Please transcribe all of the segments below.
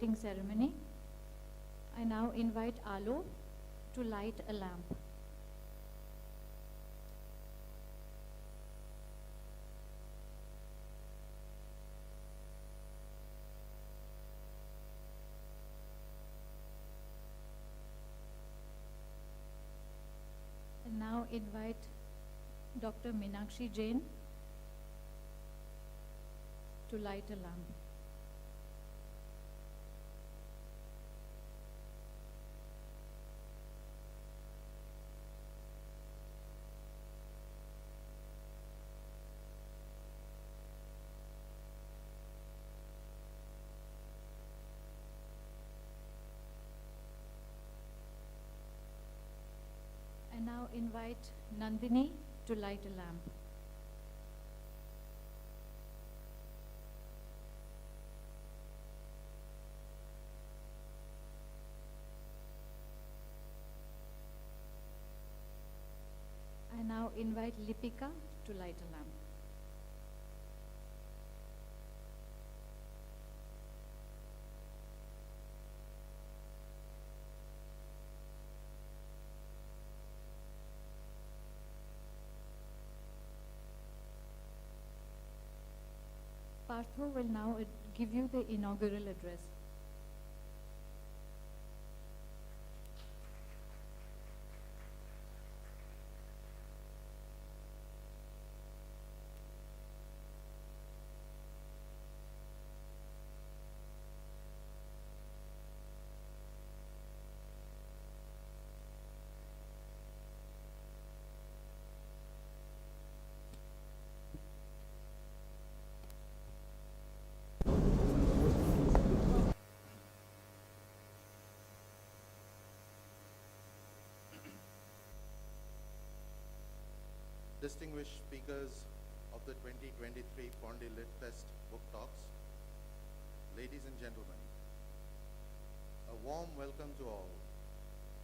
lighting ceremony. I now invite Alo to light a lamp. And now invite Dr. Meenakshi Jain to light a lamp. I now invite Nandini to light a lamp. I now invite Lipika to light a lamp. Partho will now give you the inaugural address. Distinguished speakers of the 2023 Pondi Lit Fest Book Talks, ladies and gentlemen, a warm welcome to all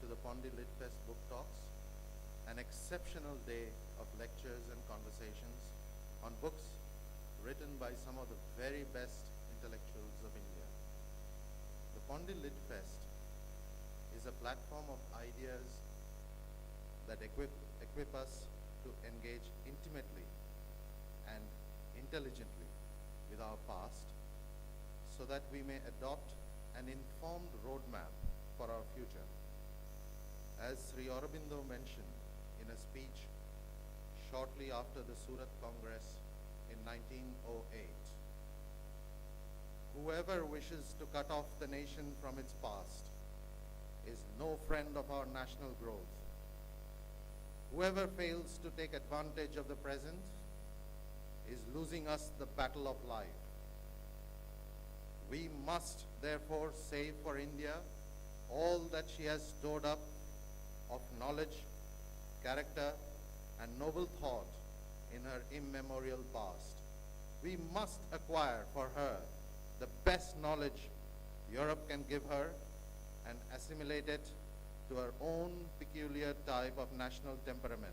to the Pondi Lit Fest Book Talks, an exceptional day of lectures and conversations on books written by some of the very best intellectuals of India. The Pondi Lit Fest is a platform of ideas that equip us to engage intimately and intelligently with our past so that we may adopt an informed roadmap for our future. As Sri Aurobindo mentioned in a speech shortly after the Surat Congress in 1908, whoever wishes to cut off the nation from its past is no friend of our national growth. Whoever fails to take advantage of the present is losing us the battle of life. We must therefore save for India all that she has stored up of knowledge, character, and noble thought in her immemorial past. We must acquire for her the best knowledge Europe can give her and assimilate it to our own peculiar type of national temperament.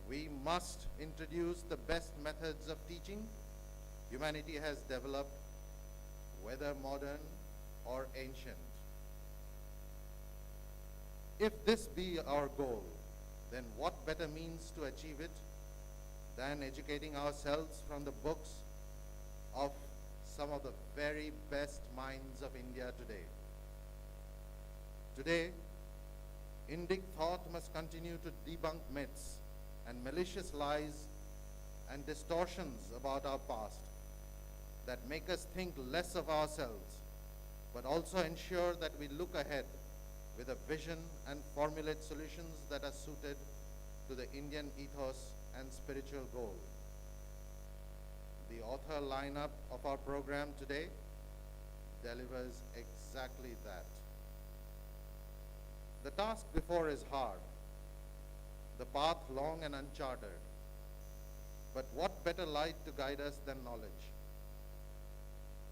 We must introduce the best methods of teaching humanity has developed, whether modern or ancient. If this be our goal, then what better means to achieve it than educating ourselves from the books of some of the very best minds of India today. Today, Indic thought must continue to debunk myths and malicious lies and distortions about our past that make us think less of ourselves, but also ensure that we look ahead with a vision and formulate solutions that are suited to the Indian ethos and spiritual goal. The author lineup of our program today delivers exactly that. The task before is hard, the path long and uncharted. But what better light to guide us than knowledge?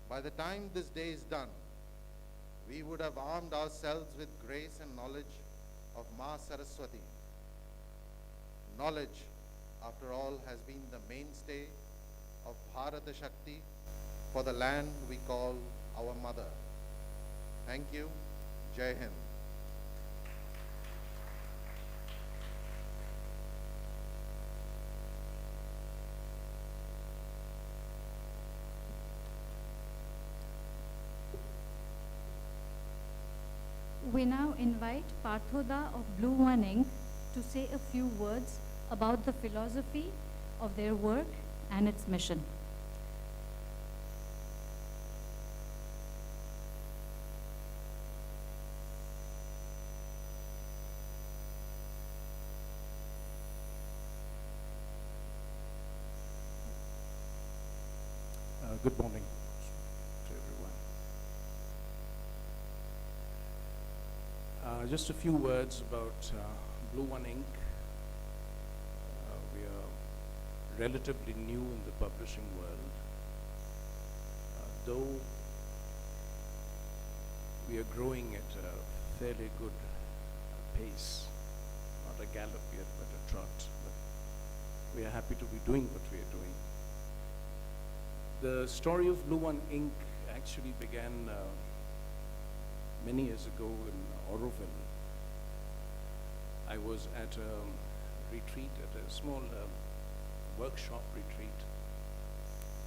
By the time this day is done, we would have armed ourselves with grace and knowledge of Ma Saraswati. Knowledge, after all, has been the mainstay of Bharata Shakti for the land we call our mother. Thank you. Jai Hind. We now invite Parthoda of Blue One Ink to say a few words about the philosophy of their work and its mission. Good morning to everyone. Just a few words about Blue One Ink. We are relatively new in the publishing world, though we are growing at a fairly good pace, not a gallop yet, but a trot. But we are happy to be doing what we are doing. The story of Blue One Ink actually began many years ago in Auroville. I was at a retreat, at a small workshop retreat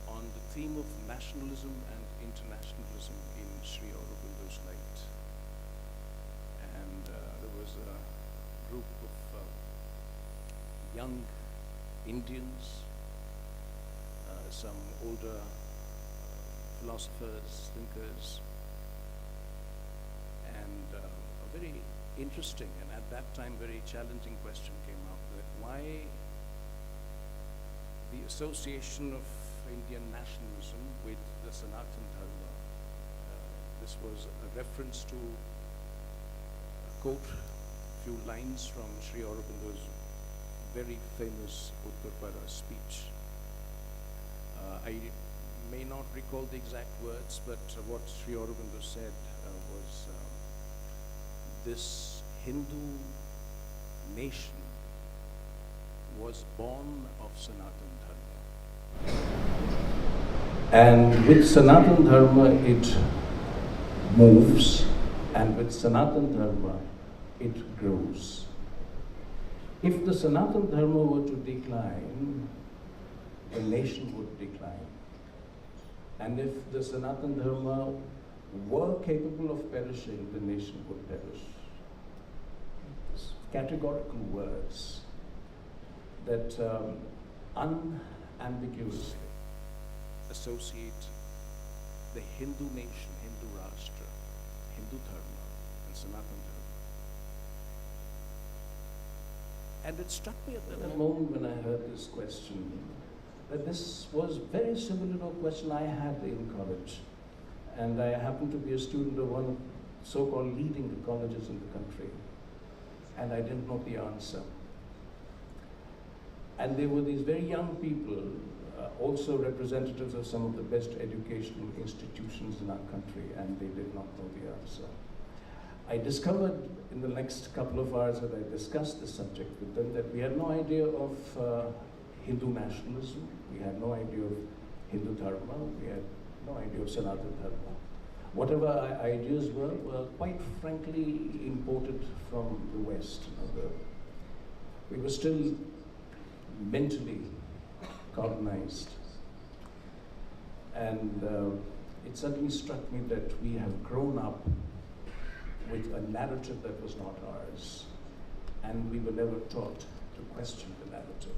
on the theme of nationalism and internationalism in Sri Aurobindo's light. And there was a group of young Indians, some older philosophers, thinkers, and a very interesting and at that time very challenging question came up, that why the association of Indian nationalism with the Sanatan Dharma. This was a reference to a quote, a few lines from Sri Aurobindo's very famous Uttarpara speech. I may not recall the exact words, but what Sri Aurobindo said was this Hindu nation was born of Sanatan Dharma. And with Sanatan Dharma it moves, and with Sanatan Dharma it grows. If the Sanatan Dharma were to decline, the nation would decline. And if the Sanatan Dharma were capable of perishing, the nation would perish. It's categorical words that unambiguously associate the Hindu nation, Hindu Rashtra, Hindu Dharma, and Sanatan Dharma. And it struck me at that moment when I heard this question, that this was very similar to a question I had in college. And I happened to be a student of one of so-called leading colleges in the country. And I didn't know the answer. And there were these very young people, also representatives of some of the best educational institutions in our country, and they did not know the answer. I discovered in the next couple of hours that I discussed this subject with them that we had no idea of Hindu nationalism, we had no idea of Hindu Dharma, we had no idea of Sanatan Dharma. Whatever our ideas were quite frankly imported from the West. We were still mentally colonized. And it suddenly struck me that we have grown up with a narrative that was not ours, and we were never taught to question the narrative.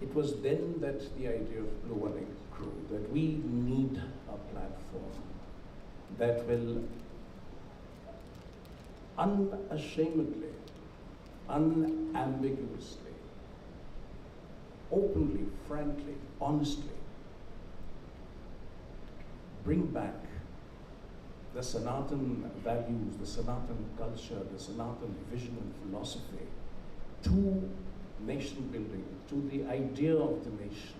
It was then that the idea of Blue One Ink grew, that we need a platform that will unashamedly, unambiguously, openly, frankly, honestly bring back the Sanatan values, the Sanatan culture, the Sanatan vision and philosophy to nation building, to the idea of the nation.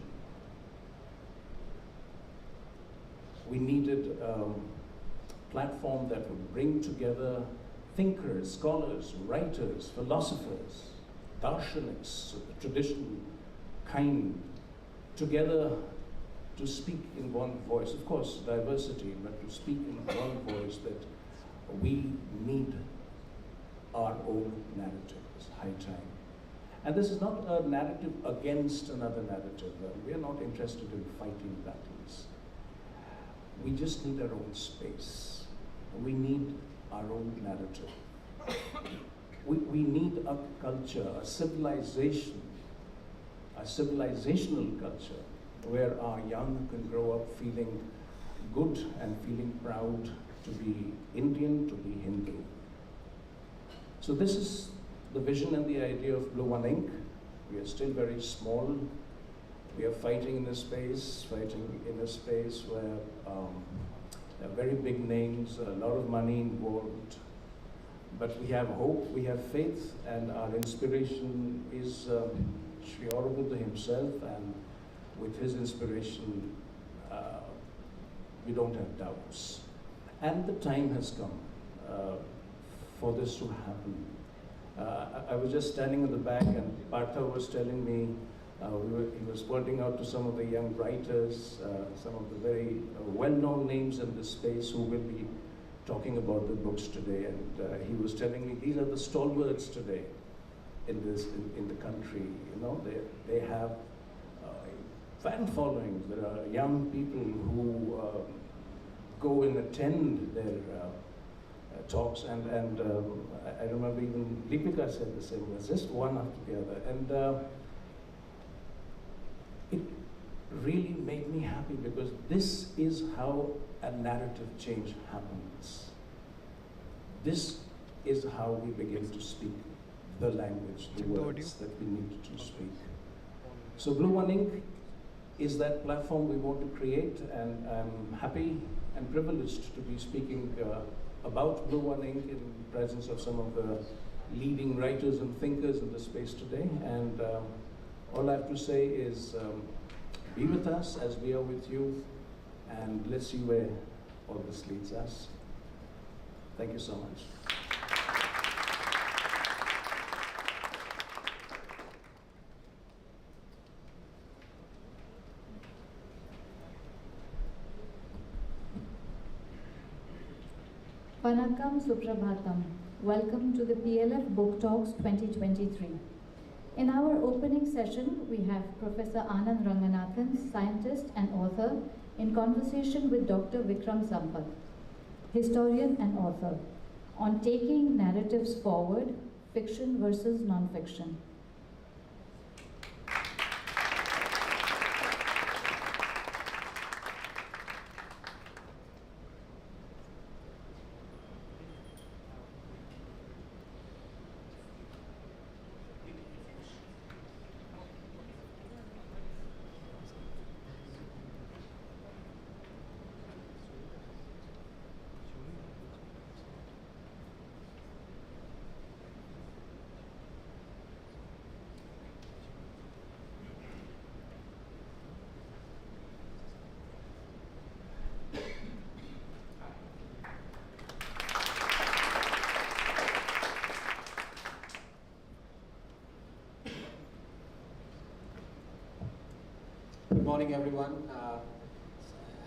We needed a platform that would bring together thinkers, scholars, writers, philosophers, darshanics of the traditional kind, together to speak in one voice. Of course, diversity, but to speak in one voice that we need our own narrative. It's high time. And this is not a narrative against another narrative. We are not interested in fighting battles. We just need our own space. We need our own narrative. We need a culture, a civilization, a civilizational culture where our young can grow up feeling good and feeling proud to be Indian, to be Hindu. So this is the vision and the idea of Blue One Inc. We are still very small. We are fighting in a space where there are very big names, a lot of money involved. But we have hope, we have faith, and our inspiration is Sri Aurobindo himself, and with his inspiration, we don't have doubts. And the time has come for this to happen. I was just standing in the back, and Partha was telling me, he was pointing out to some of the young writers, some of the very well-known names in this space who will be talking about the books today, and he was telling me these are the stalwarts today in the country. You know, they have fan followings. There are young people who go and attend their talks, and I remember even Deepika said the same. It was just one after the other, and it really made me happy, because this is how a narrative change happens. This is how we begin to speak the language, the words that we need to speak. So Blue One Inc. is that platform we want to create, and I'm happy and privileged to be speaking about Blue One Inc. in the presence of some of the leading writers and thinkers in the space today. And all I have to say is be with us as we are with you, and let's see where all this leads us. Thank you so much. Vanakkam Suprabhatam. Welcome to the PLF Book Talks 2023. In our opening session, we have Professor Anand Ranganathan, scientist and author, in conversation with Dr. Vikram Sampath, historian and author, on taking narratives forward, fiction versus non-fiction. Good morning, everyone.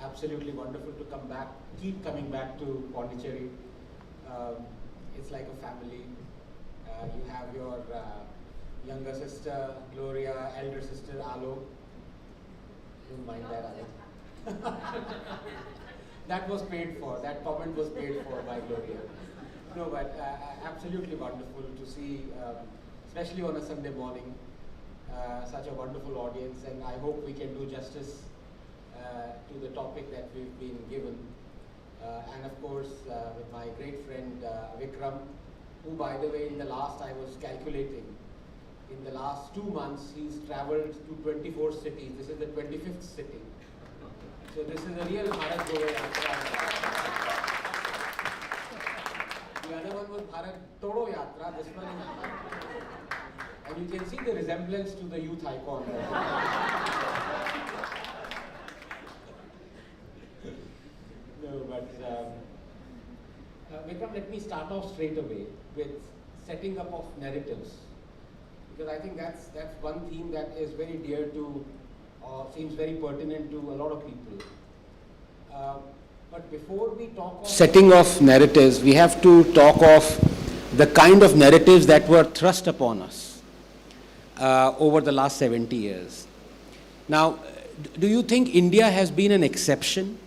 Absolutely wonderful to come back, keep coming back to Pondicherry. It's like a family. You have your younger sister, Gloria, elder sister, Alo. Don't mind that, Alo. That was paid for. That comment was paid for by Gloria. No, but absolutely wonderful to see, especially on a Sunday morning, such a wonderful audience, and I hope we can do justice to the topic that we've been given. And of course, with my great friend Vikram, who, by the way, in the last, I was calculating, in the last 2 months, he's traveled to 24 cities. This is the 25th city. So this is a real Bharat Goa Yatra. The other one was Bharat Todo Yatra. This one is... And you can see the resemblance to the youth icon. No, but Vikram, let me start off straight away with setting up of narratives, because I think that's one theme that is very dear to seems very pertinent to a lot of people. But before we talk of setting of narratives, we have to talk of the kind of narratives that were thrust upon us over the last 70 years. Now, do you think India has been an exception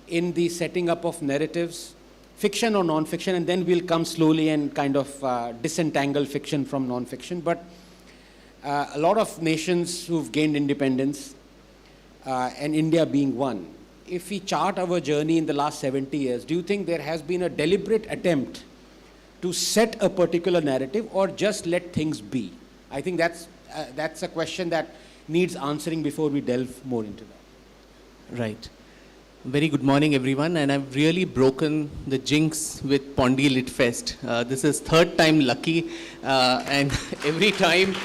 in the setting up of narratives, fiction or non-fiction, and then we'll come slowly and kind of disentangle fiction from non-fiction. But a lot of nations who've gained independence, and India being one, if we chart our journey in the last 70 years, do you think there has been a deliberate attempt to set a particular narrative or just let things be? I think that's a question that needs answering before we delve more into that. Right. Very good morning, everyone, and I've really broken the jinx with Pondi Lit Fest. This is third time lucky, and every time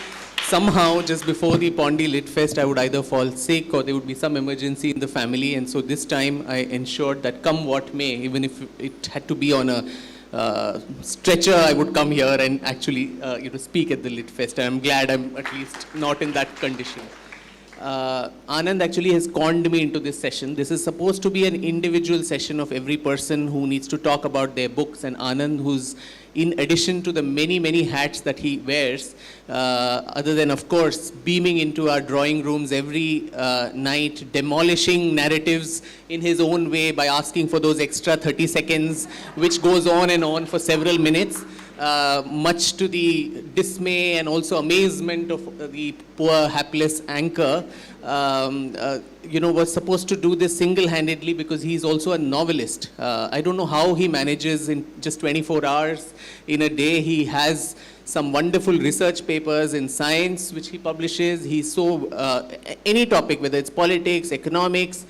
somehow just before the Pondi Lit Fest I would either fall sick or there would be some emergency in the family, and so this time I ensured that come what may, even if it had to be on a stretcher, I would come here and actually speak at the Lit Fest. I'm glad I'm at least not in that condition. Anand actually has conned me into this session. This is supposed to be an individual session of every person who needs to talk about their books, and Anand, who's in addition to the many, many hats that he wears, other than, of course, beaming into our drawing rooms every night, demolishing narratives in his own way by asking for those extra 30 seconds, which goes on and on for several minutes. Much to the dismay and also amazement of the poor, hapless anchor, was supposed to do this single-handedly because he's also a novelist. I don't know how he manages in just 24 hours in a day. He has some wonderful research papers in science which he publishes. He's so, any topic, whether it's politics, economics,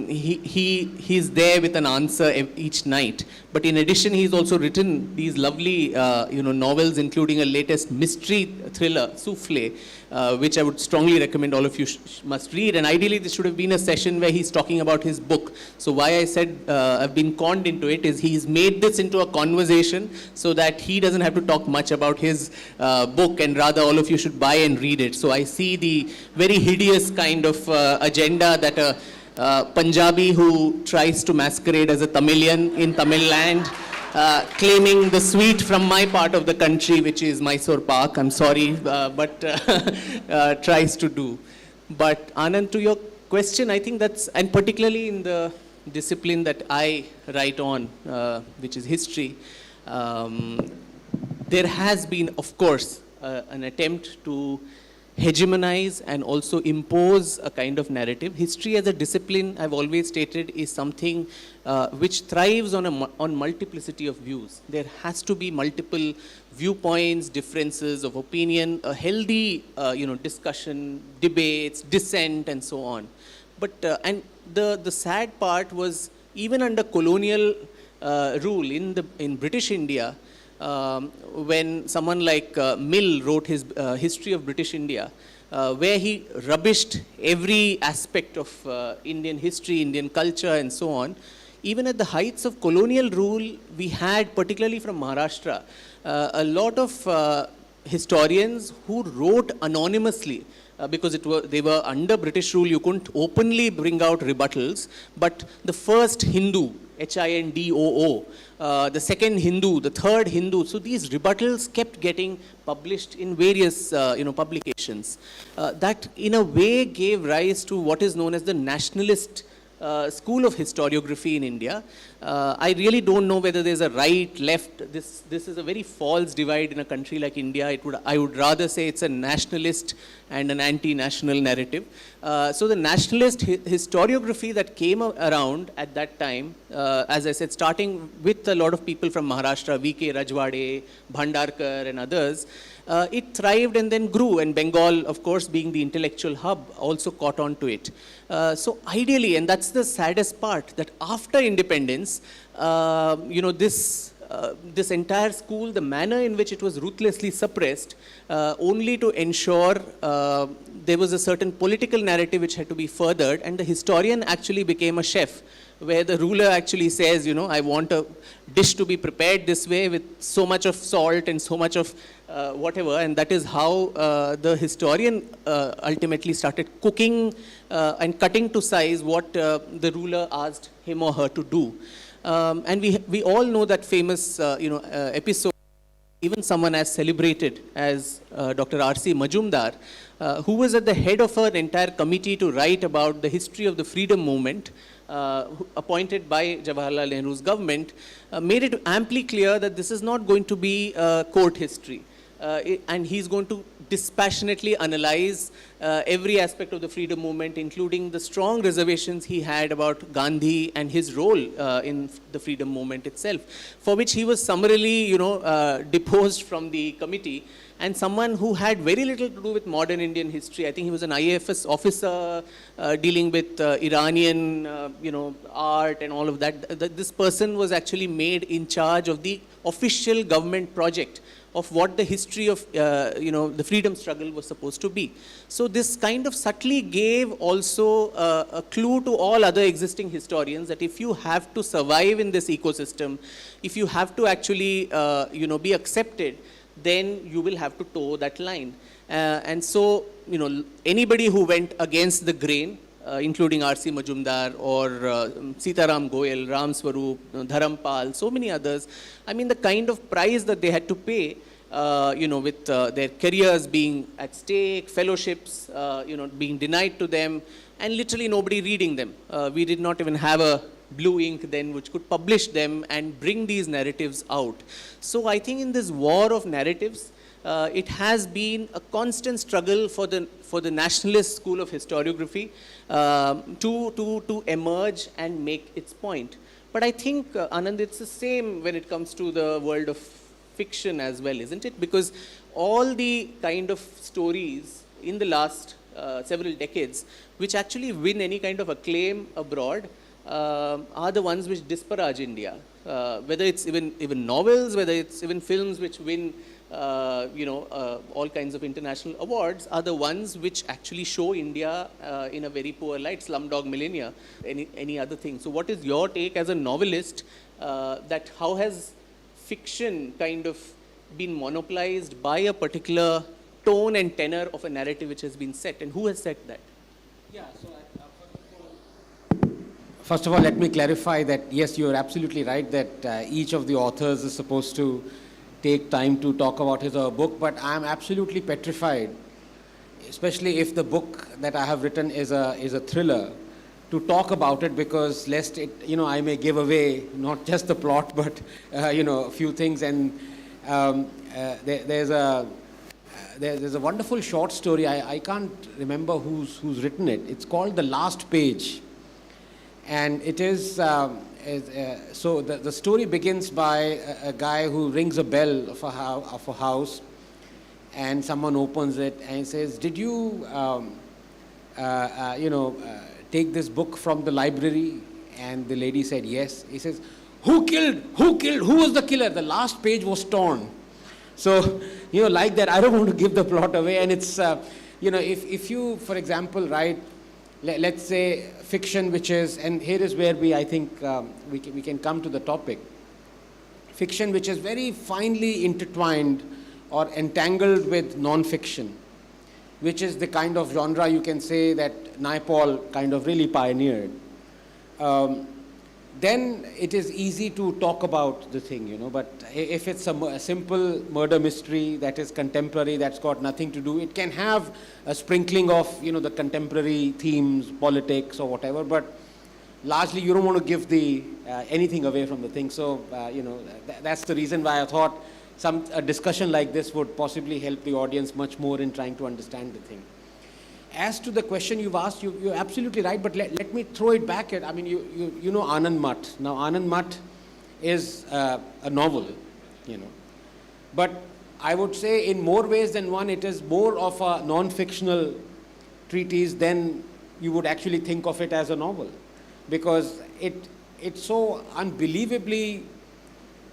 he's there with an answer each night. But in addition, he's also written these lovely, novels, including a latest mystery thriller, Souffle, which I would strongly recommend all of you must read. And ideally, this should have been a session where he's talking about his book. So why I said I've been conned into it is he's made this into a conversation so that he doesn't have to talk much about his book, and rather all of you should buy and read it. So I see the very hideous kind of agenda that a Punjabi who tries to masquerade as a Tamilian in Tamil land, claiming the sweet from my part of the country, which is Mysore Pak, I'm sorry, but tries to do. But Anand, to your question, I think that's, and particularly in the discipline that I write on, which is history, there has been, of course, an attempt to hegemonize and also impose a kind of narrative. History as a discipline, I've always stated, is something which thrives on multiplicity of views. There has to be multiple viewpoints, differences of opinion, a healthy discussion, debates, dissent, and so on. But and the sad part was, even under colonial rule in British India, when someone like Mill wrote his History of British India, where he rubbished every aspect of Indian history, Indian culture, and so on. Even at the heights of colonial rule, we had, particularly from Maharashtra, a lot of historians who wrote anonymously, because they were under British rule. You couldn't openly bring out rebuttals, but the first Hindu, Hindoo, the second Hindu, the third Hindu. So these rebuttals kept getting published in various publications. That in a way gave rise to what is known as the nationalist school of historiography in India. I really don't know whether there's a right, left. This is a very false divide in a country like India. I would rather say it's a nationalist and an anti-national narrative. So the nationalist historiography that came around at that time, as I said, starting with a lot of people from Maharashtra, V.K. Rajwade, Bhandarkar, and others, it thrived and then grew, and Bengal, of course, being the intellectual hub, also caught on to it. So ideally, and that's the saddest part, that after independence, this entire school, the manner in which it was ruthlessly suppressed, only to ensure there was a certain political narrative which had to be furthered, and the historian actually became a chef, where the ruler actually says, I want a dish to be prepared this way with so much of salt and so much of whatever, and that is how the historian ultimately started cooking and cutting to size what the ruler asked him or her to do. And we all know that famous episode, even someone as celebrated as Dr. R.C. Majumdar, who was at the head of an entire committee to write about the history of the freedom movement, appointed by Jawaharlal Nehru's government, made it amply clear that this is not going to be court history. And he's going to dispassionately analyze every aspect of the freedom movement, including the strong reservations he had about Gandhi and his role in the freedom movement itself, for which he was summarily, deposed from the committee. And someone who had very little to do with modern Indian history. I think he was an IAFS officer dealing with Iranian, art and all of that. This person was actually made in charge of the official government project of what the history of, the freedom struggle was supposed to be. So this kind of subtly gave also a clue to all other existing historians that if you have to survive in this ecosystem, if you have to actually, be accepted, then you will have to toe that line. And so, anybody who went against the grain, including R.C. Majumdar or Sitaram Goyal, Ram Swaroop, Dharampal, so many others. I mean, the kind of price that they had to pay, with their careers being at stake, fellowships, being denied to them, and literally nobody reading them. We did not even have a blue ink then which could publish them and bring these narratives out. So I think in this war of narratives, it has been a constant struggle for the nationalist school of historiography to emerge and make its point. But I think, Anand, it's the same when it comes to the world of fiction as well, isn't it? Because all the kind of stories in the last several decades which actually win any kind of acclaim abroad are the ones which disparage India. Whether it's even novels, whether it's even films which win all kinds of international awards, are the ones which actually show India in a very poor light. Slumdog Millionaire, any other thing. So what is your take as a novelist, that how has fiction kind of been monopolized by a particular tone and tenor of a narrative which has been set, and who has set that? Yeah, so first of all, let me clarify that yes, you're absolutely right that each of the authors is supposed to take time to talk about his or her book, but I'm absolutely petrified, especially if the book that I have written is a thriller, to talk about it, because lest it, I may give away not just the plot, but a few things. And there's a wonderful short story. I can't remember who's written it. It's called The Last Page. And it is, so the story begins by a guy who rings a bell of a house, and someone opens it and says, did you, take this book from the library? And the lady said, yes. He says, who killed? Who was the killer? The last page was torn. So, like that, I don't want to give the plot away. And it's, if you, for example, write, let's say, fiction which is, and here is where I think we can come to the topic, fiction which is very finely intertwined or entangled with non-fiction, which is the kind of genre you can say that Naipaul kind of really pioneered. Then it is easy to talk about the thing, but if it's a simple murder mystery that is contemporary, that's got nothing to do, it can have a sprinkling of, the contemporary themes, politics or whatever, but largely you don't want to give anything away from the thing. So, that's the reason why I thought a discussion like this would possibly help the audience much more in trying to understand the thing. As to the question you've asked, you're absolutely right, but let me throw it back at, you know Anand Math. Now, Anand Math is a novel, But I would say in more ways than one, it is more of a non-fictional treatise than you would actually think of it as a novel. Because it's so unbelievably,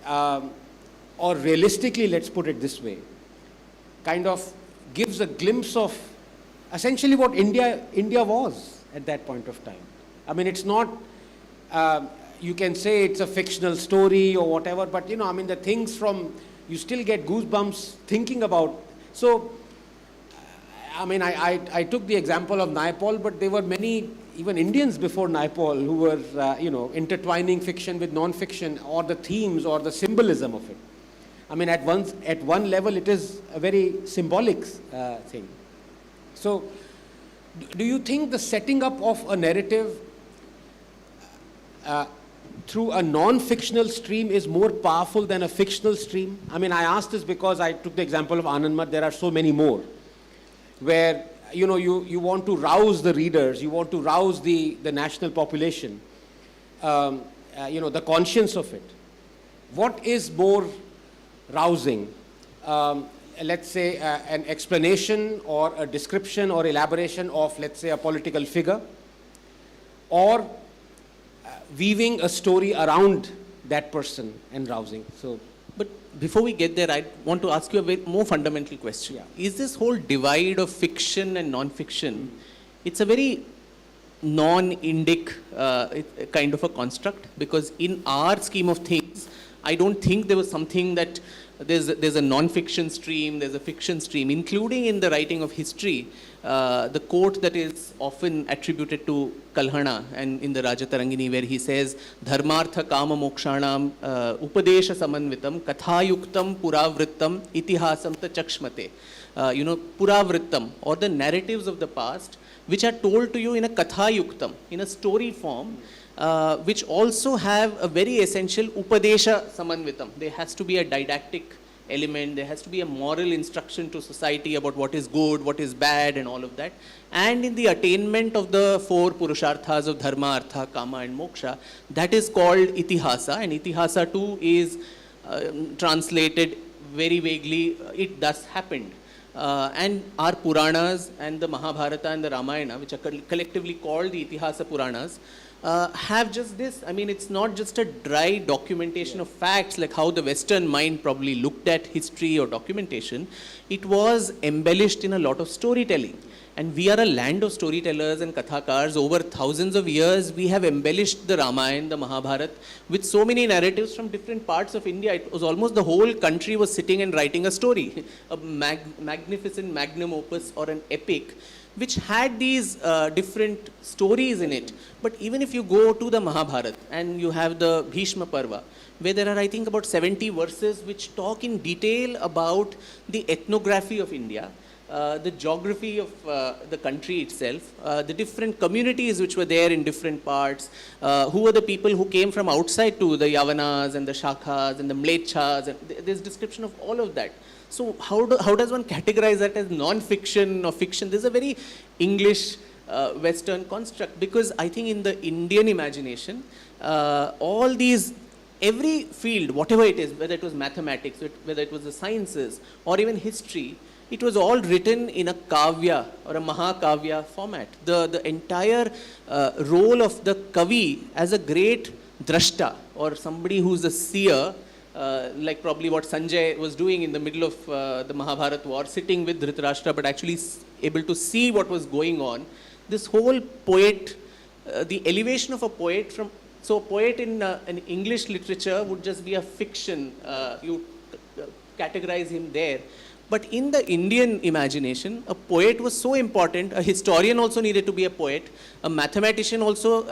or realistically, let's put it this way, kind of gives a glimpse of essentially what India was at that point of time. It's not you can say it's a fictional story or whatever, but you know, I mean, the things from, you still get goosebumps thinking about. So, I mean, I took the example of Naipaul, but there were many, even Indians before Naipaul, who were, you know, intertwining fiction with non-fiction, or the themes or the symbolism of it. I mean, at one level, it is a very symbolic thing. So, do you think the setting up of a narrative through a non-fictional stream is more powerful than a fictional stream? I mean, I asked this because I took the example of Anandmat. There are so many more, where you know, you want to rouse the readers, you want to rouse the national population, you know, the conscience of it. What is more rousing? Let's say an explanation or a description or elaboration of, let's say, a political figure, or weaving a story around that person and rousing. So, but before we get there, I want to ask you a bit more fundamental question. Yeah. Is this whole divide of fiction and non-fiction, it's a very non-Indic kind of a construct, because in our scheme of things, I don't think there was something that there's a non-fiction stream, there's a fiction stream, including in the writing of history. The quote that is often attributed to Kalhana and in the Rajatarangini, where he says, Dharmartha kama mokshanam upadesha samanvitam kathayuktam puravrittam itihasam ta chakshmate. You know, puravrittam, or the narratives of the past, which are told to you in a kathayuktam, in a story form, which also have a very essential upadesha samanvitam. There has to be a didactic element, there has to be a moral instruction to society about what is good, what is bad, and all of that. And in the attainment of the four purusharthas of dharma, artha, kama, and moksha, that is called itihasa, and itihasa too is translated very vaguely, it thus happened. And our Puranas and the Mahabharata and the Ramayana, which are collectively called the Itihasa Puranas, have just this. I mean, it's not just a dry documentation of facts like how the Western mind probably looked at history or documentation. It was embellished in a lot of storytelling. And we are a land of storytellers and kathakars. Over thousands of years, we have embellished the Ramayana, the Mahabharata, with so many narratives from different parts of India. It was almost the whole country was sitting and writing a story, a magnificent magnum opus or an epic, which had these different stories in it. But even if you go to the Mahabharata and you have the Bhishma Parva, where there are, I think, about 70 verses which talk in detail about the ethnography of India, the geography of the country itself, the different communities which were there in different parts, who were the people who came from outside to the Yavanas and the Shakhas and the Mlechas, and there's description of all of that. So how does one categorize that as non-fiction or fiction? This is a very English Western construct, because I think in the Indian imagination, all these, every field, whatever it is, whether it was mathematics, whether it was the sciences, or even history, it was all written in a kavya or a mahakavya format. The entire role of the kavi as a great drashta, or somebody who's a seer, like probably what Sanjay was doing in the middle of the Mahabharata war, sitting with Dhritarashtra, but actually able to see what was going on. This whole poet, the elevation of a poet from, so a poet in English literature would just be a fiction, you categorize him there. But in the Indian imagination, a poet was so important. A historian also needed to be a poet. A mathematician also,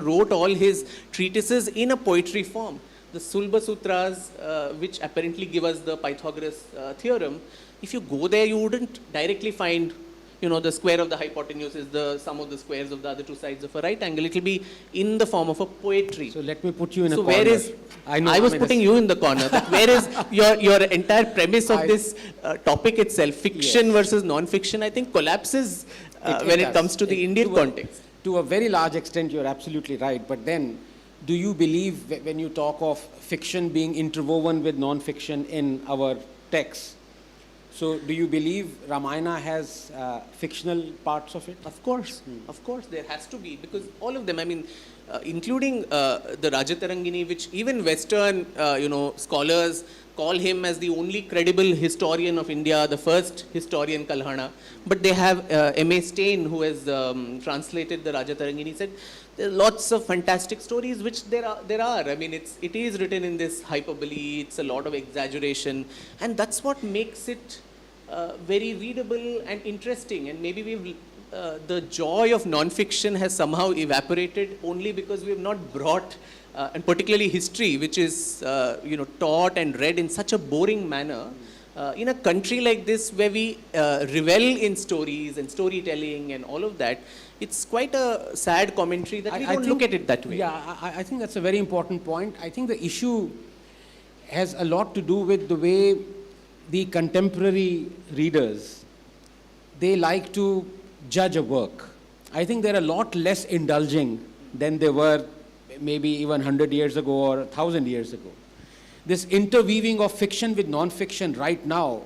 wrote all his treatises in a poetry form. The Sulba Sutras, which apparently give us the Pythagoras theorem, if you go there, you wouldn't directly find, the square of the hypotenuse is the sum of the squares of the other two sides of a right angle. It will be in the form of a poetry. So let me put you in a corner. So where is, I was putting you in the corner. But where is your entire premise of this topic itself, fiction versus non-fiction, I think collapses when it comes to the Indian context. To a very large extent, you're absolutely right. But then, do you believe when you talk of fiction being interwoven with non-fiction in our texts, so do you believe Ramayana has fictional parts of it? Of course, there has to be, because all of them, I mean, including the Rajatarangini, which even Western, scholars call him as the only credible historian of India, the first historian Kalhana. But they have M.A. Stein, who has translated the Rajatarangini, said There are lots of fantastic stories, which there are. I mean, it is written in this hyperbole, it's a lot of exaggeration, and that's what makes it very readable and interesting. And maybe the joy of non-fiction has somehow evaporated only because we have not brought, and particularly history, which is taught and read in such a boring manner. In a country like this, where we revel in stories and storytelling and all of that, it's quite a sad commentary that we don't look at it that way. Yeah, I think that's a very important point. I think the issue has a lot to do with the way the contemporary readers, they like to judge a work. I think they're a lot less indulging than they were maybe even 100 years ago or 1,000 years ago. This interweaving of fiction with non-fiction right now,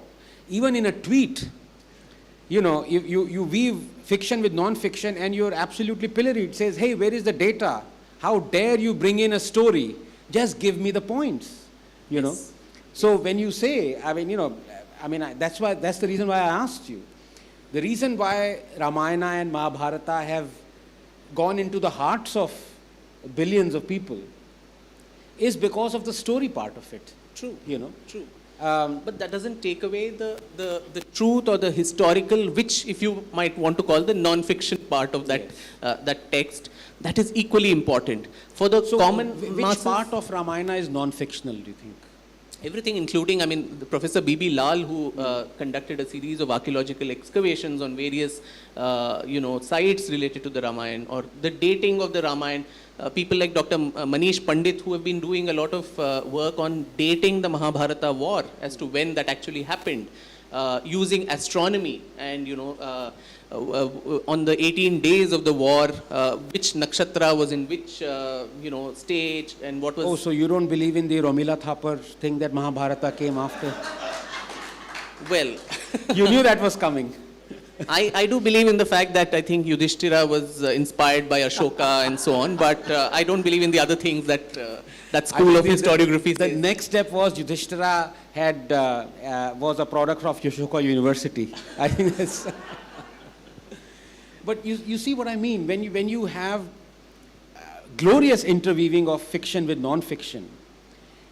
even in a tweet, you weave fiction with non-fiction and you're absolutely pilloried. It says, hey, where is the data? How dare you bring in a story? Just give me the points, Yes. So when you say, that's the reason why I asked you. The reason why Ramayana and Mahabharata have gone into the hearts of billions of people is because of the story part of it. True. True. But That doesn't take away the truth or the historical, which, if you might want to call the non-fiction part of that that text, that is equally important for the common which masses. part of Ramayana is non-fictional, do you think? Everything, including, the Professor B.B. Lal, who conducted a series of archaeological excavations on various, sites related to the Ramayana, or the dating of the Ramayana. People like Dr. Manish Pandit, who have been doing a lot of work on dating the Mahabharata war as to when that actually happened, using astronomy and, on the 18 days of the war, which nakshatra was in which, stage and what was... Oh, so you don't believe in the Romila Thapar thing that Mahabharata came after? Well... You knew that was coming. I do believe in the fact that I think Yudhishthira was inspired by Ashoka and so on, but I don't believe in the other things that that school of historiography The says. next step was Yudhishthira was a product of Ashoka University. I think that's... But you see what I mean? When you have glorious interweaving of fiction with non-fiction,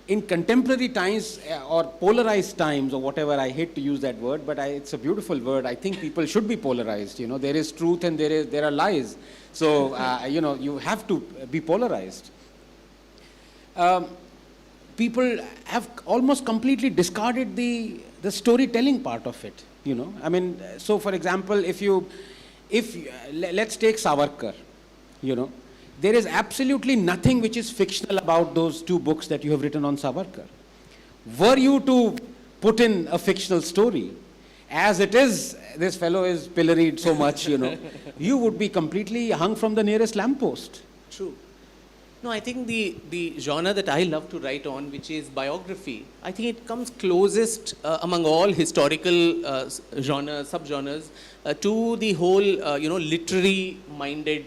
in contemporary times or polarized times or whatever, I hate to use that word, but it's a beautiful word. I think people should be polarized. There is truth and there are lies. So, you have to be polarized. People have almost completely discarded the storytelling part of it. So for example, let's take Savarkar, there is absolutely nothing which is fictional about those two books that you have written on Savarkar. Were you to put in a fictional story, as it is, this fellow is pilloried so much, you would be completely hung from the nearest lamppost. True. No, I think the genre that I love to write on, which is biography, I think it comes closest among all historical subgenres to the whole, literary-minded,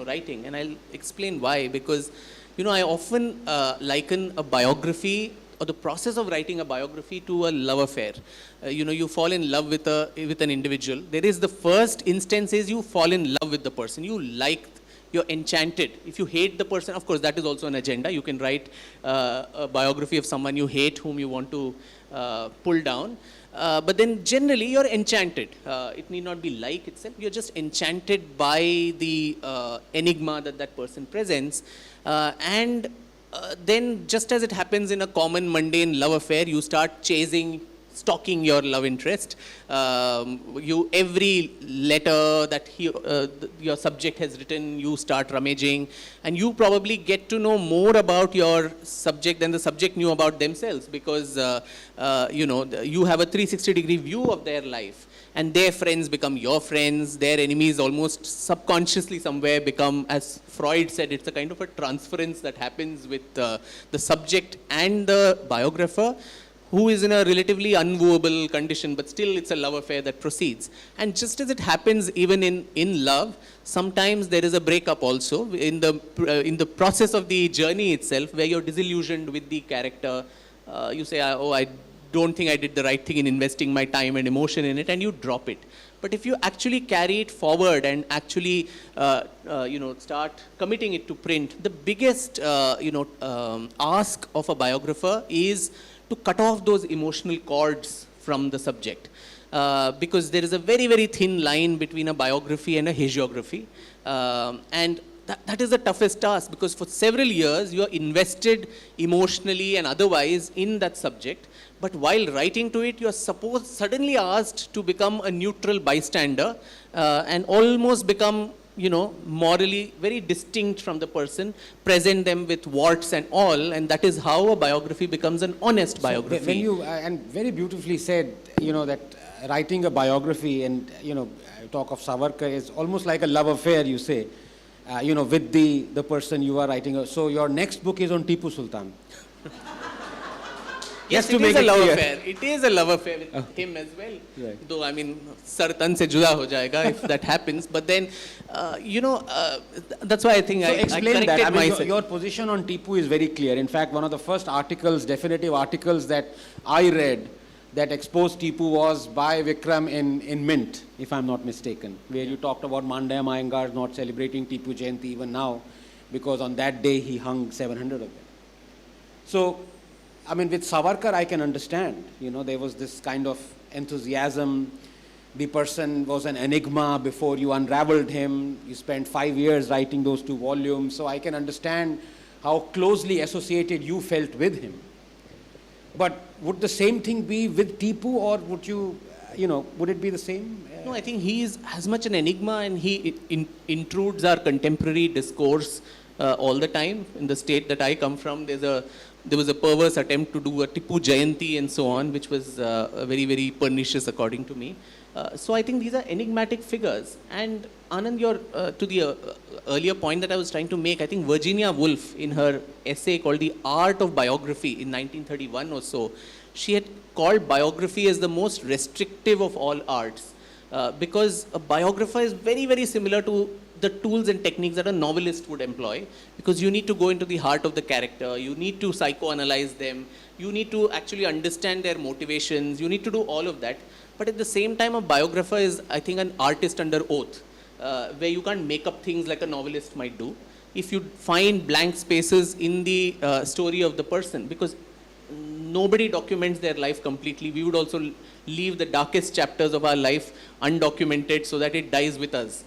writing. And I'll explain why. Because, I often liken a biography or the process of writing a biography to a love affair. You fall in love with an individual. There is the first instance is you fall in love with the person. You're enchanted. If you hate the person, of course, that is also an agenda. You can write a biography of someone you hate, whom you want to pull down. But then generally, you're enchanted. It need not be like itself. You're just enchanted by the enigma that person presents. Then, just as it happens in a common mundane love affair, you start stalking your love interest. Every letter that your subject has written, you start rummaging, and you probably get to know more about your subject than the subject knew about themselves, because you have a 360-degree view of their life, and their friends become your friends, their enemies almost subconsciously somewhere become, as Freud said, it's a kind of a transference that happens with the subject and the biographer, who is in a relatively unwooable condition, but still it's a love affair that proceeds. And just as it happens even in love, sometimes there is a breakup also in the process of the journey itself, where you're disillusioned with the character. You say, I don't think I did the right thing in investing my time and emotion in it, and you drop it. But if you actually carry it forward and actually, start committing it to print, the biggest, ask of a biographer is to cut off those emotional cords from the subject. Because there is a very, very thin line between a biography and a hagiography. And that is the toughest task, because for several years you are invested emotionally and otherwise in that subject. But while writing to it, you are suddenly asked to become a neutral bystander and almost become, morally very distinct from the person, present them with warts and all, and that is how a biography becomes an honest biography. When you, and very beautifully said, that writing a biography and, talk of Savarkar is almost like a love affair, you say, with the person you are writing. So your next book is on Tipu Sultan. Yes, it is a love affair. It is a love affair with him as well. Right. Though, I mean, sartan se juda ho jayega if that happens. But then, that's why I think I corrected that. I mean, your position on Tipu is very clear. In fact, one of the first articles, definitive articles that I read that exposed Tipu was by Vikram in Mint, if I'm not mistaken, where you talked about Mandaya Iyengar not celebrating Tipu Jayanti even now, because on that day he hung 700 of them. So, I mean, with Savarkar, I can understand, there was this kind of enthusiasm. The person was an enigma before you unraveled him. You spent 5 years writing those 2 volumes. So I can understand how closely associated you felt with him. But would the same thing be with Tipu, or would you, would it be the same? No, I think he is as much an enigma, and he intrudes our contemporary discourse all the time. In the state that I come from, there was a perverse attempt to do a Tipu Jayanti and so on, which was very, very pernicious according to me. So I think these are enigmatic figures. And Anand, to the earlier point that I was trying to make, I think Virginia Woolf, in her essay called The Art of Biography in 1931 or so, she had called biography as the most restrictive of all arts. Because a biographer is very, very similar to the tools and techniques that a novelist would employ, because you need to go into the heart of the character, you need to psychoanalyze them, you need to actually understand their motivations, you need to do all of that. But at the same time, a biographer is, I think, an artist under oath, where you can't make up things like a novelist might do. If you find blank spaces in the story of the person, because nobody documents their life completely, we would also leave the darkest chapters of our life undocumented so that it dies with us.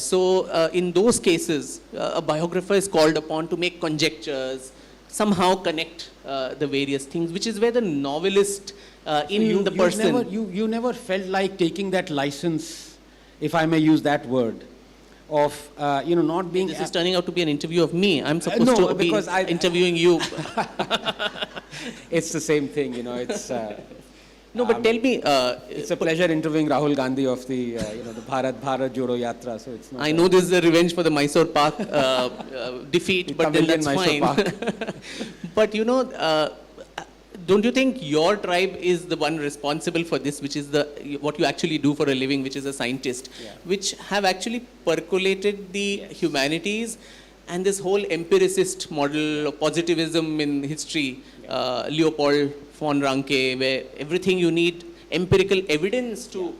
So in those cases, a biographer is called upon to make conjectures, somehow connect the various things, which is where the novelist the person... You never felt like taking that license, if I may use that word, of, not being... This is turning out to be an interview of me. I'm supposed to be interviewing you. It's the same thing, it's... No, but tell me... it's a pleasure interviewing Rahul Gandhi of the, the Bharat Jodo Yatra, so it's not... I know this is a revenge for the Mysore Park defeat, but then that's fine. But, don't you think your tribe is the one responsible for this, which is what you actually do for a living, which is a scientist, which have actually percolated the humanities and this whole empiricist model of positivism in history, Leopold von Ranke, where everything you need empirical evidence to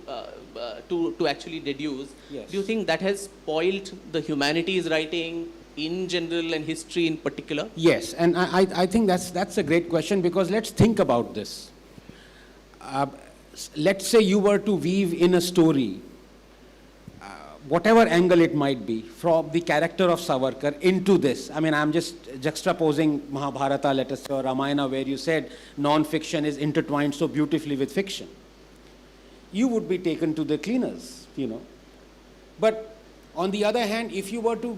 actually deduce. Yes. Do you think that has spoiled the humanities writing in general and history in particular? Yes, and I think that's a great question, because let's think about this. Let's say you were to weave in a story, whatever angle it might be, from the character of Savarkar into this. I mean, I'm just juxtaposing Mahabharata, let us say, or Ramayana, where you said non-fiction is intertwined so beautifully with fiction. You would be taken to the cleaners, But on the other hand, if you were to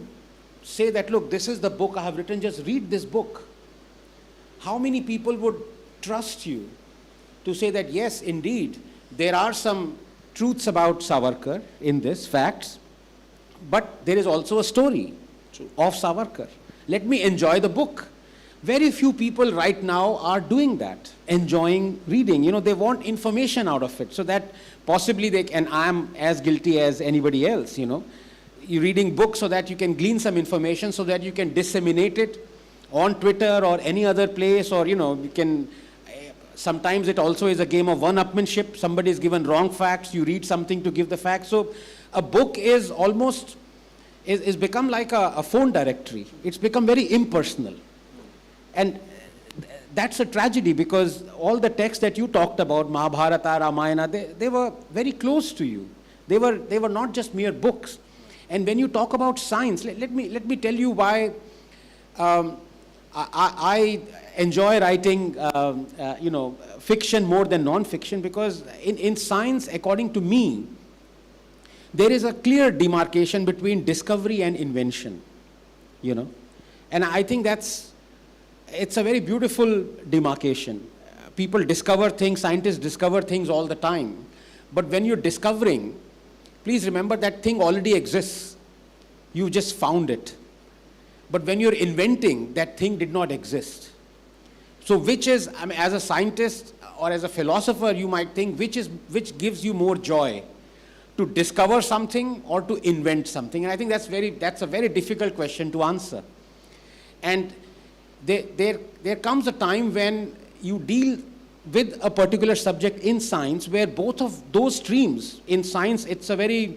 say that, look, this is the book I have written, just read this book, how many people would trust you to say that, yes, indeed, there are some truths about Savarkar in this, facts, but there is also a story of Savarkar. Let me enjoy the book. Very few people right now are doing that, enjoying reading. They want information out of it, so that possibly they can, and I'm as guilty as anybody else, You're reading books so that you can glean some information, so that you can disseminate it on Twitter or any other place, or, you can Sometimes it also is a game of one-upmanship. Somebody is given wrong facts, you read something to give the facts. So a book is almost, is become like a phone directory. It's become very impersonal. And that's a tragedy, because all the texts that you talked about, Mahabharata, Ramayana, they were very close to you. They were not just mere books. And when you talk about science, let me tell you why I enjoy writing fiction more than non-fiction, because in science, according to me, there is a clear demarcation between discovery and invention, and I think it's a very beautiful demarcation. People discover things, scientists discover things all the time, but when you're discovering, please remember that thing already exists. You just found it. But when you're inventing, that thing did not exist. So which is, I mean, as a scientist or as a philosopher, you might think, which gives you more joy? To discover something or to invent something? And I think that's a very difficult question to answer. And there comes a time when you deal with a particular subject in science where both of those streams in science, it's a very,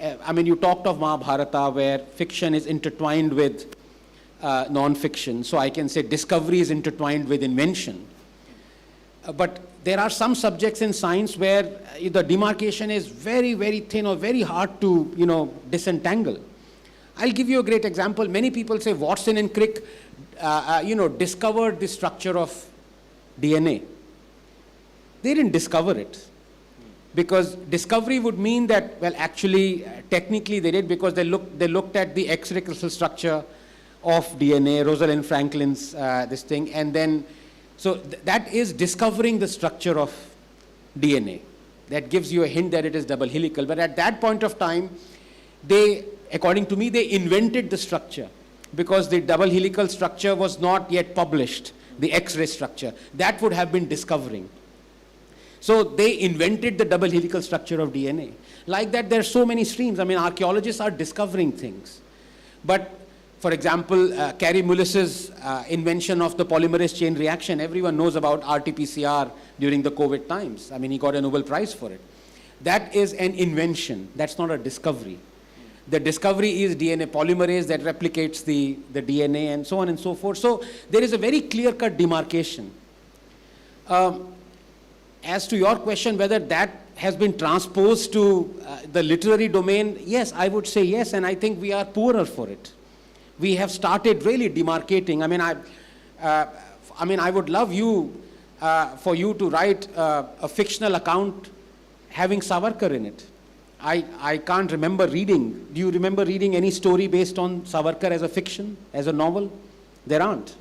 you talked of Mahabharata, where fiction is intertwined with non-fiction. So I can say discovery is intertwined with invention. But there are some subjects in science where the demarcation is very, very thin or very hard to, disentangle. I'll give you a great example. Many people say Watson and Crick, discovered the structure of DNA. They didn't discover it, because discovery would mean that, well, actually, technically they did, because they looked at the X-ray crystal structure of DNA, Rosalind Franklin's this thing, and then, so that is discovering the structure of DNA. That gives you a hint that it is double helical. But at that point of time, according to me, they invented the structure, because the double helical structure was not yet published, the X-ray structure. That would have been discovering. So they invented the double helical structure of DNA. Like that, there are so many streams. I mean, archaeologists are discovering things. But, for example, Carey Mullis's invention of the polymerase chain reaction, everyone knows about RT-PCR during the COVID times. I mean, he got a Nobel Prize for it. That is an invention. That's not a discovery. The discovery is DNA polymerase that replicates the DNA and so on and so forth. So there is a very clear-cut demarcation. As to your question, whether that has been transposed to the literary domain, yes, I would say yes, and I think we are poorer for it. We have started really demarcating. I would love for you to write a fictional account having Savarkar in it. I can't remember reading. Do you remember reading any story based on Savarkar as a fiction, as a novel? There aren't.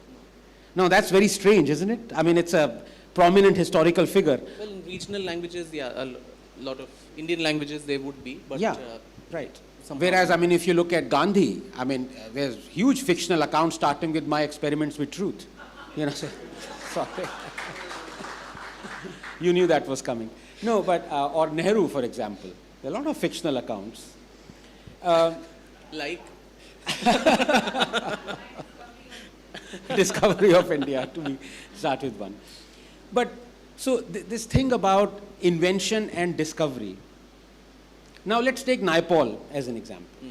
No, that's very strange, isn't it? I mean, it's a prominent historical figure. Well, in regional languages, yeah, a lot of Indian languages there would be. But, yeah, right. Whereas, I mean, if you look at Gandhi, I mean, there's huge fictional accounts starting with My Experiments with Truth. Sorry. You knew that was coming. No, but, or Nehru, for example. There are a lot of fictional accounts. Like? Discovery of India, to start with one. But, so this thing about invention and discovery. Now let's take Naipaul as an example.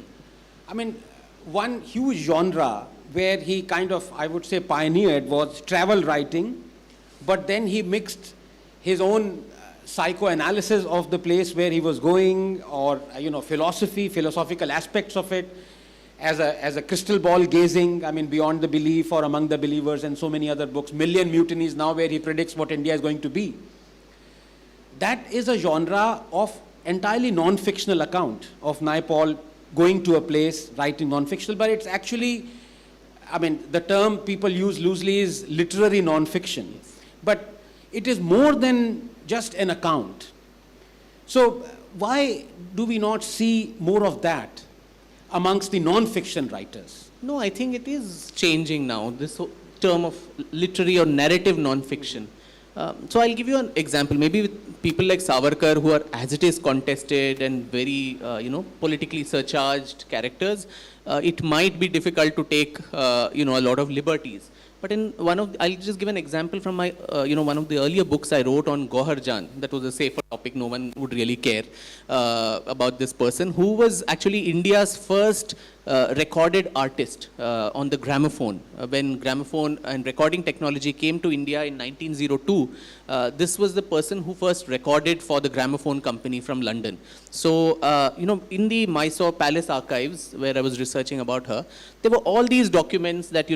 I mean, one huge genre where he kind of, I would say, pioneered was travel writing, but then he mixed his own psychoanalysis of the place where he was going, or, philosophical aspects of it, as a crystal ball gazing, I mean, beyond the belief or among the believers, and so many other books. Million Mutinies now, where he predicts what India is going to be. That is a genre of entirely non-fictional account of Naipaul going to a place, writing non-fictional, but it's actually, I mean, the term people use loosely is literary non-fiction. Yes. But it is more than just an account. So why do we not see more of that amongst the non-fiction writers? No, I think it is changing now, this term of literary or narrative non-fiction. So I'll give you an example. Maybe with people like Savarkar, who are as it is contested and very, politically surcharged characters, it might be difficult to take, a lot of liberties. But in I'll just give an example from my, one of the earlier books I wrote on Gauhar Jan. That was a safer topic, no one would really care about this person, who was actually India's first recorded artist on the gramophone. When gramophone and recording technology came to India in 1902, this was the person who first recorded for the gramophone company from London. So, in the Mysore Palace archives, where I was researching about her, there were all these documents that,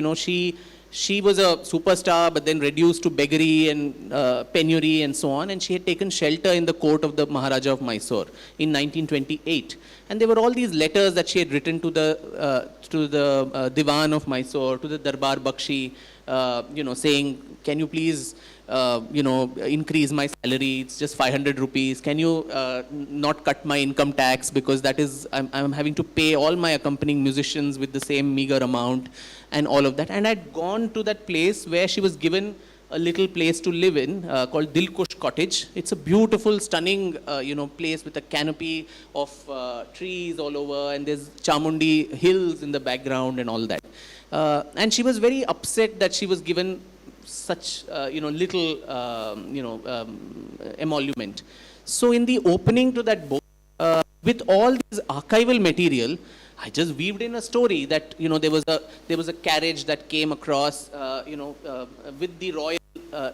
she was a superstar, but then reduced to beggary and penury and so on, and she had taken shelter in the court of the Maharaja of Mysore in 1928. And there were all these letters that she had written to the Diwan of Mysore, to the Darbar Bakshi, saying, can you please, increase my salary? It's just 500 rupees. Can you not cut my income tax, because that is, I'm having to pay all my accompanying musicians with the same meager amount and all of that. And I'd gone to that place where she was given a little place to live in called Dilkush Cottage. It's a beautiful, stunning, place with a canopy of trees all over, and there's Chamundi hills in the background and all that. And she was very upset that she was given such, little, emolument. So in the opening to that book, with all this archival material, I just weaved in a story that, there was a carriage that came across, with the royal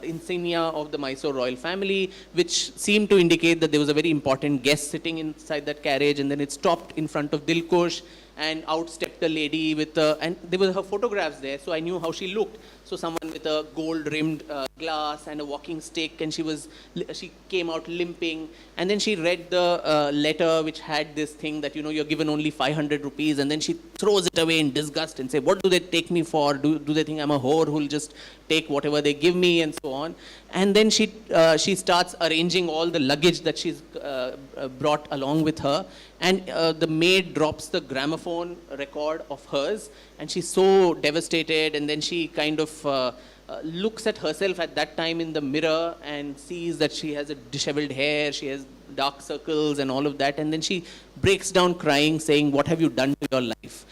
insignia of the Mysore royal family, which seemed to indicate that there was a very important guest sitting inside that carriage, and then it stopped in front of Dilkush, and out stepped a lady with and there were her photographs there, so I knew how she looked. So someone with a gold-rimmed glass and a walking stick, and she came out limping, and then she read the letter which had this thing that, you're given only 500 rupees, and then she throws it away in disgust and say, what do they take me for? Do they think I'm a whore who'll just take whatever they give me, and so on? And then she starts arranging all the luggage that she's brought along with her, and the maid drops the gramophone record of hers, and she's so devastated, and then she kind of looks at herself at that time in the mirror and sees that she has a disheveled hair, she has dark circles and all of that, and then she breaks down crying, saying, what have you done to your life?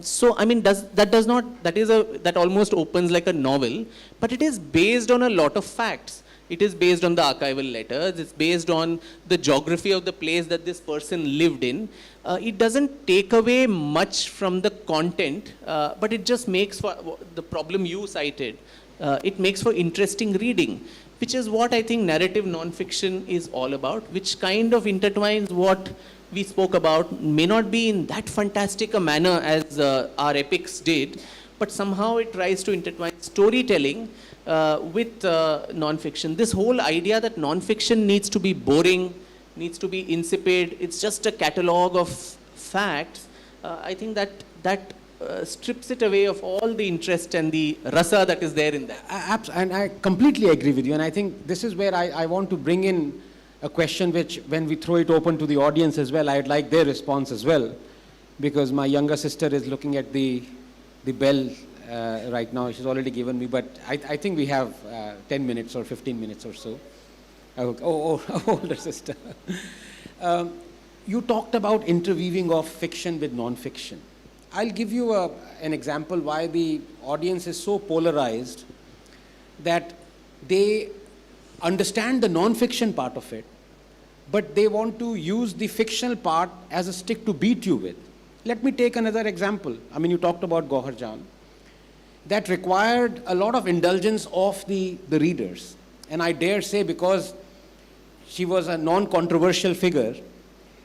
So, I mean, that almost opens like a novel, but it is based on a lot of facts. It is based on the archival letters, it's based on the geography of the place that this person lived in. It doesn't take away much from the content, but it just makes for the problem you cited. It makes for interesting reading, which is what I think narrative non-fiction is all about, which kind of intertwines what we spoke about, may not be in that fantastic a manner as our epics did, but somehow it tries to intertwine storytelling with non-fiction. This whole idea that non-fiction needs to be boring, needs to be insipid, it's just a catalogue of facts, I think that strips it away of all the interest and the rasa that is there in that. And I completely agree with you, and I think this is where I want to bring in a question which, when we throw it open to the audience as well, I'd like their response as well, because my younger sister is looking at the bell right now. She's already given me, but I think we have 10 minutes or 15 minutes or so. Older sister. You talked about interweaving of fiction with non-fiction. I'll give you an example why the audience is so polarized that they understand the non-fiction part of it, but they want to use the fictional part as a stick to beat you with. Let me take another example. I mean, you talked about Gauhar Jan. That required a lot of indulgence of the readers. And I dare say, because she was a non-controversial figure,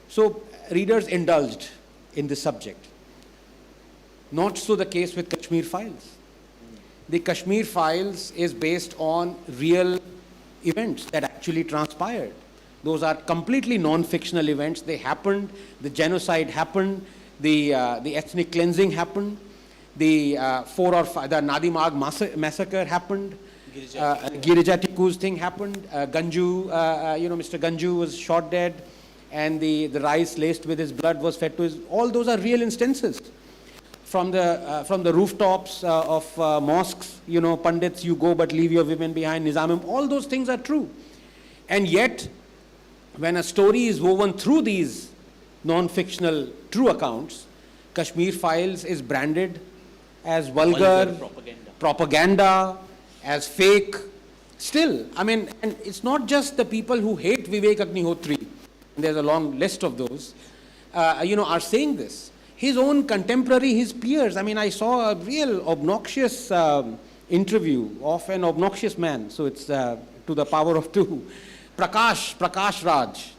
so readers indulged in the subject. Not so the case with Kashmir Files. The Kashmir Files is based on real events that actually transpired. Those are completely non-fictional events. They happened, the genocide happened, the ethnic cleansing happened, the Nadimag massacre happened, Girija Tiku's thing happened, Ganju, Mr. Ganju was shot dead, and the rice laced with his blood was fed to his, all those are real instances. From the rooftops of mosques, Pandits, you go but leave your women behind, Nizamim, all those things are true. And yet, when a story is woven through these non-fictional true accounts, Kashmir Files is branded as vulgar, propaganda. as fake. Still, I mean, and it's not just the people who hate Vivek Agnihotri, there's a long list of those, are saying this. His own contemporary, his peers. I mean, I saw a real obnoxious interview of an obnoxious man. So it's to the power of two. Prakash Raj.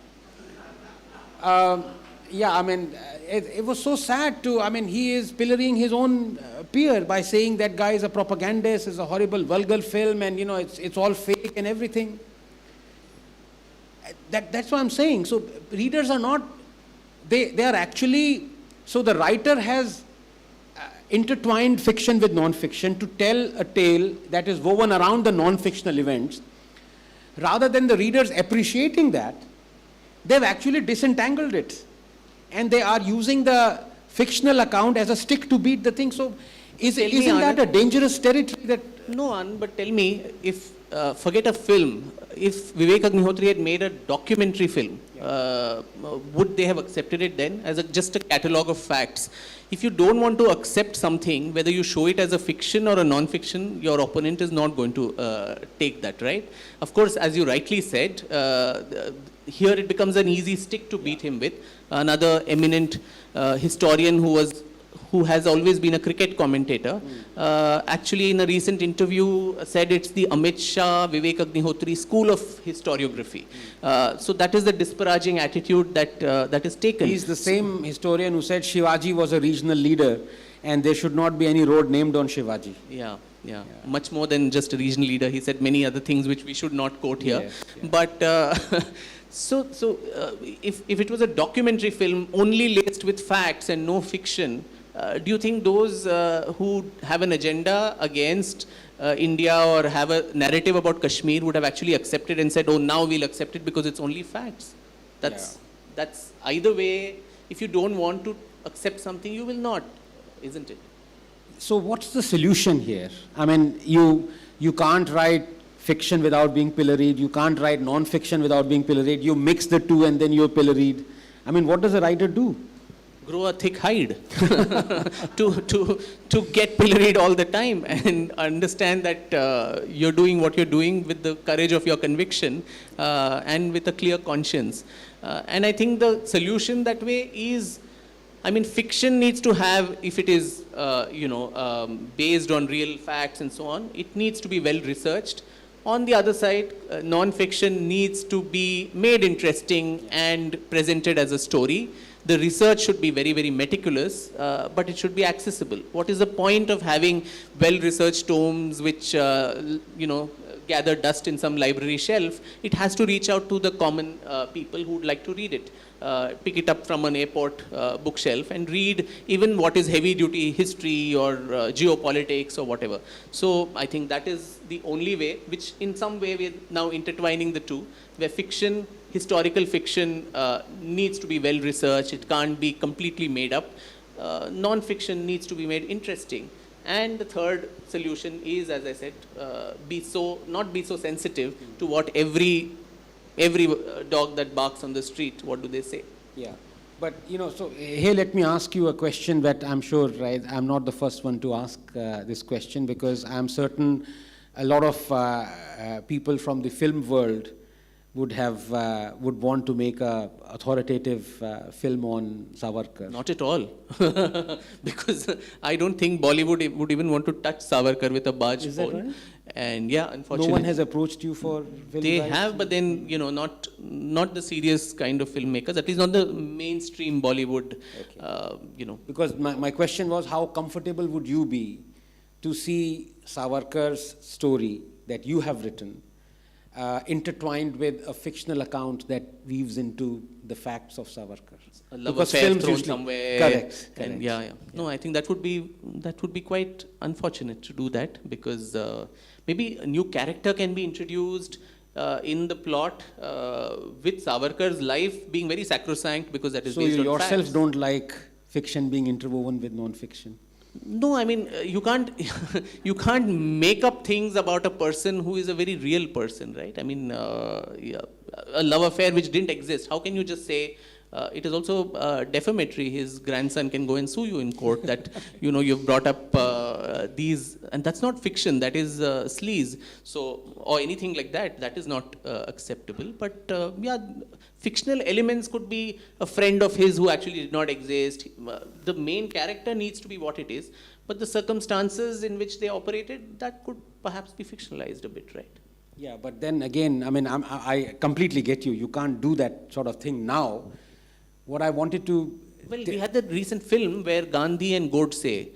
I mean, it was so sad to, I mean, he is pillorying his own peer by saying that guy is a propagandist, is a horrible, vulgar film, and, it's all fake and everything. That's what I'm saying. So readers are not, they are actually, so the writer has intertwined fiction with non-fiction to tell a tale that is woven around the non-fictional events. Rather than the readers appreciating that, they've actually disentangled it. And they are using the fictional account as a stick to beat the thing. So isn't that a dangerous territory? That No, Anand, but tell me, if, forget a film, if Vivek Agnihotri had made a documentary film, would they have accepted it then as just a catalogue of facts? If you don't want to accept something, whether you show it as a fiction or a non-fiction, your opponent is not going to take that, right? Of course, as you rightly said, here it becomes an easy stick to beat him with. Another eminent historian who has always been a cricket commentator, actually in a recent interview said it's the Amit Shah, Vivek Agnihotri school of historiography. So that is the disparaging attitude that is taken. He's the same historian who said Shivaji was a regional leader and there should not be any road named on Shivaji. Yeah. Much more than just a regional leader. He said many other things which we should not quote here. Yes. But so if it was a documentary film only laced with facts and no fiction, do you think those who have an agenda against India or have a narrative about Kashmir would have actually accepted and said, oh, now we'll accept it because it's only facts? That's either way, if you don't want to accept something, you will not, isn't it? So what's the solution here? I mean, you can't write fiction without being pilloried. You can't write non-fiction without being pilloried. You mix the two and then you're pilloried. I mean, what does a writer do? Grow a thick hide to get pilloried all the time and understand that you're doing what you're doing with the courage of your conviction and with a clear conscience. And I think the solution that way is, I mean, fiction needs to have, if it is, based on real facts and so on, it needs to be well researched. On the other side, non-fiction needs to be made interesting and presented as a story. The research should be very, very meticulous, but it should be accessible. What is the point of having well-researched tomes which, gather dust in some library shelf? It has to reach out to the common people who would like to read it. Pick it up from an airport bookshelf and read even what is heavy-duty history or geopolitics or whatever. So I think that is the only way, which in some way we're now intertwining the two, where fiction, historical fiction needs to be well researched. It can't be completely made up. Non-fiction needs to be made interesting. And the third solution is, as I said, not be so sensitive to what every dog that barks on the street, what do they say? Yeah. But, so here let me ask you a question that I'm sure, right, I'm not the first one to ask this question, because I'm certain a lot of people from the film world would want to make a authoritative film on Savarkar. Not at all, because I don't think Bollywood would even want to touch Savarkar with a barge Is pole. that right? And yeah, unfortunately, no one has approached you for film they rights? have, but then not the serious kind of filmmakers. At least not the mainstream Bollywood. Okay. Because my question was, how comfortable would you be to see Savarkar's story that you have written intertwined with a fictional account that weaves into the facts of Savarkar? A love Because affair films thrown usually- somewhere. Correct. And yeah. No, I think that would be quite unfortunate to do that, because maybe a new character can be introduced in the plot with Savarkar's life being very sacrosanct, because that is So based you on yourself facts. don't like fiction being interwoven with non-fiction? No, I mean, you can't make up things about a person who is a very real person, right? I mean, a love affair which didn't exist. How can you just say, it is also defamatory? His grandson can go and sue you in court that, you've brought up these, and that's not fiction, that is sleaze, so, or anything like that, that is not acceptable. But yeah, fictional elements could be a friend of his who actually did not exist. The main character needs to be what it is, but the circumstances in which they operated, that could perhaps be fictionalized a bit, right? Yeah, but then again, I mean, I completely get you. You can't do that sort of thing now. What I wanted to... Well, we had that recent film where Gandhi and Godse,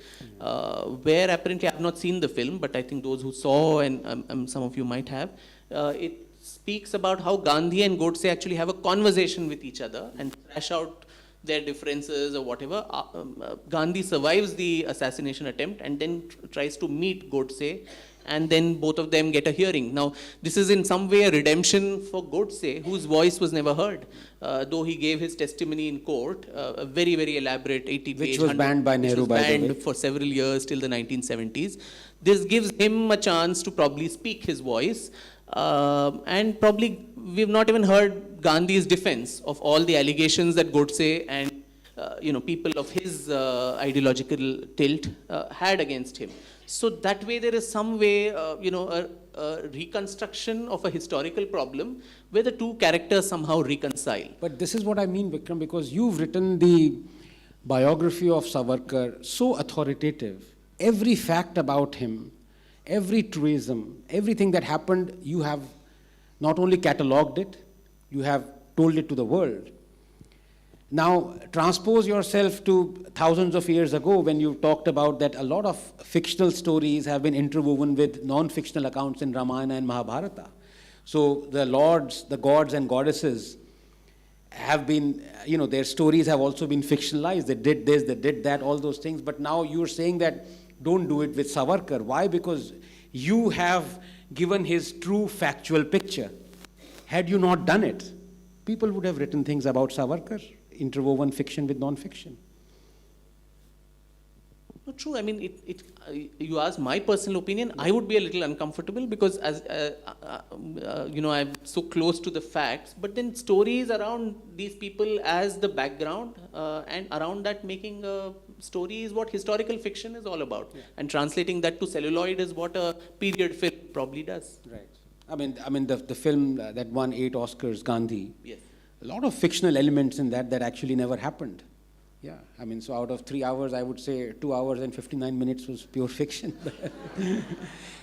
where apparently I have not seen the film, but I think those who saw, and some of you might have, it speaks about how Gandhi and Godse actually have a conversation with each other and thrash out their differences or whatever. Gandhi survives the assassination attempt and then tries to meet Godse, and then both of them get a hearing. Now, this is in some way a redemption for Godse, whose voice was never heard, though he gave his testimony in court, a very, very elaborate 80-page... Which was banned by Nehru, by the way. Banned for several years till the 1970s. This gives him a chance to probably speak his voice, and probably we've not even heard Gandhi's defense of all the allegations that Godse and people of his ideological tilt had against him. So that way there is some way, a reconstruction of a historical problem where the two characters somehow reconcile. But this is what I mean, Vikram, because you've written the biography of Savarkar so authoritative. Every fact about him, every truism, everything that happened, you have not only catalogued it, you have told it to the world. Now, transpose yourself to thousands of years ago when you talked about that a lot of fictional stories have been interwoven with non-fictional accounts in Ramayana and Mahabharata. So the lords, the gods and goddesses have been, their stories have also been fictionalized. They did this, they did that, all those things. But now you're saying that don't do it with Savarkar. Why? Because you have given his true factual picture. Had you not done it, people would have written things about Savarkar, interwoven fiction with non-fiction. Not true. I mean, you ask my personal opinion, I would be a little uncomfortable because as I'm so close to the facts, but then stories around these people as the background, and around that making a story is what historical fiction is all about. Yeah. And translating that to celluloid is what a period film probably does. Right. I mean the film that won 8 Oscars, Gandhi. Yes. A lot of fictional elements in that actually never happened. Yeah, I mean, so out of 3 hours, I would say 2 hours and 59 minutes was pure fiction,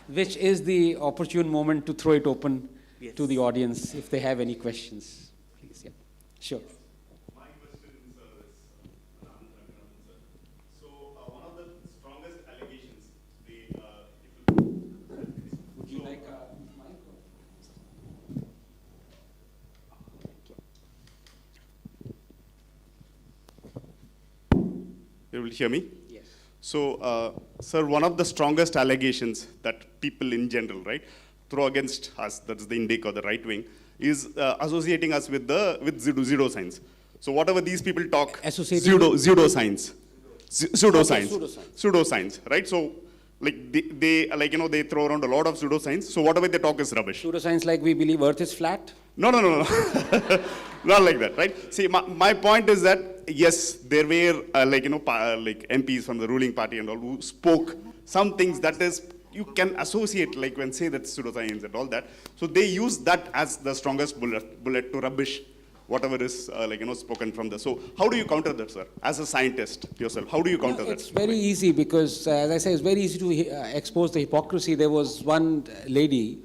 which is the opportune moment to throw it open to the audience if they have any questions. Please, yeah. Sure. My question is Anand Ranganathan, sir. So one of the strongest allegations, would you like a mic? You will hear me? Yes. So, sir, one of the strongest allegations that people in general, right, throw against us, that's the Indic or the right wing, is associating us with pseudoscience. So whatever these people talk, pseudoscience, right? So, like they throw around a lot of pseudoscience. So whatever they talk is rubbish. Pseudoscience, like we believe Earth is flat? No. Not like that, right? See, my point is that, yes, there were, like MPs from the ruling party and all who spoke some things that is, you can associate, like when say that pseudoscience and all that. So they use that as the strongest bullet to rubbish whatever is, spoken from the. So how do you counter that, sir? As a scientist yourself, how do you counter that? It's very easy because, as I say, it's very easy to expose the hypocrisy. There was one lady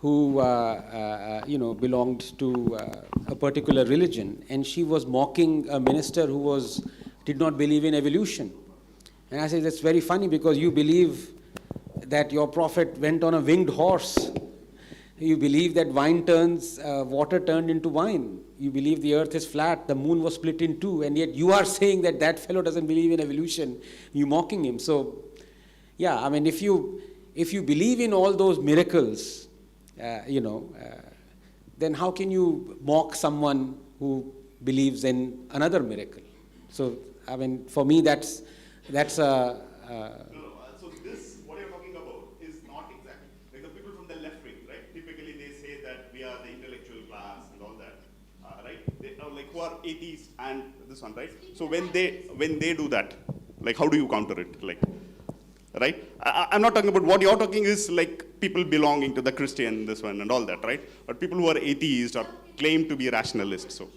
who belonged to a particular religion, and she was mocking a minister who did not believe in evolution. And I said, that's very funny because you believe that your prophet went on a winged horse. You believe that water turned into wine. You believe the earth is flat, the moon was split in two, and yet you are saying that fellow doesn't believe in evolution. You're mocking him. So, yeah, I mean, if you believe in all those miracles, then how can you mock someone who believes in another miracle? So, I mean, for me, that's a... So this, what you're talking about, is not exactly, like the people from the left wing, right? Typically they say that we are the intellectual class and all that, right? They are like who are atheists and this one, right? So when they do that, like how do you counter it? Like right? I'm not talking about what you're talking is like people belonging to the Christian, this one and all that, right? But people who are atheists or claim to be rationalists, so.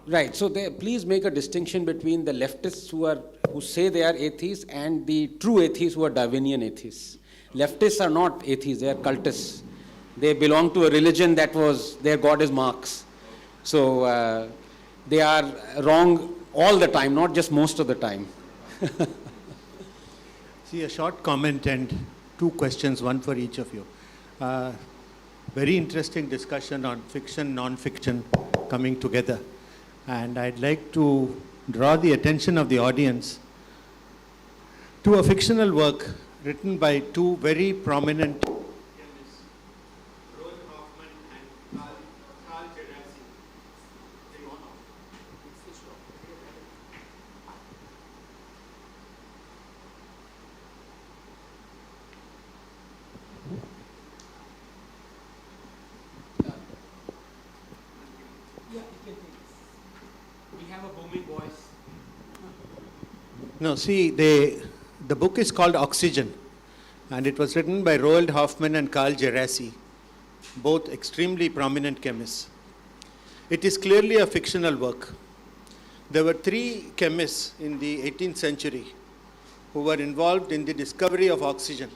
Right, so please make a distinction between the leftists who say they are atheists and the true atheists who are Darwinian atheists. Leftists are not atheists, they are cultists. They belong to a religion that was, their God is Marx. So they are wrong all the time, not just most of the time. See, a short comment and two questions, one for each of you. Very interesting discussion on fiction, non-fiction coming together. And I'd like to draw the attention of the audience to a fictional work written by two very prominent chemists, Roald Hoffmann and Carl Gerasi. We have a booming voice. No, see, the book is called Oxygen, and it was written by Roald Hoffmann and Carl Gerasi, both extremely prominent chemists. It is clearly a fictional work. There were three chemists in the 18th century who were involved in the discovery of oxygen.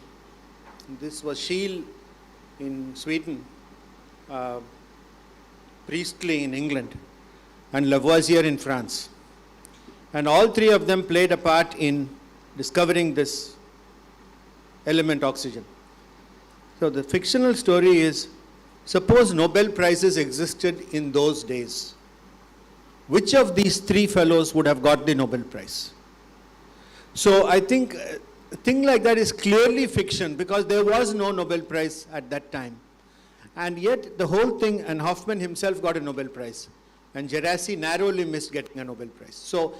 This was Scheele in Sweden, Priestley in England, and Lavoisier in France. And all three of them played a part in discovering this element, oxygen. So the fictional story is, suppose Nobel Prizes existed in those days. Which of these three fellows would have got the Nobel Prize? So I think a thing like that is clearly fiction because there was no Nobel Prize at that time. And yet the whole thing, and Hoffmann himself got a Nobel Prize. And Gerasi narrowly missed getting a Nobel Prize. So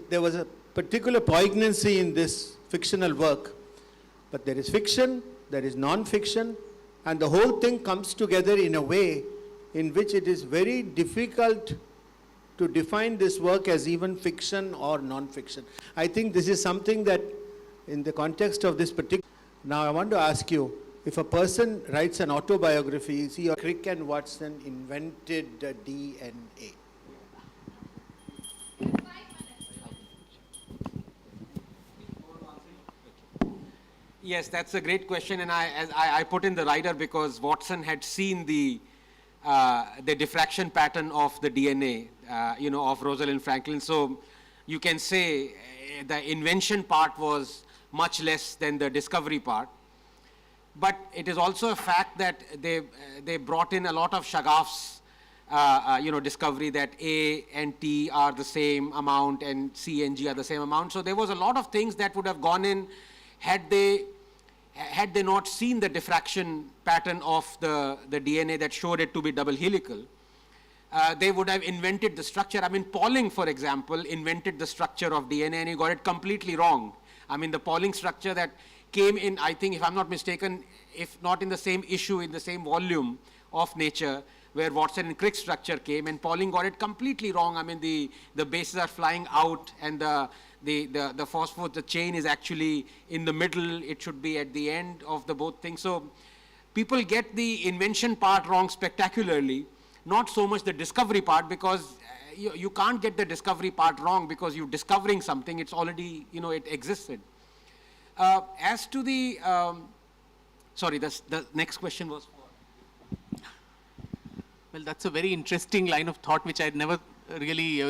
there was a particular poignancy in this fictional work. But there is fiction, there is non-fiction, and the whole thing comes together in a way in which it is very difficult to define this work as even fiction or non-fiction. I think this is something that in the context of this particular... Now I want to ask you, if a person writes an autobiography, is he or Crick and Watson invented DNA? Yes, that's a great question, and I put in the rider because Watson had seen the diffraction pattern of the DNA, of Rosalind Franklin. So you can say the invention part was much less than the discovery part. But it is also a fact that they brought in a lot of Chagaff's, discovery that A and T are the same amount and C and G are the same amount. So there was a lot of things that would have gone in had they not seen the diffraction pattern of the DNA that showed it to be double helical. They would have invented the structure. I mean, Pauling, for example, invented the structure of DNA and he got it completely wrong. I mean, the Pauling structure that came in, I think, if I'm not mistaken, if not in the same issue, in the same volume of Nature, where Watson and Crick's structure came, and Pauling got it completely wrong. I mean, the bases are flying out, and the phosphorus, the chain is actually in the middle. It should be at the end of the both things. So people get the invention part wrong spectacularly, not so much the discovery part, because you can't get the discovery part wrong because you're discovering something. It's already, it existed. As to the, the next question was for? Well, that's a very interesting line of thought which I'd never really,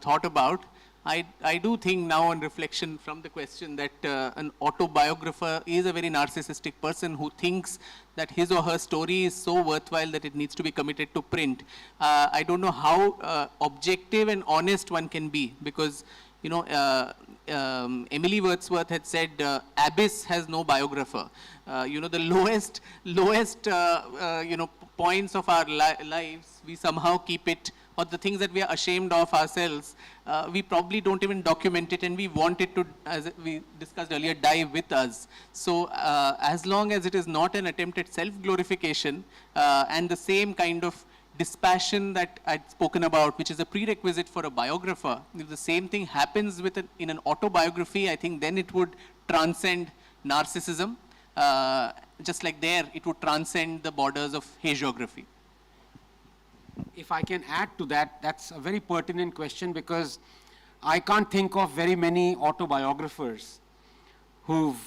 thought about. I do think now on reflection from the question that an autobiographer is a very narcissistic person who thinks that his or her story is so worthwhile that it needs to be committed to print. I don't know how objective and honest one can be because, Emily Wordsworth had said, abyss has no biographer. The lowest points of our lives, we somehow keep it, or the things that we are ashamed of ourselves, we probably don't even document it, and we want it to, as we discussed earlier, die with us. So as long as it is not an attempt at self-glorification and the same kind of dispassion that I'd spoken about, which is a prerequisite for a biographer, if the same thing happens in an autobiography, I think then it would transcend narcissism. Just like there, it would transcend the borders of hagiography. If I can add to that, that's a very pertinent question, because I can't think of very many autobiographers who've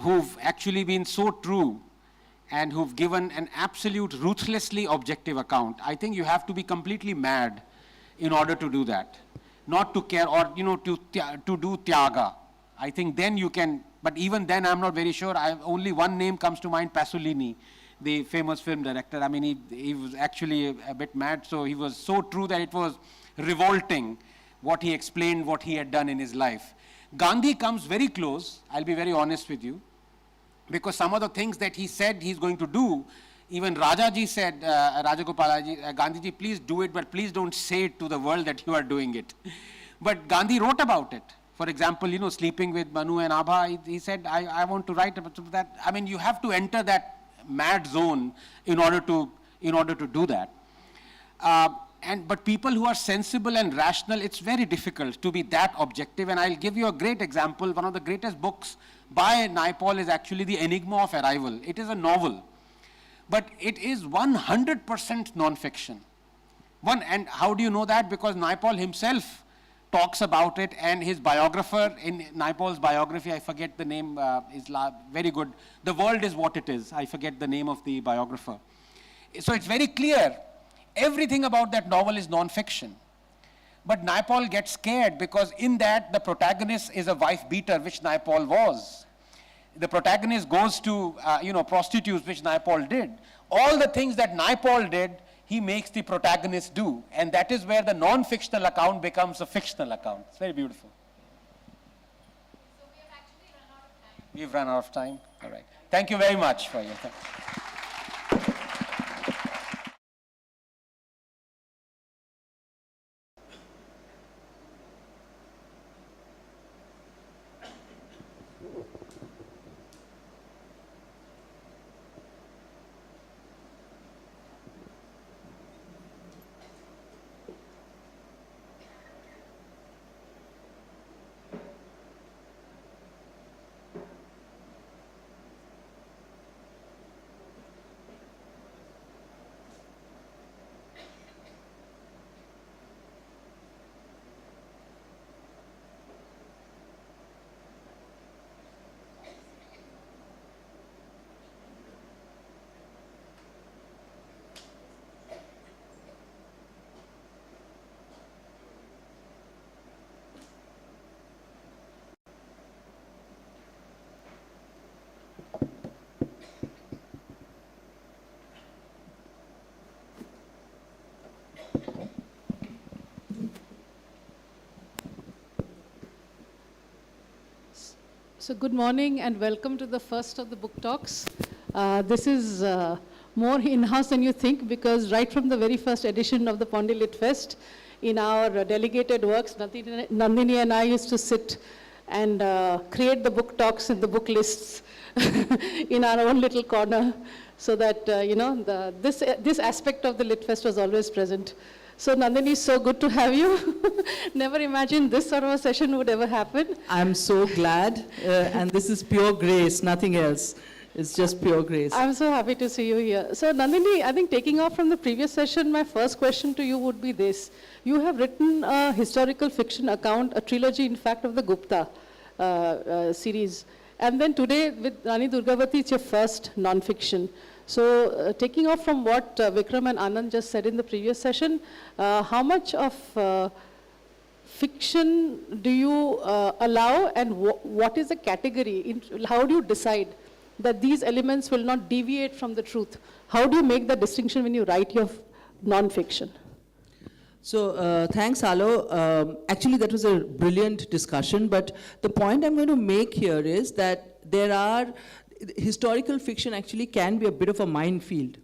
who've actually been so true and who've given an absolute ruthlessly objective account. I think you have to be completely mad in order to do that. Not to care, or to do tyaga. I think then you can, but even then I'm not very sure. Only one name comes to mind, Pasolini, the famous film director. I mean, he was actually a bit mad, so he was so true that it was revolting what he explained, what he had done in his life. Gandhi comes very close, I'll be very honest with you, because some of the things that he said he's going to do, even Rajaji said, Rajagopalaji, Gandhiji, please do it, but please don't say it to the world that you are doing it. But Gandhi wrote about it. For example, sleeping with Manu and Abha, he said, I want to write about that. I mean, you have to enter that mad zone in order to do that. But people who are sensible and rational, it's very difficult to be that objective. And I'll give you a great example. One of the greatest books by Naipaul is actually The Enigma of Arrival. It is a novel, but it is 100% non-fiction. And how do you know that? Because Naipaul himself talks about it, and his biographer in Naipaul's biography, I forget the name, is very good. The World is What It Is. I forget the name of the biographer. So it's very clear. Everything about that novel is non-fiction. But Naipaul gets scared because in that the protagonist is a wife beater, which Naipaul was. The protagonist goes to prostitutes, which Naipaul did. All the things that Naipaul did, he makes the protagonist do. And that is where the non-fictional account becomes a fictional account. It's very beautiful. So we have actually run out of time. We've run out of time. All right. Thank you very much for your time. So good morning and welcome to the first of the book talks. This is more in-house than you think, because right from the very first edition of the Pondi Lit Fest, in our delegated works, Nandini and I used to sit and create the book talks and the book lists in our own little corner, so that this aspect of the Lit Fest was always present. So Nandini, so good to have you. Never imagined this sort of a session would ever happen. I'm so glad, and this is pure grace, nothing else. It's just pure grace. I'm so happy to see you here. So Nandini, I think taking off from the previous session, my first question to you would be this. You have written a historical fiction account, a trilogy in fact of the Gupta series. And then today with Rani Durgawati, it's your first non-fiction. So taking off from what Vikram and Anand just said in the previous session, how much of fiction do you allow, and what is the category? How do you decide that these elements will not deviate from the truth? How do you make that distinction when you write your non-fiction? So thanks, Alo. Actually, that was a brilliant discussion, but the point I'm going to make here is that historical fiction actually can be a bit of a minefield.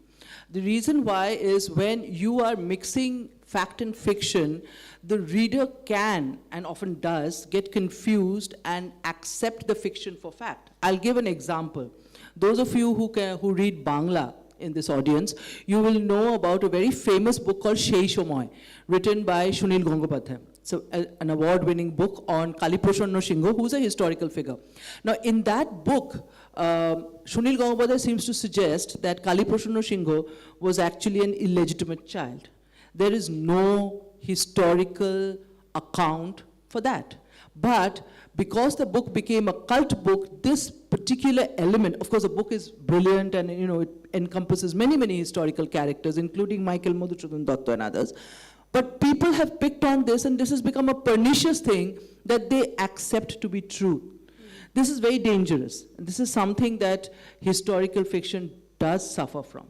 The reason why is when you are mixing fact and fiction, the reader can, and often does, get confused and accept the fiction for fact. I'll give an example. Those of you who read Bangla in this audience, you will know about a very famous book called Shei Shomoy, written by Sunil Gangopadhyay. So an award-winning book on Kaliprashanna Singho, who's a historical figure. Now, in that book, Sunil Gangopadhyay seems to suggest that Kaliprashanna Singho was actually an illegitimate child. There is no historical account for that. But because the book became a cult book, this particular element, of course the book is brilliant and it encompasses many, many historical characters, including Michael Madhusudan Datta and others. But people have picked on this, and this has become a pernicious thing that they accept to be true. This is very dangerous. This is something that historical fiction does suffer from.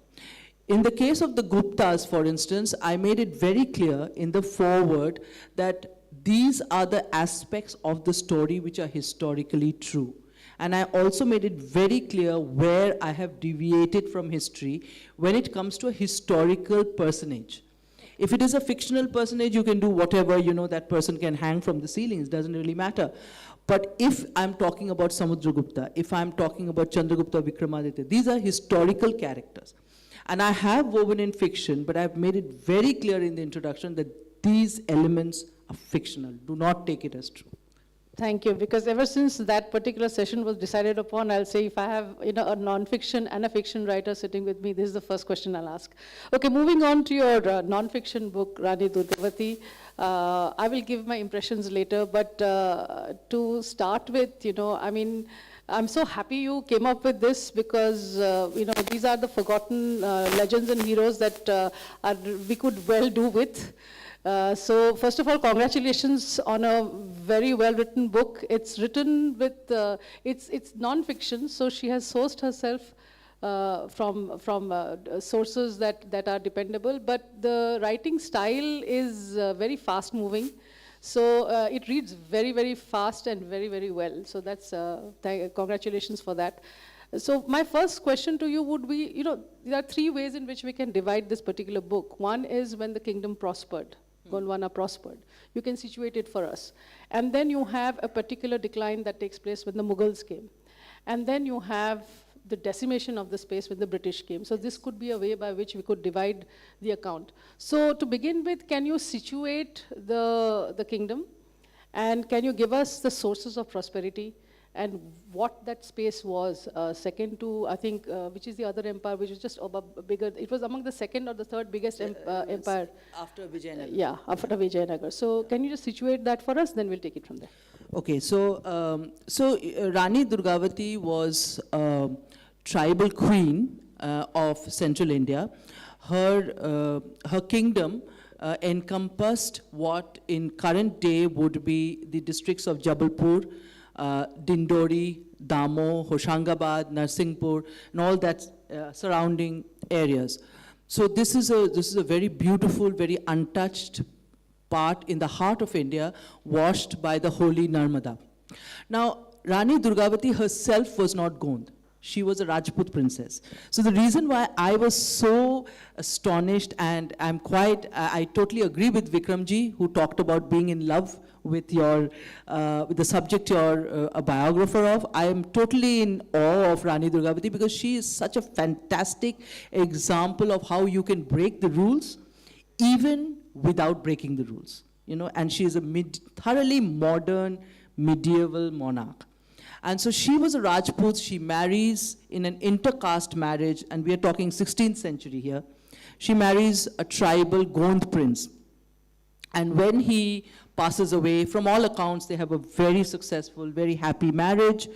In the case of the Guptas, for instance, I made it very clear in the foreword that these are the aspects of the story which are historically true. And I also made it very clear where I have deviated from history when it comes to a historical personage. If it is a fictional personage, you can do whatever, that person can hang from the ceilings, doesn't really matter. But if I'm talking about Samudragupta, if I'm talking about Chandragupta Vikramaditya, these are historical characters. And I have woven in fiction, but I've made it very clear in the introduction that these elements are fictional. Do not take it as true. Thank you, because ever since that particular session was decided upon, I'll say if I have a non-fiction and a fiction writer sitting with me, this is the first question I'll ask. Okay, moving on to your non-fiction book, Rani Durgawati. I will give my impressions later, but to start with, I'm so happy you came up with this because, these are the forgotten legends and heroes that we could well do with. So first of all, congratulations on a very well-written book. It's written with, it's non-fiction, so she has sourced herself from sources that are dependable, but the writing style is very fast-moving. So it reads very, very fast and very, very well. So that's, congratulations for that. So my first question to you would be, there are three ways in which we can divide this particular book. One is when the kingdom prospered. Gondwana prospered. You can situate it for us. And then you have a particular decline that takes place when the Mughals came. And then you have the decimation of the space when the British came. So this could be a way by which we could divide the account. So to begin with, can you situate the kingdom? And can you give us the sources of prosperity and what that space was? Second to, I think, which is the other empire, which is just bigger. It was among the second or the third biggest empire. After Vijayanagar. Yeah, after Vijayanagar. So can you just situate that for us? Then we'll take it from there. Okay, so Rani Durgawati was a tribal queen of central India. Her kingdom encompassed what in current day would be the districts of Jabalpur, Dindori, Damo, Hoshangabad, Narsinghpur, and all that surrounding areas. So this is a very beautiful, very untouched part in the heart of India, washed by the holy Narmada. Now, Rani Durgawati herself was not Gond. She was a Rajput princess. So the reason why I was so astonished, and I totally agree with Vikramji, who talked about being in love with your, with the subject you're a biographer of. I am totally in awe of Rani Durgawati because she is such a fantastic example of how you can break the rules even without breaking the rules. And she is a thoroughly modern medieval monarch. And so she was a Rajput. She marries in an intercaste marriage, and we are talking 16th century here. She marries a tribal Gond prince. And when he passes away, from all accounts, they have a very successful, very happy marriage.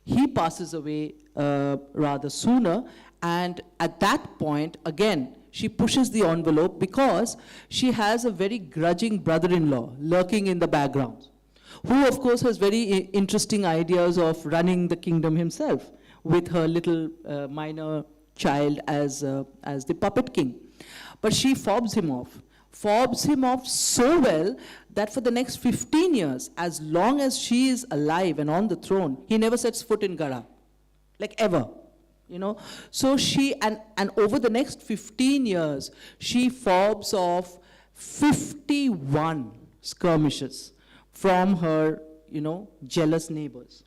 He passes away rather sooner, and at that point, again, she pushes the envelope because she has a very grudging brother-in-law lurking in the background, who of course has very interesting ideas of running the kingdom himself with her little minor child as the puppet king. But she fobs him off so well that for the next 15 years, as long as she is alive and on the throne, he never sets foot in Gara, like ever. So she, and over the next 15 years, she fobs off 51 skirmishes from her, jealous neighbors.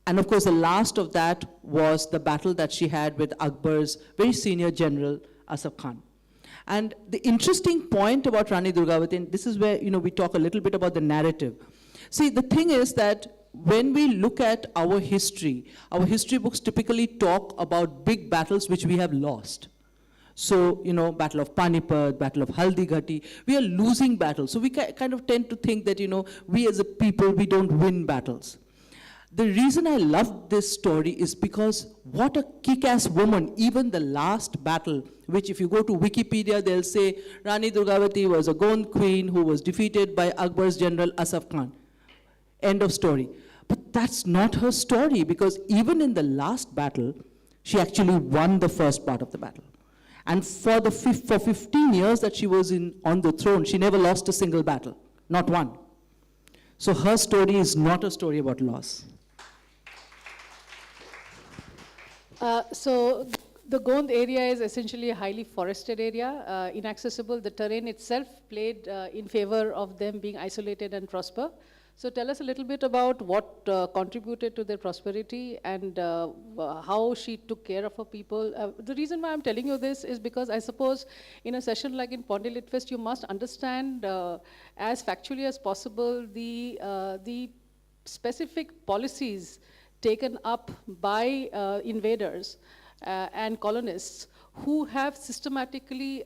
And of course, the last of that was the battle that she had with Akbar's very senior general, Asaf Khan. And the interesting point about Rani Durgawati, and this is where we talk a little bit about the narrative. See, the thing is that when we look at our history books typically talk about big battles which we have lost. So, Battle of Panipat, Battle of Haldighati, we are losing battles. So we kind of tend to think that, we as a people, we don't win battles. The reason I love this story is because what a kick-ass woman, even the last battle, which if you go to Wikipedia, they'll say Rani Durgawati was a Gond queen who was defeated by Akbar's general Asaf Khan. End of story. But that's not her story, because even in the last battle, she actually won the first part of the battle. And for 15 years that she was on the throne, she never lost a single battle, not one. So her story is not a story about loss. So the Gond area is essentially a highly forested area, inaccessible. The terrain itself played in favor of them being isolated and prosper. So tell us a little bit about what contributed to their prosperity and how she took care of her people. The reason why I'm telling you this is because I suppose in a session like in Pondi Lit Fest, you must understand as factually as possible the specific policies taken up by invaders and colonists who have systematically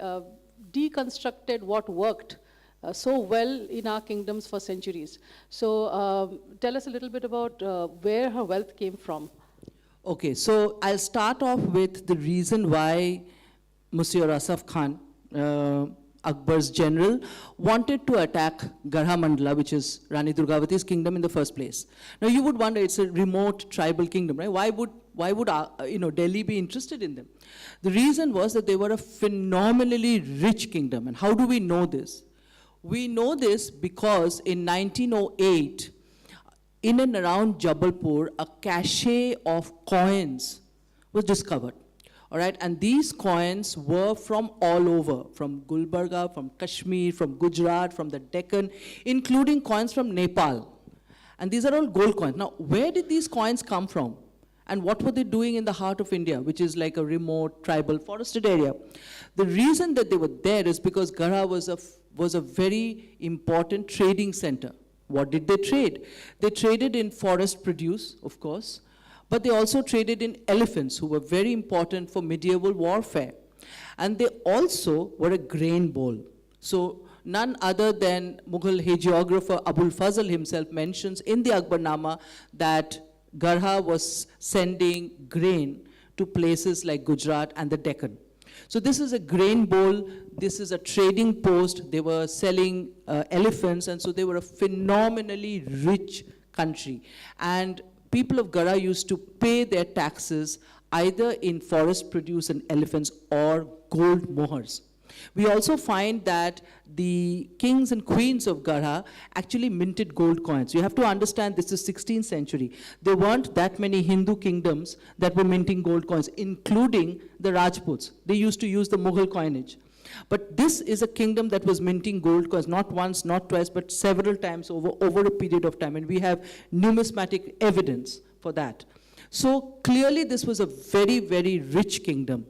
deconstructed what worked so well in our kingdoms for centuries. So tell us a little bit about where her wealth came from. Okay, so I'll start off with the reason why Monsieur Asaf Khan, Akbar's general, wanted to attack Garha Mandala, which is Rani Durgawati's kingdom in the first place. Now you would wonder, it's a remote tribal kingdom, right? Why would Delhi be interested in them? The reason was that they were a phenomenally rich kingdom. And how do we know this? We know this because in 1908, in and around Jabalpur, a cache of coins was discovered. All right, and these coins were from all over, from Gulbarga, from Kashmir, from Gujarat, from the Deccan, including coins from Nepal. And these are all gold coins. Now, where did these coins come from? And what were they doing in the heart of India, which is like a remote, tribal, forested area? The reason that they were there is because Garha was a very important trading center. What did they trade? They traded in forest produce, of course, but they also traded in elephants, who were very important for medieval warfare. And they also were a grain bowl. So none other than Mughal hagiographer Abul Fazl himself mentions in the Akbarnama that Garha was sending grain to places like Gujarat and the Deccan. So this is a grain bowl, this is a trading post, they were selling elephants, and so they were a phenomenally rich country. And people of Garha used to pay their taxes either in forest produce and elephants or gold mohurs. We also find that the kings and queens of Garha actually minted gold coins. You have to understand this is 16th century. There weren't that many Hindu kingdoms that were minting gold coins, including the Rajputs. They used to use the Mughal coinage. But this is a kingdom that was minting gold coins, not once, not twice, but several times over a period of time. And we have numismatic evidence for that. So clearly this was a very, very rich kingdom.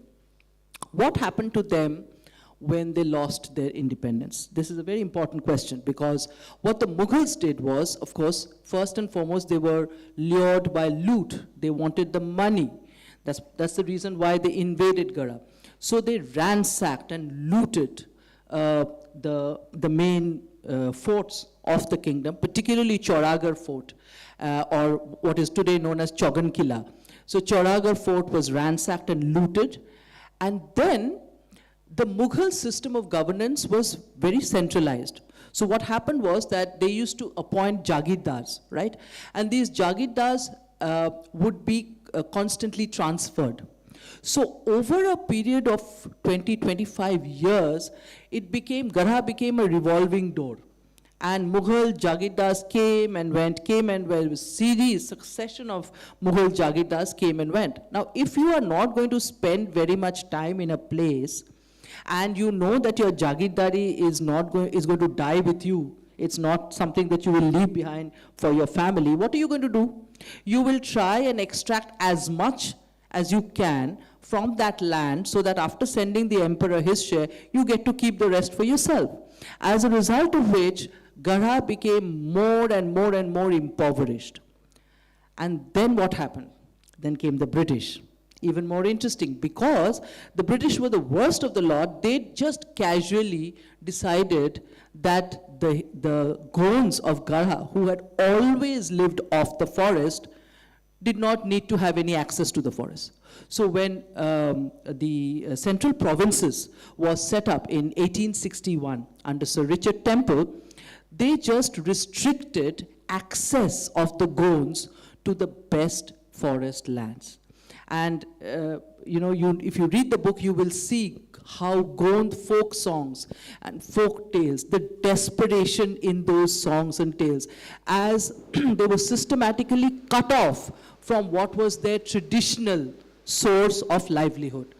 What happened to them when they lost their independence? This is a very important question, because what the Mughals did was, of course, first and foremost, they were lured by loot. They wanted the money. That's the reason why they invaded Garha. So they ransacked and looted the main forts of the kingdom, particularly Chauragarh Fort, or what is today known as Chaugan Killa. So Chauragarh Fort was ransacked and looted, and then the Mughal system of governance was very centralized. So what happened was that they used to appoint Jagirdars, right? And these Jagirdars would be constantly transferred. So over a period of 20-25 years, Garha became a revolving door. And Mughal Jagirdars came and went, succession of Mughal Jagirdars came and went. Now, if you are not going to spend very much time in a place, and you know that your Jagirdari is going to die with you, it's not something that you will leave behind for your family, what are you going to do? you will try and extract as much as you can from that land so that after sending the emperor his share, you get to keep the rest for yourself. As a result of which, Garha became more and more and more impoverished. And then what happened? Then came the British. Even more interesting, because the British were the worst of the lot. They just casually decided that the Gonds of Garha, who had always lived off the forest, did not need to have any access to the forest. So when the Central Provinces was set up in 1861 under Sir Richard Temple, they just restricted access of the Gonds to the best forest lands. And if you read the book, you will see how Gond folk songs and folk tales, the desperation in those songs and tales, as they were systematically cut off from what was their traditional source of livelihood.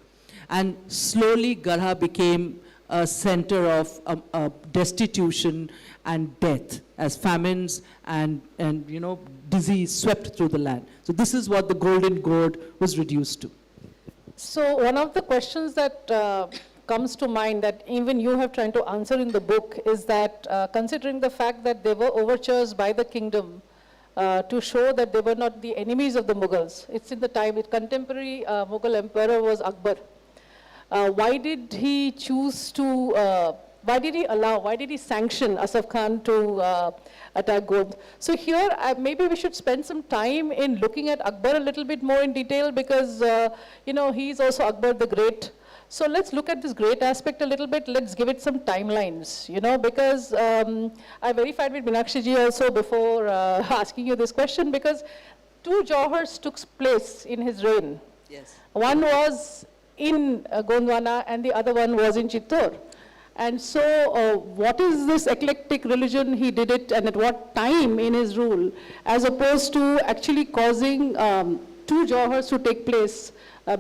And slowly Garha became a center of destitution and death, as famines and disease swept through the land. So this is what the Golden Gourd was reduced to. So one of the questions that comes to mind that even you have tried to answer in the book is that considering the fact that there were overtures by the kingdom to show that they were not the enemies of the Mughals. It's in the time, contemporary Mughal emperor was Akbar. Why did he choose to, why did he sanction Asaf Khan to attack Gond? So here, maybe we should spend some time in looking at Akbar a little bit more in detail because, he's also Akbar the Great. So let's look at this great aspect a little bit. Let's give it some timelines, because I verified with Meenakshi Ji also before asking you this question because 2 Johars took place in his reign. Yes. One was in Gondwana and the other one was in Chittor. And so what is this eclectic religion he did it and at what time in his rule as opposed to actually causing 2 Johars to take place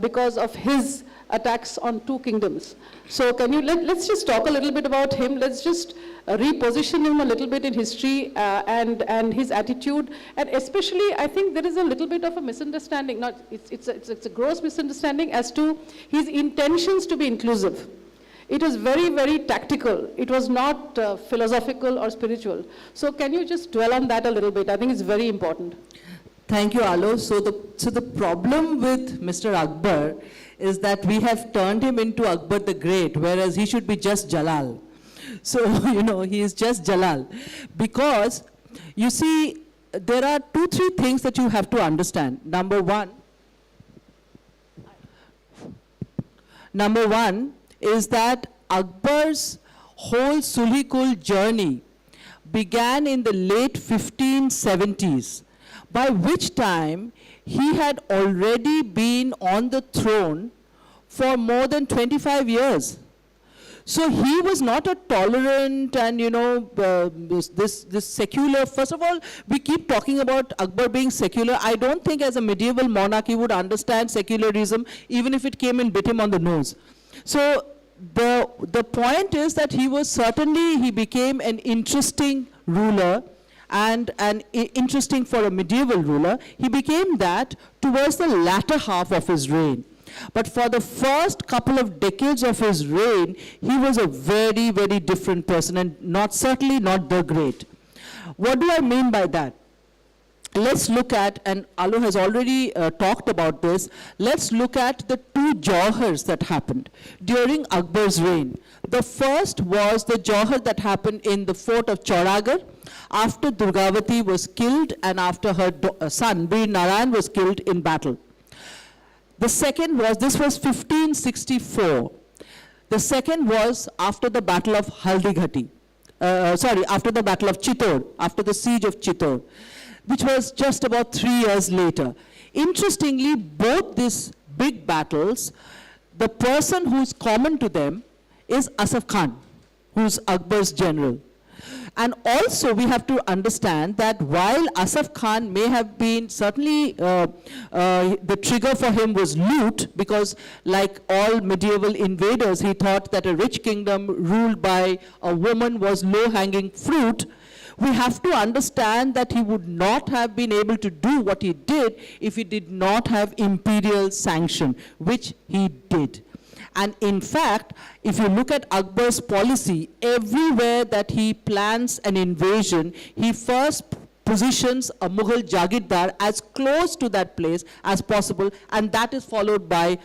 because of his attacks on 2 kingdoms. So can you, let's just talk a little bit about him. Let's just reposition him a little bit in history and his attitude. And especially, I think there is a little bit of a misunderstanding. It's a gross misunderstanding as to his intentions to be inclusive. It was very, very tactical. It was not philosophical or spiritual. So can you just dwell on that a little bit? I think it's very important. Thank you, Alo. So the problem with Mr. Akbar is that we have turned him into Akbar the Great, whereas he should be just Jalal. So, he is just Jalal. Because, you see, there are 2-3 things that you have to understand. Number one is that Akbar's whole Sulhi-Kul journey began in the late 1570s, by which time he had already been on the throne for more than 25 years. So he was not a tolerant and, this secular. First of all, we keep talking about Akbar being secular. I don't think as a medieval monarch he would understand secularism, even if it came and bit him on the nose. So the point is that he became an interesting ruler, and interesting for a medieval ruler. He became that towards the latter half of his reign. But for the first couple of decades of his reign, he was a very, very different person, and certainly not the great. What do I mean by that? Let's look at, and Alu has already talked about this, let's look at the 2 Johars that happened during Akbar's reign. The first was the Johar that happened in the fort of Chauragar after Durgawati was killed and after her son, Bir Narayan, was killed in battle. The second was, this was 1564. The second was after the battle of Haldighati. After the battle of Chittor, after the siege of Chittor, which was just about 3 years later. Interestingly, both these big battles, the person who's common to them is Asaf Khan, who's Akbar's general. And also we have to understand that while Asaf Khan may have been, certainly the trigger for him was loot, because like all medieval invaders, he thought that a rich kingdom ruled by a woman was low-hanging fruit. we have to understand that he would not have been able to do what he did if he did not have imperial sanction, which he did. And in fact, if you look at Akbar's policy, everywhere that he plans an invasion, he first positions a Mughal Jagirdar as close to that place as possible, and that is followed by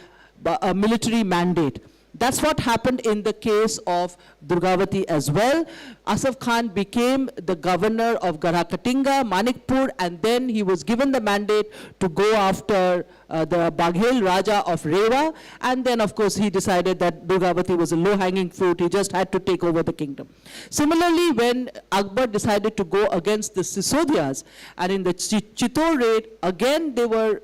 a military mandate. That's what happened in the case of Durgawati as well. Asaf Khan became the governor of Garhakatinga, Manikpur, and then he was given the mandate to go after the Baghel Raja of Rewa, and then of course he decided that Durgawati was a low-hanging fruit, he just had to take over the kingdom. Similarly, when Akbar decided to go against the Sisodias, and in the Chittor raid, again they were,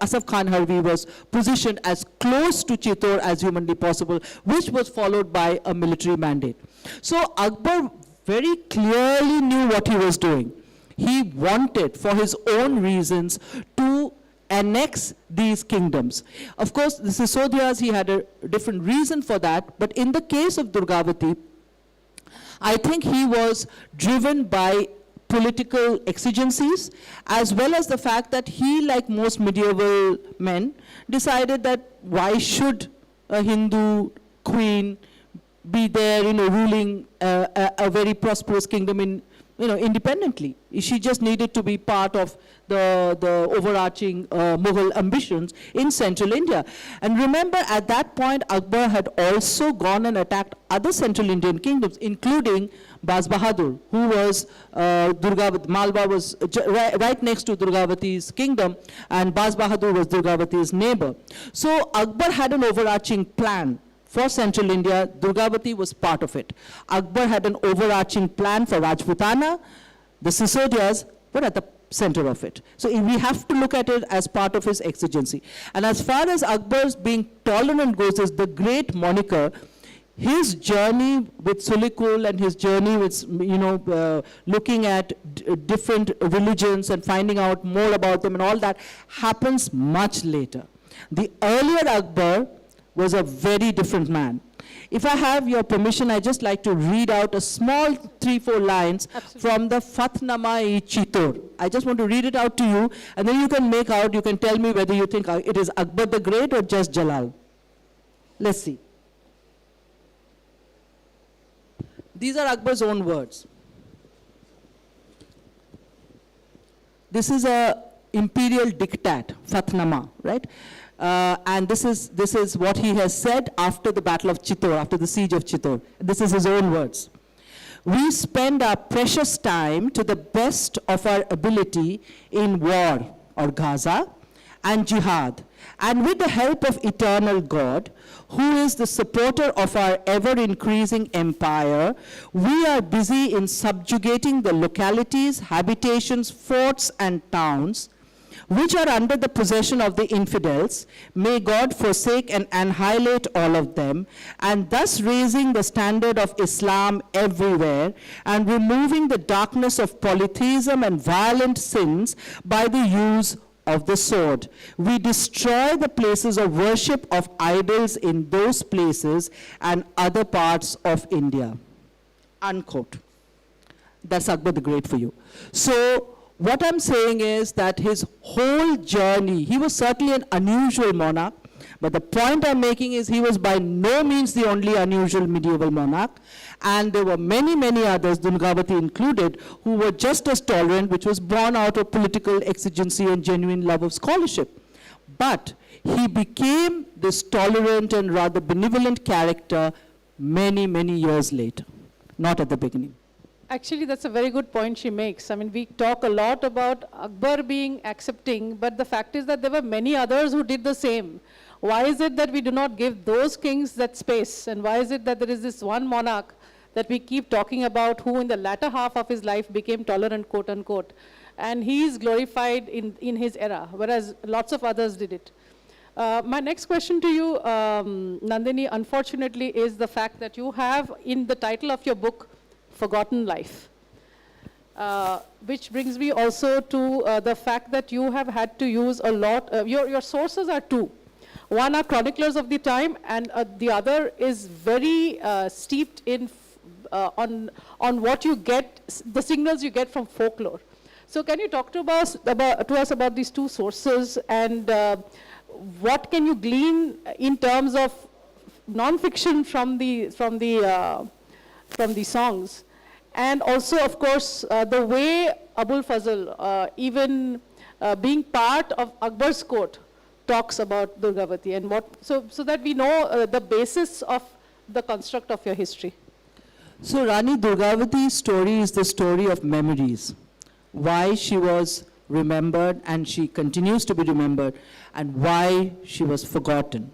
Asaf Khan Harvi was positioned as close to Chittor as humanly possible, which was followed by a military mandate. So Akbar very clearly knew what he was doing. He wanted, for his own reasons, to annex these kingdoms. Of course, the Sisodias, he had a different reason for that, but in the case of Durgawati, I think he was driven by political exigencies, as well as the fact that he, like most medieval men, decided that why should a Hindu queen be there, ruling a very prosperous kingdom independently. She just needed to be part of the overarching Mughal ambitions in central India. And remember, at that point, Akbar had also gone and attacked other central Indian kingdoms, including Baz Bahadur, who was Durgavati. Malwa was right next to Durgavati's kingdom, and Baz Bahadur was Durgavati's neighbor. So Akbar had an overarching plan for central India. Durgavati was part of it. Akbar had an overarching plan for Rajputana. The Sisodias were at the center of it. So we have to look at it as part of his exigency. And as far as Akbar's being tolerant goes, is the great moniker. His journey with Sulikul and his journey with, looking at different religions and finding out more about them and all that happens much later. The earlier Akbar was a very different man. If I have your permission, I'd just like to read out a small 3-4 lines from the Fathnama-i Chittor. I just want to read it out to you, and then you can make out, you can tell me whether you think it is Akbar the Great or just Jalal. Let's see. These are Akbar's own words. This is a imperial diktat, Fathnama, right? And this is what he has said after the Battle of Chittor, after the siege of Chittor. This is his own words. We spend our precious time to the best of our ability in war, or Gaza, and jihad, and with the help of eternal God, who is the supporter of our ever-increasing empire, we are busy in subjugating the localities, habitations, forts, and towns, which are under the possession of the infidels. May God forsake and annihilate all of them, and thus raising the standard of Islam everywhere, and removing the darkness of polytheism and violent sins by the use of the sword. We destroy the places of worship of idols in those places and other parts of India. Unquote. That's Akbar the Great for you. So, what I'm saying is that his whole journey, he was certainly an unusual monarch, but the point I'm making is he was by no means the only unusual medieval monarch, and there were many, many others, Durgawati included, who were just as tolerant, which was born out of political exigency and genuine love of scholarship. But he became this tolerant and rather benevolent character many, many years later, not at the beginning. Actually, that's a very good point she makes. I mean, we talk a lot about Akbar being accepting, but the fact is that there were many others who did the same. Why is it that we do not give those kings that space? And why is it that there is this one monarch that we keep talking about who in the latter half of his life became tolerant, quote unquote, and he is glorified in his era, whereas lots of others did it. My next question to you, Nandini, unfortunately, is the fact that you have in the title of your book, Forgotten Life, which brings me also to the fact that you have had to use a lot, your sources are two. One are chroniclers of the time, and the other is very steeped in on what you get, the signals you get from folklore. So can you talk to us about these two sources, and what can you glean in terms of non-fiction from the songs, and also, of course, the way Abul Fazl, even being part of Akbar's court, talks about Durgavati, and what, so that we know the basis of the construct of your history. So Rani Durgavati's story is the story of memories. Why she was remembered and she continues to be remembered, and why she was forgotten.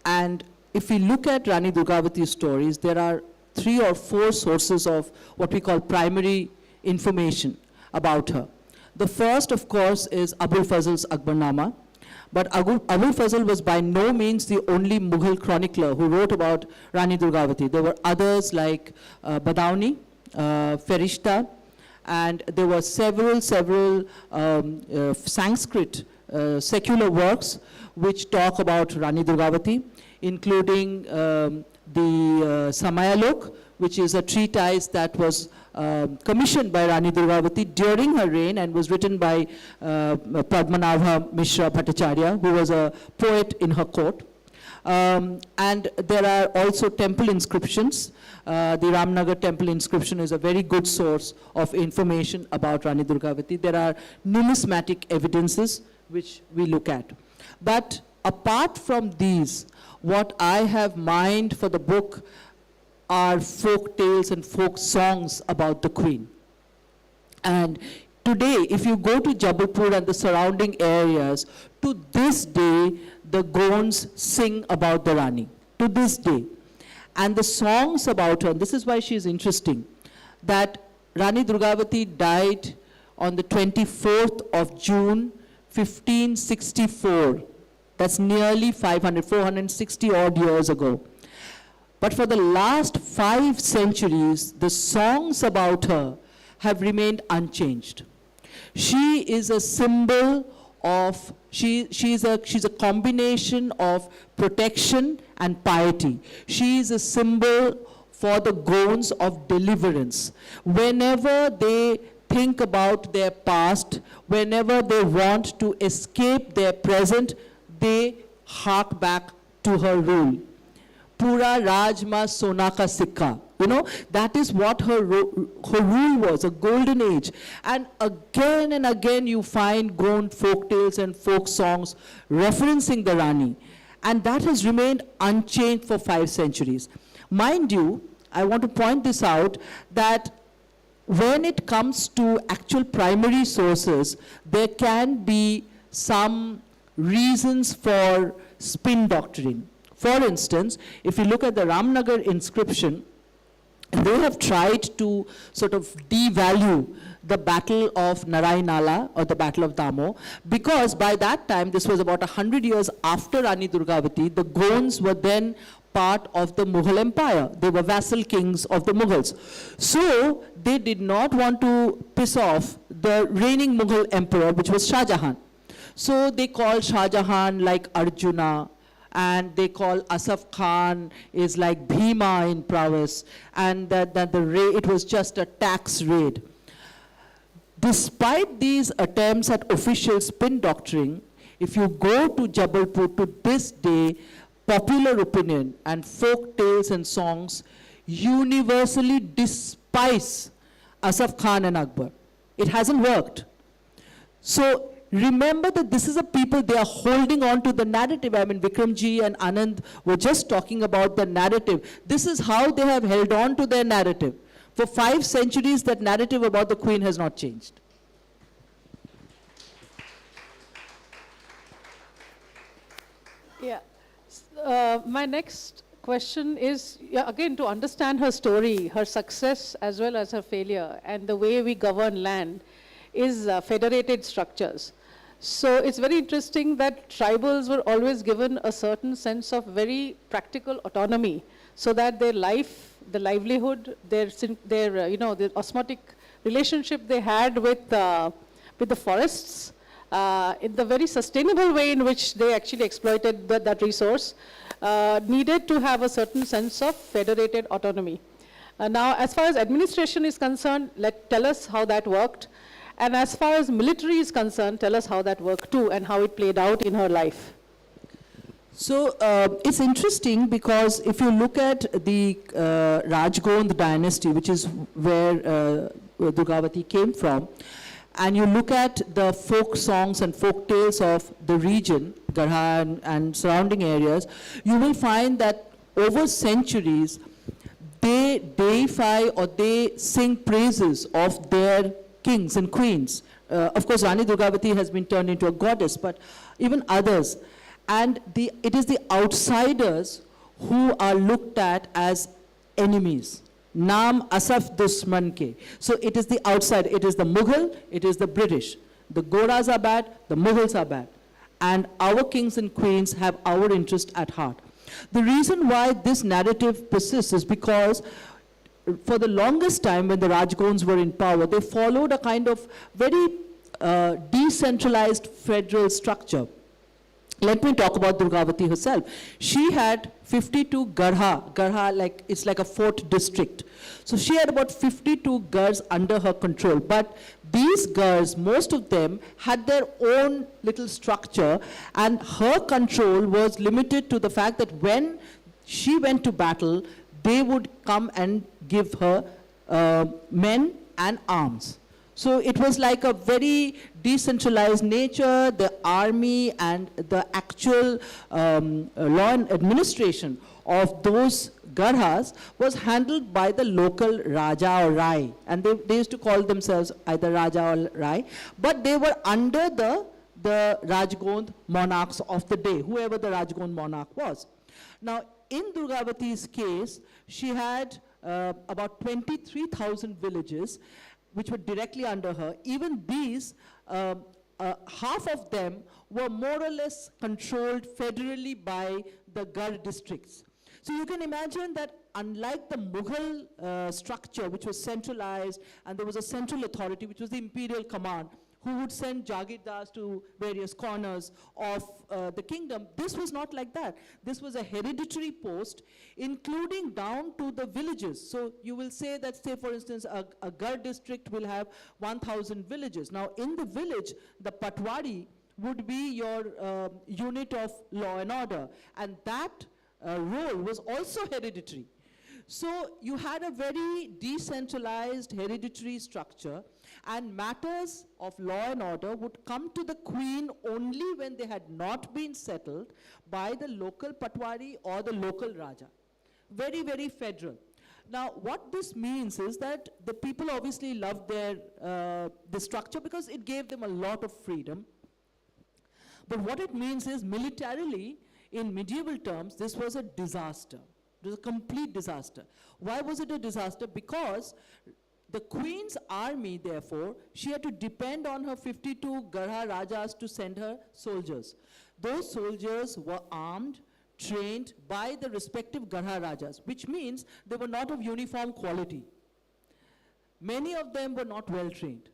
And if we look at Rani Durgavati's stories, there are 3 or 4 sources of what we call primary information about her. The first, of course, is Abul Fazl's Akbarnama. But Abul Fazl was by no means the only Mughal chronicler who wrote about Rani Durgavati. There were others like Badauni, Ferishta, and there were several Sanskrit secular works which talk about Rani Durgavati, including the Samayalok, which is a treatise that was commissioned by Rani Durgavati during her reign and was written by Padmanabha Mishra Bhattacharya, who was a poet in her court. And there are also temple inscriptions. The Ramnagar temple inscription is a very good source of information about Rani Durgavati. There are numismatic evidences which we look at. But apart from these, what I have mined for the book are folk tales and folk songs about the Queen. And today, if you go to Jabalpur and the surrounding areas, to this day, the Gonds sing about the Rani, to this day. And the songs about her, and this is why she is interesting, that Rani Durgavati died on the 24th of June, 1564. That's nearly 460 odd years ago. But for the last 5 centuries, the songs about her have remained unchanged. She is a symbol of, she's a combination of protection and piety. She is a symbol for the Gonds of deliverance. Whenever they think about their past, whenever they want to escape their present, they hark back to her rule. Pura Rajma Sonaka Sikha. You know, that is what her rule was, a golden age. And again you find Gond folk tales and folk songs referencing the Rani. And that has remained unchanged for 5 centuries. Mind you, I want to point this out, that when it comes to actual primary sources, there can be some reasons for spin doctrine. For instance, if you look at the Ramnagar inscription, they have tried to sort of devalue the battle of Narayanala, or the battle of Damo, because by that time, this was about 100 years after Rani Durgavati, the Gonds were then part of the Mughal Empire. They were vassal kings of the Mughals. So they did not want to piss off the reigning Mughal emperor, which was Shah Jahan. So they called Shah Jahan like Arjuna, and they call Asaf Khan is like Bhima in prowess, and that it was just a tax raid. Despite these attempts at official spin doctrine, if you go to Jabalpur to this day, popular opinion and folk tales and songs universally despise Asaf Khan and Akbar. It hasn't worked. So remember that this is a people, they are holding on to the narrative. I mean, Vikramji and Anand were just talking about the narrative. This is how they have held on to their narrative. For 5 centuries, that narrative about the Queen has not changed. Yeah. My next question is, again, to understand her story, her success as well as her failure, and the way we govern land, is federated structures. So it's very interesting that tribals were always given a certain sense of very practical autonomy, so that their life, the livelihood, their the osmotic relationship they had with the forests, in the very sustainable way in which they actually exploited that resource, needed to have a certain sense of federated autonomy. Now, as far as administration is concerned, tell us how that worked. And as far as military is concerned, tell us how that worked too and how it played out in her life. So it's interesting because if you look at the Rajgond dynasty, which is where Durgawati came from, and you look at the folk songs and folk tales of the region, Garha and surrounding areas, you will find that over centuries, they deify or they sing praises of their kings and queens. Of course, Rani Durgawati has been turned into a goddess, but even others. And it is the outsiders who are looked at as enemies. Naam asaf dushman ke. So it is the outside. It is the Mughal, it is the British. The Goras are bad, the Mughals are bad. And our kings and queens have our interest at heart. The reason why this narrative persists is because for the longest time when the Rajgonds were in power, they followed a kind of very decentralized federal structure. Let me talk about Durgawati herself. She had 52 Garha. Garha, it's like a fort district. So she had about 52 Gars under her control. But these Gars, most of them, had their own little structure, and her control was limited to the fact that when she went to battle, they would come and give her men and arms. So it was like a very decentralized nature. The army and the actual law and administration of those Garhas was handled by the local Raja or Rai. And they used to call themselves either Raja or Rai. But they were under the Rajgond monarchs of the day, whoever the Rajgond monarch was. Now, in Durgawati's case, she had about 23,000 villages which were directly under her. Even these, half of them were more or less controlled federally by the Gar districts. So you can imagine that unlike the Mughal structure, which was centralized, and there was a central authority, which was the imperial command, who would send Jagirdars to various corners of the kingdom. This was not like that. This was a hereditary post, including down to the villages. So you will say that, say for instance, a Gar district will have 1,000 villages. Now in the village, the Patwari would be your unit of law and order. And that role was also hereditary. So you had a very decentralized hereditary structure, and matters of law and order would come to the queen only when they had not been settled by the local Patwari or the local Raja. Very, very federal. Now, what this means is that the people obviously loved the structure because it gave them a lot of freedom. But what it means is, militarily, in medieval terms, this was a disaster. It was a complete disaster. Why was it a disaster? Because the queen's army, therefore, she had to depend on her 52 Garha Rajas to send her soldiers. Those soldiers were armed, trained by the respective Garha Rajas, which means they were not of uniform quality. Many of them were not well trained.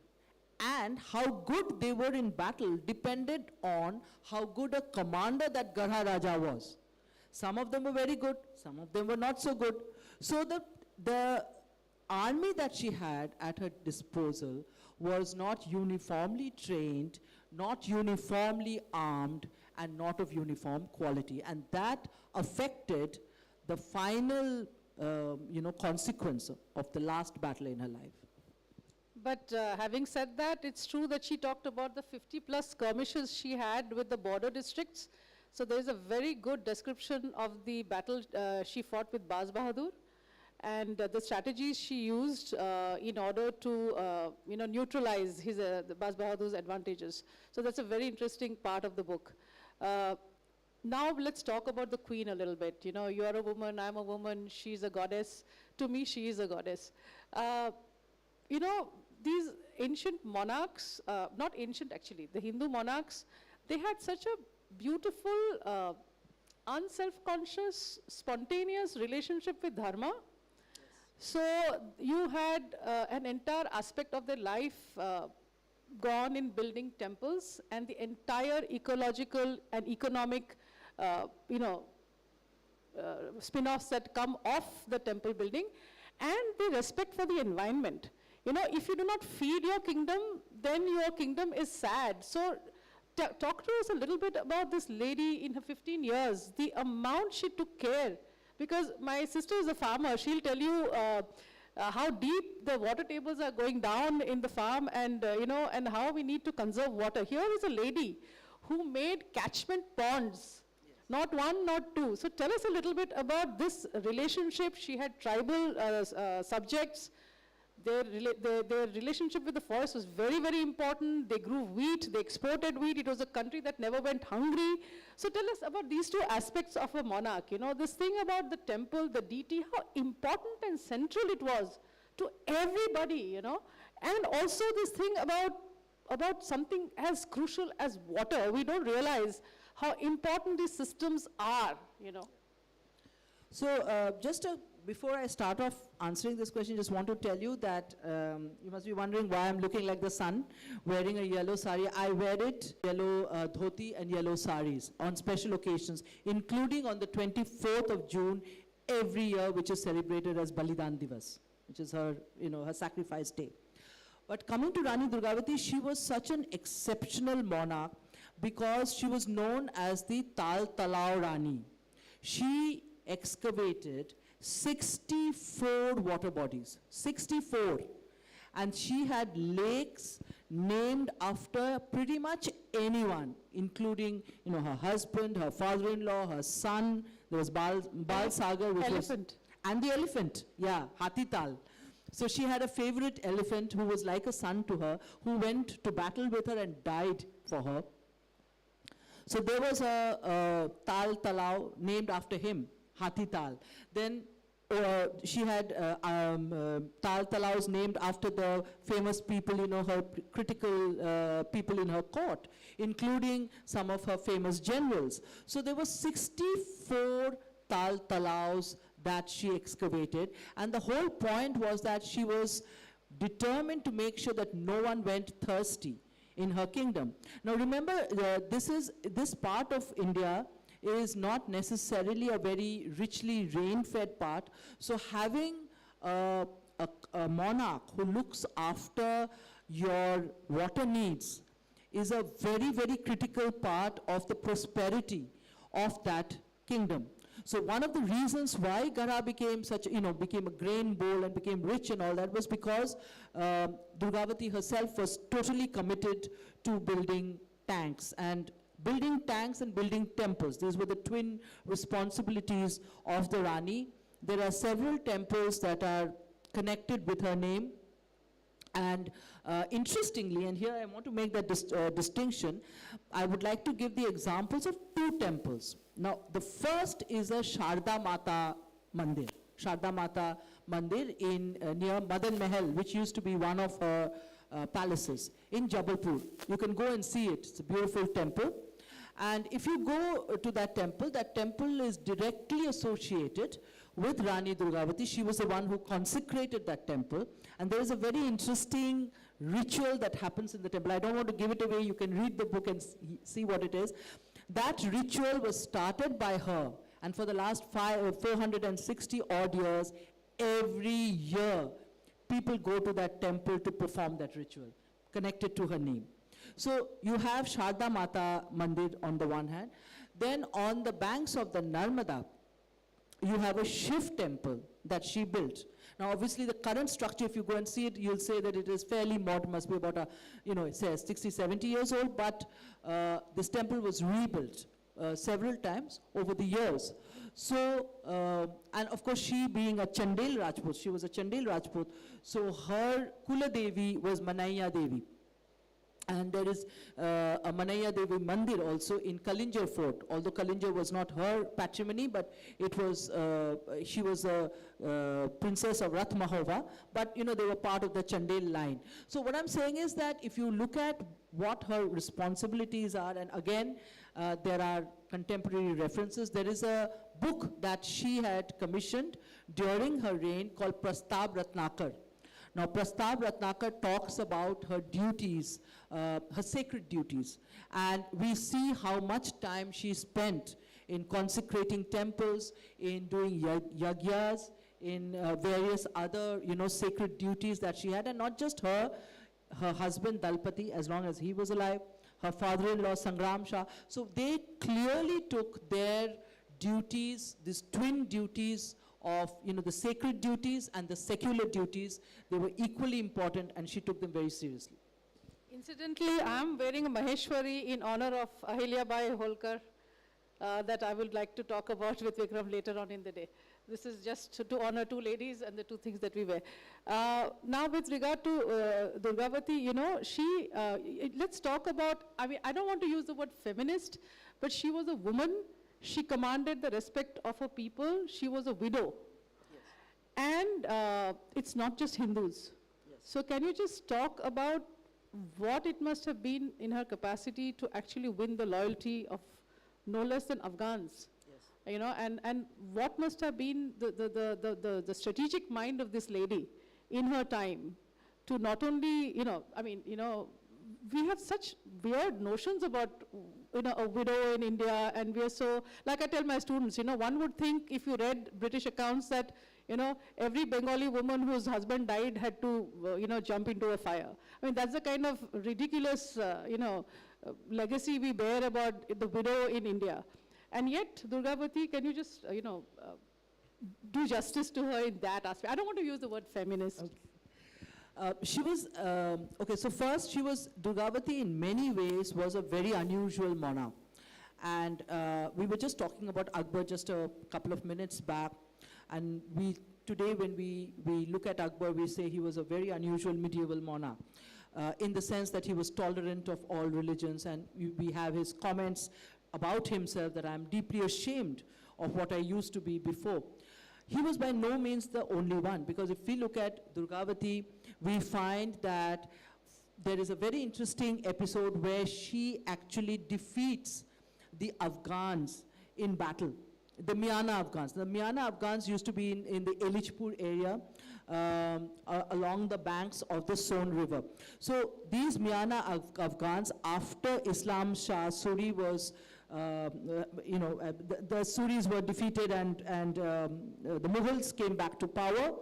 And how good they were in battle depended on how good a commander that Garha Raja was. Some of them were very good, some of them were not so good. So the army that she had at her disposal was not uniformly trained, not uniformly armed, and not of uniform quality. And that affected the final consequence of the last battle in her life. But having said that, it's true that she talked about the 50+ skirmishes she had with the border districts. So there's a very good description of the battle she fought with Baz Bahadur, and the strategies she used in order to neutralize the Baz Bahadur's advantages. So that's a very interesting part of the book. Now let's talk about the queen a little bit. You know, you are a woman, I'm a woman, she's a goddess. To me, she is a goddess. These ancient monarchs, not ancient actually, the Hindu monarchs, they had such a beautiful, unself-conscious, spontaneous relationship with dharma. So you had an entire aspect of their life gone in building temples, and the entire ecological and economic spin-offs that come off the temple building. and the respect for the environment. You know, if you do not feed your kingdom, then your kingdom is sad. So talk to us a little bit about this lady in her 15 years, the amount she took care. Because my sister is a farmer, she'll tell you how deep the water tables are going down in the farm, and you know, and how we need to conserve water. Here is a lady who made catchment ponds, not one, not two. So tell us a little bit about this relationship. She had tribal subjects. Their relationship with the forest was very, very important. They grew wheat, they exported wheat. It was a country that never went hungry. So tell us about these two aspects of a monarch. You know, this thing about the temple, the deity, how important and central it was to everybody, you know. And also this thing about something as crucial as water. We don't realize how important these systems are, you know. So before I start off answering this question, just want to tell you that you must be wondering why I'm looking like the sun, wearing a yellow sari. I wear it, yellow dhoti and yellow saris on special occasions, including on the 24th of June every year, which is celebrated as Balidan Divas, which is her, you know, her sacrifice day. But coming to Rani Durgawati, she was such an exceptional monarch because she was known as the Tal Talao Rani. She excavated 64 water bodies, 64. And she had lakes named after pretty much anyone, including, you know, her husband, her father-in-law, her son. There was Bal Sagar, which elephant. And the elephant, yeah, Hathi Tal. So she had a favorite elephant who was like a son to her, who went to battle with her and died for her. So there was a Tal Talao named after him, Hathi Tal. Then she had Tal Talaos named after the famous people, you know, her critical people in her court, including some of her famous generals. So there were 64 Tal Talaos that she excavated, and the whole point was that she was determined to make sure that no one went thirsty in her kingdom. Now remember, this part of India is not necessarily a very richly rain-fed part. So having a monarch who looks after your water needs is a very, very critical part of the prosperity of that kingdom. So one of the reasons why Gara became such, you know, became a grain bowl and became rich and all that was because Durgavati herself was totally committed to building tanks and building temples. These were the twin responsibilities of the Rani. There are several temples that are connected with her name. And interestingly, and here I want to make that distinction, I would like to give the examples of two temples. Now, the first is a Sharda Mata Mandir. Sharda Mata Mandir in near Madan Mahal, which used to be one of her palaces in Jabalpur. You can go and see it. It's a beautiful temple. And if you go to that temple is directly associated with Rani Durgawati. She was the one who consecrated that temple. And there is a very interesting ritual that happens in the temple. I don't want to give it away. You can read the book and see what it is. That ritual was started by her. And for the last 460 odd years, every year, people go to that temple to perform that ritual, connected to her name. So you have Sharda Mata Mandir on the one hand. Then on the banks of the Narmada, you have a Shiv temple that she built. Now obviously the current structure, if you go and see it, you'll say that it is fairly modern, must be about it says 60, 70 years old, but this temple was rebuilt several times over the years. So, and of course she being a Chandel Rajput, she was a Chandel Rajput, so her Kula Devi was Manaiya Devi. And there is a Manaiya Devi Mandir also in Kalinjar Fort, although Kalinjar was not her patrimony, but it was, she was a princess of Rath Mahova, but you know, they were part of the Chandel line. So what I'm saying is that if you look at what her responsibilities are, and again, there are contemporary references, there is a book that she had commissioned during her reign called Prastab Ratnakar. Now, Prastab Ratnakar talks about her duties, her sacred duties, and we see how much time she spent in consecrating temples, in doing yagyas, in various other, sacred duties that she had, and not just her husband Dalpati, as long as he was alive, her father-in-law Sangram Shah. So they clearly took their duties, these twin duties of, the sacred duties and the secular duties. They were equally important, and she took them very seriously. Incidentally, I am wearing a Maheshwari in honor of Ahilyabai Holkar that I would like to talk about with Vikram later on in the day. This is just to honor two ladies and the two things that we wear. Now, with regard to Durgawati, let's talk about, I don't want to use the word feminist, but she was a woman. She commanded the respect of her people. She was a widow. Yes. And it's not just Hindus. Yes. So can you just talk about what it must have been in her capacity to actually win the loyalty of no less than Afghans? Yes. And what must have been the strategic mind of this lady in her time to not only, we have such weird notions about, a widow in India, and we are so, like I tell my students, one would think if you read British accounts that, every Bengali woman whose husband died had to, jump into a fire. That's the kind of ridiculous, legacy we bear about the widow in India. And yet, Durgawati, can you just, do justice to her in that aspect? I don't want to use the word feminist. Okay. She was, so first Durgawati in many ways was a very unusual monarch. And we were just talking about Akbar just a couple of minutes back. And today when we look at Akbar, we say he was a very unusual medieval monarch. In the sense that he was tolerant of all religions, and we have his comments about himself that I'm deeply ashamed of what I used to be before. He was by no means the only one, because if we look at Durgawati, we find that there is a very interesting episode where she actually defeats the Afghans in battle, the Miana Afghans. The Miana Afghans used to be in the Elichpur area along the banks of the Son River. So these Miana Afghans, after Islam Shah Suri was, the Suris were defeated and the Mughals came back to power,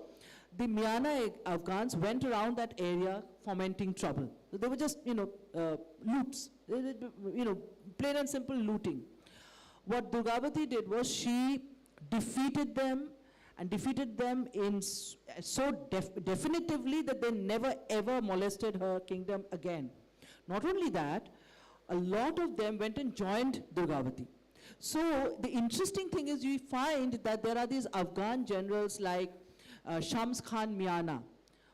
the Miana Afghans went around that area fomenting trouble. They were just, loots, plain and simple looting. What Durgawati did was she defeated them, and defeated them in so definitively that they never ever molested her kingdom again. Not only that, a lot of them went and joined Durgawati. So the interesting thing is we find that there are these Afghan generals like Shams Khan Miana,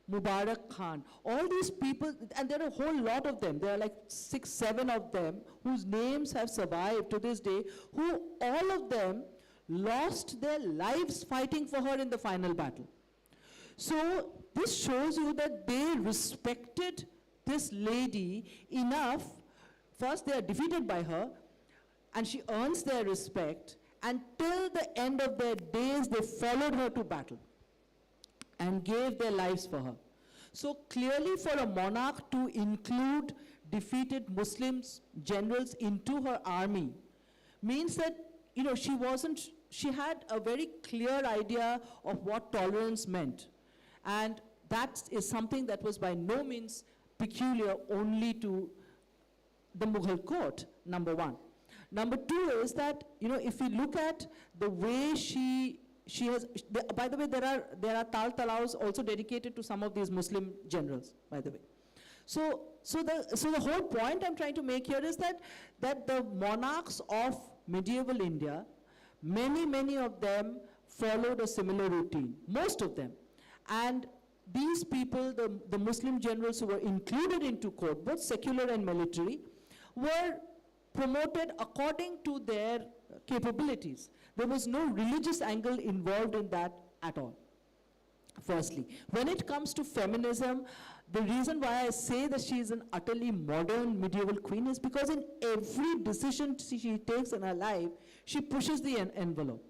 Mubarak Khan, all these people, and there are a whole lot of them. There are like 6, 7 of them whose names have survived to this day, who all of them lost their lives fighting for her in the final battle. So this shows you that they respected this lady enough. First, they are defeated by her, and she earns their respect, and till the end of their days, they followed her to battle and gave their lives for her. So clearly, for a monarch to include defeated Muslims, generals into her army means that, she had a very clear idea of what tolerance meant. And that is something that was by no means peculiar only to the Mughal court, number one. Number two is that, if we look at the way she has, by the way, there are Tal Talaus also dedicated to some of these Muslim generals, by the way. So the whole point I'm trying to make here is that the monarchs of medieval India, many of them followed a similar routine, most of them. And these people, the Muslim generals who were included into court, both secular and military, were promoted according to their capabilities. There was no religious angle involved in that at all. Firstly, when it comes to feminism, the reason why I say that she is an utterly modern medieval queen is because in every decision she takes in her life, she pushes the envelope.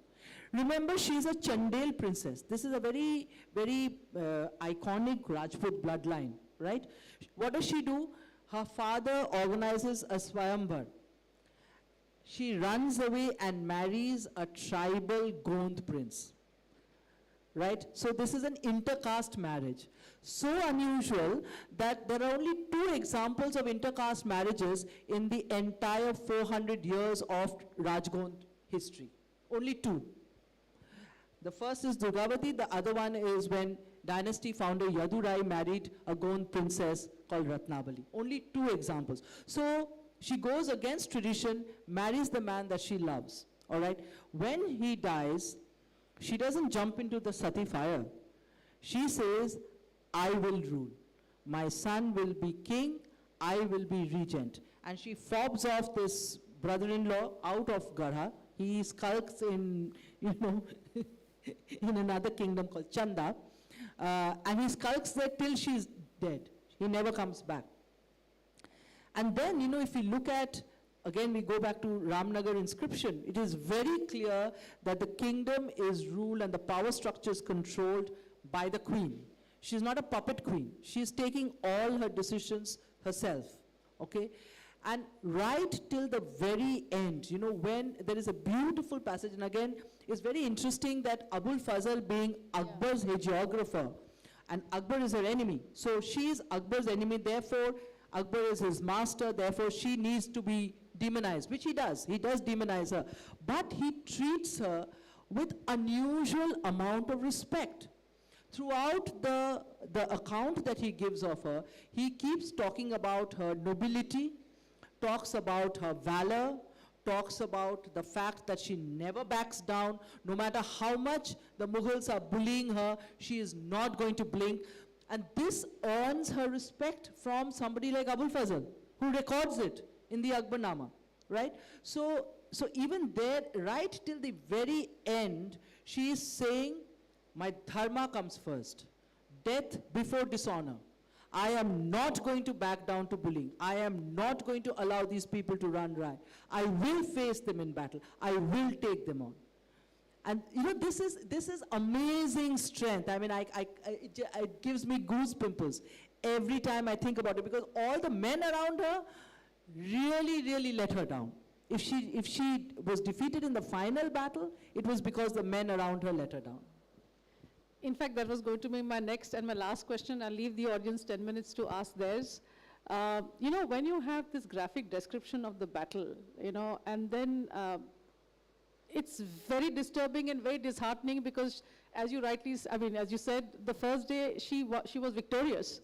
Remember, she is a Chandel princess. This is a very, very iconic Rajput bloodline, right? What does she do? Her father organizes a Swayamvar. She runs away and marries a tribal Gond prince. right? So this is an intercaste marriage. So unusual that there are only 2 examples of intercaste marriages in the entire 400 years of Rajgond history. Only 2. The first is Durgawati, the other one is when dynasty founder Yadurai married a Gond princess called Ratnabali. Only 2 examples. So she goes against tradition, marries the man that she loves, all right? When he dies, she doesn't jump into the sati fire. She says, I will rule. My son will be king, I will be regent. And she fobs off this brother-in-law out of Garha. He skulks in, in another kingdom called Chanda. And he skulks there till she's dead. He never comes back. And then, if we look at, again we go back to Ramnagar inscription, it is very clear that the kingdom is ruled and the power structure is controlled by the queen. She's not a puppet queen. She's taking all her decisions herself, okay? And right till the very end, when there is a beautiful passage, and again, it's very interesting that Abul Fazl being Akbar's hagiographer, and Akbar is her enemy. So she is Akbar's enemy, therefore Akbar is his master, therefore she needs to be demonized, which he does. He does demonize her. But he treats her with unusual amount of respect. Throughout the account that he gives of her, he keeps talking about her nobility, talks about her valor, talks about the fact that she never backs down. No matter how much the Mughals are bullying her, she is not going to blink. And this earns her respect from somebody like Abul Fazl, who records it in the Akbarnama, right? So even there, right till the very end, she is saying, my dharma comes first. Death before dishonor. I am not going to back down to bullying. I am not going to allow these people to run riot. I will face them in battle. I will take them on. And this is amazing strength. I mean, it gives me goosepimples every time I think about it, because all the men around her really, really let her down. If she was defeated in the final battle, it was because the men around her let her down. In fact, that was going to be my next and my last question. I'll leave the audience 10 minutes to ask theirs. When you have this graphic description of the battle, and then it's very disturbing and very disheartening, because as you said, the first day she was victorious.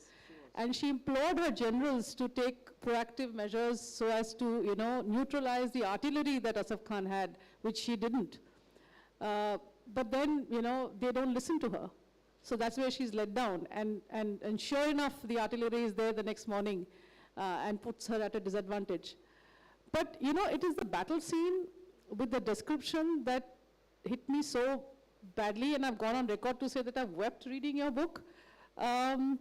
And she implored her generals to take proactive measures so as to, neutralize the artillery that Asaf Khan had, which she didn't. But then, they don't listen to her. So that's where she's let down. And sure enough, the artillery is there the next morning and puts her at a disadvantage. But, it is the battle scene with the description that hit me so badly, and I've gone on record to say that I've wept reading your book. And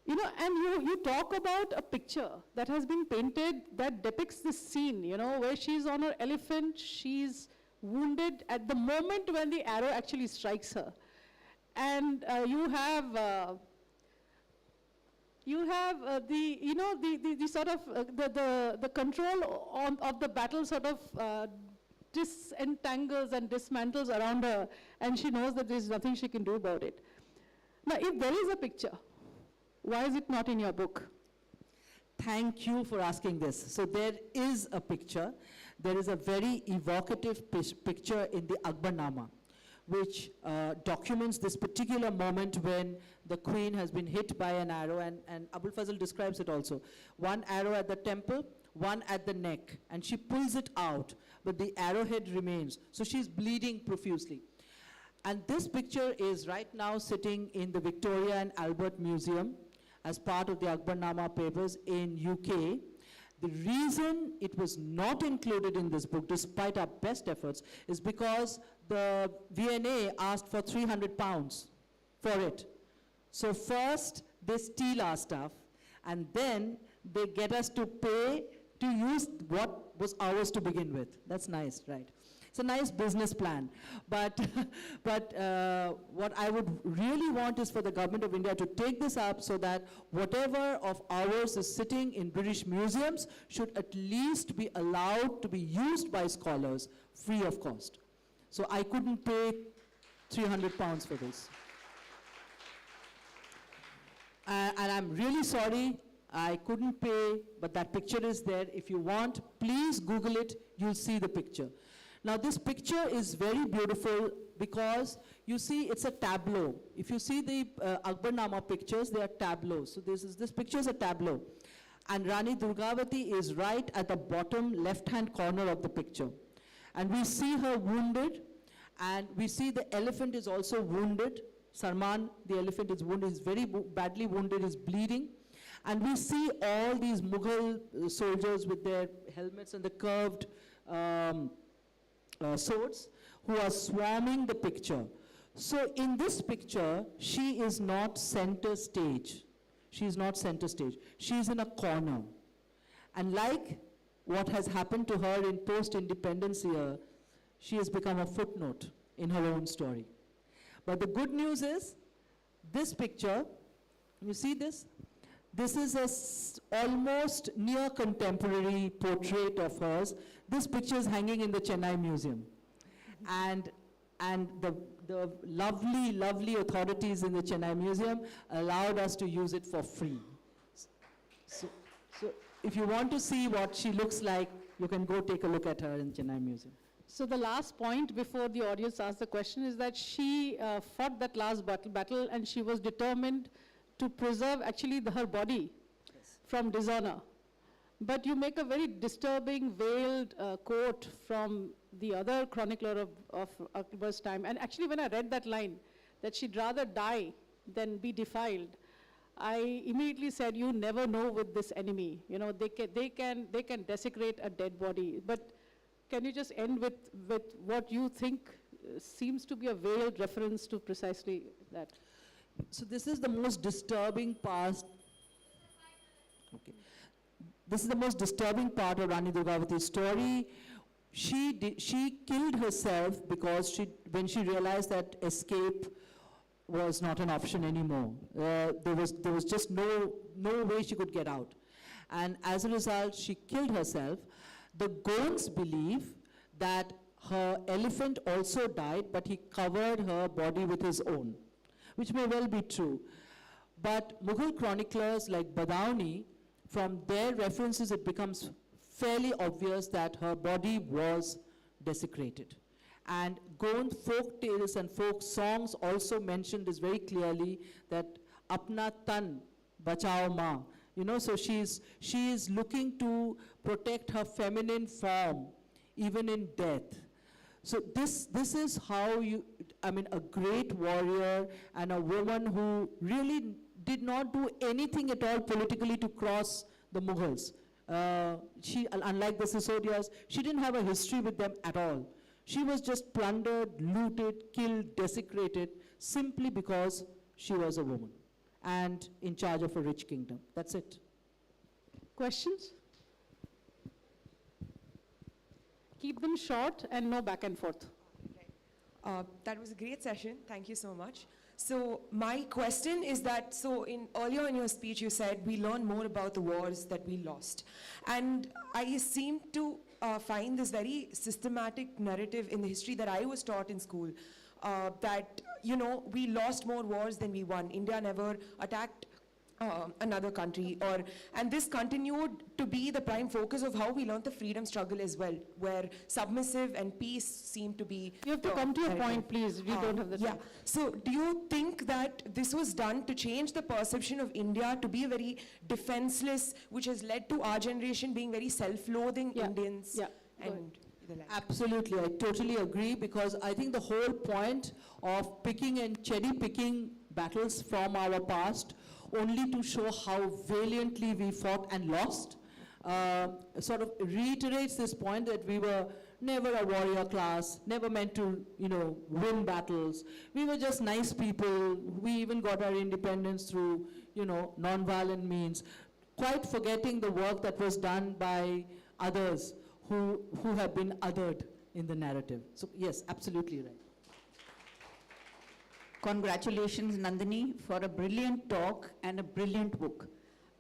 you talk about a picture that has been painted that depicts this scene, where she's on her elephant, she's wounded at the moment when the arrow actually strikes her. And you have the sort of the control of the battle sort of disentangles and dismantles around her, and she knows that there's nothing she can do about it. Now, if there is a picture, why is it not in your book? Thank you for asking this. So there is a picture. There is a very evocative picture in the Akbarnama, which documents this particular moment when the queen has been hit by an arrow, and Abul Fazl describes it also. One arrow at the temple, one at the neck, and she pulls it out, but the arrowhead remains. So she's bleeding profusely. And this picture is right now sitting in the Victoria and Albert Museum as part of the Akbarnama papers in UK. The reason it was not included in this book, despite our best efforts, is because the V&A asked for £300 for it. So first, they steal our stuff, and then they get us to pay to use what was ours to begin with. That's nice, right? It's a nice business plan. But what I would really want is for the government of India to take this up so that whatever of ours is sitting in British museums should at least be allowed to be used by scholars free of cost. So I couldn't pay 300 pounds for this. And I'm really sorry, I couldn't pay, but that picture is there. If you want, please Google it, you'll see the picture. Now this picture is very beautiful because you see it's a tableau. If you see the Akbarnama pictures, they are tableaus. So this picture is a tableau. And Rani Durgawati is right at the bottom left-hand corner of the picture. And we see her wounded, and we see the elephant is also wounded. Sarman, the elephant, is wounded, is very badly wounded, is bleeding. And we see all these Mughal soldiers with their helmets and the curved swords who are swarming the picture. So in this picture, she is not center stage. She is not center stage. She is in a corner. And like what has happened to her in post-independence year, she has become a footnote in her own story. But the good news is, this picture, you see this? This is a almost near contemporary portrait of hers. This picture is hanging in the Chennai Museum. And the lovely, lovely authorities in the Chennai Museum allowed us to use it for free. So if you want to see what she looks like, you can go take a look at her in Chennai Museum. So the last point before the audience asks the question is that she fought that last battle and she was determined to preserve actually her body from dishonor. But you make a very disturbing veiled quote from the other chronicler of Akbar's time. And actually when I read that line, that she'd rather die than be defiled, I immediately said, you never know with this enemy. You know, they can desecrate a dead body. But can you just end with what you think seems to be a veiled reference to precisely that? So this is the most disturbing part. Okay. This is the most disturbing part of Rani Durgawati's story. She killed herself because when she realized that escape was not an option anymore. There was just no way she could get out. And as a result, she killed herself. The Gonds believe that her elephant also died, but he covered her body with his own, which may well be true. But Mughal chroniclers like Badauni, from their references, it becomes fairly obvious that her body was desecrated. And Gond folk tales and folk songs also mentioned this very clearly, that apna tan bachao ma. You know, so she is looking to protect her feminine form, even in death. So this is how a great warrior and a woman who really did not do anything at all politically to cross the Mughals. She, unlike the Sisodias, she didn't have a history with them at all. She was just plundered, looted, killed, desecrated, simply because she was a woman and in charge of a rich kingdom. That's it. Questions? Keep them short and no back and forth. That was a great session. Thank you so much. So my question is that, earlier in your speech you said we learn more about the wars that we lost. And I seem to find this very systematic narrative in the history that I was taught in school, that, we lost more wars than we won. India never attacked another country, and this continued to be the prime focus of how we learned the freedom struggle as well, where submissive and peace seem to be... You have to come to your point, please. We don't have the time. Yeah. So do you think that this was done to change the perception of India to be very defenseless, which has led to our generation being very self-loathing Indians? Yeah. And the like? Absolutely, I totally agree, because I think the whole point of picking and cherry-picking battles from our past only to show how valiantly we fought and lost, sort of reiterates this point that we were never a warrior class, never meant to, win battles. We were just nice people. We even got our independence through, non-violent means, quite forgetting the work that was done by others who have been othered in the narrative. So yes, absolutely right. Congratulations, Nandini, for a brilliant talk and a brilliant book.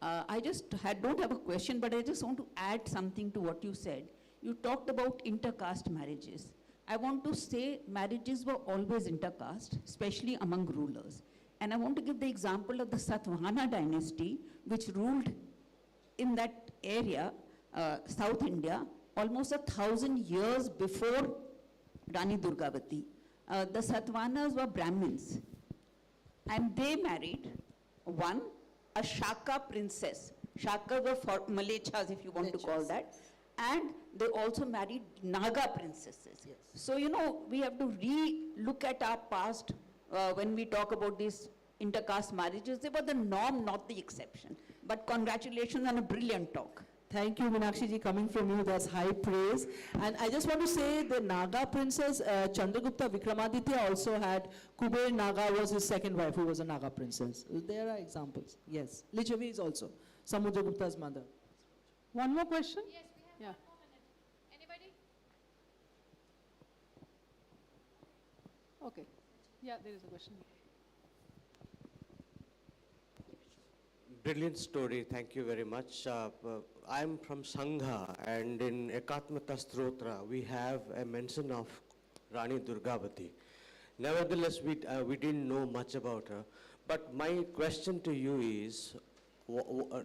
I just don't have a question, but I just want to add something to what you said. You talked about intercaste marriages. I want to say marriages were always intercaste, especially among rulers. And I want to give the example of the Satvana dynasty, which ruled in that area, South India, almost 1,000 years before Rani Durgawati. The Satvanas were Brahmins, and they married one, a Shaka princess. Shaka were for Malechas, if you want to call that. And they also married Naga princesses. Yes. So, you know, we have to re-look at our past when we talk about these intercaste marriages. They were the norm, not the exception. But congratulations on a brilliant talk. Thank you, Meenakshi ji. Coming from you, that's high praise. And I just want to say the Naga princess, Chandragupta Vikramaditya also had, Kuber Naga was his second wife, who was a Naga princess. There are examples, yes. Lichavi is also Samudragupta's mother. One more question? Yes, we have 1 more minute. Anybody? Okay. Yeah, there is a question. Brilliant story, thank you very much. I'm from Sangha, and in Ekatmata Strotra, we have a mention of Rani Durgawati. Nevertheless, we didn't know much about her. But my question to you is,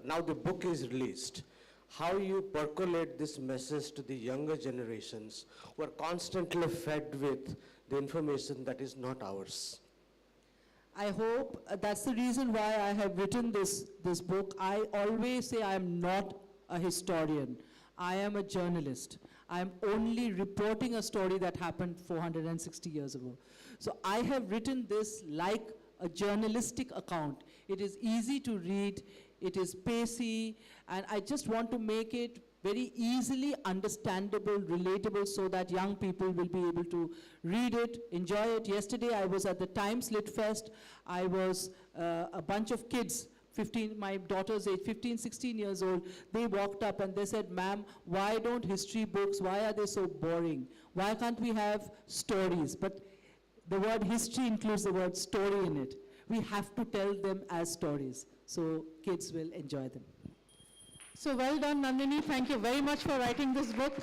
now the book is released, how you percolate this message to the younger generations who are constantly fed with the information that is not ours? I hope that's the reason why I have written this book. I always say I am not a historian. I am a journalist. I am only reporting a story that happened 460 years ago. So I have written this like a journalistic account. It is easy to read, it is pacey, and I just want to make it very easily understandable, relatable, so that young people will be able to read it, enjoy it. Yesterday I was at the Times Lit Fest. I was a bunch of kids, my daughter's age, 15, 16 years old, they walked up and they said, "Ma'am, why don't history books, why are they so boring? Why can't we have stories?" But the word history includes the word story in it. We have to tell them as stories, so kids will enjoy them. So well done, Nandini. Thank you very much for writing this book.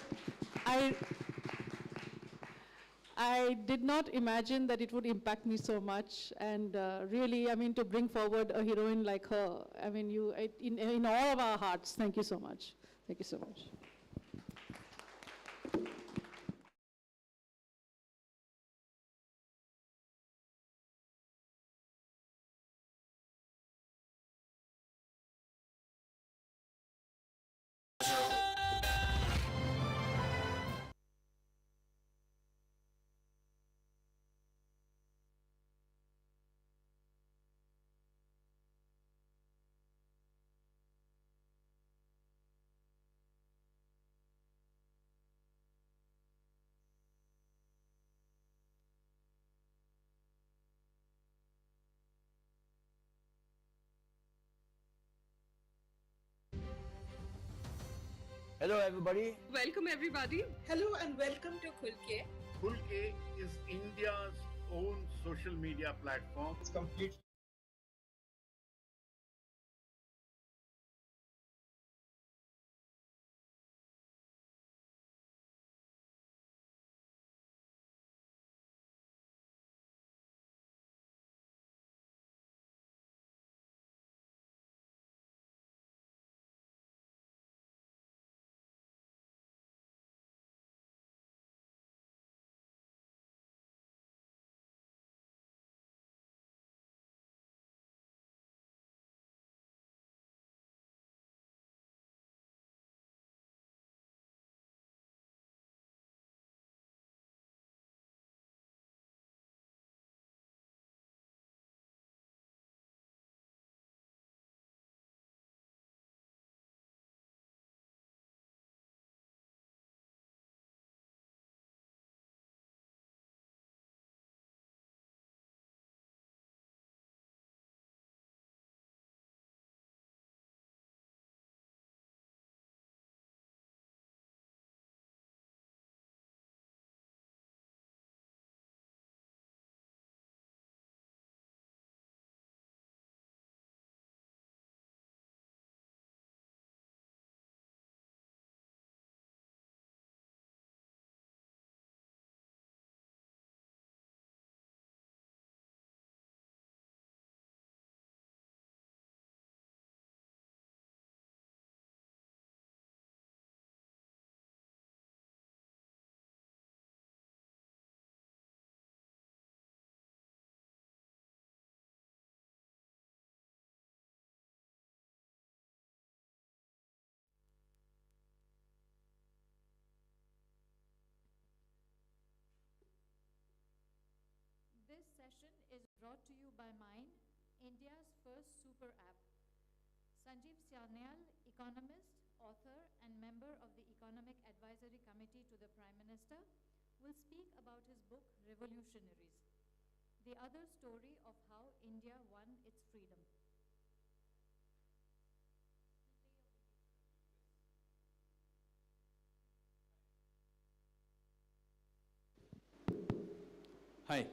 I did not imagine that it would impact me so much, and really, I mean, to bring forward a heroine like her, I mean, in all of our hearts, thank you so much. Thank you so much. Hello everybody. Welcome everybody. Hello and welcome to Khulke. Khulke is India's own social media platform. It's completely session is brought to you by Mind, India's first super app. Sanjeev Sanyal, economist, author, and member of the Economic Advisory Committee to the Prime Minister, will speak about his book, Revolutionaries, the other story of how India won its freedom. Hi.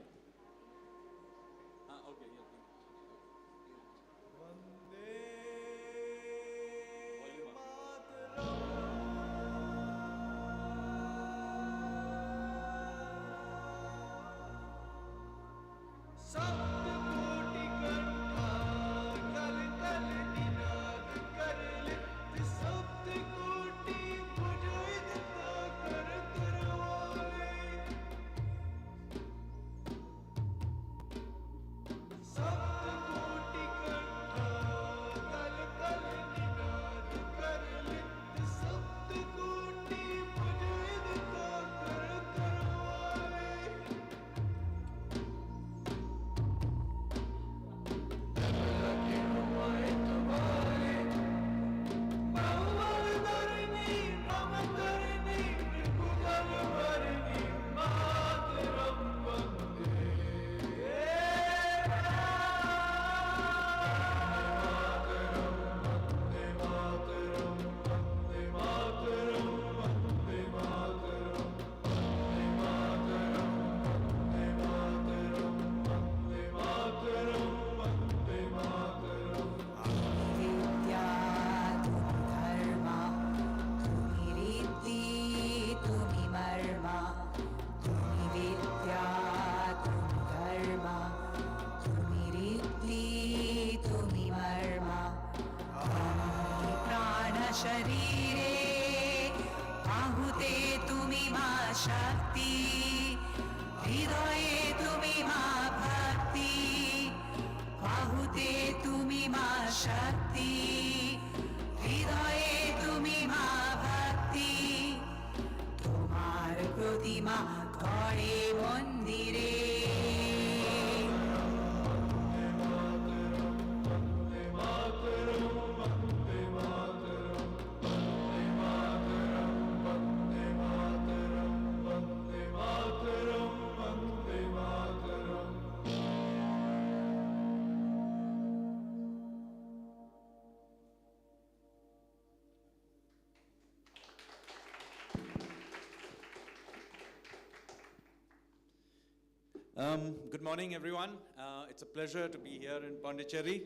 Good morning, everyone. It's a pleasure to be here in Pondicherry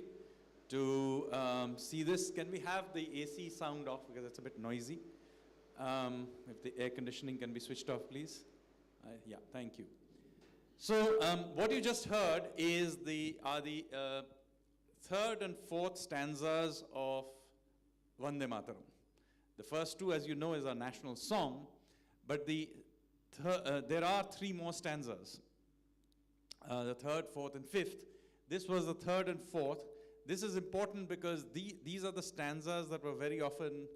to see this. Can we have the AC sound off because it's a bit noisy? If the air conditioning can be switched off, please. Yeah, thank you. So what you just heard is the third and fourth stanzas of Vande Mataram. The first two, as you know, is our national song, but there are three more stanzas. The third, fourth, and fifth. This was the third and fourth. This is important because these are the stanzas that were very often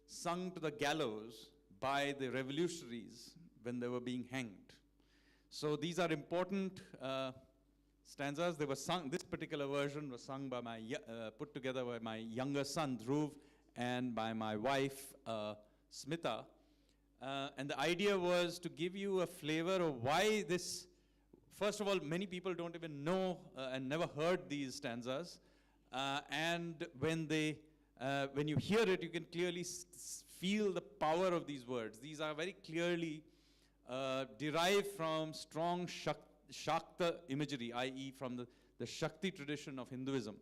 sung to the gallows by the revolutionaries when they were being hanged. So these are important stanzas. They were sung. This particular version was sung by put together by my younger son Dhruv and by my wife Smita. And the idea was to give you a flavor of why this. First of all, many people don't even know and never heard these stanzas. And when you hear it, you can clearly feel the power of these words. These are very clearly derived from strong Shakta imagery, i.e. from the Shakti tradition of Hinduism.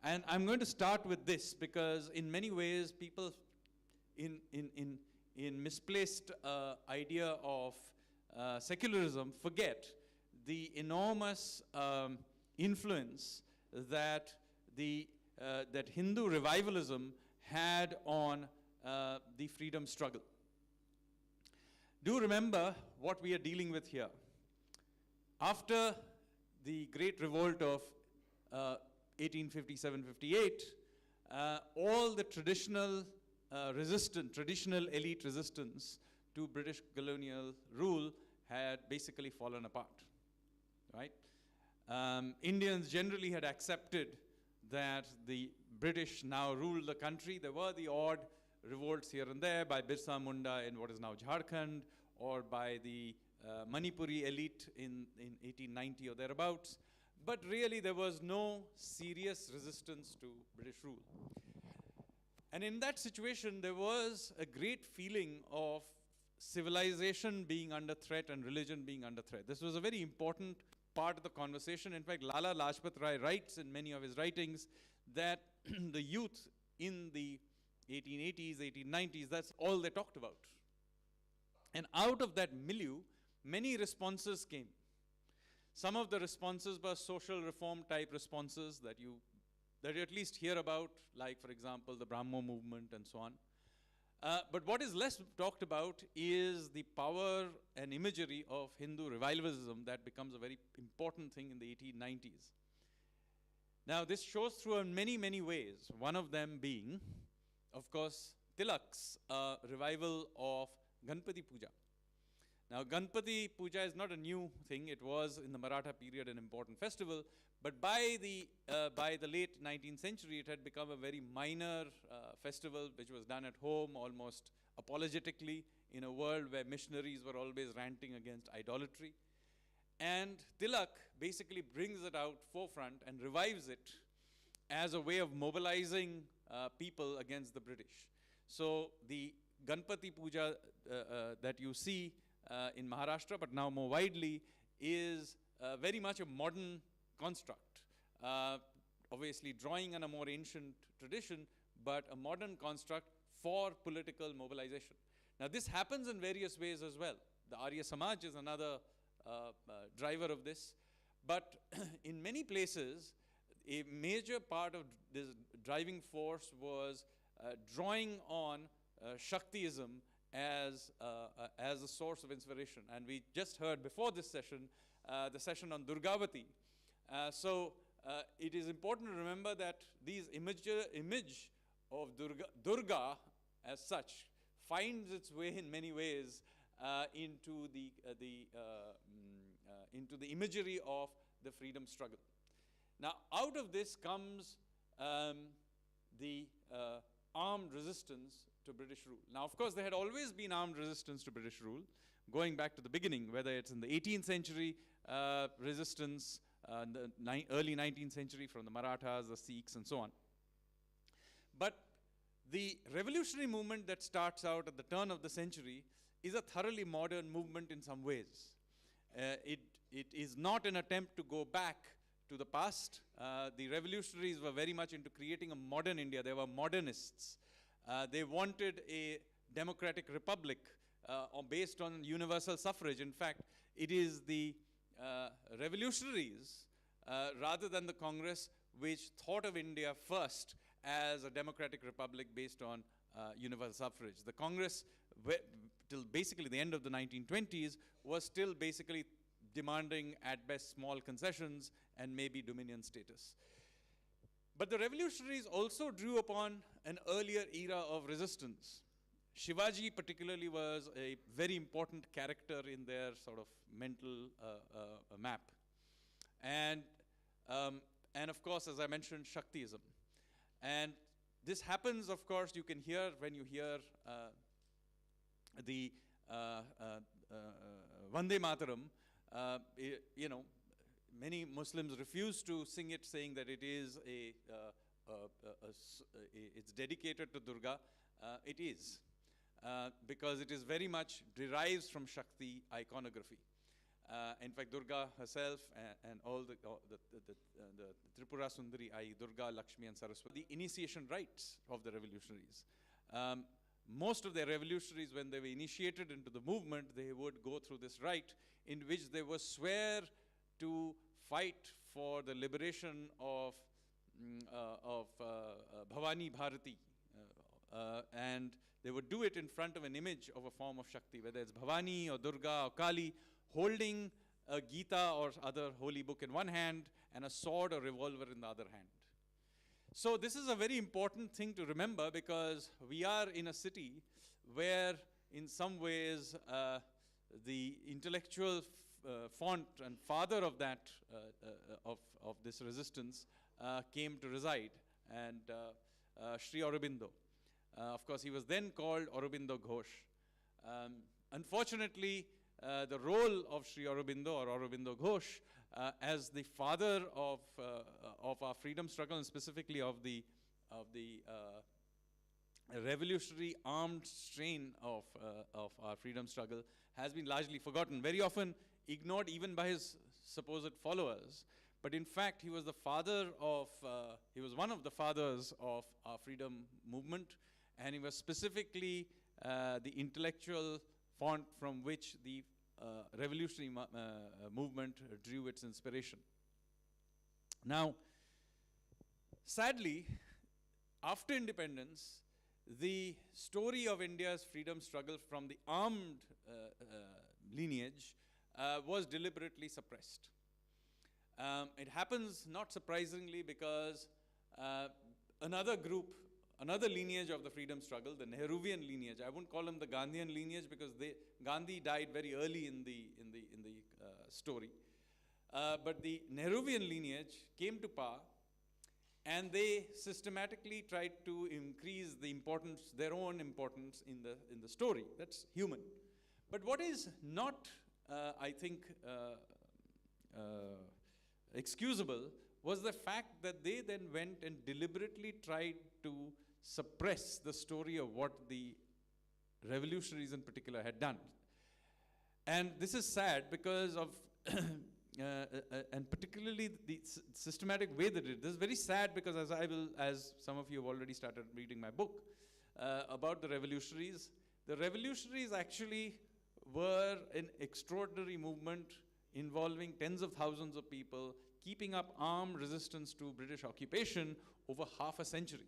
And I'm going to start with this because in many ways people in misplaced idea of secularism forget the enormous influence that that Hindu revivalism had on the freedom struggle. Do remember what we are dealing with here. After the Great Revolt of 1857-58, all the traditional elite resistance to British colonial rule had basically fallen apart, right? Indians generally had accepted that the British now ruled the country. There were the odd revolts here and there by Birsa Munda in what is now Jharkhand, or by the Manipuri elite in 1890 or thereabouts. But really there was no serious resistance to British rule. And in that situation, there was a great feeling of civilization being under threat and religion being under threat. This was a very important part of the conversation. In fact, Lala Lajpat Rai writes in many of his writings that the youth in the 1880s, 1890s, that's all they talked about. And out of that milieu, many responses came. Some of the responses were social reform type responses that you at least hear about, like, for example, the Brahmo movement and so on. But what is less talked about is the power and imagery of Hindu revivalism that becomes a very important thing in the 1890s. Now, this shows through in many, many ways, one of them being, of course, Tilak's revival of Ganpati Puja. Now, Ganpati Puja is not a new thing. It was, in the Maratha period, an important festival. But by the late 19th century, it had become a very minor festival, which was done at home, almost apologetically, in a world where missionaries were always ranting against idolatry. And Tilak basically brings it out forefront and revives it as a way of mobilizing people against the British. So the Ganpati Puja that you see in Maharashtra, but now more widely, is very much a modern construct. Obviously drawing on a more ancient tradition, but a modern construct for political mobilization. Now this happens in various ways as well. The Arya Samaj is another driver of this. But in many places, a major part of this driving force was drawing on Shaktiism as a source of inspiration. And we just heard before this session, the session on Durgavati. So it is important to remember that these image of Durga as such finds its way in many ways into the imagery of the freedom struggle. Now, out of this comes the armed resistance to British rule. Now, of course, there had always been armed resistance to British rule, going back to the beginning, whether it's in the 18th century resistance, the early 19th century from the Marathas, the Sikhs, and so on. But the revolutionary movement that starts out at the turn of the century is a thoroughly modern movement in some ways. It is not an attempt to go back to the past. The revolutionaries were very much into creating a modern India. They were modernists. They wanted a democratic republic based on universal suffrage. In fact, it is the revolutionaries, rather than the Congress, which thought of India first as a democratic republic based on universal suffrage. The Congress, till basically the end of the 1920s, was still basically demanding at best small concessions and maybe dominion status. But the revolutionaries also drew upon an earlier era of resistance. Shivaji particularly was a very important character in their sort of mental map. And of course, as I mentioned, Shaktiism. And this happens, of course, you can hear when you hear the Vande Mataram, you know, many Muslims refuse to sing it, saying that it is it's dedicated to Durga. It is, because it is very much derives from Shakti iconography. In fact, Durga herself and all the Tripura Sundari, i.e. Durga, Lakshmi and Saraswati, the initiation rites of the revolutionaries. Most of the revolutionaries, when they were initiated into the movement, they would go through this rite in which they would swear to fight for the liberation of Bhavani Bharati. And they would do it in front of an image of a form of Shakti, whether it's Bhavani or Durga or Kali, holding a Gita or other holy book in one hand and a sword or revolver in the other hand. So this is a very important thing to remember, because we are in a city where in some ways the intellectual font and father of that, of this resistance, came to reside, and Sri Aurobindo. Of course, he was then called Aurobindo Ghosh. Unfortunately, the role of Sri Aurobindo or Aurobindo Ghosh as the father of our freedom struggle, and specifically of the revolutionary armed strain of our freedom struggle, has been largely forgotten, very often ignored even by his supposed followers. But in fact, he was the father of, he was one of the fathers of our freedom movement, and he was specifically the intellectual font from which the revolutionary movement drew its inspiration. Now, sadly, after independence, the story of India's freedom struggle from the armed lineage was deliberately suppressed. It happens, not surprisingly, because another group, another lineage of the freedom struggle, the Nehruvian lineage, I wouldn't call them the Gandhian lineage because Gandhi died very early in the story. But the Nehruvian lineage came to power, and they systematically tried to increase the importance, their own importance in the story. That's human. But what is not, I think, excusable was the fact that they then went and deliberately tried to suppress the story of what the revolutionaries in particular had done. And this is sad because of and particularly the systematic way they did it. This is very sad because as some of you have already started reading my book about the revolutionaries actually were an extraordinary movement involving tens of thousands of people, keeping up armed resistance to British occupation over half a century.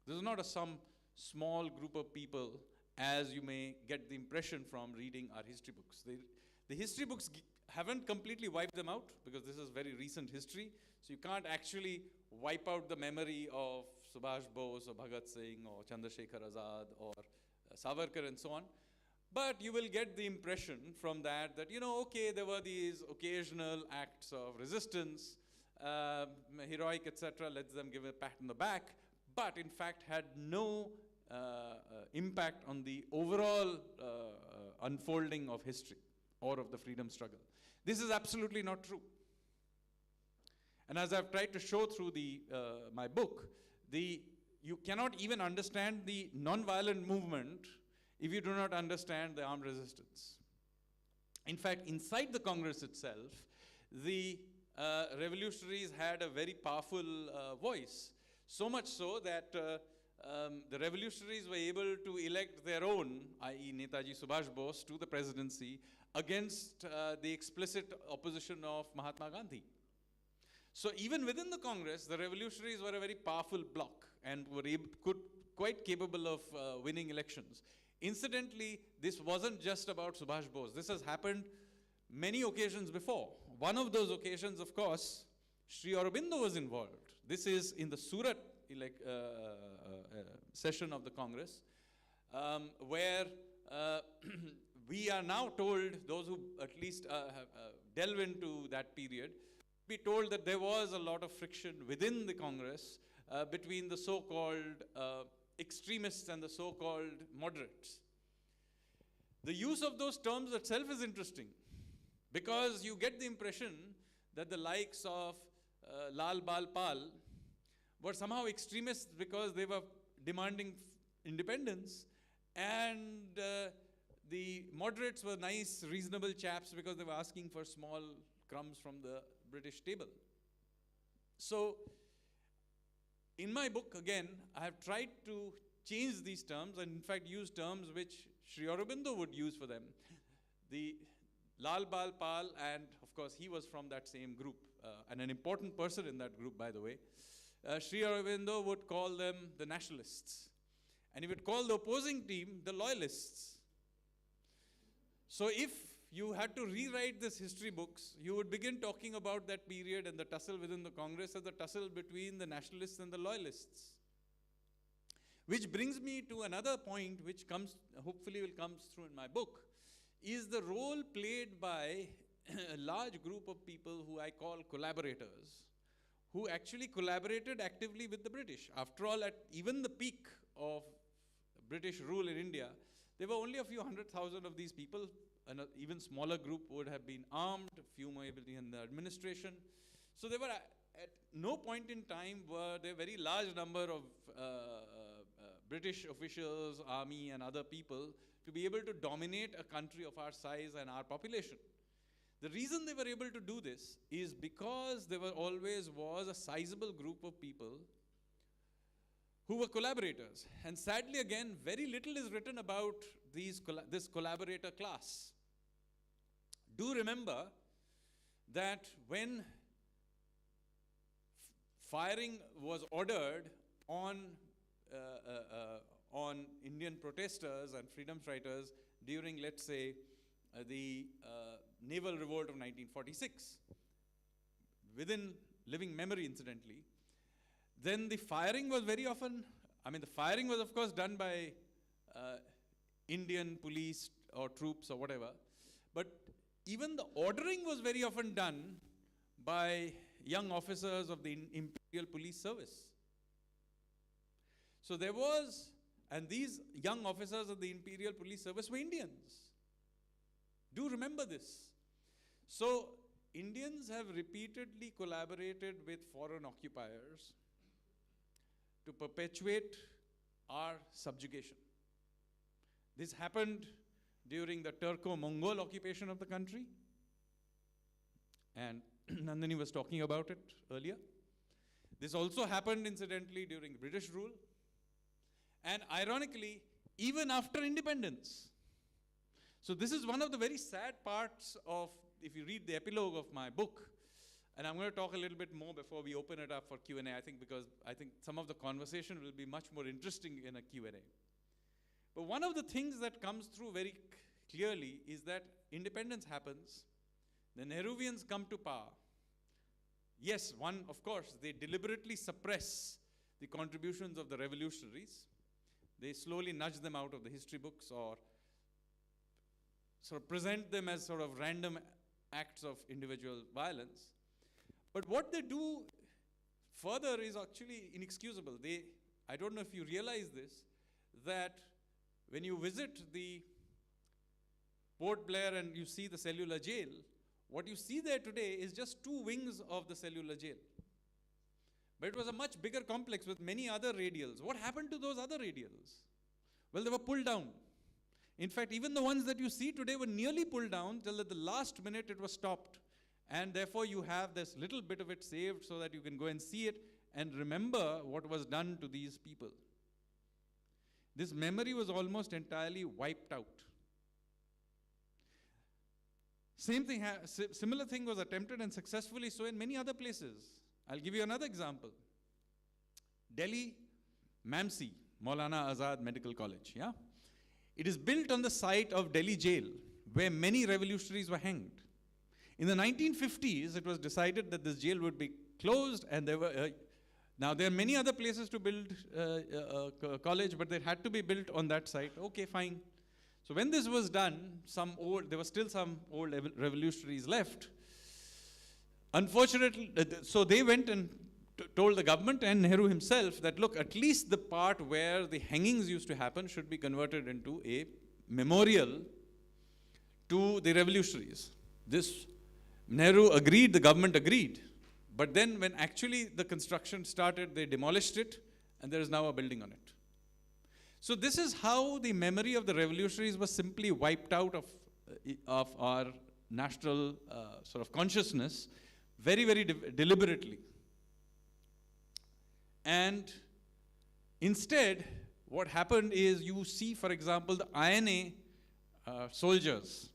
This is not some small group of people, as you may get the impression from reading our history books. The history books haven't completely wiped them out because this is very recent history, so you can't actually wipe out the memory of Subhash Bose or Bhagat Singh or Chandrasekhar Azad or Savarkar and so on. But you will get the impression from that, okay, there were these occasional acts of resistance, heroic, etc., let them give a pat on the back, but in fact had no impact on the overall unfolding of history or of the freedom struggle. This is absolutely not true. And as I've tried to show through my book, you cannot even understand the non-violent movement if you do not understand the armed resistance. In fact, inside the Congress itself, the revolutionaries had a very powerful voice. So much so that the revolutionaries were able to elect their own, i.e. Netaji Subhash Bose, to the presidency against the explicit opposition of Mahatma Gandhi. So even within the Congress, the revolutionaries were a very powerful bloc and were quite capable of winning elections. Incidentally, this wasn't just about Subhash Bose. This has happened many occasions before. One of those occasions, of course, Sri Aurobindo was involved. This is in the Surat session of the Congress, where we are now told, those who at least delve into that period, be told that there was a lot of friction within the Congress between the so-called extremists and the so-called moderates. The use of those terms itself is interesting because you get the impression that the likes of Lal Bal Pal were somehow extremists because they were demanding independence, and the moderates were nice, reasonable chaps because they were asking for small crumbs from the British table. So, in my book, again, I have tried to change these terms and in fact use terms which Sri Aurobindo would use for them. The Lal Bal Pal, and of course he was from that same group, and an important person in that group, by the way. Sri Aurobindo would call them the nationalists, and he would call the opposing team the loyalists. So if you had to rewrite this history books, you would begin talking about that period and the tussle within the Congress as the tussle between the nationalists and the loyalists. Which brings me to another point which hopefully will come through in my book, is the role played by a large group of people who I call collaborators, who actually collaborated actively with the British. After all, at even the peak of British rule in India, there were only a few 100,000 of these people. An even smaller group would have been armed, a few more in the administration. So there were, at no point in time were there a very large number of British officials, army and other people to be able to dominate a country of our size and our population. The reason they were able to do this is because there always was a sizable group of people who were collaborators. And sadly again, very little is written about this collaborator class. Do remember that when firing was ordered on Indian protesters and freedom fighters during, let's say, the naval revolt of 1946, within living memory incidentally, then the firing was very often, the firing was of course done by Indian police or troops or whatever, but even the ordering was very often done by young officers of the Imperial Police Service. So there was, and these young officers of the Imperial Police Service were Indians. Do remember this. So Indians have repeatedly collaborated with foreign occupiers to perpetuate our subjugation. This happened during the Turco-Mongol occupation of the country, and Nandini was talking about it earlier. This also happened incidentally during British rule, and ironically, even after independence. So this is one of the very sad parts of, if you read the epilogue of my book, and I'm going to talk a little bit more before we open it up for Q&A, because I think some of the conversation will be much more interesting in a Q&A. But one of the things that comes through very clearly is that independence happens, the Nehruvians come to power. Yes, of course, they deliberately suppress the contributions of the revolutionaries. They slowly nudge them out of the history books or sort of present them as sort of random acts of individual violence. But what they do further is actually inexcusable. I don't know if you realize this, that when you visit the Port Blair and you see the cellular jail, what you see there today is just 2 wings of the cellular jail. But it was a much bigger complex with many other radials. What happened to those other radials? Well, they were pulled down. In fact, even the ones that you see today were nearly pulled down till at the last minute it was stopped. And therefore you have this little bit of it saved so that you can go and see it and remember what was done to these people. This memory was almost entirely wiped out. Similar thing was attempted and successfully so in many other places. I'll give you another example. Delhi, Mamsi, Maulana Azad Medical College. Yeah? It is built on the site of Delhi jail, where many revolutionaries were hanged. In the 1950s, it was decided that this jail would be closed, and there were now there are many other places to build a college, but they had to be built on that site. Okay, fine. So when this was done, there were still some old revolutionaries left. Unfortunately, so they went and told the government and Nehru himself that, look, at least the part where the hangings used to happen should be converted into a memorial to the revolutionaries. This Nehru agreed, the government agreed. But then when actually the construction started, they demolished it, and there is now a building on it. So this is how the memory of the revolutionaries was simply wiped out of our national sort of consciousness very, very deliberately. And instead, what happened is you see, for example, the INA soldiers.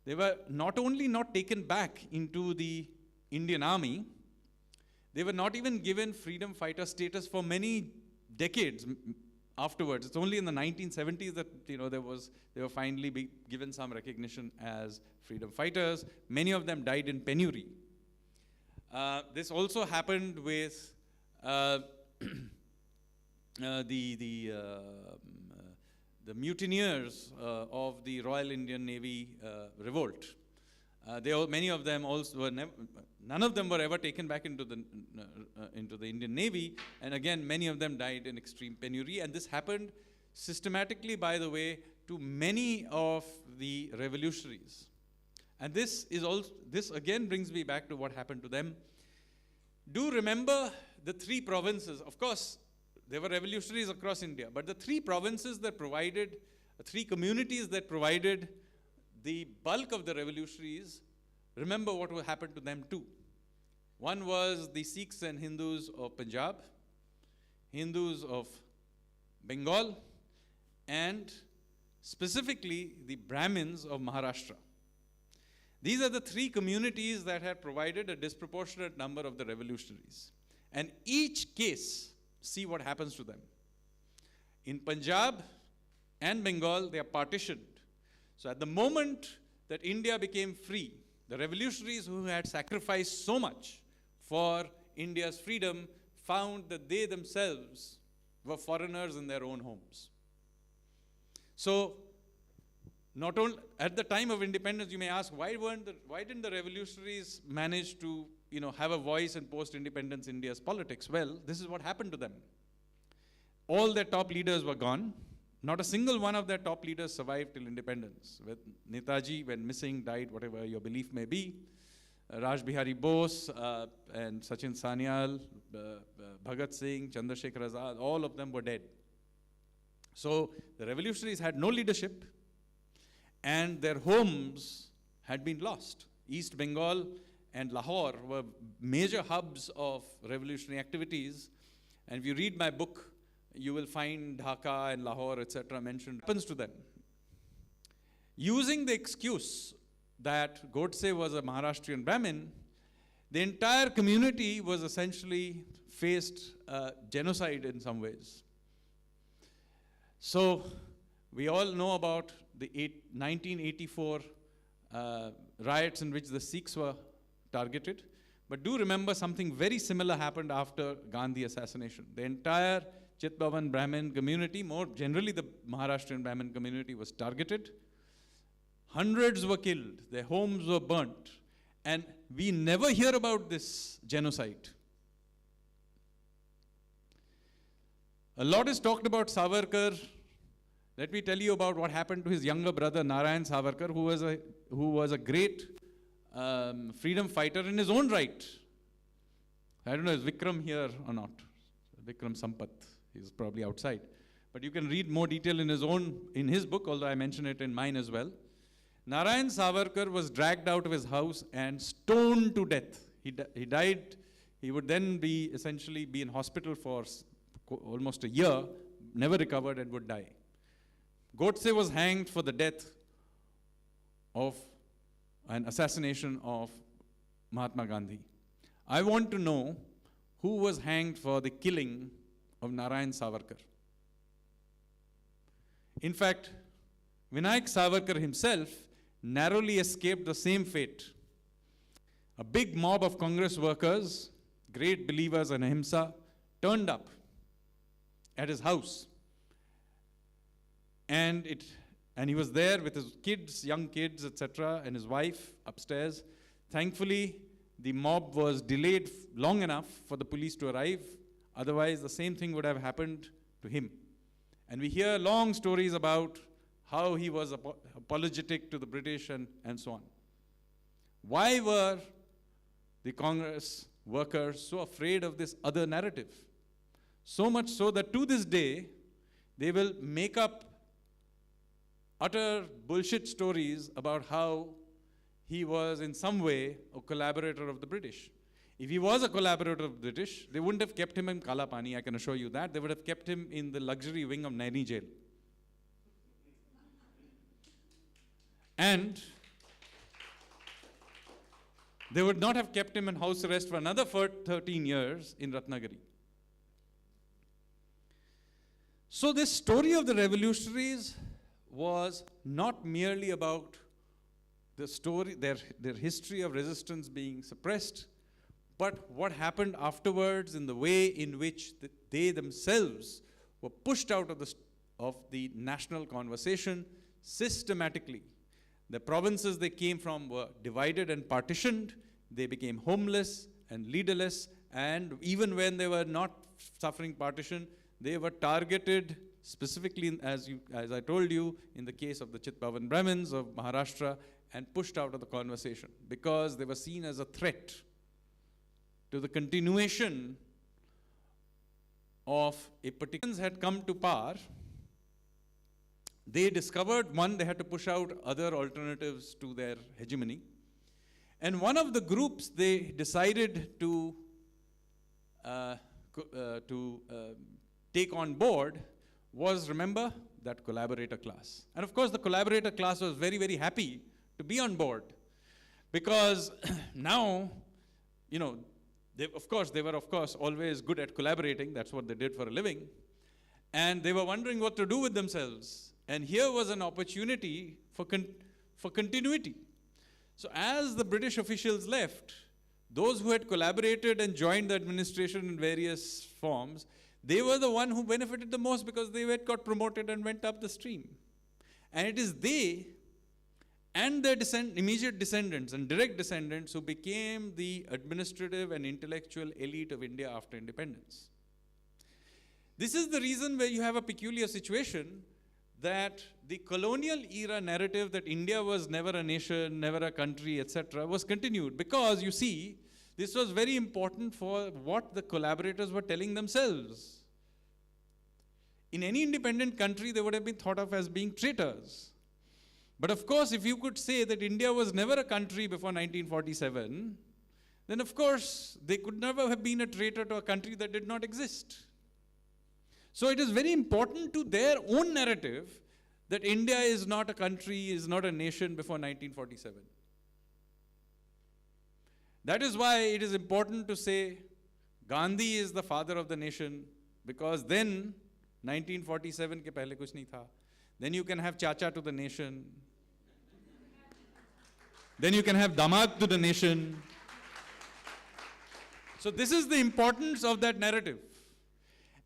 They were not only not taken back into the Indian army, they were not even given freedom fighter status for many decades afterwards. It's only in the 1970s that they were finally given some recognition as freedom fighters. Many of them died in penury. This also happened with the mutineers of the Royal Indian Navy revolt. Many of them also were none of them were ever taken back into the Indian Navy, and again, many of them died in extreme penury, and this happened systematically, by the way, to many of the revolutionaries. And this again brings me back to what happened to them. Do remember the three provinces. Of course, there were revolutionaries across India, but the three provinces that provided, three communities that provided the bulk of the revolutionaries, remember what happened to them too. One was the Sikhs and Hindus of Punjab, Hindus of Bengal, and specifically the Brahmins of Maharashtra. These are the three communities that had provided a disproportionate number of the revolutionaries. And each case, see what happens to them. In Punjab and Bengal, they are partitioned. So at the moment that India became free, the revolutionaries who had sacrificed so much for India's freedom found that they themselves were foreigners in their own homes. So, not only at the time of independence, you may ask, why didn't the revolutionaries manage to, have a voice in post-independence India's politics? Well, this is what happened to them. All their top leaders were gone. Not a single one of their top leaders survived till independence. Netaji went missing, died, whatever your belief may be. Raj Bihari Bose and Sachin Sanyal, Bhagat Singh, Chandrasekhar Azad, all of them were dead. So the revolutionaries had no leadership, and their homes had been lost. East Bengal and Lahore were major hubs of revolutionary activities. And if you read my book, you will find Dhaka and Lahore, etc. mentioned. Happens to them. Using the excuse that Godse was a Maharashtrian Brahmin, the entire community was essentially faced genocide in some ways. So we all know about the 1984 riots in which the Sikhs were targeted. But do remember something very similar happened after Gandhi assassination. The entire Chitpavan Brahmin community, more generally the Maharashtrian Brahmin community, was targeted. Hundreds were killed, their homes were burnt, and we never hear about this genocide. A lot is talked about Savarkar. Let me tell you about what happened to his younger brother Narayan Savarkar, who was a great freedom fighter in his own right. I don't know, is Vikram here or not? Vikram Sampath, he's probably outside. But you can read more detail in his book, although I mention it in mine as well. Narayan Savarkar was dragged out of his house and stoned to death. He died. He would then essentially be in hospital for almost a year, never recovered, and would die. Godse was hanged for the death of an assassination of Mahatma Gandhi. I want to know who was hanged for the killing of Narayan Savarkar. In fact, Vinayak Savarkar himself narrowly escaped the same fate. A big mob of Congress workers, great believers in ahimsa, turned up at his house. And he was there with his kids, young kids, etc., and his wife upstairs. Thankfully, the mob was delayed long enough for the police to arrive. Otherwise, the same thing would have happened to him. And we hear long stories about how he was apologetic to the British and so on. Why were the Congress workers so afraid of this other narrative? So much so that to this day, they will make up utter bullshit stories about how he was in some way a collaborator of the British. If he was a collaborator of the British, they wouldn't have kept him in Kala Pani, I can assure you that. They would have kept him in the luxury wing of Naini jail. And they would not have kept him in house arrest for another 13 years in Ratnagiri. So this story of the revolutionaries was not merely about the story, their history of resistance being suppressed, but what happened afterwards in the way in which they themselves were pushed out of the national conversation systematically. The provinces they came from were divided and partitioned. They became homeless and leaderless, and even when they were not suffering partition, they were targeted specifically, as I told you, in the case of the Chitpavan Brahmins of Maharashtra, and pushed out of the conversation because they were seen as a threat to the continuation of a particular had come to power. They discovered, one, they had to push out other alternatives to their hegemony. And one of the groups they decided to take on board was, remember, that collaborator class. And of course, the collaborator class was very, very happy to be on board because now, you know, they were always good at collaborating. That's what they did for a living. And they were wondering what to do with themselves. And here was an opportunity for continuity. So as the British officials left, those who had collaborated and joined the administration in various forms, they were the one who benefited the most because they got promoted and went up the stream. And it is they and their immediate descendants and direct descendants who became the administrative and intellectual elite of India after independence. This is the reason where you have a peculiar situation that the colonial era narrative that India was never a nation, never a country, etc., was continued. Because, you see, this was very important for what the collaborators were telling themselves. In any independent country, they would have been thought of as being traitors. But of course, if you could say that India was never a country before 1947, then of course, they could never have been a traitor to a country that did not exist. So it is very important to their own narrative that India is not a country, is not a nation before 1947. That is why it is important to say Gandhi is the father of the nation, because then 1947 ke pehle kuch nahi tha. Then you can have Chacha to the nation. Then you can have Damad to the nation. So this is the importance of that narrative.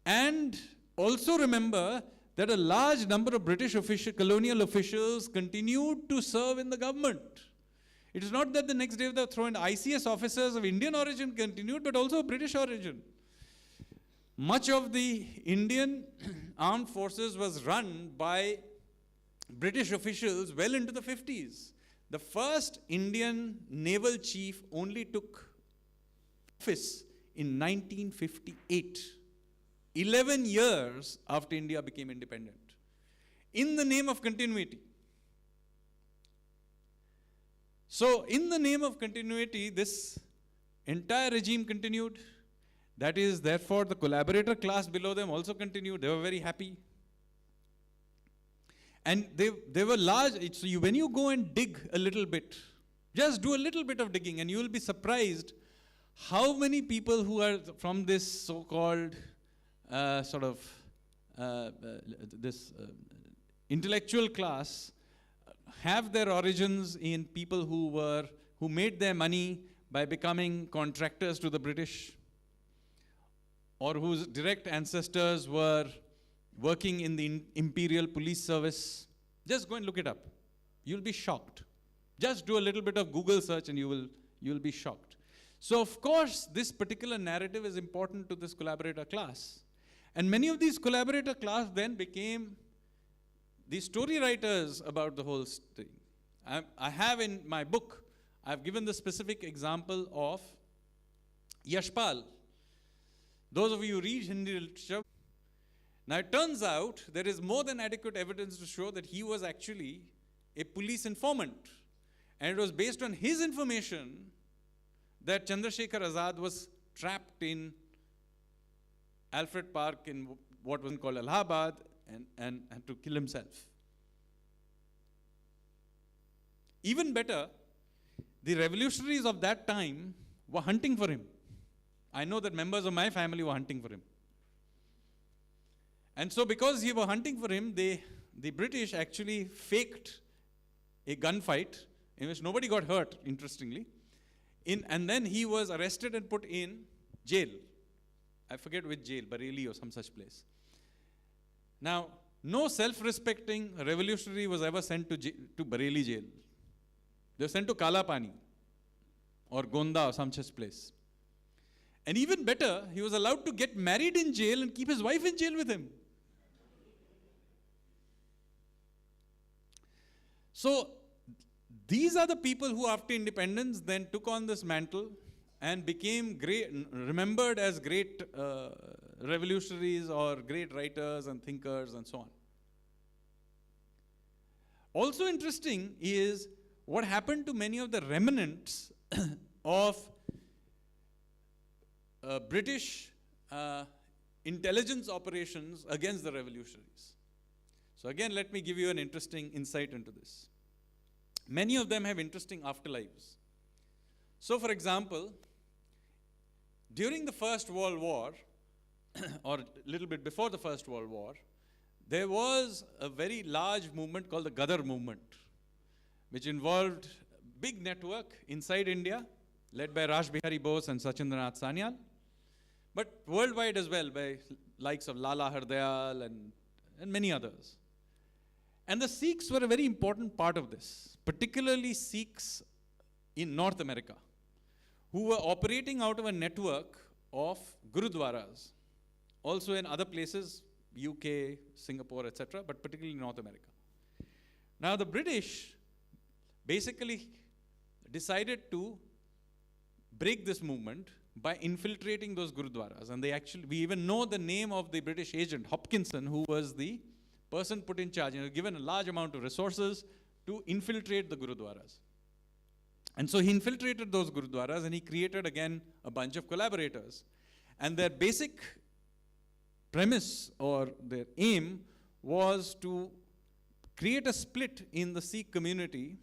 And also remember that a large number of British colonial officials continued to serve in the government. It is not that the next day they were thrown. ICS officers of Indian origin continued, but also British origin. Much of the Indian armed forces was run by British officials well into the 50s. The first Indian naval chief only took office in 1958, 11 years after India became independent, in the name of continuity. So, in the name of continuity, this entire regime continued. That is, therefore, the collaborator class below them also continued. They were very happy. And they were large. So when you go and dig a little bit, just do a little bit of digging, and you will be surprised how many people who are from this so-called intellectual class have their origins in people who made their money by becoming contractors to the British, or whose direct ancestors were working in the imperial police service. Just go and look it up. You'll be shocked. Just do a little bit of Google search and you'll be shocked. So of course, this particular narrative is important to this collaborator class. And many of these collaborator class then became the story writers about the whole thing. I have in my book, I've given the specific example of Yashpal. Those of you who read Hindi literature, now it turns out there is more than adequate evidence to show that he was actually a police informant. And it was based on his information that Chandrasekhar Azad was trapped in Alfred Park in what was called Allahabad and to kill himself. Even better, the revolutionaries of that time were hunting for him. I know that members of my family were hunting for him. And so because he were hunting for him, the British actually faked a gunfight in which nobody got hurt, interestingly. And then he was arrested and put in jail. I forget which jail, Bareilly or some such place. Now, no self-respecting revolutionary was ever sent to Bareilly jail. They were sent to Kalapani or Gonda or some such place. And even better, he was allowed to get married in jail and keep his wife in jail with him. So, these are the people who after independence then took on this mantle and became great, remembered as great revolutionaries or great writers and thinkers and so on. Also interesting is what happened to many of the remnants of British intelligence operations against the revolutionaries. So again, let me give you an interesting insight into this. Many of them have interesting afterlives. So for example, during the First World War, or a little bit before the First World War, there was a very large movement called the Gadar movement, which involved a big network inside India, led by Raj Bihari Bose and Sachindranath Sanyal, but worldwide as well by likes of Lala Hardayal and many others. And the Sikhs were a very important part of this, particularly Sikhs in North America, who were operating out of a network of Gurudwaras, also in other places, UK, Singapore, etc., but particularly North America. Now the British basically decided to break this movement by infiltrating those Gurudwaras. And we even know the name of the British agent, Hopkinson, who was the person put in charge, given a large amount of resources to infiltrate the Gurudwaras. And so he infiltrated those Gurudwaras and he created again a bunch of collaborators. And their basic premise or their aim was to create a split in the Sikh community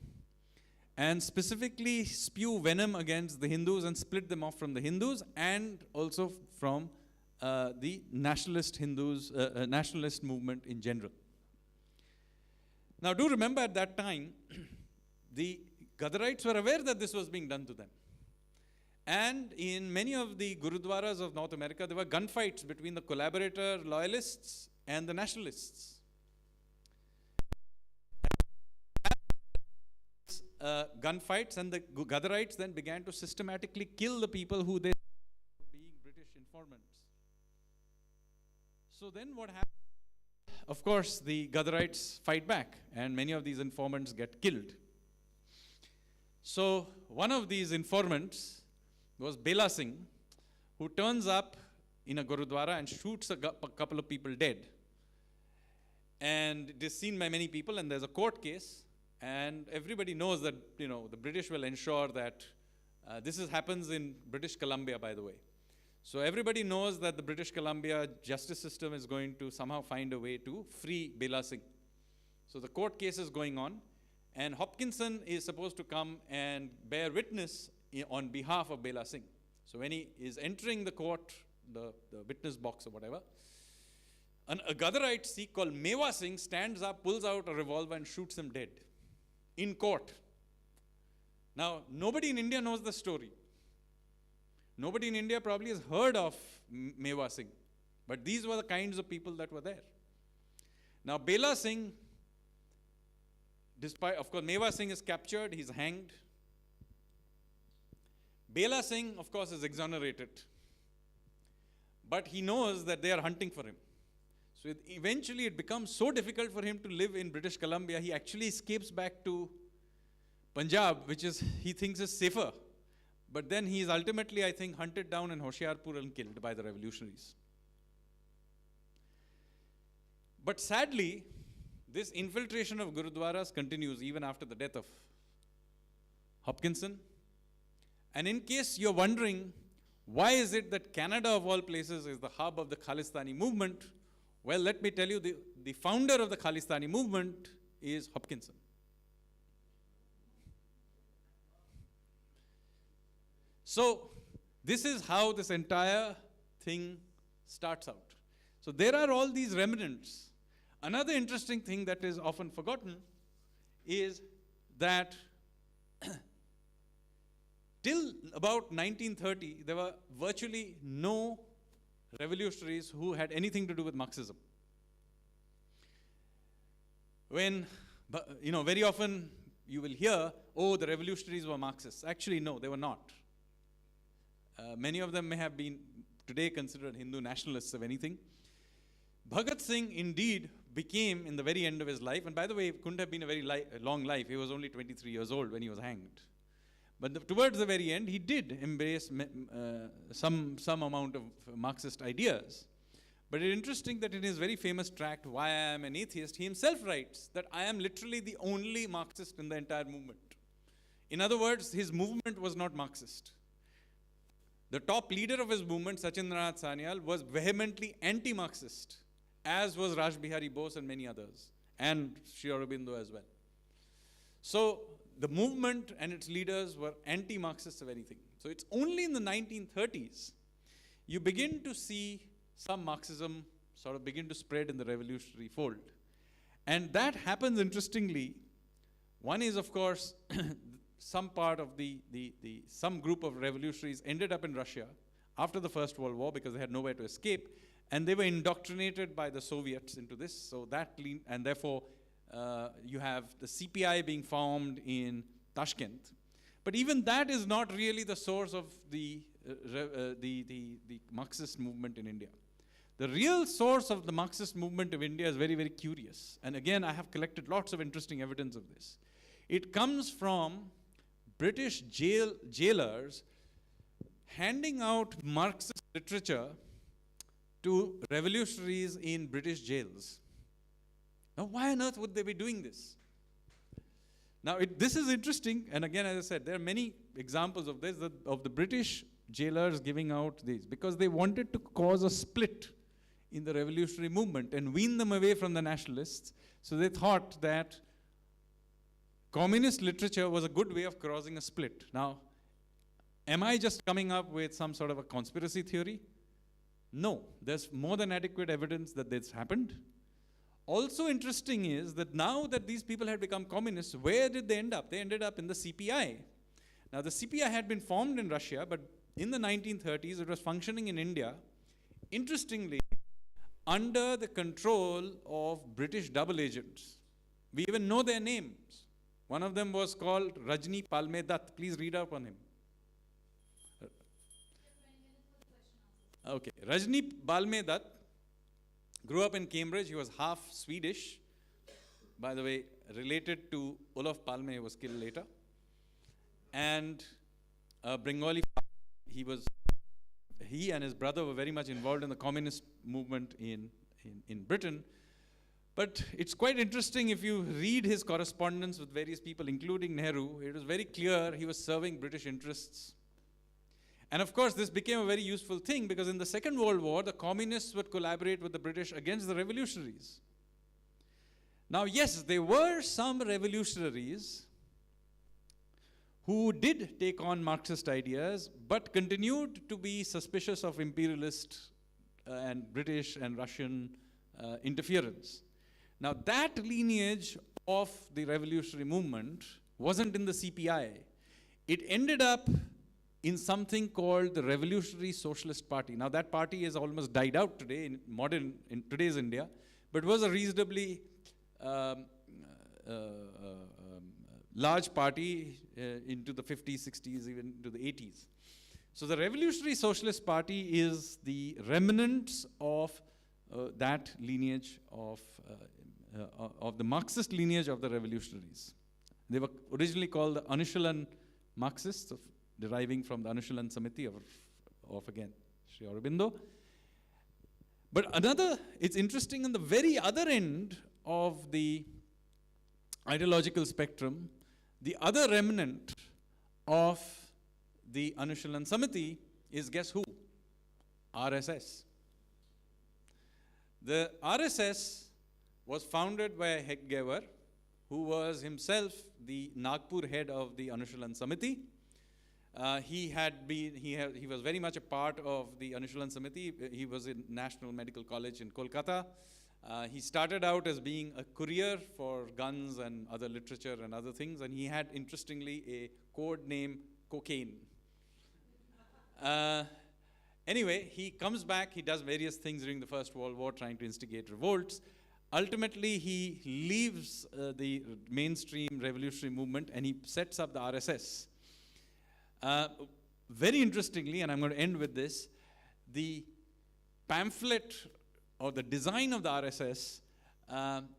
and specifically spew venom against the Hindus and split them off from the Hindus and also from the nationalist Hindus, nationalist movement in general. Now do remember at that time, the Gadarites were aware that this was being done to them. And in many of the Gurudwaras of North America, there were gunfights between the collaborator loyalists and the nationalists. Gunfights, and the Gadarites then began to systematically kill the people who they were being British informants. So then what happened? Of course, the Gadarites fight back, and many of these informants get killed. So one of these informants was Bela Singh, who turns up in a Gurudwara and shoots a couple of people dead. And it is seen by many people, and there's a court case, and everybody knows that, you know, the British will ensure that this happens in British Columbia, by the way. So everybody knows that the British Columbia justice system is going to somehow find a way to free Bela Singh. So the court case is going on, and Hopkinson is supposed to come and bear witness on behalf of Bela Singh. So when he is entering the court, the witness box or whatever, a Gadarite Sikh called Mewa Singh stands up, pulls out a revolver and shoots him dead in court. Now, nobody in India knows the story. Nobody in India probably has heard of Mewa Singh, but these were the kinds of people that were there. Now, Bela Singh, despite, of course, Mewa Singh is captured, he's hanged. Bela Singh, of course, is exonerated, but he knows that they are hunting for him. So eventually it becomes so difficult for him to live in British Columbia, he actually escapes back to Punjab, which is, he thinks is safer. But then he is ultimately, I think, hunted down in Hoshiarpur and killed by the revolutionaries. But sadly, this infiltration of Gurudwaras continues even after the death of Hopkinson. And in case you're wondering, why is it that Canada of all places is the hub of the Khalistani movement? Well, let me tell you, the founder of the Khalistani movement is Hopkinson. So, this is how this entire thing starts out. So, there are all these remnants. Another interesting thing that is often forgotten is that till about 1930, there were virtually no revolutionaries who had anything to do with Marxism. When, you know, very often you will hear, oh, the revolutionaries were Marxists. Actually, no, they were not. Many of them may have been today considered Hindu nationalists of anything. Bhagat Singh indeed became, in the very end of his life, and by the way, it couldn't have been a very long life. He was only 23 years old when he was hanged. But towards the very end, he did embrace some amount of Marxist ideas. But it's interesting that in his very famous tract, Why I Am an Atheist, he himself writes that I am literally the only Marxist in the entire movement. In other words, his movement was not Marxist. The top leader of his movement, Sachindranath Sanyal, was vehemently anti-Marxist, as was Raj Bihari Bose and many others, and Sri Aurobindo as well. So the movement and its leaders were anti-Marxists of anything. So it's only in the 1930s you begin to see some Marxism sort of begin to spread in the revolutionary fold. And that happens interestingly. One is, of course, some part of some group of revolutionaries ended up in Russia after the First World War because they had nowhere to escape, and they were indoctrinated by the Soviets into this. So that, and therefore, you have the CPI being formed in Tashkent. But even that is not really the source of the Marxist movement in India. The real source of the Marxist movement of India is very, very curious. And again, I have collected lots of interesting evidence of this. It comes from British jailers handing out Marxist literature to revolutionaries in British jails. Now, why on earth would they be doing this? Now, this is interesting, and again, as I said, there are many examples of this, of the British jailers giving out these, because they wanted to cause a split in the revolutionary movement and wean them away from the nationalists. So they thought that communist literature was a good way of causing a split. Now, am I just coming up with some sort of a conspiracy theory? No, there's more than adequate evidence that this happened. Also interesting is that now that these people had become communists, where did they end up? They ended up in the CPI. Now, the CPI had been formed in Russia, but in the 1930s, it was functioning in India, interestingly, under the control of British double agents. We even know their names. One of them was called Rajni Palme Dutt. Please read up on him. Okay, Rajni Palme Dutt grew up in Cambridge. He was half Swedish. By the way, related to Olof Palme, who was killed later. And Bengali, he and his brother were very much involved in the communist movement in Britain. But it's quite interesting if you read his correspondence with various people, including Nehru. It was very clear he was serving British interests. And of course, this became a very useful thing because in the Second World War, the communists would collaborate with the British against the revolutionaries. Now, yes, there were some revolutionaries who did take on Marxist ideas, but continued to be suspicious of imperialist and British and Russian interference. Now, that lineage of the revolutionary movement wasn't in the CPI. It ended up in something called the Revolutionary Socialist Party. Now, that party has almost died out today in today's India, but was a reasonably large party into the 50s, 60s, even into the 80s. So the Revolutionary Socialist Party is the remnants of that lineage of the Marxist lineage of the revolutionaries. They were originally called the Anushilan Marxists, deriving from the Anushilan Samiti of again, Sri Aurobindo. But it's interesting, on the very other end of the ideological spectrum, the other remnant of the Anushilan Samiti is, guess who? RSS. The RSS was founded by Heggevar, who was himself the Nagpur head of the Anushilan Samiti. He was very much a part of the Anushilan Samiti. He was in National Medical College in Kolkata. He started out as being a courier for guns and other literature and other things, and he had, interestingly, a code name, Cocaine. Anyway, he comes back, he does various things during the First World War, trying to instigate revolts. ultimately he leaves the mainstream revolutionary movement and he sets up the RSS. Very interestingly, and I'm going to end with this, the pamphlet or the design of the RSS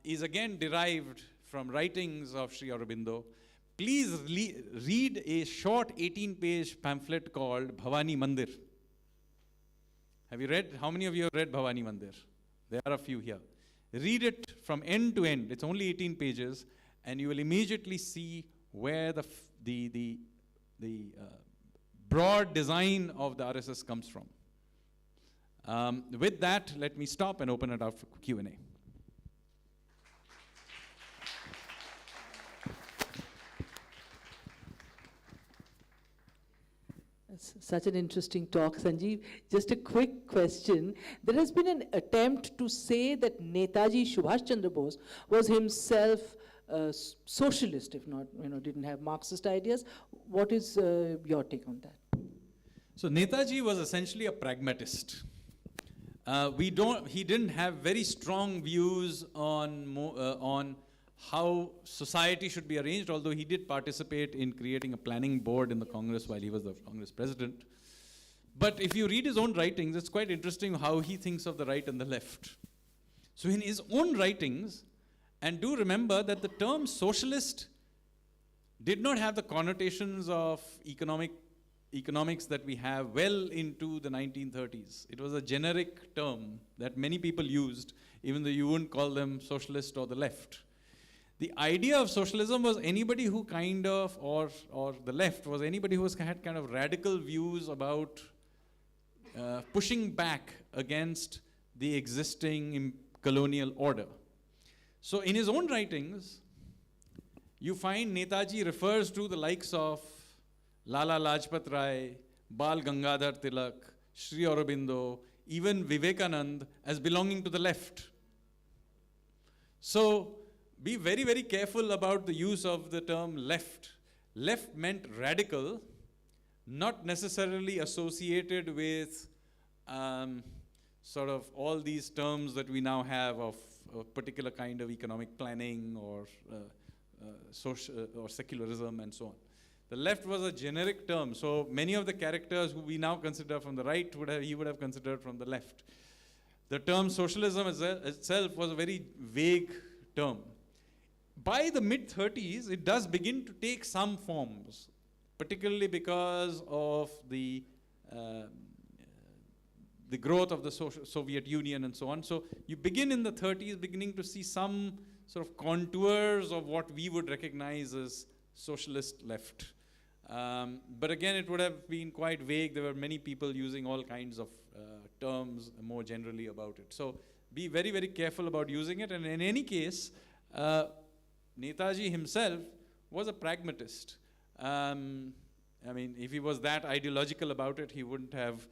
is again derived from writings of Sri Aurobindo. Please read a short 18-page pamphlet called Bhavani Mandir. Have you read? How many of you have read Bhavani Mandir? There are a few here. Read it from end to end. It's only 18 pages, and you will immediately see where the broad design of the RSS comes from. With that, let me stop and open it up for Q&A. Such an interesting talk, Sanjeev. Just a quick question. There has been an attempt to say that Netaji Subhash Chandra Bose was himself socialist, if not, didn't have Marxist ideas. What is your take on that? So Netaji was essentially a pragmatist. He didn't have very strong views on how society should be arranged, although he did participate in creating a planning board in the Congress while he was the Congress president. But if you read his own writings, it's quite interesting how he thinks of the right and the left. So in his own writings, and do remember that the term socialist did not have the connotations of economics that we have well into the 1930s. It was a generic term that many people used, even though you wouldn't call them socialist or the left. The idea of socialism was anybody who kind of, or the left, was anybody who had kind of radical views about pushing back against the existing colonial order. So in his own writings, you find Netaji refers to the likes of Lala Lajpat Rai, Bal Gangadhar Tilak, Sri Aurobindo, even Vivekanand as belonging to the left. So be very, very careful about the use of the term left. Left meant radical, not necessarily associated with sort of all these terms that we now have of a particular kind of economic planning or social or secularism and so on. The left was a generic term, so many of the characters who we now consider from the right he would have considered from the left. The term socialism itself was a very vague term. By the mid-30s, it does begin to take some forms, particularly because of the growth of the Soviet Union and so on. So you begin in the 30s, beginning to see some sort of contours of what we would recognize as socialist left. But again, it would have been quite vague. There were many people using all kinds of terms more generally about it. So be very, very careful about using it. And in any case, Netaji himself was a pragmatist. I mean, if he was that ideological about it, he wouldn't have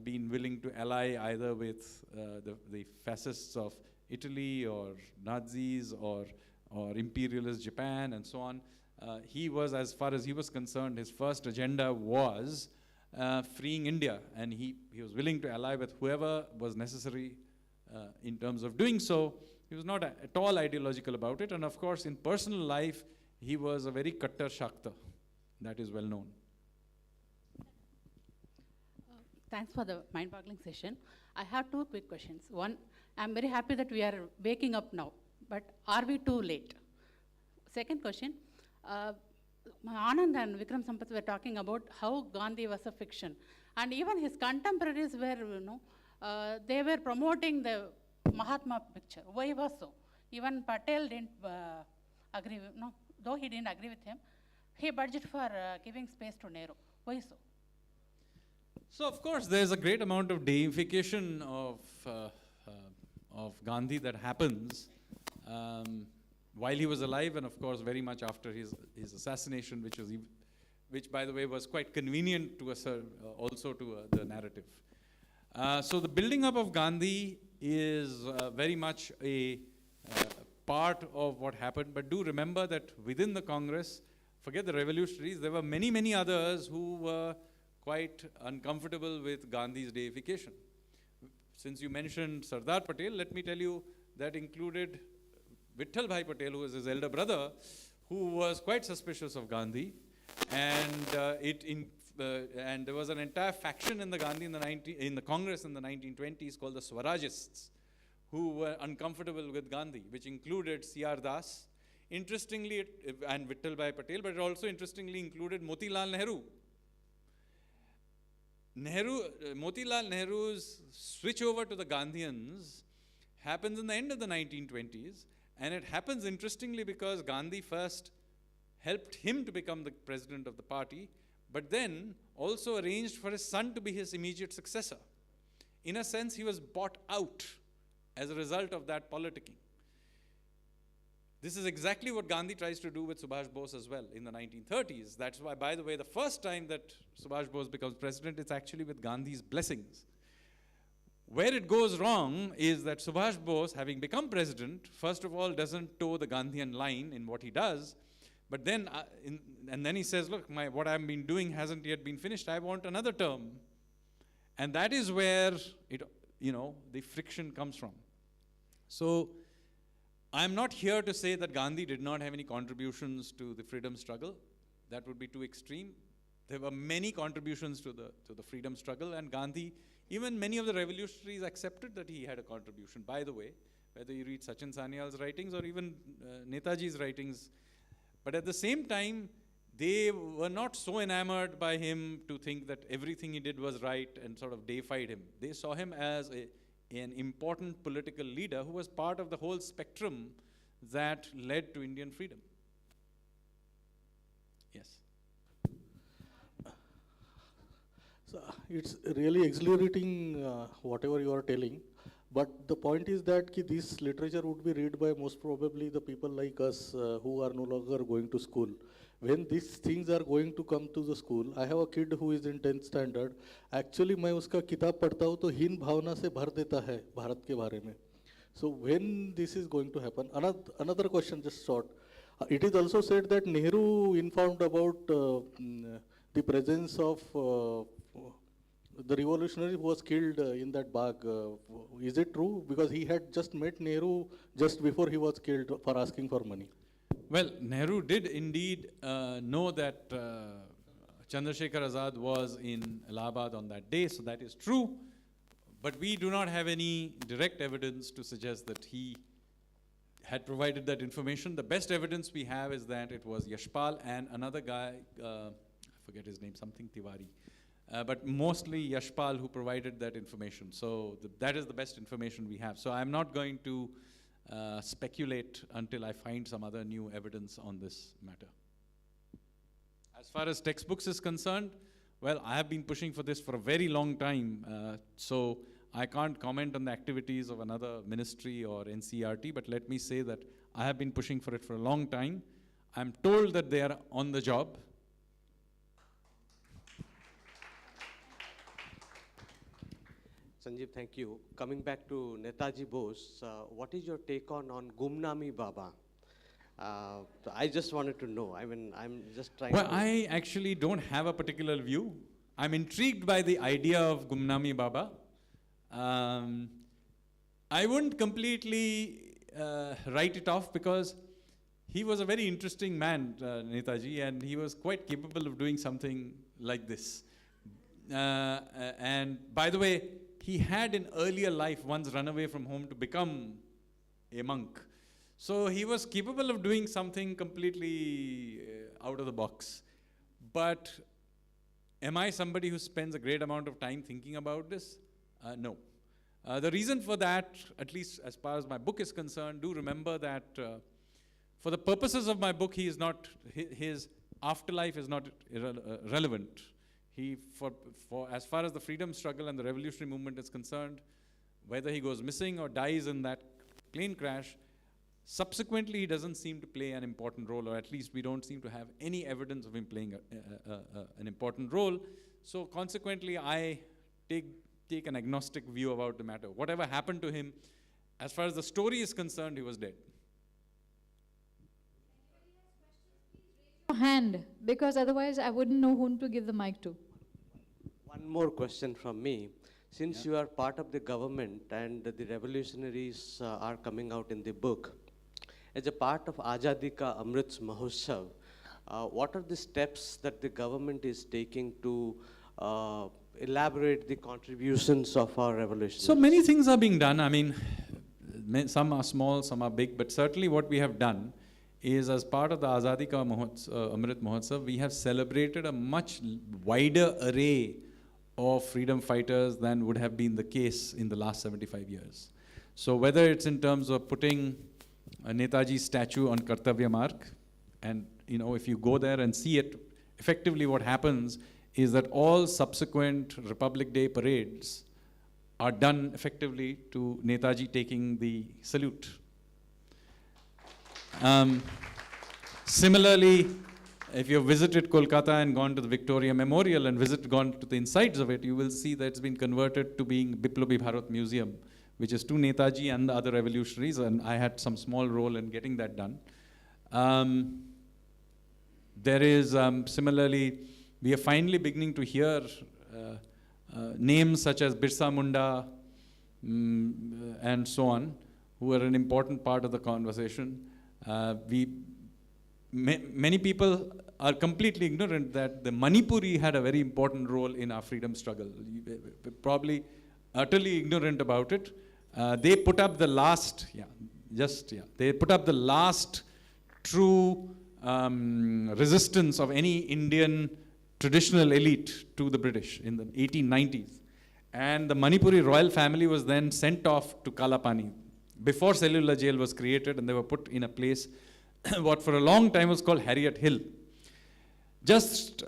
been willing to ally either with the fascists of Italy or Nazis or imperialist Japan and so on. He was, as far as he was concerned, his first agenda was freeing India, and he was willing to ally with whoever was necessary in terms of doing so. He was not at all ideological about it, and of course in personal life he was a very Kattar Shakta. That is well known. Thanks for the mind-boggling session. I have two quick questions. One, I'm very happy that we are waking up now, but are we too late? Second question, Anand and Vikram Sampath were talking about how Gandhi was a fiction, and even his contemporaries were, they were promoting the Mahatma picture. Why was so? Even Patel didn't agree with, though he didn't agree with him, he budgeted for giving space to Nehru. Why so? So of course there's a great amount of deification of Gandhi that happens while he was alive, and of course very much after his assassination, which by the way was quite convenient to also to the narrative. So the building up of Gandhi is very much a part of what happened, but do remember that within the Congress, forget the revolutionaries, there were many, many others who were quite uncomfortable with Gandhi's deification. Since you mentioned Sardar Patel, let me tell you that included Vittal Bhai Patel, who was his elder brother, who was quite suspicious of Gandhi, and and there was an entire faction in the in the Congress in the 1920s called the Swarajists, who were uncomfortable with Gandhi, which included C.R. Das, interestingly, and Vittal Bhai Patel, but it also interestingly included Motilal Nehru. Motilal Nehru's switch over to the Gandhians happens in the end of the 1920s, and it happens interestingly because Gandhi first helped him to become the president of the party, but then also arranged for his son to be his immediate successor. In a sense, he was bought out as a result of that politicking. This is exactly what Gandhi tries to do with Subhash Bose as well in the 1930s. That's why, by the way, the first time that Subhash Bose becomes president, it's actually with Gandhi's blessings. Where it goes wrong is that Subhash Bose, having become president, first of all, doesn't toe the Gandhian line in what he does, but then, and then he says, look, what I've been doing hasn't yet been finished. I want another term. And that is where the friction comes from. So I'm not here to say that Gandhi did not have any contributions to the freedom struggle. That would be too extreme. There were many contributions to the freedom struggle, and Gandhi, even many of the revolutionaries accepted that he had a contribution. By the way, whether you read Sachin Sanyal's writings or even Netaji's writings, but at the same time, they were not so enamored by him to think that everything he did was right and sort of deified him. They saw him as an important political leader who was part of the whole spectrum that led to Indian freedom. Yes. So it's really exhilarating whatever you are telling. But the point is that this literature would be read by most probably the people like us who are no longer going to school. When these things are going to come to the school, I have a kid who is in 10th standard. Actually, मैं उसका किताब पढ़ता हूँ तो हीन भावना से भर देता है भारत के बारे में. So when this is going to happen, another question just short. It is also said that Nehru informed about the presence of the revolutionary who was killed in that Bagh. Is it true? Because he had just met Nehru just before he was killed for asking for money. Well, Nehru did indeed know that Chandrasekhar Azad was in Allahabad on that day, so that is true. But we do not have any direct evidence to suggest that he had provided that information. The best evidence we have is that it was Yashpal and another guy, I forget his name, something Tiwari. But mostly Yashpal who provided that information. So that is the best information we have. So I'm not going to speculate until I find some other new evidence on this matter. As far as textbooks is concerned, well, I have been pushing for this for a very long time. So I can't comment on the activities of another ministry or NCERT, but let me say that I have been pushing for it for a long time. I'm told that they are on the job. Sanjeev, thank you. Coming back to Netaji Bose, what is your take on Gumnami Baba? I just wanted to know. I mean, I'm just trying Well, I actually don't have a particular view. I'm intrigued by the idea of Gumnami Baba. I wouldn't completely write it off because he was a very interesting man, Netaji, and he was quite capable of doing something like this. And by the way, he had in earlier life once run away from home to become a monk. So he was capable of doing something completely out of the box. But am I somebody who spends a great amount of time thinking about this? No. The reason for that, at least as far as my book is concerned, do remember that for the purposes of my book, he is not, his afterlife is not relevant. For as far as the freedom struggle and the revolutionary movement is concerned, whether he goes missing or dies in that plane crash, subsequently he doesn't seem to play an important role, or at least we don't seem to have any evidence of him playing an important role. So consequently, I take an agnostic view about the matter. Whatever happened to him, as far as the story is concerned, he was dead. Hand, because otherwise I wouldn't know whom to give the mic to. One more question from me. Since you are part of the government and the revolutionaries are coming out in the book, as a part of Azadi Ka Amrit Mahotsav, what are the steps that the government is taking to elaborate the contributions of our revolutionaries? So many things are being done. I mean, some are small, some are big, but certainly what we have done is, as part of the Azadi Ka Amrit Mahotsav, we have celebrated a much wider array of freedom fighters than would have been the case in the last 75 years. So whether it's in terms of putting a Netaji statue on Kartavya Marg, and if you go there and see it, effectively what happens is that all subsequent Republic Day parades are done effectively to Netaji taking the salute. Similarly, if you've visited Kolkata and gone to the Victoria Memorial and gone to the insides of it, you will see that it's been converted to being Biplobi Bharat Museum, which is to Netaji and the other revolutionaries, and I had some small role in getting that done. There is, similarly, we are finally beginning to hear names such as Birsa Munda and so on, who are an important part of the conversation. Many people are completely ignorant that the Manipuri had a very important role in our freedom struggle. Probably utterly ignorant about it. They put up the last, they put up the last true resistance of any Indian traditional elite to the British in the 1890s. And the Manipuri royal family was then sent off to Kalapani before cellular jail was created, and they were put in a place what for a long time was called Harriet Hill. Just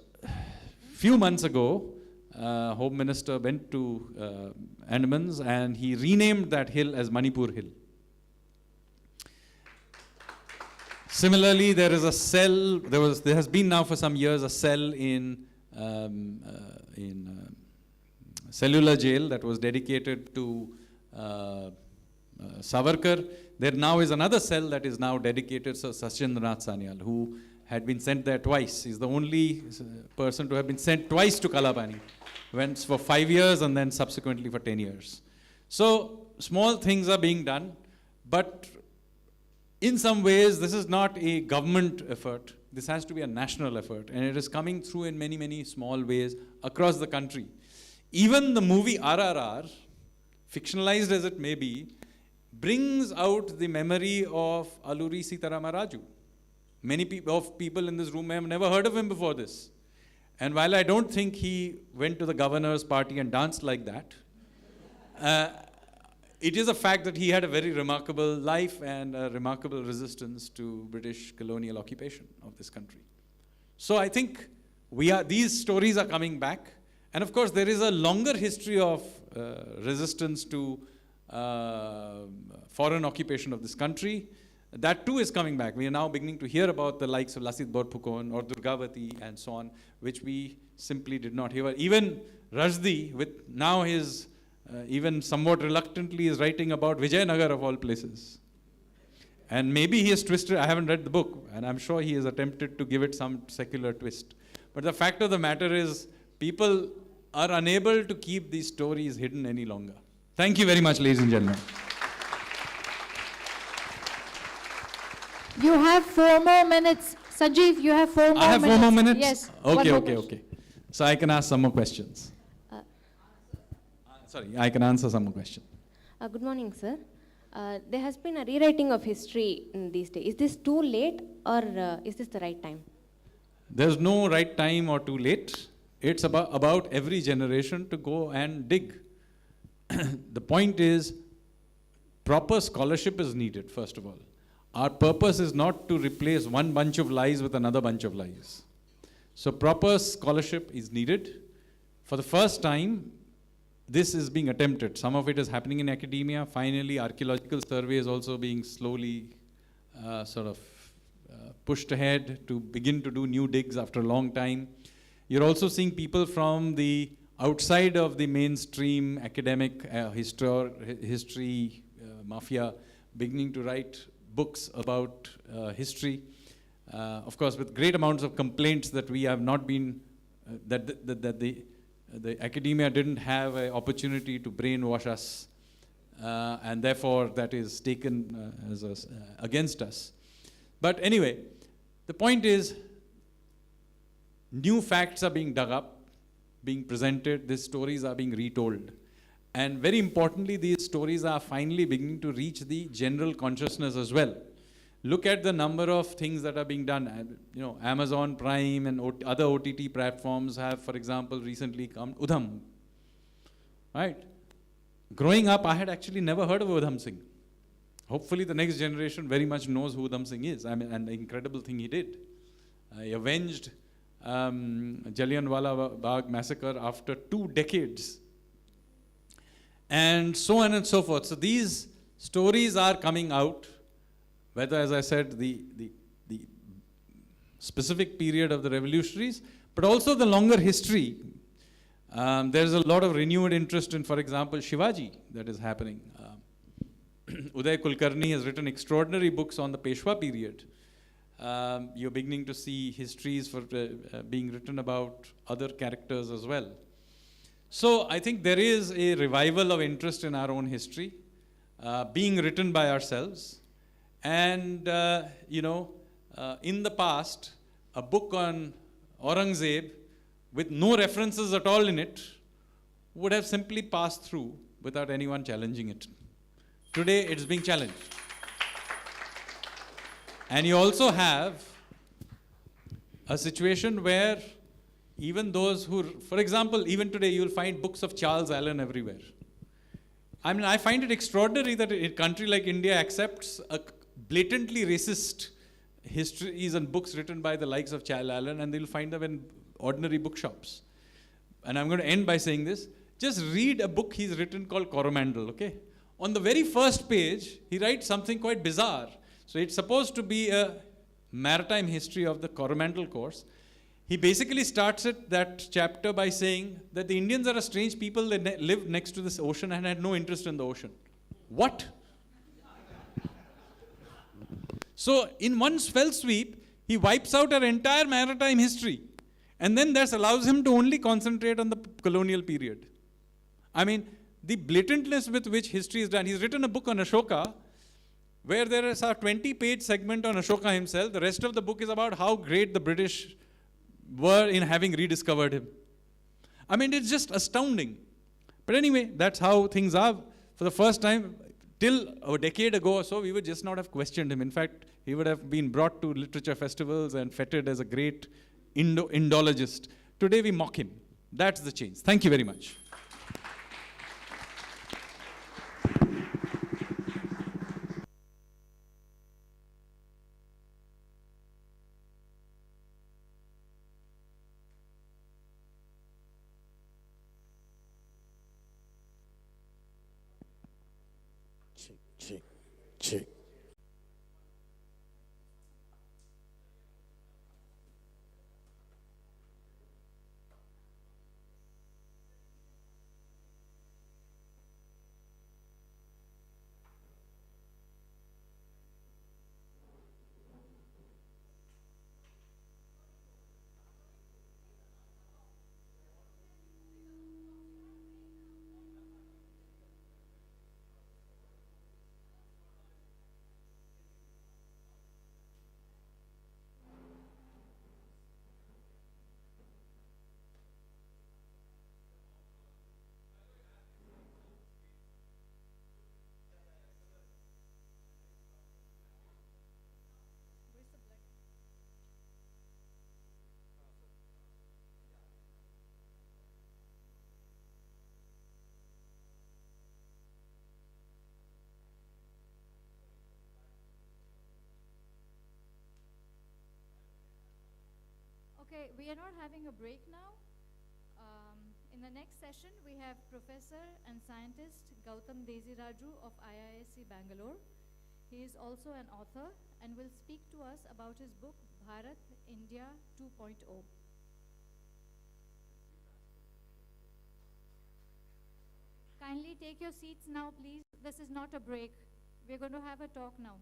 few months ago, Home Minister went to Andamans and he renamed that hill as Manipur Hill. Similarly, there is a cell, there has been now for some years a cell in cellular jail that was dedicated to Savarkar. There now is another cell that is now dedicated to Sachindranath Sanyal, who had been sent there twice. He's the only person to have been sent twice to Kalapani. Went for 5 years and then subsequently for 10 years. So small things are being done, but in some ways this is not a government effort. This has to be a national effort, and it is coming through in many, many small ways across the country. Even the movie RRR, fictionalized as it may be, brings out the memory of Alluri Sitarama Raju. Many people in this room may have never heard of him before this. And while I don't think he went to the governor's party and danced like that, it is a fact that he had a very remarkable life and a remarkable resistance to British colonial occupation of this country. So I think these stories are coming back. And of course, there is a longer history of resistance to foreign occupation of this country. That too is coming back. We are now beginning to hear about the likes of Lasit Borphukon or Durgawati and so on, which we simply did not hear. Even Rajdi, with now his, even somewhat reluctantly, is writing about Vijayanagar of all places. And maybe he has twisted, I haven't read the book, and I'm sure he has attempted to give it some secular twist. But the fact of the matter is, people are unable to keep these stories hidden any longer. Thank you very much, ladies and gentlemen. You have 4 more minutes. Sanjeev, you have 4 more minutes. I have 4 more minutes? Yes. Okay. So I can ask some more questions. Sorry, I can answer some more questions. Good morning, sir. There has been a rewriting of history in these days. Is this too late or is this the right time? There's no right time or too late. It's about every generation to go and dig. The point is, proper scholarship is needed, first of all. Our purpose is not to replace one bunch of lies with another bunch of lies. So proper scholarship is needed. For the first time, this is being attempted. Some of it is happening in academia. Finally, archaeological survey is also being slowly pushed ahead to begin to do new digs after a long time. You're also seeing people from the outside of the mainstream academic history mafia beginning to write books about history. Of course, with great amounts of complaints that we have not been, that the the academia didn't have an opportunity to brainwash us, and therefore that is taken against us. But anyway, the point is, new facts are being dug up, being presented, these stories are being retold. And very importantly, these stories are finally beginning to reach the general consciousness as well. Look at the number of things that are being done. You know, Amazon Prime and other OTT platforms have, for example, recently come Udham. Right? Growing up, I had actually never heard of Udham Singh. Hopefully the next generation very much knows who Udham Singh is. I mean, and the incredible thing he did. He avenged Jallianwala Bagh massacre after 2 decades. And so on and so forth. So these stories are coming out, whether, as I said, the specific period of the revolutionaries, but also the longer history. There's a lot of renewed interest in, for example, Shivaji that is happening. Uday Kulkarni has written extraordinary books on the Peshwa period. You're beginning to see histories for being written about other characters as well. So I think there is a revival of interest in our own history, being written by ourselves. And, in the past, a book on Aurangzeb with no references at all in it would have simply passed through without anyone challenging it. Today, it's being challenged. And you also have a situation where even those who, for example, even today you'll find books of Charles Allen everywhere. I mean, I find it extraordinary that a country like India accepts a blatantly racist histories and books written by the likes of Charles Allen, and they'll find them in ordinary bookshops. And I'm going to end by saying this. Just read a book he's written called Coromandel, okay? On the very first page, he writes something quite bizarre. So it's supposed to be a maritime history of the Coromandel course. He basically starts that chapter by saying that the Indians are a strange people, they live next to this ocean and had no interest in the ocean. What? So in one fell sweep, he wipes out our entire maritime history. And then that allows him to only concentrate on the colonial period. I mean, the blatantness with which history is done. He's written a book on Ashoka, where there is a 20-page segment on Ashoka himself. The rest of the book is about how great the British were in having rediscovered him. I mean, it's just astounding. But anyway, that's how things are. For the first time, till a decade ago or so, we would just not have questioned him. In fact, he would have been brought to literature festivals and feted as a great Indologist. Today, we mock him. That's the change. Thank you very much. Check. Okay, we are not having a break now. In the next session, we have Professor and Scientist Gautam Desiraju of IISc Bangalore. He is also an author and will speak to us about his book, Bharat, India 2.0. Kindly take your seats now, please. This is not a break. We're going to have a talk now.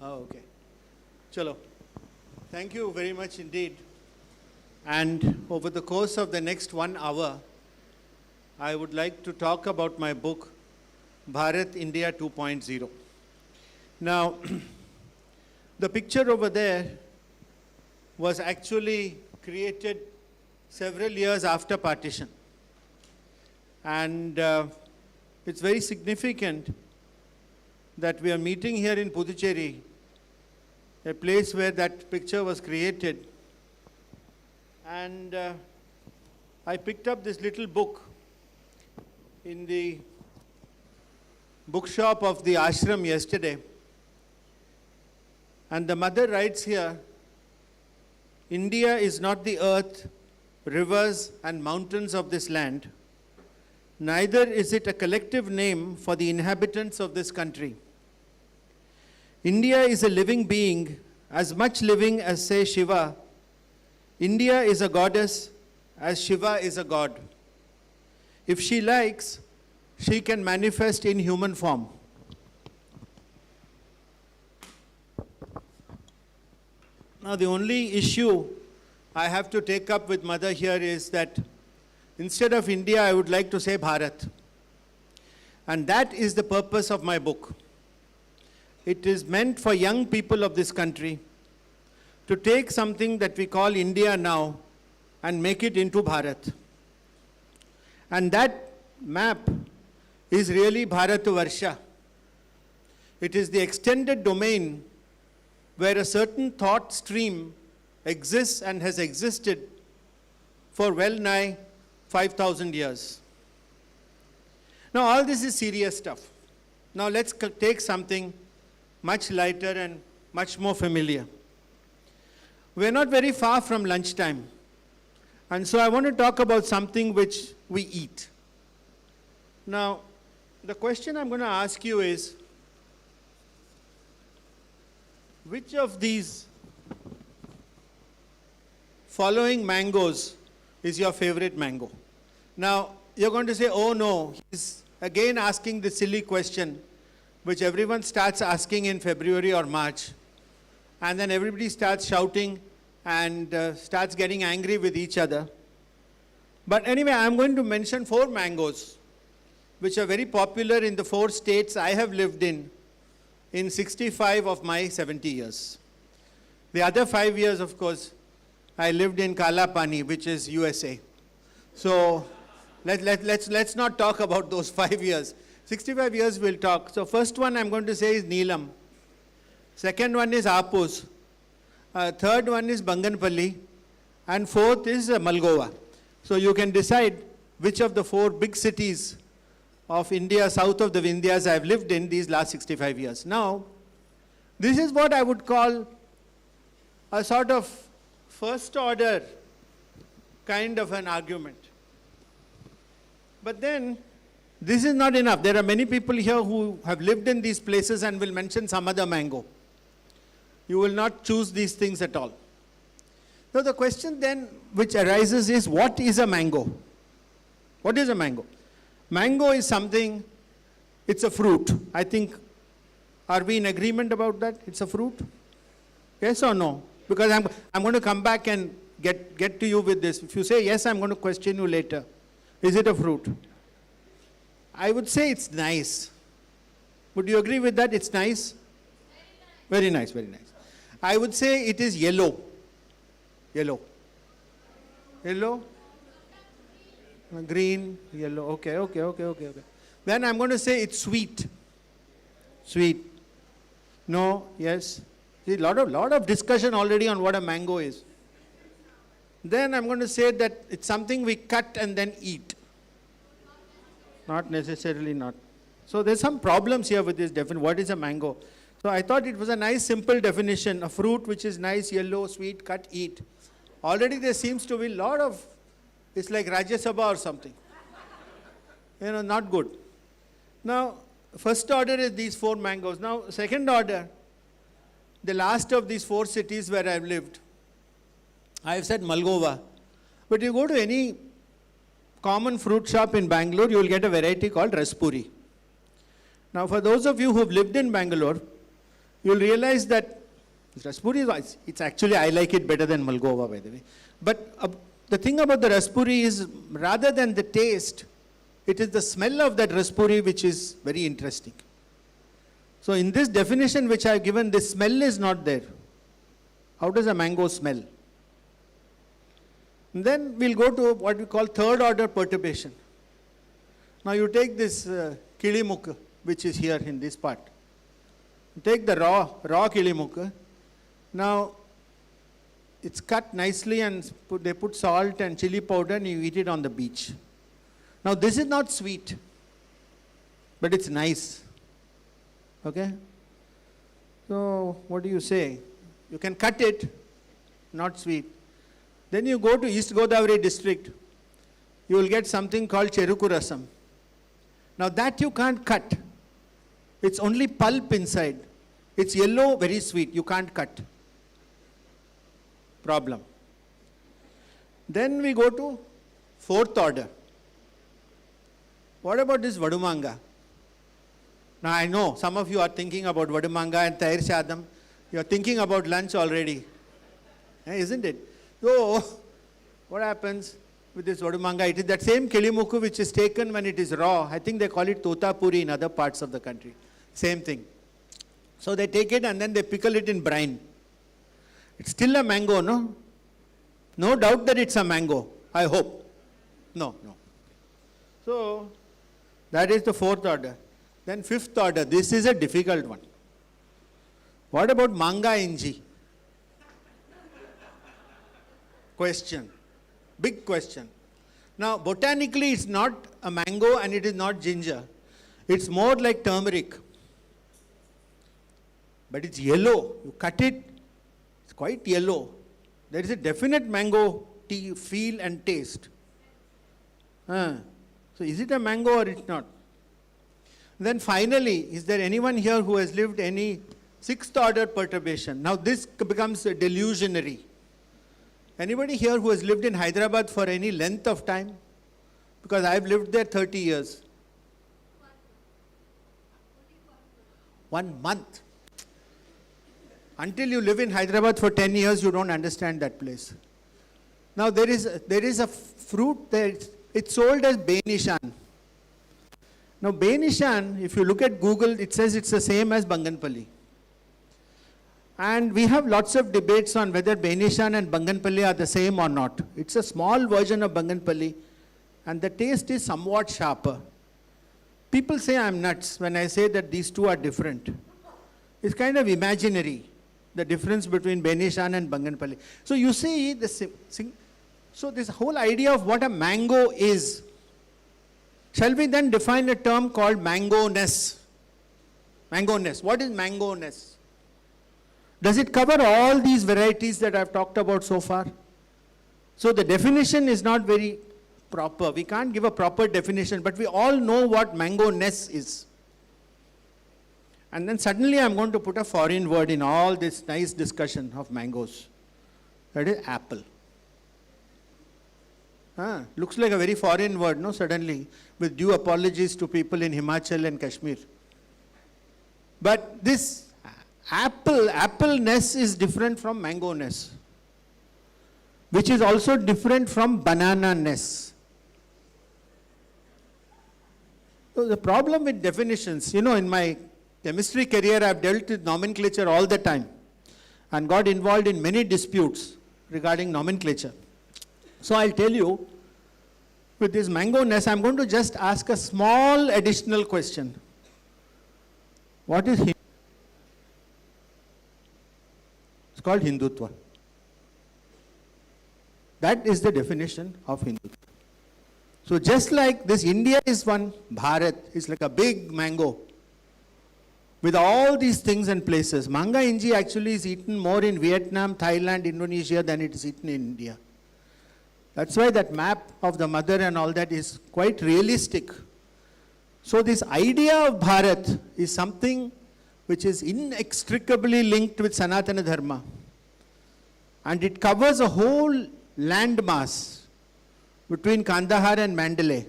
Oh, okay. Chalo. Thank you very much indeed. And over the course of the next 1 hour, I would like to talk about my book, Bharat India 2.0. Now, the picture over there was actually created several years after partition. And it's very significant that we are meeting here in Puducherry, a place where that picture was created. And I picked up this little book in the bookshop of the ashram yesterday. And the mother writes here, India is not the earth, rivers and mountains of this land. Neither is it a collective name for the inhabitants of this country. India is a living being, as much living as, say, Shiva. India is a goddess as Shiva is a god. If she likes, she can manifest in human form. Now, the only issue I have to take up with Mother here is that instead of India, I would like to say Bharat. And that is the purpose of my book. It is meant for young people of this country to take something that we call India now and make it into Bharat. And that map is really Bharatavarsha. It is the extended domain where a certain thought stream exists and has existed for well nigh 5,000 years. Now all this is serious stuff. Now let's take something much lighter and much more familiar. We're not very far from lunchtime. And so I want to talk about something which we eat. Now, the question I'm going to ask you is, which of these following mangoes is your favorite mango? Now, you're going to say, oh no, he's again asking the silly question, which everyone starts asking in February or March. And then everybody starts shouting and starts getting angry with each other. But anyway, I'm going to mention 4 mangoes, which are very popular in the 4 states I have lived in 65 of my 70 years. The other 5 years, of course, I lived in Kalapani, which is USA. So let's not talk about those 5 years. 65 years we'll talk. So first one I'm going to say is Neelam. Second one is Apus. Third one is Banganpalli. And fourth is Malgova. So you can decide which of the 4 big cities of India, south of the Vindhyas, I've lived in these last 65 years. Now, this is what I would call a sort of first order kind of an argument. But then, this is not enough. There are many people here who have lived in these places and will mention some other mango. You will not choose these things at all. So the question then which arises is, what is a mango? What is a mango? Mango is something, it's a fruit. I think, are we in agreement about that? It's a fruit? Yes or no? Because I'm going to come back and get to you with this. If you say yes, I'm going to question you later. Is it a fruit? I would say it's nice. Would you agree with that? It's nice? Very nice, very nice. I would say it is yellow. Yellow. Yellow? Green, yellow. Okay. Then I'm going to say it's sweet. Sweet. No, yes. See, lot of discussion already on what a mango is. Then I'm going to say that it's something we cut and then eat. Not necessarily not. So there's some problems here with this definition. What is a mango? So I thought it was a nice simple definition. A fruit which is nice, yellow, sweet, cut, eat. Already there seems to be a lot of, it's like Rajya Sabha or something. Not good. Now, first order is these 4 mangoes. Now, second order, the last of these 4 cities where I've lived. I've said Malgova. But you go to any common fruit shop in Bangalore, you will get a variety called Raspuri. Now, for those of you who have lived in Bangalore, you'll realize that Raspuri, it's actually, I like it better than Malgova, by the way. But the thing about the Raspuri is, rather than the taste, it is the smell of that Raspuri which is very interesting. So in this definition which I have given, the smell is not there. How does a mango smell? And then we'll go to what we call third order perturbation. Now you take this kilimukka, which is here in this part. You take the raw kilimukka. Now it's cut nicely and they put salt and chili powder and you eat it on the beach. Now this is not sweet, but it's nice. Okay? So what do you say? You can cut it, not sweet. Then you go to East Godavari district, you will get something called cheruku rasam. Now that you can't cut. It's only pulp inside. It's yellow, very sweet. You can't cut. Problem. Then we go to fourth order. What about this vadumanga? Now I know some of you are thinking about vadumanga and tair shadam. You are thinking about lunch already. Isn't it? So, what happens with this vadumanga? It is that same kilimukku which is taken when it is raw. I think they call it totapuri in other parts of the country. Same thing. So they take it and then they pickle it in brine. It's still a mango, no? No doubt that it's a mango, I hope. No. So, that is the fourth order. Then fifth order, this is a difficult one. What about manga inji? Question. Big question. Now, botanically, it's not a mango and it is not ginger. It's more like turmeric. But it's yellow. You cut it, it's quite yellow. There is a definite mango tea feel and taste. So, is it a mango or it's not? Then finally, is there anyone here who has lived any sixth order perturbation? Now, this becomes delusionary. Anybody here who has lived in Hyderabad for any length of time? Because I've lived there 30 years. 1 month. Until you live in Hyderabad for 10 years, you don't understand that place. Now there is a fruit there, it's sold as Benishan. Now Benishan, if you look at Google, it says it's the same as Banganpalli. And we have lots of debates on whether Benishan and Banganpalli are the same or not. It's a small version of Banganpalli and the taste is somewhat sharper. People say I'm nuts when I say that these two are different. It's kind of imaginary, the difference between Benishan and Banganpalli. So you see, so this whole idea of what a mango is, shall we then define a term called mango-ness? Mango-ness. What is mango-ness? Does it cover all these varieties that I've talked about so far? So the definition is not very proper. We can't give a proper definition, but we all know what mango-ness is. And then suddenly I'm going to put a foreign word in all this nice discussion of mangoes. That is apple. Looks like a very foreign word, no? Suddenly, with due apologies to people in Himachal and Kashmir. But this apple-ness is different from mango-ness, which is also different from banana-ness. So the problem with definitions, you know, in my chemistry career, I've dealt with nomenclature all the time and got involved in many disputes regarding nomenclature. So I'll tell you, with this mango-ness, I'm going to just ask a small additional question. What is Hindutva? It's called Hindutva. That is the definition of Hindutva. So just like this, India is one, Bharat is like a big mango with all these things and places. Manga inji actually is eaten more in Vietnam, Thailand, Indonesia than it is eaten in India. That's why that map of the mother and all that is quite realistic. So this idea of Bharat is something which is inextricably linked with Sanatana Dharma. And it covers a whole landmass between Kandahar and Mandalay.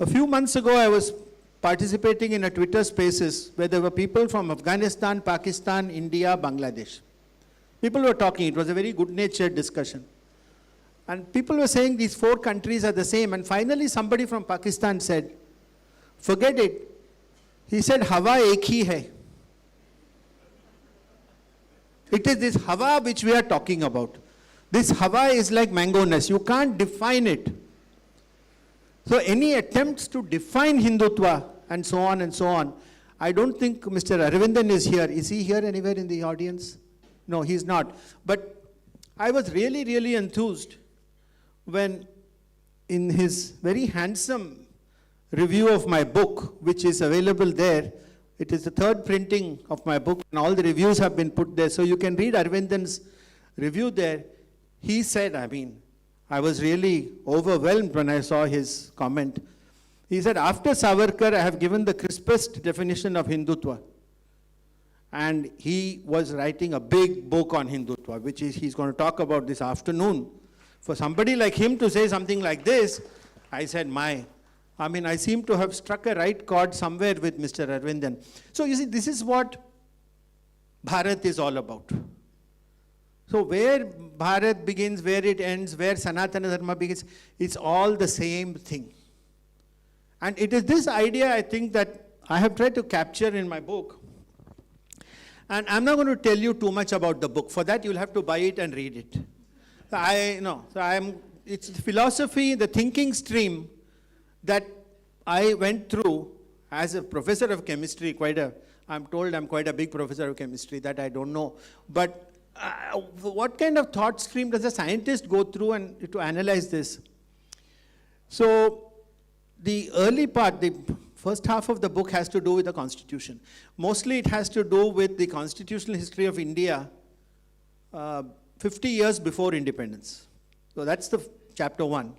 A few months ago, I was participating in a Twitter Spaces where there were people from Afghanistan, Pakistan, India, Bangladesh. People were talking. It was a very good-natured discussion. And people were saying these 4 countries are the same. And finally, somebody from Pakistan said, forget it. He said, Hawa ek hi hai. It is this Hawa which we are talking about. This Hawa is like mangoness. You can't define it. So any attempts to define Hindutva and so on, I don't think Mr. Aravindan is here. Is he here anywhere in the audience? No, he's not. But I was really, really enthused when in his very handsome review of my book, which is available there, it is the 3rd printing of my book, and all the reviews have been put there. So you can read Aravindan's review there. He said, I was really overwhelmed when I saw his comment. He said, after Savarkar, I have given the crispest definition of Hindutva. And he was writing a big book on Hindutva, which he's going to talk about this afternoon. For somebody like him to say something like this, I said, I seem to have struck a right chord somewhere with Mr. Aravindan. So you see, this is what Bharat is all about. So where Bharat begins, where it ends, where Sanatana Dharma begins, it's all the same thing. And it is this idea, I think, that I have tried to capture in my book. And I'm not going to tell you too much about the book. For that, you'll have to buy it and read it. It's philosophy, the thinking stream that I went through as a professor of chemistry. I'm told I'm quite a big professor of chemistry, that I don't know. But what kind of thought stream does a scientist go through and to analyze this? So the early part, the first half of the book has to do with the Constitution. Mostly it has to do with the constitutional history of India 50 years before independence. So that's the chapter 1.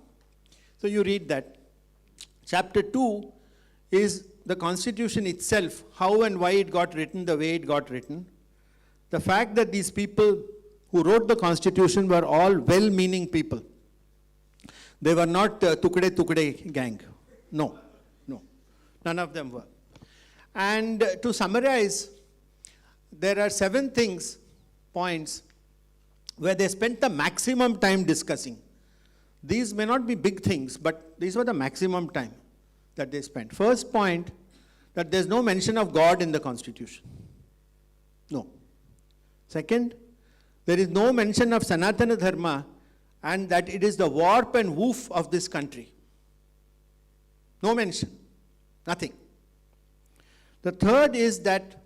So you read that. Chapter 2 is the Constitution itself, how and why it got written the way it got written. The fact that these people who wrote the Constitution were all well-meaning people. They were not tukde gang. No. None of them were. And to summarize, there are 7 points, where they spent the maximum time discussing. These may not be big things, but these were the maximum time that they spent. First point, that there's no mention of God in the Constitution. No. Second, there is no mention of Sanatana Dharma and that it is the warp and woof of this country. No mention. Nothing. The third is that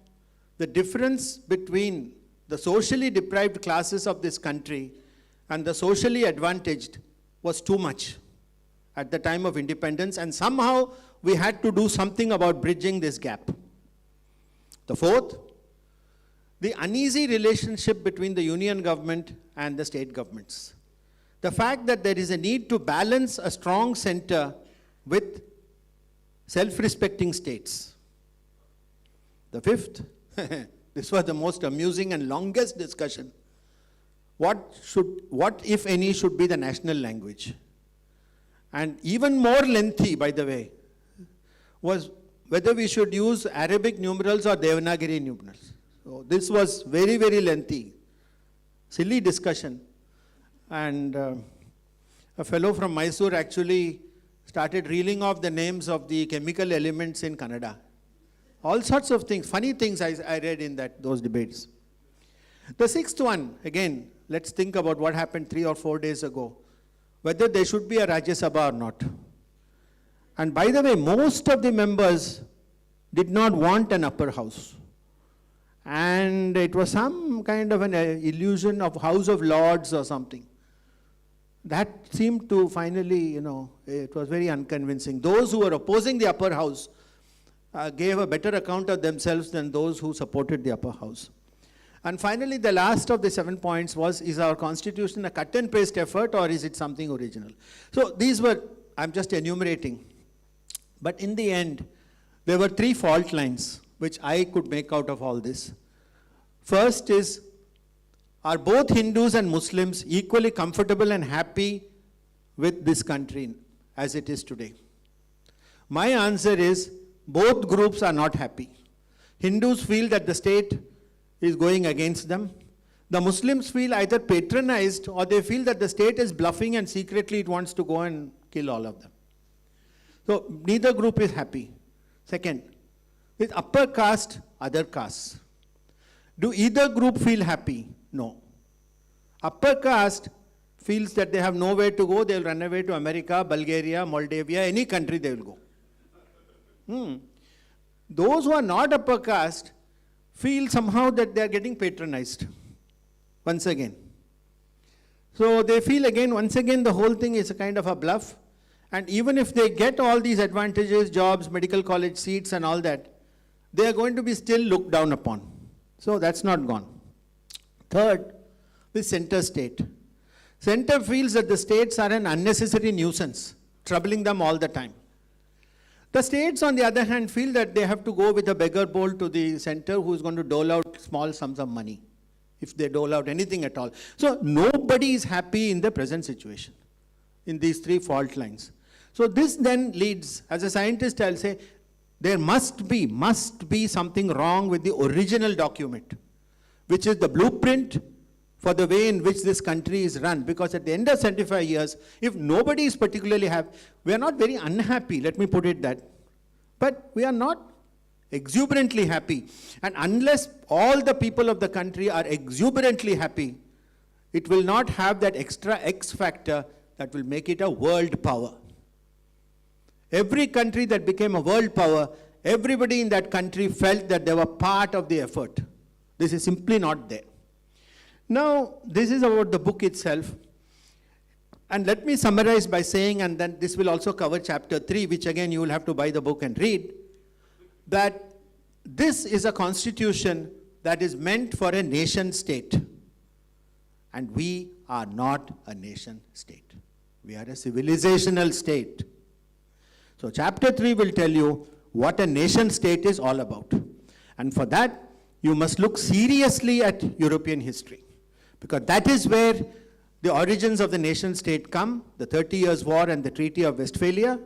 the difference between the socially deprived classes of this country and the socially advantaged was too much at the time of independence, and somehow we had to do something about bridging this gap. The fourth, the uneasy relationship between the union government and the state governments. The fact that there is a need to balance a strong center with self-respecting states. The fifth, this was the most amusing and longest discussion. What if any should be the national language? And even more lengthy, by the way, was whether we should use Arabic numerals or Devanagari numerals. So this was very, very lengthy, silly discussion. And a fellow from Mysore actually started reeling off the names of the chemical elements in Kannada. All sorts of things, funny things I read in those debates. The sixth one, again, let's think about what happened 3 or 4 days ago. Whether there should be a Rajya Sabha or not. And by the way, most of the members did not want an upper house. And it was some kind of an illusion of House of Lords or something. That seemed to finally, it was very unconvincing. Those who were opposing the upper house gave a better account of themselves than those who supported the upper house. And finally, the last of the 7 points was, is our constitution a cut and paste effort or is it something original? So these were, I'm just enumerating. But in the end, there were 3 fault lines which I could make out of all this. First is, are both Hindus and Muslims equally comfortable and happy with this country as it is today? My answer is, both groups are not happy. Hindus feel that the state is going against them. The Muslims feel either patronized or they feel that the state is bluffing and secretly it wants to go and kill all of them. So neither group is happy. Second, with upper caste, other castes. Do either group feel happy? No. Upper caste feels that they have nowhere to go, they will run away to America, Bulgaria, Moldavia, any country they will go. Those who are not upper caste feel somehow that they are getting patronized once again. So they feel again, once again, the whole thing is a kind of a bluff. And even if they get all these advantages, jobs, medical college seats and all that, they are going to be still looked down upon. So that's not gone. Third, the center state. Center feels that the states are an unnecessary nuisance, troubling them all the time. The states, on the other hand, feel that they have to go with a beggar bowl to the center who is going to dole out small sums of money, if they dole out anything at all. So nobody is happy in the present situation, in these three fault lines. So this then leads, as a scientist I'll say, there must be something wrong with the original document, which is the blueprint for the way in which this country is run. Because at the end of 75 years, if nobody is particularly happy, we are not very unhappy, let me put it that. But we are not exuberantly happy. And unless all the people of the country are exuberantly happy, it will not have that extra X factor that will make it a world power. Every country that became a world power, everybody in that country felt that they were part of the effort. This is simply not there. Now, this is about the book itself. And let me summarize by saying, and then this will also cover chapter 3, which again you will have to buy the book and read, that this is a constitution that is meant for a nation state. And we are not a nation state. We are a civilizational state. So chapter 3 will tell you what a nation state is all about. And for that, you must look seriously at European history. Because that is where the origins of the nation state come, the 30 Years' War and the Treaty of Westphalia,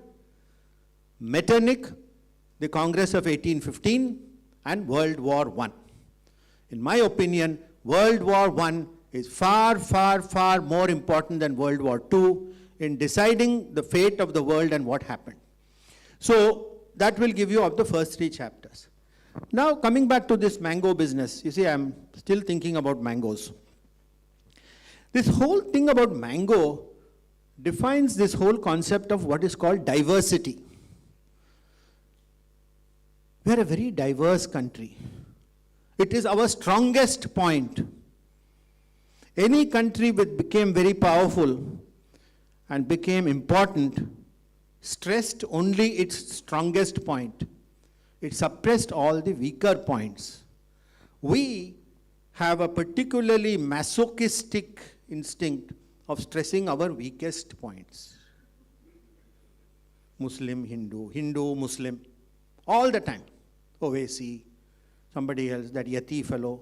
Metternich, the Congress of 1815, and World War I. In my opinion, World War I is far, far, far more important than World War II in deciding the fate of the world and what happened. So that will give you of the first 3 chapters. Now coming back to this mango business, you see I'm still thinking about mangoes. This whole thing about mango defines this whole concept of what is called diversity. We are a very diverse country. It is our strongest point. Any country which became very powerful and became important stressed only its strongest point. It suppressed all the weaker points. We have a particularly masochistic instinct of stressing our weakest points. Muslim, Hindu, Hindu, Muslim, all the time. Owaisi, somebody else, that Yati fellow,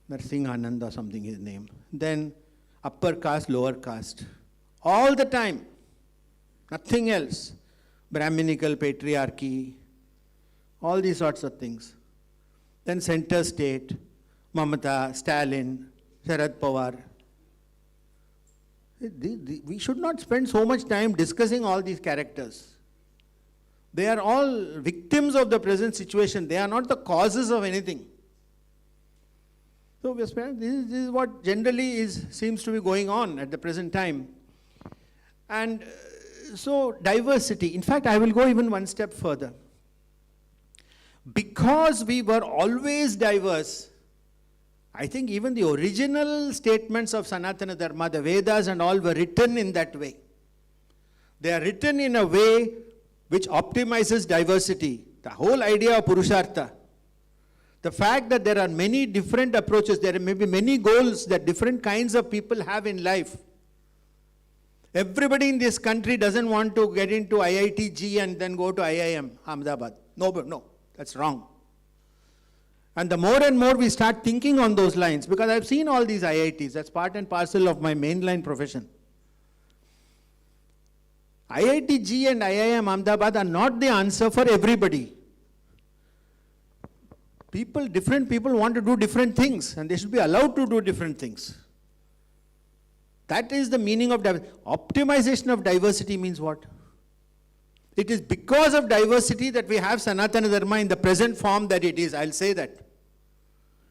Narsinganand or something his name. Then upper caste, lower caste. All the time. Nothing else. Brahminical patriarchy, all these sorts of things. Then center state, Mamata, Stalin, Sharad Pawar. We should not spend so much time discussing all these characters. They are all victims of the present situation. They are not the causes of anything. So this is what generally seems to be going on at the present time. And so diversity, in fact, I will go even one step further. Because we were always diverse, I think even the original statements of Sanatana Dharma, the Vedas and all, were written in that way. They are written in a way which optimizes diversity. The whole idea of Purushartha. The fact that there are many different approaches, there may be many goals that different kinds of people have in life. Everybody in this country doesn't want to get into IITG and then go to IIM, Ahmedabad. No, that's wrong. And the more and more we start thinking on those lines, because I've seen all these IITs, that's part and parcel of my mainline profession. IIT-G and IIM Ahmedabad are not the answer for everybody. Different people want to do different things, and they should be allowed to do different things. That is the meaning of diversity. Optimization of diversity means what? It is because of diversity that we have Sanatana Dharma in the present form that it is. I'll say that.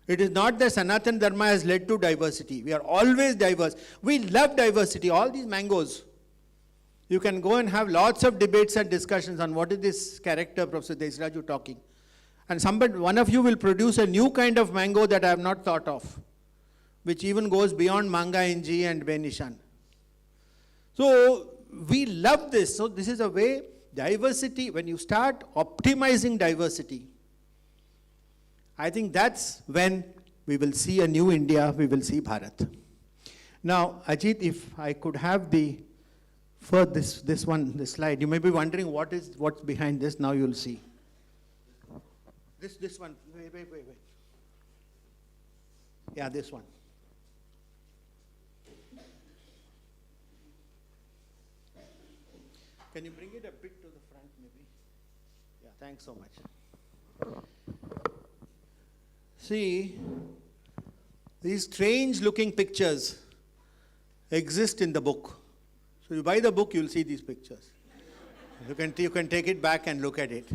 It is not that Sanatana Dharma has led to diversity. We are always diverse. We love diversity. All these mangoes. You can go and have lots of debates and discussions on what is this character, Professor Desiraju, talking. And one of you will produce a new kind of mango that I have not thought of, which even goes beyond Manga Inji and Benishan. So we love this. So this is a way, diversity, when you start optimizing diversity, I think that's when we will see a new India, we will see Bharat. Now, Ajit, if I could have this slide. You may be wondering what's behind this. Now you'll see. This one. Wait. Yeah, this one. Can you bring it a bit to the front, maybe? Yeah, thanks so much. See, these strange-looking pictures exist in the book. So you buy the book, you'll see these pictures. You can take it back and look at it.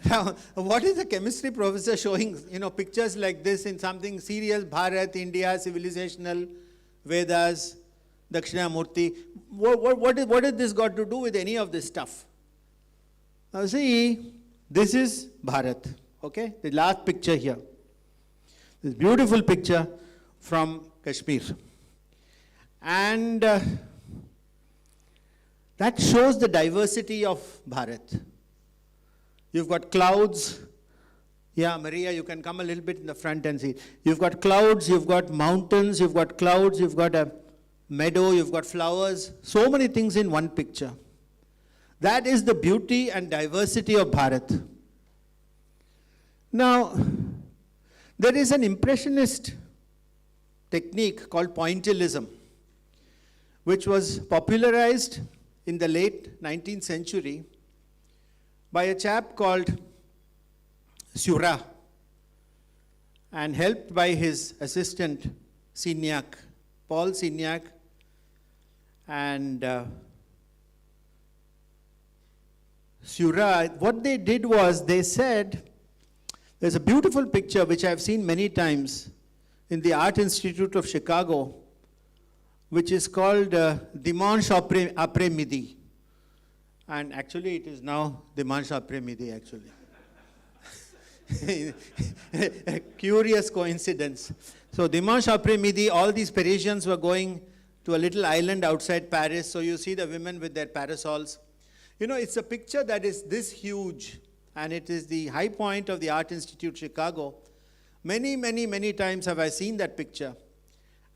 Now, what is the chemistry professor showing, pictures like this in something serious, Bharat, India, civilizational, Vedas, Dakshinamurti? What has this got to do with any of this stuff? Now see, this is Bharat, okay? The last picture here. This beautiful picture from Kashmir. And that shows the diversity of Bharat. You've got clouds. Yeah, Maria, you can come a little bit in the front and see. You've got clouds, you've got mountains, you've got clouds, you've got a meadow, you've got flowers. So many things in one picture. That is the beauty and diversity of Bharat. Now, there is an impressionist technique called pointillism, which was popularized in the late 19th century by a chap called Seurat and helped by his assistant Signac, Paul Signac, and Seurat. What they did was they said, there's a beautiful picture which I've seen many times in the Art Institute of Chicago, which is called Dimanche après midi. And actually it is now Dimanche après midi actually. A curious coincidence. So Dimanche après midi, all these Parisians were going to a little island outside Paris. So you see the women with their parasols. It's a picture that is this huge, and it is the high point of the Art Institute Chicago. Many times have I seen that picture.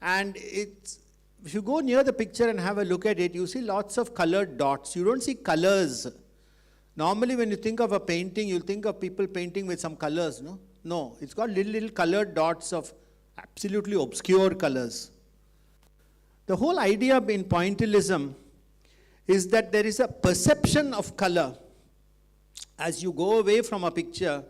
And if you go near the picture and have a look at it, you see lots of colored dots. You don't see colors. Normally when you think of a painting, you'll think of people painting with some colors, no? No, it's got little colored dots of absolutely obscure colors. The whole idea in pointillism is that there is a perception of color as you go away from a picture,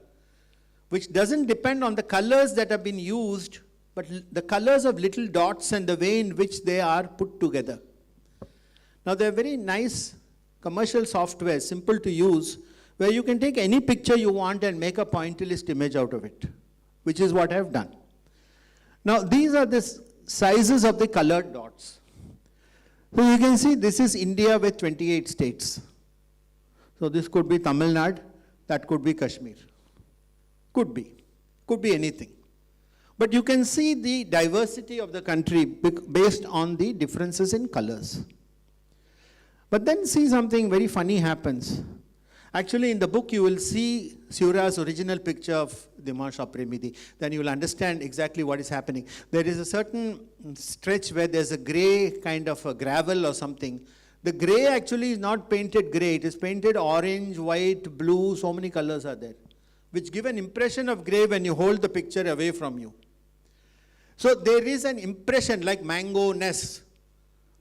which doesn't depend on the colors that have been used, but the colors of little dots and the way in which they are put together. Now there are very nice commercial software, simple to use, where you can take any picture you want and make a pointillist image out of it, which is what I've done. Now these are the sizes of the colored dots. So you can see this is India with 28 states. So this could be Tamil Nadu, that could be Kashmir. Could be anything. But you can see the diversity of the country based on the differences in colors. But then see something very funny happens. Actually, in the book, you will see Seurat's original picture of Dimanche après midi. Then you will understand exactly what is happening. There is a certain stretch where there's a gray kind of a gravel or something. The gray actually is not painted gray. It is painted orange, white, blue, so many colors are there, which give an impression of gray when you hold the picture away from you. So there is an impression like mango-ness.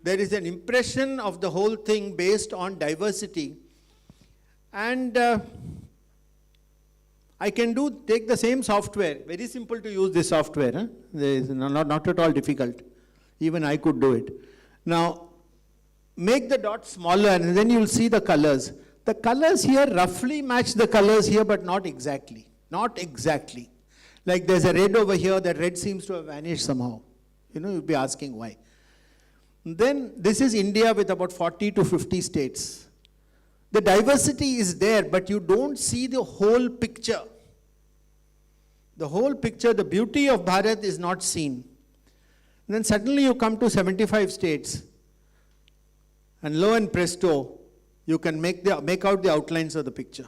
There is an impression of the whole thing based on diversity. And I can take the same software. Very simple to use this software. Huh? It's not at all difficult. Even I could do it. Now, make the dots smaller and then you'll see the colors. The colors here roughly match the colors here, but not exactly. Not exactly. Like there's a red over here, that red seems to have vanished somehow. You'll be asking why. Then this is India with about 40 to 50 states. The diversity is there, but you don't see the whole picture. The whole picture, the beauty of Bharat is not seen. And then suddenly you come to 75 states. And lo and presto, you can make out the outlines of the picture.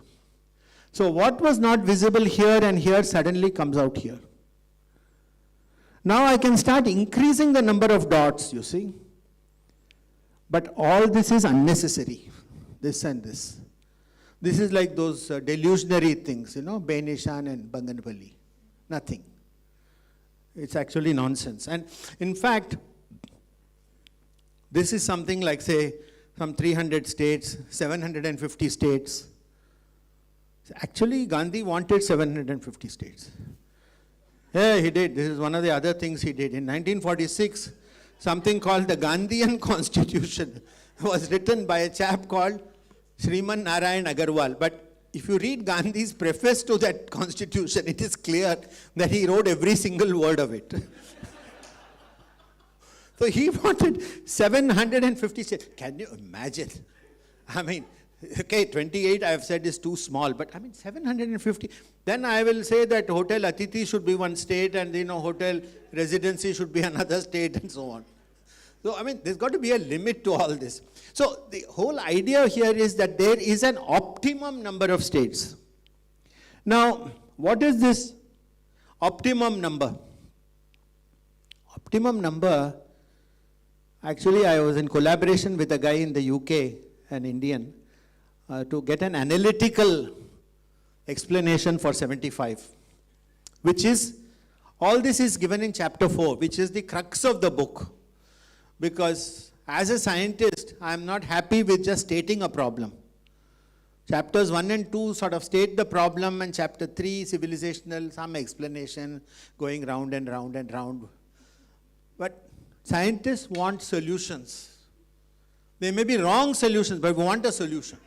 So what was not visible here and here suddenly comes out here. Now I can start increasing the number of dots, you see. But all this is unnecessary, this and this. This is like those delusionary things, Benishan and Banganpalli. Nothing. It's actually nonsense. And in fact, this is something like, say, some 300 states, 750 states. Actually, Gandhi wanted 750 states. Yeah, he did. This is one of the other things he did. In 1946, something called the Gandhian Constitution was written by a chap called Sriman Narayan Agarwal. But if you read Gandhi's preface to that constitution, it is clear that he wrote every single word of it. So he wanted 750 states. Can you imagine? I mean, okay, 28 I have said is too small, but I mean 750. Then I will say that Hotel Atithi should be one state and Hotel Residency should be another state and so on. So I mean, there's got to be a limit to all this. So the whole idea here is that there is an optimum number of states. Now, what is this optimum number? Optimum number, actually I was in collaboration with a guy in the UK, an Indian, to get an analytical explanation for 75, which is, all this is given in chapter 4, which is the crux of the book. Because as a scientist, I am not happy with just stating a problem. Chapters 1 and 2 sort of state the problem, and chapter 3, civilizational, some explanation, going round and round and round. But scientists want solutions. They may be wrong solutions, but we want a solution.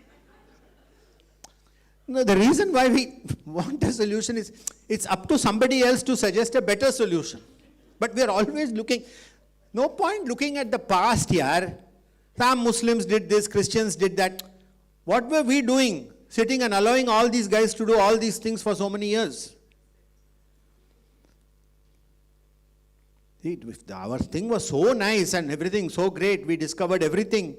No, the reason why we want a solution is, it's up to somebody else to suggest a better solution. But we are always looking, no point looking at the past here. Some Muslims did this, Christians did that. What were we doing? Sitting and allowing all these guys to do all these things for so many years. See, if our thing was so nice and everything so great, we discovered everything.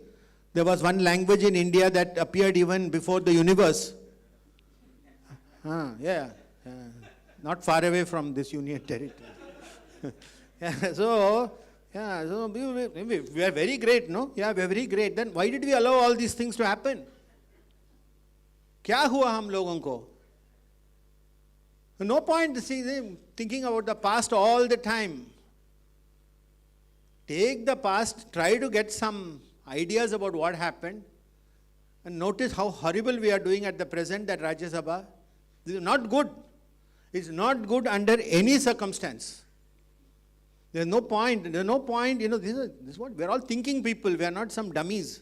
There was one language in India that appeared even before the universe. Not far away from this union territory. So we are very great, no? Yeah, we are very great. Then why did we allow all these things to happen? Kya hua hum logon ko? No point thinking about the past all the time. Take the past, try to get some ideas about what happened, and notice how horrible we are doing at the present at Rajya Sabha. This is not good. It's not good under any circumstance. There's no point, this is what, we're all thinking people, we are not some dummies.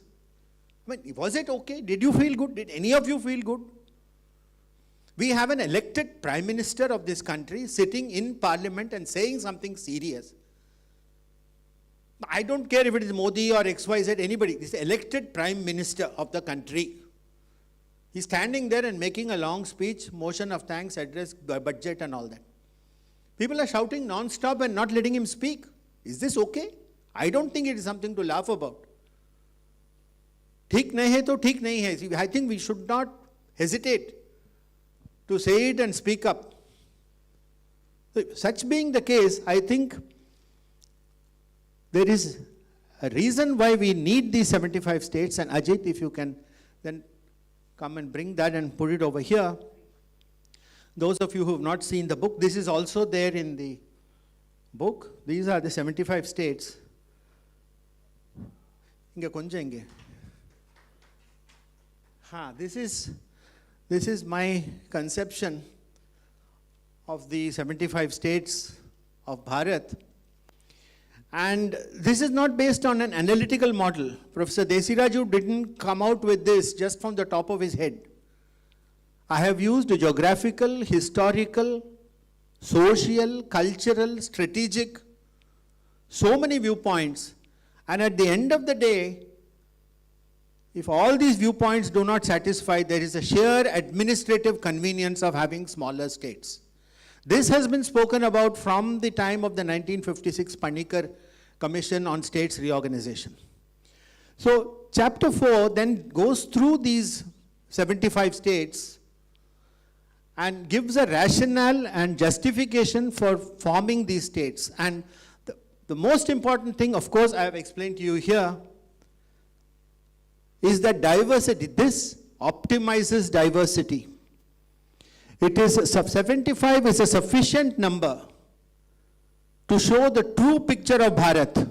I mean, was it okay? Did you feel good? Did any of you feel good? We have an elected Prime Minister of this country sitting in Parliament and saying something serious. I don't care if it is Modi or XYZ, anybody. This is elected Prime Minister of the country. He's standing there and making a long speech, motion of thanks, address, budget and all that. People are shouting non-stop and not letting him speak. Is this okay? I don't think it is something to laugh about. Theek nahi hai to theek nahi hai. See, I think we should not hesitate to say it and speak up. Such being the case, I think there is a reason why we need these 75 states, and Ajit, if you can then come and bring that and put it over here. Those of you who have not seen the book, this is also there in the book. These are the 75 states. inge konja inge. This is my conception of the 75 states of Bharat. And this is not based on an analytical model. Professor Desiraju didn't come out with this just from the top of his head. I have used geographical, historical, social, cultural, strategic, so many viewpoints. And at the end of the day, if all these viewpoints do not satisfy, there is a sheer administrative convenience of having smaller states. This has been spoken about from the time of the 1956 Panikkar Commission on States Reorganization. So chapter 4 then goes through these 75 states and gives a rationale and justification for forming these states. And the most important thing, of course, I have explained to you here, is that diversity. This optimizes diversity. It is 75 is a sufficient number to show the true picture of Bharat.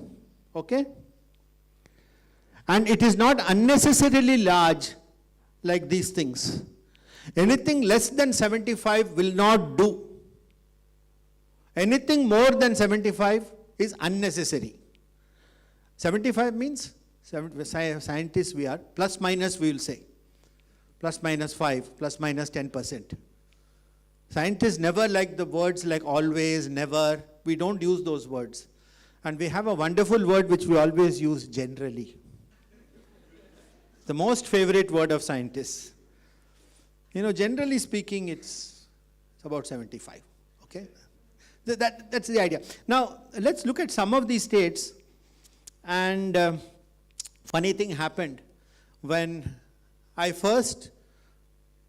Okay? And it is not unnecessarily large like these things. Anything less than 75 will not do. Anything more than 75 is unnecessary. 75 means, scientists we are, plus minus we will say. Plus minus 5, plus minus 10%. Scientists never like the words like always, never. We don't use those words. And we have a wonderful word which we always use, generally. The most favorite word of scientists. You know, generally speaking, it's about 75, okay? That's the idea. Now, let's look at some of these states. And funny thing happened when I first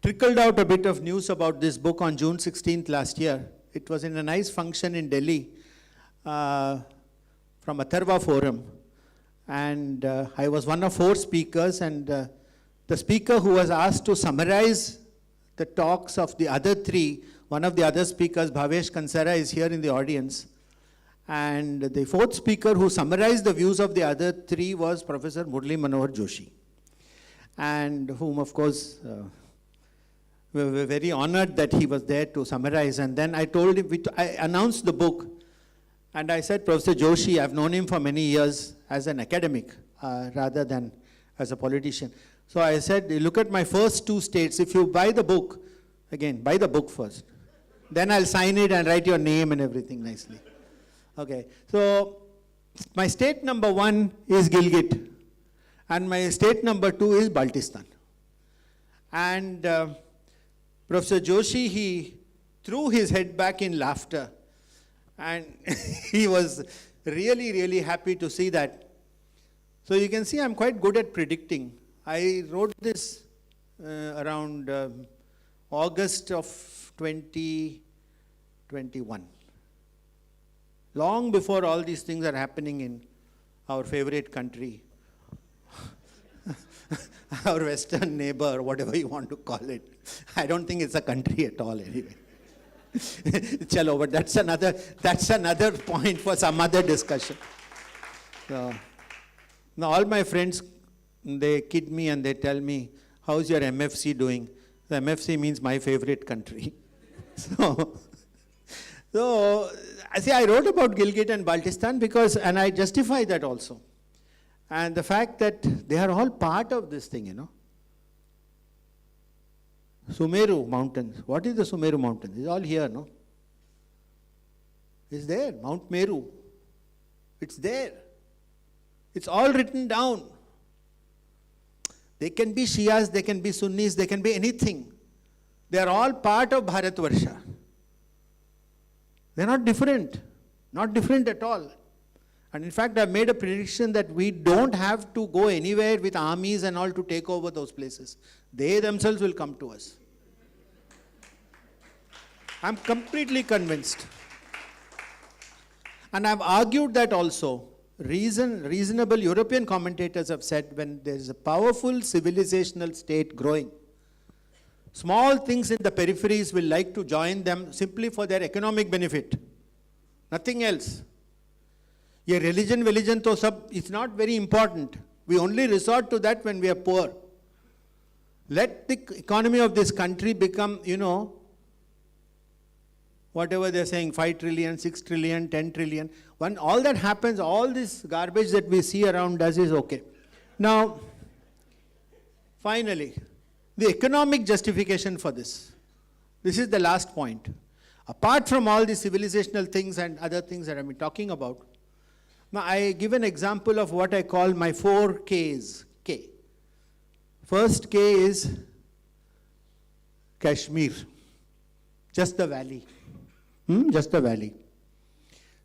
trickled out a bit of news about this book on June 16th last year. It was in a nice function in Delhi from Atharva Forum. And I was one of 4 speakers, and the speaker who was asked to summarize the talks of the other 3, one of the other speakers, Bhavesh Kansara, is here in the audience. And the 4th speaker who summarized the views of the other 3 was Professor Murli Manohar Joshi, and whom, of course, we were very honored that he was there to summarize. And then I told him, I announced the book, and I said, Professor Joshi, I've known him for many years as an academic rather than as a politician. So I said, look at my first 2 states. If you buy the book, again, buy the book first. Then I'll sign it and write your name and everything nicely. Okay, so my state number 1 is Gilgit, and my state number 2 is Baltistan. And Professor Joshi, he threw his head back in laughter, and he was really, really happy to see that. So you can see I'm quite good at predicting. I wrote this around August of 2021. Long before all these things are happening in our favorite country, our western neighbor, whatever you want to call it. I don't think it's a country at all anyway. Chalo, but that's another point for some other discussion. So, now all my friends, they kid me and they tell me, how's your MFC doing? The MFC means my favorite country. So see, I wrote about Gilgit and Baltistan because, and I justify that also. And the fact that they are all part of this thing, you know. Sumeru Mountains. What is the Sumeru Mountains? It's all here, no? It's there, Mount Meru. It's there. It's all written down. They can be Shias, they can be Sunnis, they can be anything. They are all part of Bharatvarsha. They're not different at all. And in fact, I've made a prediction that we don't have to go anywhere with armies and all to take over those places. They themselves will come to us. I'm completely convinced. And I've argued that also. Reasonable European commentators have said when there is a powerful civilizational state growing, small things in the peripheries will like to join them simply for their economic benefit. Nothing else. Ye religion to sab, it's not very important. We only resort to that when we are poor. Let the economy of this country become, whatever they're saying, 5 trillion, 6 trillion, 10 trillion. When all that happens, all this garbage that we see around us is okay. Now, finally, the economic justification for this. This is the last point. Apart from all the civilizational things and other things that I've been talking about, now I give an example of what I call my 4 Ks. K. First K is Kashmir, just the valley. Just the valley.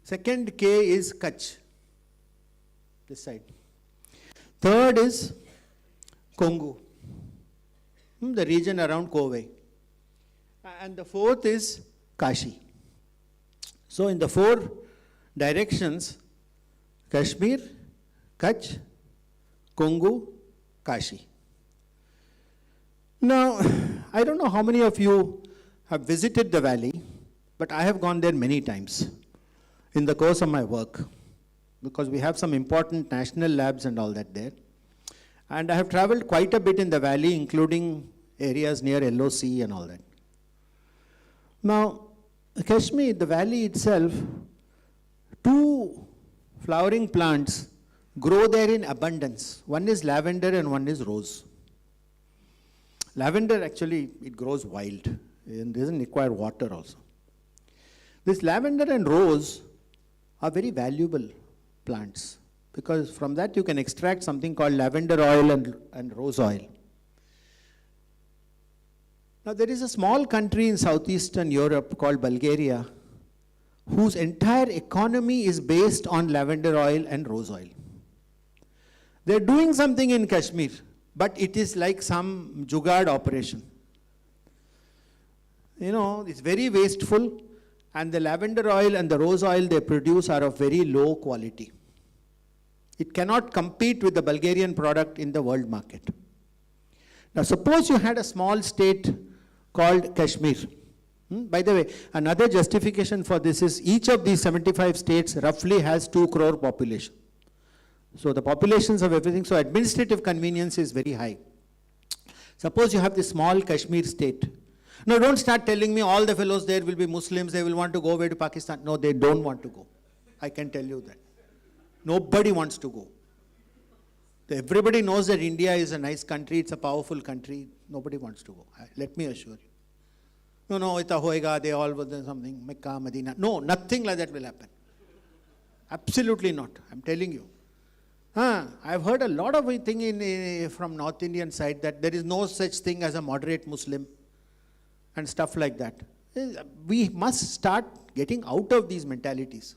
Second K is Kutch, this side. Third is Kongu, the region around Kovai. And the fourth is Kashi. So in the 4 directions, Kashmir, Kutch, Kongu, Kashi. Now, I don't know how many of you have visited the valley, but I have gone there many times in the course of my work, because we have some important national labs and all that there. And I have traveled quite a bit in the valley, including areas near LOC and all that. Now, Kashmir, the valley itself, 2 flowering plants grow there in abundance. One is lavender and one is rose. Lavender, actually, it grows wild and doesn't require water also. This lavender and rose are very valuable plants, because from that you can extract something called lavender oil and rose oil. Now, there is a small country in southeastern Europe called Bulgaria, whose entire economy is based on lavender oil and rose oil. They're doing something in Kashmir, but it is like some jugaad operation. It's very wasteful, and the lavender oil and the rose oil they produce are of very low quality. It cannot compete with the Bulgarian product in the world market. Now, suppose you had a small state called Kashmir. By the way, another justification for this is each of these 75 states roughly has 2 crore population. So the populations of everything, so administrative convenience is very high. Suppose you have this small Kashmir state. Now, don't start telling me all the fellows there will be Muslims, they will want to go away to Pakistan. No, they don't want to go. I can tell you that. Nobody wants to go. Everybody knows that India is a nice country, it's a powerful country. Nobody wants to go. Let me assure you. No, ita hoega, they all will do something, Mecca, Medina. No, nothing like that will happen. Absolutely not. I'm telling you. I've heard a lot of thing from North Indian side that there is no such thing as a moderate Muslim and stuff like that. We must start getting out of these mentalities.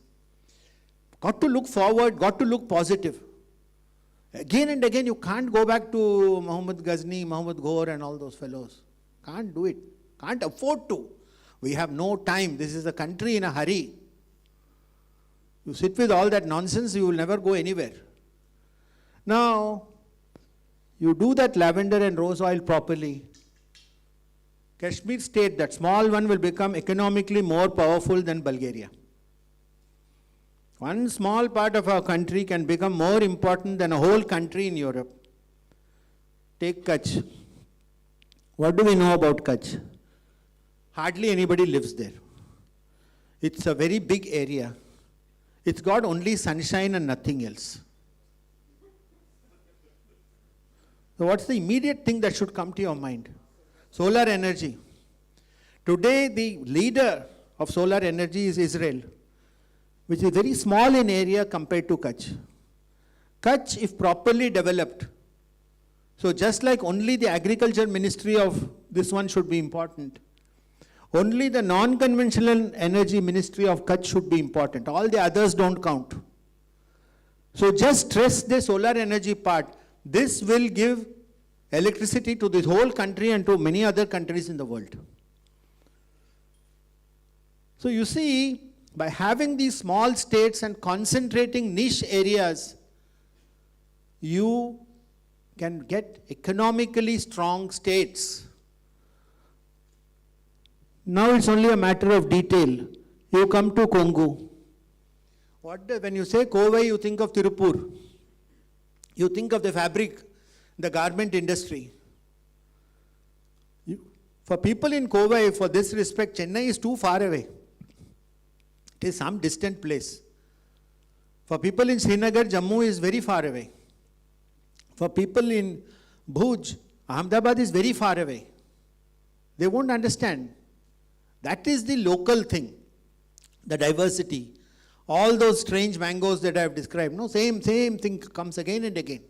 Got to look forward, got to look positive. Again and again, you can't go back to Muhammad Ghazni, Muhammad Ghor and all those fellows. Can't do it. Can't afford to. We have no time. This is a country in a hurry. You sit with all that nonsense, you will never go anywhere. Now, you do that lavender and rose oil properly. Kashmir state, that small one, will become economically more powerful than Bulgaria. One small part of our country can become more important than a whole country in Europe. Take Kutch. What do we know about Kutch? Hardly anybody lives there. It's a very big area. It's got only sunshine and nothing else. So what's the immediate thing that should come to your mind? Solar energy. Today, the leader of solar energy is Israel, which is very small in area compared to Kutch. Kutch, if properly developed, so just like only the agriculture ministry of this one should be important, only the non-conventional energy ministry of Kutch should be important. All the others don't count. So just stress the solar energy part. This will give electricity to the whole country and to many other countries in the world. So you see, by having these small states and concentrating niche areas, you can get economically strong states. Now it's only a matter of detail. You come to Kongu. When you say Kovai, you think of Tirupur. You think of the fabric, the garment industry. For people in Kovai, for this respect, Chennai is too far away. It is some distant place. For people in Srinagar, Jammu is very far away. For people in Bhuj, Ahmedabad is very far away. They won't understand. That is the local thing, the diversity. All those strange mangoes that I have described, no, same thing comes again and again.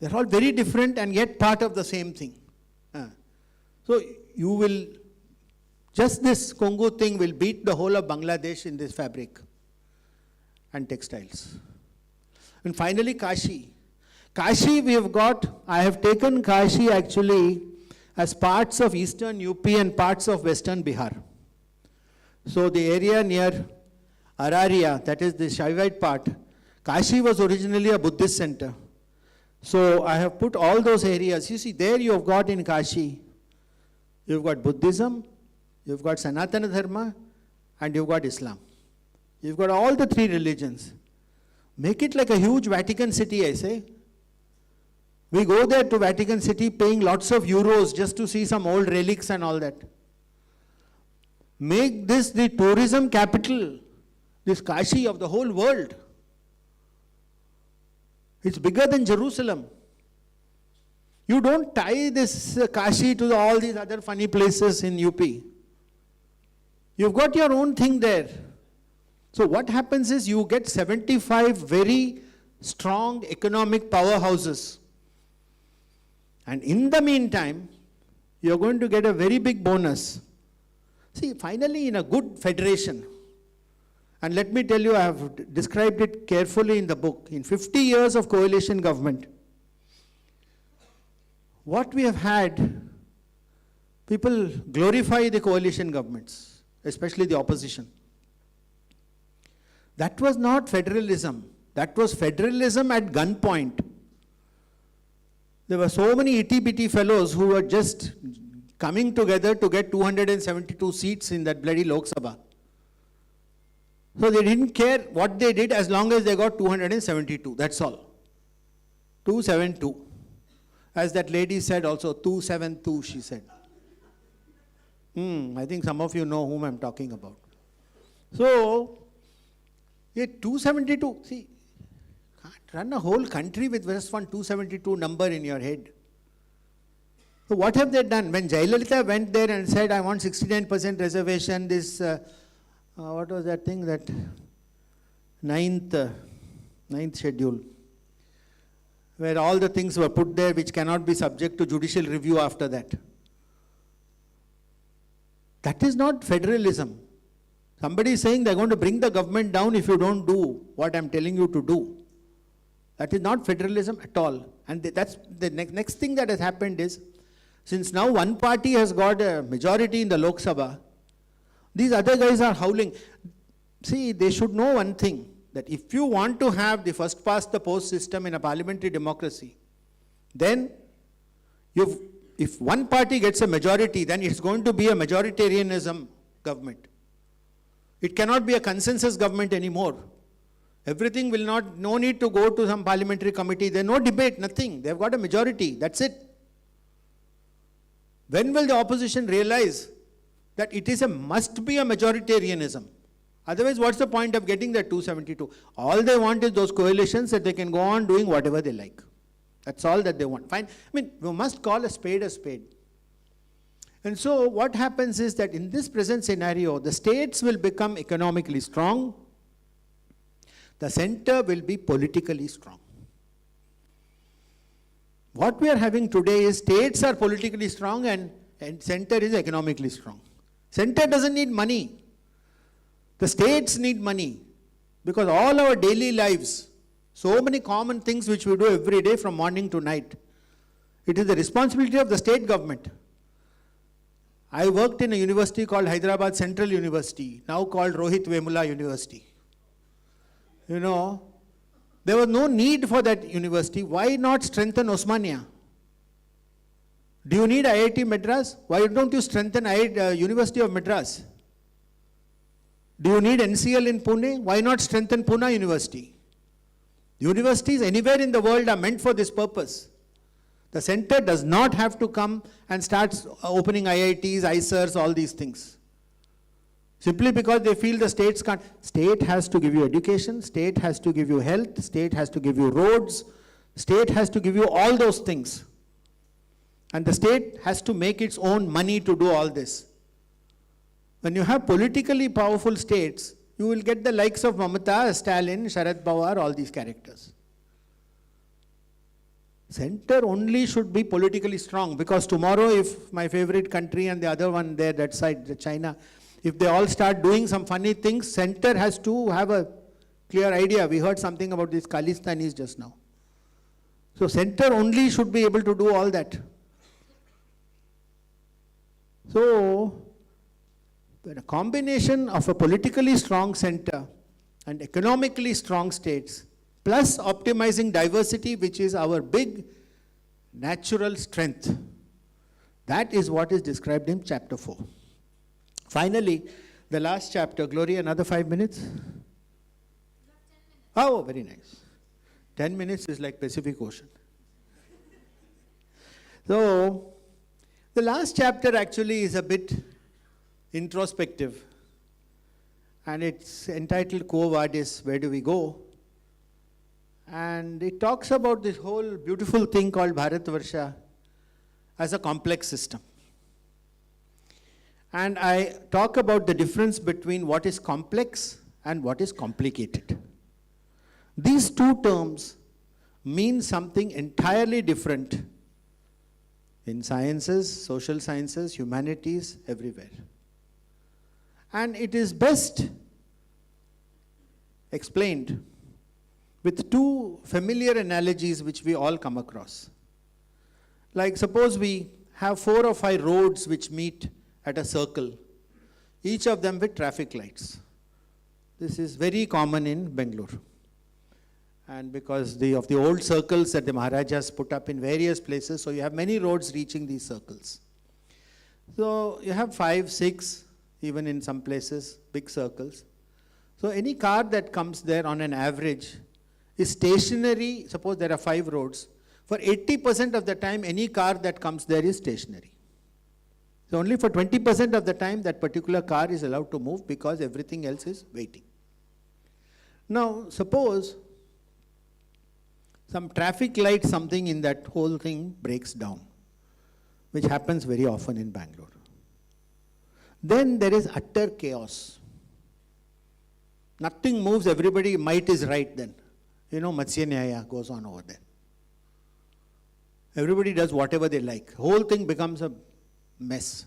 They're all very different and yet part of the same thing. So you will, just this Congo thing will beat the whole of Bangladesh in this fabric and textiles. And finally, Kashi. Kashi we have got, I have taken Kashi actually as parts of eastern UP and parts of western Bihar. So the area near Araria, that is the Shaivite part, Kashi was originally a Buddhist center. So I have put all those areas. You see, there you have got in Kashi, you've got Buddhism, you've got Sanatana Dharma, and you've got Islam. You've got all the three religions. Make it like a huge Vatican City, I say. We go there to Vatican City paying lots of euros just to see some old relics and all that. Make this the tourism capital, this Kashi of the whole world. It's bigger than Jerusalem. You don't tie this Kashi to all these other funny places in UP. You've got your own thing there. So what happens is you get 75 very strong economic powerhouses. And in the meantime, you're going to get a very big bonus. See, finally in a good federation, and let me tell you, I have described it carefully in the book, in 50 years of coalition government, what we have had, people glorify the coalition governments, especially the opposition. That was not federalism. That was federalism at gunpoint. There were so many itty-bitty fellows who were just coming together to get 272 seats in that bloody Lok Sabha. So they didn't care what they did as long as they got 272, that's all. 272. As that lady said also, 272, she said. I think some of you know whom I'm talking about. So, 272, see, can't run a whole country with just one 272 number in your head. So what have they done? When Jayalalitha went there and said, I want 69% reservation, this, what was that thing, that ninth schedule, where all the things were put there which cannot be subject to judicial review after that. That is not federalism. Somebody is saying they're going to bring the government down if you don't do what I'm telling you to do. That is not federalism at all. And that's the next thing that has happened is, since now one party has got a majority in the Lok Sabha, these other guys are howling. See, they should know one thing, that if you want to have the first past the post system in a parliamentary democracy, then if one party gets a majority, then it's going to be a majoritarianism government. It cannot be a consensus government anymore. Everything will not, no need to go to some parliamentary committee. There's no debate, nothing. They've got a majority, that's it. When will the opposition realize that it is must be a majoritarianism? Otherwise, what's the point of getting that 272? All they want is those coalitions that they can go on doing whatever they like. That's all that they want. Fine. I mean, we must call a spade a spade. And so what happens is that in this present scenario, the states will become economically strong. The center will be politically strong. What we are having today is states are politically strong and center is economically strong. Center doesn't need money. The states need money because all our daily lives, so many common things which we do every day from morning to night, it is the responsibility of the state government. I worked in a university called Hyderabad Central University, now called Rohit Vemula University. You know, there was no need for that university. Why not strengthen Osmania? Do you need IIT Madras? Why don't you strengthen University of Madras? Do you need NCL in Pune? Why not strengthen Pune University? Universities anywhere in the world are meant for this purpose. The center does not have to come and start opening IITs, ISERs, all these things. Simply because they feel the states can't. State has to give you education, state has to give you health, state has to give you roads, state has to give you all those things. And the state has to make its own money to do all this. When you have politically powerful states, you will get the likes of Mamata, Stalin, Sharad Pawar, all these characters. Center only should be politically strong, because tomorrow if my favorite country and the other one there, that side, China, if they all start doing some funny things, center has to have a clear idea. We heard something about these Khalistanis just now. So center only should be able to do all that. So, a combination of a politically strong center and economically strong states, plus optimizing diversity, which is our big natural strength. That is what is described in chapter 4. Finally, the last chapter, Gloria, another 5 minutes? Oh, very nice. 10 minutes is like Pacific Ocean. So, the last chapter actually is a bit introspective, and it's entitled Quo Vadis, Where Do We Go? And it talks about this whole beautiful thing called Bharatvarsha as a complex system. And I talk about the difference between what is complex and what is complicated. These two terms mean something entirely different in sciences, social sciences, humanities, everywhere. And it is best explained with two familiar analogies which we all come across. Like suppose we have 4 or 5 roads which meet at a circle, each of them with traffic lights. This is very common in Bangalore. And because of the old circles that the Maharajas put up in various places, so you have many roads reaching these circles. So you have 5, 6, even in some places, big circles. So any car that comes there on an average is stationary. Suppose there are 5 roads. For 80% of the time, any car that comes there is stationary. So only for 20% of the time, that particular car is allowed to move because everything else is waiting. Now, suppose some traffic light, something in that whole thing breaks down, which happens very often in Bangalore. Then there is utter chaos. Nothing moves, everybody, might is right then. You know, Matsya Nyaya goes on over there. Everybody does whatever they like. Whole thing becomes a mess.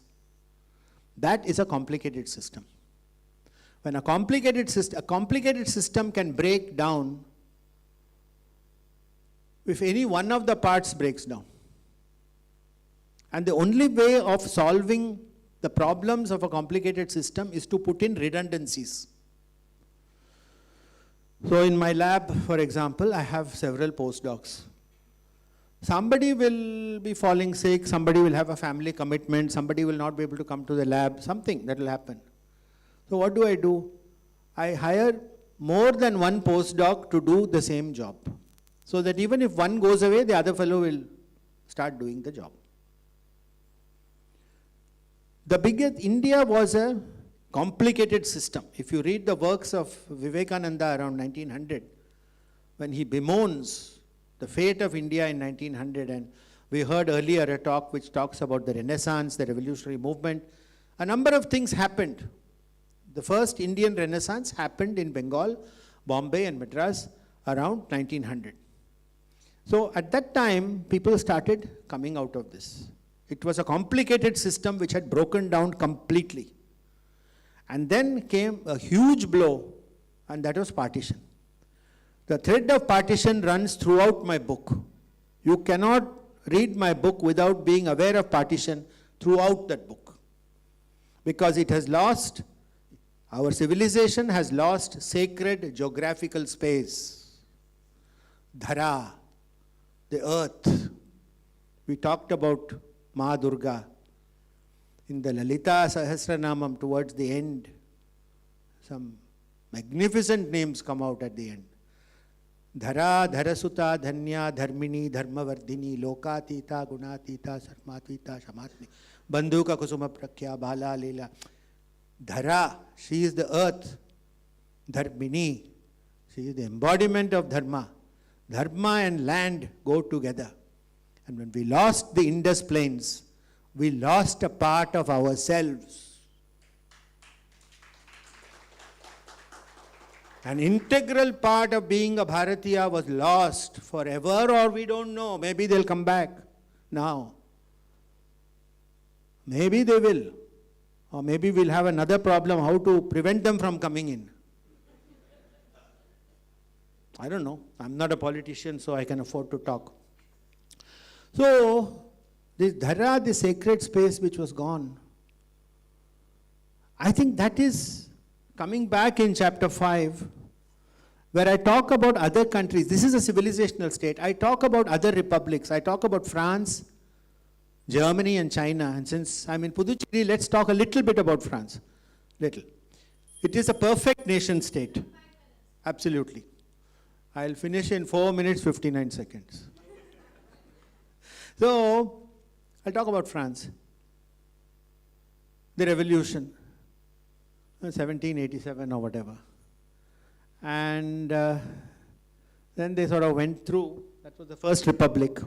That is a complicated system. When a complicated system can break down if any one of the parts breaks down. And the only way of solving the problems of a complicated system is to put in redundancies. So in my lab, for example, I have several postdocs. Somebody will be falling sick, somebody will have a family commitment, somebody will not be able to come to the lab, something that will happen. So what do? I hire more than one postdoc to do the same job. So that even if one goes away, the other fellow will start doing the job. The biggest, India was a complicated system. If you read the works of Vivekananda around 1900, when he bemoans the fate of India in 1900, and we heard earlier a talk which talks about the Renaissance, the revolutionary movement, a number of things happened. The first Indian Renaissance happened in Bengal, Bombay and Madras around 1900. So at that time, people started coming out of this. It was a complicated system which had broken down completely. And then came a huge blow, and that was partition. The thread of partition runs throughout my book. You cannot read my book without being aware of partition throughout that book. Because it has lost, our civilization has lost sacred geographical space. Dhara, the earth. We talked about Ma Durga. In the Lalita Sahasranamam towards the end, some magnificent names come out at the end. Dhara, Dharasuta, Dhanya, Dharmini, Dharmavardhini, Lokatita, Gunatita, Sarmatita, Shamatni, Bandhuka, Kusuma, Prakya, Bala, Leela. Dhara, she is the earth. Dharmini, she is the embodiment of Dharma. Dharma and land go together. And when we lost the Indus plains, we lost a part of ourselves. An integral part of being a Bharatiya was lost forever, or we don't know. Maybe they'll come back now. Maybe they will. Or maybe we'll have another problem, how to prevent them from coming in. I don't know. I'm not a politician, so I can afford to talk. So, this Dhara, the sacred space which was gone, I think that is coming back in chapter 5, where I talk about other countries. This is a civilizational state. I talk about other republics. I talk about France, Germany and China. And since I'm in Puducherry, let's talk a little bit about France. Little. It is a perfect nation state. Absolutely. I'll finish in 4 minutes, 59 seconds. So, I'll talk about France. The revolution. 1787 or whatever. And then they sort of went through. That was the first republic.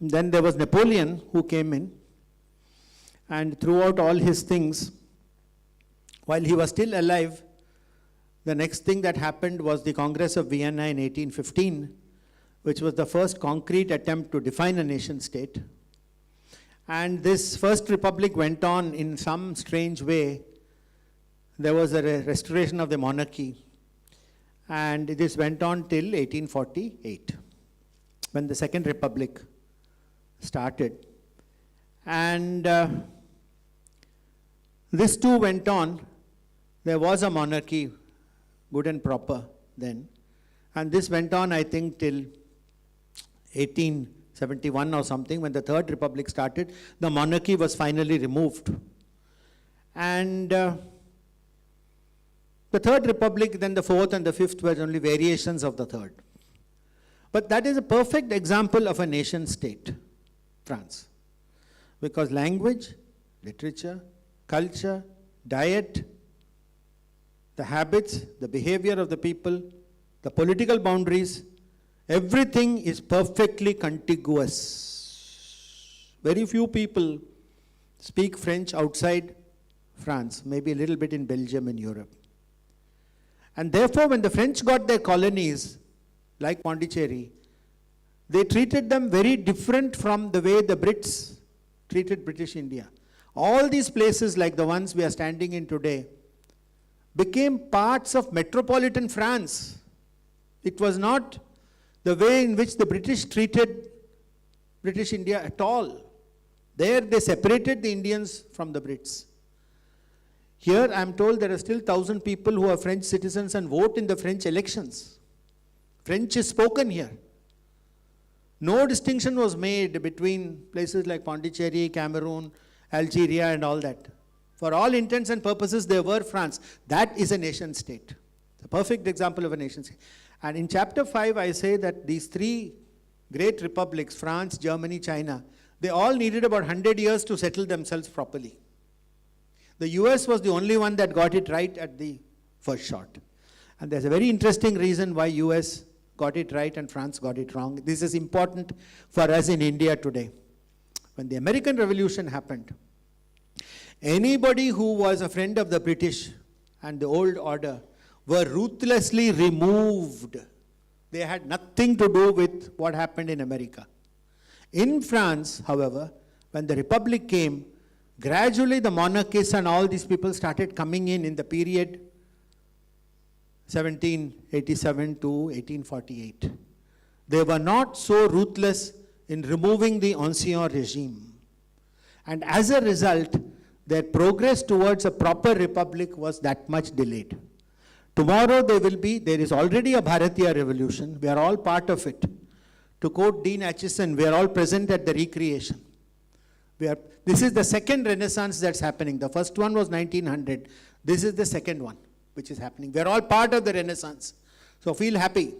Then there was Napoleon who came in. And throughout all his things, while he was still alive, the next thing that happened was the Congress of Vienna in 1815, which was the first concrete attempt to define a nation state. And this first republic went on in some strange way. There was a restoration of the monarchy, and this went on till 1848, when the Second Republic started. And this too went on. There was a monarchy, good and proper then, and this went on, I think, till 1871 or something, when the Third Republic started. The monarchy was finally removed. And the Third Republic, then the Fourth and the Fifth were only variations of the Third. But that is a perfect example of a nation state, France. Because language, literature, culture, diet, the habits, the behavior of the people, the political boundaries, everything is perfectly contiguous. Very few people speak French outside France, maybe a little bit in Belgium and Europe. And therefore, when the French got their colonies, like Pondicherry, they treated them very different from the way the Brits treated British India. All these places, like the ones we are standing in today, became parts of metropolitan France. It was not the way in which the British treated British India at all. There they separated the Indians from the Brits. Here I am told there are still 1,000 people who are French citizens and vote in the French elections. French is spoken here. No distinction was made between places like Pondicherry, Cameroon, Algeria and all that. For all intents and purposes, they were France. That is a nation state. It's a perfect example of a nation state. And in chapter 5, I say that these three great republics, France, Germany, China, they all needed about 100 years to settle themselves properly. The US was the only one that got it right at the first shot. And there's a very interesting reason why US got it right and France got it wrong. This is important for us in India today. When the American Revolution happened, anybody who was a friend of the British and the old order were ruthlessly removed. They had nothing to do with what happened in America. In France, however, when the Republic came, gradually the monarchists and all these people started coming in the period 1787 to 1848. They were not so ruthless in removing the ancien regime. And as a result, their progress towards a proper republic was that much delayed. Tomorrow there is already a Bharatiya revolution. We are all part of it. To quote Dean Acheson, we are all present at the recreation. This is the second renaissance that's happening. The first one was 1900. This is the second one which is happening. We are all part of the renaissance. So feel happy.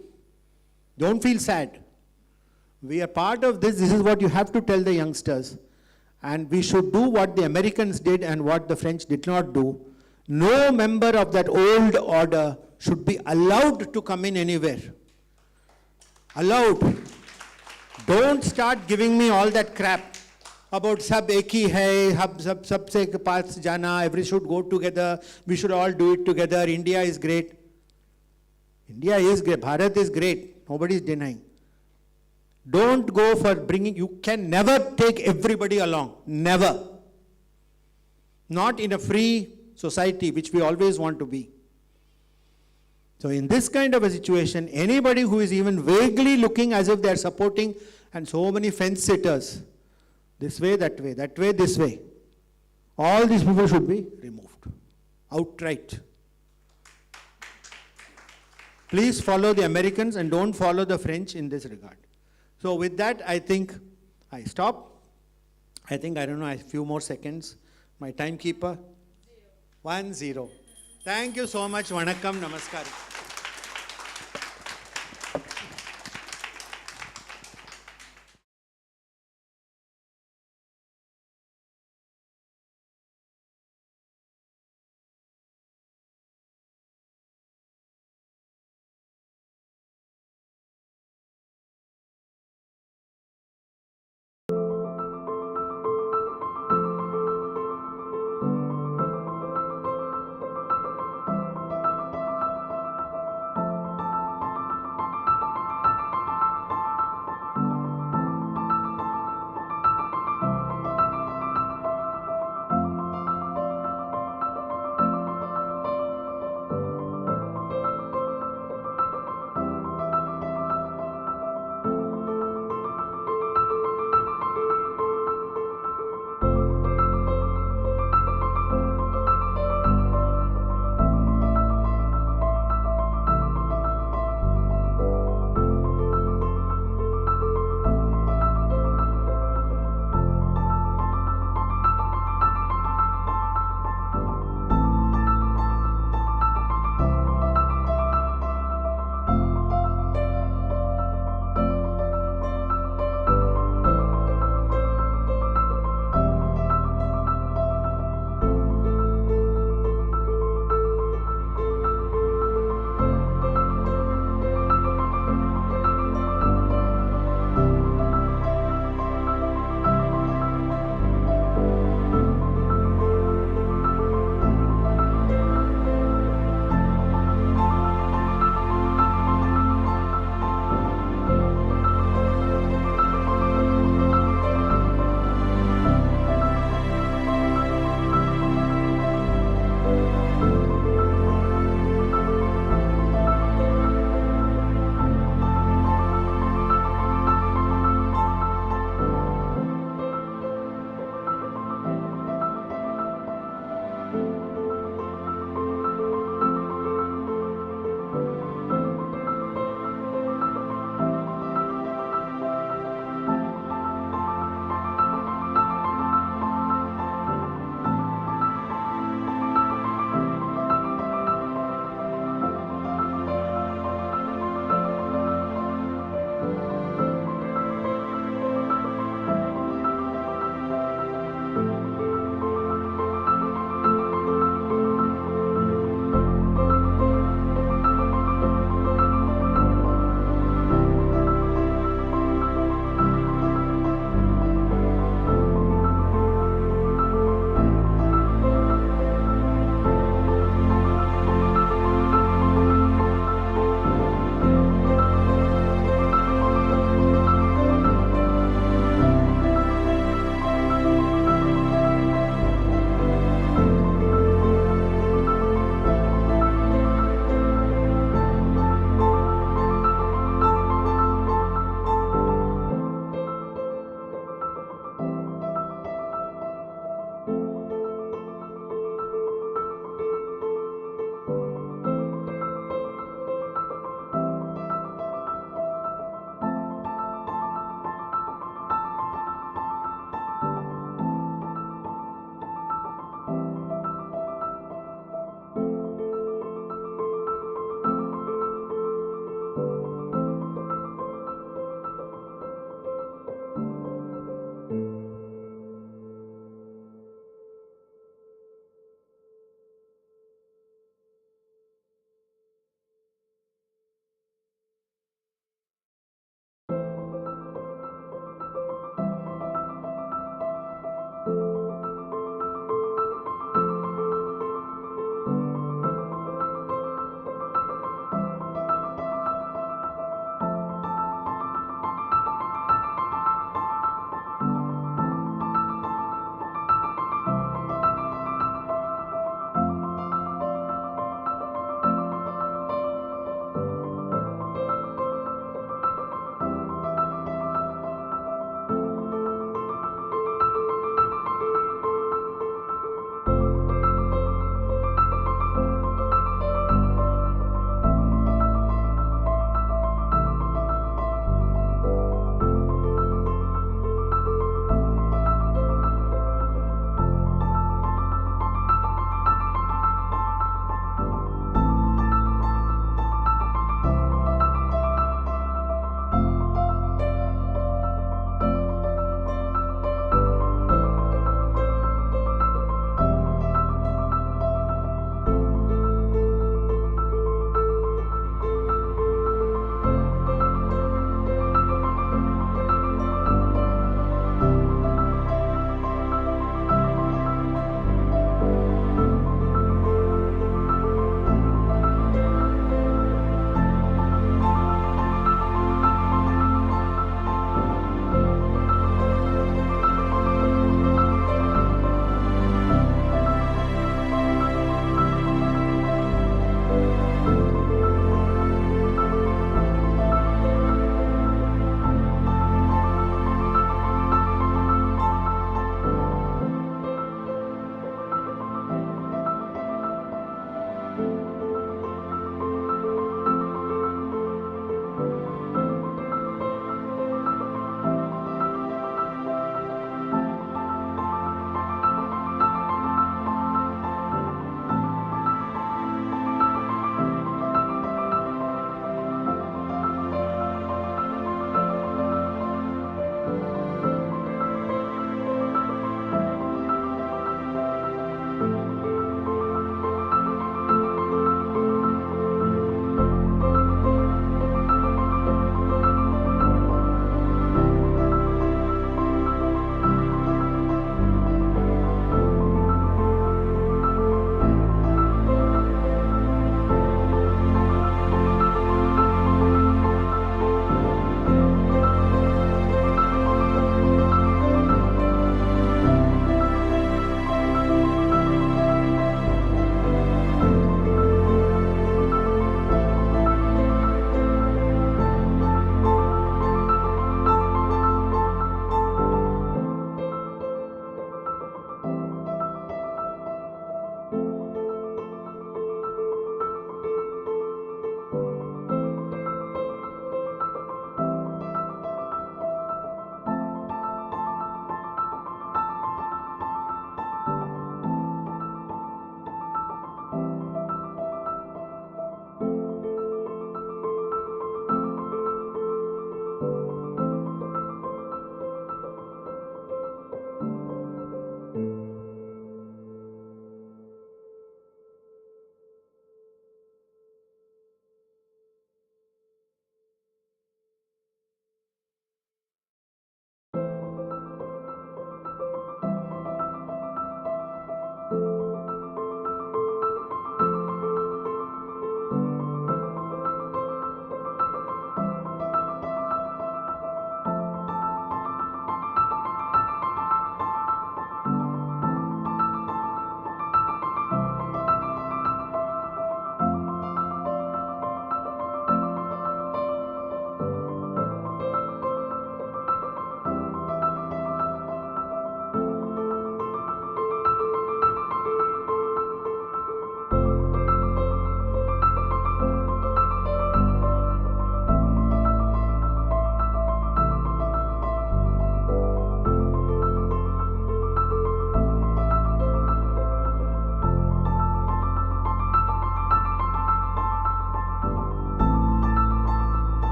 Don't feel sad. We are part of this. This is what you have to tell the youngsters. And we should do what the Americans did and what the French did not do. No member of that old order should be allowed to come in anywhere. Allowed. Don't start giving me all that crap about sab ek hi hai, sab se paas jana, every should go together, we should all do it together, India is great. India is great, Bharat is great, nobody is denying. Don't go for bringing, you can never take everybody along, never. Not in a free society, which we always want to be. So in this kind of a situation, anybody who is even vaguely looking as if they are supporting, and so many fence sitters, this way, that way, this way, all these people should be removed, outright. Please follow the Americans and don't follow the French in this regard. So with that, I think I stop. I think, I don't know, a few more seconds. My timekeeper, 1-0. Thank you so much. Vanakkam, namaskar.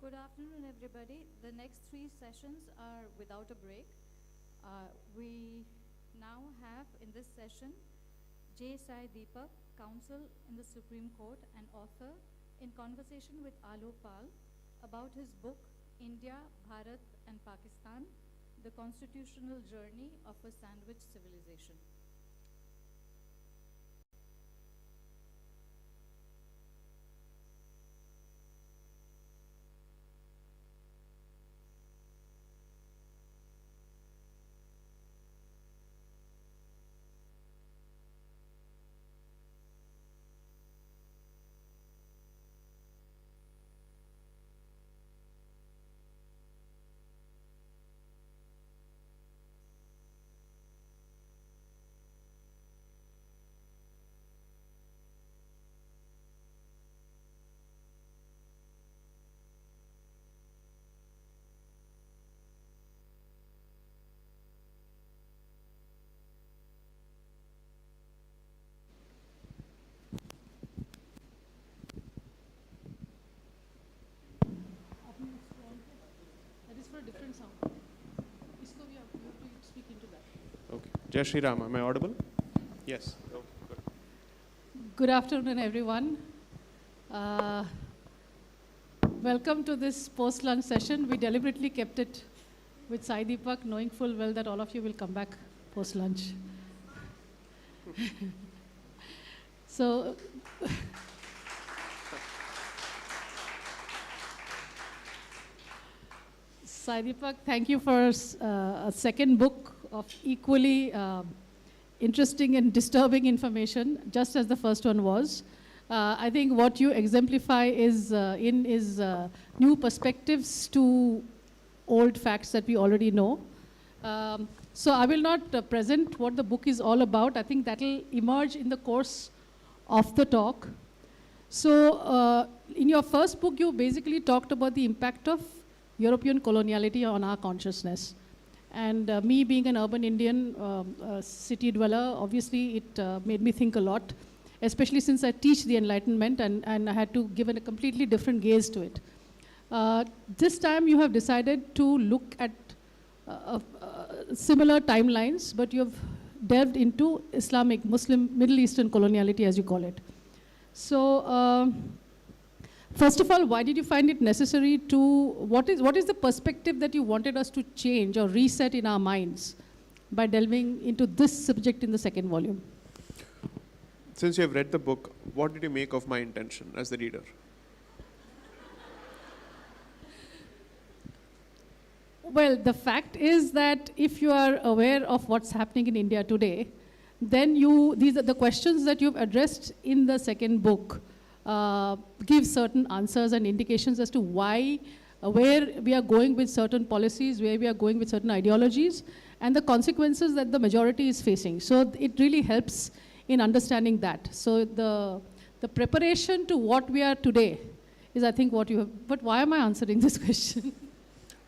Good afternoon, everybody. The next 3 sessions are without a break. We now have in this session J. Sai Deepak, counsel in the Supreme Court and author, in conversation with Alo Pal about his book, India, Bharat and Pakistan, The Constitutional Journey of a Sandwich Civilization. Different sound. Isko we have to speak into that. Okay. Jai Shri Ram. Am I audible? Yes. Okay, good. Good afternoon, everyone. Welcome to this post-lunch session. We deliberately kept it with Sai Deepak, knowing full well that all of you will come back post-lunch. So, Sai Deepak, thank you for a second book of equally interesting and disturbing information, just as the first one was. I think what you exemplify is new perspectives to old facts that we already know. So I will not present what the book is all about. I think that will emerge in the course of the talk. So in your first book, you basically talked about the impact of European coloniality on our consciousness. And me being an urban Indian city dweller, obviously it made me think a lot, especially since I teach the Enlightenment and I had to give it a completely different gaze to it. This time you have decided to look at similar timelines, but you have delved into Islamic, Muslim, Middle Eastern coloniality, as you call it. So, first of all, why did you find it necessary to, what is the perspective that you wanted us to change or reset in our minds by delving into this subject in the second volume? Since you have read the book, what did you make of my intention as the reader? Well, the fact is that if you are aware of what's happening in India today, then these are the questions that you've addressed in the second book. Give certain answers and indications as to why, where we are going with certain policies, where we are going with certain ideologies, and the consequences that the majority is facing. So it really helps in understanding that. So the preparation to what we are today is, I think, what you have. But why am I answering this question?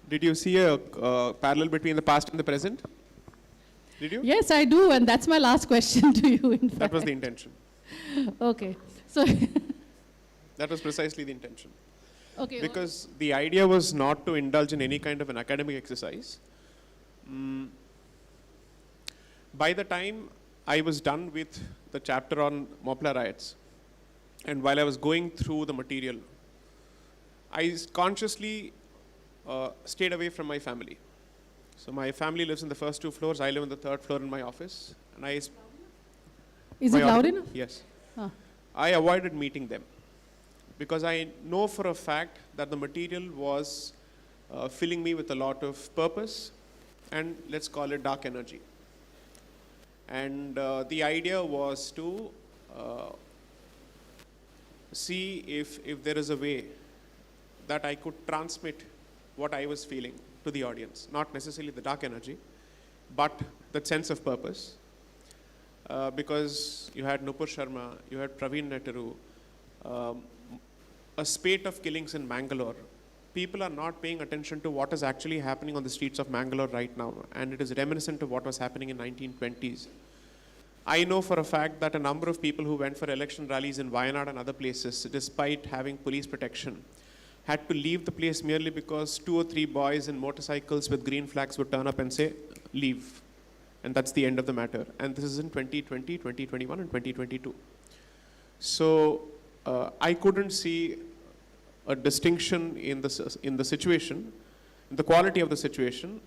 Did you see a parallel between the past and the present? Did you? Yes, I do, and that's my last question to you, in fact. That was the intention. Okay. So that was precisely the intention. Okay. Because the idea was not to indulge in any kind of an academic exercise. By the time I was done with the chapter on Mopla riots, and while I was going through the material, I consciously stayed away from my family. So my family lives in the first 2 floors. I live on the 3rd floor in my office. And is it loud enough? Yes. Ah. I avoided meeting them because I know for a fact that the material was filling me with a lot of purpose and, let's call it, dark energy. And the idea was to see if there is a way that I could transmit what I was feeling to the audience. Not necessarily the dark energy, but that sense of purpose. Because you had Nupur Sharma, you had Praveen Netteru, a spate of killings in Mangalore. People are not paying attention to what is actually happening on the streets of Mangalore right now, and it is reminiscent of what was happening in 1920s. I know for a fact that a number of people who went for election rallies in Wayanad and other places, despite having police protection, had to leave the place merely because 2 or 3 boys in motorcycles with green flags would turn up and say, leave. And that's the end of the matter. And this is in 2020, 2021, and 2022. So I couldn't see a distinction in the situation, in the quality of the situation.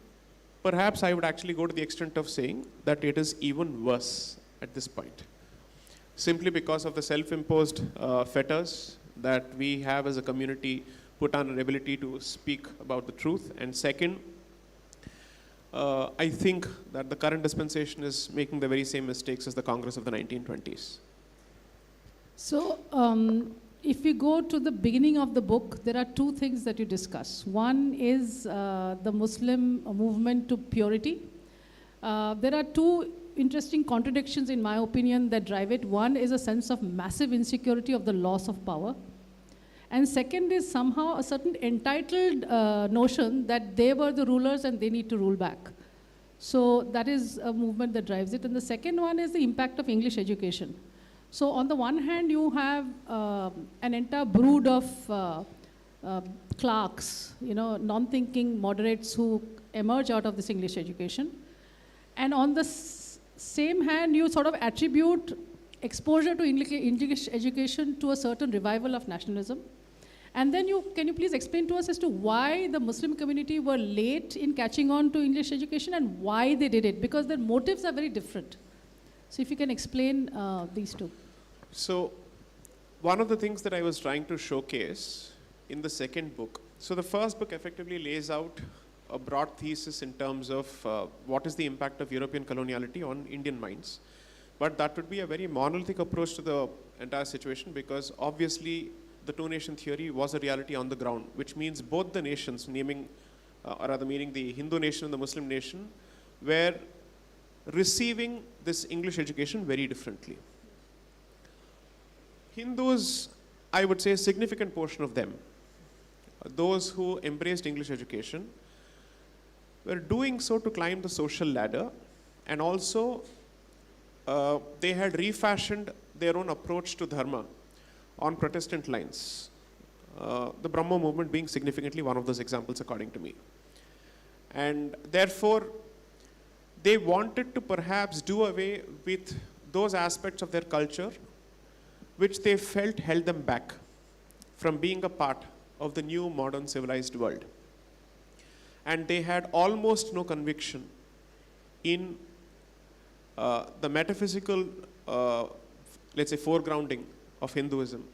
Perhaps I would actually go to the extent of saying that it is even worse at this point, simply because of the self-imposed fetters that we have as a community put on our ability to speak about the truth. And second, I think that the current dispensation is making the very same mistakes as the Congress of the 1920s. So, if we go to the beginning of the book, there are 2 things that you discuss. One is the Muslim movement to purity. There are 2 interesting contradictions, in my opinion, that drive it. One is a sense of massive insecurity of the loss of power. And second is somehow a certain entitled notion that they were the rulers and they need to rule back. So that is a movement that drives it. And the second one is the impact of English education. So on the one hand, you have an entire brood of clerks, non-thinking moderates who emerge out of this English education. And on the same hand, you sort of attribute exposure to English education to a certain revival of nationalism. And then can you please explain to us as to why the Muslim community were late in catching on to English education and why they did it? Because their motives are very different. So if you can explain these 2. So one of the things that I was trying to showcase in the second book, so the first book effectively lays out a broad thesis in terms of what is the impact of European coloniality on Indian minds. But that would be a very monolithic approach to the entire situation, because obviously the two-nation theory was a reality on the ground, which means both the nations, meaning the Hindu nation and the Muslim nation, were receiving this English education very differently. Hindus, I would say a significant portion of them, those who embraced English education, were doing so to climb the social ladder, and also they had refashioned their own approach to dharma on Protestant lines. The Brahmo movement being significantly one of those examples, according to me. And therefore, they wanted to perhaps do away with those aspects of their culture which they felt held them back from being a part of the new modern civilized world. And they had almost no conviction in the metaphysical, let's say, foregrounding of Hinduism.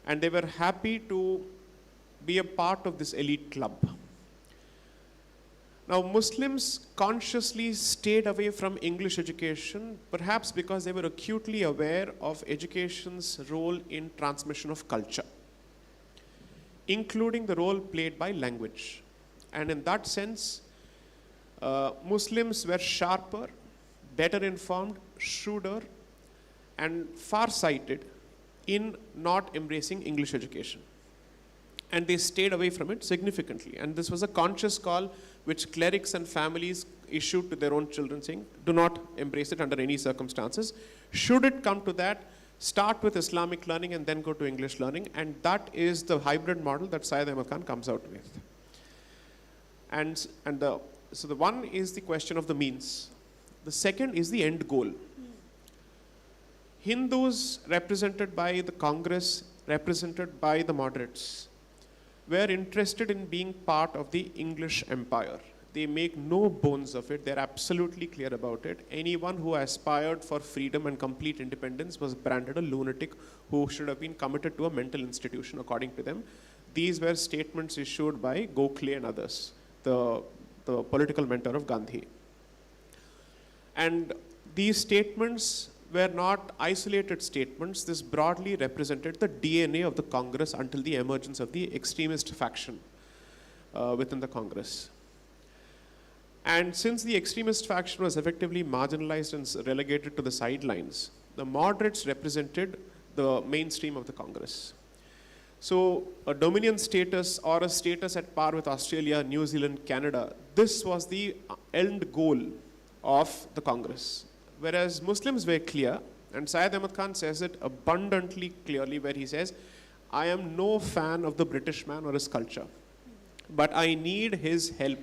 And they were happy to be a part of this elite club. Now, Muslims consciously stayed away from English education, perhaps because they were acutely aware of education's role in transmission of culture, including the role played by language. And in that sense, Muslims were sharper, better informed, shrewder, and far-sighted in not embracing English education. And they stayed away from it significantly. And this was a conscious call which clerics and families issued to their own children, saying, do not embrace it under any circumstances. Should it come to that, start with Islamic learning and then go to English learning. And that is the hybrid model that Sai Deepak comes out with. So the one is the question of the means. The second is the end goal. Hindus, represented by the Congress, represented by the moderates, were interested in being part of the English empire. They make no bones of it. They're absolutely clear about it. Anyone who aspired for freedom and complete independence was branded a lunatic who should have been committed to a mental institution, according to them. These were statements issued by Gokhale and others, the political mentor of Gandhi. And these statements were not isolated statements. This broadly represented the DNA of the Congress until the emergence of the extremist faction within the Congress. And since the extremist faction was effectively marginalized and relegated to the sidelines, the moderates represented the mainstream of the Congress. So a dominion status or a status at par with Australia, New Zealand, Canada, this was the end goal of the Congress. Whereas Muslims were clear, and Sai Deepak says it abundantly clearly, where he says, I am no fan of the British man or his culture, but I need his help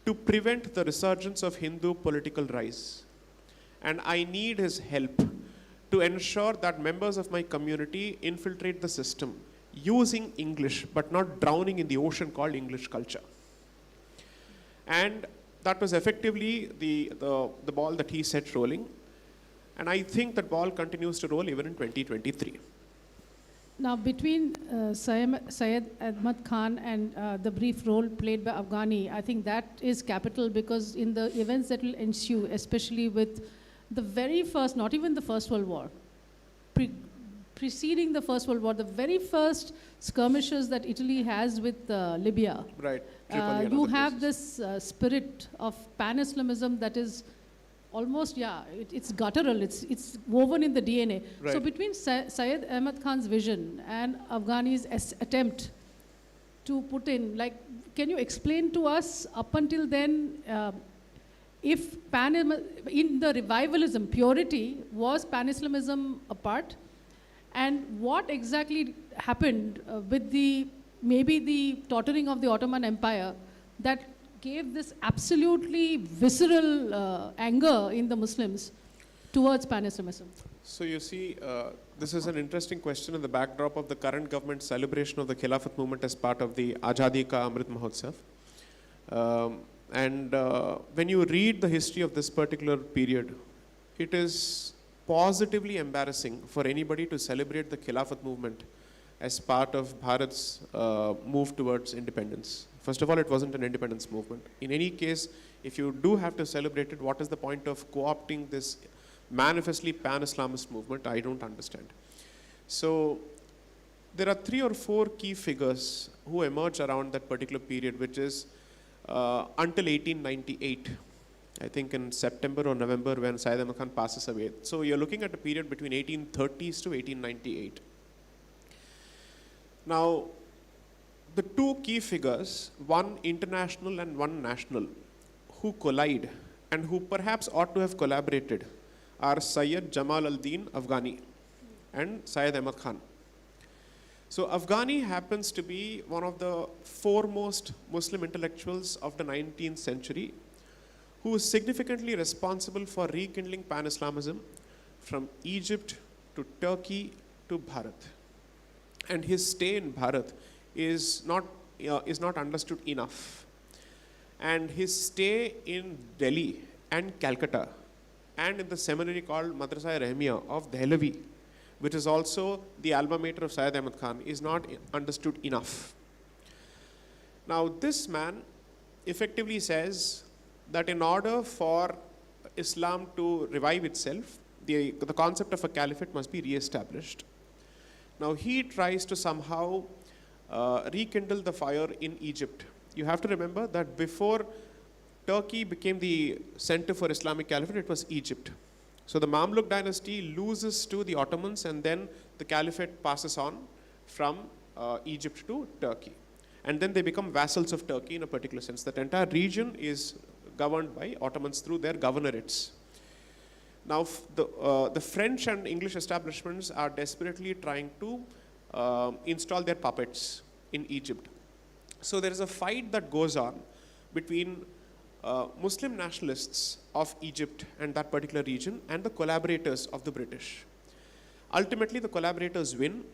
to prevent the resurgence of Hindu political rise. And I need his help to ensure that members of my community infiltrate the system using English, but not drowning in the ocean called English culture. And that was effectively the ball that he set rolling. And I think that ball continues to roll even in 2023. Now, between Syed Ahmad Khan and the brief role played by Afghani, I think that is capital, because in the events that will ensue, especially with the very first, not even the First World War, preceding the First World War, the very first skirmishes that Italy has with Libya, right. You have this spirit of pan-Islamism that is almost, it's guttural, it's woven in the DNA. Right. So between Syed Ahmad Khan's vision and Afghani's attempt to put in, like, can you explain to us up until then, if in the revivalism, purity, was pan-Islamism a part? And what exactly happened with maybe the tottering of the Ottoman Empire that gave this absolutely visceral anger in the Muslims towards pan-Islamism? So you see, this is an interesting question in the backdrop of the current government's celebration of the Khilafat movement as part of the Azadi Ka Amrit Mahotsav. When you read the history of this particular period, it is positively embarrassing for anybody to celebrate the Khilafat movement as part of Bharat's move towards independence. First of all, it wasn't an independence movement. In any case, if you do have to celebrate it, what is the point of co-opting this manifestly pan-Islamist movement? I don't understand. So there are 3 or 4 key figures who emerge around that particular period, which is until 1898. I think in September or November, when Syed Ahmad Khan passes away. So you're looking at a period between 1830s to 1898. Now, the 2 key figures, one international and one national, who collide and who perhaps ought to have collaborated, are Syed Jamal al-Din Afghani and Syed Ahmad Khan. So Afghani happens to be one of the foremost Muslim intellectuals of the 19th century, who is significantly responsible for rekindling pan-Islamism from Egypt to Turkey to Bharat. And his stay in Bharat is not understood enough. And his stay in Delhi and Calcutta and in the seminary called Madrasa-e-Rahmiya of Dehlavi, which is also the alma mater of Syed Ahmad Khan, is not understood enough. Now, this man effectively says that in order for Islam to revive itself, the concept of a caliphate must be re-established. Now, he tries to somehow rekindle the fire in Egypt. You have to remember that before Turkey became the center for Islamic caliphate, it was Egypt. So the Mamluk dynasty loses to the Ottomans, and then the caliphate passes on from Egypt to Turkey. And then they become vassals of Turkey in a particular sense. That entire region is governed by Ottomans through their governorates. Now, the French and English establishments are desperately trying to install their puppets in Egypt. So there is a fight that goes on between Muslim nationalists of Egypt and that particular region and the collaborators of the British. Ultimately, the collaborators win.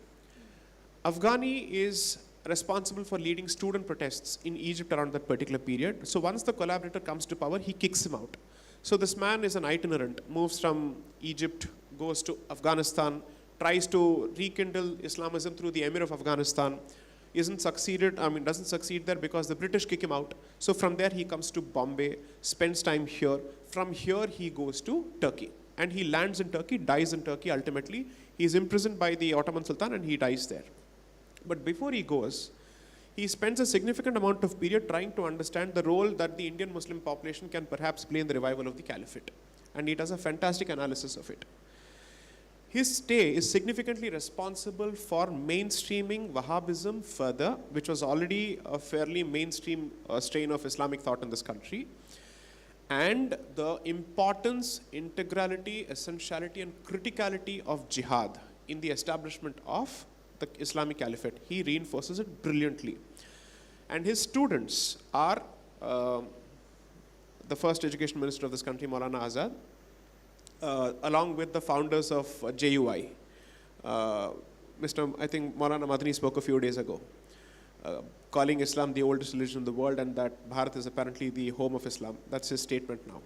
Afghani is responsible for leading student protests in Egypt around that particular period. So once the collaborator comes to power, he kicks him out. So this man is an itinerant, moves from Egypt, goes to Afghanistan, tries to rekindle Islamism through the Emir of Afghanistan, doesn't succeed there because the British kick him out. So from there he comes to Bombay, spends time here. From here he goes to Turkey. And he lands in Turkey, dies in Turkey ultimately. He is imprisoned by the Ottoman Sultan and he dies there. But before he goes, he spends a significant amount of period trying to understand the role that the Indian Muslim population can perhaps play in the revival of the caliphate. And he does a fantastic analysis of it. His stay is significantly responsible for mainstreaming Wahhabism further, which was already a fairly mainstream strain of Islamic thought in this country, and the importance, integrality, essentiality, and criticality of jihad in the establishment of the Islamic Caliphate. He reinforces it brilliantly. And his students are the first education minister of this country, Maulana Azad, along with the founders of JUI. I think Maulana Madani spoke a few days ago, calling Islam the oldest religion in the world and that Bharat is apparently the home of Islam. That's his statement now.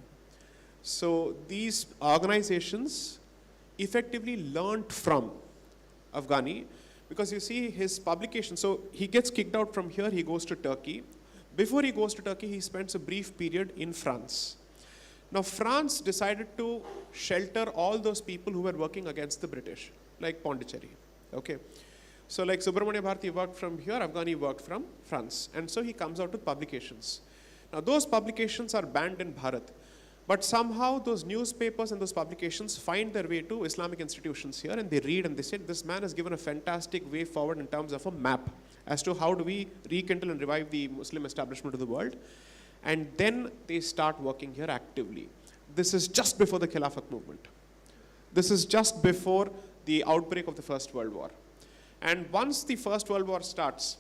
So these organizations effectively learned from Afghani, because you see his publication, so he gets kicked out from here, he goes to Turkey. Before he goes to Turkey, he spends a brief period in France. Now France decided to shelter all those people who were working against the British, like Pondicherry, okay? So like Subramania Bharati worked from here, Afghani worked from France. And so he comes out with publications. Now those publications are banned in Bharat. But somehow those newspapers and those publications find their way to Islamic institutions here, and they read and they say, this man has given a fantastic way forward in terms of a map as to how do we rekindle and revive the Muslim establishment of the world. And then they start working here actively. This is just before the Khilafat movement. This is just before the outbreak of the First World War. And once the First World War starts,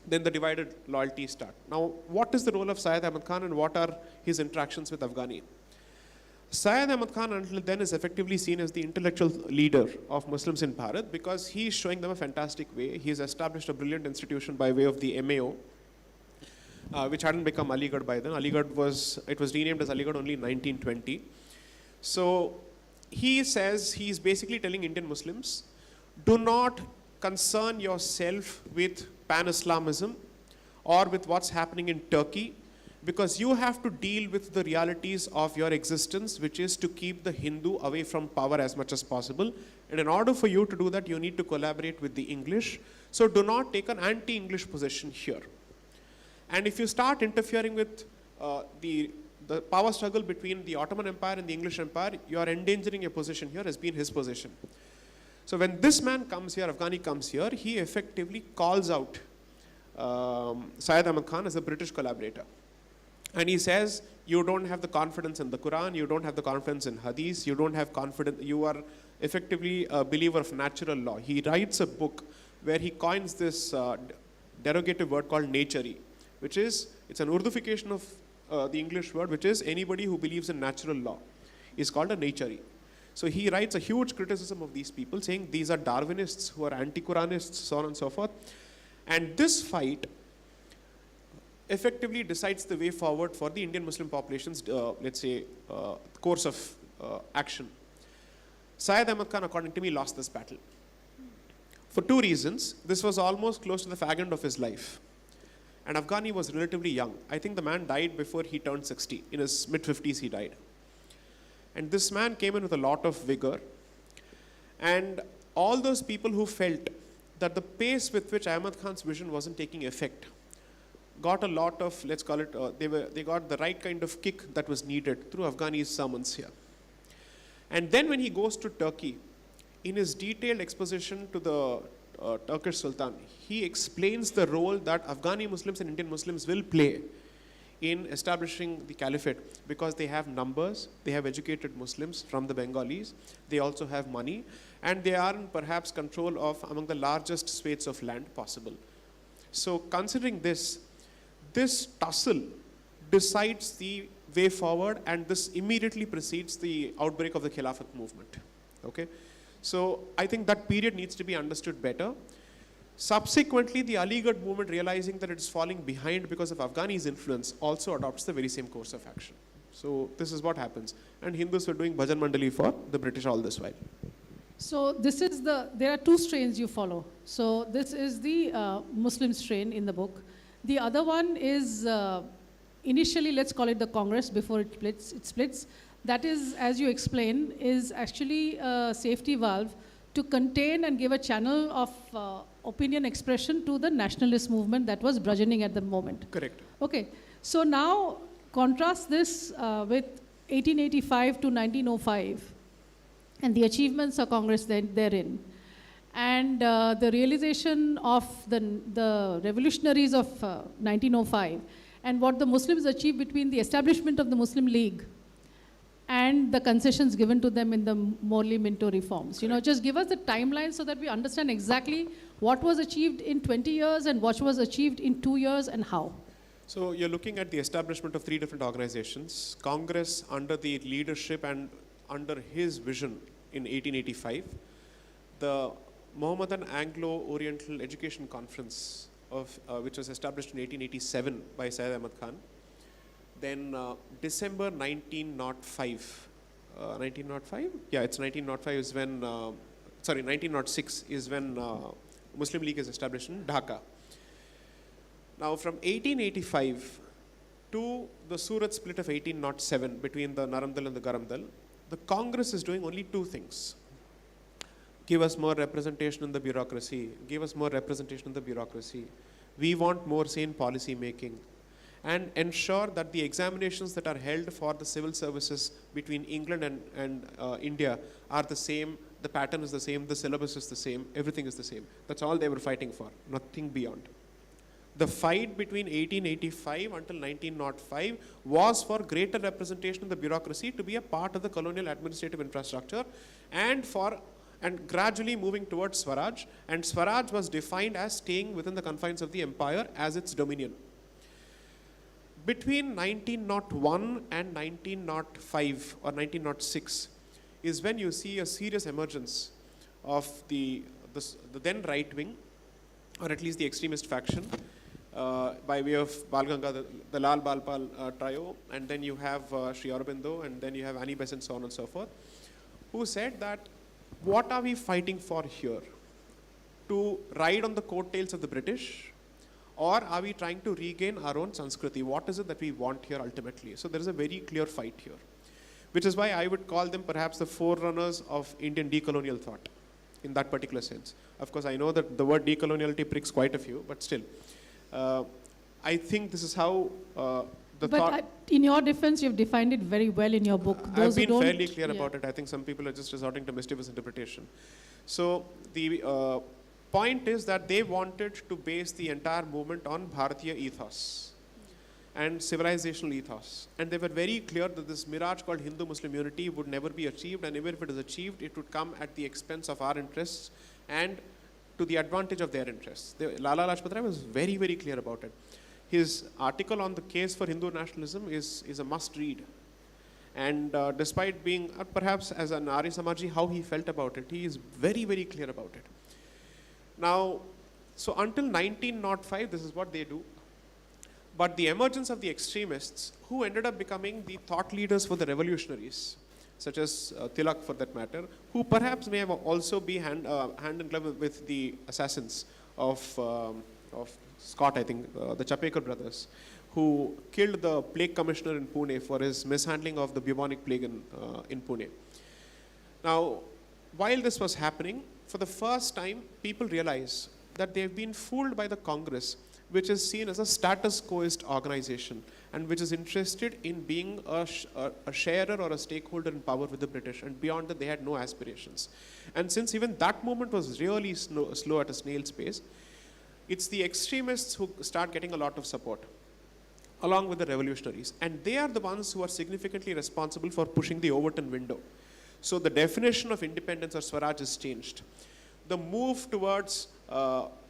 then the divided loyalties start. Now, what is the role of Syed Ahmad Khan and what are his interactions with Afghani? Syed Ahmad Khan until then is effectively seen as the intellectual leader of Muslims in Bharat because he is showing them a fantastic way. He has established a brilliant institution by way of the MAO, which hadn't become Aligarh by then. It was renamed as Aligarh only in 1920. So he says, he's basically telling Indian Muslims, do not concern yourself with pan-Islamism or with what's happening in Turkey, because you have to deal with the realities of your existence, which is to keep the Hindu away from power as much as possible. And in order for you to do that, you need to collaborate with the English. So do not take an anti-English position here. And if you start interfering with the power struggle between the Ottoman Empire and the English Empire, you are endangering your position here, has been his position. So when this man comes here, Afghani comes here, he effectively calls out Syed Ahmad Khan as a British collaborator. And he says, you don't have the confidence in the Quran, you don't have the confidence in Hadith, you don't have confidence, you are effectively a believer of natural law. He writes a book where he coins this derogative word called natury, which is, it's an Urdufication of the English word, which is anybody who believes in natural law is called a natury. So he writes a huge criticism of these people, saying these are Darwinists who are anti-Quranists, so on and so forth. And this fight effectively decides the way forward for the Indian Muslim population's, let's say, course of action. Syed Ahmad Khan, according to me, lost this battle. For two reasons. This was almost close to the fag end of his life. And Afghani was relatively young. I think the man died before he turned 60. In his mid-50s, he died. And this man came in with a lot of vigor. And all those people who felt that the pace with which Ahmad Khan's vision wasn't taking effect got a lot of, let's call it, they got the right kind of kick that was needed through Afghani's sermons here. And then when he goes to Turkey, in his detailed exposition to the Turkish Sultan, he explains the role that Afghani Muslims and Indian Muslims will play in establishing the caliphate, because they have numbers, they have educated Muslims from the Bengalis, they also have money, and they are in perhaps control of among the largest swathes of land possible. So considering this tussle decides the way forward, and this immediately precedes the outbreak of the Khilafat movement. Okay? So I think that period needs to be understood better. Subsequently, the Aligarh movement, realizing that it is falling behind because of Afghani's influence, also adopts the very same course of action. So this is what happens. And Hindus were doing Bhajan Mandali for the British all this while. So this is there are two strains you follow. So this is the Muslim strain in the book. The other one is initially, let's call it the Congress before it splits. That is, as you explain, is actually a safety valve to contain and give a channel of opinion expression to the nationalist movement that was burgeoning at the moment. Correct. Okay. So now contrast this with 1885 to 1905 and the achievements of Congress therein. And the realization of the revolutionaries of 1905 and what the Muslims achieved between the establishment of the Muslim League and the concessions given to them in the Morley-Minto reforms. You know, just give us the timeline so that we understand exactly what was achieved in 20 years and what was achieved in 2 years and how. So you're looking at the establishment of 3 different organizations. Congress under the leadership and under his vision in 1885. The Mohammedan Anglo-Oriental Education Conference, which was established in 1887 by Syed Ahmad Khan. Then December 1905, 1905? Yeah, it's 1905 is when, 1906 is when Muslim League is established in Dhaka. Now from 1885 to the Surat split of 1807 between the Naramdal and the Garamdal, the Congress is doing only 2 things. Give us more representation in the bureaucracy. Give us more representation in the bureaucracy. We want more sane policy making. And ensure that the examinations that are held for the civil services between England and India are the same, the pattern is the same, the syllabus is the same, everything is the same. That's all they were fighting for, nothing beyond. The fight between 1885 until 1905 was for greater representation in the bureaucracy to be a part of the colonial administrative infrastructure and gradually moving towards Swaraj. And Swaraj was defined as staying within the confines of the empire as its dominion. Between 1901 and 1905 or 1906 is when you see a serious emergence of the then right wing, or at least the extremist faction, by way of Balganga, the Lal Balpal trio, and then you have Sri Aurobindo, and then you have Annie Besant, so on and so forth, who said that, what are we fighting for here? To ride on the coattails of the British? Or are we trying to regain our own Sanskriti? What is it that we want here ultimately? So there is a very clear fight here, which is why I would call them perhaps the forerunners of Indian decolonial thought in that particular sense. Of course, I know that the word decoloniality pricks quite a few, but still, I think this is how in your defense, you've defined it very well in your book. I've been fairly clear about it. I think some people are just resorting to mischievous interpretation. So the point is that they wanted to base the entire movement on Bharatiya ethos and civilizational ethos. And they were very clear that this mirage called Hindu-Muslim unity would never be achieved, and even if it is achieved, it would come at the expense of our interests and to the advantage of their interests. Lala Lajpat Rai was very, very clear about it. His article on the case for Hindu nationalism is a must-read. And despite being, perhaps as an Arya Samaji, how he felt about it, he is very, very clear about it. Now, so until 1905, this is what they do. But the emergence of the extremists, who ended up becoming the thought leaders for the revolutionaries, such as Tilak for that matter, who perhaps may have also be hand in glove with the assassins of Scott, I think, the Chapekar brothers, who killed the plague commissioner in Pune for his mishandling of the bubonic plague in Pune. Now, while this was happening, for the first time, people realize that they've been fooled by the Congress, which is seen as a status quoist organization and which is interested in being a sharer or a stakeholder in power with the British, and beyond that they had no aspirations. And since even that movement was really slow at a snail's pace, it's the extremists who start getting a lot of support, along with the revolutionaries. And they are the ones who are significantly responsible for pushing the Overton window. So the definition of independence or Swaraj is changed. The move towards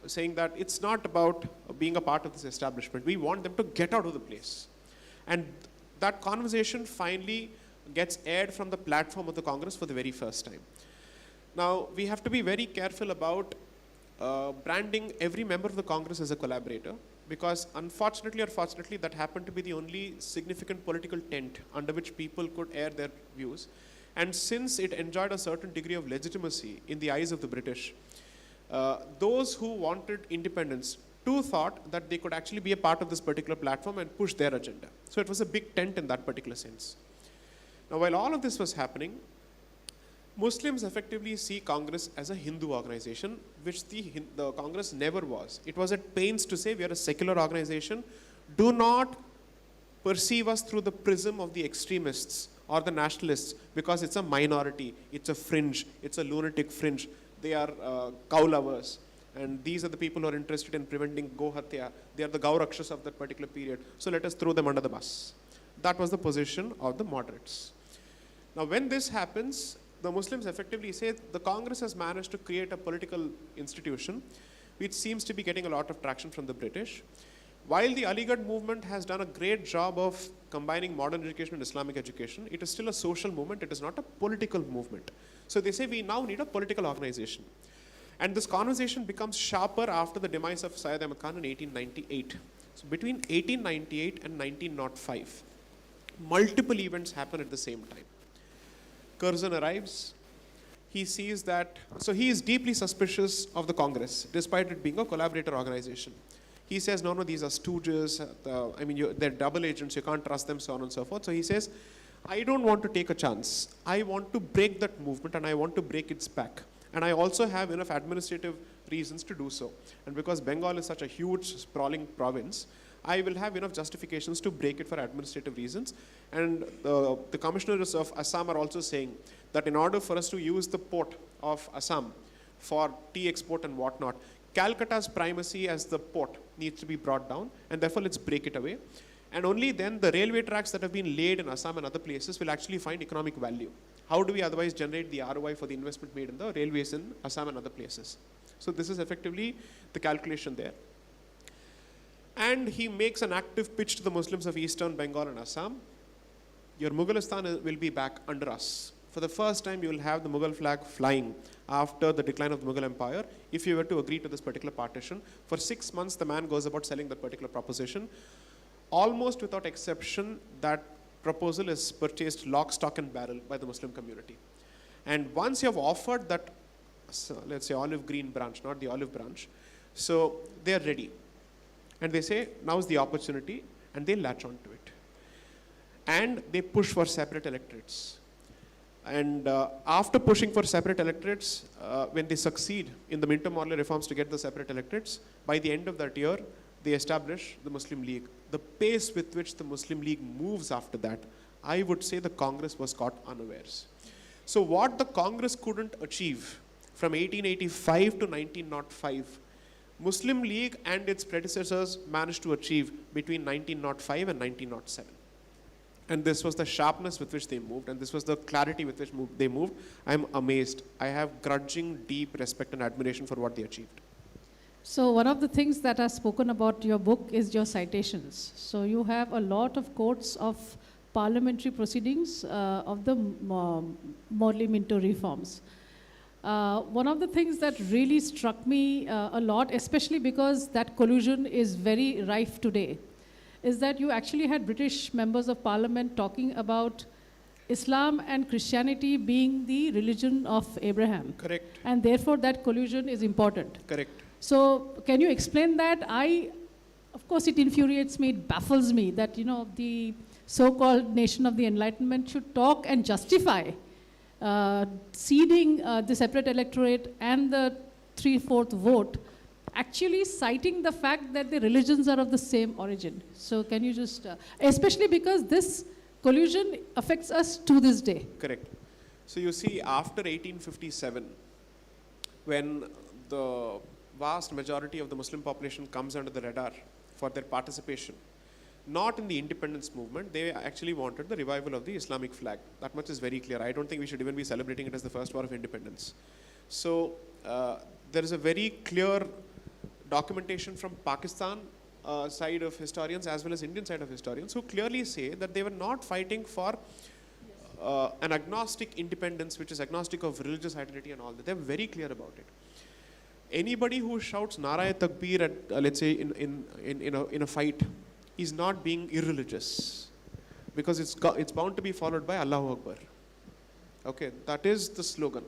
saying that it's not about being a part of this establishment. We want them to get out of the place. And that conversation finally gets aired from the platform of the Congress for the very first time. Now, we have to be very careful about branding every member of the Congress as a collaborator, because unfortunately or fortunately, that happened to be the only significant political tent under which people could air their views. And since it enjoyed a certain degree of legitimacy in the eyes of the British, those who wanted independence too thought that they could actually be a part of this particular platform and push their agenda. So it was a big tent in that particular sense. Now, while all of this was happening, Muslims effectively see Congress as a Hindu organization, which the Congress never was. It was at pains to say we are a secular organization. Do not perceive us through the prism of the extremists or the nationalists, because it's a minority, it's a fringe, it's a lunatic fringe. They are cow lovers, and these are the people who are interested in preventing Go Hatya. They are the Gaurakshas of that particular period. So let us throw them under the bus. That was the position of the moderates. Now, when this happens, the Muslims effectively say the Congress has managed to create a political institution which seems to be getting a lot of traction from the British. While the Aligarh movement has done a great job of combining modern education and Islamic education, it is still a social movement, it is not a political movement. So they say we now need a political organization. And this conversation becomes sharper after the demise of Syed Ahmad Khan in 1898. So between 1898 and 1905, multiple events happen at the same time. Curzon arrives. He sees that, so he is deeply suspicious of the Congress, despite it being a collaborator organization. He says, no, these are stooges. They're double agents. You can't trust them, so on and so forth. So he says, I don't want to take a chance. I want to break that movement and I want to break its back. And I also have enough administrative reasons to do so. And because Bengal is such a huge, sprawling province, I will have enough justifications to break it for administrative reasons. And the commissioners of Assam are also saying that in order for us to use the port of Assam for tea export and whatnot, Calcutta's primacy as the port needs to be brought down, and therefore let's break it away. And only then the railway tracks that have been laid in Assam and other places will actually find economic value. How do we otherwise generate the ROI for the investment made in the railways in Assam and other places? So this is effectively the calculation there. And he makes an active pitch to the Muslims of Eastern Bengal and Assam. Your Mughalistan will be back under us. For the first time, you will have the Mughal flag flying after the decline of the Mughal Empire, if you were to agree to this particular partition. For 6 months, the man goes about selling that particular proposition. Almost without exception, that proposal is purchased lock, stock, and barrel by the Muslim community. And once you have offered that, let's say, olive green branch, not the olive branch, so they are ready. And they say, now's the opportunity, and they latch onto it. And they push for separate electorates. And after pushing for separate electorates, when they succeed in the Minto Morley reforms to get the separate electorates, by the end of that year, they establish the Muslim League. The pace with which the Muslim League moves after that, I would say the Congress was caught unawares. So what the Congress couldn't achieve from 1885 to 1905, Muslim League and its predecessors managed to achieve between 1905 and 1907. And this was the sharpness with which they moved, and this was the clarity with which they moved. I'm amazed. I have grudging, deep respect and admiration for what they achieved. So one of the things that are spoken about your book is your citations. So you have a lot of quotes of parliamentary proceedings of the Morley Minto reforms. One of the things that really struck me a lot, especially because that collusion is very rife today, is that you actually had British members of parliament talking about Islam and Christianity being the religion of Abraham. Correct. And therefore that collusion is important. Correct. So can you explain that? Of course it infuriates me, it baffles me that, the so-called nation of the Enlightenment should talk and justify ceding the separate electorate and the 3/4 vote, actually citing the fact that the religions are of the same origin. So can you just, especially because this collusion affects us to this day. Correct. So you see, after 1857, when the vast majority of the Muslim population comes under the radar for their participation, not in the independence movement, they actually wanted the revival of the Islamic flag. That much is very clear. I don't think we should even be celebrating it as the first war of independence. So there is a very clear documentation from Pakistan side of historians as well as Indian side of historians who clearly say that they were not fighting for an agnostic independence, which is agnostic of religious identity and all that. They're very clear about it. Anybody who shouts Nara-e-Takbir at, let's say, in a fight is not being irreligious, because it's bound to be followed by Allahu Akbar. Okay, that is the slogan.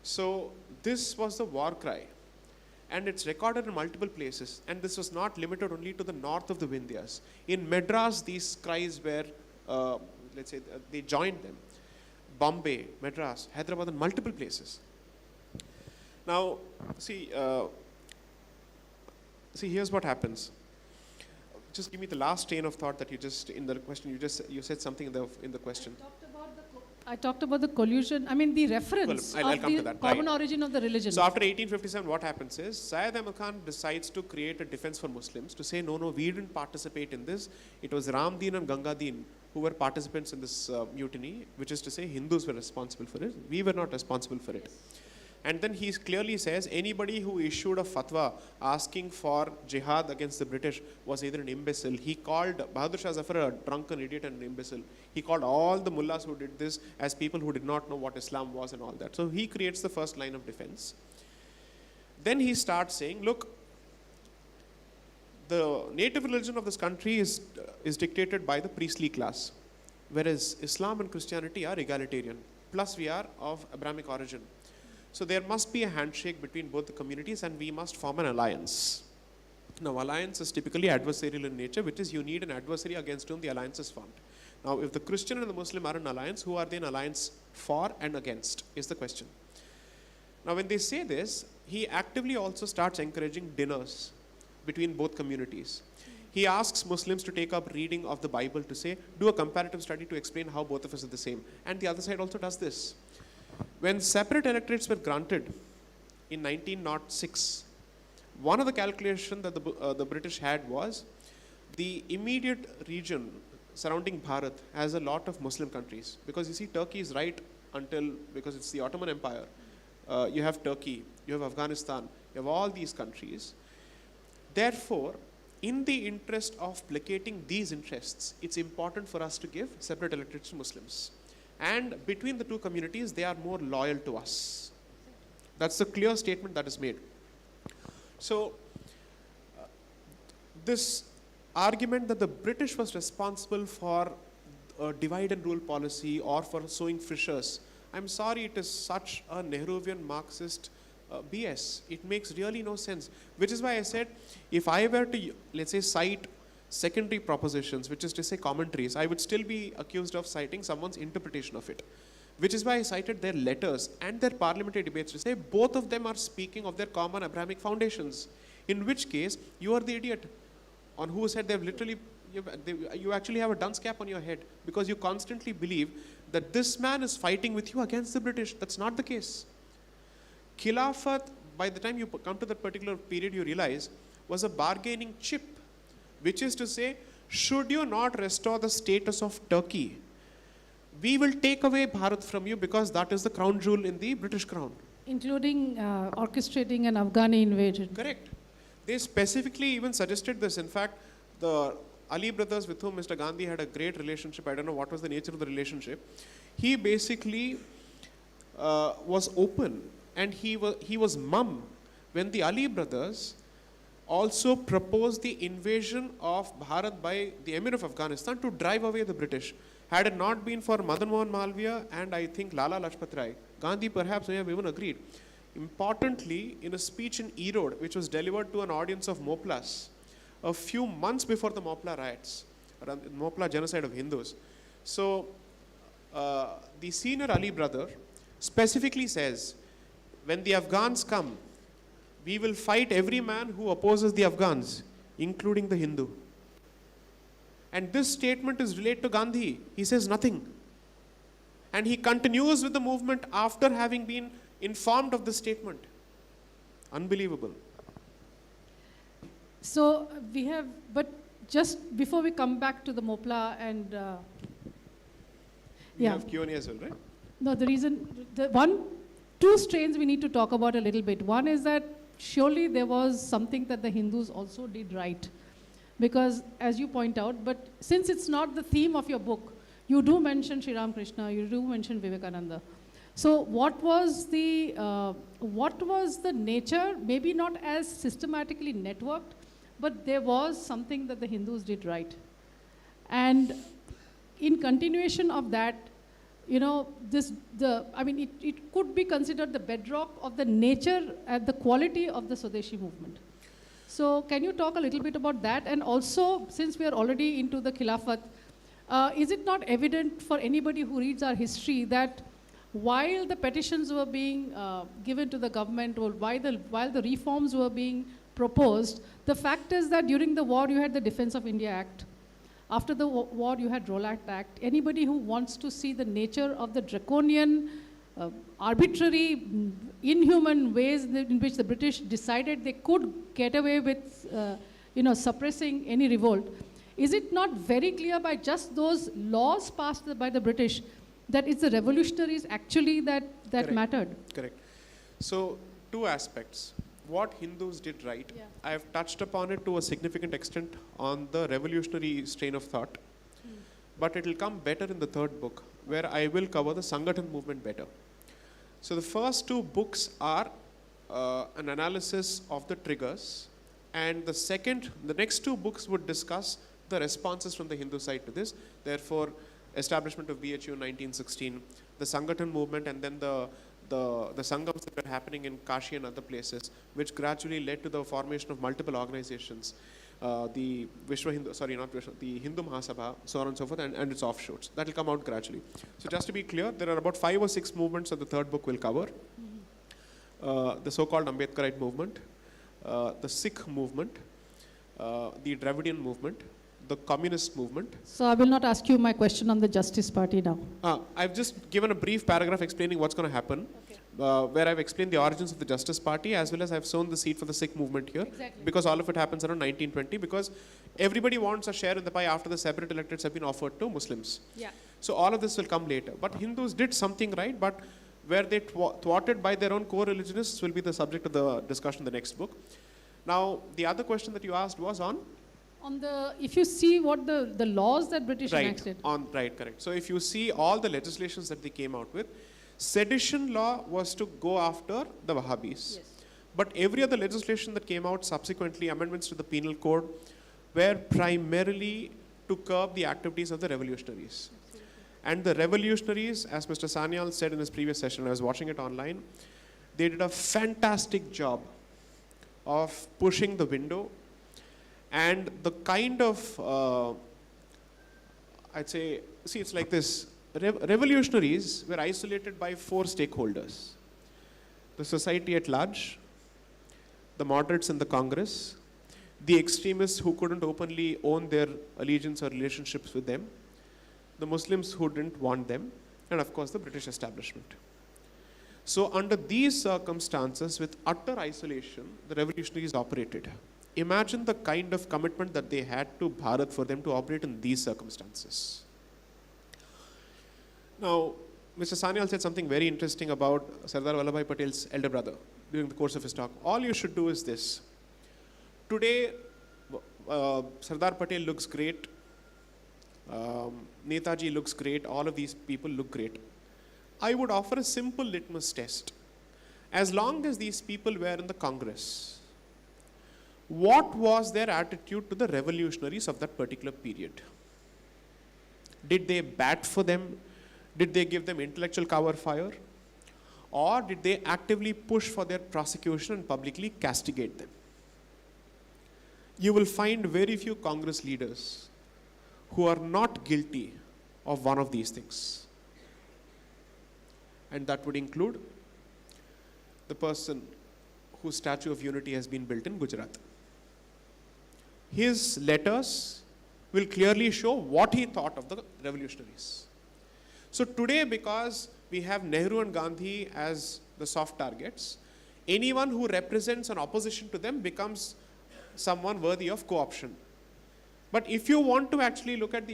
So this was the war cry. And it's recorded in multiple places. And this was not limited only to the north of the Vindhyas. In Madras, these cries were, let's say, they joined them. Bombay, Madras, Hyderabad, and multiple places. Now, see, here's what happens. Just give me the last train of thought that you just, in the question, you said something in the question. I talked about the collusion, the reference I'll of come to the that. common Right. origin of the religion. So after 1857, what happens is, Syed Ahmad Khan decides to create a defense for Muslims, to say, no, we didn't participate in this. It was Ramdeen and Gangadeen who were participants in this mutiny, which is to say Hindus were responsible for it. We were not responsible for it. And then he clearly says anybody who issued a fatwa asking for jihad against the British was either an imbecile. He called Bahadur Shah Zafar a drunken idiot and an imbecile. He called all the mullahs who did this as people who did not know what Islam was and all that. So he creates the first line of defense. Then he starts saying, look, the native religion of this country is dictated by the priestly class, whereas Islam and Christianity are egalitarian, plus we are of Abrahamic origin. So there must be a handshake between both the communities and we must form an alliance. Now alliance is typically adversarial in nature, which is you need an adversary against whom the alliance is formed. Now if the Christian and the Muslim are in alliance, who are they in alliance for and against is the question. Now when they say this, he actively also starts encouraging dinners between both communities. He asks Muslims to take up reading of the Bible to say, do a comparative study to explain how both of us are the same. And the other side also does this. When separate electorates were granted in 1906, one of the calculations that the British had was the immediate region surrounding Bharat has a lot of Muslim countries. Because you see, Turkey is right until, because it's the Ottoman Empire. You have Turkey, you have Afghanistan, you have all these countries. Therefore, in the interest of placating these interests, it's important for us to give separate electorates to Muslims. And between the two communities, they are more loyal to us. That's the clear statement that is made. So, this argument that the British was responsible for divide and rule policy or for sowing fissures, I'm sorry, it is such a Nehruvian Marxist BS. It makes really no sense. Which is why I said, if I were to, let's say, cite secondary propositions, which is to say commentaries, I would still be accused of citing someone's interpretation of it. Which is why I cited their letters and their parliamentary debates to say both of them are speaking of their common Abrahamic foundations. In which case, you are the idiot on who said they've literally, you actually have a dunce cap on your head because you constantly believe that this man is fighting with you against the British. That's not the case. Khilafat, by the time you come to that particular period, you realize, was a bargaining chip. Which is to say, should you not restore the status of Turkey, we will take away Bharat from you because that is the crown jewel in the British crown. Including orchestrating an Afghani invasion. Correct. They specifically even suggested this. In fact, the Ali brothers with whom Mr. Gandhi had a great relationship, I don't know what was the nature of the relationship, he basically was open and he was mum when the Ali brothers also proposed the invasion of Bharat by the Emir of Afghanistan to drive away the British. Had it not been for Madan Mohan Malviya and I think Lala Lajpat Rai, Gandhi perhaps may have even agreed. Importantly, in a speech in Erode, which was delivered to an audience of Moplas, a few months before the Mopla riots, Mopla genocide of Hindus. So, the senior Ali brother specifically says, when the Afghans come, we will fight every man who opposes the Afghans, including the Hindu. And this statement is related to Gandhi. He says nothing. And he continues with the movement after having been informed of this statement. Unbelievable. So we have, but just before we come back to the Mopla and... We have Q&A as well, right? No, the reason, two strains we need to talk about a little bit. One is that surely there was something that the Hindus also did right. Because as you point out, but since it's not the theme of your book, you do mention Sri Ramakrishna, you do mention Vivekananda. So what was the nature, maybe not as systematically networked, but there was something that the Hindus did right. And in continuation of that, you know, it could be considered the bedrock of the nature and the quality of the Swadeshi movement. So can you talk a little bit about that? And also, since we are already into the Khilafat, is it not evident for anybody who reads our history that while the petitions were being given to the government or while the reforms were being proposed, the fact is that during the war you had the Defense of India Act. After the war, you had Rowlatt Act. Anybody who wants to see the nature of the draconian, arbitrary, inhuman ways in which the British decided they could get away with, suppressing any revolt, is it not very clear by just those laws passed by the British that it's the revolutionaries actually that Correct. mattered? Correct. So, two aspects. What Hindus did right, I have touched upon it to a significant extent on the revolutionary strain of thought, but it will come better in the third book, where I will cover the Sangathan movement better. So the first two books are an analysis of the triggers, and the next two books would discuss the responses from the Hindu side to this. Therefore, establishment of BHU in 1916, the Sangathan movement, and then the Sangams that were happening in Kashi and other places, which gradually led to the formation of multiple organizations, the Hindu Mahasabha, so on and so forth, and its offshoots. That will come out gradually. So just to be clear, there are about 5 or 6 movements that the third book will cover. The so-called Ambedkarite movement, the Sikh movement, the Dravidian movement, the communist movement. So I will not ask you my question on the Justice Party now. I've just given a brief paragraph explaining what's going to happen, where I've explained the origins of the Justice Party, as well as I've sown the seed for the Sikh movement here, because all of it happens around 1920, because everybody wants a share in the pie after the separate electorates have been offered to Muslims. Yeah. So all of this will come later. But Hindus did something right, but where they thwarted by their own co-religionists will be the subject of the discussion in the next book. Now, the other question that you asked was on if you see what the laws that British enacted. Correct. So if you see all the legislations that they came out with, sedition law was to go after the Wahhabis. Yes. But every other legislation that came out subsequently, amendments to the penal code, were primarily to curb the activities of the revolutionaries. Absolutely. And the revolutionaries, as Mr. Sanyal said in his previous session, I was watching it online, they did a fantastic job of pushing the window. And the kind of, I'd say, see, it's like this. Revolutionaries were isolated by 4 stakeholders. The society at large, the moderates in the Congress, the extremists who couldn't openly own their allegiance or relationships with them, the Muslims who didn't want them, and of course the British establishment. So under these circumstances, with utter isolation, the revolutionaries operated. Imagine the kind of commitment that they had to Bharat for them to operate in these circumstances. Now, Mr. Sanyal said something very interesting about Sardar Vallabhbhai Patel's elder brother during the course of his talk. All you should do is this. Today, Sardar Patel looks great. Netaji looks great. All of these people look great. I would offer a simple litmus test. As long as these people were in the Congress, what was their attitude to the revolutionaries of that particular period? Did they bat for them? Did they give them intellectual cover fire? Or did they actively push for their prosecution and publicly castigate them? You will find very few Congress leaders who are not guilty of one of these things. And that would include the person whose Statue of Unity has been built in Gujarat. His letters will clearly show what he thought of the revolutionaries. So today, because we have Nehru and Gandhi as the soft targets, anyone who represents an opposition to them becomes someone worthy of co-option. But if you want to actually look at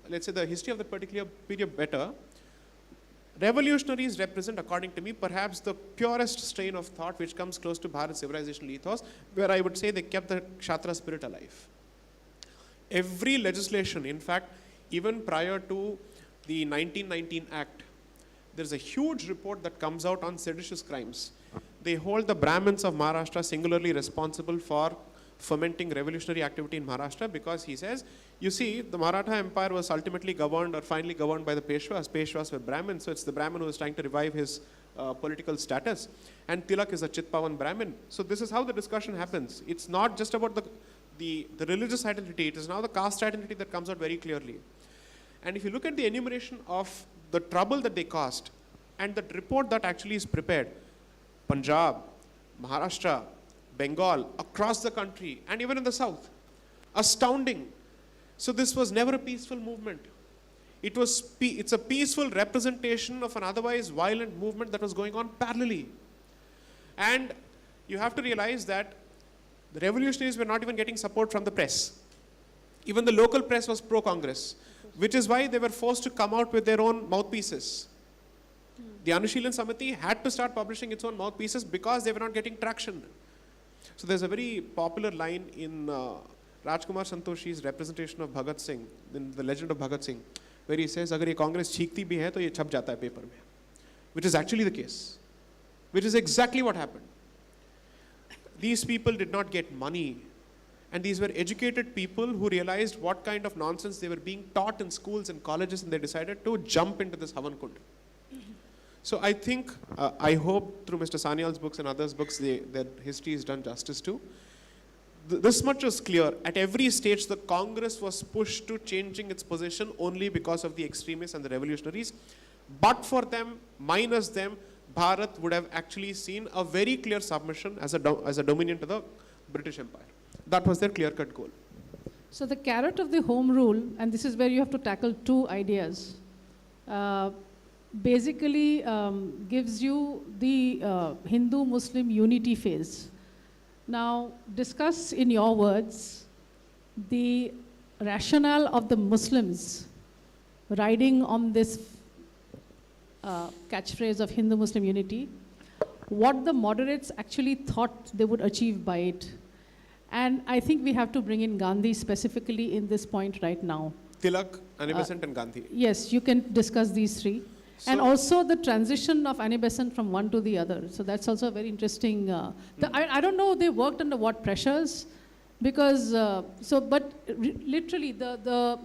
let's say the history of that particular period better, revolutionaries represent, according to me, perhaps the purest strain of thought which comes close to Bharat civilizational ethos, where I would say they kept the Kshatriya spirit alive. Every legislation, in fact, even prior to the 1919 Act, there's a huge report that comes out on seditious crimes. They hold the Brahmins of Maharashtra singularly responsible for fomenting revolutionary activity in Maharashtra, because he says, you see, the Maratha Empire was ultimately governed or finally governed by the Peshwas. Peshwas were Brahmins, so it's the Brahmin who is trying to revive his political status. And Tilak is a Chitpavan Brahmin. So this is how the discussion happens. It's not just about the religious identity, it is now the caste identity that comes out very clearly. And if you look at the enumeration of the trouble that they caused, and the report that actually is prepared, Punjab, Maharashtra, Bengal, across the country, and even in the south, astounding. So this was never a peaceful movement. It's a peaceful representation of an otherwise violent movement that was going on parallelly. And you have to realize that the revolutionaries were not even getting support from the press. Even the local press was pro-Congress, which is why they were forced to come out with their own mouthpieces. The Anushilan Samiti had to start publishing its own mouthpieces because they were not getting traction. So there's a very popular line in Rajkumar Santoshi's representation of Bhagat Singh, in the legend of Bhagat Singh, where he says, "Agar ye Congress cheekti bhi hai, to ye chap jata hai paper mein," which is actually the case, which is exactly what happened. These people did not get money, and these were educated people who realized what kind of nonsense they were being taught in schools and colleges, and they decided to jump into this Havan Kund. So I think, I hope through Mr. Sanyal's books and others' books, that history is done justice to. This much is clear. At every stage, the Congress was pushed to changing its position only because of the extremists and the revolutionaries. But for them, minus them, Bharat would have actually seen a very clear submission as a dominion to the British Empire. That was their clear-cut goal. So the carrot of the home rule, and this is where you have to tackle two ideas, basically gives you the Hindu-Muslim unity phase. Now, discuss in your words the rationale of the Muslims riding on this catchphrase of Hindu-Muslim unity, what the moderates actually thought they would achieve by it. And I think we have to bring in Gandhi specifically in this point right now. Tilak, Annie Besant and Gandhi. Yes, you can discuss these three. And also the transition of Annie Besant from one to the other. So that's also very interesting. I don't know they worked under what pressures, because, but literally the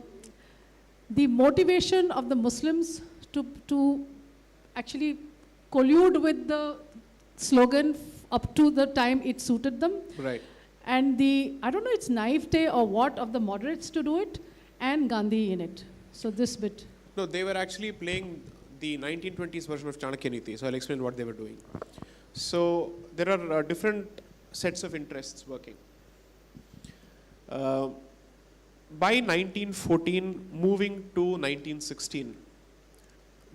motivation of the Muslims to actually collude with the slogan up to the time it suited them. Right. And I don't know, it's naivete or what of the moderates to do it, and Gandhi in it. So this bit. No, they were actually playing the 1920s version of Chanakya Niti, so I'll explain what they were doing. So there are different sets of interests working. By 1914, moving to 1916,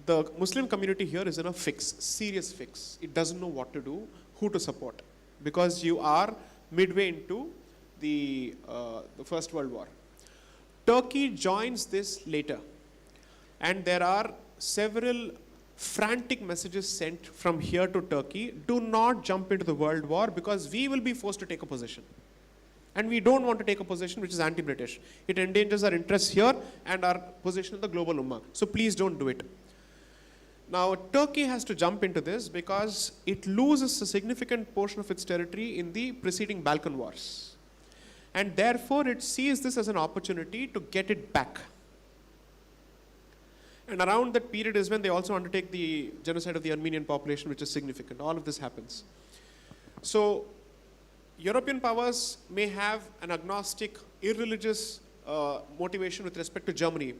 the Muslim community here is in a fix, serious fix. It doesn't know what to do, who to support, because you are midway into the First World War. Turkey joins this later, and there are several frantic messages sent from here to Turkey: do not jump into the world war because we will be forced to take a position. And we don't want to take a position which is anti-British. It endangers our interests here and our position in the global ummah. So please don't do it. Now, Turkey has to jump into this because it loses a significant portion of its territory in the preceding Balkan Wars. And therefore, it sees this as an opportunity to get it back. And around that period is when they also undertake the genocide of the Armenian population, which is significant. All of this happens. So, European powers may have an agnostic, irreligious motivation with respect to Germany.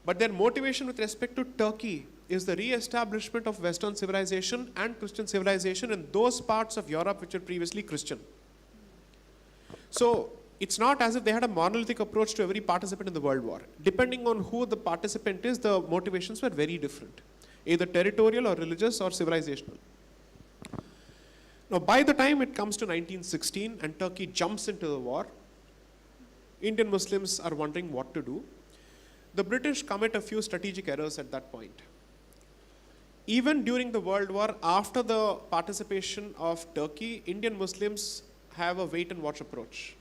But their motivation with respect to Turkey is the re-establishment of Western civilization and Christian civilization in those parts of Europe which were previously Christian. So, it's not as if they had a monolithic approach to every participant in the World War. Depending on who the participant is, the motivations were very different, either territorial or religious or civilizational. Now, by the time it comes to 1916 and Turkey jumps into the war, Indian Muslims are wondering what to do. The British commit a few strategic errors at that point. Even during the World War, after the participation of Turkey, Indian Muslims have a wait and watch approach.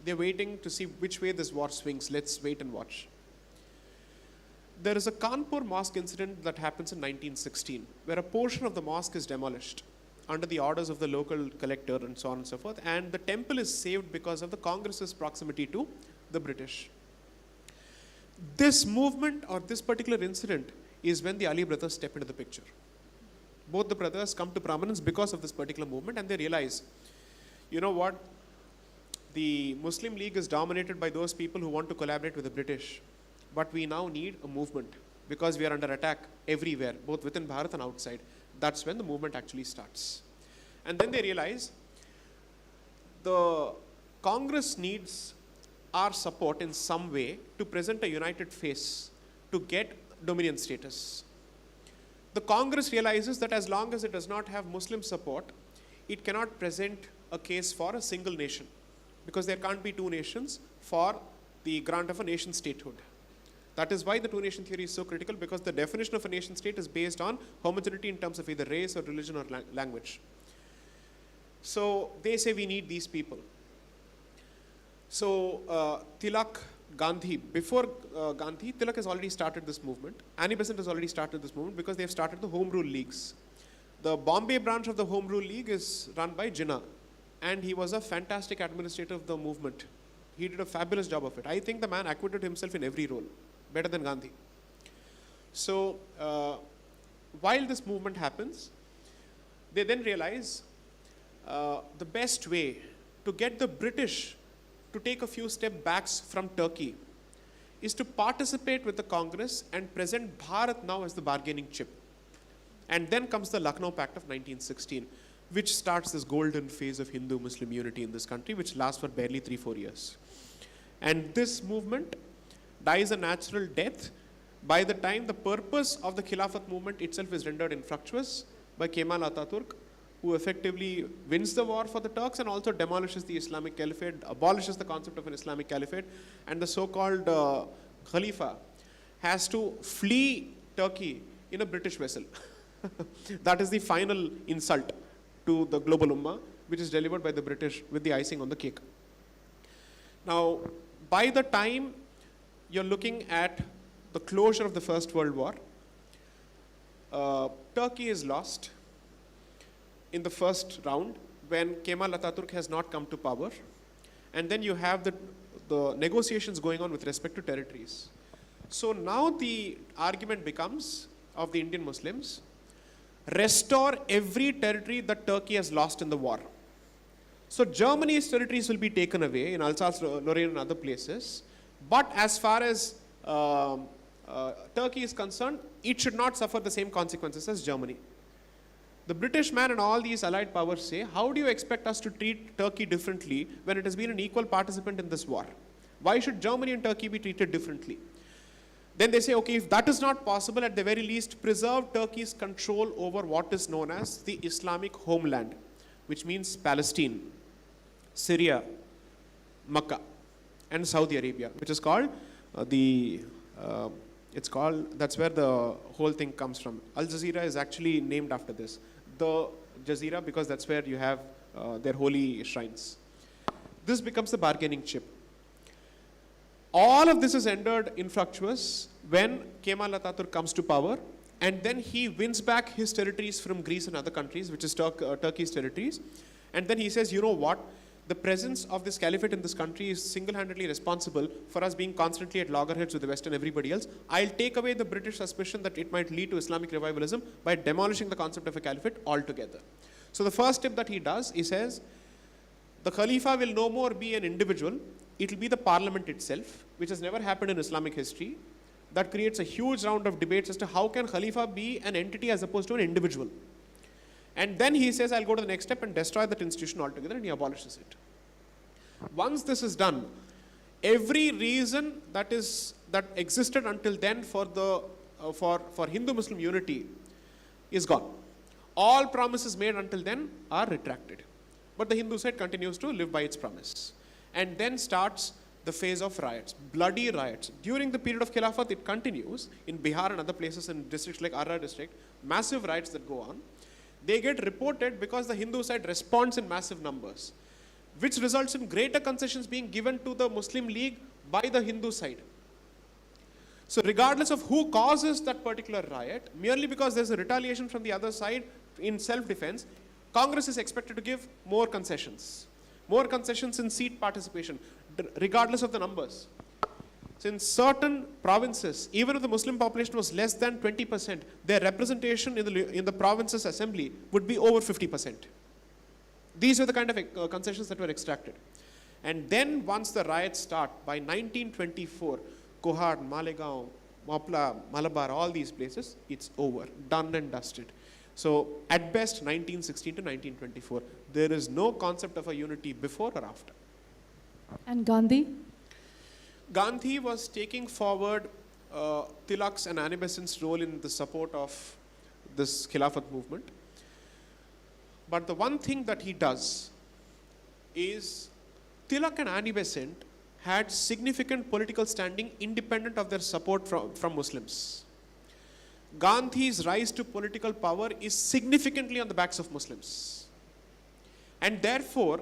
They're waiting to see which way this war swings. Let's wait and watch. There is a Kanpur mosque incident that happens in 1916, where a portion of the mosque is demolished under the orders of the local collector and so on and so forth, and the temple is saved because of the Congress's proximity to the British. This movement or this particular incident is when the Ali brothers step into the picture. Both the brothers come to prominence because of this particular movement, and they realize, you know what, the Muslim League is dominated by those people who want to collaborate with the British, but we now need a movement because we are under attack everywhere, both within Bharat and outside. That's when the movement actually starts. And then they realize the Congress needs our support in some way to present a united face to get dominion status. The Congress realizes that as long as it does not have Muslim support, it cannot present a case for a single nation, because there can't be two nations for the grant of a nation statehood. That is why the two-nation theory is so critical, because the definition of a nation state is based on homogeneity in terms of either race or religion or language. So they say we need these people. So Tilak, Gandhi, before Gandhi, Tilak has already started this movement. Annie Besant has already started this movement because they have started the Home Rule Leagues. The Bombay branch of the Home Rule League is run by Jinnah, and he was a fantastic administrator of the movement. He did a fabulous job of it. I think the man acquitted himself in every role, better than Gandhi. So while this movement happens, they then realize the best way to get the British to take a few steps back from Turkey is to participate with the Congress and present Bharat now as the bargaining chip. And then comes the Lucknow Pact of 1916, which starts this golden phase of Hindu-Muslim unity in this country, which lasts for barely 3-4 years. And this movement dies a natural death by the time the purpose of the Khilafat movement itself is rendered infructuous by Kemal Ataturk, who effectively wins the war for the Turks and also demolishes the Islamic Caliphate, abolishes the concept of an Islamic Caliphate, and the so-called Khalifa has to flee Turkey in a British vessel. That is the final insult to the global ummah, which is delivered by the British with the icing on the cake. Now, by the time you're looking at the closure of the First World War, Turkey is lost in the first round when Kemal Ataturk has not come to power. And then you have the negotiations going on with respect to territories. So now the argument becomes of the Indian Muslims, restore every territory that Turkey has lost in the war. So Germany's territories will be taken away in Alsace-Lorraine and other places, but as far as Turkey is concerned, it should not suffer the same consequences as Germany. The British man and all these allied powers say, how do you expect us to treat Turkey differently when it has been an equal participant in this war? Why should Germany and Turkey be treated differently? Then they say, okay, if that is not possible, at the very least, preserve Turkey's control over what is known as the Islamic homeland, which means Palestine, Syria, Makkah, and Saudi Arabia, which is called that's where the whole thing comes from. Al Jazeera is actually named after this. The Jazeera, because that's where you have their holy shrines. This becomes the bargaining chip. All of this is rendered infructuous when Kemal Ataturk comes to power, and then he wins back his territories from Greece and other countries, which is Turkey's territories. And then he says, you know what? The presence of this caliphate in this country is single-handedly responsible for us being constantly at loggerheads with the West and everybody else. I'll take away the British suspicion that it might lead to Islamic revivalism by demolishing the concept of a caliphate altogether. So the first step that he does, he says, the Khalifa will no more be an individual, it will be the parliament itself, which has never happened in Islamic history. That creates a huge round of debates as to how can Khalifa be an entity as opposed to an individual. And then he says, I'll go to the next step and destroy that institution altogether, and he abolishes it. Once this is done, every reason that existed until then for Hindu-Muslim unity is gone. All promises made until then are retracted. But the Hindu side continues to live by its promise. And then starts the phase of riots, bloody riots. During the period of Khilafat, it continues in Bihar and other places in districts like Arra district, massive riots that go on. They get reported because the Hindu side responds in massive numbers, which results in greater concessions being given to the Muslim League by the Hindu side. So regardless of who causes that particular riot, merely because there's a retaliation from the other side in self-defense, Congress is expected to give more concessions in seat participation, regardless of the numbers. So in certain provinces, even if the Muslim population was less than 20%, their representation in the province's assembly would be over 50%. These were the kind of concessions that were extracted. And then once the riots start, by 1924, Kohad, Malegaon, Mopla, Malabar, all these places, it's over, done and dusted. So at best, 1916 to 1924, there is no concept of a unity before or after. And Gandhi? Gandhi was taking forward Tilak's and Annie Besant's role in the support of this Khilafat movement. But the one thing that he does is Tilak and Annie Besant had significant political standing independent of their support from Muslims. Gandhi's rise to political power is significantly on the backs of Muslims. And therefore,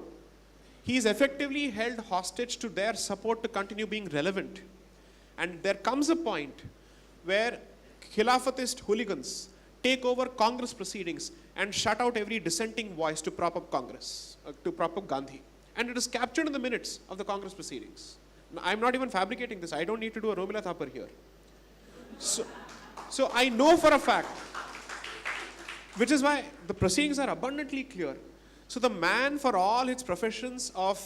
he is effectively held hostage to their support to continue being relevant. And there comes a point where Khilafatist hooligans take over Congress proceedings and shut out every dissenting voice to prop up Congress, to prop up Gandhi. And it is captured in the minutes of the Congress proceedings. Now, I'm not even fabricating this. I don't need to do a Romila Thapar here. So I know for a fact, which is why the proceedings are abundantly clear. So the man, for all his professions of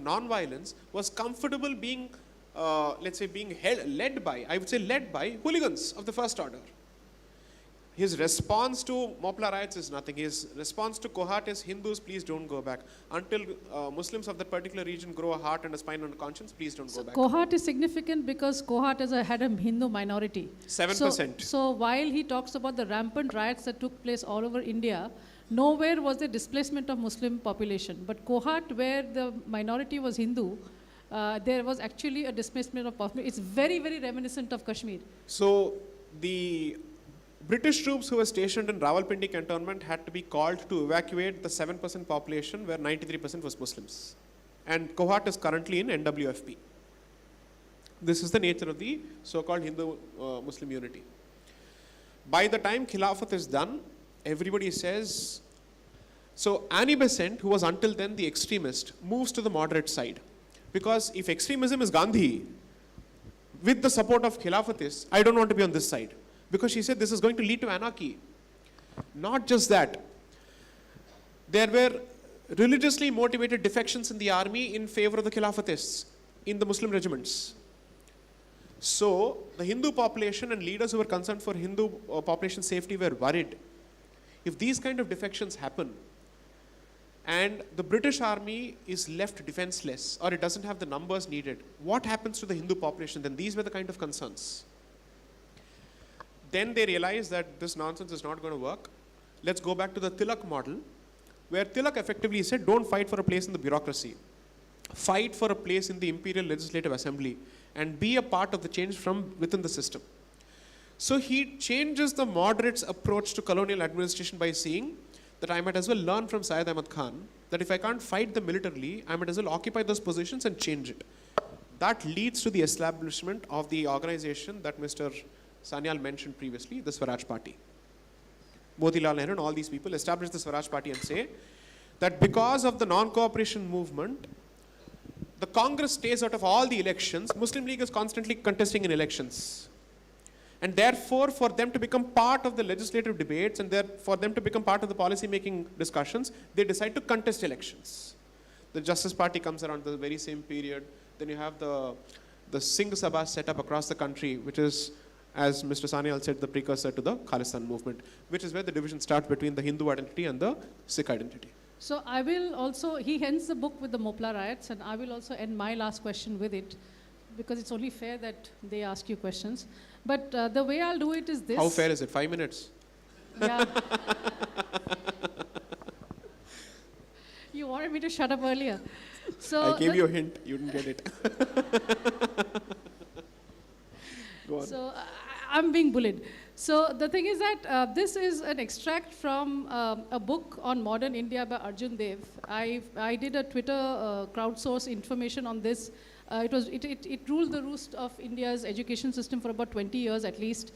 non-violence, was comfortable being, let's say, being led by hooligans of the first order. His response to Mopla riots is nothing. His response to Kohat is, Hindus, please don't go back. Until Muslims of that particular region grow a heart and a spine and a conscience, please don't go back. Kohat is significant because Kohat had a Hindu minority. 7%. So while he talks about the rampant riots that took place all over India, nowhere was there displacement of Muslim population. But Kohat, where the minority was Hindu, there was actually a displacement of population. It's very, very reminiscent of Kashmir. So the British troops who were stationed in Rawalpindi cantonment had to be called to evacuate the 7% population where 93% was Muslims. And Kohat is currently in NWFP. This is the nature of the so-called Hindu-Muslim unity. By the time Khilafat is done, everybody says, so Annie Besant, who was until then the extremist, moves to the moderate side. Because if extremism is Gandhi, with the support of Khilafatists, I don't want to be on this side. Because she said this is going to lead to anarchy. Not just that. There were religiously motivated defections in the army in favor of the Khilafatists in the Muslim regiments. So the Hindu population and leaders who were concerned for Hindu population safety were worried. If these kind of defections happen and the British army is left defenseless or it doesn't have the numbers needed, what happens to the Hindu population? Then these were the kind of concerns. Then they realized that this nonsense is not going to work. Let's go back to the Tilak model, where Tilak effectively said, don't fight for a place in the bureaucracy. Fight for a place in the Imperial Legislative Assembly and be a part of the change from within the system. So he changes the moderates' approach to colonial administration by saying that I might as well learn from Syed Ahmad Khan that if I can't fight them militarily, I might as well occupy those positions and change it. That leads to the establishment of the organization that Mr. Sanyal mentioned previously, the Swaraj Party. Motilal Nehru and all these people establish the Swaraj Party and say that because of the non-cooperation movement, the Congress stays out of all the elections. Muslim League is constantly contesting in elections. And therefore, for them to become part of the legislative debates and for them to become part of the policy-making discussions, they decide to contest elections. The Justice Party comes around the very same period. Then you have the Singh Sabha set up across the country, which is, as Mr. Sanyal said, the precursor to the Khalistan movement, which is where the division starts between the Hindu identity and the Sikh identity. So I will also, he ends the book with the Mopla riots, and I will also end my last question with it, because it's only fair that they ask you questions. But the way I'll do it is this. How fair is it? 5 minutes? Yeah. You wanted me to shut up earlier. So I gave you a hint. You didn't get it. Go on. So I'm being bullied. So the thing is that this is an extract from a book on modern India by Arjun Dev. I did a Twitter crowdsource information on this. It ruled the roost of India's education system for about 20 years at least.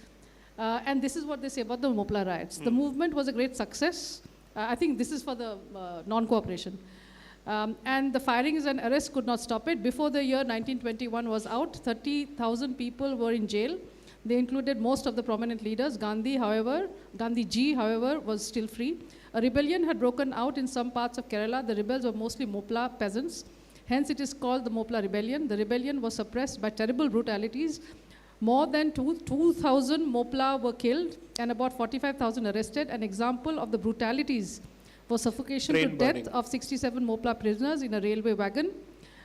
And this is what they say about the Mopla riots. The movement was a great success. I think this is for the non-cooperation. And the firings and arrests could not stop it. Before the year 1921 was out, 30,000 people were in jail. They included most of the prominent leaders. Gandhiji, however, was still free. A rebellion had broken out in some parts of Kerala. The rebels were mostly Mopla peasants. Hence, it is called the Mopla Rebellion. The rebellion was suppressed by terrible brutalities. More than 2,000 Mopla were killed and about 45,000 arrested. An example of the brutalities was suffocation to death of 67 Mopla prisoners in a railway wagon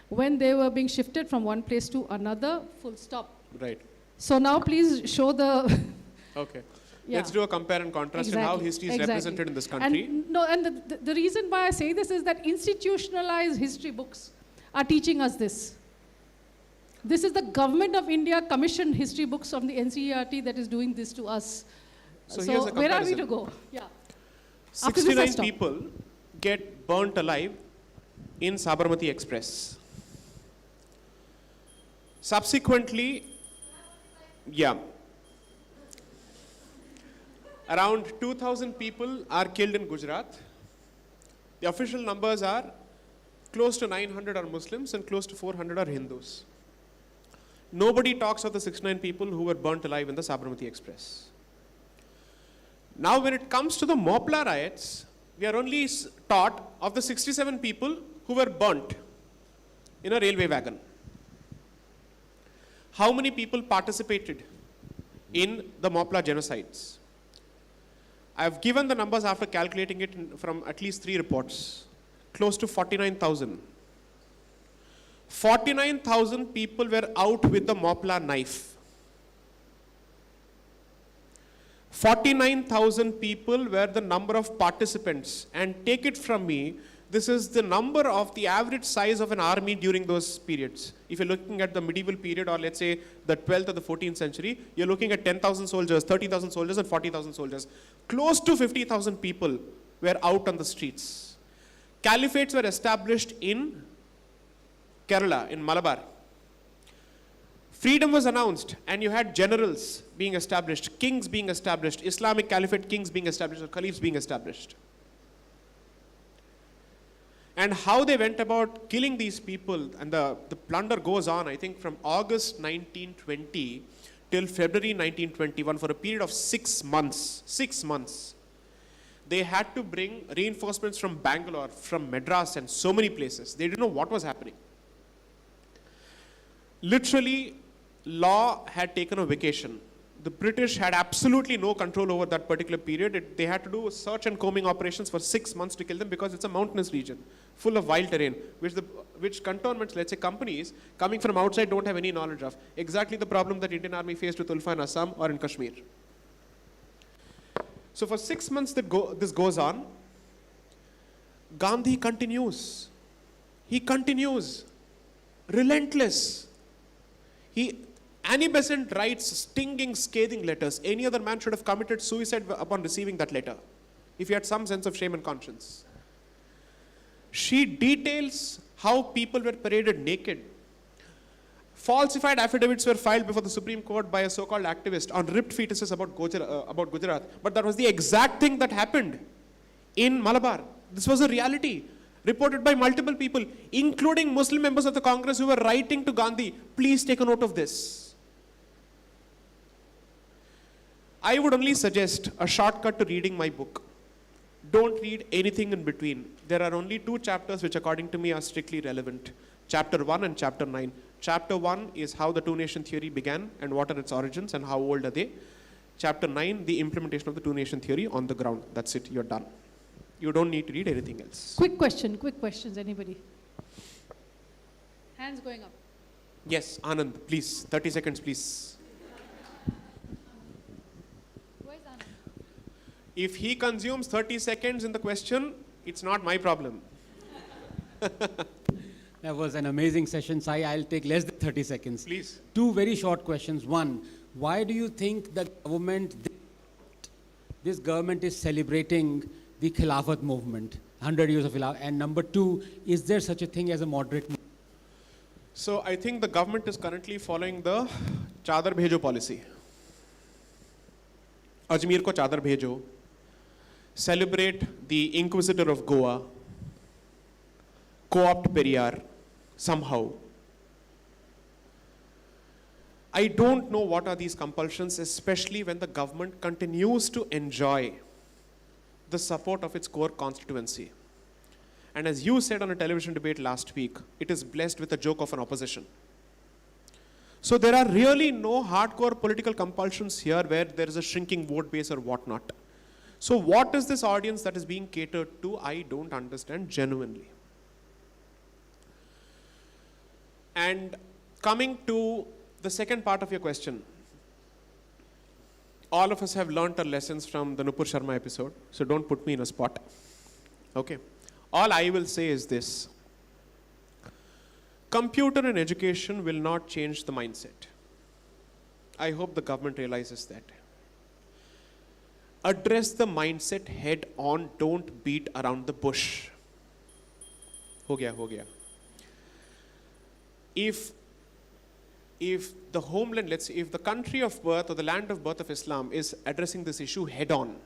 when they were being shifted from one place to another. Full stop. Right. So now please show the... Okay. Yeah. Let's do a compare and contrast in how history is represented in this country. And the reason why I say this is that institutionalized history books are teaching us this. This is the government of India commissioned history books from the NCERT that is doing this to us. So here's a where are we comparison. to go? Yeah. 69 people get burnt alive in Sabarmati Express. Subsequently, around 2,000 people are killed in Gujarat. The official numbers are close to 900 are Muslims and close to 400 are Hindus. Nobody talks of the 69 people who were burnt alive in the Sabarmati Express. Now when it comes to the Mopla riots, we are only taught of the 67 people who were burnt in a railway wagon. How many people participated in the Mopla genocides? I have given the numbers after calculating it from at least 3 reports. Close to 49,000. 49,000 people were out with the Mopla knife. 49,000 people were the number of participants. And take it from me, this is the number of the average size of an army during those periods. If you're looking at the medieval period, or let's say the 12th or the 14th century, you're looking at 10,000 soldiers, 30,000 soldiers, and 40,000 soldiers. Close to 50,000 people were out on the streets. Caliphates were established in Kerala, in Malabar. Freedom was announced, and you had generals being established, kings being established, Islamic Caliphate kings being established, or caliphs being established. And how they went about killing these people, and the plunder goes on, I think, from August 1920 till February 1921 for a period of 6 months. 6 months. They had to bring reinforcements from Bangalore, from Madras, and so many places. They didn't know what was happening. Literally, law had taken a vacation. The British had absolutely no control over that particular period. They had to do search and combing operations for 6 months to kill them because it's a mountainous region full of wild terrain, which cantonments, let's say companies, coming from outside don't have any knowledge of. Exactly the problem that Indian Army faced with Ulfa in Assam or in Kashmir. So for 6 months this goes on. Gandhi continues. He continues. Relentless. Annie Besant writes stinging, scathing letters. Any other man should have committed suicide upon receiving that letter, if he had some sense of shame and conscience. She details how people were paraded naked. Falsified affidavits were filed before the Supreme Court by a so-called activist on ripped fetuses about Gujarat. But that was the exact thing that happened in Malabar. This was a reality, reported by multiple people, including Muslim members of the Congress who were writing to Gandhi, please take a note of this. I would only suggest a shortcut to reading my book. Don't read anything in between. There are only 2 chapters which according to me are strictly relevant. Chapter 1 and Chapter 9. Chapter 1 is how the two-nation theory began and what are its origins and how old are they. Chapter 9, the implementation of the two-nation theory on the ground. That's it, you're done. You don't need to read anything else. Quick questions, anybody? Hands going up. Yes, Anand, please, 30 seconds, please. If he consumes 30 seconds in the question, it's not my problem. That was an amazing session, Sai. I'll take less than 30 seconds. Please. 2 very short questions. One, why do you think the this government is celebrating the Khilafat movement, 100 years of Khilafat? And number 2, is there such a thing as a moderate movement? So I think the government is currently following the Chadar Bhejo policy. Ajmer ko Chadar Bhejo. Celebrate the Inquisitor of Goa. Co-opt Periyar somehow. I don't know what are these compulsions, especially when the government continues to enjoy the support of its core constituency. And as you said on a television debate last week, it is blessed with a joke of an opposition. So there are really no hardcore political compulsions here where there is a shrinking vote base or whatnot. So what is this audience that is being catered to? I don't understand genuinely. And coming to the second part of your question, all of us have learnt our lessons from the Nupur Sharma episode, so don't put me in a spot. Okay. All I will say is this. computer in education will not change the mindset. I hope the government realizes that. Address the mindset head on, don't beat around the bush. Ho gaya, ho gaya. If the homeland, let's say, if the country of birth or the land of birth of Islam is addressing this issue head on,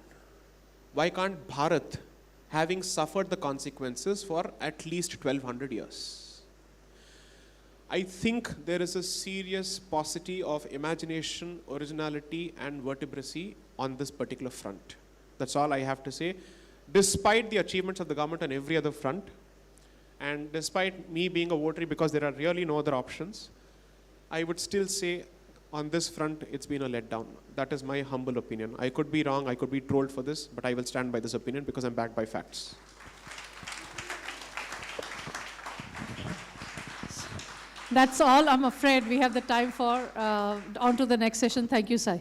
why can't Bharat, having suffered the consequences for at least 1200 years? I think there is a serious paucity of imagination, originality, and vertebracy on this particular front. That's all I have to say. Despite the achievements of the government on every other front, and despite me being a votary because there are really no other options, I would still say on this front it's been a letdown. That is my humble opinion. I could be wrong, I could be trolled for this, but I will stand by this opinion because I'm backed by facts. That's all, I'm afraid. We have the time for on to the next session. Thank you, Sai.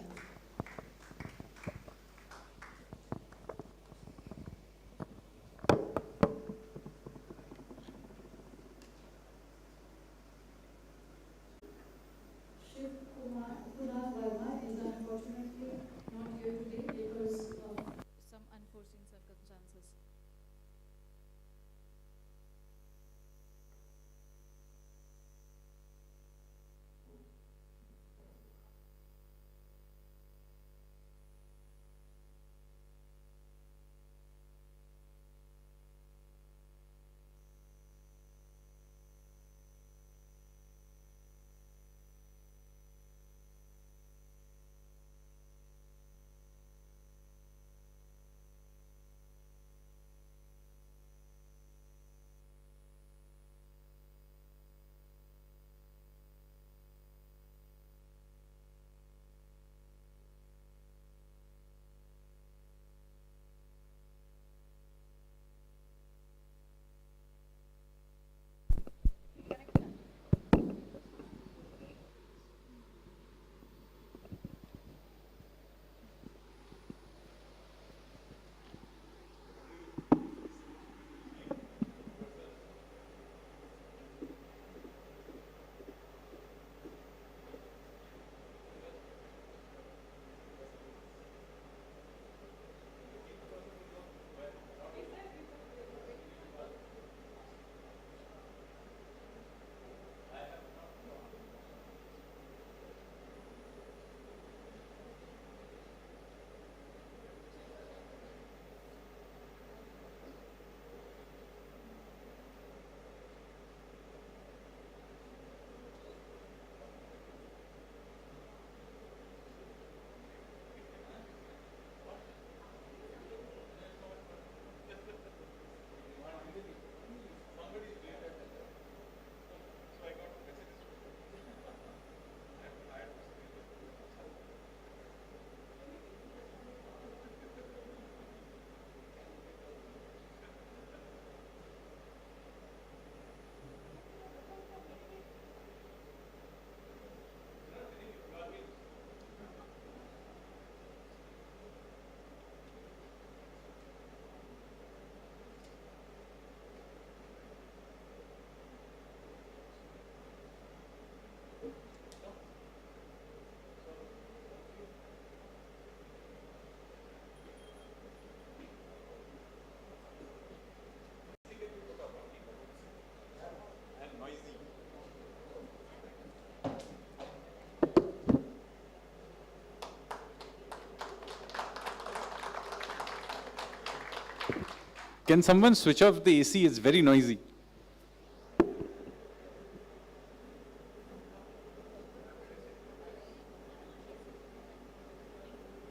Can someone switch off the AC? It's very noisy.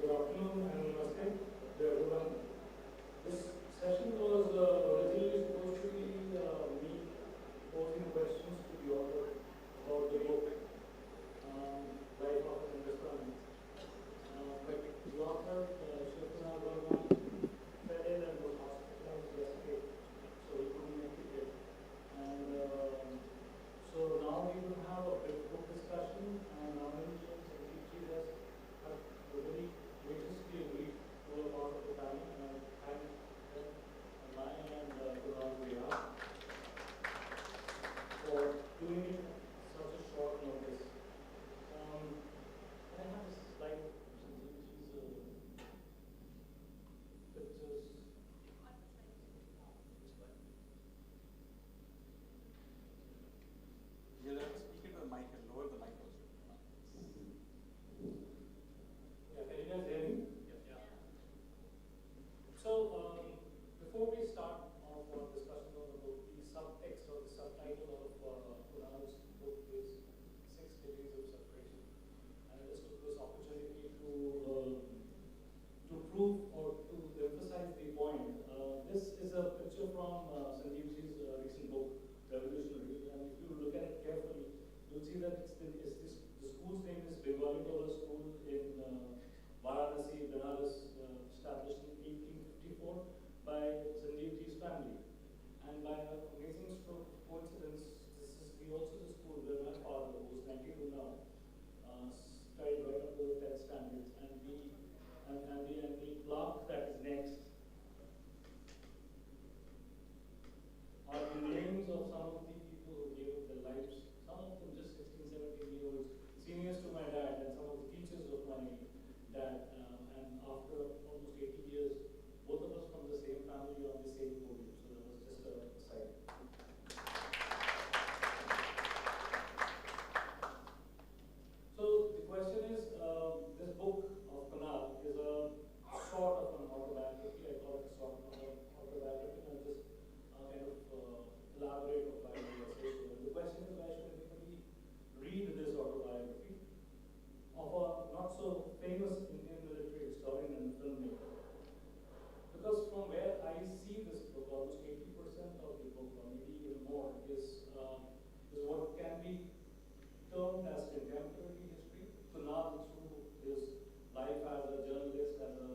Good afternoon and namaste to everyone. This session was originally supposed to be me posing questions to the author about the book, Bharat and Pakistan. But the author, Shri fell ill and was hospitalized yesterday, so he couldn't make it. picture from Sanjeev's recent book, Revolutionaries, and if you look at it carefully, you'll see that the school's name is Bengali Tola School in Varanasi, Banaras, established in 1854 by Sanjeev's family. And by an amazing stroke of coincidence, this is also the school where my father, who is 92 now, studied right up to the 10th standards, and the plaque that is next are the names of some of the people who gave up their lives, some of them just 16, 17 years old, seniors to my dad, and some of the teachers of my dad. And after almost 80 years, both of us from the same family on the same podium. So that was just a aside. So the question is, this book of Panal is a sort of an autobiography. I call it a sort of an autobiography, and just kind of elaborate on my essay. The question is, why should anybody read this autobiography of a not so famous Indian military historian and filmmaker? Because from where I see this book, almost 80% of the book, or maybe even more, is what can be termed as contemporary history. Kunal, through his life as a journalist, as an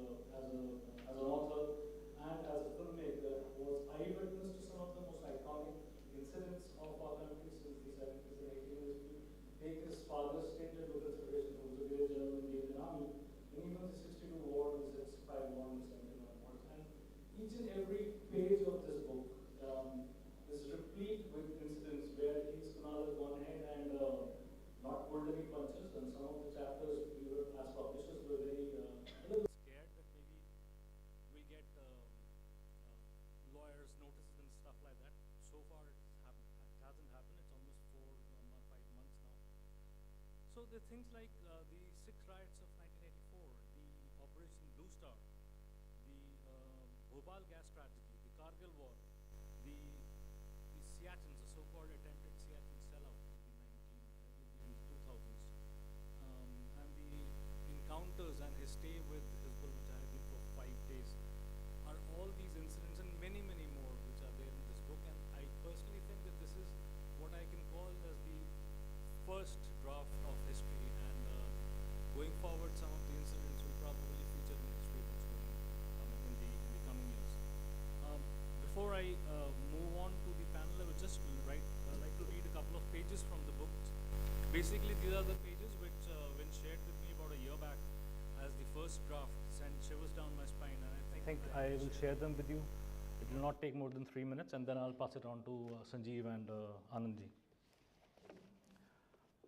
author, and as a filmmaker, was eyewitness to some of the most iconic incidents of our country since the 70s and 80s. Take his father's stint into consideration, who was a brave general in the Indian Army, and even the 62 war, the 65 war, and the 71 wars. And each and every page of this book is replete with incidents where Kunal has gone ahead and not pulled any punches, and some of the chapters we were, as publishers, were very a little scared that maybe we get lawyers' notices and stuff like that. So far, it hasn't happened. It's almost 5 months now. So the things like the 6 riots of 1984, the Operation Blue Star, the Bhopal gas tragedy, the Kargil war, the Siachen, the so-called attempted Siachen sellout in the 2000s, and the encounters and his stay with Hizbul Mujahideen for 5 days, are all these incidents and many, many more which are there in this book. And I personally think that this is what I can call as the first draft of history, and going forward, some of the incidents will probably feature in history that's going in the coming years. Before I move on to the panel, I would just like to read a couple of pages from the book. Basically, these are the pages which, when shared with me about a year back as the first draft, sent shivers down my spine, and I think I will share them with you. It will not take more than 3 minutes, and then I'll pass it on to Sanjeev and Anandji.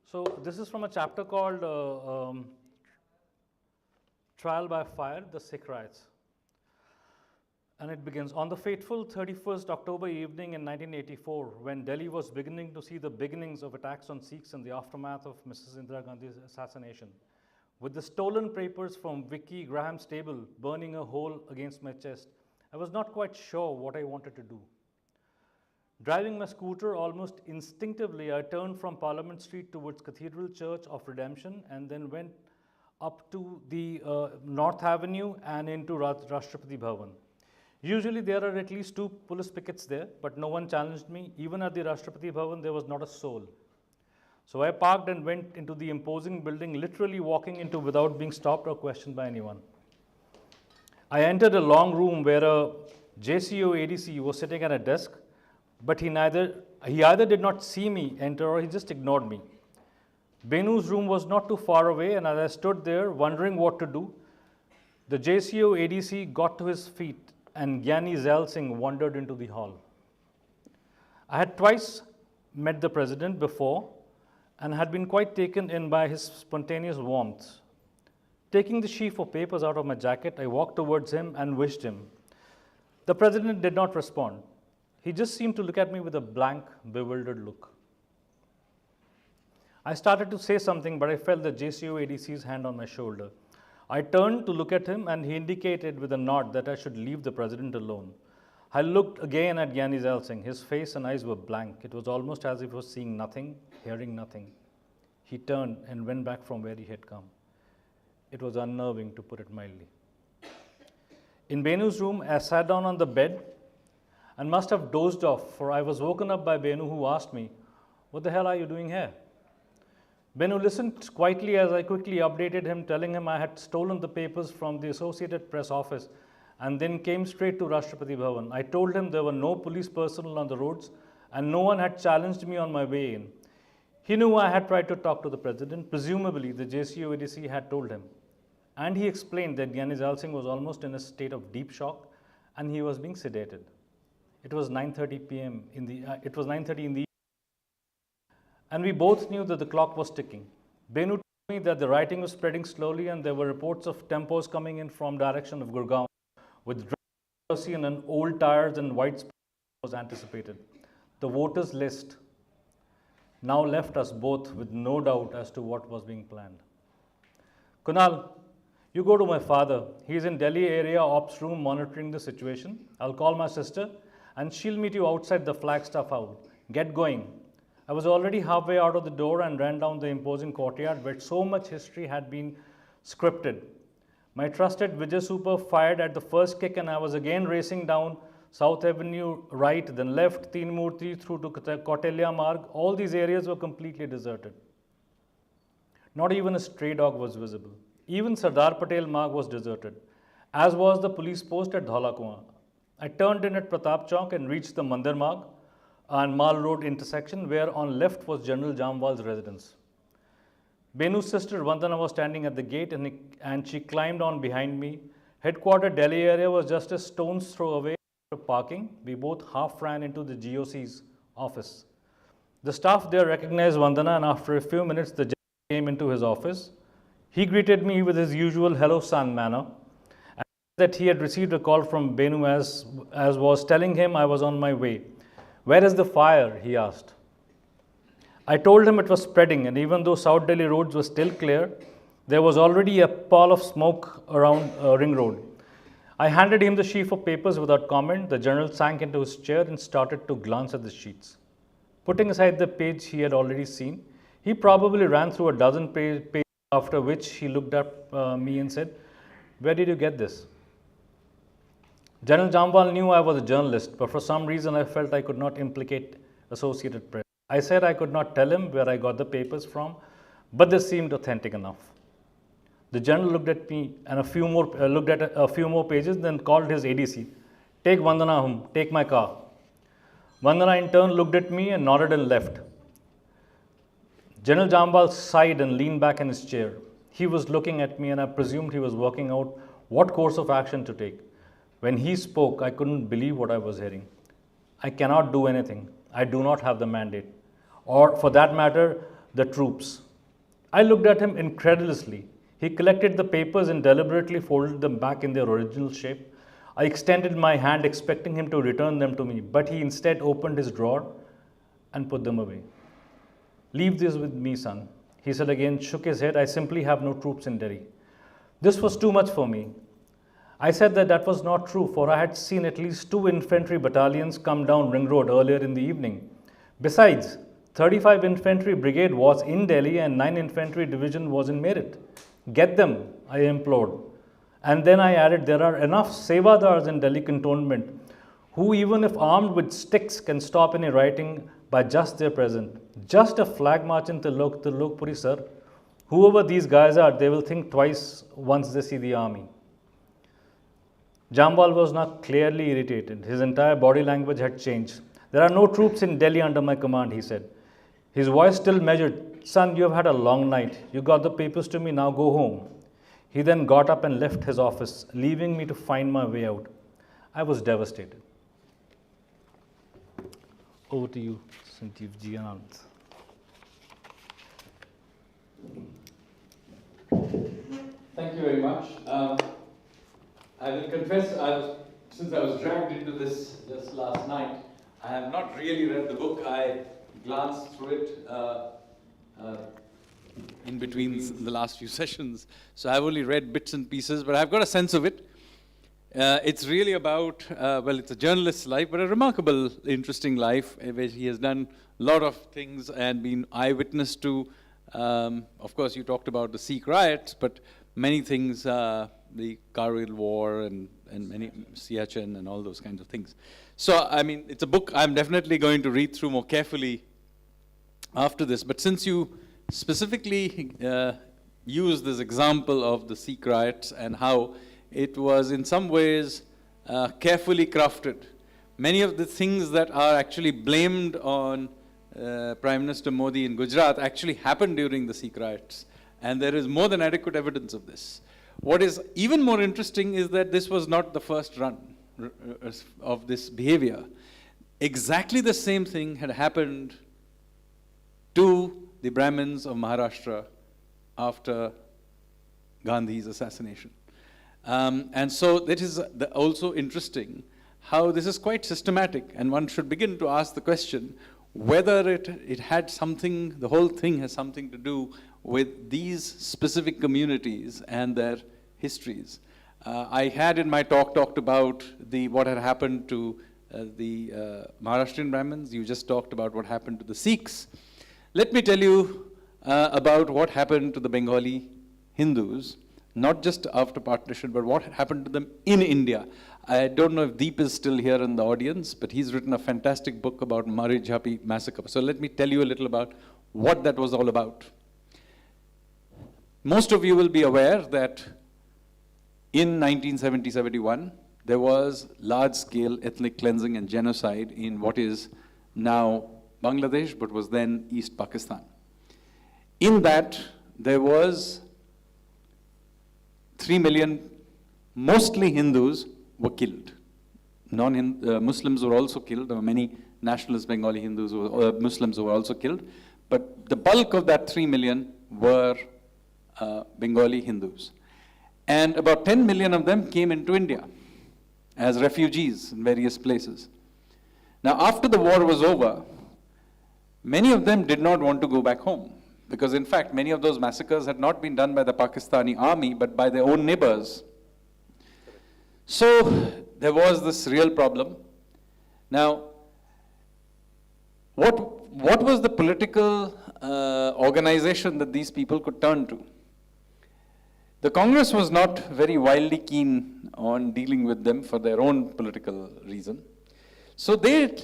So this is from a chapter called Trial by Fire, the Sikh Riots. And it begins, on the fateful 31st October evening in 1984, when Delhi was beginning to see the beginnings of attacks on Sikhs in the aftermath of Mrs. Indira Gandhi's assassination, with the stolen papers from Vicky Graham's table burning a hole against my chest, I was not quite sure what I wanted to do. Driving my scooter almost instinctively, I turned from Parliament Street towards Cathedral Church of Redemption and then went up to the North Avenue and into Rashtrapati Bhavan. Usually there are at least 2 police pickets there, but no one challenged me. Even at the Rashtrapati Bhavan, there was not a soul. So I parked and went into the imposing building, literally walking into without being stopped or questioned by anyone. I entered a long room where a JCO ADC was sitting at a desk, but he either did not see me enter or he just ignored me. Benu's room was not too far away, and as I stood there wondering what to do, the JCO ADC got to his feet and Gyani Zail Singh wandered into the hall. I had twice met the president before and had been quite taken in by his spontaneous warmth. Taking the sheaf of papers out of my jacket, I walked towards him and wished him. The president did not respond. He just seemed to look at me with a blank, bewildered look. I started to say something, but I felt the JCO ADC's hand on my shoulder. I turned to look at him, and he indicated with a nod that I should leave the president alone. I looked again at Gyani Zail Singh. His face and eyes were blank. It was almost as if he was seeing nothing, hearing nothing. He turned and went back from where he had come. It was unnerving, to put it mildly. In Benu's room, I sat down on the bed and must have dozed off, for I was woken up by Benu, who asked me, "What the hell are you doing here?" Benu listened quietly as I quickly updated him, telling him I had stolen the papers from the Associated Press office and then came straight to Rashtrapati Bhavan. I told him there were no police personnel on the roads and no one had challenged me on my way in. He knew I had tried to talk to the president. Presumably, the JCO ADC had told him. And he explained that Gyani Jal Singh was almost in a state of deep shock and he was being sedated. It was 9:30 p.m. It was 9:30 in the evening, and we both knew that the clock was ticking. Benu told me that the writing was spreading slowly and there were reports of tempos coming in from direction of Gurgaon, with jersey and an old tires and white spot was anticipated. The voters' list now left us both with no doubt as to what was being planned. Kunal, you go to my father. He's in Delhi area ops room monitoring the situation. I'll call my sister and she'll meet you outside the Flagstaff House. Get going. I was already halfway out of the door and ran down the imposing courtyard where so much history had been scripted. My trusted Vijay Super fired at the first kick and I was again racing down South Avenue right, then left, Teen Murti through to Kautilya Marg. All these areas were completely deserted. Not even a stray dog was visible. Even Sardar Patel Marg was deserted, as was the police post at Dhaula Kuan. I turned in at Pratap Chowk and reached the Mandir Marg and Mal Road intersection, where on left was General Jamwal's residence. Benu's sister Vandana was standing at the gate and she climbed on behind me. Headquarter Delhi area was just a stone's throw away from parking. We both half ran into the GOC's office. The staff there recognized Vandana and after a few minutes the general came into his office. He greeted me with his usual hello son manner and that he had received a call from Benu as was telling him I was on my way. "Where is the fire?" he asked. I told him it was spreading and even though South Delhi roads were still clear, there was already a pall of smoke around Ring Road. I handed him the sheaf of papers without comment. The general sank into his chair and started to glance at the sheets. Putting aside the page he had already seen, he probably ran through a dozen pages, after which he looked at me and said, "Where did you get this?" General Jamwal knew I was a journalist, but for some reason I felt I could not implicate Associated Press. I said I could not tell him where I got the papers from, but they seemed authentic enough. The general looked at me and looked at a few more pages, then called his ADC. "Take Vandana home, take my car." Vandana in turn looked at me and nodded and left. General Jamwal sighed and leaned back in his chair. He was looking at me and I presumed he was working out what course of action to take. When he spoke, I couldn't believe what I was hearing. "I cannot do anything. I do not have the mandate. Or, for that matter, the troops." I looked at him incredulously. He collected the papers and deliberately folded them back in their original shape. I extended my hand expecting him to return them to me, but he instead opened his drawer and put them away. "Leave this with me, son," he said again, shook his head. "I simply have no troops in Delhi." This was too much for me. I said that was not true, for I had seen at least 2 infantry battalions come down Ring Road earlier in the evening. Besides, 35 Infantry Brigade was in Delhi and 9 Infantry Division was in Meerut. "Get them," I implored. And then I added, there are enough Sevadars in Delhi cantonment who, even if armed with sticks, can stop any rioting by just their presence. Just a flag march in Tilokpuri, sir. Whoever these guys are, they will think twice once they see the army. Jamwal was now clearly irritated. His entire body language had changed. "There are no troops in Delhi under my command," he said. His voice still measured. "Son, you have had a long night. You got the papers to me, now go home." He then got up and left his office, leaving me to find my way out. I was devastated. Over to you, Sanjeev Ji Anand. Thank you very much. I will confess, since I was dragged into this just last night, I have not really read the book. I glanced through it in between the last few sessions, so I've only read bits and pieces, but I've got a sense of it. It's really about, well, it's a journalist's life, but a remarkable, interesting life, where he has done a lot of things and been eyewitness to, of course, you talked about the Sikh riots, but many things, the Kargil War and many Siachen and all those kinds of things. So, I mean, it's a book I'm definitely going to read through more carefully after this. But since you specifically used this example of the Sikh riots and how it was in some ways carefully crafted, many of the things that are actually blamed on Prime Minister Modi in Gujarat actually happened during the Sikh riots. And there is more than adequate evidence of this. What is even more interesting is that this was not the first run of this behavior. Exactly the same thing had happened to the Brahmins of Maharashtra after Gandhi's assassination. And so it is also interesting how this is quite systematic, and one should begin to ask the question whether it had something, the whole thing has something to do with these specific communities and their histories. I had in my talk talked about what had happened to the Maharashtrian Brahmins. You just talked about what happened to the Sikhs. Let me tell you about what happened to the Bengali Hindus, not just after partition, but what happened to them in India. I don't know if Deep is still here in the audience, but he's written a fantastic book about Mari Jhapi massacre. So let me tell you a little about what that was all about. Most of you will be aware that in 1970-71, there was large-scale ethnic cleansing and genocide in what is now Bangladesh, but was then East Pakistan. In that, there was 3 million, mostly Hindus, were killed. Muslims were also killed. There were many nationalist Bengali Hindus, Muslims who were also killed. But the bulk of that 3 million were Bengali Hindus. And about 10 million of them came into India as refugees in various places. Now, after the war was over, many of them did not want to go back home, because in fact, many of those massacres had not been done by the Pakistani army, but by their own neighbors. So there was this real problem. Now, what was the political organization that these people could turn to? The Congress was not very wildly keen on dealing with them for their own political reason. So they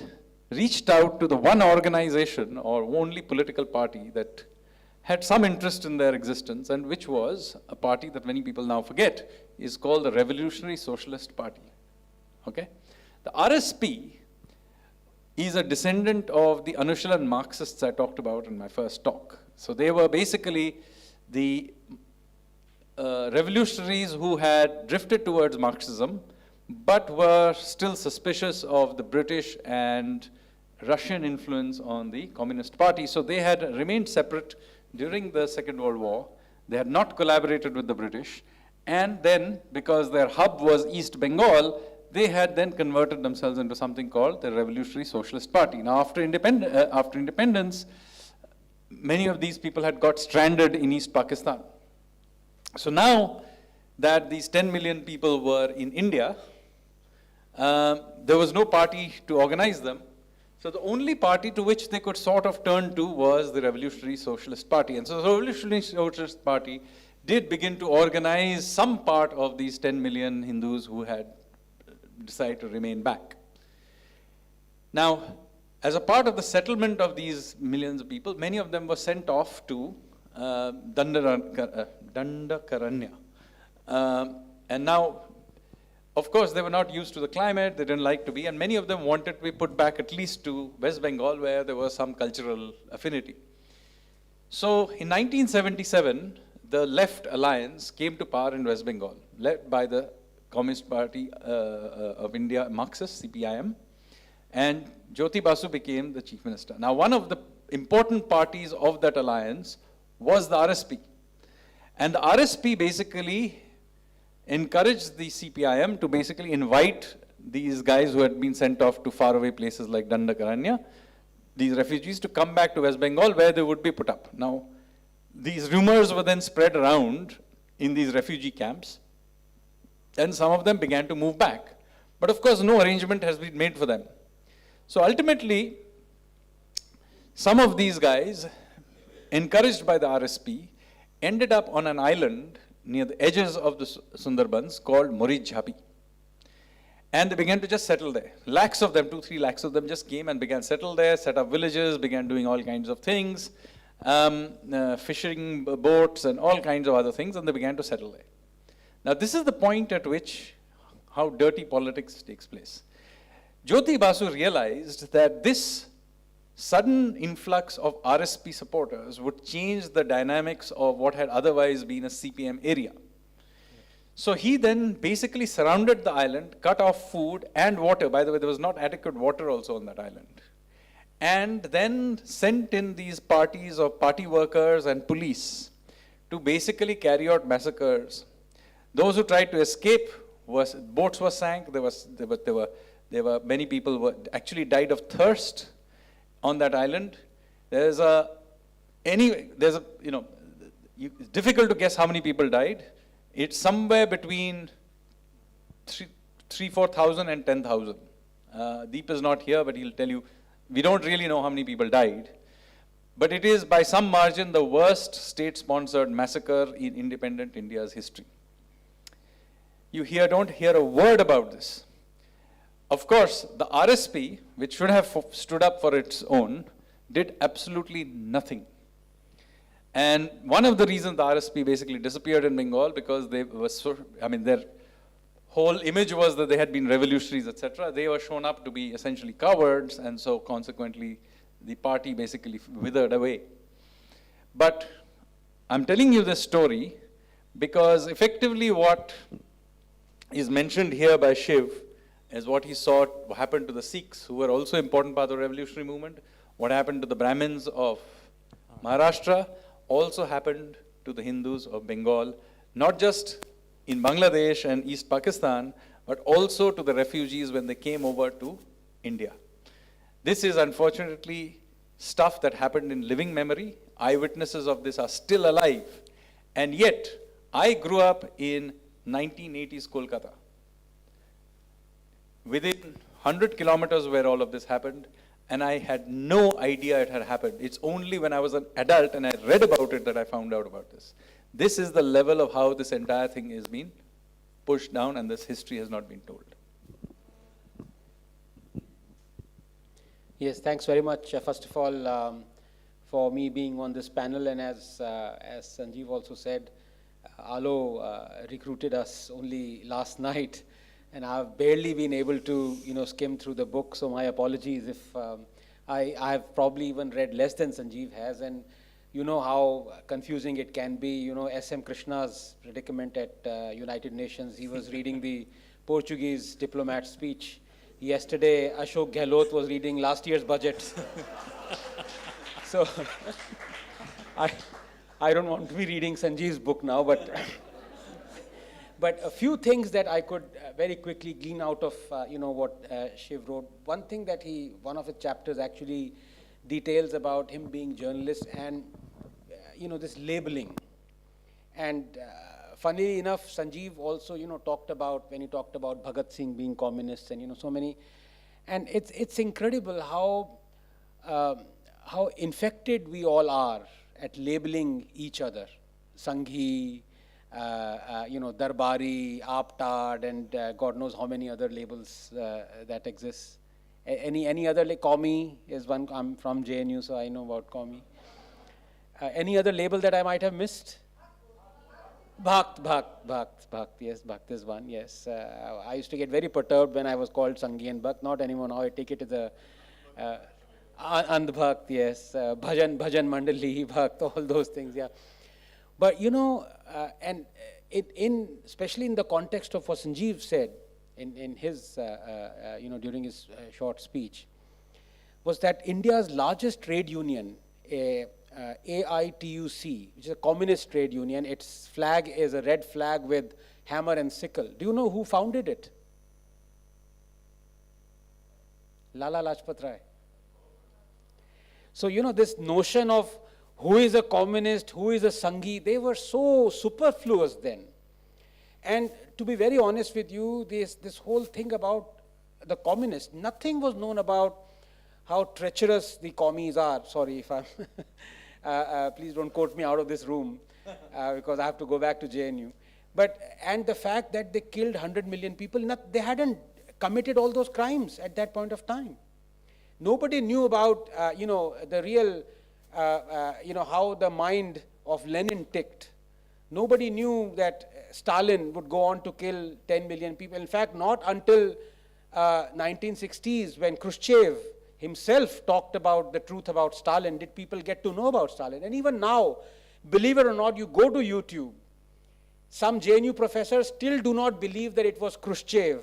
reached out to the one organization or only political party that had some interest in their existence, and which was a party that many people now forget, is called the Revolutionary Socialist Party. Okay? The RSP is a descendant of the Anushilan Marxists I talked about in my first talk. So they were basically the revolutionaries who had drifted towards Marxism, but were still suspicious of the British and Russian influence on the Communist Party. So they had remained separate during the Second World War. They had not collaborated with the British. And then, because their hub was East Bengal, they had then converted themselves into something called the Revolutionary Socialist Party. Now, after independence, many of these people had got stranded in East Pakistan. So now that these 10 million people were in India, there was no party to organize them. So the only party to which they could sort of turn to was the Revolutionary Socialist Party. And so the Revolutionary Socialist Party did begin to organize some part of these 10 million Hindus who had decided to remain back. Now, as a part of the settlement of these millions of people, many of them were sent off to Dandakaranya. And now, of course, they were not used to the climate, they didn't like to be, and many of them wanted to be put back at least to West Bengal, where there was some cultural affinity. So in 1977, the Left Alliance came to power in West Bengal, led by the Communist Party of India, Marxist, CPIM, and Jyoti Basu became the chief minister. Now, one of the important parties of that alliance was the RSP. And the RSP basically encouraged the CPIM to basically invite these guys who had been sent off to faraway places like Dandakaranya, these refugees, to come back to West Bengal where they would be put up. Now, these rumors were then spread around in these refugee camps, and some of them began to move back. But of course, no arrangement has been made for them. So ultimately, some of these guys, encouraged by the RSP, ended up on an island near the edges of the Sundarbans called Morij Jhapi. And they began to just settle there. Lakhs of them, 2-3 lakhs of them just came and began settle there, set up villages, began doing all kinds of things, fishing boats and all kinds of other things, and they began to settle there. Now this is the point at which how dirty politics takes place. Jyoti Basu realized that this sudden influx of RSP supporters would change the dynamics of what had otherwise been a CPM area. So he then basically surrounded the island, cut off food and water. By the way, there was not adequate water also on that island. And then sent in these parties of party workers and police to basically carry out massacres. Those who tried to escape, boats were sank. There were many people who actually died of thirst on that island. It's difficult to guess how many people died. It's somewhere between 4,000 and 10,000. Deep is not here, but he'll tell you, we don't really know how many people died. But it is by some margin the worst state-sponsored massacre in independent India's history. You don't hear a word about this. Of course, the RSP, which should have stood up for its own, did absolutely nothing. And one of the reasons the RSP basically disappeared in Bengal because they were their whole image was that they had been revolutionaries, etc. They were shown up to be essentially cowards, and so consequently the party basically withered away. But I'm telling you this story because effectively what is mentioned here by Shiv is what he saw happen to the Sikhs, who were also an important part of the revolutionary movement. What happened to the Brahmins of Maharashtra also happened to the Hindus of Bengal, not just in Bangladesh and East Pakistan, but also to the refugees when they came over to India. This is unfortunately stuff that happened in living memory. Eyewitnesses of this are still alive. And yet, I grew up in 1980s Kolkata. Within 100 kilometers where all of this happened, and I had no idea it had happened. It's only when I was an adult and I read about it that I found out about this. This is the level of how this entire thing is being pushed down, and this history has not been told. Yes, thanks very much. First of all, for me being on this panel, and as Sanjeev also said, Alo recruited us only last night, and I've barely been able to, skim through the book. So my apologies if I've probably even read less than Sanjeev has, and you know how confusing it can be. S.M. Krishna's predicament at United Nations. He was reading the Portuguese diplomat's speech. Yesterday, Ashok Gehlot was reading last year's budget. So I don't want to be reading Sanjeev's book now, but a few things that I could very quickly glean out of what Shiv wrote. One thing that one of his chapters actually details about him being journalist and this labeling. And funnily enough, Sanjeev also talked about, when he talked about Bhagat Singh being communist and so many, and it's incredible how infected we all are at labeling each other, Sanghi, Darbari, Aptad, and God knows how many other labels that exist. Any other, like Qaumi is one. I'm from JNU, so I know about Qaumi. Any other label that I might have missed? Bhakt, yes, Bhakt is one, yes. I used to get very perturbed when I was called Sanghi and Bhakt, not anymore now, I take it as a Andhbhakt, yes, Bhajan Mandali, Bhakt, all those things, yeah. But and especially in the context of what Sanjeev said in his, during his short speech, was that India's largest trade union, AITUC, which is a communist trade union, its flag is a red flag with hammer and sickle. Do you know who founded it? Lala Lajpat Rai. So, this notion of who is a communist, who is a Sanghi, they were so superfluous then. And to be very honest with you, this whole thing about the communists, nothing was known about how treacherous the commies are. Sorry if I'm, please don't quote me out of this room because I have to go back to JNU. And the fact that they killed 100 million people, they hadn't committed all those crimes at that point of time. Nobody knew about, the real, how the mind of Lenin ticked. Nobody knew that Stalin would go on to kill 10 million people. In fact, not until 1960s, when Khrushchev himself talked about the truth about Stalin, did people get to know about Stalin. And even now, believe it or not, you go to YouTube, some JNU professors still do not believe that it was Khrushchev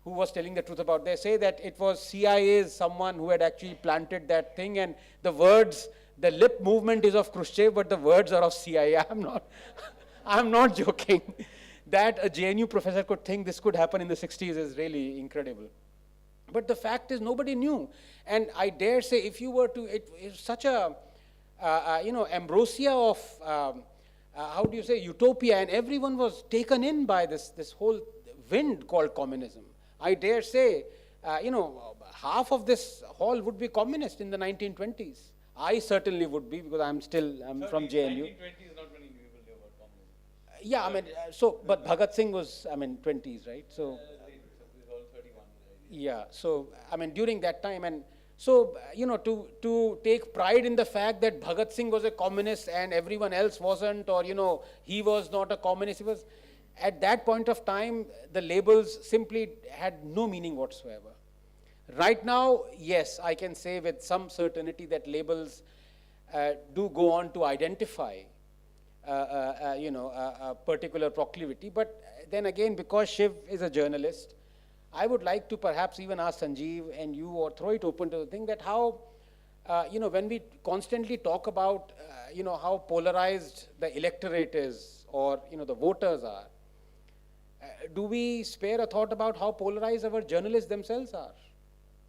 who was telling the truth about. They say that it was CIA's someone who had actually planted that thing, and the words, the lip movement is of Khrushchev, but the words are of CIA. I'm not joking. That a JNU professor could think this could happen in the 60s is really incredible. But the fact is, nobody knew. And I dare say, if you were to, it's such a, ambrosia of, how do you say, utopia, and everyone was taken in by this whole wind called communism. I dare say, half of this hall would be communist in the 1920s. I certainly would be, because I'm from JNU. 1920s, not many people knew about communism. Yeah, but Bhagat Singh was, 20s, right? So, yeah, so, during that time, and so, to take pride in the fact that Bhagat Singh was a communist and everyone else wasn't, or, he was not a communist, he was, at that point of time, the labels simply had no meaning whatsoever. Right now, yes, I can say with some certainty that labels do go on to identify, a particular proclivity. But then again, because Shiv is a journalist, I would like to perhaps even ask Sanjeev and you, or throw it open to the thing that how, when we constantly talk about, how polarized the electorate is, or, the voters are, do we spare a thought about how polarized our journalists themselves are?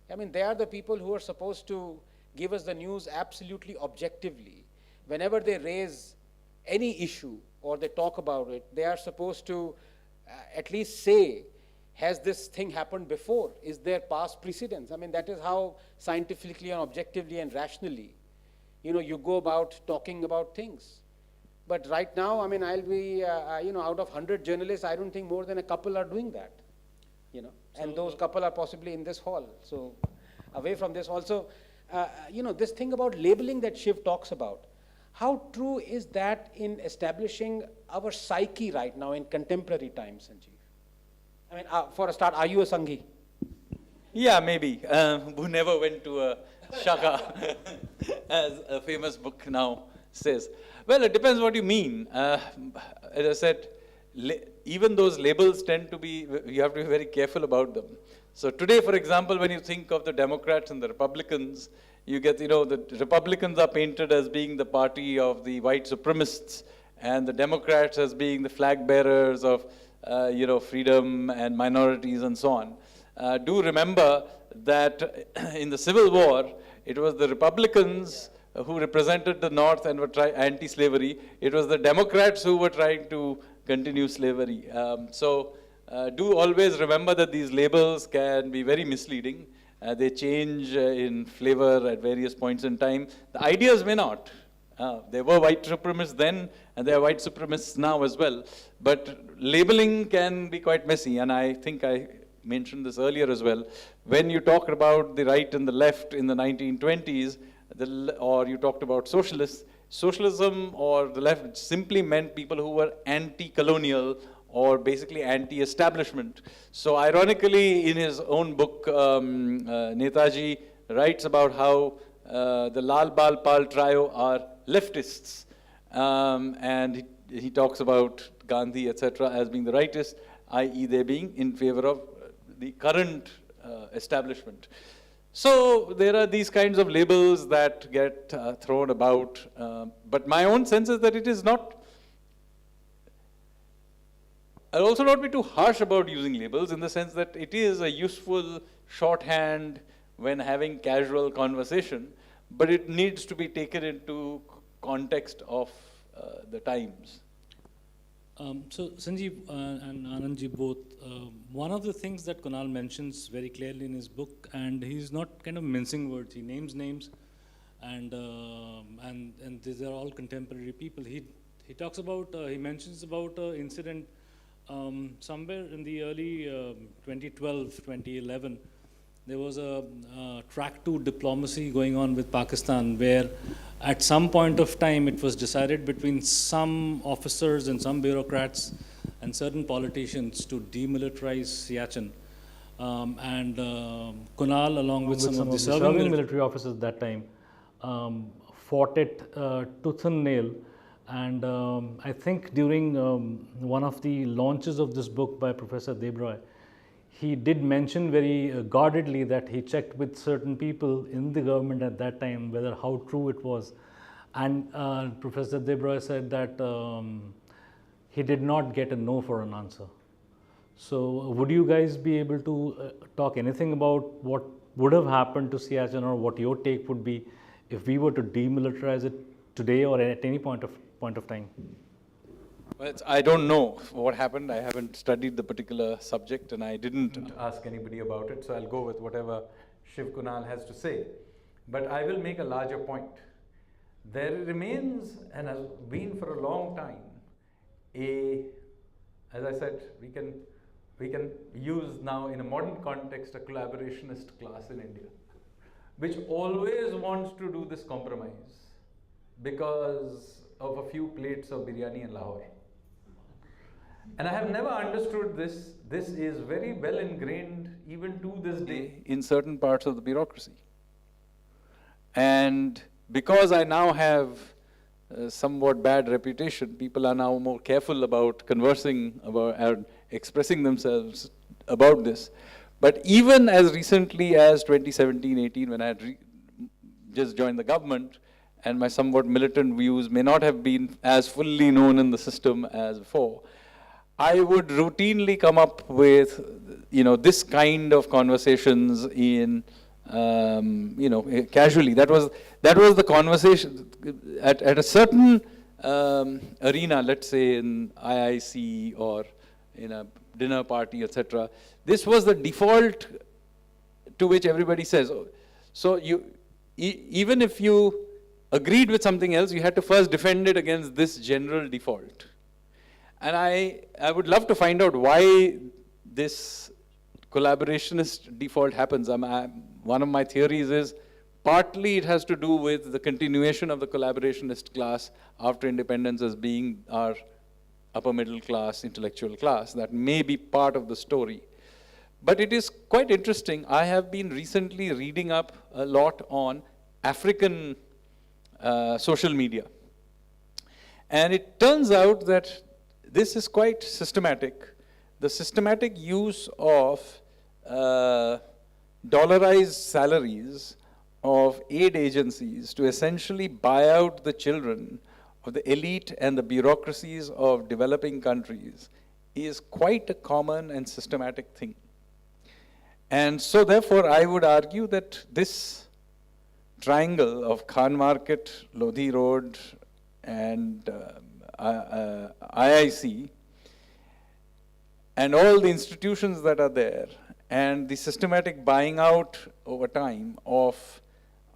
They are the people who are supposed to give us the news absolutely objectively. Whenever they raise any issue or they talk about it, they are supposed to at least say, has this thing happened before? Is there past precedence? That is how scientifically and objectively and rationally, you go about talking about things. But right now, I'll be, out of 100 journalists, I don't think more than a couple are doing that, and those couple are possibly in this hall. So away from this also, this thing about labeling that Shiv talks about, how true is that in establishing our psyche right now in contemporary times, Sanjeev? For a start, are you a Sanghi? Yeah, maybe. Who never went to a shaka, as a famous book now says. Well, it depends what you mean. As I said, even those labels tend to be, you have to be very careful about them. So today, for example, when you think of the Democrats and the Republicans, you get, the Republicans are painted as being the party of the white supremacists, and the Democrats as being the flag bearers of, freedom and minorities and so on. Do remember that in the Civil War, it was the Republicans who represented the North and were anti-slavery. It was the Democrats who were trying to continue slavery. Do always remember that these labels can be very misleading. They change in flavor at various points in time. The ideas may not. There were white supremacists then, and there are white supremacists now as well. But labeling can be quite messy, and I think I mentioned this earlier as well. When you talk about the right and the left in the 1920s, or you talked about socialists, socialism or the left simply meant people who were anti-colonial or basically anti-establishment. So ironically, in his own book, Netaji writes about how the Lal Bal Pal trio are leftists. And he talks about Gandhi, etc., as being the rightist, i.e. they being in favor of the current establishment. So there are these kinds of labels that get thrown about. But my own sense is that it is not, I'll also not be too harsh about using labels in the sense that it is a useful shorthand when having casual conversation, but it needs to be taken into context of the times. So Sanjeev and Anandji both, one of the things that Kunal mentions very clearly in his book, and he's not kind of mincing words, he names names, and these are all contemporary people. He talks about, he mentions about an incident somewhere in the early 2012, 2011, there was a track to diplomacy going on with Pakistan, where at some point of time it was decided between some officers and some bureaucrats and certain politicians to demilitarize Siachen. Kunal, along with some of the serving military officers at that time, fought it tooth and nail. And I think during one of the launches of this book by Professor Debroy, he did mention very guardedly that he checked with certain people in the government at that time whether how true it was. And Professor Debroy said that he did not get a no for an answer. So would you guys be able to talk anything about what would have happened to Siachen, or what your take would be if we were to demilitarize it today or at any point of time? Well, I don't know what happened. I haven't studied the particular subject and I didn't ask anybody about it. So I'll go with whatever Shiv Kunal has to say. But I will make a larger point. There remains, and has been for a long time, as I said, we can use now in a modern context a collaborationist class in India, which always wants to do this compromise because of a few plates of biryani in Lahore. And I have never understood this. This is very well ingrained even to this day in certain parts of the bureaucracy. And because I now have a somewhat bad reputation, people are now more careful about conversing about and expressing themselves about this. But even as recently as 2017-18, when I had just joined the government, and my somewhat militant views may not have been as fully known in the system as before, I would routinely come up with, this kind of conversations in, casually. That was the conversation at a certain arena, let's say in IIC or in a dinner party, etc. This was the default to which everybody says. So even if you agreed with something else, you had to first defend it against this general default. And I would love to find out why this collaborationist default happens. One of my theories is partly it has to do with the continuation of the collaborationist class after independence as being our upper middle class, intellectual class. That may be part of the story. But it is quite interesting. I have been recently reading up a lot on African social media. And it turns out that this is quite systematic. The systematic use of dollarized salaries of aid agencies to essentially buy out the children of the elite and the bureaucracies of developing countries is quite a common and systematic thing. And so therefore I would argue that this triangle of Khan Market, Lodhi Road, and IIC, and all the institutions that are there, and the systematic buying out over time of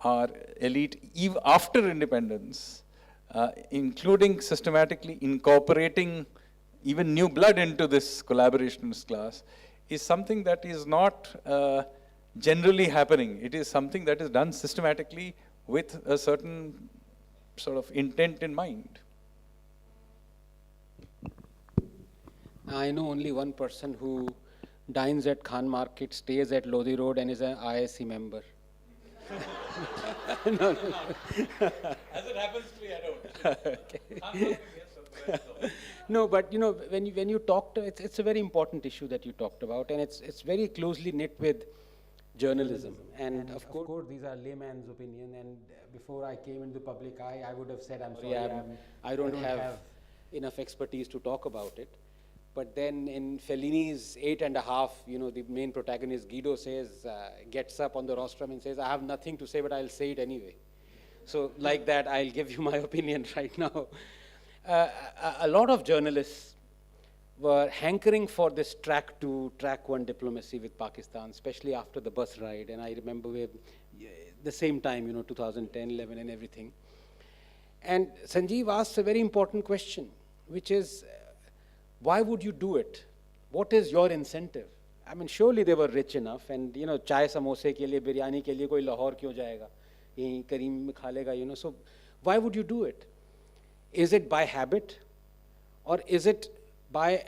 our elite, even after independence, including systematically incorporating even new blood into this collaborationist class, is something that is not generally happening. It is something that is done systematically with a certain sort of intent in mind. I know only one person who dines at Khan Market, stays at Lodhi Road, and is an IIC member. No. As it happens to me, I don't. No, but when you talked, it's a very important issue that you talked about, and it's very closely knit with journalism. And of course, these are layman's opinion. And before I came into the public eye, I would have said, I'm sorry, I don't have enough expertise to talk about it. But then in Fellini's 8½, the main protagonist, Guido, gets up on the rostrum and says, I have nothing to say, but I'll say it anyway. So like that, I'll give you my opinion right now. A lot of journalists were hankering for this track 2, track 1 diplomacy with Pakistan, especially after the bus ride. And I remember the same time, 2010, 11 and everything. And Sanjeev asks a very important question, which is, why would you do it? What is your incentive? I mean, surely they were rich enough, and you know, chai samosa ke liye, biryani ke liye koi Lahore kyun jayega? Yahi Kareem mein kha lega, you know. So why would you do it? Is it by habit, or is it by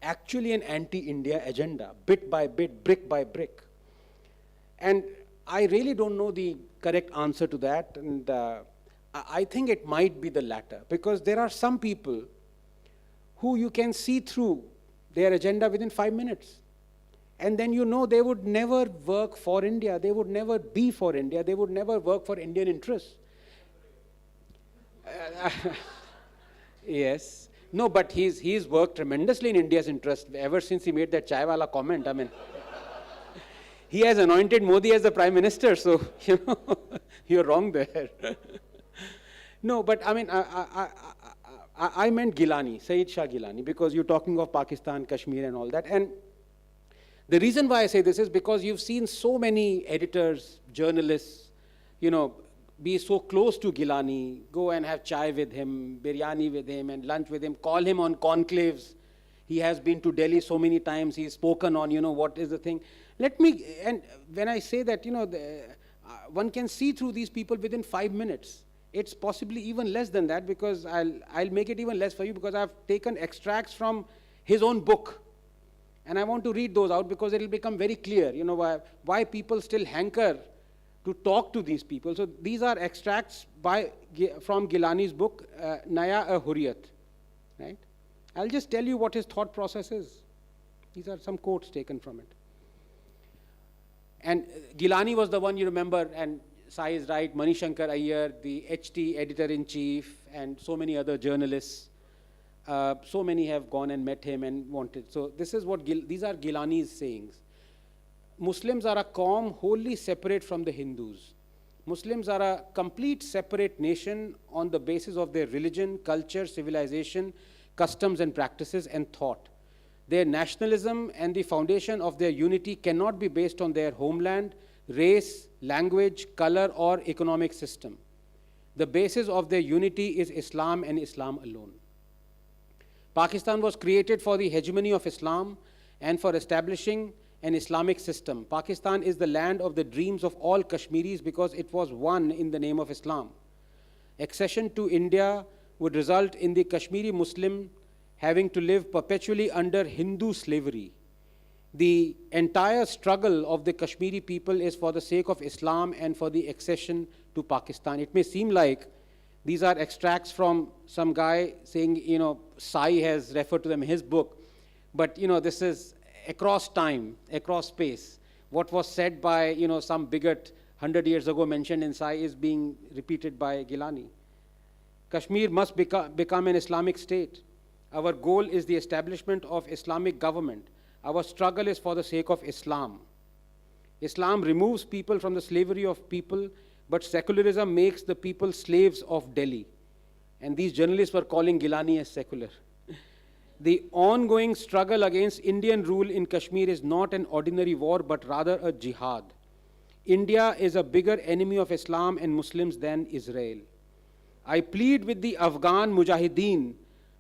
actually an anti-India agenda, bit by bit, brick by brick? And I really don't know the correct answer to that, and I think it might be the latter, because there are some people who you can see through their agenda within 5 minutes. And then you know they would never work for India, they would never be for India, they would never work for Indian interests. Yes. No, but he's worked tremendously in India's interest ever since he made that chai wala comment. I mean, he has anointed Modi as the Prime Minister, so, you know, you're wrong there. No, but I mean, I meant Gilani, Saeed Shah Gilani, because you're talking of Pakistan, Kashmir and all that. And the reason why I say this is because you've seen so many editors, journalists, you know, be so close to Gilani, go and have chai with him, biryani with him, and lunch with him, call him on conclaves. He has been to Delhi so many times, he's spoken on, you know, what is the thing. And when I say that, you know, one can see through these people within 5 minutes. It's possibly even less than that, because I'll make it even less for you, because I've taken extracts from his own book. And I want to read those out, because it'll become very clear, you know, why people still hanker to talk to these people. So these are extracts from Gilani's book, Naya-e-Hurriyat, right? I'll just tell you what his thought process is. These are some quotes taken from it. And Gilani was the one, you remember, and Sai is right, Manishankar Iyer, the HT editor-in-chief, and so many other journalists. So many have gone and met him and wanted. So this is what, these are Gilani's sayings. Muslims are a qawm wholly separate from the Hindus. Muslims are a complete separate nation on the basis of their religion, culture, civilization, customs and practices and thought. Their nationalism and the foundation of their unity cannot be based on their homeland, race, language, color or economic system. The basis of their unity is Islam and Islam alone. Pakistan was created for the hegemony of Islam and for establishing an Islamic system. Pakistan is the land of the dreams of all Kashmiris because it was one in the name of Islam. Accession to India would result in the Kashmiri Muslim having to live perpetually under Hindu slavery. The entire struggle of the Kashmiri people is for the sake of Islam and for the accession to Pakistan. It may seem like these are extracts from some guy saying, you know, Sai has referred to them in his book, but, you know, this is across time, across space. What was said by, you know, some bigot 100 years ago mentioned in Sai is being repeated by Gilani. Kashmir must become an Islamic state. Our goal is the establishment of Islamic government. Our struggle is for the sake of Islam. Islam removes people from the slavery of people, but secularism makes the people slaves of Delhi. And these journalists were calling Gilani as secular. The ongoing struggle against Indian rule in Kashmir is not an ordinary war, but rather a jihad. India is a bigger enemy of Islam and Muslims than Israel. I plead with the Afghan Mujahideen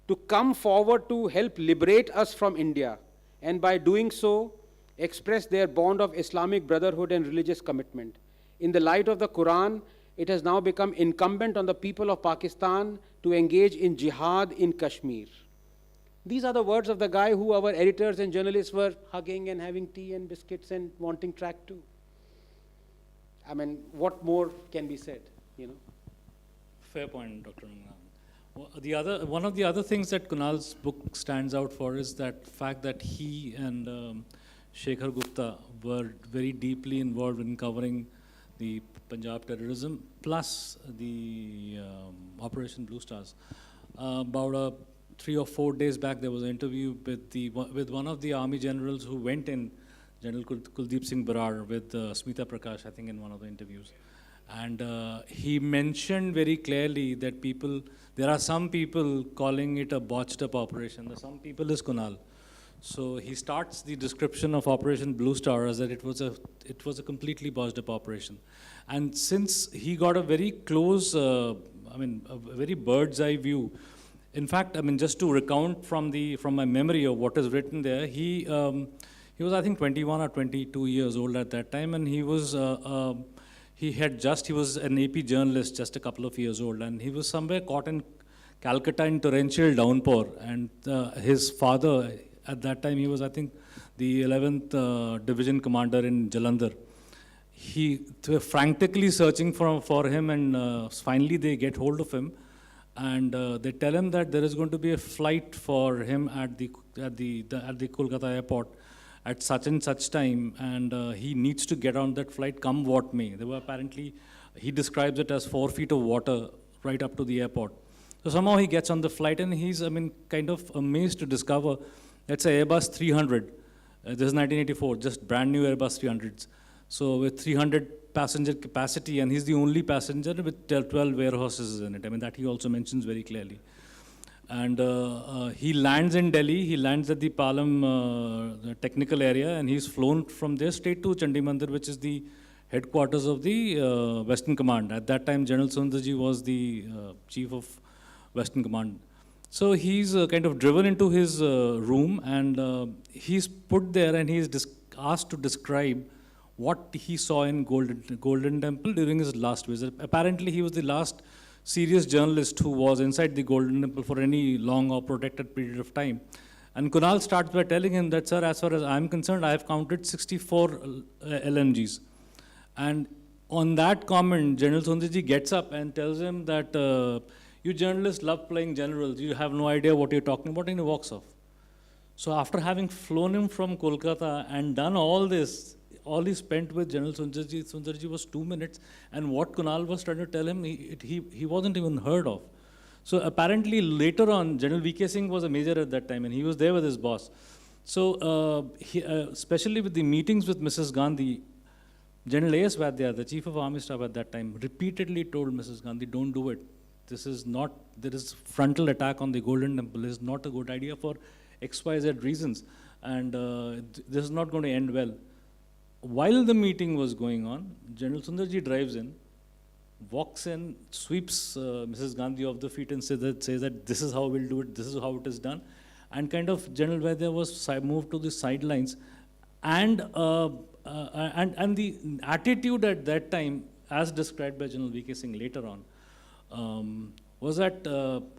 to come forward to help liberate us from India, and by doing so, express their bond of Islamic brotherhood and religious commitment. In the light of the Quran, it has now become incumbent on the people of Pakistan to engage in jihad in Kashmir. These are the words of the guy who our editors and journalists were hugging and having tea and biscuits and wanting track to. I mean, what more can be said, you know? Fair point, Dr. Ranganathan. One of the other things that Kunal's book stands out for is that fact that he and Shekhar Gupta were very deeply involved in covering the Punjab terrorism, plus the Operation Blue Stars. About 3 or 4 days back, there was an interview with one of the army generals who went in, General Kuldeep Singh Barar, with Smita Prakash, I think, in one of the interviews. And he mentioned very clearly that there are some people calling it a botched up operation. The some people is Kunal. So he starts the description of Operation Blue Star as that it was a completely botched up operation. And since he got a very close, a very bird's eye view, In fact, I mean, just to recount from my memory of what is written there, he was, I think, 21 or 22 years old at that time, and he was an AP journalist, just a couple of years old, and he was somewhere caught in Calcutta in torrential downpour, and his father, at that time, he was, I think, the 11th Division Commander in Jalandhar. They were frantically searching for him, and finally they get hold of him, and they tell him that there is going to be a flight for him at the Kolkata airport at such and such time, and he needs to get on that flight come what may. There were apparently, he describes it as 4 feet of water right up to the airport. So somehow he gets on the flight, and he's, I mean, kind of amazed to discover that's an Airbus 300. This is 1984, just brand new Airbus 300s. So with 300 passenger capacity, and he's the only passenger with 12 warehouses in it. I mean, that he also mentions very clearly. And he lands in Delhi, he lands at the Palam the technical area, and he's flown from there straight to Chandimandir, which is the headquarters of the Western Command. At that time, General Sundarji was the chief of Western Command. So he's kind of driven into his room, and he's put there, and he's asked to describe what he saw in Golden Temple during his last visit. Apparently, he was the last serious journalist who was inside the Golden Temple for any long or protected period of time. And Kunal starts by telling him that, sir, as far as I'm concerned, I have counted 64 LMGs. And on that comment, General Sundarji gets up and tells him that you journalists love playing generals, you have no idea what you're talking about, and he walks off. So after having flown him from Kolkata and done all this, all he spent with General Sundarji was 2 minutes, and what Kunal was trying to tell him, he wasn't even heard of. So apparently later on, General V.K. Singh was a major at that time, and he was there with his boss. So especially with the meetings with Mrs. Gandhi, General A.S. Vaidya, the Chief of Army Staff at that time, repeatedly told Mrs. Gandhi, don't do it. This is not, there is frontal attack on the Golden Temple. This is not a good idea for XYZ reasons, and this is not going to end well. While the meeting was going on, General Sundarji drives in, walks in, sweeps Mrs. Gandhi off the feet and says that this is how we'll do it, this is how it is done. And kind of General Vaidya was moved to the sidelines. And the attitude at that time, as described by General V.K. Singh later on, was that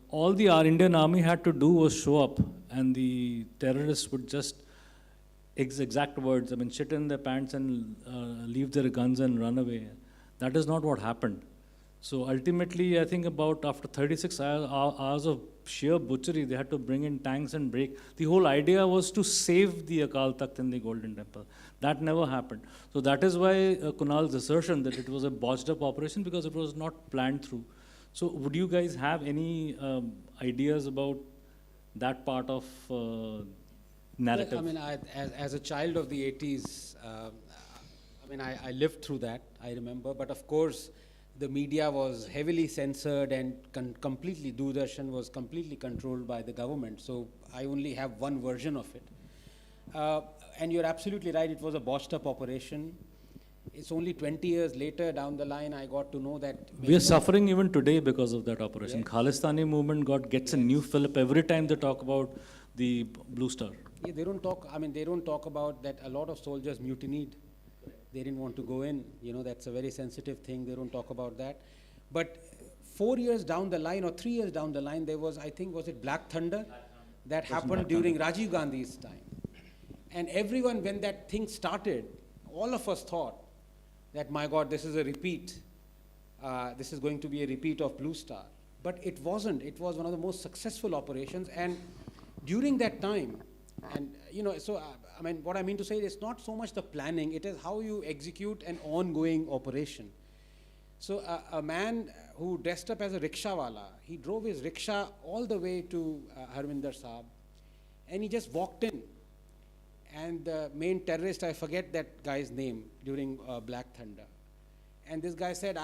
all the Indian Army had to do was show up, and the terrorists would just, exact words, I mean, shit in their pants and leave their guns and run away. That is not what happened. So ultimately, I think about after 36 hours of sheer butchery, they had to bring in tanks and break. The whole idea was to save the Akal Takht in the Golden Temple. That never happened. So that is why Kunal's assertion that it was a botched up operation, because it was not planned through. So would you guys have any ideas about that part of narrative? Well, I mean, as a child of the 80s, I mean, I lived through that, I remember. But of course, the media was heavily censored, and completely, Doordarshan was completely controlled by the government. So I only have one version of it. And you're absolutely right, it was a botched up operation. It's only 20 years later down the line I got to know that... We are suffering even today because of that operation. Yes. Khalistani movement gets a new fillip every time they talk about the Blue Star. Yeah, they don't talk, I mean, they don't talk about that a lot of soldiers mutinied. They didn't want to go in. You know, that's a very sensitive thing. They don't talk about that. But 4 years down the line, or 3 years down the line, there was, I think, was it Black Thunder? That happened during Rajiv Gandhi's time. And everyone, when that thing started, all of us thought that, my God, this is a repeat. This is going to be a repeat of Blue Star. But it wasn't. It was one of the most successful operations. And during that time, and you know, so I mean, what I mean to say is not so much the planning, it is how you execute an ongoing operation. So a man who dressed up as a rickshawala, he drove his rickshaw all the way to Harvinder Sahab, and he just walked in. And the main terrorist, I forget that guy's name, during Black Thunder. And this guy said,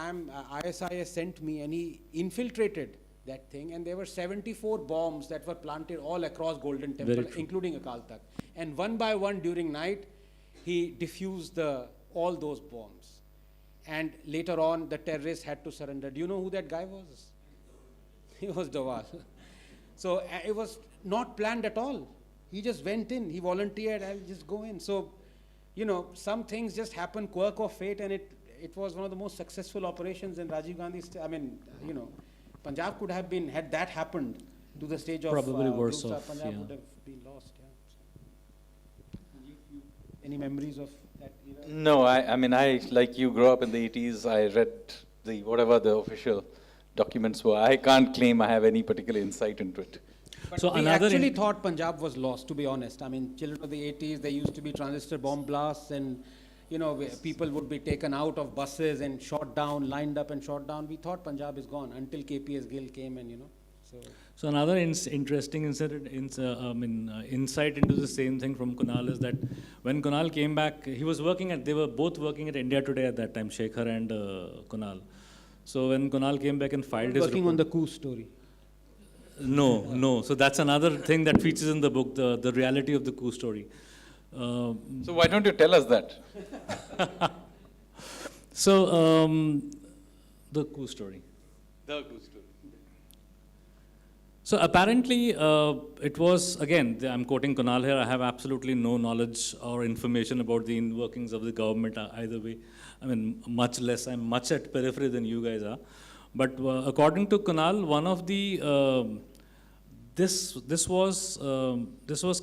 ISI has sent me, and he infiltrated that thing, and there were 74 bombs that were planted all across Golden Temple, including Akal Takht. And one by one during night, he diffused all those bombs. And later on, the terrorists had to surrender. Do you know who that guy was? He was Dawal. So it was not planned at all. He just went in, he volunteered, I'll just go in. So, you know, some things just happen, quirk of fate, and it was one of the most successful operations in Rajiv Gandhi's, I mean, you know, Punjab could have been, had that happened to the stage of probably worse Blue Star, off, Punjab yeah. would have been lost, yeah. So, any memories of that era? No, I mean, I, like you, grew up in the 80s. I read whatever the official documents were. I can't claim I have any particular insight into it. But so we actually thought Punjab was lost, to be honest. I mean, children of the 80s, there used to be transistor bomb blasts, and, you know, people would be taken out of buses and shot down, lined up and shot down. We thought Punjab is gone until KPS Gill came and, you know. So another interesting insight into the same thing from Kunal is that when Kunal came back, they were both working at India Today at that time, Shekhar and Kunal. So when Kunal came back and filed his working on the coup story. No. So that's another thing that features in the book, the reality of the coup story. So why don't you tell us that? So the coup story. The coup story. So apparently, it was, again, I'm quoting Kunal here, I have absolutely no knowledge or information about the inner workings of the government either way. I mean, much less, I'm much at periphery than you guys are. But according to Kunal, one of the, this was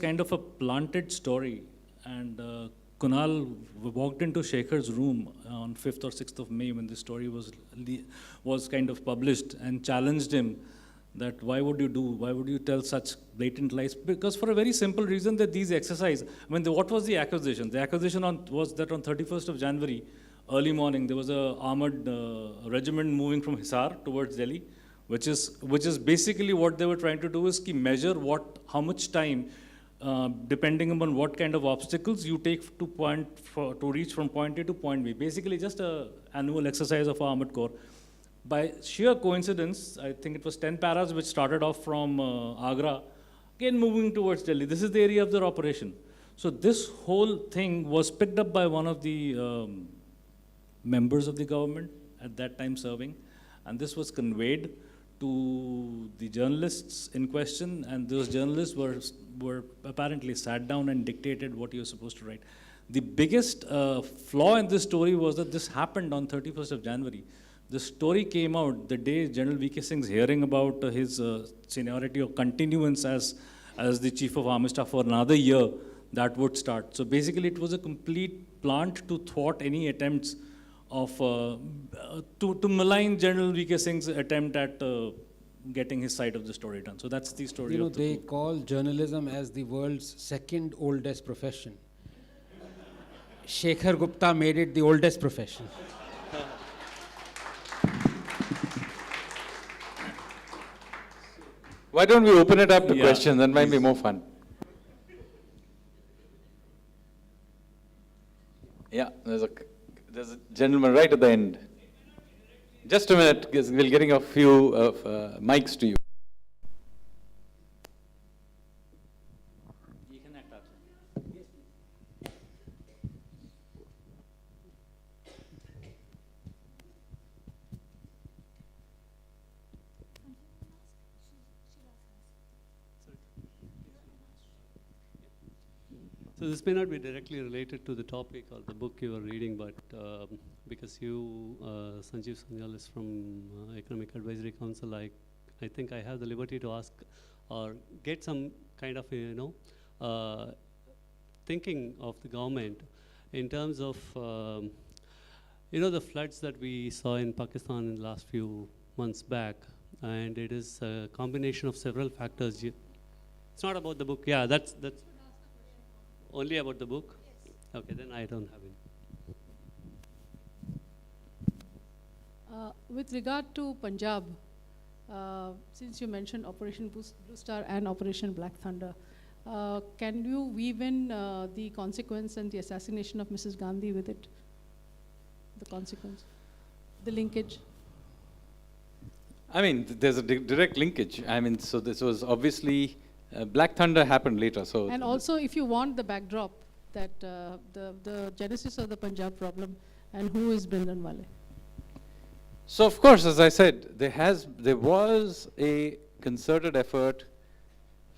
kind of a planted story. And Kunal walked into Shekhar's room on 5th or 6th of May when the story was kind of published and challenged him that why would you tell such blatant lies? Because for a very simple reason that these exercise, I mean, what was the accusation? The accusation was that on 31st of January, early morning, there was a armored regiment moving from Hisar towards Delhi, which is basically what they were trying to do is measure how much time, depending upon what kind of obstacles you take to reach from point A to point B. Basically just an annual exercise of Armored Corps. By sheer coincidence, I think it was 10 paras which started off from Agra, again moving towards Delhi. This is the area of their operation. So this whole thing was picked up by one of the members of the government at that time serving, and this was conveyed to the journalists in question, and those journalists were apparently sat down and dictated what you're supposed to write. The biggest flaw in this story was that this happened on 31st of January. The story came out the day General V.K. Singh's hearing about his seniority or continuance as the Chief of Army Staff for another year, that would start. So basically it was a complete plant to thwart any attempts of, to malign General V.K. Singh's attempt at getting his side of the story done. So that's the story. You know, of the they call journalism as the world's second oldest profession. Shekhar Gupta made it the oldest profession. Why don't we open it up to questions? That might be more fun. Yeah, there's a gentleman right at the end. Just a minute, we're getting a few mics to you. So this may not be directly related to the topic or the book you were reading, but because you, Sanjeev Sanyal, is from Economic Advisory Council, I think I have the liberty to ask or get some kind of, thinking of the government in terms of, the floods that we saw in Pakistan in the last few months back, and it is a combination of several factors. It's not about the book. Yeah, that's only about the book? Yes. Okay, then I don't have it. With regard to Punjab, since you mentioned Operation Blue Star and Operation Black Thunder, can you weave in the consequence and the assassination of Mrs. Gandhi with it? The consequence, the linkage? I mean, there's a direct linkage. I mean, so this was obviously, Black Thunder happened later. So and also, if you want the backdrop, that the genesis of the Punjab problem and who is Bhindranwale? So of course, as I said, there was a concerted effort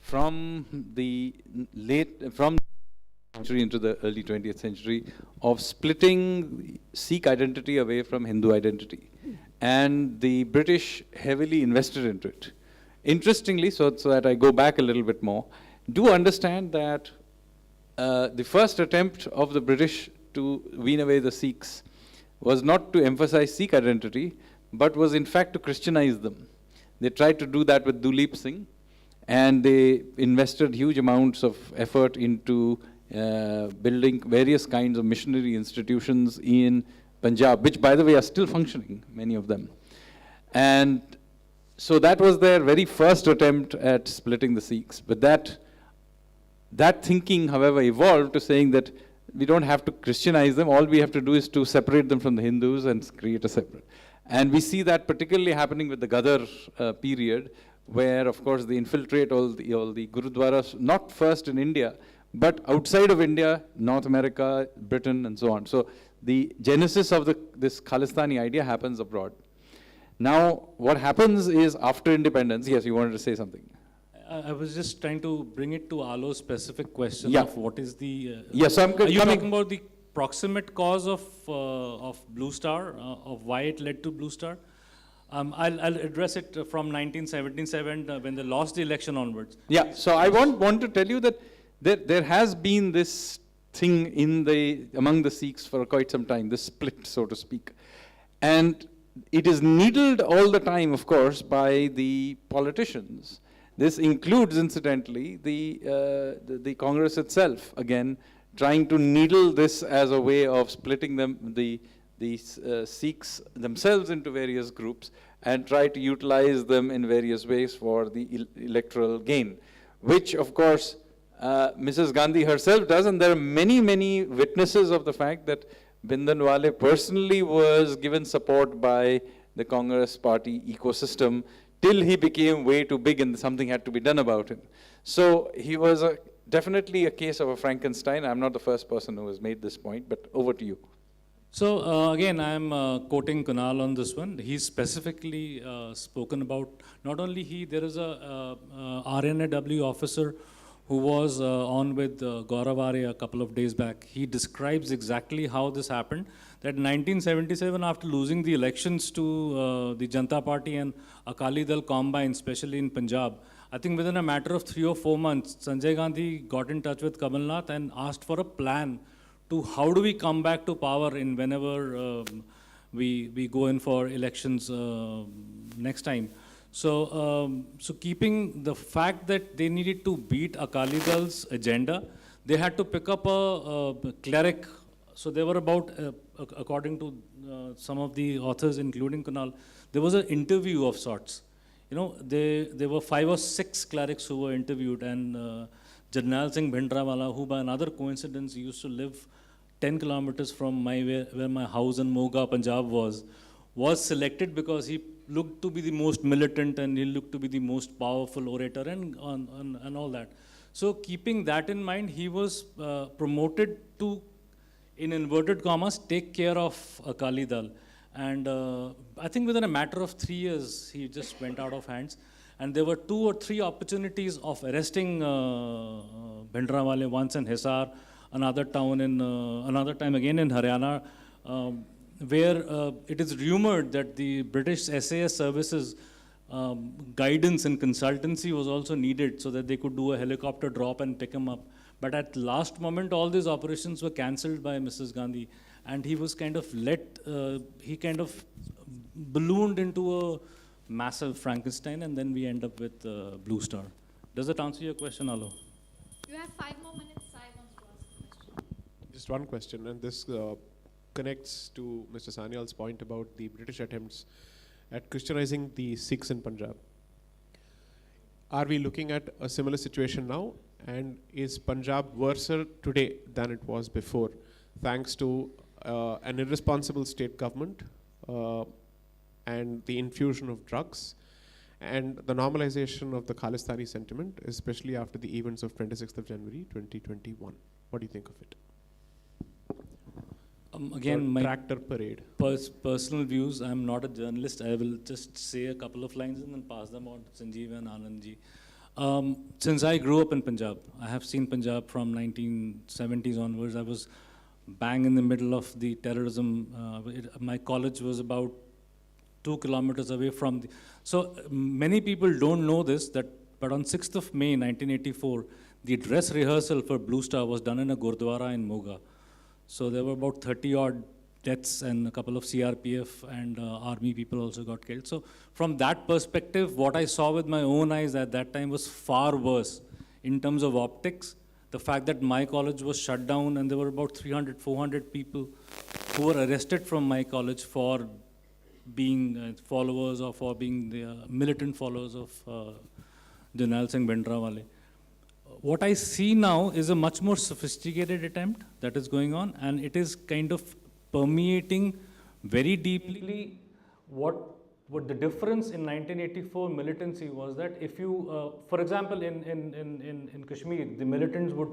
from the century into the early 20th century of splitting Sikh identity away from Hindu identity. And the British heavily invested into it. Interestingly, so that I go back a little bit more, do understand that the first attempt of the British to wean away the Sikhs was not to emphasize Sikh identity, but was in fact to Christianize them. They tried to do that with Duleep Singh, and they invested huge amounts of effort into building various kinds of missionary institutions in Punjab, which by the way are still functioning, many of them. And so that was their very first attempt at splitting the Sikhs. But that thinking, however, evolved to saying that we don't have to Christianize them, all we have to do is to separate them from the Hindus and create a separate. And we see that particularly happening with the Ghadar period, where of course they infiltrate all the Gurudwaras, not first in India, but outside of India, North America, Britain, and so on. So the genesis of this Khalistani idea happens abroad. Now, what happens is after independence, yes, you wanted to say something. I was just trying to bring it to Alo's specific question Yeah. of what is the... Yes, I'm are you talking about the proximate cause of Blue Star, of why it led to Blue Star? I'll address it from 1977 when they lost the election onwards. Yeah, so I want to tell you that there has been this thing among the Sikhs for quite some time, this split, so to speak. And it is needled all the time, of course, by the politicians. This includes, incidentally, the Congress itself, again, trying to needle this as a way of splitting the Sikhs themselves into various groups and try to utilize them in various ways for the electoral gain, which, of course, Mrs. Gandhi herself does, and there are many, many witnesses of the fact that Bhindranwale personally was given support by the Congress party ecosystem till he became way too big and something had to be done about him. So he was definitely a case of a Frankenstein. I'm not the first person who has made this point, but over to you. So again, I'm quoting Kunal on this one. He's specifically spoken about, not only there is a RNAW officer who was on with Gaurav Arya a couple of days back. He describes exactly how this happened. That in 1977, after losing the elections to the Janata Party and Akali Dal combined, especially in Punjab, I think within a matter of 3 or 4 months, Sanjay Gandhi got in touch with Kamal Nath and asked for a plan to how do we come back to power in whenever we go in for elections next time. So, so keeping the fact that they needed to beat Akali Dal's agenda, they had to pick up a cleric. So there were about, according to some of the authors, including Kunal, there was an interview of sorts. You know, there were 5 or 6 clerics who were interviewed, and Jarnail Singh Bhindranwale, who by another coincidence used to live 10 kilometers from where my house in Moga, Punjab was selected because he looked to be the most militant and he looked to be the most powerful orator and all that. So keeping that in mind, he was promoted to, in inverted commas, take care of Akali Dal. And I think within a matter of 3 years, he just went out of hands. And there were 2 or 3 opportunities of arresting Bhindranwale, once in Hisar, another town in, another time again in Haryana, where it is rumored that the British SAS services guidance and consultancy was also needed so that they could do a helicopter drop and pick him up. But at last moment, all these operations were cancelled by Mrs. Gandhi, and he was kind of he kind of ballooned into a massive Frankenstein, and then we end up with Blue Star. Does that answer your question, Alo? You have 5 more minutes. Sai wants to ask a question. Just one question, and this connects to Mr. Sanyal's point about the British attempts at Christianizing the Sikhs in Punjab. Are we looking at a similar situation now? And is Punjab worse today than it was before, thanks to an irresponsible state government and the infusion of drugs and the normalization of the Khalistani sentiment, especially after the events of 26th of January 2021? What do you think of it? Again, my tractor parade. Personal views. I'm not a journalist. I will just say a couple of lines and then pass them on to Sanjeev and Anandji. Since I grew up in Punjab, I have seen Punjab from 1970s onwards. I was bang in the middle of the terrorism. My college was about 2 kilometers away from the... So many people don't know this, but on 6th of May 1984, the dress rehearsal for Blue Star was done in a Gurdwara in Moga. So there were about 30 odd deaths and a couple of CRPF and army people also got killed. So from that perspective, what I saw with my own eyes at that time was far worse in terms of optics. The fact that my college was shut down and there were about 300, 400 people who were arrested from my college for being followers or for being the militant followers of Janal Singh Bhindranwale. What I see now is a much more sophisticated attempt that is going on, and it is kind of permeating very deeply. What the difference in 1984 militancy was that if you, for example, in Kashmir, the militants would,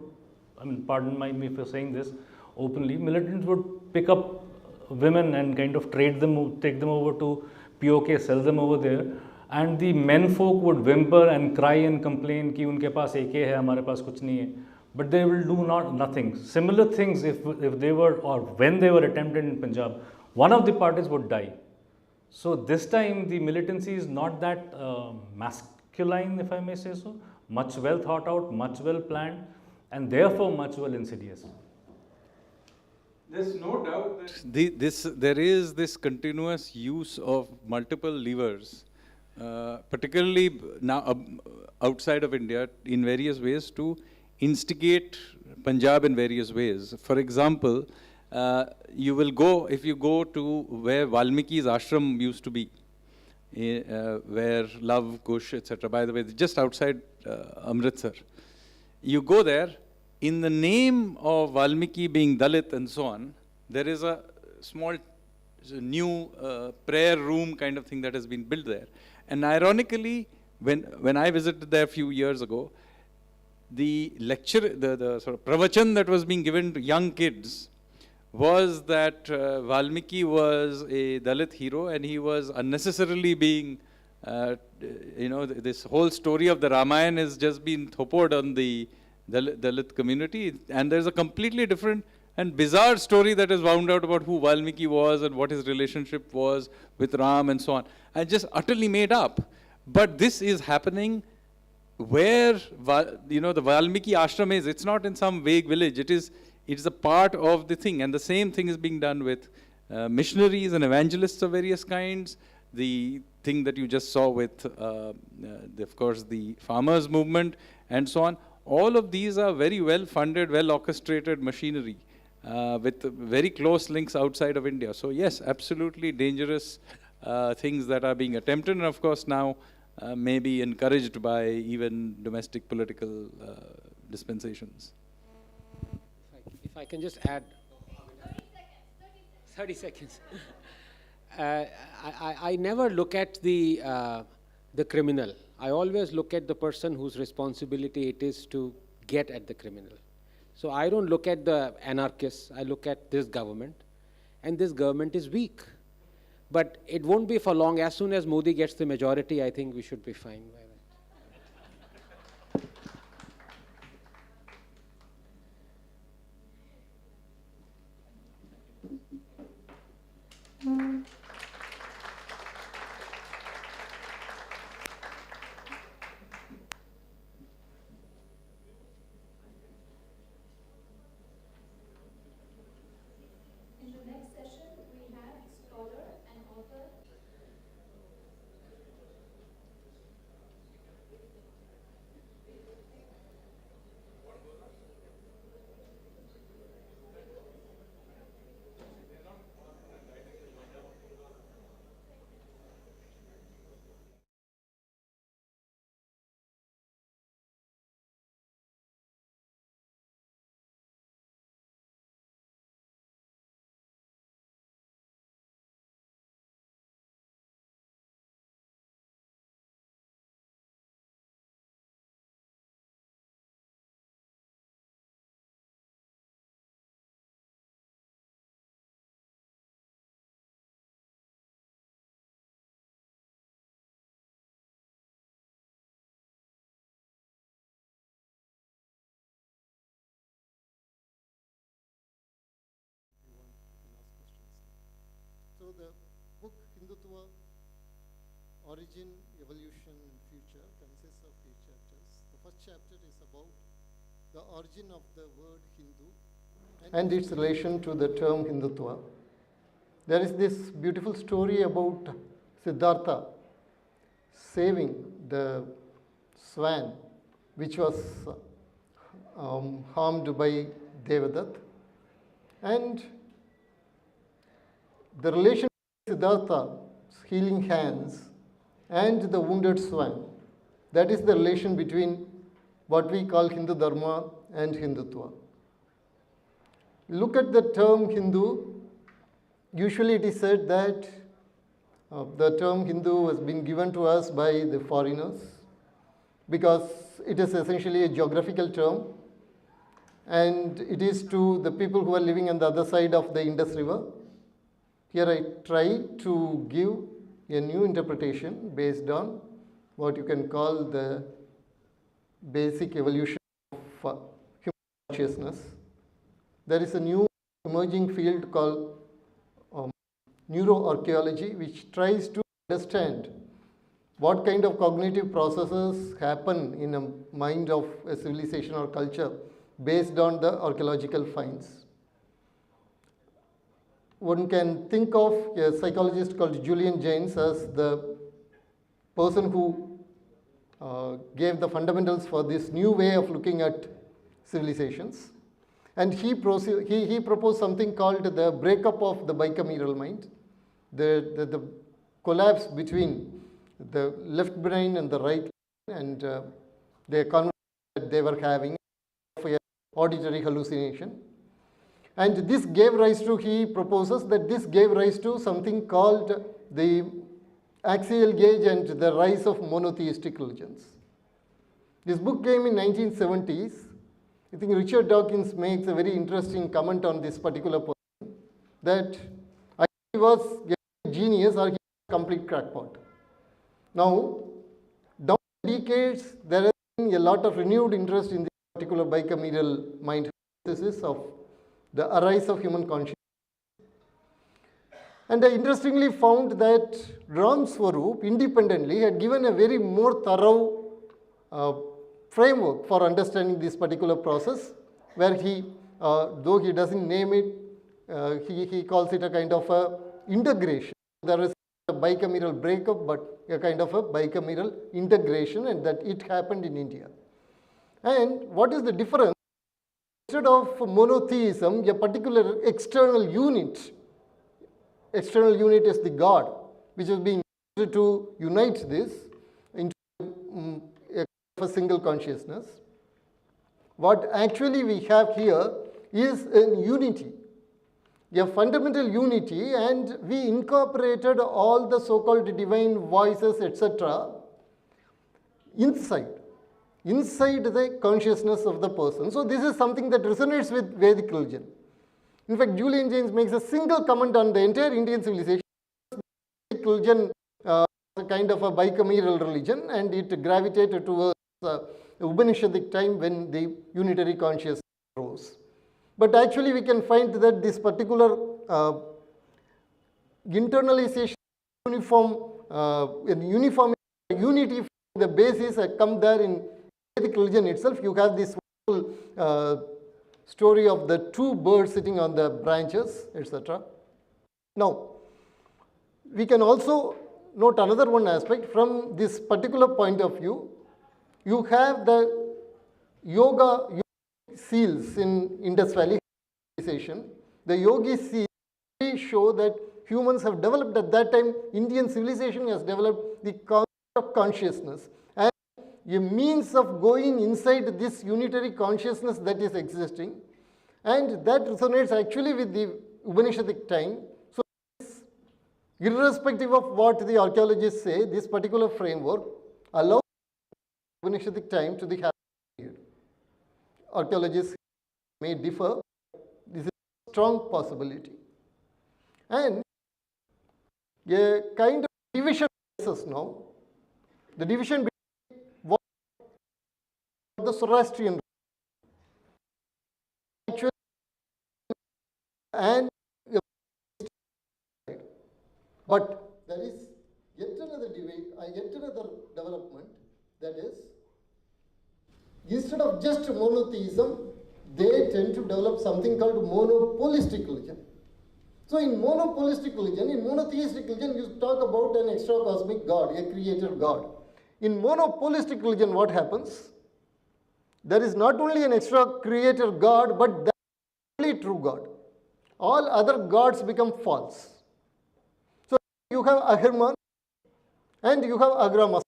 I mean, pardon me for saying this openly, militants would pick up women and kind of trade them, take them over to POK, sell them over there. And the men folk would whimper and cry and complain कि उनके पास AK है, हमारे पास कुछ नहीं है. But they will do nothing. Similar things if they were, or when they were attempted in Punjab, one of the parties would die. So this time the militancy is not that masculine, if I may say so, much well thought out, much well planned, and therefore much well insidious. There's no doubt that there is this continuous use of multiple levers, particularly now outside of India, in various ways to instigate Punjab in various ways. For example, you will go, if you go to where Valmiki's ashram used to be, where Love, Kush, etc., by the way, just outside Amritsar, you go there, in the name of Valmiki being Dalit and so on, there is a small new prayer room kind of thing that has been built there. And ironically, when I visited there a few years ago, the lecture, the sort of pravachan that was being given to young kids was that Valmiki was a Dalit hero and he was unnecessarily being, this whole story of the Ramayana has just been thopoed on the Dalit community, and there's a completely different and bizarre story that is wound out about who Valmiki was and what his relationship was with Ram and so on, and just utterly made up. But this is happening where the Valmiki ashram is. It's not in some vague village. It's a part of the thing, and the same thing is being done with missionaries and evangelists of various kinds. The thing that you just saw with, of course, the farmers' movement and so on. All of these are very well funded, well orchestrated machinery with very close links outside of India. So yes, absolutely dangerous things that are being attempted, and of course now may be encouraged by even domestic political dispensations. If I can just add 30 seconds. I never look at the criminal. I always look at the person whose responsibility it is to get at the criminal. So I don't look at the anarchists, I look at this government, and this government is weak. But it won't be for long. As soon as Modi gets the majority, I think we should be fine by that. So the book Hindutva, Origin, Evolution and Future consists of 8 chapters. The first chapter is about the origin of the word Hindu and its relation to the term Hindutva. There is this beautiful story about Siddhartha saving the swan which was harmed by Devadatta, and the relation of Siddhartha's healing hands and the wounded swan, that is the relation between what we call Hindu Dharma and Hindutva. Look at the term Hindu. Usually it is said that the term Hindu has been given to us by the foreigners because it is essentially a geographical term, and it is to the people who are living on the other side of the Indus River. Here I try to give a new interpretation based on what you can call the basic evolution of human consciousness. There is a new emerging field called neuroarchaeology, which tries to understand what kind of cognitive processes happen in a mind of a civilization or culture based on the archaeological finds. One can think of a psychologist called Julian Jaynes as the person who gave the fundamentals for this new way of looking at civilizations. And he proposed something called the breakup of the bicameral mind, the collapse between the left brain and the right brain, and the conversation that they were having of an auditory hallucination. And this gave rise to, he proposes that this gave rise to something called the axial gaze and the rise of monotheistic religions. This book came in 1970s. I think Richard Dawkins makes a very interesting comment on this particular person, that he was a genius or he was a complete crackpot. Now, down the decades, there has been a lot of renewed interest in this particular bicameral mind hypothesis of the arise of human consciousness. And I interestingly found that Ram Swarup independently had given a very more thorough framework for understanding this particular process, where he, though he doesn't name it, he calls it a kind of a integration. There is a bicameral breakup, but a kind of a bicameral integration, and that it happened in India. And what is the difference? Instead of monotheism, a particular external unit is the God, which is being used to unite this into a single consciousness. What actually we have here is a unity, a fundamental unity, and we incorporated all the so-called divine voices, etc., inside the consciousness of the person. So this is something that resonates with Vedic religion. In fact, Julian Jaynes makes a single comment on the entire Indian civilization. Vedic religion is a kind of a bicameral religion, and it gravitated towards Upanishadic time when the unitary consciousness rose. But actually we can find that this particular internalization, unity, the basis come there in Vedic religion itself. You have this whole story of the two birds sitting on the branches, etc. Now, we can also note another one aspect from this particular point of view. You have the yoga seals in Indus Valley civilization. The yogi seals show that humans have developed at that time, Indian civilization has developed the concept of consciousness and a means of going inside this unitary consciousness that is existing, and that resonates actually with the Upanishadic time. So, irrespective of what the archaeologists say, this particular framework allows Upanishadic time to the period. Archaeologists may differ. This is a strong possibility. And a kind of division arises now. The division between what the Zoroastrian actually and But there is yet another development, that is, instead of just monotheism, they tend to develop something called monopolistic religion. So in monopolistic religion, in monotheistic religion, you talk about an extra-cosmic God, a creator God. In monopolistic religion, what happens? There is not only an extra-creator God, but there is only true God. All other gods become false. So you have Ahriman and you have Agra Mazda.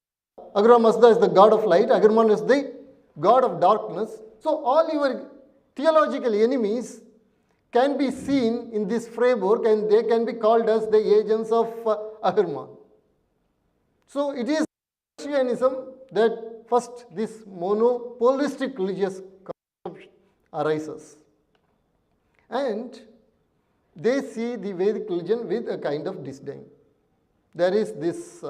Agra Mazda is the god of light, Ahriman is the god of darkness. So all your theological enemies can be seen in this framework and they can be called as the agents of Ahriman. So it is Christianism that first this monopolistic religious concept arises. And they see the Vedic religion with a kind of disdain. There is this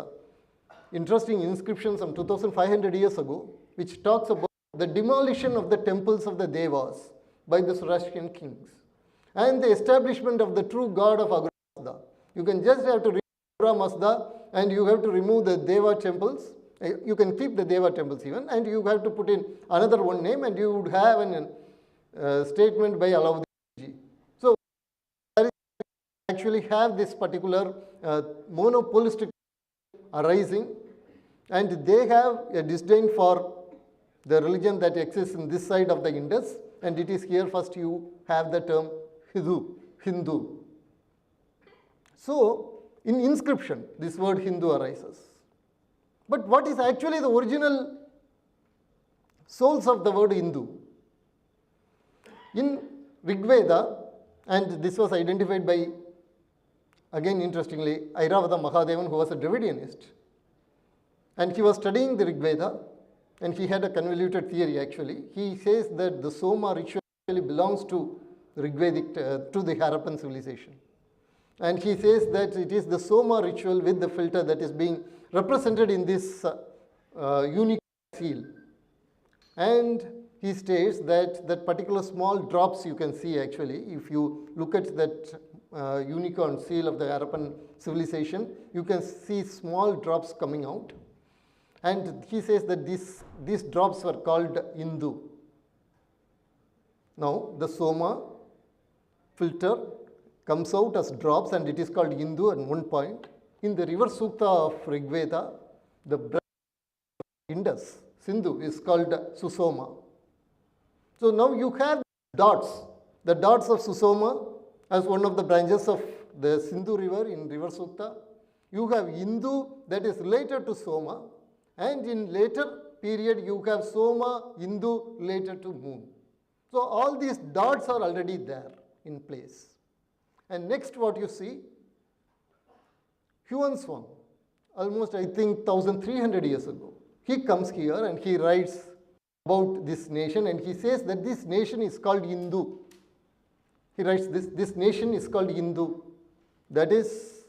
interesting inscription some 2500 years ago which talks about the demolition of the temples of the Devas by the Zoroastrian kings and the establishment of the true god of Agra Mazda. You can just have to remove Agra Mazda and you have to remove the Deva temples. You can keep the Deva temples even, and you have to put in another one name and you would have a statement by Alauddin. So actually have this particular monopolistic arising, and they have a disdain for the religion that exists in this side of the Indus, and it is here first you have the term Hindu. So in inscription, this word Hindu arises. But what is actually the original source of the word Hindu? In Rig Veda, and this was identified by, again interestingly, Airavata Mahadevan, who was a Dravidianist, and he was studying the Rig Veda, and he had a convoluted theory actually. He says that the Soma ritual actually belongs to Rigvedic, to the Harappan civilization. And he says that it is the Soma ritual with the filter that is being represented in this unique seal. And he states that that particular small drops you can see actually, if you look at that unicorn seal of the Harappan civilization, you can see small drops coming out. And he says that these drops were called Hindu. Now the Soma filter comes out as drops and it is called Hindu at one point. In the river Sukta of Rig Veda, the Indus, Sindhu, is called Susoma. So now you have dots, the dots of Susoma as one of the branches of the Sindhu river in river Sukta. You have Hindu that is related to Soma, and in later period you have Soma, Hindu related to moon. So all these dots are already there in place. And next what you see, Huan Swan, almost I think 1300 years ago, he comes here and he writes about this nation and he says that this nation is called Hindu. He writes this nation is called Hindu. That is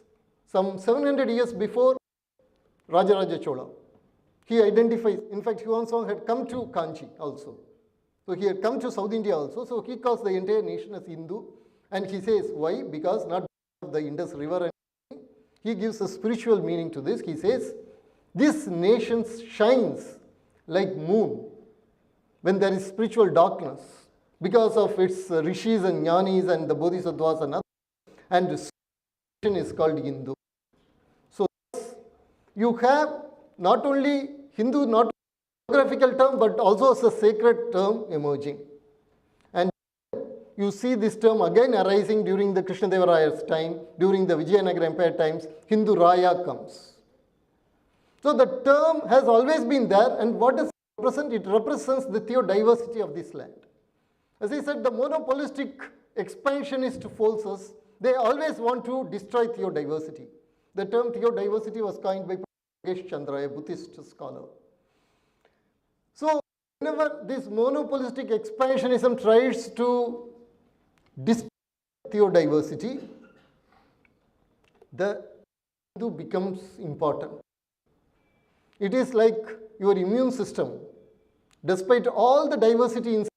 some 700 years before Rajaraja Chola. He identifies, in fact Huan Swan had come to Kanchi also. So he had come to South India also, so he calls the entire nation as Hindu. And he says, why? Because not the Indus River and he gives a spiritual meaning to this. He says, this nation shines like moon when there is spiritual darkness because of its rishis and jnanis and the bodhisattvas and others. And this nation is called Hindu. So you have not only Hindu, not only a geographical term, but also as a sacred term emerging. And you see this term again arising during the Krishnadevaraya's time, during the Vijayanagara Empire times, Hindu Raya comes. So the term has always been there, and what does it represent? It represents the theodiversity of this land. As I said, the monopolistic expansionist forces, they always want to destroy theodiversity. The term theodiversity was coined by Yogesh Chandra, a Buddhist scholar. So whenever this monopolistic expansionism tries to destroy theodiversity, the Hindu becomes important. It is like your immune system. Despite all the diversity inside,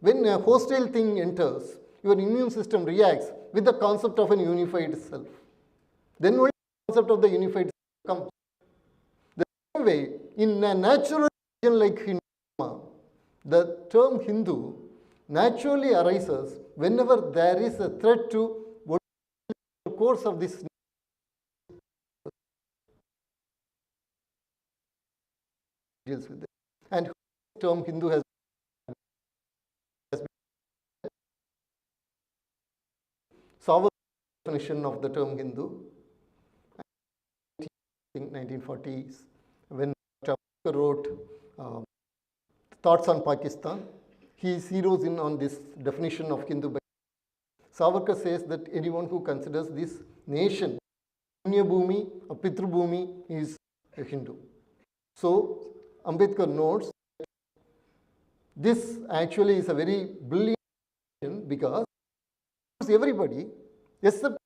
when a hostile thing enters, your immune system reacts with the concept of an unified self. Then only the concept of the unified comes. The same way, in a natural religion like Hindu, the term Hindu naturally arises whenever there is a threat to what the course of this deals with it. And the term Hindu has been Savarkar's definition of the term Hindu. I think 1940s, when Savarkar wrote Thoughts on Pakistan, he zeroes in on this definition of Hindu. Savarkar says that anyone who considers this nation Punya Bhumi, a Pitru Bhumi, is a Hindu. So Ambedkar notes that this actually is a very brilliant definition because everybody except.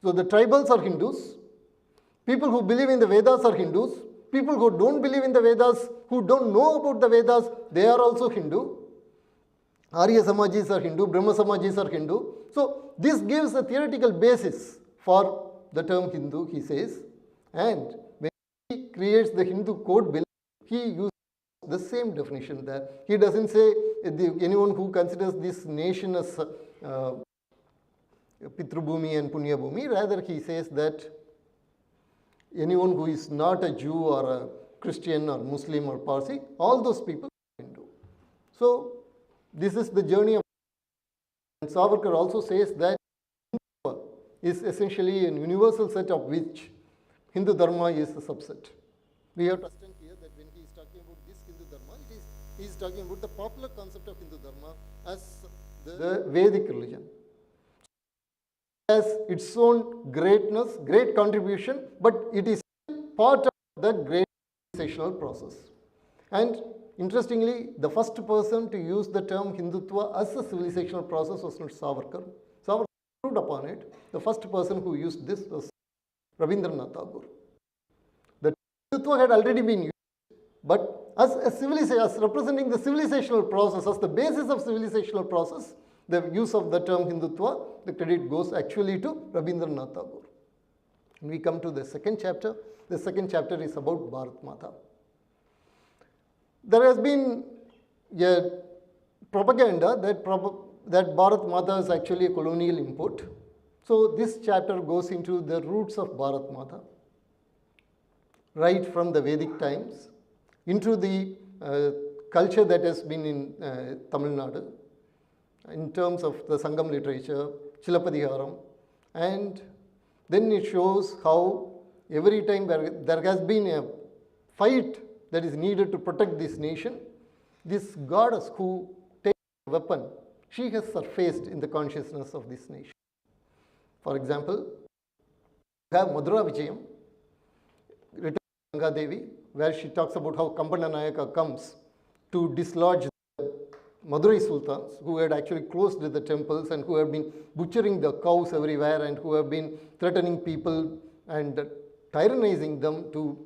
So the tribals are Hindus, people who believe in the Vedas are Hindus, people who don't believe in the Vedas, who don't know about the Vedas, they are also Hindu. Arya Samajis are Hindu, Brahma Samajis are Hindu. So this gives a theoretical basis for the term Hindu, he says. And when he creates the Hindu code bill, he uses the same definition there. He doesn't say anyone who considers this nation as Pitru Bhumi and Punya Bhumi. Rather, he says that anyone who is not a Jew or a Christian or Muslim or Parsi, all those people are Hindu. So this is the journey of. And Savarkar also says that Hindutva is essentially a universal set of which Hindu Dharma is a subset. We have to understand here that when he is talking about this Hindu Dharma, he is talking about the popular concept of Hindu Dharma as the Vedic religion. It has its own greatness, great contribution, but it is part of the great civilizational process. And interestingly, the first person to use the term Hindutva as a civilizational process was not Savarkar. Savarkar improved upon it. The first person who used this was Rabindranath Tagore. The Hindutva had already been used, but as a civilization, as representing the civilizational process, as the basis of civilizational process, the use of the term Hindutva, the credit goes actually to Rabindranath Tagore. And we come to the second chapter. The second chapter is about Bharat Mata. There has been a propaganda that Bharat Mata is actually a colonial import. So this chapter goes into the roots of Bharat Mata, right from the Vedic times, into the culture that has been in Tamil Nadu, in terms of the Sangam literature, Chilapadiharam, and then it shows how every time there has been a fight that is needed to protect this nation, this goddess who takes a weapon, she has surfaced in the consciousness of this nation. For example, you have Madura Vijayam, written by Ganga Devi, where she talks about how Kampana Nayaka comes to dislodge the Madurai Sultans, who had actually closed the temples and who have been butchering the cows everywhere and who have been threatening people and tyrannizing them to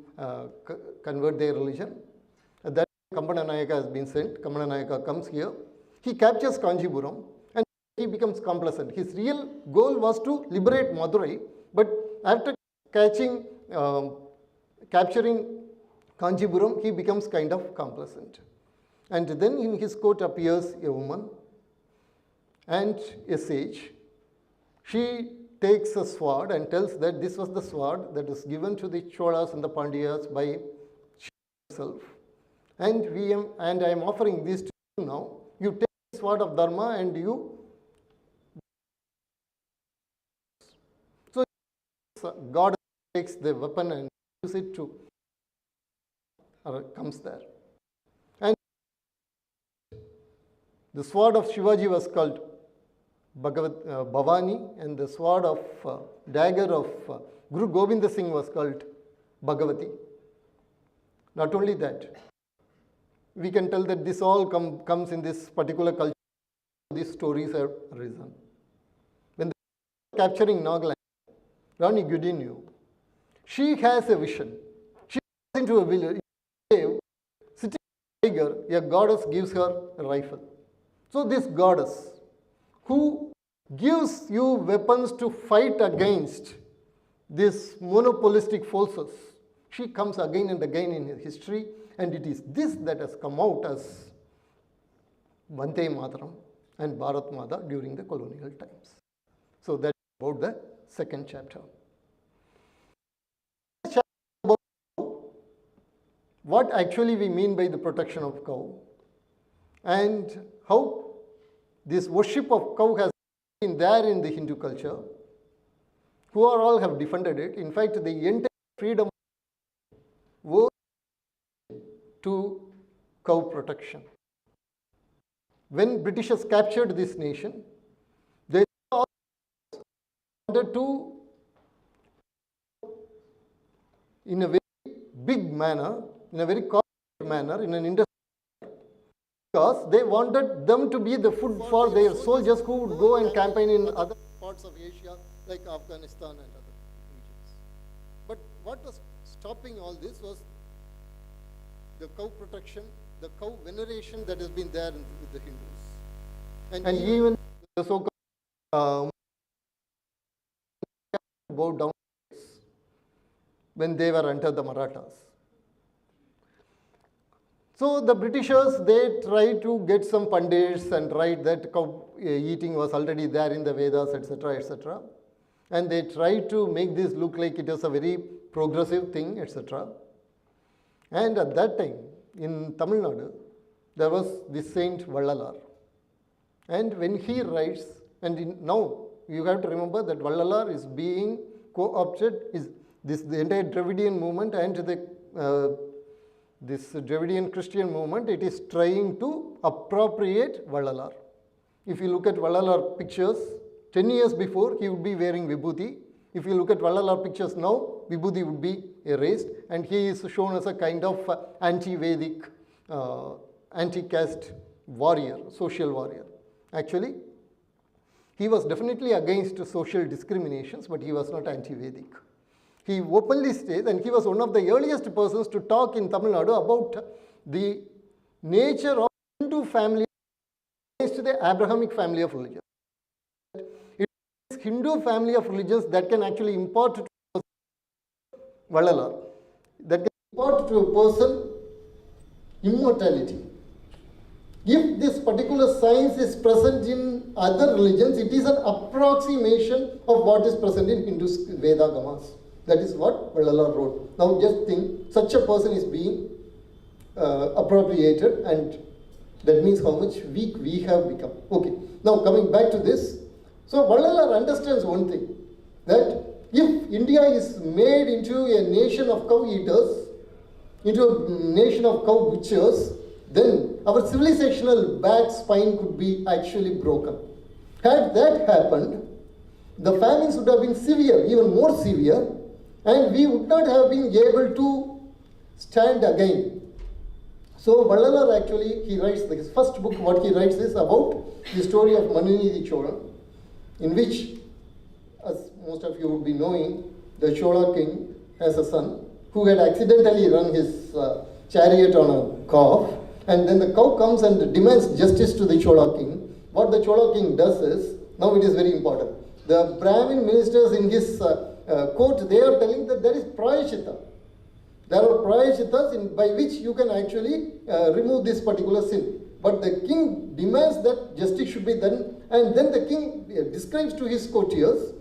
convert their religion. At that time, Kampana Nayaka has been sent. Kampana Nayaka comes here. He captures Kanjipuram and he becomes complacent. His real goal was to liberate Madurai, but after capturing Kanjipuram, he becomes kind of complacent. And then in his court appears a woman and a sage. She takes a sword and tells that this was the sword that was given to the Cholas and the Pandyas by himself. And I am offering this to you now. You take the sword of Dharma and you. So God takes the weapon and uses it to, comes there. And the sword of Shivaji was called Bhavani, and the sword of dagger of Guru Govinda Singh was called Bhagavati. Not only that, we can tell that this all comes in this particular culture. These stories have arisen. When they are capturing Nagaland, Rani Durgawati, she has a vision. She goes into a village, sitting on a tiger, a goddess gives her a rifle. So this goddess, who gives you weapons to fight against these monopolistic forces. She comes again and again in history, and it is this that has come out as Vande Mataram and Bharat Mata during the colonial times. So that's about the second chapter. About what actually we mean by the protection of cow, and how this worship of cow has been there in the Hindu culture, who are all have defended it. In fact, the entire freedom was to cow protection. When Britishers captured this nation, they wanted to, in a very big manner, in a very corporate manner, in an industrial manner, because they wanted them to be the food for their soldiers who would go and campaign in other parts of Asia, like Afghanistan and other regions. But what was stopping all this was the cow protection, the cow veneration that has been there with the Hindus. And even the so-called bowed down when they were under the Marathas. So the Britishers, they tried to get some pundits and write that cow eating was already there in the Vedas, etc., etc. And they tried to make this look like it is a very progressive thing, etc. And at that time, in Tamil Nadu, there was the Saint Vallalar. And when he writes, and now you have to remember that Vallalar is being co-opted, the entire Dravidian movement and this Dravidian Christian movement, it is trying to appropriate Vallalar. If you look at Vallalar pictures, 10 years before, he would be wearing Vibhuti. If you look at Vallalar pictures now, Vibhuti would be erased, and he is shown as a kind of anti-Vedic, anti-caste warrior, social warrior. Actually, he was definitely against social discriminations, but he was not anti-Vedic. He openly states, and he was one of the earliest persons to talk in Tamil Nadu about the nature of Hindu family against the Abrahamic family of religion. It is Hindu family of religions that can actually impart to Vallalar, that can impart to a person immortality. If this particular science is present in other religions, it is an approximation of what is present in Hindu Veda Gamas. That is what Vallalar wrote. Now just think, such a person is being appropriated, and that means how much weak we have become. Okay, now coming back to this. So Vallalar understands one thing, that if India is made into a nation of cow eaters, into a nation of cow butchers, then our civilizational back spine could be actually broken. Had that happened, the famines would have been severe, even more severe, and we would not have been able to stand again. So Vallalar actually, he writes, his first book, what he writes is about the story of Manunidi Chola, in which, as most of you would be knowing, the Chola king has a son who had accidentally run his chariot on a cow, and then the cow comes and demands justice to the Chola king. What the Chola king does is, now it is very important, the Brahmin ministers in his court, they are telling that there is prayashita. There are prayashitas by which you can actually remove this particular sin. But the king demands that justice should be done, and then the king describes to his courtiers,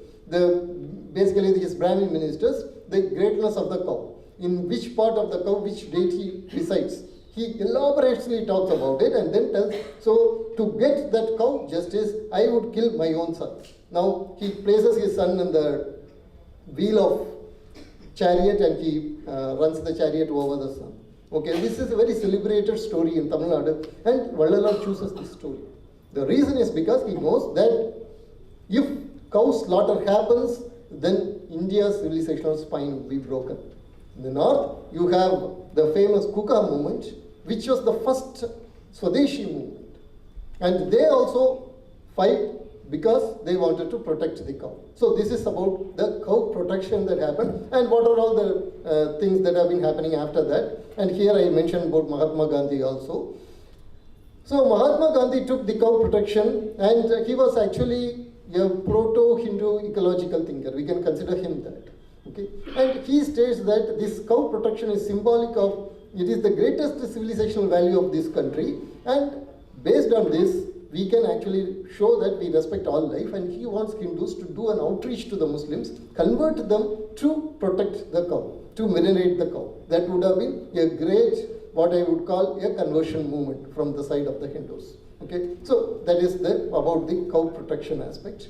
basically his Brahmin ministers, the greatness of the cow. In which part of the cow, which deity resides. He elaborately talks about it and then tells, so to get that cow justice, I would kill my own son. Now he places his son in the wheel of chariot and he runs the chariot over the sun. Okay, this is a very celebrated story in Tamil Nadu, and Vallalar chooses this story. The reason is because he knows that if cow slaughter happens, then India's civilizational spine will be broken. In the north, you have the famous Kuka movement, which was the first Swadeshi movement. And they also fight because they wanted to protect the cow. So this is about the cow protection that happened, and what are all the things that have been happening after that. And here I mentioned about Mahatma Gandhi also. So Mahatma Gandhi took the cow protection, and he was actually a proto-Hindu ecological thinker. We can consider him that. Okay? And he states that this cow protection is symbolic of, it is the greatest civilizational value of this country, and based on this, we can actually show that we respect all life, and he wants Hindus to do an outreach to the Muslims, convert them to protect the cow, to marinate the cow. That would have been a great, what I would call a conversion movement from the side of the Hindus. Okay, so that is about the cow protection aspect.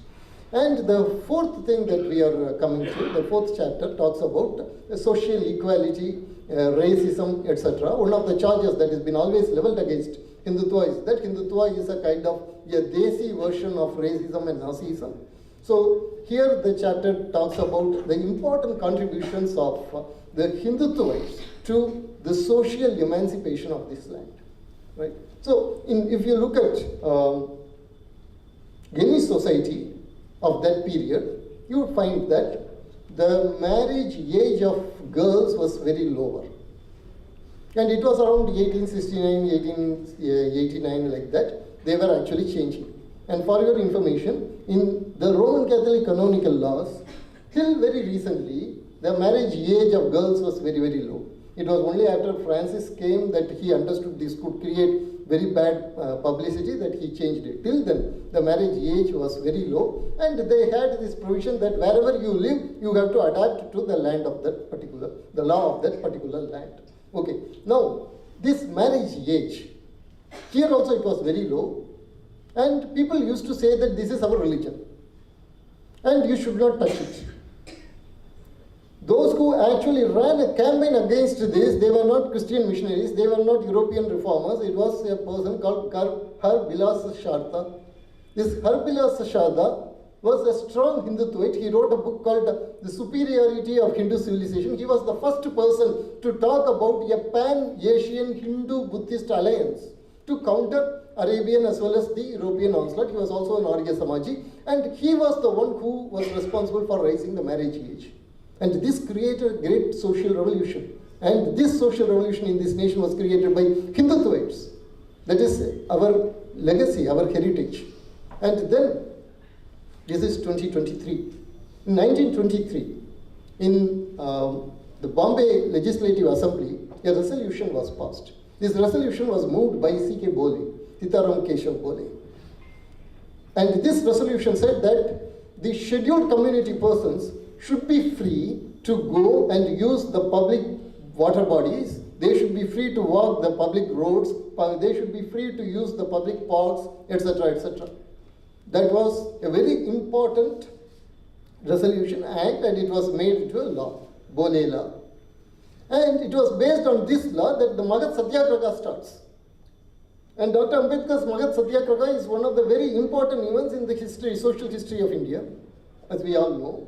And the fourth thing that we are coming to, the fourth chapter talks about social equality, racism, etc. One of the charges that has been always leveled against Hindutva is that Hindutva is a kind of a Desi version of racism and Nazism. So here the chapter talks about the important contributions of the Hindutvites to the social emancipation of this land. Right? So if you look at any society of that period, you would find that the marriage age of girls was very lower. And it was around 1869, 1889, like that, they were actually changing. And for your information, in the Roman Catholic canonical laws, till very recently, the marriage age of girls was very, very low. It was only after Francis came that he understood this could create very bad publicity that he changed it. Till then, the marriage age was very low, and they had this provision that wherever you live, you have to adapt to the land of that particular, the law of that particular land. Okay, now this marriage age, here also it was very low, and people used to say that this is our religion, and you should not touch it. Those who actually ran a campaign against this, they were not Christian missionaries, they were not European reformers, it was a person called Harbilas Sharda. This Harbilas Sharda was a strong Hindutvaite. He wrote a book called The Superiority of Hindu Civilization. He was the first person to talk about a pan-Asian Hindu-Buddhist alliance to counter Arabian as well as the European onslaught. He was also an Arya Samaji, and he was the one who was responsible for raising the marriage age. And this created a great social revolution. And this social revolution in this nation was created by Hindutvites. That is our legacy, our heritage. And then, this is 2023. In 1923, in the Bombay Legislative Assembly, a resolution was passed. This resolution was moved by C.K. Bole, Sitaram Keshav Bole. And this resolution said that the scheduled community persons should be free to go and use the public water bodies. They should be free to walk the public roads. They should be free to use the public parks, etc., etc. That was a very important resolution act, and it was made into a law, Bole law. And it was based on this law that the Magat Satyagraha starts. And Dr. Ambedkar's Magat Satyagraha is one of the very important events in the history, social history of India, as we all know.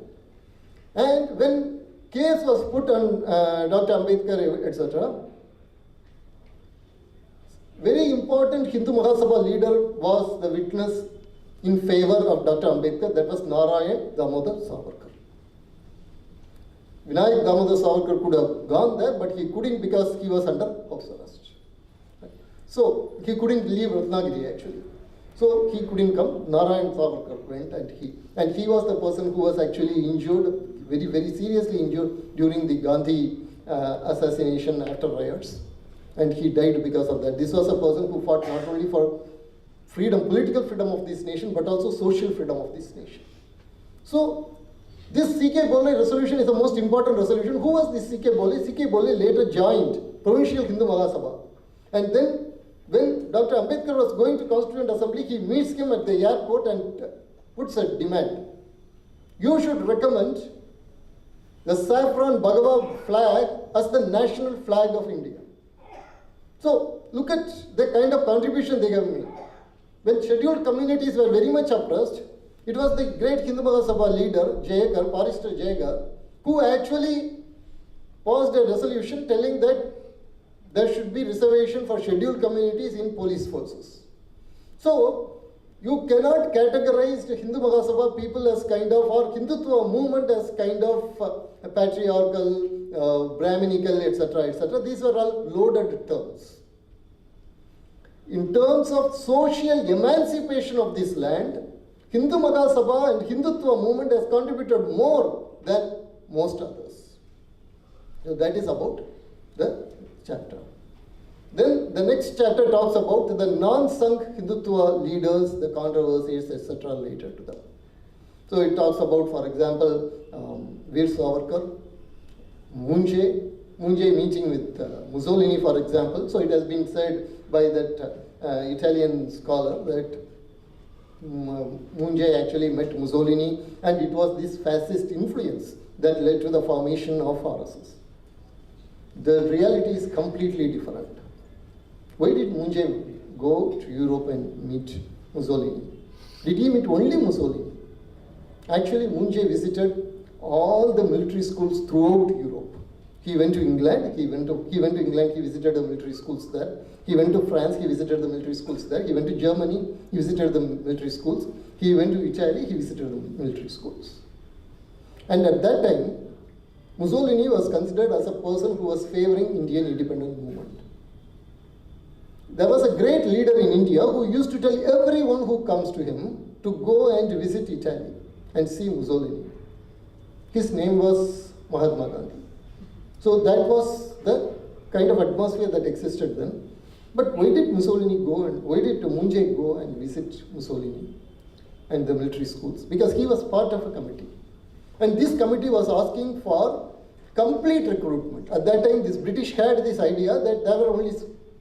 And when case was put on Dr. Ambedkar, etc., very important Hindu Mahasabha leader was the witness in favor of Dr. Ambedkar, that was Narayan Damodar Savarkar. Vinayak Damodar Savarkar could have gone there, but he couldn't because he was under house arrest. So he couldn't leave Ratnagiri actually. So he couldn't come. Narayan Savarkar went, and he was the person who was actually injured, very, very seriously injured during the Gandhi assassination after riots. And he died because of that. This was a person who fought not only for freedom, political freedom of this nation, but also social freedom of this nation. So this C.K. Bole resolution is the most important resolution. Who was this C.K. Bole? C.K. Bole later joined Provincial Hindu Mahasabha. And then when Dr. Ambedkar was going to Constituent Assembly, he meets him at the airport and puts a demand. You should recommend the saffron Bhagava flag as the national flag of India. So look at the kind of contribution they have made. When scheduled communities were very much oppressed, it was the great Hindu Mahasabha leader, Jayakar, Parister Jayakar, who actually passed a resolution telling that there should be reservation for scheduled communities in police forces. So you cannot categorize the Hindu Mahasabha people as kind of, or Hindutva movement as kind of patriarchal, Brahminical, etc., etc. These were all loaded terms. In terms of social emancipation of this land, Hindu Mahasabha and Hindutva movement has contributed more than most others. So that is about the chapter. Then the next chapter talks about the non-sung Hindutva leaders, the controversies, etc. related to them. So it talks about, for example, Veer Savarkar, Munje meeting with Mussolini, for example. So it has been said by that Italian scholar that Munje actually met Mussolini, and it was this fascist influence that led to the formation of RSS. The reality is completely different. Why did Munje go to Europe and meet Mussolini? Did he meet only Mussolini? Actually, Munje visited all the military schools throughout Europe. He went to England, he visited the military schools there. He went to France, he visited the military schools there. He went to Germany, he visited the military schools. He went to Italy, he visited the military schools. And at that time, Mussolini was considered as a person who was favoring Indian independent movement. There was a great leader in India who used to tell everyone who comes to him to go and visit Italy and see Mussolini. His name was Mahatma Gandhi. So that was the kind of atmosphere that existed then. But why did Munje go and visit Mussolini and the military schools? Because he was part of a committee. And this committee was asking for complete recruitment. At that time, this British had this idea that there were only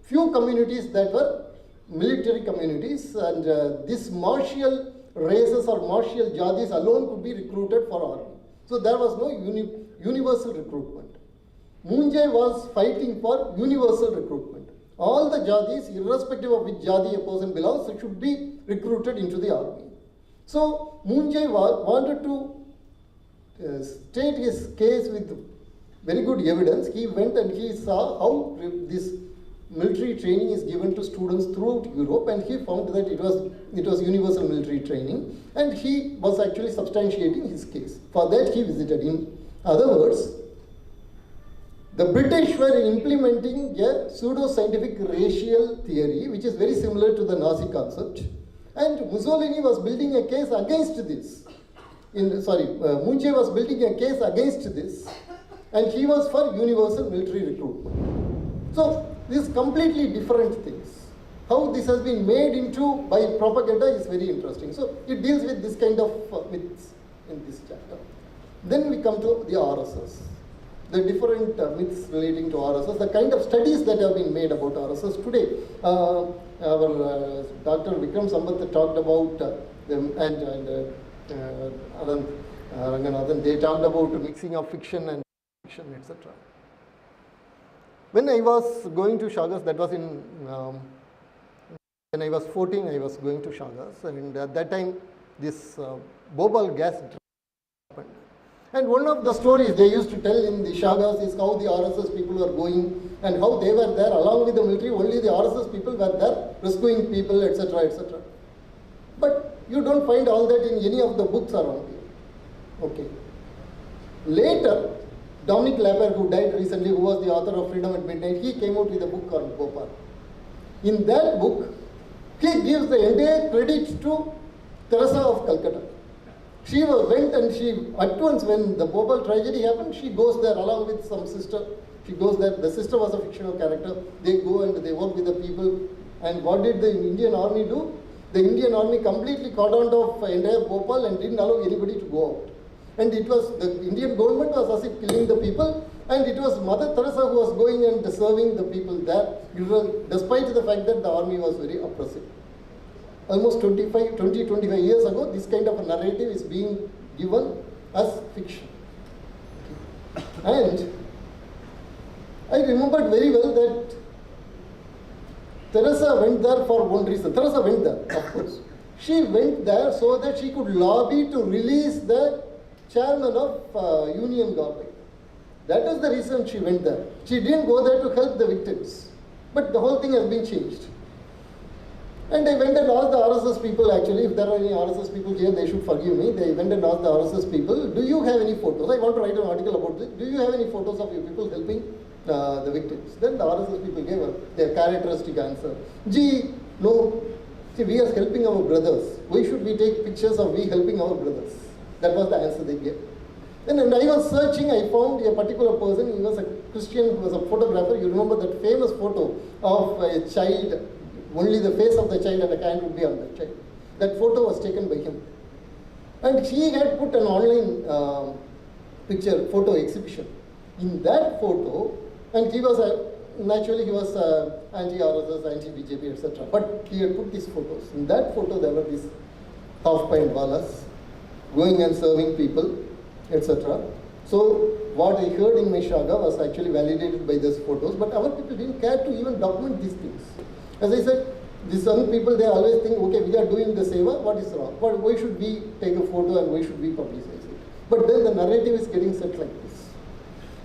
few communities that were military communities, and these martial races or martial jadis alone could be recruited for army. So there was no universal recruitment. Munje was fighting for universal recruitment. All the jadis, irrespective of which jadi a person belongs, should be recruited into the army. So Munje wanted to state his case with very good evidence. He went and he saw how this military training is given to students throughout Europe, and he found that it was universal military training, and he was actually substantiating his case. For that, he visited. In other words, the British were implementing a pseudo-scientific racial theory, which is very similar to the Nazi concept, and Mussolini was building a case against this. Munje was building a case against this, and he was for universal military recruitment. So these completely different things. How this has been made into by propaganda is very interesting. So it deals with this kind of myths in this chapter. Then we come to the RSS. The different myths relating to RSS, the kind of studies that have been made about RSS today. Our Dr. Vikram Sampath talked about them, and Anand Ranganathan, they talked about mixing of fiction and fiction, etc. When I was going to Shagas, that was when I was 14, I was going to Shagas, and at that time this Bhopal gas happened. And one of the stories they used to tell in the Shagas is how the RSS people were going and how they were there along with the military. Only the RSS people were there rescuing people, etc., etc. But you don't find all that in any of the books around here. Okay. Later, Dominic Lapper, who died recently, who was the author of Freedom at Midnight, he came out with a book called Bhopal. In that book, he gives the entire credit to Teresa of Calcutta. She went and at once when the Bhopal tragedy happened, she goes there along with some sister. She goes there, the sister was a fictional character. They go and they work with the people. And what did the Indian army do? The Indian army completely cordoned off entire Bhopal and didn't allow anybody to go out. And it was, the Indian government was as if killing the people, and it was Mother Teresa who was going and serving the people there, despite the fact that the army was very oppressive. Almost 25 years ago, this kind of a narrative is being given as fiction. And I remembered very well that Teresa went there for one reason. Teresa went there, of course. She went there so that she could lobby to release the chairman of Union Government. That is the reason she went there. She didn't go there to help the victims. But the whole thing has been changed. And I went and asked the RSS people, actually, if there are any RSS people here, they should forgive me. They went and asked the RSS people, do you have any photos? I want to write an article about this. Do you have any photos of you people helping the victims? Then the RSS people gave their characteristic answer. Gee, no. See, we are helping our brothers. Why should we take pictures of we helping our brothers? That was the answer they gave. Then when I was searching, I found a particular person. He was a Christian, who was a photographer. You remember that famous photo of a child, only the face of the child and a hand would be on the child. That photo was taken by him. And he had put an online photo exhibition. In that photo, and he was naturally he was anti-RSS, anti-BJP, etc. But he had put these photos. In that photo, there were these half-pint walas going and serving people, etc. So what I heard in my Shaga was actually validated by these photos, but our people didn't care to even document these things. As I said, these young people, they always think, okay, we are doing the seva, what is wrong? Why should we take a photo and why should we publicize it? But then the narrative is getting set like this.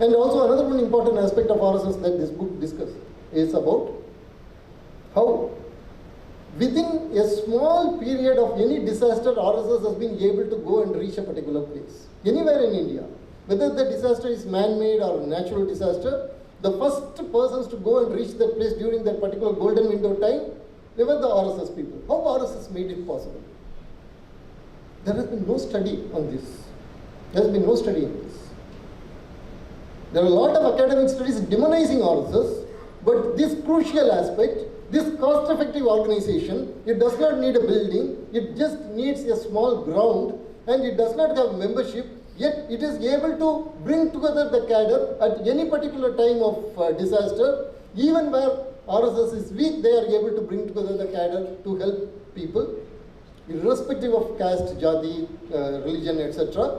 And also another one important aspect of RSS that this book discusses is about how within a small period of any disaster, RSS has been able to go and reach a particular place. Anywhere in India, whether the disaster is man-made or a natural disaster, the first persons to go and reach that place during that particular golden window time, they were the RSS people. How RSS made it possible? There has been no study on this. There has been no study on this. There are a lot of academic studies demonizing RSS, but this crucial aspect, this cost-effective organization, it does not need a building, it just needs a small ground, and it does not have membership, yet it is able to bring together the cadre at any particular time of disaster. Even where RSS is weak, they are able to bring together the cadre to help people, irrespective of caste, jati, religion, etc.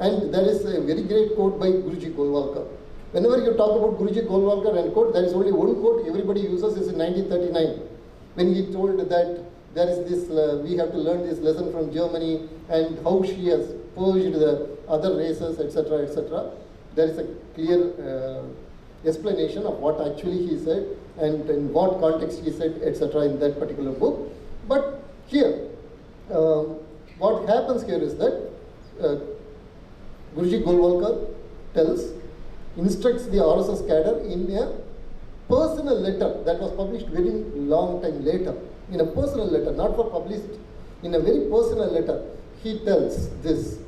And there is a very great quote by Guruji Golwalkar. Whenever you talk about Guruji Golwalkar and quote, there is only one quote everybody uses is in 1939, when he told that there is this, we have to learn this lesson from Germany and how she has purged the other races, etc., etc. There is a clear explanation of what actually he said and in what context he said, etc. in that particular book. But here, what happens here is that Guruji Golwalkar instructs the RSS cadre in a personal letter that was published very long time later. In a personal letter, not for published, in a very personal letter, he tells this.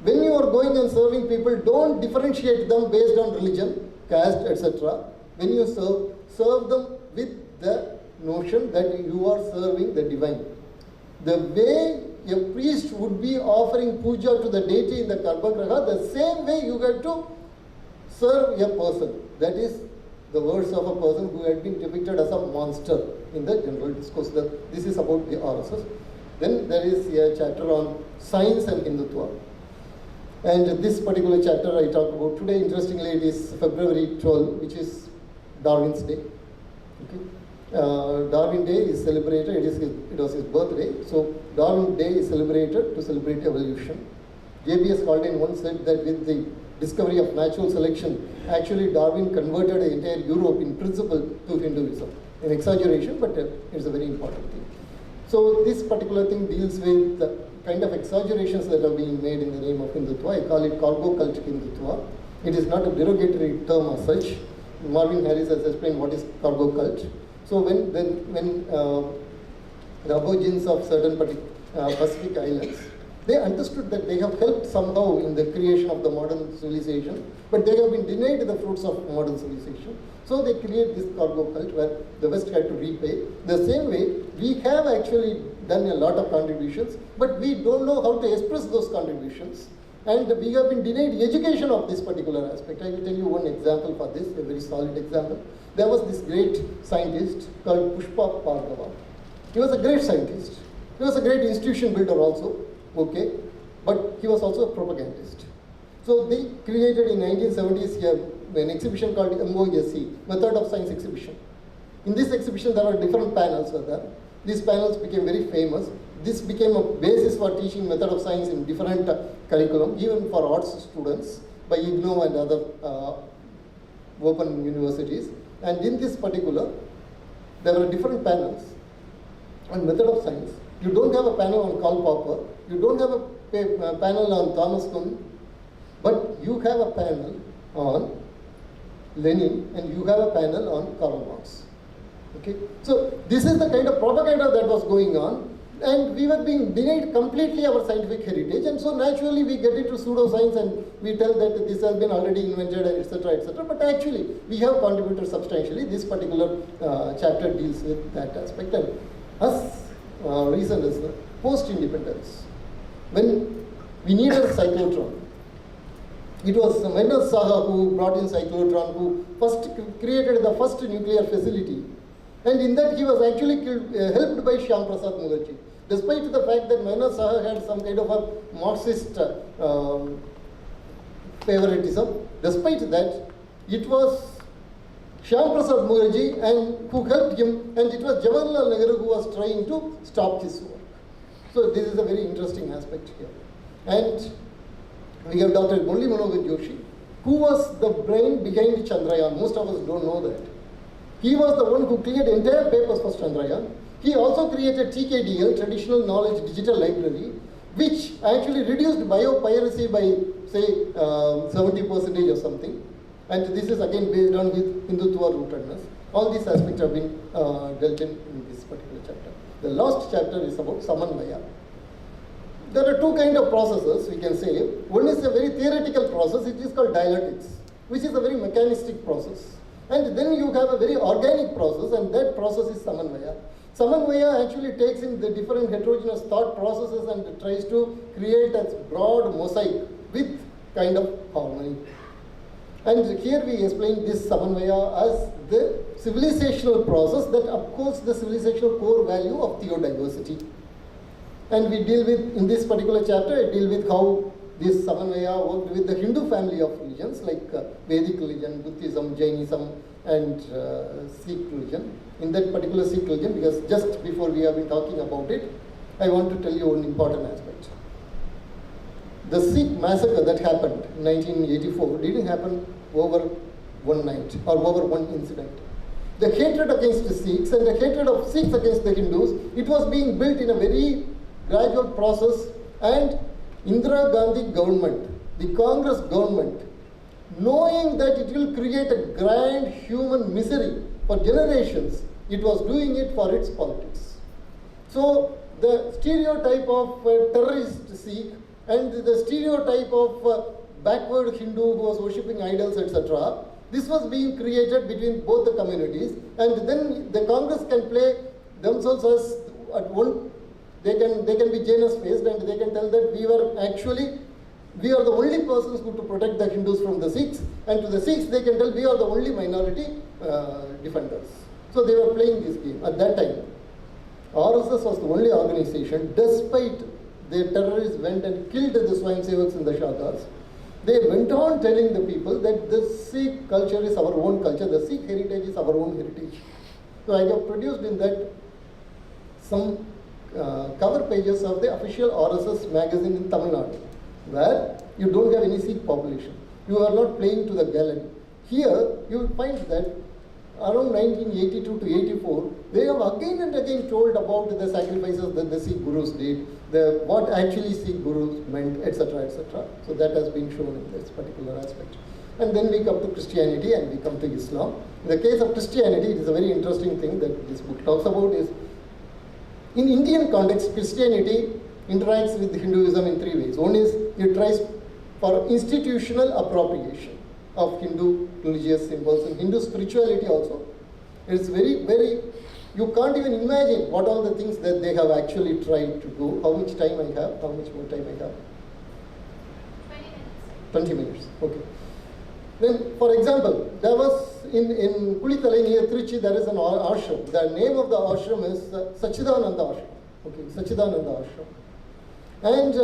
When you are going and serving people, don't differentiate them based on religion, caste, etc. When you serve them with the notion that you are serving the divine. The way a priest would be offering puja to the deity in the Garbhagriha, the same way you get to serve a person. That is the words of a person who had been depicted as a monster in the general discourse. This is about the RSS. Then there is a chapter on science and Hindutva. And this particular chapter I talk about today, interestingly, it is February 12, which is Darwin's Day. Okay. Darwin Day is celebrated, it was his birthday, so Darwin Day is celebrated to celebrate evolution. J.B.S. Haldane once said that with the discovery of natural selection, actually Darwin converted the entire Europe in principle to Hinduism. An exaggeration, but it's a very important thing. So this particular thing deals with the kind of exaggerations that are being made in the name of Hindutva. I call it cargo cult Hindutva. It is not a derogatory term as such. Marvin Harris has explained what is cargo cult. So when the aborigines of certain Pacific islands, they understood that they have helped somehow in the creation of the modern civilization, but they have been denied the fruits of modern civilization. So they create this cargo cult where the West had to repay. The same way, we have actually done a lot of contributions, but we don't know how to express those contributions. And we have been denied education of this particular aspect. I will tell you one example for this, a very solid example. There was this great scientist called Pushpa Bhargava. He was a great scientist. He was a great institution builder also, okay, but he was also a propagandist. So they created in 1970s an exhibition called MOSE, Method of Science Exhibition. In this exhibition, there are different panels were there. These panels became very famous. This became a basis for teaching method of science in different curriculum, even for arts students by IGNOU and other open universities. And in this particular, there are different panels on method of science. You don't have a panel on Karl Popper, you don't have a panel on Thomas Kuhn, but you have a panel on Lenin and you have a panel on Karl Marx. Okay? So this is the kind of propaganda that was going on, and we were being denied completely our scientific heritage, and so naturally we get into pseudoscience and we tell that this has been already invented and etc. etc. But actually we have contributed substantially. This particular chapter deals with that aspect. And as recent as post-independence, when we needed a cyclotron, it was Meenakshi Saha who brought in cyclotron, who first created the first nuclear facility, and in that he was actually helped by Shyam Prasad Mukherjee. Despite the fact that Meenakshi Saha had some kind of a Marxist favoritism, despite that, it was Shyam Prasad Mukherjee and who helped him, and it was Jawaharlal Nehru who was trying to stop his work. So this is a very interesting aspect here. And we have Dr. Murli Manohar Joshi, who was the brain behind Chandrayaan. Most of us don't know that. He was the one who cleared entire papers for Chandrayaan. He also created TKDL, Traditional Knowledge Digital Library, which actually reduced biopiracy by, say, 70% or something. And this is again based on with Hindutva rootedness. All these aspects have been dealt in this particular chapter. The last chapter is about Samanvaya. There are two kinds of processes, we can say. One is a very theoretical process, it is called dialectics, which is a very mechanistic process. And then you have a very organic process, and that process is Samanvaya. Samanvaya actually takes in the different heterogeneous thought processes and tries to create a broad mosaic with kind of harmony. And here we explain this Samanvaya as the civilizational process that upholds the civilizational core value of theodiversity. And we deal with, in this particular chapter, I deal with how this Samanvaya worked with the Hindu family of religions like Vedic religion, Buddhism, Jainism, and Sikh religion. In that particular Sikh religion, because just before we have been talking about it, I want to tell you one important aspect. The Sikh massacre that happened in 1984 didn't happen over one night or over one incident. The hatred against the Sikhs and the hatred of Sikhs against the Hindus, it was being built in a very gradual process, and Indira Gandhi government, the Congress government, knowing that it will create a grand human misery for generations, it was doing it for its politics. So the stereotype of terrorist Sikh and the stereotype of backward Hindu who was worshipping idols, etc., this was being created between both the communities, and then the Congress can play themselves as at one. They can be Janus faced, and they can tell that we are the only persons who to protect the Hindus from the Sikhs, and to the Sikhs they can tell we are the only minority defenders. So they were playing this game at that time. RSS was the only organization, despite the terrorists went and killed the Swayamsevaks in the Shakas, they went on telling the people that the Sikh culture is our own culture, the Sikh heritage is our own heritage. So I have produced in that some cover pages of the official RSS magazine in Tamil Nadu, where you don't have any Sikh population. You are not playing to the gallery. Here, you will find that around 1982 to 84, they have again and again told about the sacrifices that the Sikh Gurus did, what actually Sikh Gurus meant, etc., etc. So that has been shown in this particular aspect. And then we come to Christianity and we come to Islam. In the case of Christianity, it is a very interesting thing that this book talks about is, in Indian context, Christianity interacts with Hinduism in three ways. One is it tries for institutional appropriation of Hindu religious symbols and Hindu spirituality also. It's very, very, you can't even imagine what all the things that they have actually tried to do. How much time I have? How much more time I have? 20 minutes. Okay. Then, for example, there was in Kulithalai near Trichy, there is an ashram. The name of the ashram is Sachidananda Ashram. Okay, Sachidananda Ashram. And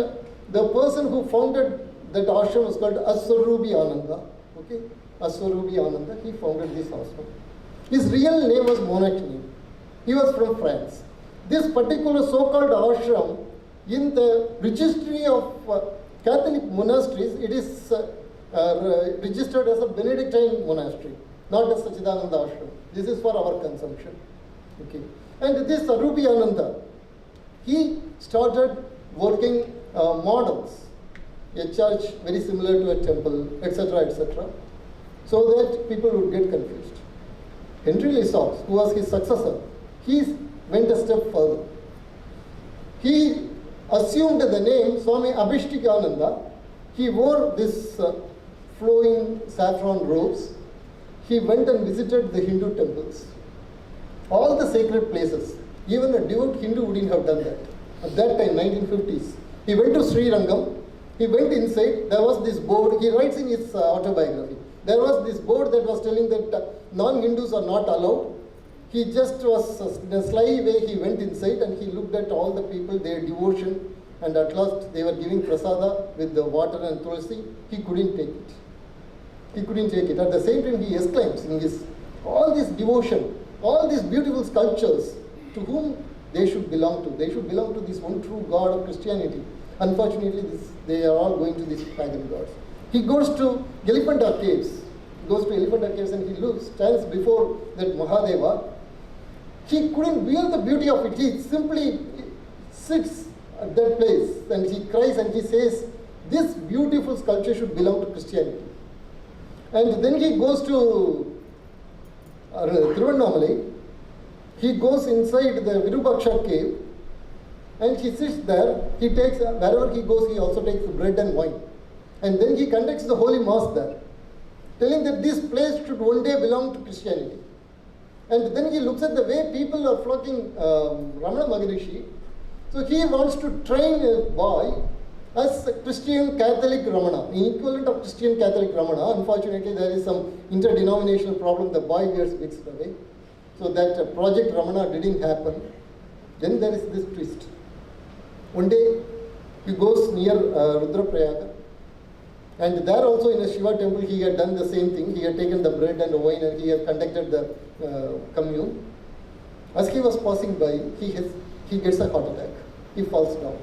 the person who founded that ashram was called Aswarupi Ananda. Okay, Aswarupi Ananda, he founded this ashram. His real name was monarch name. He was from France. This particular so-called ashram, in the registry of Catholic monasteries, it is registered as a Benedictine monastery, not as Sachidananda Ashram. This is for our consumption. Okay. And this Arupi Ananda, he started working models, a church very similar to a temple, etc., etc., so that people would get confused. Henry Lissox, who was his successor, he went a step further. He assumed the name Swami Abhishtikananda. He wore this flowing saffron robes. He went and visited the Hindu temples, all the sacred places. Even a devout Hindu wouldn't have done that. At that time, 1950s. He went to Sri Rangam. He went inside. There was this board. He writes in his autobiography. There was this board that was telling that non-Hindus are not allowed. He just was, in a sly way, he went inside and he looked at all the people, their devotion, and at last they were giving prasada with the water and tulsi. He couldn't take it. He couldn't take it. At the same time, he exclaims in his, all this devotion, all these beautiful sculptures, to whom they should belong to. They should belong to this one true God of Christianity. Unfortunately, they are all going to these pagan gods. He goes to Elephanta Caves. He goes to Elephanta Caves and he looks, stands before that Mahadeva. He couldn't bear the beauty of it. He simply sits at that place and he cries and he says, this beautiful sculpture should belong to Christianity. And then he goes to Tiruvannamalai. He goes inside the Virupaksha cave and he sits there. He takes, wherever he goes, he also takes bread and wine. And then he conducts the holy mass there, telling that this place should one day belong to Christianity. And then he looks at the way people are flocking Ramana Maharishi. So he wants to train a boy as a Christian Catholic Ramana, an equivalent of Christian Catholic Ramana. Unfortunately, there is some interdenominational problem. The boy gets mixed away. So that Project Ramana didn't happen. Then there is this twist. One day, he goes near Rudraprayaga. And there also in a Shiva temple, he had done the same thing. He had taken the bread and the wine and he had conducted the commune. As he was passing by, he gets a heart attack. He falls down.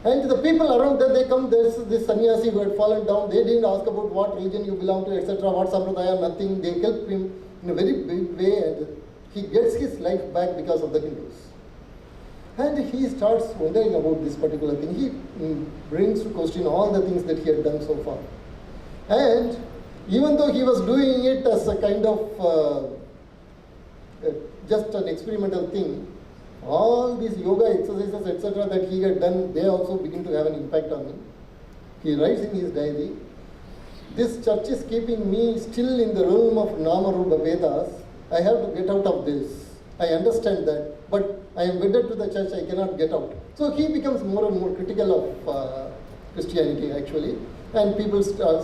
And the people around there, they come, there's this sannyasi who had fallen down. They didn't ask about what religion you belong to, etc., what sampradaya, nothing. They help him in a very big way and he gets his life back because of the Hindus. And he starts wondering about this particular thing. He brings to question all the things that he had done so far. And even though he was doing it as a kind of just an experimental thing, all these yoga exercises, etc., that he had done, they also begin to have an impact on him. He writes in his diary, this church is keeping me still in the realm of Nama-Rupa Vedas. I have to get out of this. I understand that, but I am wedded to the church, I cannot get out. So he becomes more and more critical of Christianity actually, and people sort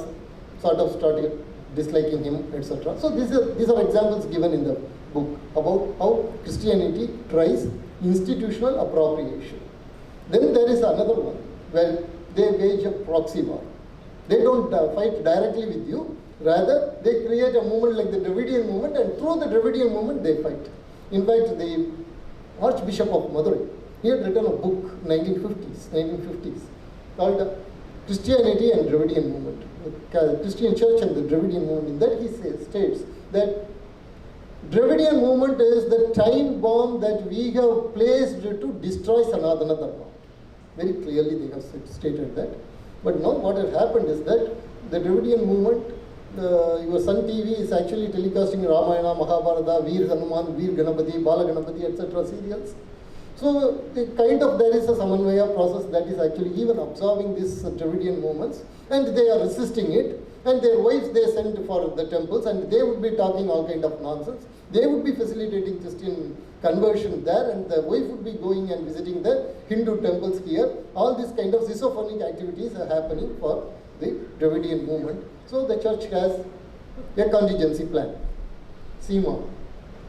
of started disliking him, etc. So these are examples given in the book about how Christianity tries institutional appropriation. Then there is another one where they wage a proxy war. They don't fight directly with you, rather they create a movement like the Dravidian movement, and through the Dravidian movement they fight. In fact, the Archbishop of Madurai, he had written a book, 1950s, called Christianity and Dravidian Movement, the Christian Church and the Dravidian Movement. In that he states that Dravidian movement is the time bomb that we have placed to destroy Sanatana Dharma. Very clearly they have stated that. But now what had happened is that the Dravidian movement, your Sun TV is actually telecasting Ramayana, Mahabharata, Veer Hanuman, Veer Ganapati, Bala Ganapati, etc. serials. So there is a Samanvaya process that is actually even absorbing these Dravidian movements, and they are resisting it. And their wives they send for the temples, and they would be talking all kind of nonsense. They would be facilitating Christian conversion there, and the wife would be going and visiting the Hindu temples here. All these kind of schizophonic activities are happening for the Dravidian movement. So the church has a contingency plan, SEMA.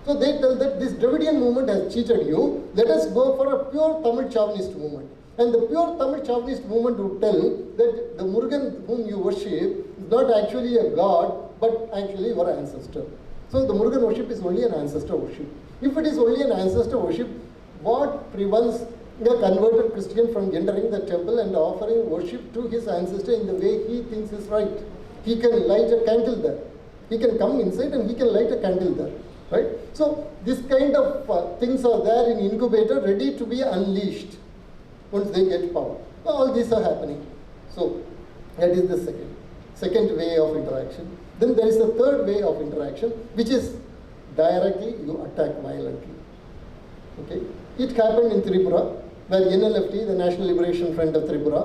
So they tell that this Dravidian movement has cheated you, let us go for a pure Tamil chauvinist movement. And the pure Tamil chauvinist movement would tell that the Murugan whom you worship is not actually a god, but actually your ancestor. So the Murugan worship is only an ancestor worship. If it is only an ancestor worship, what prevents a converted Christian from entering the temple and offering worship to his ancestor in the way he thinks is right? He can light a candle there. He can come inside and he can light a candle there. Right? So this kind of things are there in incubator ready to be unleashed once they get power. All these are happening. So that is the second way of interaction. Then there is a third way of interaction, which is directly, you attack violently. Okay? It happened in Tripura, where NLFT, the National Liberation Front of Tripura,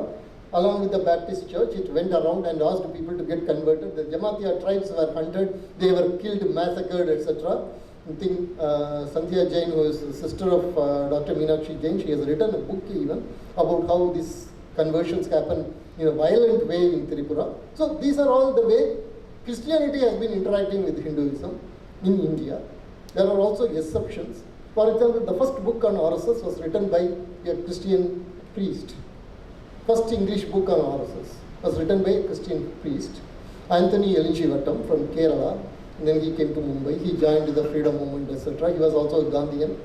along with the Baptist Church, it went around and asked people to get converted. The Jamatia tribes were hunted, they were killed, massacred, etc. I think Sanjeev Jain, who is the sister of Dr. Meenakshi Jain, she has written a book even about how these conversions happen in a violent way in Tripura. So these are all the way Christianity has been interacting with Hinduism in India. There are also exceptions. For example, the first book on RSS was written by a Christian priest. First English book on RSS was written by a Christian priest, Anthony Elishivattam from Kerala. And then he came to Mumbai. He joined the freedom movement, etc. He was also a Gandhian.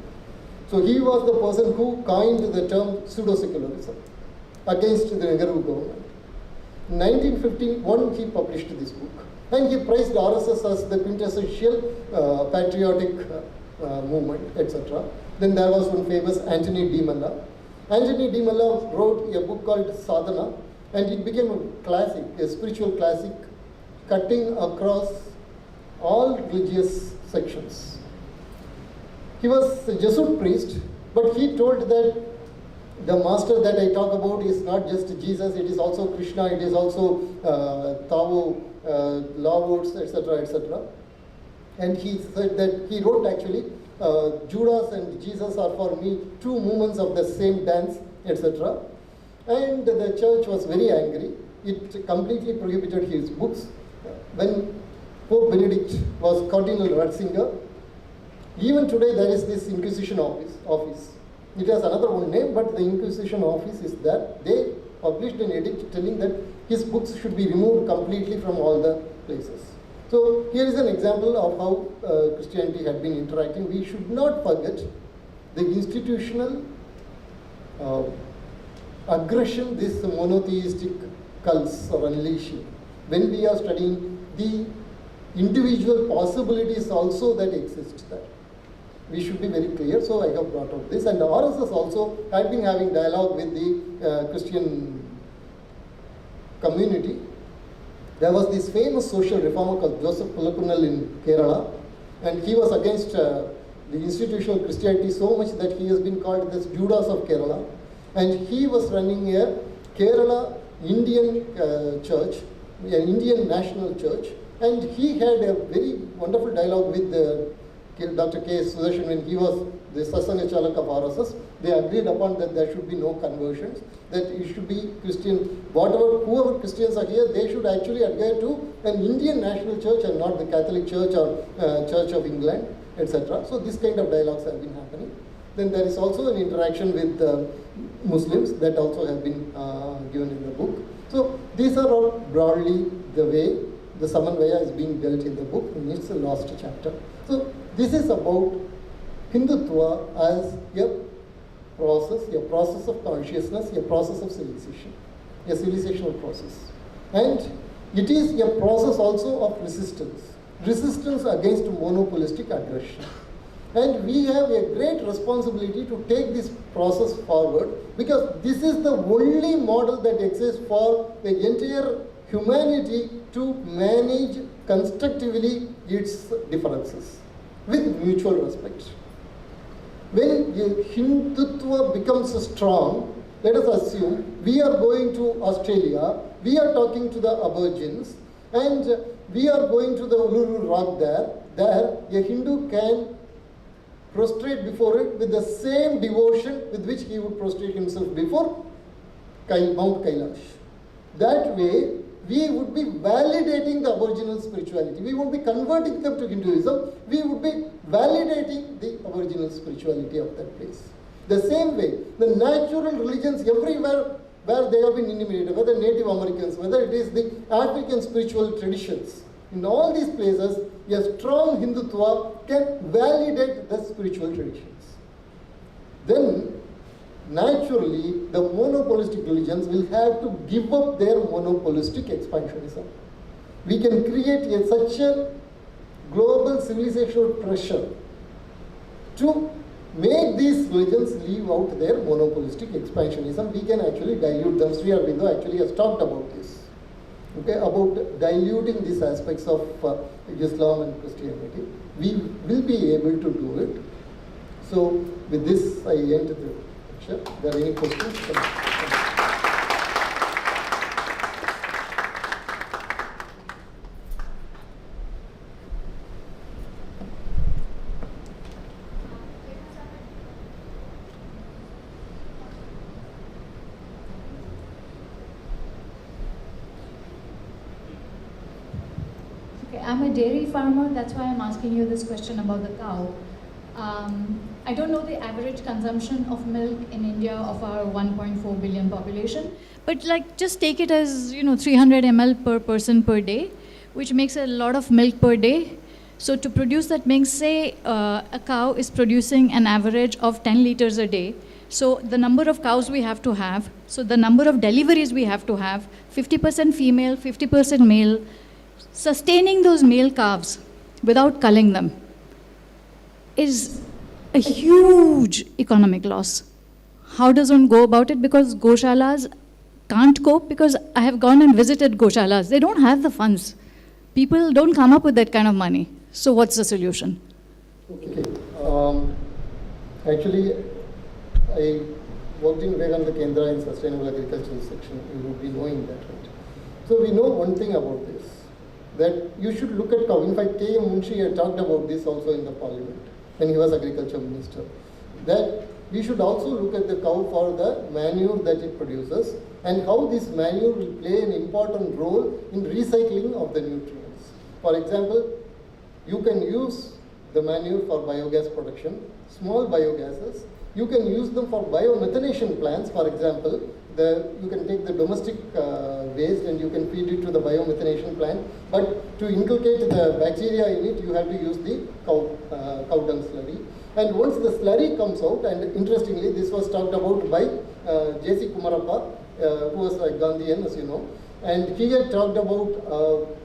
So he was the person who coined the term pseudo-secularism against the Nehru government. In 1951, he published this book. And he praised RSS as the quintessential patriotic movement, etc. Then there was one famous Anthony D. Malla. Anthony D. Malla wrote a book called Sadhana, and it became a classic, a spiritual classic, cutting across all religious sections. He was a Jesuit priest, but he told that the master that I talk about is not just Jesus, it is also Krishna, it is also Tao, Lords, etc., etc. And he said that, he wrote actually, Judas and Jesus are for me two movements of the same dance, etc. And the church was very angry. It completely prohibited his books. When Pope Benedict was Cardinal Ratzinger, even today there is this Inquisition office. It has another one name, but the Inquisition office is that they published an edict telling that his books should be removed completely from all the places. So here is an example of how Christianity had been interacting. We should not forget the institutional aggression this monotheistic cults are unleashing. When we are studying the individual possibilities also that exist there, we should be very clear. So I have brought up this, and the RSS also had been having dialogue with the Christian community. There was this famous social reformer called Joseph Pulakunal in Kerala, and he was against the institutional Christianity so much that he has been called the Judas of Kerala. And he was running a Kerala Indian church, an Indian national church, and he had a very wonderful dialogue with Dr. K. Sudarshan when he was the Satsanga Chalak of RSS. They agreed upon that there should be no conversions, that it should be Christian, whoever Christians are here, they should actually adhere to an Indian national church and not the Catholic Church or Church of England, etc. So this kind of dialogues have been happening. Then there is also an interaction with Muslims that also have been given in the book. So these are all broadly the way the Samanvaya is being dealt in the book in its last chapter. So this is about Hindutva as a process of consciousness, a process of civilization, a civilizational process. And it is a process also of resistance against monopolistic aggression. And we have a great responsibility to take this process forward, because this is the only model that exists for the entire humanity to manage constructively its differences with mutual respect. When Hindutva becomes strong, let us assume we are going to Australia, we are talking to the Aborigines, and we are going to the Uluru Rock there. There, a Hindu can prostrate before it with the same devotion with which he would prostrate himself before Mount Kailash. That way, we would be validating the Aboriginal spirituality. We would be converting them to Hinduism. We would be validating the Aboriginal spirituality of that place. The same way, the natural religions everywhere where they have been intimated, whether Native Americans, whether it is the African spiritual traditions, in all these places, a strong Hindutva can validate the spiritual traditions. Then, naturally, the monopolistic religions will have to give up their monopolistic expansionism. We can create such a global civilizational pressure to make these religions leave out their monopolistic expansionism. We can actually dilute them. Sri Aurobindo actually has talked about this. okay, about diluting these aspects of Islam and Christianity. We will be able to do it. So with this, I end the lecture. Are there any questions? I'm a dairy farmer, that's why I'm asking you this question about the cow. I don't know the average consumption of milk in India of our 1.4 billion population, but like just take it as 300 ml per person per day, which makes a lot of milk per day. So to produce that milk, say a cow is producing an average of 10 liters a day. So the number of cows we have to have, so the number of deliveries we have to have, 50% female, 50% male, sustaining those male calves without culling them is a huge economic loss. How does one go about it? Because goshalas can't cope, because I have gone and visited goshalas. They don't have the funds. People don't come up with that kind of money. So what's the solution? Okay. Actually, I worked in Vivekananda Kendra in Sustainable Agricultural section. You would be knowing that, right? So we know one thing about this, that you should look at cow. In fact, K.M. Munshi had talked about this also in the parliament when he was agriculture minister, that we should also look at the cow for the manure that it produces and how this manure will play an important role in recycling of the nutrients. For example, you can use the manure for biogas production, small biogases. You can use them for biomethanation plants. For example, you can take the domestic waste and you can feed it to the biomethanation plant. But to inculcate the bacteria in it, you have to use the cow dung slurry. And once the slurry comes out, and interestingly, this was talked about by J.C. Kumarappa, who was a Gandhian, as you know. And he had talked about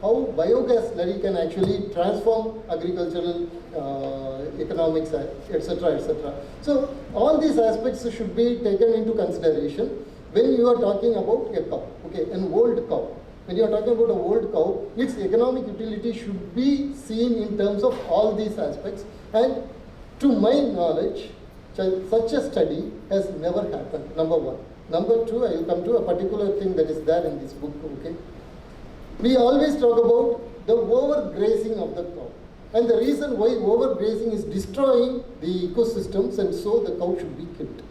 how biogas slurry can actually transform agricultural economics, etc., etc. So all these aspects should be taken into consideration when you are talking about a cow, okay, an old cow. When you are talking about an old cow, its economic utility should be seen in terms of all these aspects. And to my knowledge, such a study has never happened, number one. Number two, I will come to a particular thing that is there in this book, okay. We always talk about the overgrazing of the cow. And the reason why overgrazing is destroying the ecosystems, and so the cow should be killed.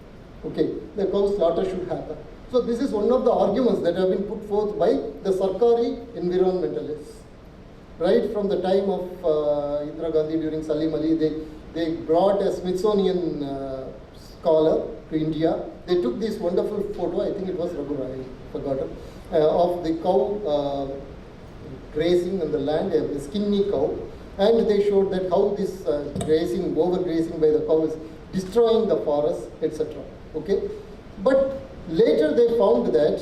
Okay, the cow slaughter should happen. So this is one of the arguments that have been put forth by the Sarkari environmentalists. Right from the time of Indira Gandhi during Salim Ali, they brought a Smithsonian scholar to India. They took this wonderful photo, I think it was Raghurai, I forgot, of the cow grazing on the land, a skinny cow. And they showed that how this overgrazing by the cow is destroying the forest, etc. Okay, but later they found that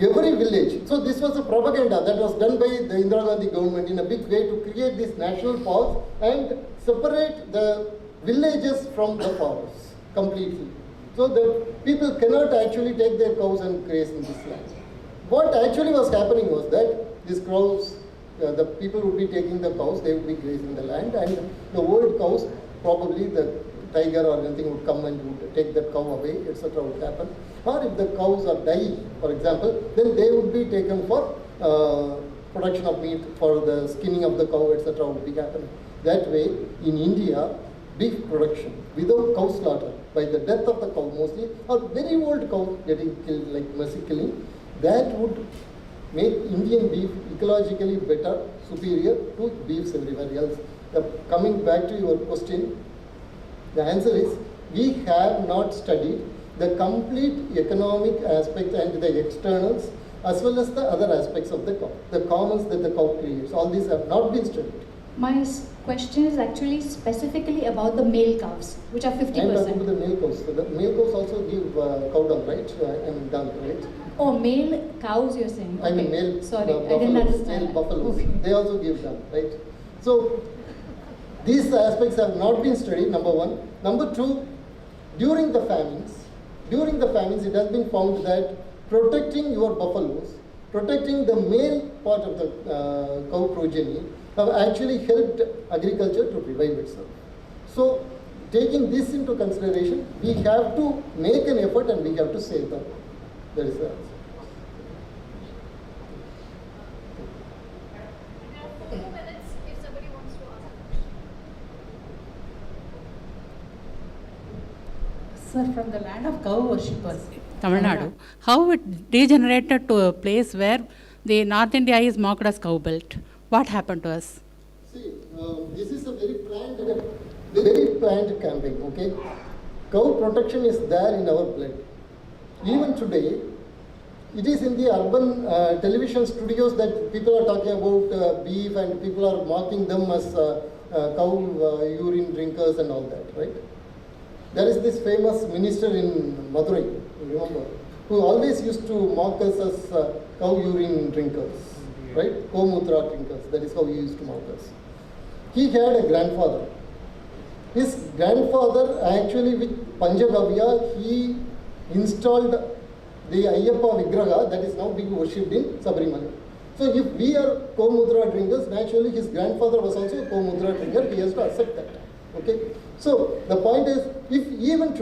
every village, so this was a propaganda that was done by the Indira Gandhi government in a big way to create these national parks and separate the villages from the forests completely. So the people cannot actually take their cows and graze in this land. What actually was happening was that these cows, the people would be taking the cows, they would be grazing the land, and the old cows, probably the tiger or anything would come and would take that cow away, etc. would happen. Or if the cows are dying, for example, then they would be taken for production of meat, for the skinning of the cow, etc. would be happening. That way, in India, beef production without cow slaughter, by the death of the cow mostly, or very old cow getting killed like mercy killing, that would make Indian beef ecologically better, superior to beefs everywhere else. Coming back to your question, the answer is we have not studied the complete economic aspect and the externals as well as the other aspects of the cow, the commons that the cow creates. All these have not been studied. My question is actually specifically about the male cows, which are 50%. I'm talking about the male cows. So the male cows also give cow dung, right? Dung, right? Oh, male cows you're saying? Okay. I mean male Sorry, I didn't understand. Male buffaloes, okay. They also give dung, right? So these aspects have not been studied, number one. Number two, during the famines, it has been found that protecting your buffaloes protecting the male part of the cow progeny have actually helped agriculture to revive itself. So, taking this into consideration, we have to make an effort and we have to save them. That is the answer. Sir, from the land of cow worshippers, Tamil Nadu, how it degenerated to a place where the North India is mocked as cow belt? What happened to us? See, this is a very planned campaign, okay? Cow protection is there in our blood. Even today, it is in the urban television studios that people are talking about beef and people are mocking them as cow urine drinkers and all that, right? There is this famous minister in Madurai, remember, who always used to mock us as cow urine drinkers, right? Komutra drinkers, that is how he used to mock us. He had a grandfather. His grandfather actually with Panchagavya, he installed the Ayyappa Vigraha that is now being worshipped in Sabarimala. So if we are Komutra drinkers, naturally his grandfather was also a Komutra drinker, he has to accept that. Okay? So the point is, if even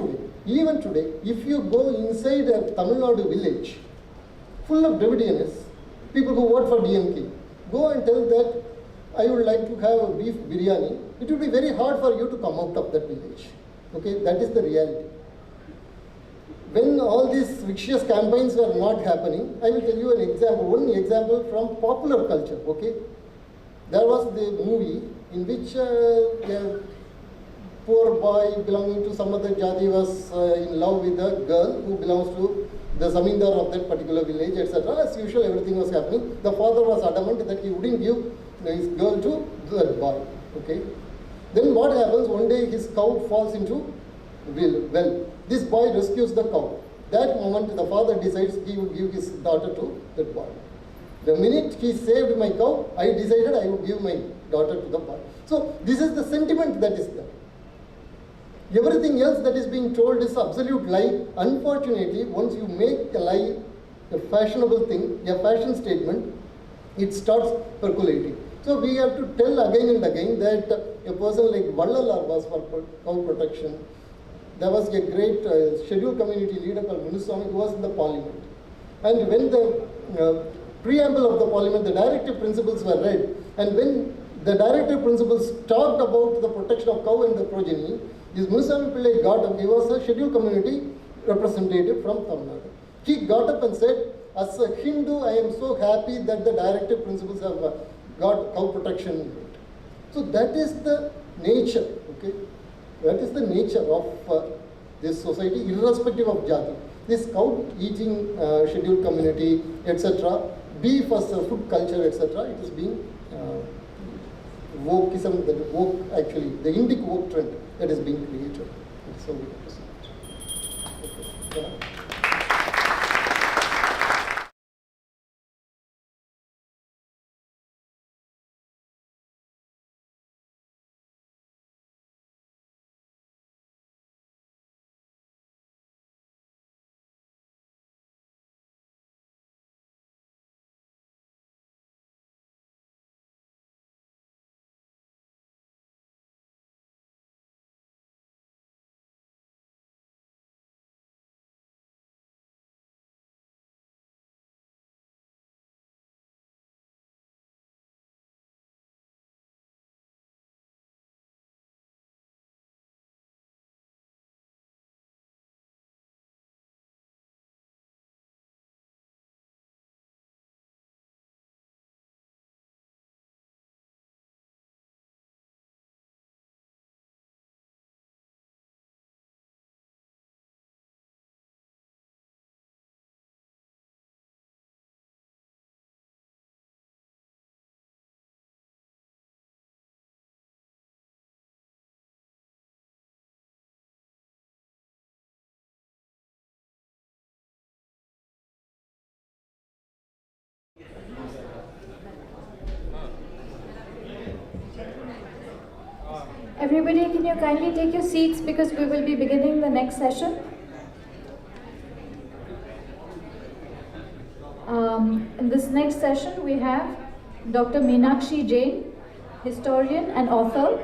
today, if you go inside a Tamil Nadu village full of Dravidianists, people who vote for DMK, go and tell that I would like to have a beef biryani, it will be very hard for you to come out of that village. Okay, that is the reality. When all these vicious campaigns were not happening, I will tell you an example, one example from popular culture. Okay, there was the movie in which a poor boy belonging to some other jati was in love with a girl who belongs to the zamindar of that particular village, etc. As usual, everything was happening. The father was adamant that he wouldn't give his girl to that boy. Okay. Then what happens? One day his cow falls into well. This boy rescues the cow. That moment the father decides he would give his daughter to that boy. The minute he saved my cow, I decided I would give my daughter to the boy. So this is the sentiment that is there. Everything else that is being told is absolute lie. Unfortunately, once you make a lie a fashionable thing, a fashion statement, it starts percolating. So we have to tell again and again that a person like Vallalar was for cow protection. There was a great scheduled community leader called Munuswamy who was in the parliament. And when the preamble of the parliament, the directive principles were read, and when the directive principles talked about the protection of cow and the progeny, this Munuswamy Pillai got up, he was a scheduled community representative from Tamil Nadu. He got up and said, as a Hindu, I am so happy that the directive principles have got cow protection in it. So that is the nature, okay? That is the nature of this society, irrespective of jati. This cow eating scheduled community, etc., beef as a food culture, etc., it is being wokeism, that woke actually, the Indic woke trend that is being created. So we have to see it. Okay. Yeah. Everybody, can you kindly take your seats because we will be beginning the next session. this next session, we have Dr. Meenakshi Jain, historian and author,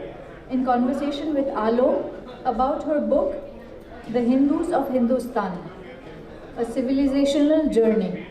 in conversation with Alo about her book, The Hindus of Hindustan, a civilizational journey.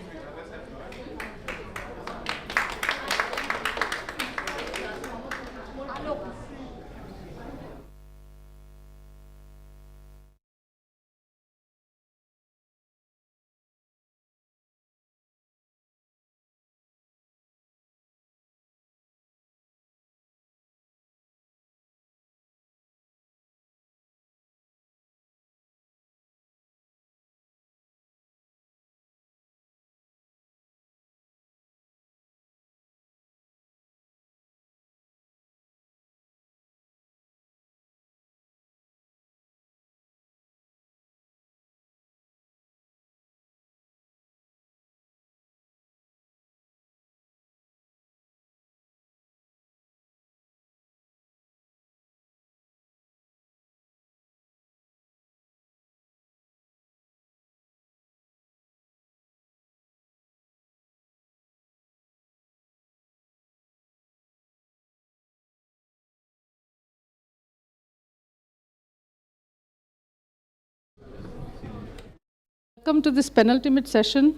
Welcome to this penultimate session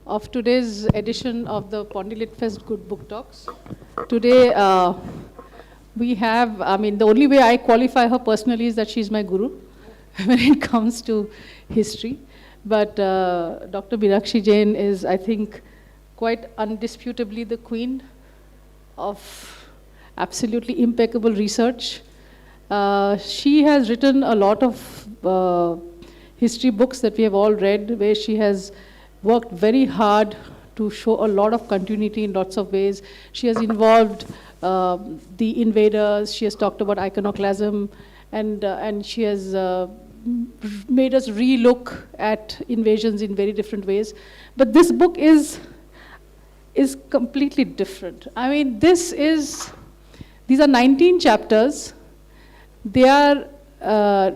of today's edition of the Pondilit Fest Good Book Talks. Today we have, the only way I qualify her personally is that she's my guru when it comes to history. But Dr. Meenakshi Jain is, I think, quite undisputably the queen of absolutely impeccable research. She has written a lot of history books that we have all read, where she has worked very hard to show a lot of continuity in lots of ways. She has involved the invaders, she has talked about iconoclasm, and she has made us relook at invasions in very different ways. But this book is completely different. These are 19 chapters. They are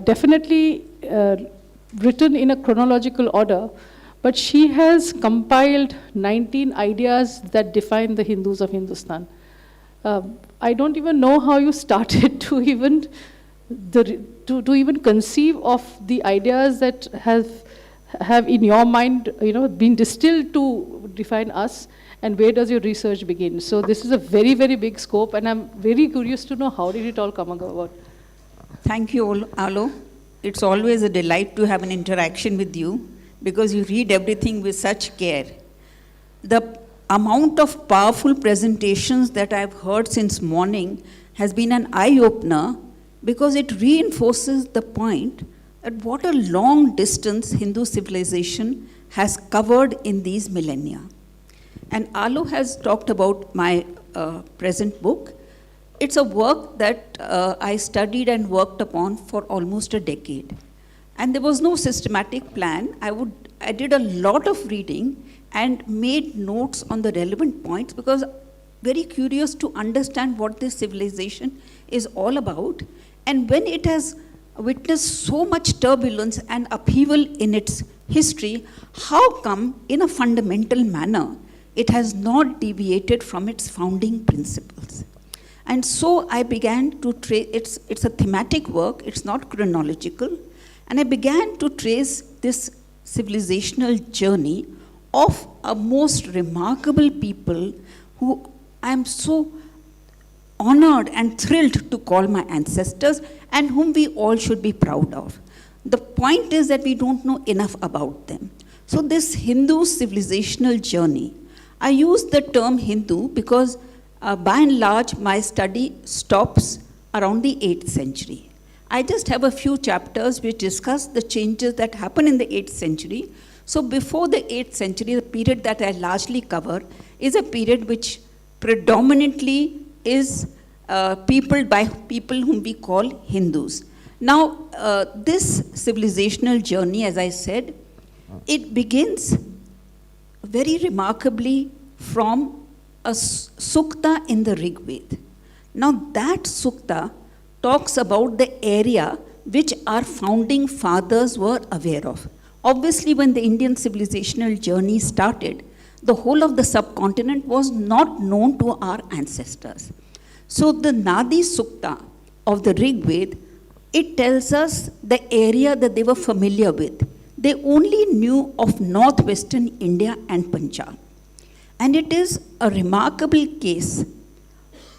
definitely written in a chronological order, but she has compiled 19 ideas that define the Hindus of Hindustan. I don't even know how you started to even conceive of the ideas that have in your mind, been distilled to define us, and where does your research begin? So this is a very, very big scope, and I'm very curious to know how did it all come about. Thank you, Alo. It's always a delight to have an interaction with you, because you read everything with such care. The amount of powerful presentations that I've heard since morning has been an eye-opener, because it reinforces the point that what a long distance Hindu civilization has covered in these millennia. And Alo has talked about my present book. It's a work that I studied and worked upon for almost a decade. And there was no systematic plan. I did a lot of reading and made notes on the relevant points, because very curious to understand what this civilization is all about. And when it has witnessed so much turbulence and upheaval in its history, how come in a fundamental manner it has not deviated from its founding principles? And so I began to trace, it's a thematic work, it's not chronological, and I began to trace this civilizational journey of a most remarkable people who I am so honored and thrilled to call my ancestors, and whom we all should be proud of. The point is that we don't know enough about them. So this Hindu civilizational journey, I use the term Hindu because by and large my study stops around the 8th century. I just have a few chapters which discuss the changes that happen in the 8th century. So before the 8th century, the period that I largely cover is a period which predominantly is peopled by people whom we call Hindus. Now, this civilizational journey, as I said, it begins very remarkably from a sukta in the Rig Veda. Now, that sukta talks about the area which our founding fathers were aware of. Obviously, when the Indian civilizational journey started, the whole of the subcontinent was not known to our ancestors. So the Nadi Sukta of the Rig Veda, it tells us the area that they were familiar with. They only knew of northwestern India and Punjab. And it is a remarkable case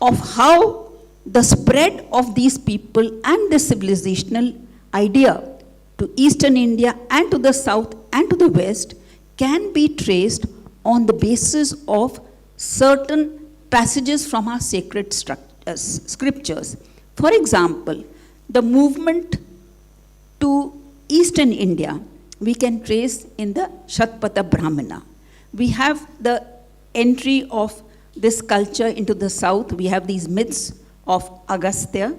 of how the spread of these people and the civilizational idea to eastern India and to the south and to the west can be traced on the basis of certain passages from our sacred scriptures. For example, the movement to eastern India we can trace in the Shatpatha Brahmana. We have the entry of this culture into the south. We have these myths of Agastya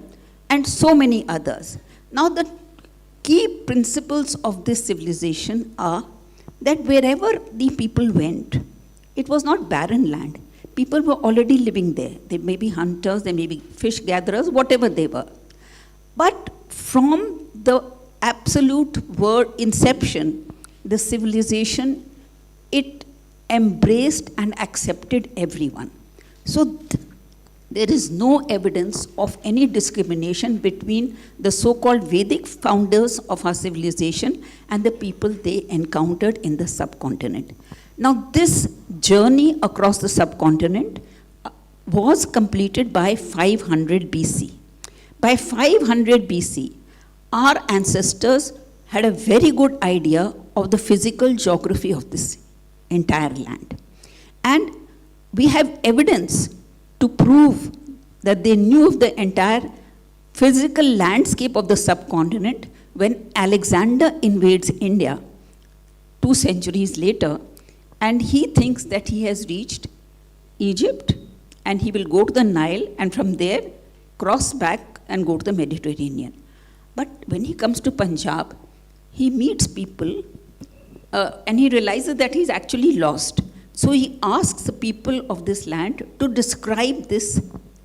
and so many others. Now the key principles of this civilization are that wherever the people went, it was not barren land. People were already living there. They may be hunters, they may be fish gatherers, whatever they were. But from the absolute word inception, the civilization, it embraced and accepted everyone. So there is no evidence of any discrimination between the so-called Vedic founders of our civilization and the people they encountered in the subcontinent. Now this journey across the subcontinent was completed by 500 BC. By 500 BC, our ancestors had a very good idea of the physical geography of this entire land. And we have evidence to prove that they knew of the entire physical landscape of the subcontinent when Alexander invades India 2 centuries later, and he thinks that he has reached Egypt and he will go to the Nile and from there cross back and go to the Mediterranean. But when he comes to Punjab, he meets people and he realizes that he's actually lost. So he asks the people of this land to describe this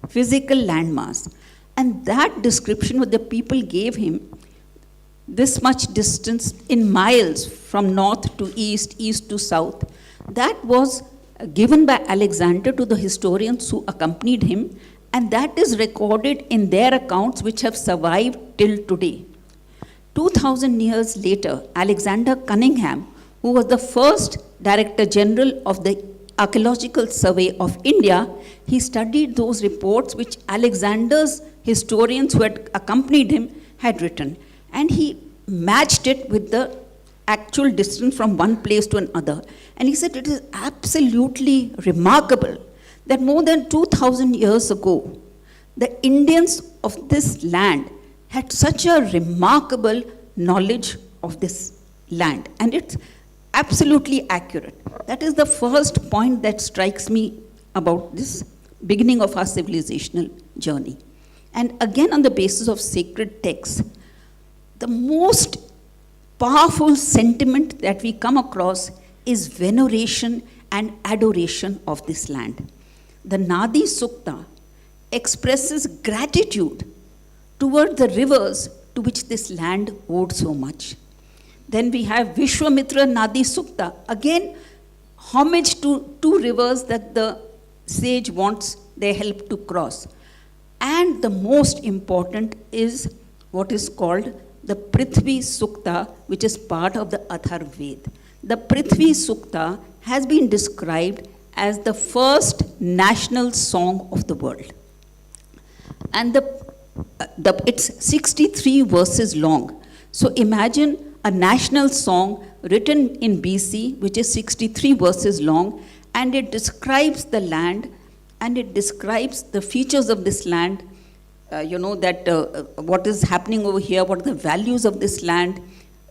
physical landmass. And that description what the people gave him, this much distance in miles from north to east, east to south, that was given by Alexander to the historians who accompanied him, and that is recorded in their accounts which have survived till today. 2000 years later, Alexander Cunningham, who was the first Director General of the Archaeological Survey of India, he studied those reports which Alexander's historians who had accompanied him had written. And he matched it with the actual distance from one place to another. And he said it is absolutely remarkable that more than 2000 years ago, the Indians of this land had such a remarkable knowledge of this land. And it's absolutely accurate. That is the first point that strikes me about this beginning of our civilizational journey. And again, on the basis of sacred texts, the most powerful sentiment that we come across is veneration and adoration of this land. The Nadi Sukta expresses gratitude toward the rivers to which this land owed so much. Then we have Vishwamitra Nadi Sukta, again homage to 2 rivers that the sage wants their help to cross. And the most important is what is called the Prithvi Sukta, which is part of the Atharva Veda. The Prithvi Sukta has been described as the first national song of the world. And it's 63 verses long. So imagine a national song written in BC, which is 63 verses long, and it describes the land, and it describes the features of this land, what is happening over here, what are the values of this land.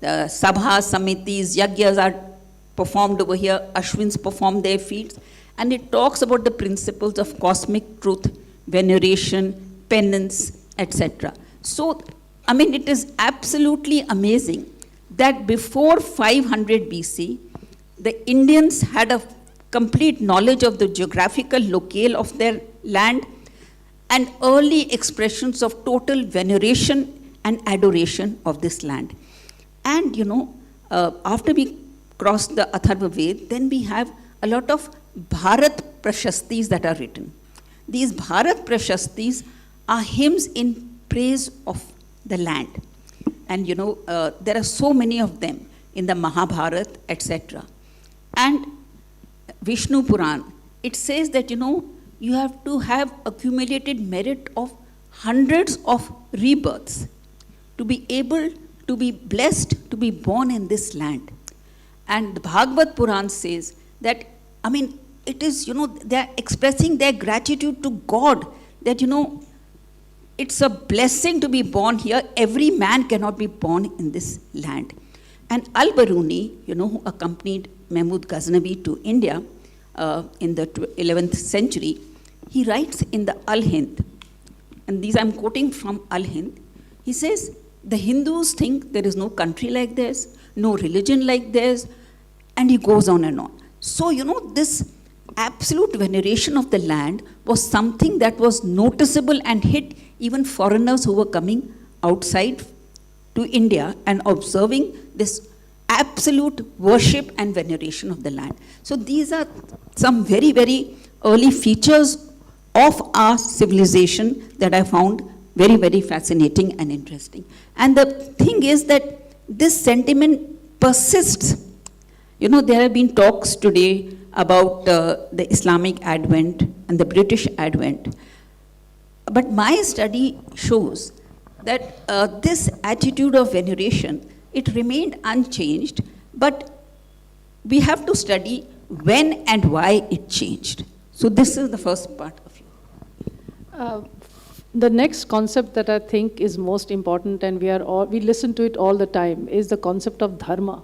Sabhas, Samitis, Yagyas are performed over here, Ashwins perform their feats, and it talks about the principles of cosmic truth, veneration, penance, etc. So, I mean, it is absolutely amazing that before 500 BC, the Indians had a complete knowledge of the geographical locale of their land and early expressions of total veneration and adoration of this land. And, after we cross the Atharva Veda, then we have a lot of Bharat Prashastis that are written. These Bharat Prashastis are hymns in praise of the land. And you know, there are so many of them in the Mahabharat, etc. And Vishnu Puran, it says that, you know, you have to have accumulated merit of hundreds of rebirths to be able to be blessed to be born in this land. And the Bhagavad Puran says that, I mean, it is, you know, they're expressing their gratitude to God that, you know, it's a blessing to be born here. Every man cannot be born in this land. And Al-Biruni, you know, who accompanied Mahmud Ghaznavi to India in the 11th century, he writes in the Al-Hind, and these I'm quoting from Al-Hind, he says, the Hindus think there is no country like theirs, no religion like theirs, and he goes on and on. So, you know, this absolute veneration of the land was something that was noticeable and hit even foreigners who were coming outside to India and observing this absolute worship and veneration of the land. So these are some very, very early features of our civilization that I found very, very fascinating and interesting. And the thing is that this sentiment persists. You know, there have been talks today about the Islamic Advent and the British Advent. But my study shows that this attitude of veneration, it remained unchanged, but we have to study when and why it changed. So this is the first part of it. The next concept that I think is most important, and we listen to it all the time, is the concept of dharma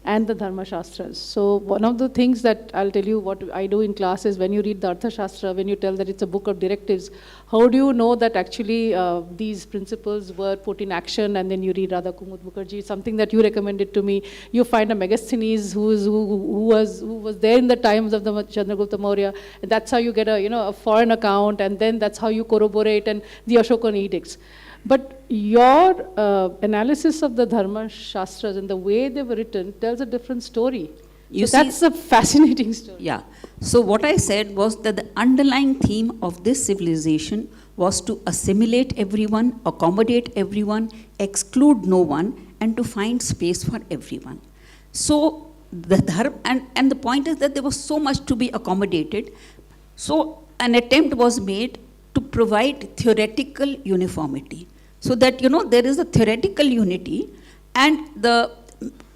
and the Dharma Shastras. So one of the things that I'll tell you what I do in class is when you read the Artha Shastra, when you tell that it's a book of directives, how do you know that actually these principles were put in action? And then you read Radha Kumud Mukherjee, something that you recommended to me. You find a Megasthenes who was there in the times of the Chandragupta Maurya, and that's how you get a foreign account, and then that's how you corroborate and the Ashokan edicts. But your analysis of the Dharma Shastras and the way they were written tells a different story. That's a fascinating story. Yeah. So what I said was that the underlying theme of this civilization was to assimilate everyone, accommodate everyone, exclude no one, and to find space for everyone. So the Dharma, and the point is that there was so much to be accommodated. So an attempt was made to provide theoretical uniformity, so that, you know, there is a theoretical unity, and the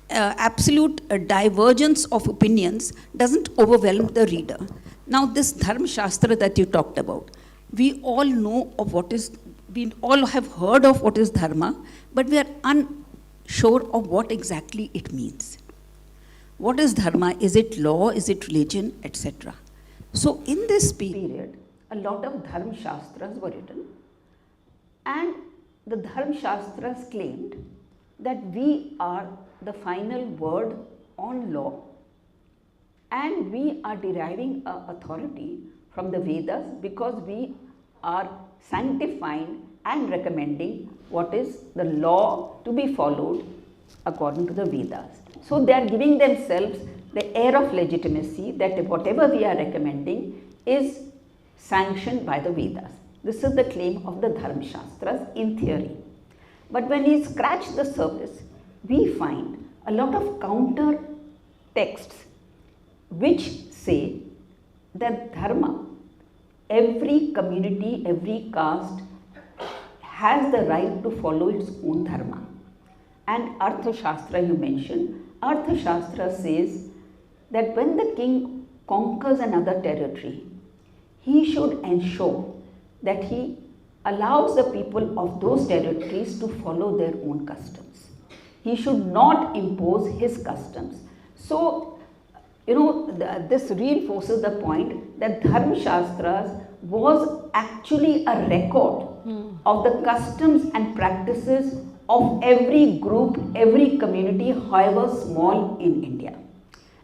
absolute divergence of opinions doesn't overwhelm the reader. Now this Dharma Shastra that you talked about, we all know of what is, we all have heard of what is Dharma, but we are unsure of what exactly it means. What is Dharma? Is it law? Is it religion? Etc. So in this period, a lot of Dharma Shastras were written, and the Dharma Shastras claimed that we are the final word on law, and we are deriving authority from the Vedas because we are sanctifying and recommending what is the law to be followed according to the Vedas. So they are giving themselves the air of legitimacy that whatever we are recommending is sanctioned by the Vedas. This is the claim of the Dharma Shastras in theory. But when we scratch the surface, we find a lot of counter texts which say that Dharma, every community, every caste has the right to follow its own Dharma. And Artha Shastra you mentioned, Artha Shastra says that when the king conquers another territory, he should ensure that he allows the people of those territories to follow their own customs. He should not impose his customs. So, this reinforces the point that Dharma Shastras was actually a record of the customs and practices of every group, every community, however small in India.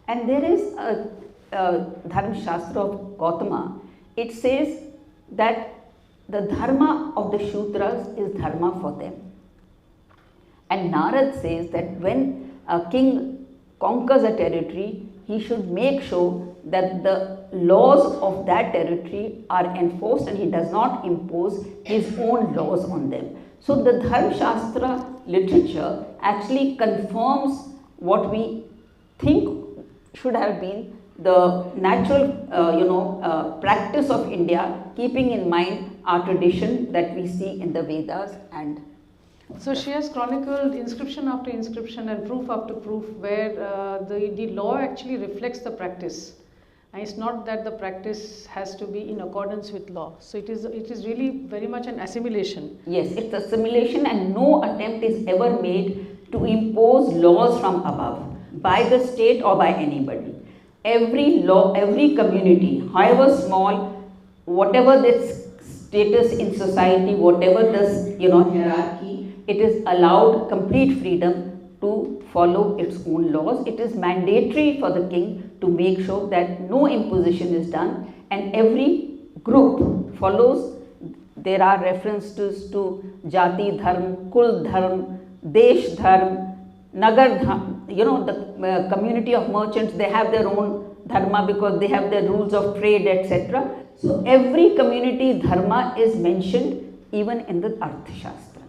And there is a Dharma Shastra of Gautama. It says that the dharma of the Shudras is dharma for them. And Narad says that when a king conquers a territory, he should make sure that the laws of that territory are enforced and he does not impose his own laws on them. So the Dharma Shastra literature actually confirms what we think should have been the natural practice of India, keeping in mind our tradition that we see in the Vedas. And so she has chronicled inscription after inscription and proof after proof where the law actually reflects the practice. And it's not that the practice has to be in accordance with law. So it is really very much an assimilation. Yes, it's assimilation, and no attempt is ever made to impose laws from above by the state or by anybody. Every law, every community, however small, whatever this status in society, whatever this hierarchy, it is allowed complete freedom to follow its own laws. It is mandatory for the king to make sure that no imposition is done, and every group follows. There are references to Jati Dharm, Kul Dharm, Desh Dharm, Nagar Dharm. The community of merchants, they have their own dharma because they have their rules of trade, etc. So every community dharma is mentioned even in the Arthashastra.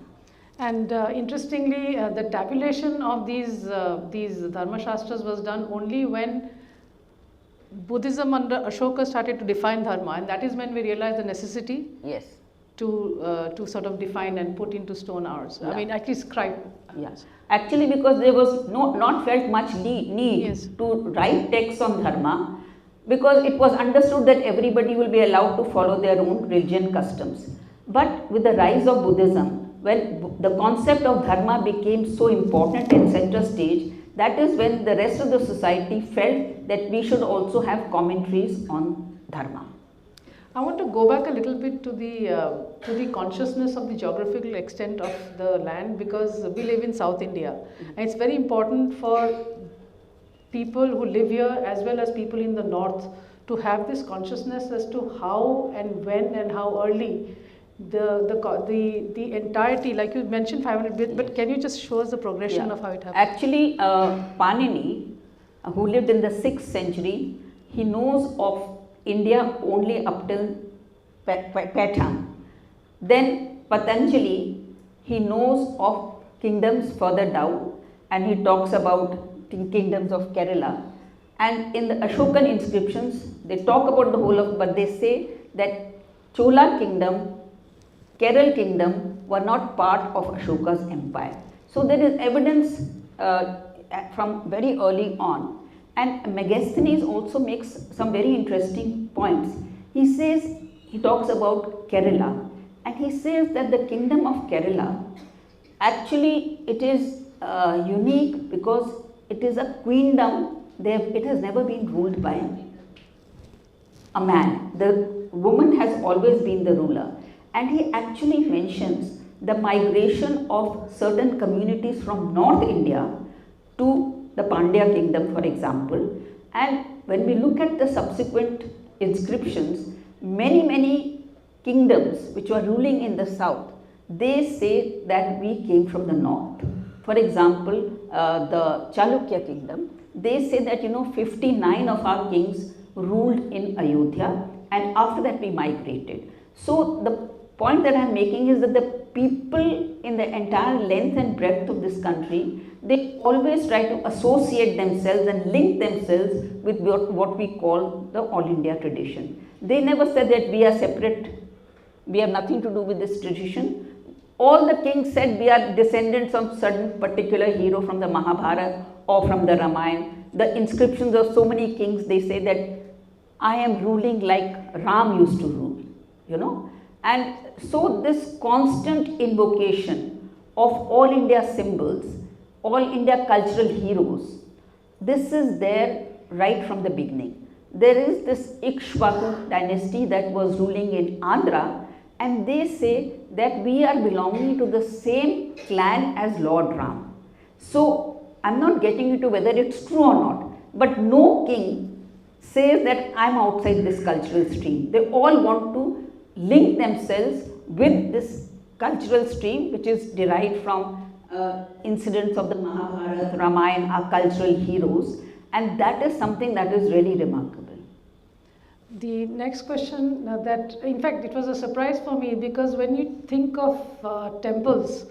And interestingly, the tabulation of these Dharma Shastras was done only when Buddhism under Ashoka started to define dharma, and that is when we realized the necessity. Yes. To sort of define and put into stone ours. Yeah. I mean, at least scribe. Yes. Actually, because there was not felt much need to write texts on dharma, because it was understood that everybody will be allowed to follow their own religion customs. But with the rise of Buddhism, when the concept of dharma became so important and center stage, that is when the rest of the society felt that we should also have commentaries on dharma. I want to go back a little bit to the consciousness of the geographical extent of the land, because we live in South India, and it's very important for people who live here as well as people in the north to have this consciousness as to how and when and how early the entirety, like you mentioned 500 bits, but can you just show us the progression of how it happened? Actually, Panini, who lived in the 6th century, he knows of India only up till Pathan. Then Patanjali, he knows of kingdoms further down, and he talks about kingdoms of Kerala. And in the Ashokan inscriptions, they talk about the whole of, but they say that Chola kingdom, Kerala kingdom were not part of Ashoka's empire. So there is evidence from very early on. And Megasthenes also makes some very interesting points. He talks about Kerala, and he says that the kingdom of Kerala, actually it is unique because it is a queendom. It has never been ruled by a man. The woman has always been the ruler. And he actually mentions the migration of certain communities from North India to the Pandya kingdom, for example. And when we look at the subsequent inscriptions, many kingdoms which were ruling in the south, they say that we came from the north. For example, the Chalukya kingdom, they say that 59 of our kings ruled in Ayodhya, and after that we migrated. So the point that I am making is that the people in the entire length and breadth of this country, they always try to associate themselves and link themselves with what we call the All India tradition. They never said that we are separate, we have nothing to do with this tradition. All the kings said we are descendants of certain particular hero from the Mahabharata or from the Ramayana. The inscriptions of so many kings, they say that I am ruling like Ram used to rule, And so this constant invocation of all India symbols, all India cultural heroes, this is there right from the beginning. There is this Ikshvaku dynasty that was ruling in Andhra, and they say that we are belonging to the same clan as Lord Ram. So I'm not getting into whether it's true or not, but no king says that I'm outside this cultural stream. They all want to link themselves with this cultural stream which is derived from incidents of the Mahabharata, Ramayana, our cultural heroes, and that is something that is really remarkable. The next question that, in fact, it was a surprise for me because when you think of temples,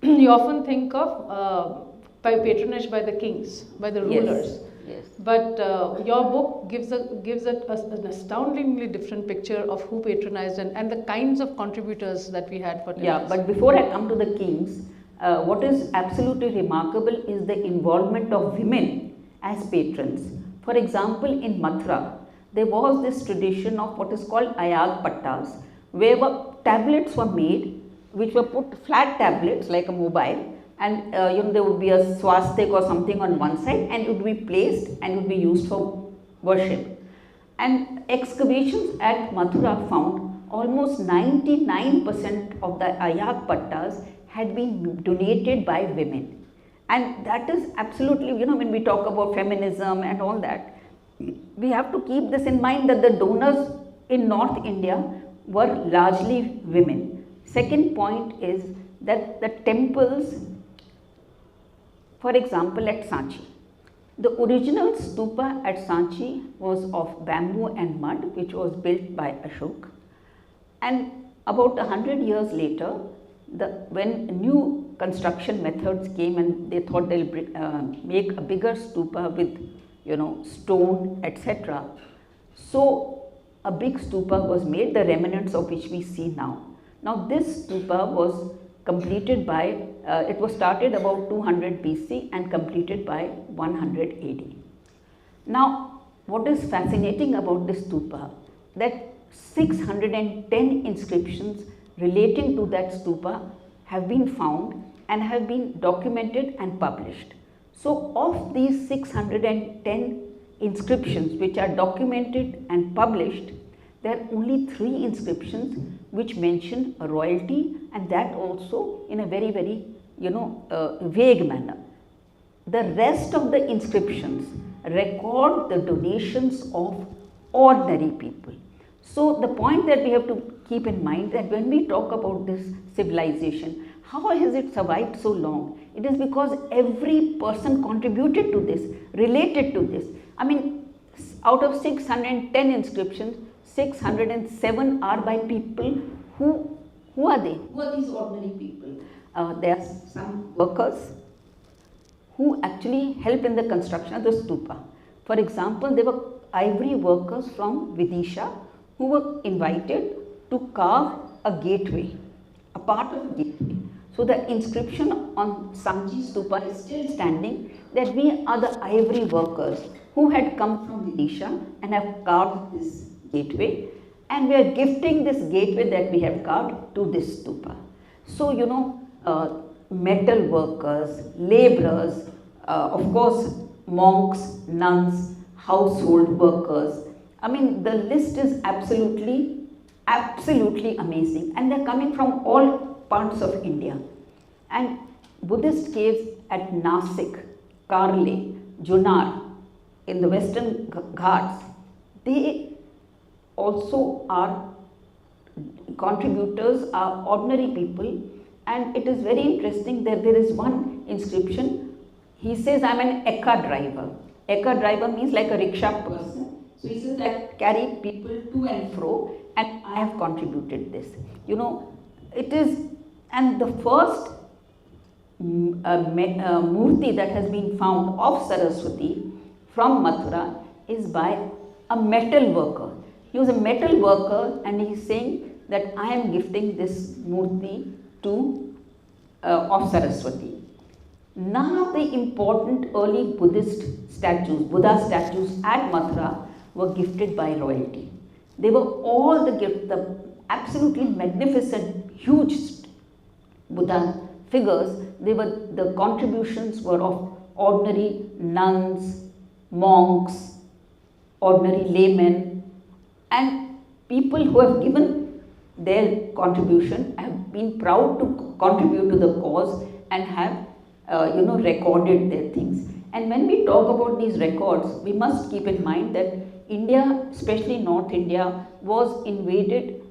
you often think of by patronage by the kings, by the rulers. Yes. But your book gives an astoundingly different picture of who patronized and the kinds of contributors that we had for temples. Yeah, but before I come to the kings, what is absolutely remarkable is the involvement of women as patrons. For example, in Mathura, there was this tradition of what is called ayag pattas, where tablets were made, which were put flat tablets like a mobile, and there would be a swastik or something on one side, and it would be placed and would be used for worship. And excavations at Mathura found almost 99% of the ayag pattas had been donated by women. And that is absolutely, when we talk about feminism and all that, we have to keep this in mind that the donors in North India were largely women. Second point is that the temples, for example, at Sanchi, the original stupa at Sanchi was of bamboo and mud, which was built by Ashok. And about 100 years later, when new construction methods came and they thought they'll make a bigger stupa with stone, etc. So a big stupa was made, the remnants of which we see now. Now this stupa was completed by, it was started about 200 BC and completed by 100 AD. Now what is fascinating about this stupa, that 610 inscriptions relating to that stupa have been found and have been documented and published. So of these 610 inscriptions which are documented and published, there are only 3 inscriptions which mention a royalty, and that also in a very, very vague manner. The rest of the inscriptions record the donations of ordinary people. So the point that we have to keep in mind that when we talk about this civilization, how has it survived so long? It is because every person contributed to this, related to this. I mean, out of 610 inscriptions, 607 are by people who are they? Who are these ordinary people? There are some workers who actually helped in the construction of the stupa. For example, there were ivory workers from Vidisha who were invited to carve a gateway, a part of a gateway. So the inscription on Sanchi stupa is still standing, that we are the ivory workers who had come from Vidisha and have carved this gateway, and we are gifting this gateway that we have carved to this stupa. So metal workers, laborers, of course monks, nuns, household workers. I mean, the list is absolutely amazing, and they're coming from all parts of India. And Buddhist caves at Nasik, Karle, Junar in the western Ghats, they also are contributors, are ordinary people. And it is very interesting that there is one inscription. He says, I'm an Eka driver. Eka driver means like a rickshaw person. So he says, I carry people to and fro, and I have contributed this. It is, and the first murti that has been found of Saraswati from Mathura is by a metal worker. He was a metal worker, and he is saying that I am gifting this murti of Saraswati. None of the important early Buddhist statues, Buddha statues at Mathura were gifted by royalty. They were all the absolutely magnificent, huge Buddha figures. The contributions were of ordinary nuns, monks, ordinary laymen, and people who have given their contribution have been proud to contribute to the cause and have recorded their things. And when we talk about these records, we must keep in mind that India, especially North India, was invaded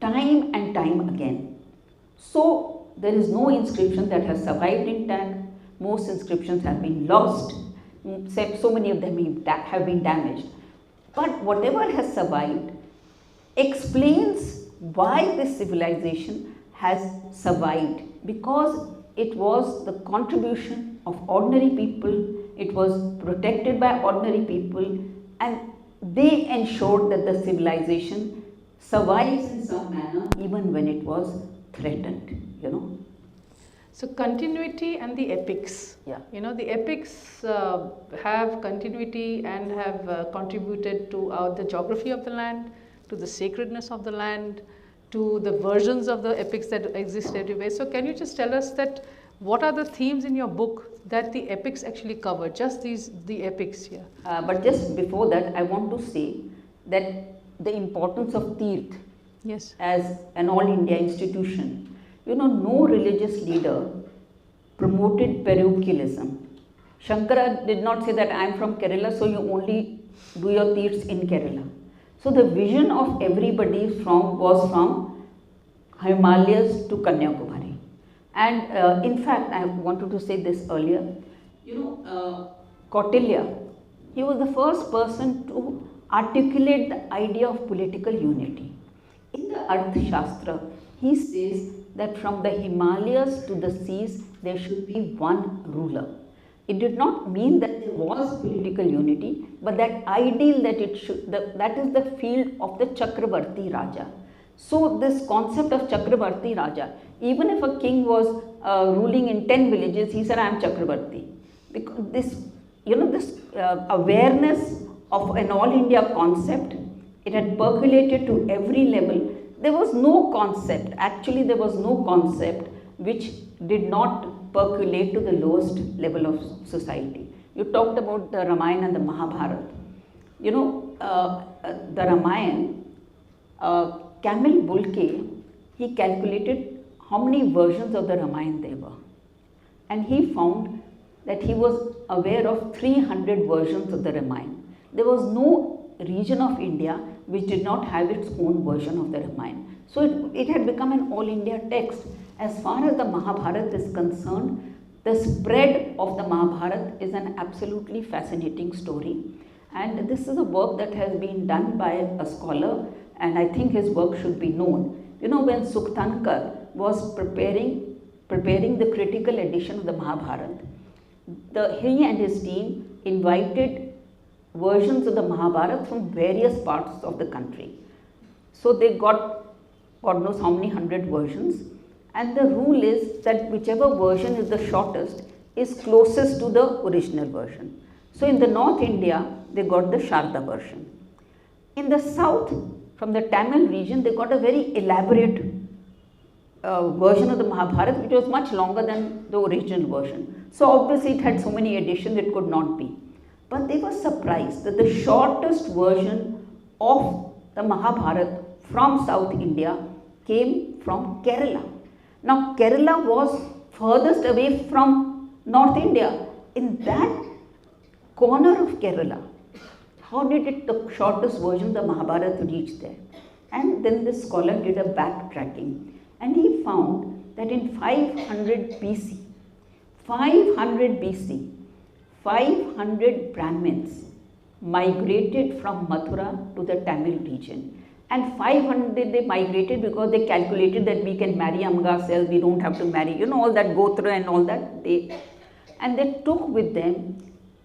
time and time again. So there is no inscription that has survived intact. Most inscriptions have been lost. So many of them have been damaged. But whatever has survived explains why this civilization has survived, because it was the contribution of ordinary people, it was protected by ordinary people, and they ensured that the civilization survives in some manner even when it was threatened, you know. So continuity and the epics. Yeah. You know, the epics have continuity and have contributed to the geography of the land, to the sacredness of the land, to the versions of the epics that exist everywhere. So can you just tell us that what are the themes in your book that the epics actually cover? Just the epics here. But just before that, I want to say that the importance of Tirth, yes, as an all India institution. You know, no religious leader promoted parochialism. Shankara did not say that I am from Kerala, so you only do your Tirths in Kerala. So the vision of everybody was from Himalayas to Kanyakumari. And in fact, I wanted to say this earlier, you know, Kautilya, he was the first person to articulate the idea of political unity. In the Arthashastra, he says that from the Himalayas to the seas, there should be one ruler. It did not mean that there was political unity, but that ideal that it should, that is the field of the Chakravarti Raja. So this concept of Chakravarti Raja, even if a king was ruling in 10 villages, he said, I am Chakravarti. Because this, you know, this awareness of an all India concept, it had percolated to every level. There was no concept, actually there was no concept which did not percolate to the lowest level of society. You talked about the Ramayana and the Mahabharata. You know, the Ramayana, Camille Bulke, he calculated how many versions of the Ramayana there were. And he found that he was aware of 300 versions of the Ramayana. There was no region of India which did not have its own version of the Ramayana. So it had become an all India text. As far as the Mahabharata is concerned, the spread of the Mahabharata is an absolutely fascinating story. And this is a work that has been done by a scholar, and I think his work should be known. You know, when Suktankar was preparing the critical edition of the Mahabharata, he and his team invited versions of the Mahabharata from various parts of the country. So they got God knows how many 100 versions, and the rule is that whichever version is the shortest is closest to the original version. So in the North India, they got the Sharda version. In the South, from the Tamil region, they got a very elaborate version of the Mahabharata, which was much longer than the original version. So obviously it had so many editions, it could not be. But they were surprised that the shortest version of the Mahabharata from South India came from Kerala. Now Kerala was furthest away from North India. In that corner of Kerala, how did the shortest version of the Mahabharata reach there? And then the scholar did a backtracking, and he found that in 500 BC, 500 Brahmins migrated from Mathura to the Tamil region. And 500 they migrated because they calculated that we can marry among ourselves, we don't have to marry, you know, all that Gotra and all that. And they took with them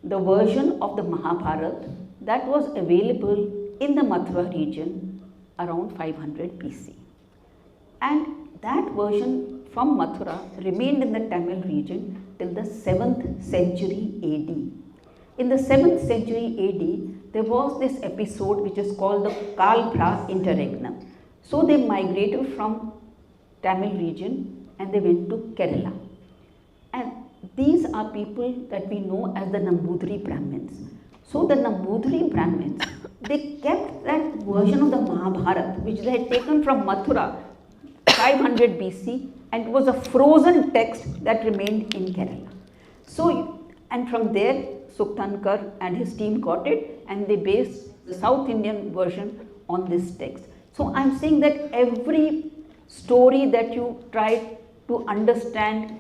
the version of the Mahabharata that was available in the Mathura region around 500 BC. And that version from Mathura remained in the Tamil region till the 7th century AD. In the 7th century AD, there was this episode which is called the Kalbhra interregnum. So they migrated from Tamil region and they went to Kerala. And these are people that we know as the Nambudri Brahmins. So the Nambudri Brahmins, they kept that version of the Mahabharata which they had taken from Mathura 500 BC, and it was a frozen text that remained in Kerala. So, and from there Suktankar and his team got it, and they based the South Indian version on this text. So I'm saying that every story that you try to understand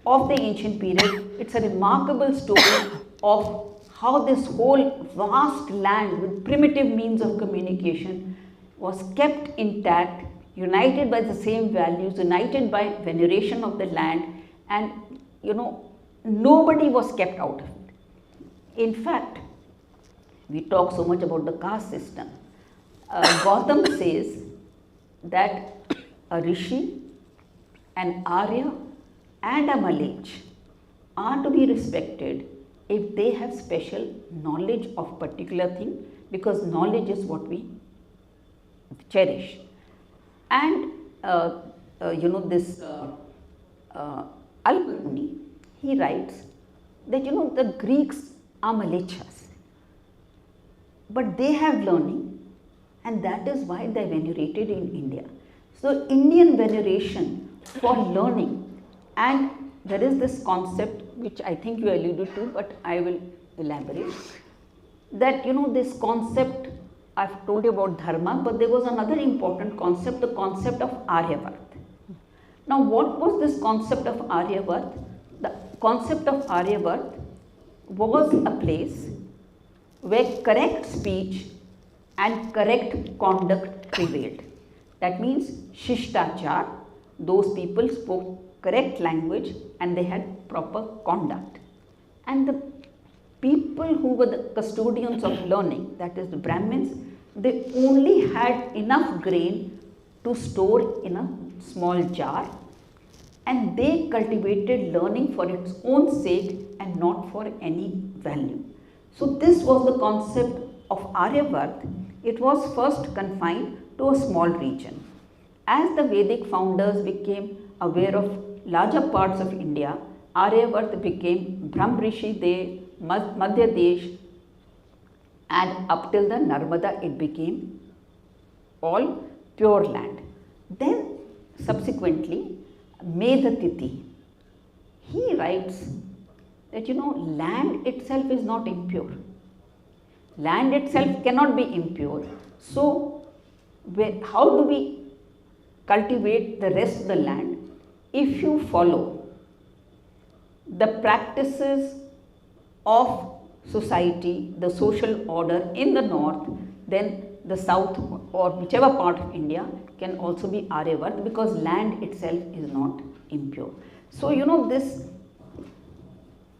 of the ancient period, it's a remarkable story of how this whole vast land with primitive means of communication was kept intact, united by the same values, united by veneration of the land, and nobody was kept out of it. In fact, we talk so much about the caste system. Gautam says that a Rishi, an Arya and a Malech are to be respected if they have special knowledge of particular thing, because knowledge is what we cherish. And this Al-Biruni, he writes that the Greeks are Malechas, but they have learning, and that is why they are venerated in India. So Indian veneration for learning, and there is this concept which I think you alluded to, but I will elaborate, that this concept, I've told you about dharma, but there was another important concept, the concept of Aryavart. Now what was this concept of Aryavart? The concept of Aryavart was a place where correct speech and correct conduct prevailed. That means Shishtachar, those people spoke correct language and they had proper conduct. And the people who were the custodians of learning, that is the Brahmins, they only had enough grain to store in a small jar, and they cultivated learning for its own sake and not for any value. So this was the concept of Aryavart. It was first confined to a small region. As the Vedic founders became aware of larger parts of India, Aryavart became Brahmrishi De, Madhya Desh, and up till the Narmada it became all pure land. Then subsequently Medhatiti, he writes that land itself is not impure. Land itself cannot be impure. So how do we cultivate the rest of the land? If you follow the practices of society, the social order in the north, then the south or whichever part of India can also be Aryavart, because land itself is not impure. So this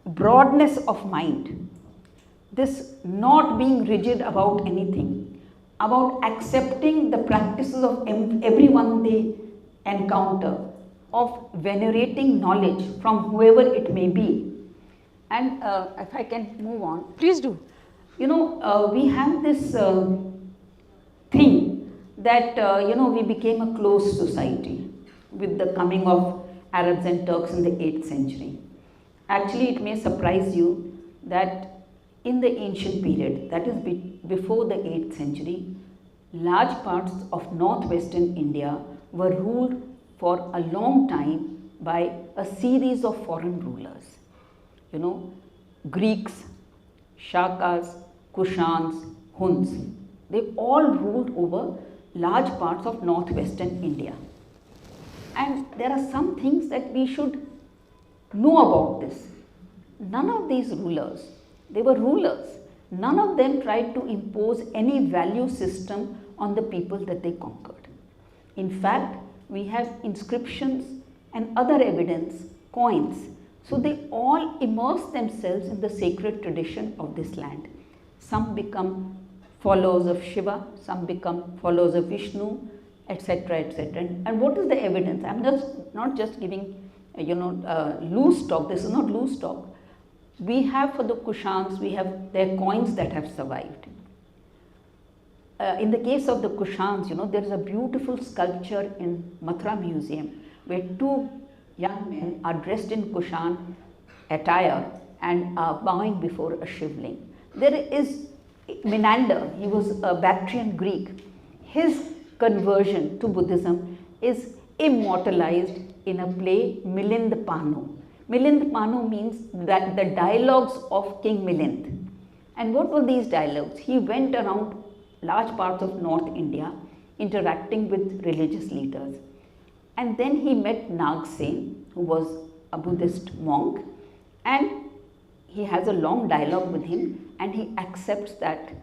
broadness of mind, this not being rigid about anything, about accepting the practices of everyone they encounter, of venerating knowledge from whoever it may be. And if I can move on. Please do. We have this thing that, we became a closed society with the coming of Arabs and Turks in the 8th century. Actually, it may surprise you that in the ancient period, that is before the 8th century, large parts of northwestern India were ruled for a long time by a series of foreign rulers. Greeks, Shakas, Kushans, Huns, they all ruled over large parts of northwestern India. And there are some things that we should know about this. None of these rulers, they were rulers, none of them tried to impose any value system on the people that they conquered. In fact, we have inscriptions and other evidence, coins. So they all immerse themselves in the sacred tradition of this land. Some become followers of Shiva, some become followers of Vishnu, etc., etc. And what is the evidence? I'm not just giving loose talk. This is not loose talk. We have for the Kushans, we have their coins that have survived. In the case of the Kushans, there is a beautiful sculpture in Mathura Museum where two young men are dressed in Kushan attire and are bowing before a shivling. There is Menander, he was a Bactrian Greek. His conversion to Buddhism is immortalized in a play, Milind Panu. Milind Panu means that the dialogues of King Milind. And what were these dialogues? He went around large parts of North India interacting with religious leaders. And then he met Nagsen, who was a Buddhist monk, and he has a long dialogue with him, and he accepts that,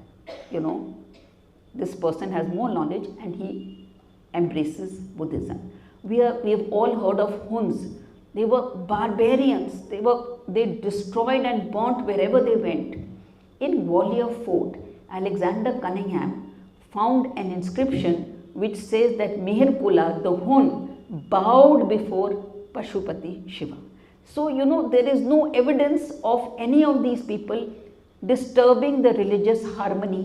this person has more knowledge, and he embraces Buddhism. We have all heard of Huns. They were barbarians. They destroyed and burnt wherever they went. In Gwalior Fort, Alexander Cunningham found an inscription which says that Meher Kula, the Hun, bowed before Pashupati Shiva. So, there is no evidence of any of these people disturbing the religious harmony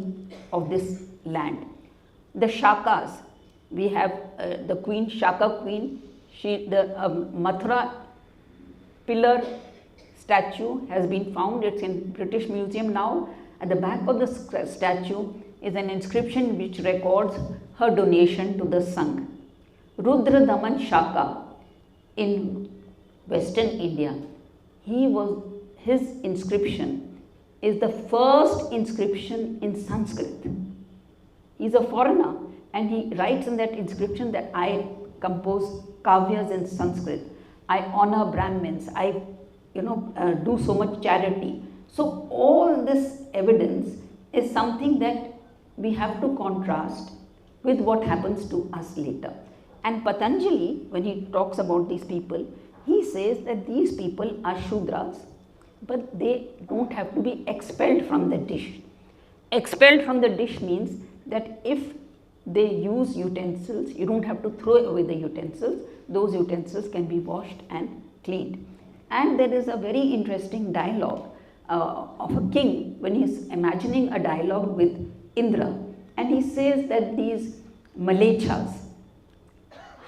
of this land. The Shakas, we have the queen, Shaka queen, the Mathura pillar statue has been found. It's in British Museum now. At the back of the statue is an inscription which records her donation to the Sangh. Rudra Daman Shaka in Western India, his inscription is the first inscription in Sanskrit. He's a foreigner, and he writes in that inscription that I compose kavyas in Sanskrit. I honor Brahmins. I do so much charity. So all this evidence is something that we have to contrast with what happens to us later. And Patanjali, when he talks about these people, he says that these people are Shudras, but they don't have to be expelled from the dish. Expelled from the dish means that if they use utensils, you don't have to throw away the utensils. Those utensils can be washed and cleaned. And there is a very interesting dialogue of a king when he's imagining a dialogue with Indra, and he says that these Malechas,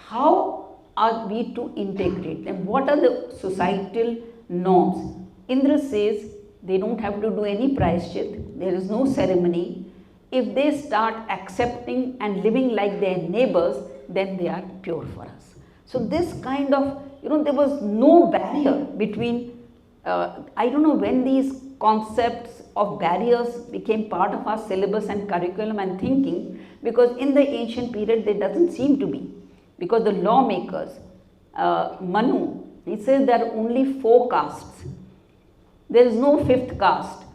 how are we to integrate them? What are the societal norms? Indra says they don't have to do any prayashchit, there is no ceremony. If they start accepting and living like their neighbors, then they are pure for us. So this kind of, there was no barrier between, I don't know when these concepts of barriers became part of our syllabus and curriculum and thinking, because in the ancient period there doesn't seem to be. Because the lawmakers, Manu, he says there are only 4 castes. There is no 5th caste.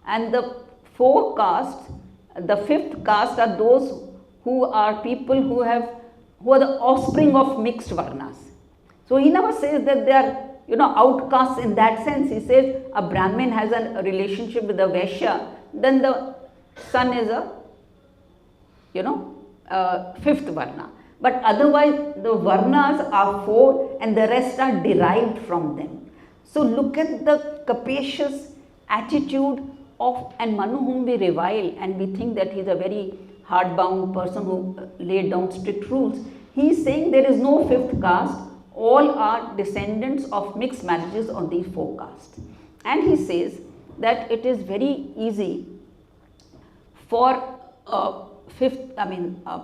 And the 4 castes, the 5th caste are those who are people who are the offspring of mixed varnas. So he never says that they are, outcasts in that sense. He says a Brahmin has a relationship with a Vaishya, then the son is a, 5th varna. But otherwise the varnas are 4 and the rest are derived from them. So look at the capacious attitude of, and Manu whom we revile and we think that he is a very hardbound person who laid down strict rules. He is saying there is no 5th caste, all are descendants of mixed marriages on these 4 castes. And he says that it is very easy for a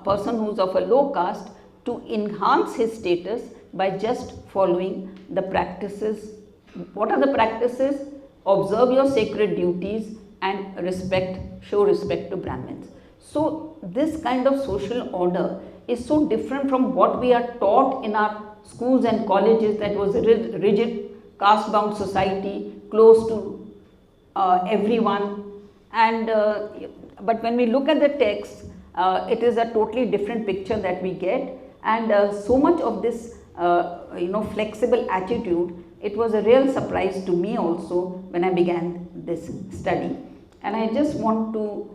person who is of a low caste to enhance his status by just following the practices. What are the practices? Observe your sacred duties and show respect to Brahmins. So this kind of social order is so different from what we are taught in our schools and colleges, that was a rigid caste-bound society, close to everyone. And but when we look at the text, it is a totally different picture that we get, and so much of this flexible attitude, it was a real surprise to me also when I began this study. And I just want to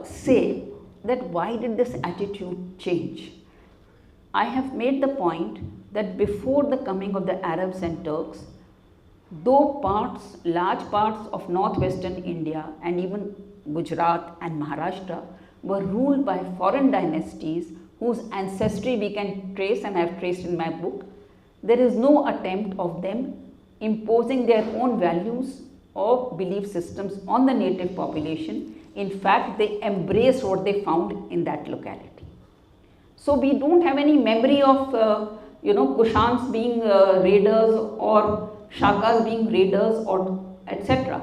say that why did this attitude change? I have made the point that before the coming of the Arabs and Turks, though large parts of northwestern India and even Gujarat and Maharashtra were ruled by foreign dynasties whose ancestry we can trace and I have traced in my book, there is no attempt of them imposing their own values or belief systems on the native population. In fact, they embraced what they found in that locality. So we don't have any memory of Kushans being raiders or Shakas being raiders or etc.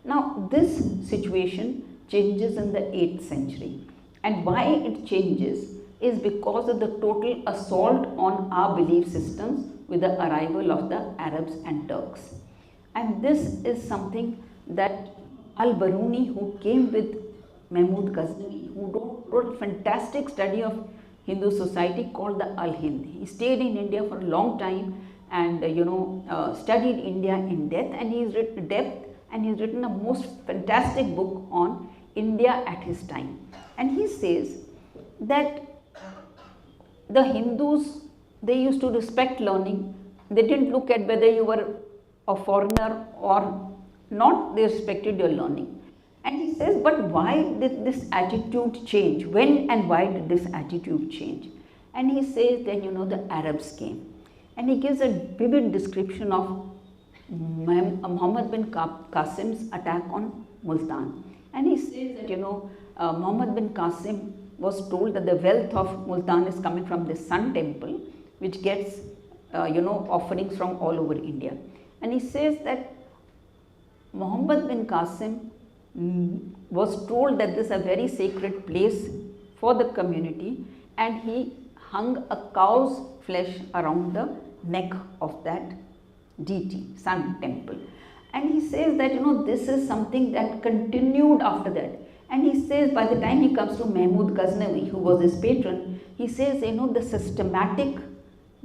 Now this situation changes in the 8th century, and why it changes is because of the total assault on our belief systems with the arrival of the Arabs and Turks. And this is something that Al-Baruni, who came with Mahmud Ghaznavi, who wrote a fantastic study of Hindu society called the Al-Hind. He stayed in India for a long time and studied India in depth, and he's written a most fantastic book on India at his time. And he says that the Hindus, they used to respect learning. They didn't look at whether you were a foreigner or not, they respected your learning. And he says, but why did this attitude change? When and why did this attitude change? And he says, then the Arabs came. And he gives a vivid description of Muhammad bin Qasim's attack on Multan. And he says that, Muhammad bin Qasim was told that the wealth of Multan is coming from the Sun Temple, which gets, offerings from all over India. And he says that Muhammad bin Qasim was told that this is a very sacred place for the community, and he hung a cow's flesh around the neck of that deity, Sun Temple. And he says that, this is something that continued after that. And he says by the time he comes to Mahmud Ghaznavi, who was his patron, he says, the systematic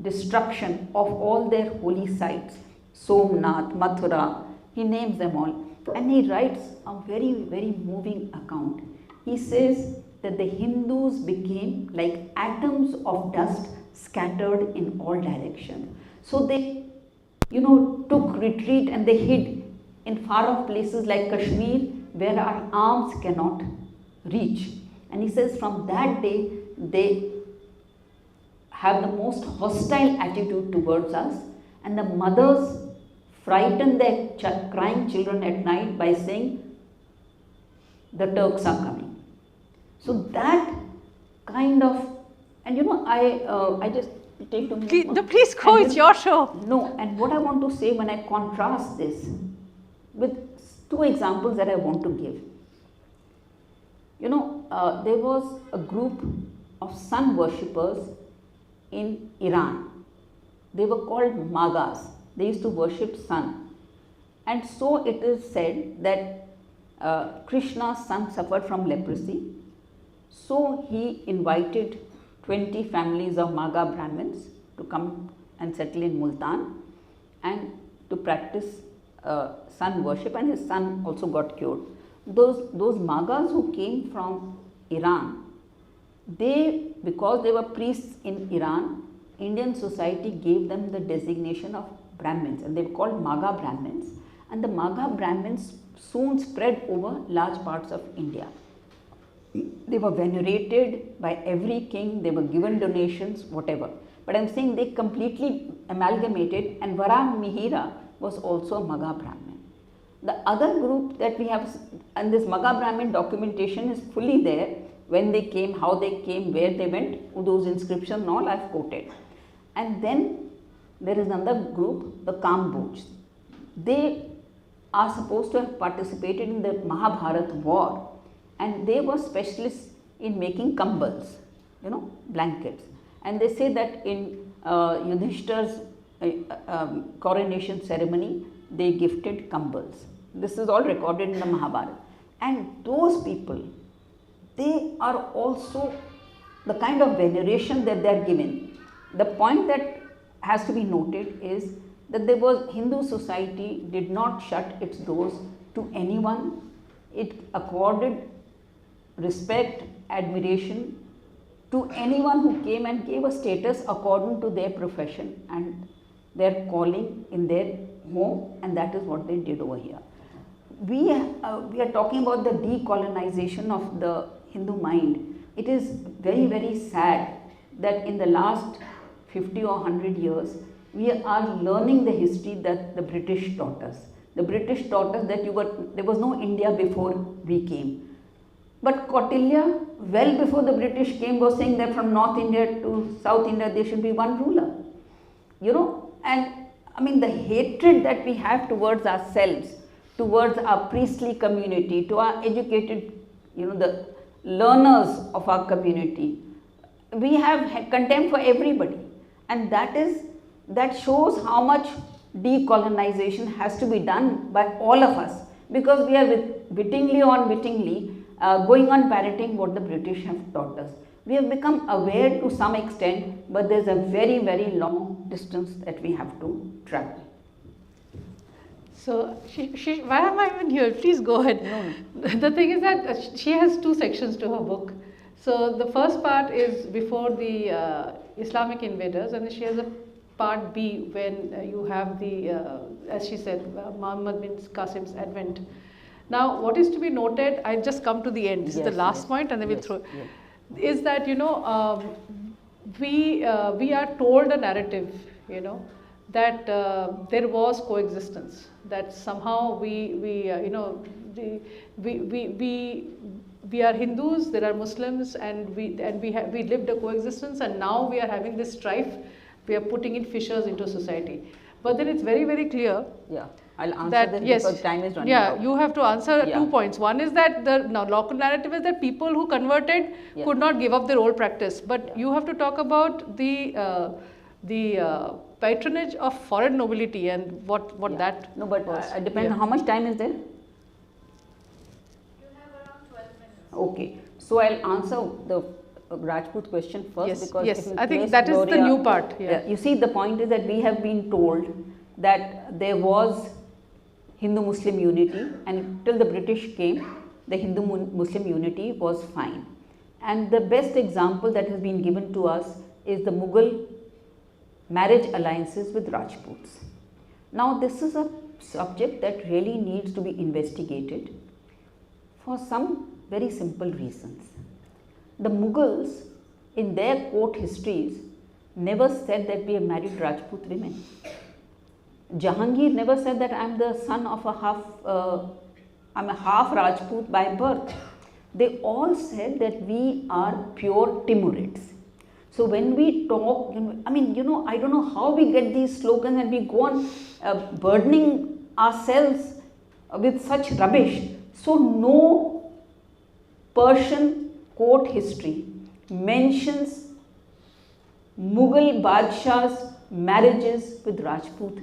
destruction of all their holy sites, Somnath, Mathura, he names them all. And he writes a very, very moving account. He says that the Hindus became like atoms of dust scattered in all directions. So they, took retreat and they hid in far off places like Kashmir, where our arms cannot reach. And he says from that day, they have the most hostile attitude towards us, and the mothers frighten their crying children at night by saying, the Turks are coming. So that kind of, and I just take to me. Please go, it's your show. No, and what I want to say when I contrast this with two examples that I want to give. There was a group of sun worshippers in Iran. They were called Magas. They used to worship sun. And so it is said that Krishna's son suffered from leprosy. So he invited 20 families of Maga Brahmins to come and settle in Multan and to practice sun worship, and his son also got cured. Those Magas who came from Iran, because they were priests in Iran, Indian society gave them the designation of Brahmins, and they were called Maga Brahmins, and the Maga Brahmins soon spread over large parts of India. They were venerated by every king, they were given donations, whatever. But I am saying they completely amalgamated, and Varan Mihira was also a Maga Brahmin. The other group that we have, and this Maga Brahmin documentation is fully there, when they came, how they came, where they went, those inscriptions and all I have quoted. And then there is another group, the Kamboj. They are supposed to have participated in the Mahabharat war, and they were specialists in making kambals, blankets. And they say that in Yudhishthir's coronation ceremony, they gifted kambals. This is all recorded in the Mahabharata. And those people, they are also the kind of veneration that they are given. The point that has to be noted is that Hindu society did not shut its doors to anyone. It accorded respect, admiration to anyone who came and gave a status according to their profession and their calling in their home, and that is what they did over here. We are talking about the decolonization of the Hindu mind. It is very, very sad that in the last 50 or 100 years, we are learning the history that the British taught us. The British taught us that there was no India before we came. But Kautilya, well before the British came, was saying that from North India to South India, there should be one ruler. And I mean, the hatred that we have towards ourselves, towards our priestly community, to our educated, the learners of our community, we have contempt for everybody. And that shows how much decolonization has to be done by all of us. because we are wittingly or unwittingly going on parroting what the British have taught us. We have become aware to some extent, but there's a very, very long distance that we have to travel. So, why am I even here? Please go ahead. No. The thing is that she has two sections to her book. So, the first part is before the Islamic invaders, and then she has a part B when you have the, as she said, Muhammad bin Qasim's advent. Now, what is to be noted, I just come to the end, this is the last point and then we'll throw, is that, you know, we are told a narrative, you know, that there was coexistence, that somehow we are Hindus, there are Muslims, and we lived a coexistence, and now we are having this strife, we are putting in fissures into society. But then it's very, very clear. Yeah. I'll answer that, this yes, because time is running out. You have to answer 2 points. One is that the local narrative is that people who converted could not give up their old practice. But you have to talk about the patronage of foreign nobility and what that No, but was. depends on how much time is there? You have around 12 minutes. Okay. So I'll answer the Rajput question first because I think that is the new part. You see, the point is that we have been told that there was Hindu-Muslim unity, and till the British came, the Hindu-Muslim unity was fine. And the best example that has been given to us is the Mughal marriage alliances with Rajputs. Now, this is a subject that really needs to be investigated for some very simple reasons. The Mughals, in their court histories, never said that we have married Rajput women. Jahangir never said that I am the son of I'm a half Rajput by birth. They all said that we are pure Timurids. So when we talk, I mean, you know, I don't know how we get these slogans and we go on burdening ourselves with such rubbish. So no Persian court history mentions Mughal Badshah's marriages with Rajput.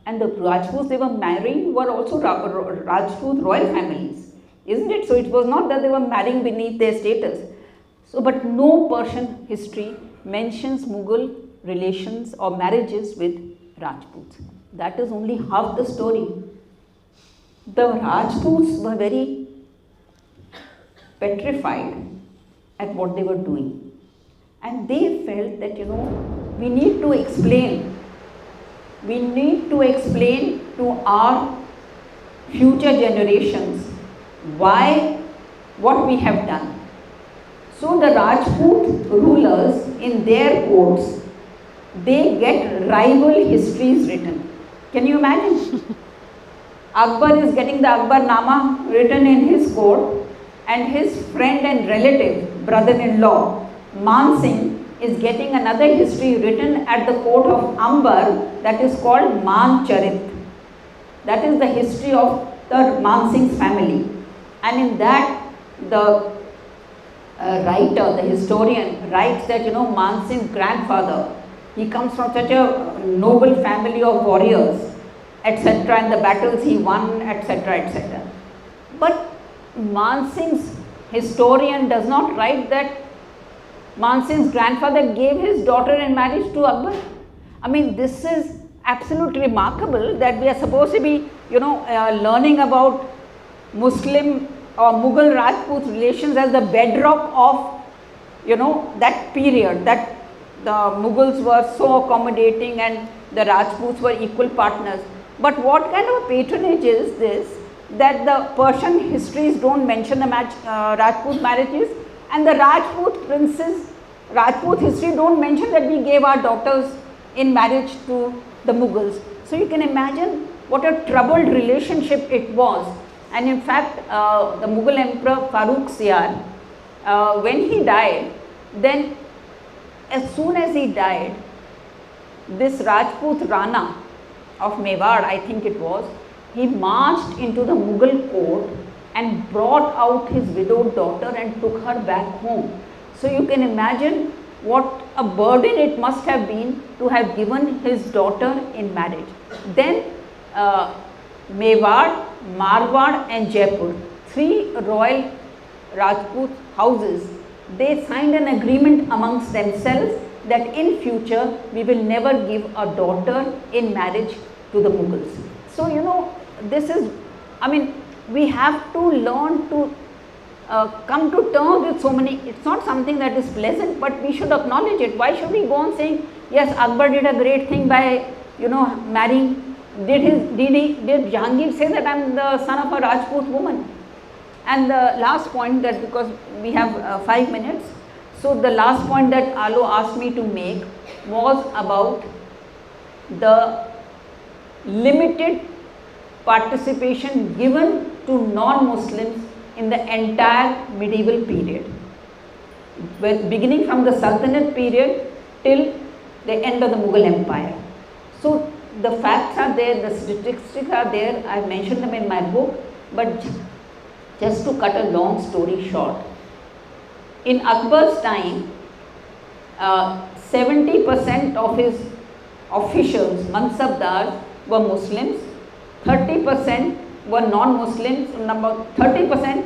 And the Rajputs they were marrying were also Rajput royal families, isn't it? So it was not that they were marrying beneath their status. So, but no Persian history mentions Mughal relations or marriages with Rajputs. That is only half the story. The Rajputs were very petrified at what they were doing. And they felt that, you know, we need to explain to our future generations what we have done. So the Rajput rulers in their courts, they get rival histories written. Can you imagine? Akbar is getting the Akbarnama written in his court, and his friend and relative, brother-in-law, Man Singh, is getting another history written at the court of Amber that is called Man Charit. That is the history of the Man Singh's family. And in that, the writer, the historian, writes that, you know, Man Singh's grandfather, he comes from such a noble family of warriors, etc., and the battles he won, etc., etc. But Man Singh's historian does not write that Man Singh's grandfather gave his daughter in marriage to Akbar. I mean, this is absolutely remarkable that we are supposed to be, you know, learning about Muslim or Mughal Rajput relations as the bedrock of, you know, that period, that the Mughals were so accommodating and the Rajputs were equal partners. But what kind of patronage is this that the Persian histories don't mention the Rajput marriages, and the Rajput princes, Rajput history don't mention that we gave our daughters in marriage to the Mughals. So you can imagine what a troubled relationship it was. And in fact, the Mughal Emperor Farrukh Siyar, when he died, then as soon as he died, this Rajput Rana of Mewar, I think it was, he marched into the Mughal court and brought out his widowed daughter and took her back home. So you can imagine what a burden it must have been to have given his daughter in marriage. Then Mewar, Marwar and Jaipur, 3 royal Rajput houses, they signed an agreement amongst themselves that in future we will never give a daughter in marriage to the Mughals. So, you know, this is, I mean, we have to learn to come to terms with so many, it's not something that is pleasant, but we should acknowledge it. Why should we go on saying, yes, Akbar did a great thing by, you know, marrying, did Jahangir say that I am the son of a Rajput woman? And the last point, that because we have 5 minutes, so the last point that Alo asked me to make was about the limited participation given to non-Muslims in the entire medieval period, beginning from the Sultanate period till the end of the Mughal Empire. So the facts are there, the statistics are there, I have mentioned them in my book, but just to cut a long story short, in Akbar's time, 70% of his officials, mansabdars, were Muslims, 30% were non-Muslims, about 30%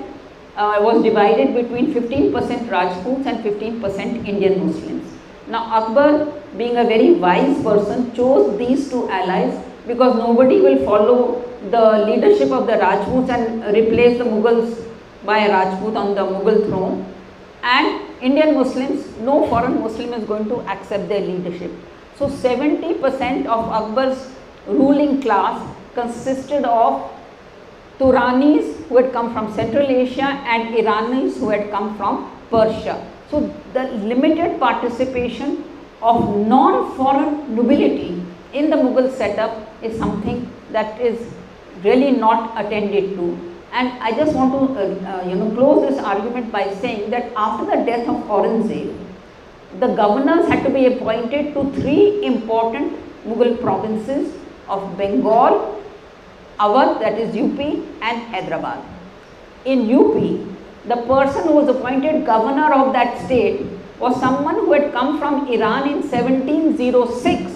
was divided between 15% Rajputs and 15% Indian Muslims. Now Akbar, being a very wise person, chose these two allies because nobody will follow the leadership of the Rajputs and replace the Mughals by a Rajput on the Mughal throne. And Indian Muslims, no foreign Muslim is going to accept their leadership. So 70% of Akbar's ruling class consisted of Turanis who had come from Central Asia and Iranis who had come from Persia. So the limited participation of non-foreign nobility in the Mughal setup is something that is really not attended to. And I just want to close this argument by saying that after the death of Aurangzeb, the governors had to be appointed to 3 important Mughal provinces of Bengal, Awadh, that is UP, and Hyderabad. In UP, the person who was appointed governor of that state was someone who had come from Iran in 1706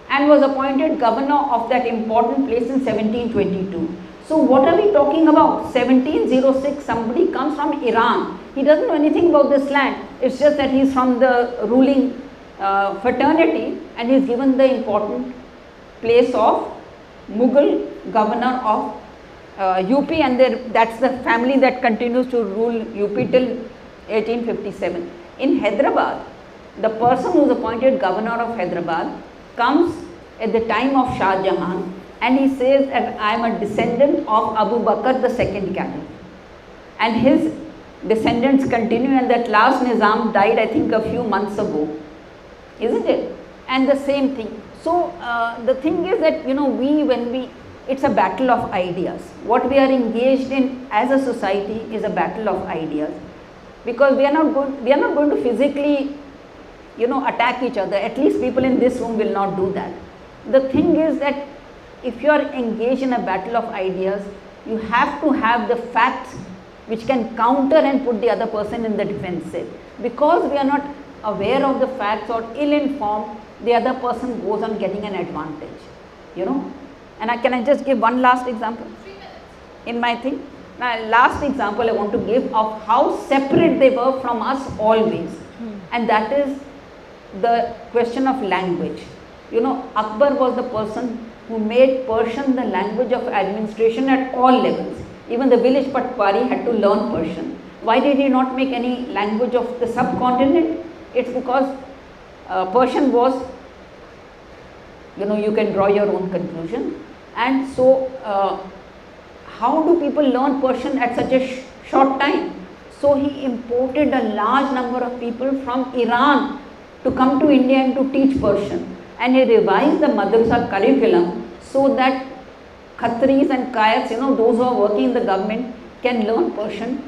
and was appointed governor of that important place in 1722. So what are we talking about? 1706, somebody comes from Iran. He doesn't know anything about this land. It's just that he's from the ruling fraternity and he's given the important place of Mughal governor of UP, and that's the family that continues to rule UP till 1857. In Hyderabad, the person who is appointed governor of Hyderabad comes at the time of Shah Jahan and he says that I am a descendant of Abu Bakr, the second caliph. And his descendants continue, and that last Nizam died, I think, a few months ago, isn't it? And the same thing. So the thing is that, you know, it's a battle of ideas. What we are engaged in as a society is a battle of ideas, because we are not going to physically, you know, attack each other. At least people in this room will not do that. The thing is that if you are engaged in a battle of ideas, you have to have the facts which can counter and put the other person in the defensive. Because we are not aware of the facts or ill-informed, the other person goes on getting an advantage, you know. And can I just give one last example in my thing? Now, last example I want to give of how separate they were from us always. And that is the question of language. You know, Akbar was the person who made Persian the language of administration at all levels. Even the village Patwari had to learn Persian. Why did he not make any language of the subcontinent? It's because Persian was, you know, you can draw your own conclusion. And so, how do people learn Persian at such a short time? So he imported a large number of people from Iran to come to India and to teach Persian. And he revised the madrasa curriculum so that Khatris and Kayaks, you know, those who are working in the government can learn Persian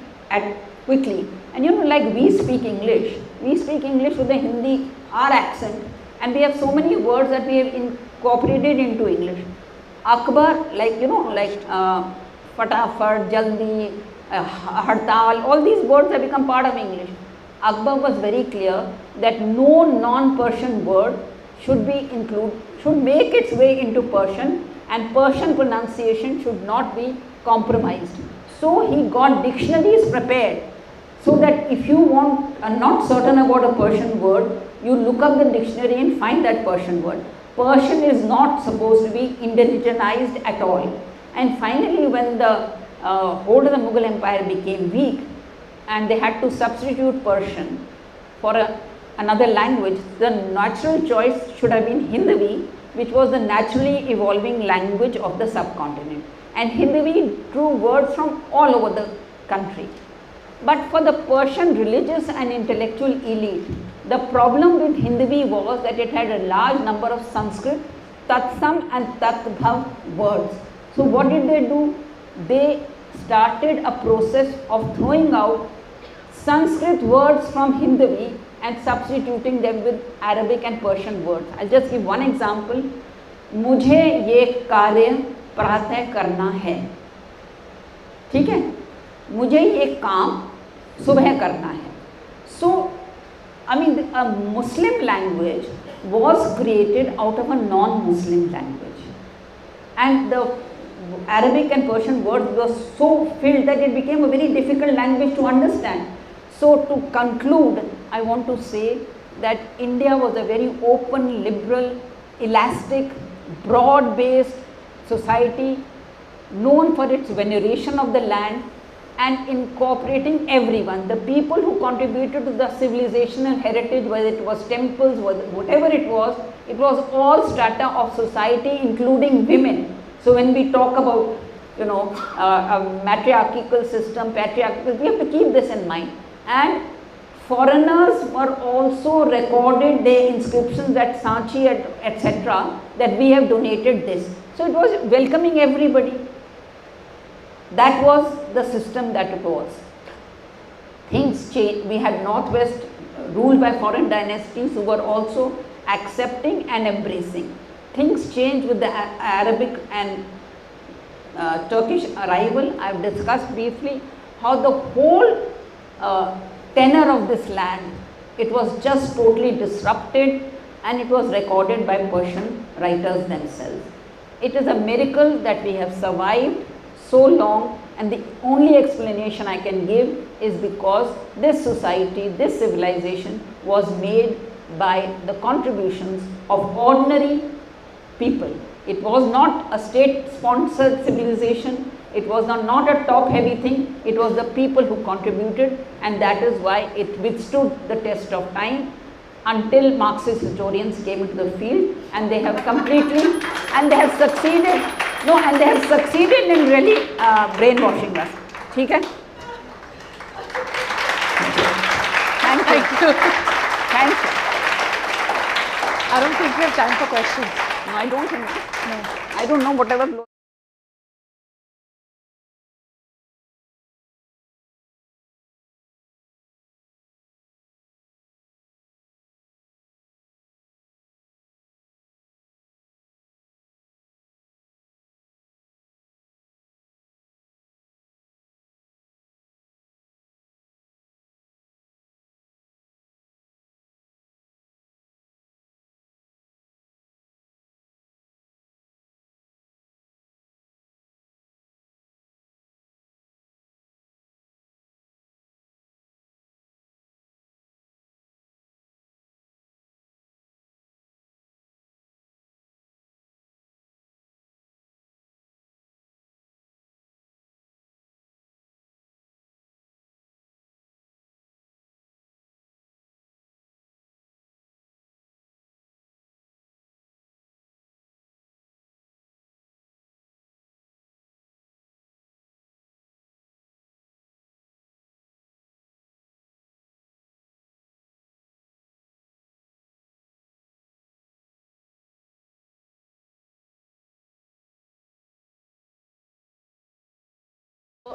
quickly. And you know, like we speak English with the Hindi, our accent, and we have so many words that we have incorporated into English. Akbar, like, you know, like fatafat, jaldi, hartal, all these words have become part of English. Akbar was very clear that no non-Persian word should make its way into Persian, and Persian pronunciation should not be compromised. So he got dictionaries prepared, so that if you are not certain about a Persian word, you look up the dictionary and find that Persian word. Persian is not supposed to be indigenized at all. And finally, when the hold of the Mughal Empire became weak and they had to substitute Persian for another language, the natural choice should have been Hinduvi, which was the naturally evolving language of the subcontinent. And Hinduvi drew words from all over the country. But for the Persian religious and intellectual elite, the problem with Hinduvi was that it had a large number of Sanskrit, Tatsam and Tatbhav words. So what did they do? They started a process of throwing out Sanskrit words from Hinduvi and substituting them with Arabic and Persian words. I'll just give one example. मुझे ये कार्य प्रातः करना है. ठीक है? मुझे ये काम सुबह करना है. So, I mean, a Muslim language was created out of a non-Muslim language, and the Arabic and Persian words were so filled that it became a very difficult language to understand. So to conclude, I want to say that India was a very open, liberal, elastic, broad-based society known for its veneration of the land and incorporating everyone. The people who contributed to the civilizational heritage, whether it was temples, whatever it was all strata of society, including women. So when we talk about, a matriarchal system, patriarchal, we have to keep this in mind. And foreigners were also recorded their inscriptions at Sanchi, etc., that we have donated this. So it was welcoming everybody. That was the system that it was. Things changed. We had Northwest ruled by foreign dynasties who were also accepting and embracing. Things changed with the Arabic and Turkish arrival. I have discussed briefly how the whole tenor of this land, it was just totally disrupted, and it was recorded by Persian writers themselves. It is a miracle that we have survived so long, and the only explanation I can give is because this society, this civilization was made by the contributions of ordinary people. It was not a state-sponsored civilization. It was not a top-heavy thing. It was the people who contributed, and that is why it withstood the test of time until Marxist historians came into the field, and they have completely, and they have succeeded, and they have succeeded in really brainwashing us. Okay? Thank you. Thank you. I don't think we have time for questions. No, I don't think. No. I don't know whatever.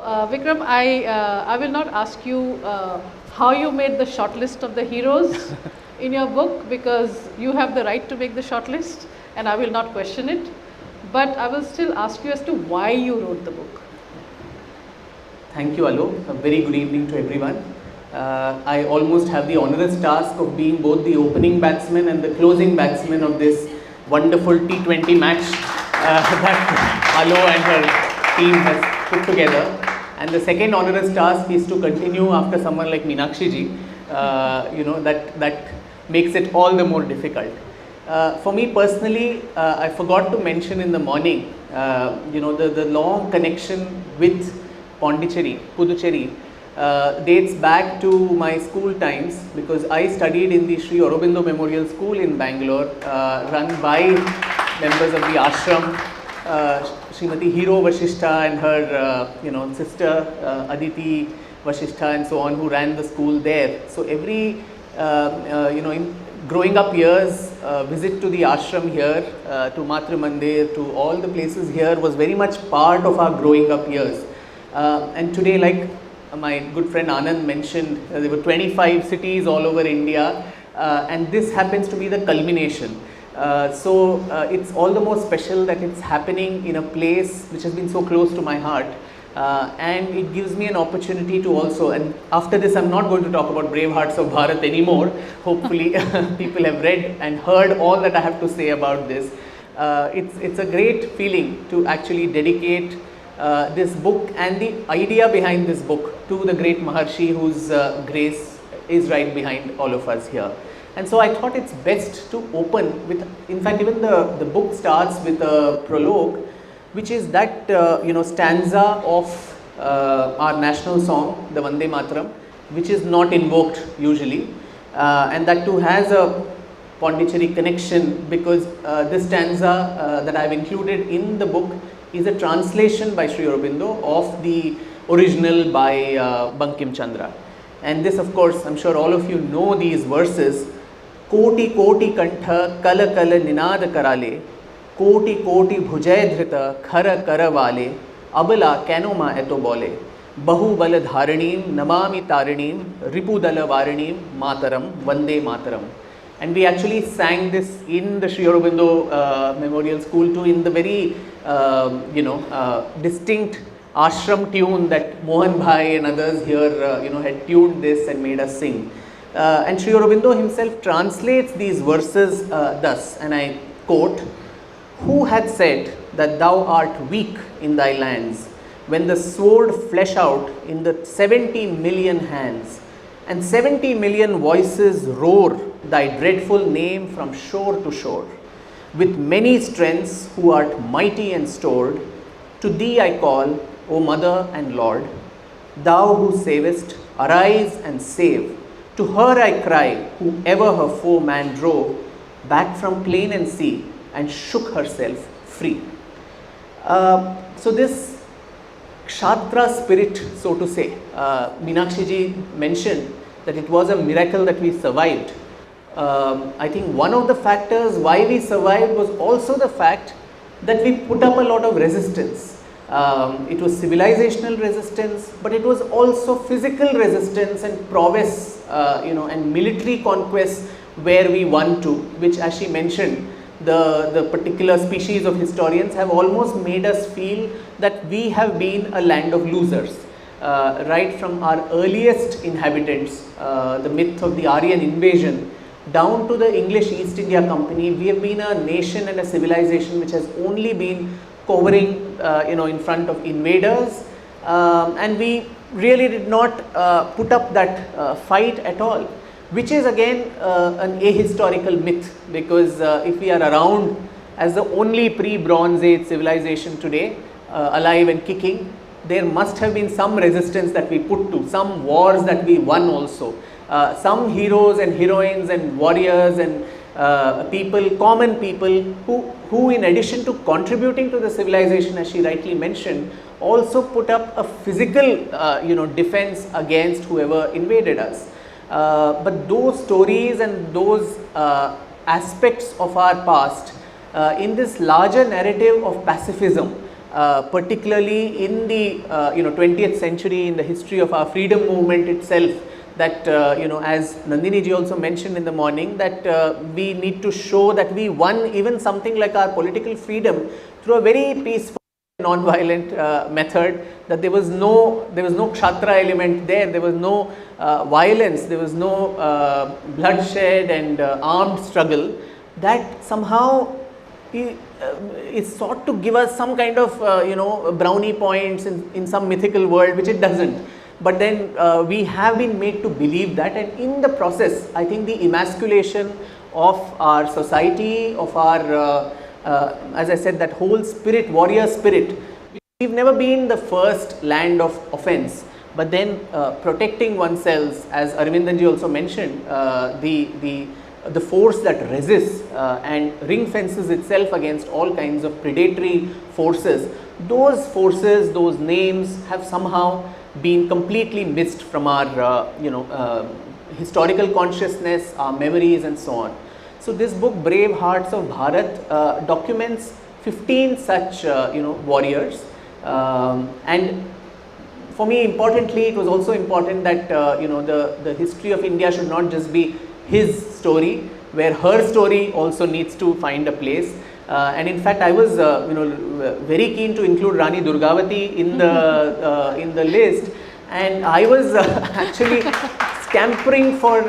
Vikram, I will not ask you how you made the short list of the heroes in your book, because you have the right to make the short list, and I will not question it. But I will still ask you as to why you wrote the book. Thank you, Alo. A very good evening to everyone. I almost have the onerous task of being both the opening batsman and the closing batsman of this wonderful T20 match that Alo and her team has put together. And the second onerous task is to continue after someone like Meenakshi Ji, that makes it all the more difficult. For me personally, I forgot to mention in the morning, the long connection with Pondicherry, Puducherry, dates back to my school times, because I studied in the Sri Aurobindo Memorial School in Bangalore, run by members of the ashram, Srimati Hero Vashishta and her sister Aditi Vashishta and so on, who ran the school there. So every in growing up years, visit to the ashram here, to Matru Mandir, to all the places here was very much part of our growing up years. And today, like my good friend Anand mentioned, there were 25 cities all over India, and this happens to be the culmination. So it's all the more special that it's happening in a place which has been so close to my heart, and it gives me an opportunity to also, and after this I'm not going to talk about Bravehearts of Bharat anymore. Hopefully people have read and heard all that I have to say about this. It's a great feeling to actually dedicate this book and the idea behind this book to the great Maharshi, whose grace is right behind all of us here. And so I thought it's best to open with, in fact even the book starts with a prologue, which is that stanza of our national song, the Vande Mataram, which is not invoked usually, and that too has a Pondicherry connection, because this stanza that I have included in the book is a translation by Sri Aurobindo of the original by Bankim Chandra. And this, of course, I'm sure all of you know these verses. Koti koti kantha kala kala ninad karale, koti koti bhujay dhrita khara kara vale, abala kanoma eto bole, bahu bala dharanim namami tarinim, ripu dala varinim mataram vande mataram. And we actually sang this in the Sri Aurobindo Memorial School too, in the very distinct ashram tune that Mohan Bhai and others here had tuned this and made us sing. And Sri Aurobindo himself translates these verses thus, and I quote, "Who had said that thou art weak in thy lands, when the sword flesh out in the 70 million hands, and 70 million voices roar thy dreadful name from shore to shore. With many strengths who art mighty and stored, to thee I call, O Mother and Lord. Thou who savest, arise and save. To her I cry, whoever her foe man drove back from plain and sea and shook herself free." So this Kshatra spirit, so to say, Meenakshi Ji mentioned that it was a miracle that we survived. I think one of the factors why we survived was also the fact that we put up a lot of resistance. It was civilizational resistance, but it was also physical resistance and prowess, and military conquests where we won to, which, as she mentioned, the particular species of historians have almost made us feel that we have been a land of losers. Right from our earliest inhabitants, the myth of the Aryan invasion, down to the English East India Company, we have been a nation and a civilization which has only been covering, in front of invaders, and we really did not put up that fight at all, which is again an ahistorical myth, because if we are around as the only pre-Bronze Age civilization today, alive and kicking, there must have been some resistance that we put to, some wars that we won also. Some heroes and heroines and warriors and common people who in addition to contributing to the civilization, as she rightly mentioned, also put up a physical defense against whoever invaded us. But those stories and those aspects of our past, in this larger narrative of pacifism, particularly in the 20th century, in the history of our freedom movement itself, that as Nandini ji also mentioned in the morning, that we need to show that we won even something like our political freedom through a very peaceful non-violent method, that there was no Kshatriya element there, there was no violence, there was no bloodshed and armed struggle, that somehow is sought to give us some kind of brownie points in some mythical world, which it doesn't. But then we have been made to believe that, and in the process I think the emasculation of our society, of our as I said, that whole spirit, warrior spirit. We've never been the first land of offense, but then protecting oneself, as Aravindan ji also mentioned, the force that resists and ring fences itself against all kinds of predatory forces. Those forces, those names have somehow been completely missed from our historical consciousness, our memories and so on. So this book, Bravehearts of Bharat, documents 15 such warriors, and for me, importantly, it was also important that the history of India should not just be his story, where her story also needs to find a place. And in fact, I was very keen to include Rani Durgawati in the list, and I was actually scampering for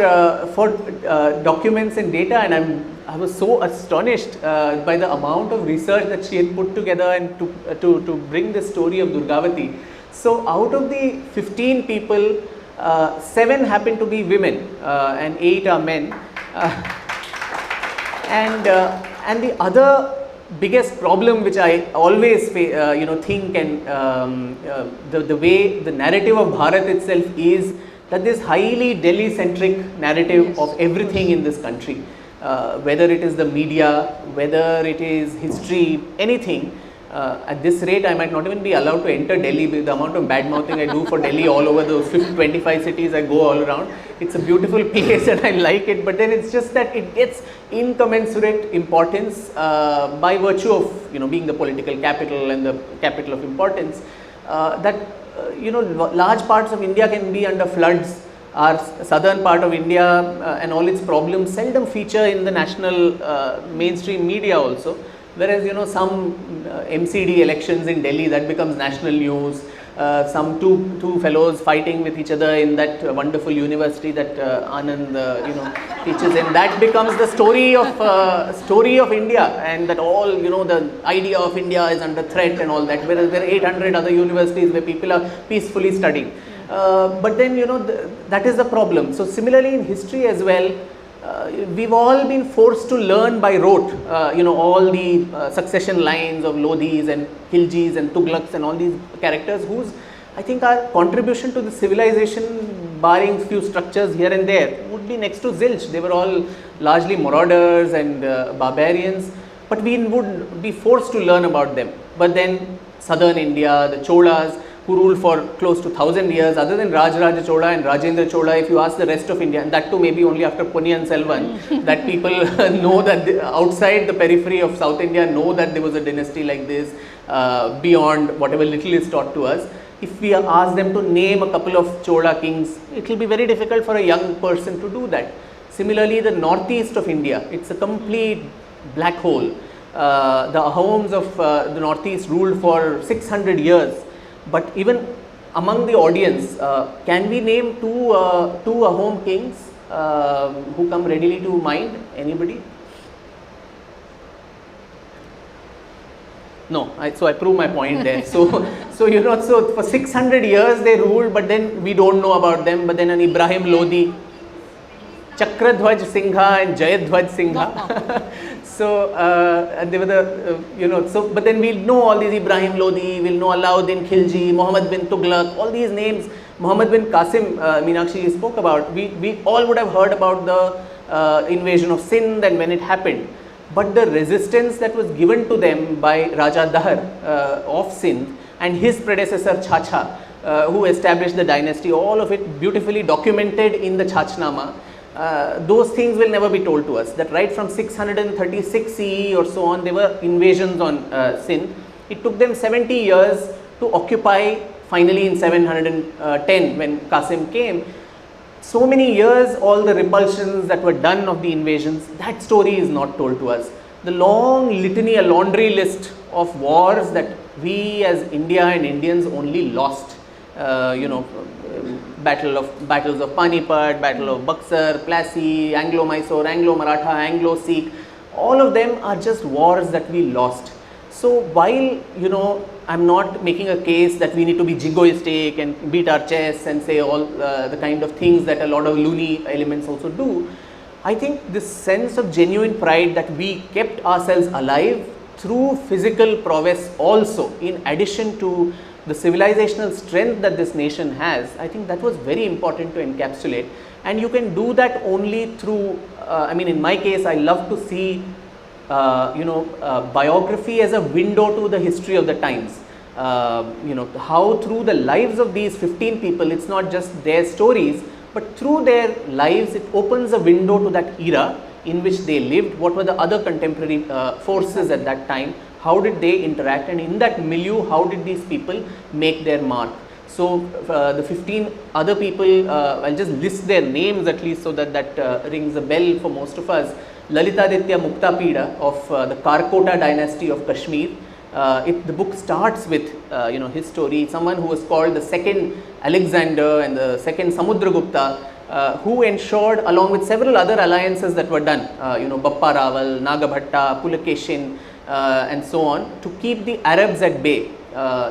documents and data, and I was so astonished by the amount of research that she had put together and to bring the story of Durgawati. So out of the 15 people, 7 happen to be women and 8 are men. And the other biggest problem which I always think, and the way the narrative of Bharat itself is, that this highly Delhi-centric narrative of everything in this country, whether it is the media, whether it is history, anything. At this rate, I might not even be allowed to enter Delhi with the amount of bad mouthing I do for Delhi all over the 25 cities I go all around. It's a beautiful place and I like it, but then it's just that it gets incommensurate importance by virtue of being the political capital and the capital of importance. Large parts of India can be under floods. Our southern part of India and all its problems seldom feature in the national mainstream media also. Whereas some MCD elections in Delhi, that becomes national news. Some two fellows fighting with each other in that wonderful university that Anand teaches in, that becomes the story of India, and that all the idea of India is under threat and all that. Whereas there are 800 other universities where people are peacefully studying. But then that is the problem. So similarly in history as well, we've all been forced to learn by rote, all the succession lines of Lodhis and Khiljis and Tughlaqs and all these characters whose, I think, our contribution to the civilization, barring few structures here and there, would be next to zilch. They were all largely marauders and barbarians, but we would be forced to learn about them. But then southern India, the Cholas, who ruled for close to 1000 years, other than Rajaraja Chola and Rajendra Chola, if you ask the rest of India, and that too maybe only after Ponniyin Selvan, that people know that outside the periphery of South India know that there was a dynasty like this, beyond whatever little is taught to us. If we ask them to name a couple of Chola kings, it will be very difficult for a young person to do that. Similarly, the northeast of India, it's a complete black hole. The Ahoms of the northeast ruled for 600 years. But even among the audience, can we name two Ahom kings who come readily to mind? Anybody? No, so I prove my point there. So for 600 years they ruled, but then we don't know about them. But then an Ibrahim Lodi, Chakradhwaj Singha and Jayadhwaj Singha. So they were the but then we'll know all these Ibrahim Lodi, we'll know Alauddin Khilji, Muhammad bin Tughlaq, all these names. Muhammad bin Qasim, Meenakshi spoke about. We all would have heard about the invasion of Sindh and when it happened. But the resistance that was given to them by Raja Dahar of Sindh and his predecessor Chacha, who established the dynasty, all of it beautifully documented in the Chachnama. Those things will never be told to us, that right from 636 CE or so on, there were invasions on Sindh. It took them 70 years to occupy, finally in 710 when Qasim came. So many years, all the repulsions that were done of the invasions, that story is not told to us. The long litany, a laundry list of wars that we as India and Indians only lost. Battles of Panipat, Battle of Buxar, Plassey, Anglo-Mysore, Anglo-Maratha, Anglo-Sikh, all of them are just wars that we lost. So while, I'm not making a case that we need to be jingoistic and beat our chests and say all the kind of things that a lot of loony elements also do, I think this sense of genuine pride that we kept ourselves alive through physical prowess also, in addition to the civilizational strength that this nation has, I think that was very important to encapsulate. And you can do that only through, in my case, I love to see, biography as a window to the history of the times. How through the lives of these 15 people, it's not just their stories, but through their lives, it opens a window to that era in which they lived, what were the other contemporary forces at that time, how did they interact, and in that milieu, how did these people make their mark. So the 15 other people, I'll just list their names at least so that rings a bell for most of us. Lalitaditya Muktapida of the Karkota dynasty of Kashmir. The book starts with his story, someone who was called the second Alexander and the second Samudragupta, who ensured, along with several other alliances that were done, Bappa Raval, Nagabhatta, Pulakeshin, and so on, to keep the Arabs at bay.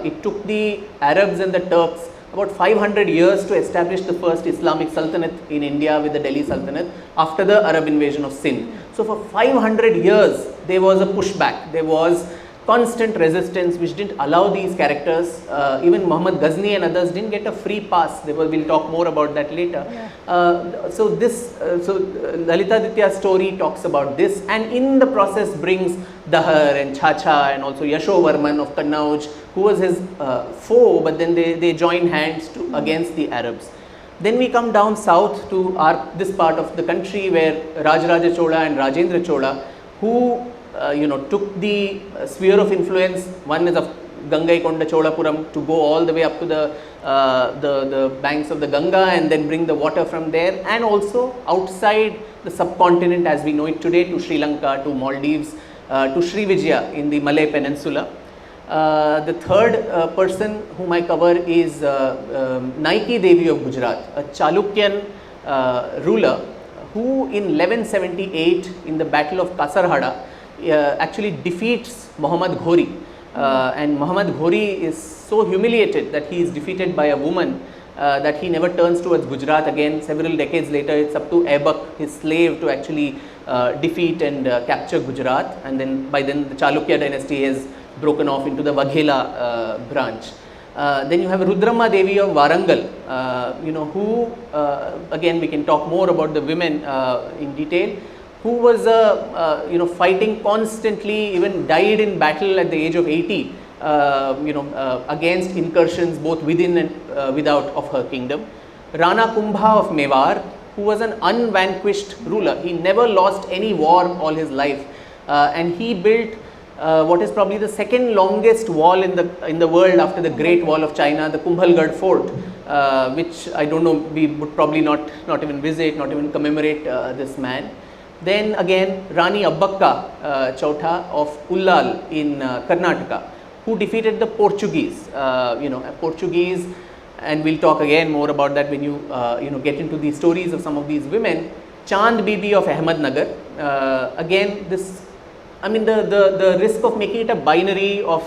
It took the Arabs and the Turks about 500 years to establish the first Islamic Sultanate in India with the Delhi Sultanate after the Arab invasion of Sindh. So for 500 years there was a pushback, there was constant resistance which didn't allow these characters, even Muhammad Ghazni and others didn't get a free pass. We'll talk more about that later. Yeah. So Lalitaditya's story talks about this, and in the process brings Dahar and Chacha and also Yashovarman of Kannauj, who was his foe, but then they joined hands against the Arabs. Then we come down south to this part of the country where Rajaraja Chola and Rajendra Chola, who took the sphere of influence, one is of Gangaikonda Cholapuram, to go all the way up to the banks of the Ganga and then bring the water from there, and also outside the subcontinent as we know it today, to Sri Lanka, to Maldives, to Srivijaya in the Malay Peninsula. The third person whom I cover is Naiki Devi of Gujarat, a Chalukyan ruler who in 1178 in the Battle of Kasarhada actually defeats Muhammad Ghori, and Muhammad Ghori is so humiliated that he is defeated by a woman that he never turns towards Gujarat again. Several decades later, it's up to Aibak, his slave, to actually defeat and capture Gujarat, and then by then the Chalukya dynasty has broken off into the Vaghela branch. Then you have Rudramma Devi of Warangal, who again we can talk more about the women in detail, who was fighting constantly, even died in battle at the age of 80, against incursions both within and without of her kingdom. Rana Kumbha of Mewar, who was an unvanquished ruler. He never lost any war all his life, and he built what is probably the second longest wall in the world after the Great Wall of China, the Kumbhalgarh Fort, which I don't know, we would probably not even visit, not even commemorate this man. Then again Rani Abbakka Chautha of Ullal in Karnataka, who defeated the Portuguese, Portuguese, and we'll talk again more about that when you get into the stories of some of these women. Chand Bibi of Ahmednagar, again this, the risk of making it a binary of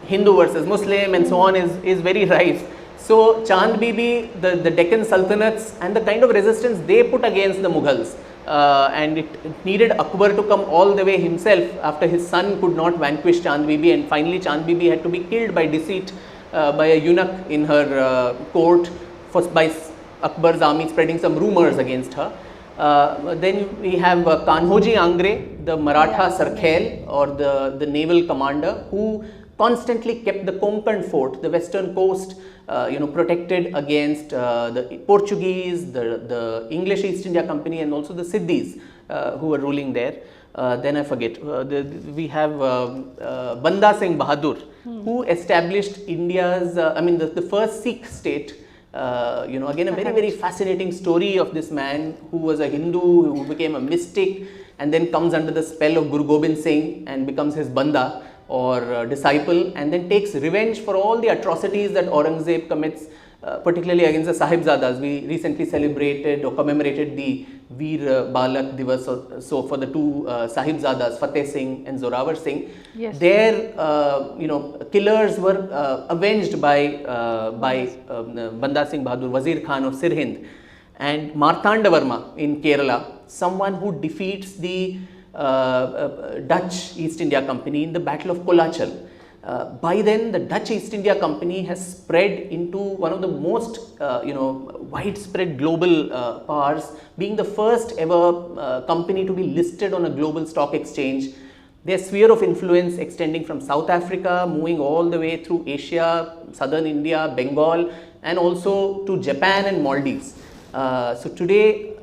Hindu versus Muslim and so on is very rife. So Chand Bibi, the Deccan Sultanates and the kind of resistance they put against the Mughals, and it needed Akbar to come all the way himself after his son could not vanquish Chand Bibi, and finally Chand Bibi had to be killed by deceit by a eunuch in her court by Akbar's army spreading some rumors against her. Then we have Kanhoji Angre, the Maratha Sarkhel, or the naval commander, who constantly kept the Konkan fort, the western coast, protected against the Portuguese, the English East India Company, and also the Siddhis who were ruling there. Then I forget, we have Banda Singh Bahadur, who established India's, the first Sikh state. Again a very, very fascinating story of this man who was a Hindu, who became a mystic and then comes under the spell of Guru Gobind Singh and becomes his Banda. or disciple, and then takes revenge for all the atrocities that Aurangzeb commits, particularly against the Sahibzadas. We recently celebrated or commemorated the Veer Balak Divas, so for the two Sahibzadas, Fateh Singh and Zorawar Singh. Yes. Their killers were avenged by Banda Singh Bahadur, Wazir Khan of Sirhind, and Marthanda Varma in Kerala, someone who defeats the Dutch East India Company in the Battle of Kolachal. By then, the Dutch East India Company has spread into one of the most widespread global powers, being the first ever company to be listed on a global stock exchange. Their sphere of influence extending from South Africa, moving all the way through Asia, southern India, Bengal, and also to Japan and Maldives. So today,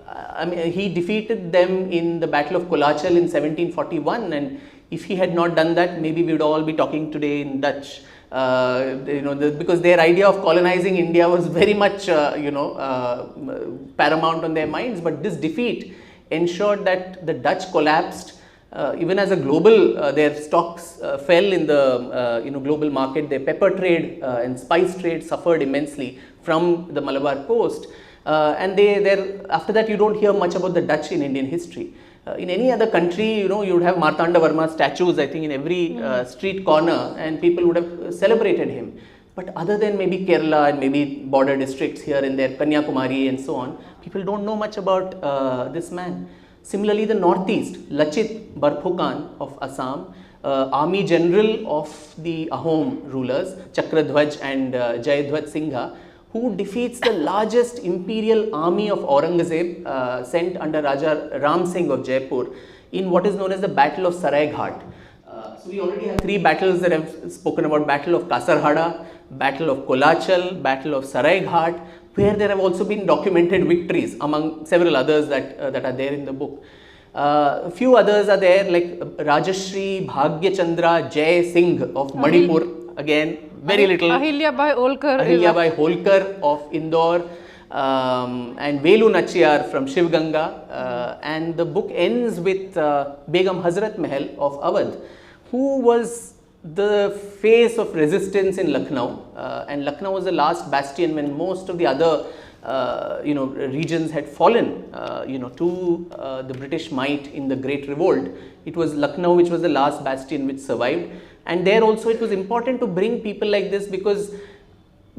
he defeated them in the Battle of Kolachal in 1741, and if he had not done that, maybe we would all be talking today in Dutch. Because their idea of colonizing India was very much, paramount on their minds. But this defeat ensured that the Dutch collapsed. Even as a global, their stocks fell in the global market. Their pepper trade and spice trade suffered immensely from the Malabar coast. And after that, you don't hear much about the Dutch in Indian history. In any other country, you would have Marthanda Varma statues, I think, in every street corner, and people would have celebrated him. But other than maybe Kerala and maybe border districts here and there, Kanyakumari and so on, people don't know much about this man. Similarly, the Northeast, Lachit Barphukan of Assam, Army General of the Ahom rulers, Chakradhwaj and Jayadhwaj Singha, who defeats the largest imperial army of Aurangzeb sent under Raja Ram Singh of Jaipur in what is known as the Battle of Sarai Ghat. So we already have three battles that I've spoken about: Battle of Kasarhada, Battle of Kolachal, Battle of Sarai Ghat, where there have also been documented victories among several others that are there in the book. A few others are there, like Rajashri Bhagya Chandra Jai Singh of Manipur, again very little. Ahilyabai Holkar of Indore, and Velu Nachiyar from Shivganga, and the book ends with Begum Hazrat Mahal of Awadh, who was the face of resistance in Lucknow, and Lucknow was the last bastion when most of the other regions had fallen to the British might in the Great Revolt. It was Lucknow which was the last bastion which survived. And there also it was important to bring people like this, because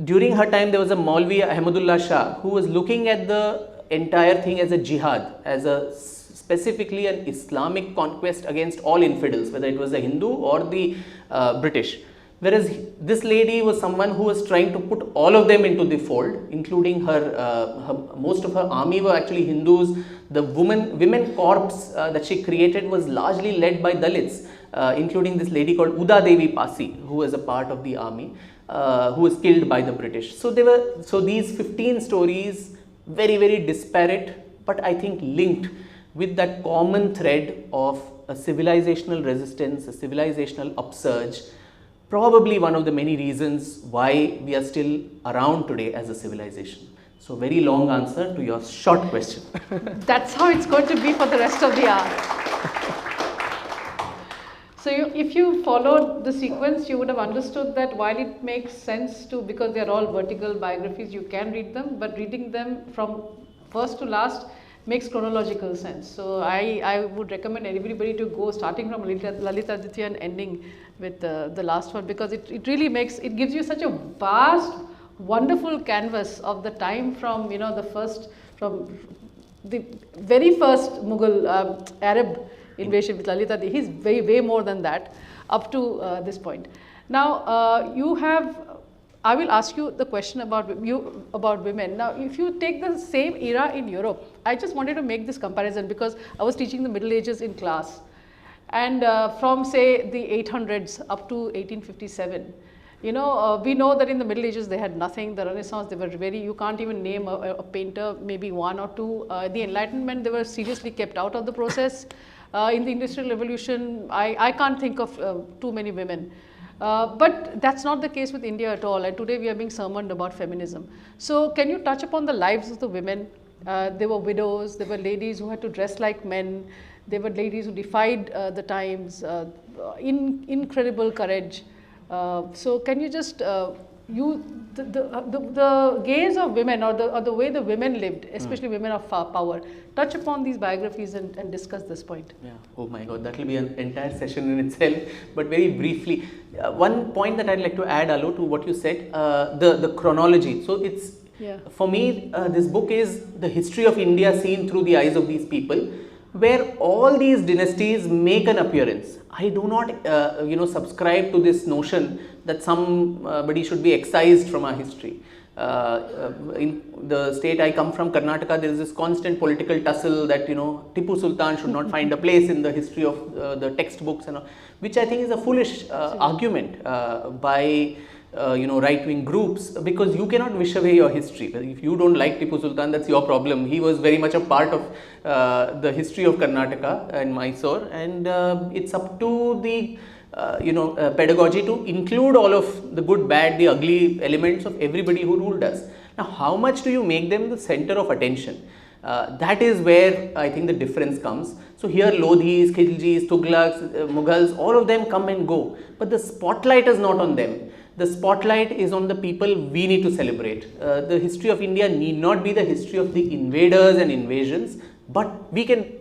during her time there was a Maulvi Ahmadullah Shah who was looking at the entire thing as a jihad, as a specifically an Islamic conquest against all infidels, whether it was a Hindu or the British. Whereas this lady was someone who was trying to put all of them into the fold, including most of her army were actually Hindus. The women corps that she created was largely led by Dalits, including this lady called Uda Devi Pasi, who was a part of the army, who was killed by the British. So these 15 stories, very, very disparate, but I think linked with that common thread of a civilizational resistance, a civilizational upsurge, probably one of the many reasons why we are still around today as a civilization. So very long answer to your short question. That's how it's going to be for the rest of the hour. So if you followed the sequence, you would have understood that while it makes sense to, because they are all vertical biographies, you can read them, but reading them from first to last makes chronological sense. So I would recommend everybody to go starting from Lalitaditya and ending with the last one, because it really makes, it gives you such a vast, wonderful canvas of the time from, from the very first Mughal Arab invasion with Lalita. He's way more than that up to this point. Now I will ask you the question about women. Now, if you take the same era in Europe, I just wanted to make this comparison because I was teaching the Middle Ages in class, and from say the 800s up to 1857, we know that in the Middle Ages they had nothing. The Renaissance, they were you can't even name a painter, maybe one or two. The Enlightenment, they were seriously kept out of the process. In the Industrial Revolution, I can't think of too many women. But that's not the case with India at all, and today we are being sermoned about feminism. So can you touch upon the lives of the women? They were widows, they were ladies who had to dress like men, They were ladies who defied the times, incredible courage. So can you just the gaze of women, or the way the women lived, especially women of power, touch upon these biographies and discuss this point? Yeah. Oh my God, that will be an entire session in itself. But very briefly, one point that I'd like to add, Alo, to what you said, the chronology. So it's, for me, this book is the history of India seen through the eyes of these people, where all these dynasties make an appearance. I do not, subscribe to this notion that somebody should be excised from our history. In the state I come from, Karnataka, there is this constant political tussle that, Tipu Sultan should not find a place in the history of the textbooks and all, which I think is a foolish argument by right-wing groups, because you cannot wish away your history. If you don't like Tipu Sultan, that's your problem. He was very much a part of the history of Karnataka and Mysore, and it's up to the pedagogy to include all of the good, bad, the ugly elements of everybody who ruled us. Now, how much do you make them the center of attention? That is where I think the difference comes. So here Lodhis, Khiljis, Tughlaqs, Mughals, all of them come and go, but the spotlight is not on them. The spotlight is on the people we need to celebrate. The history of India need not be the history of the invaders and invasions, but we can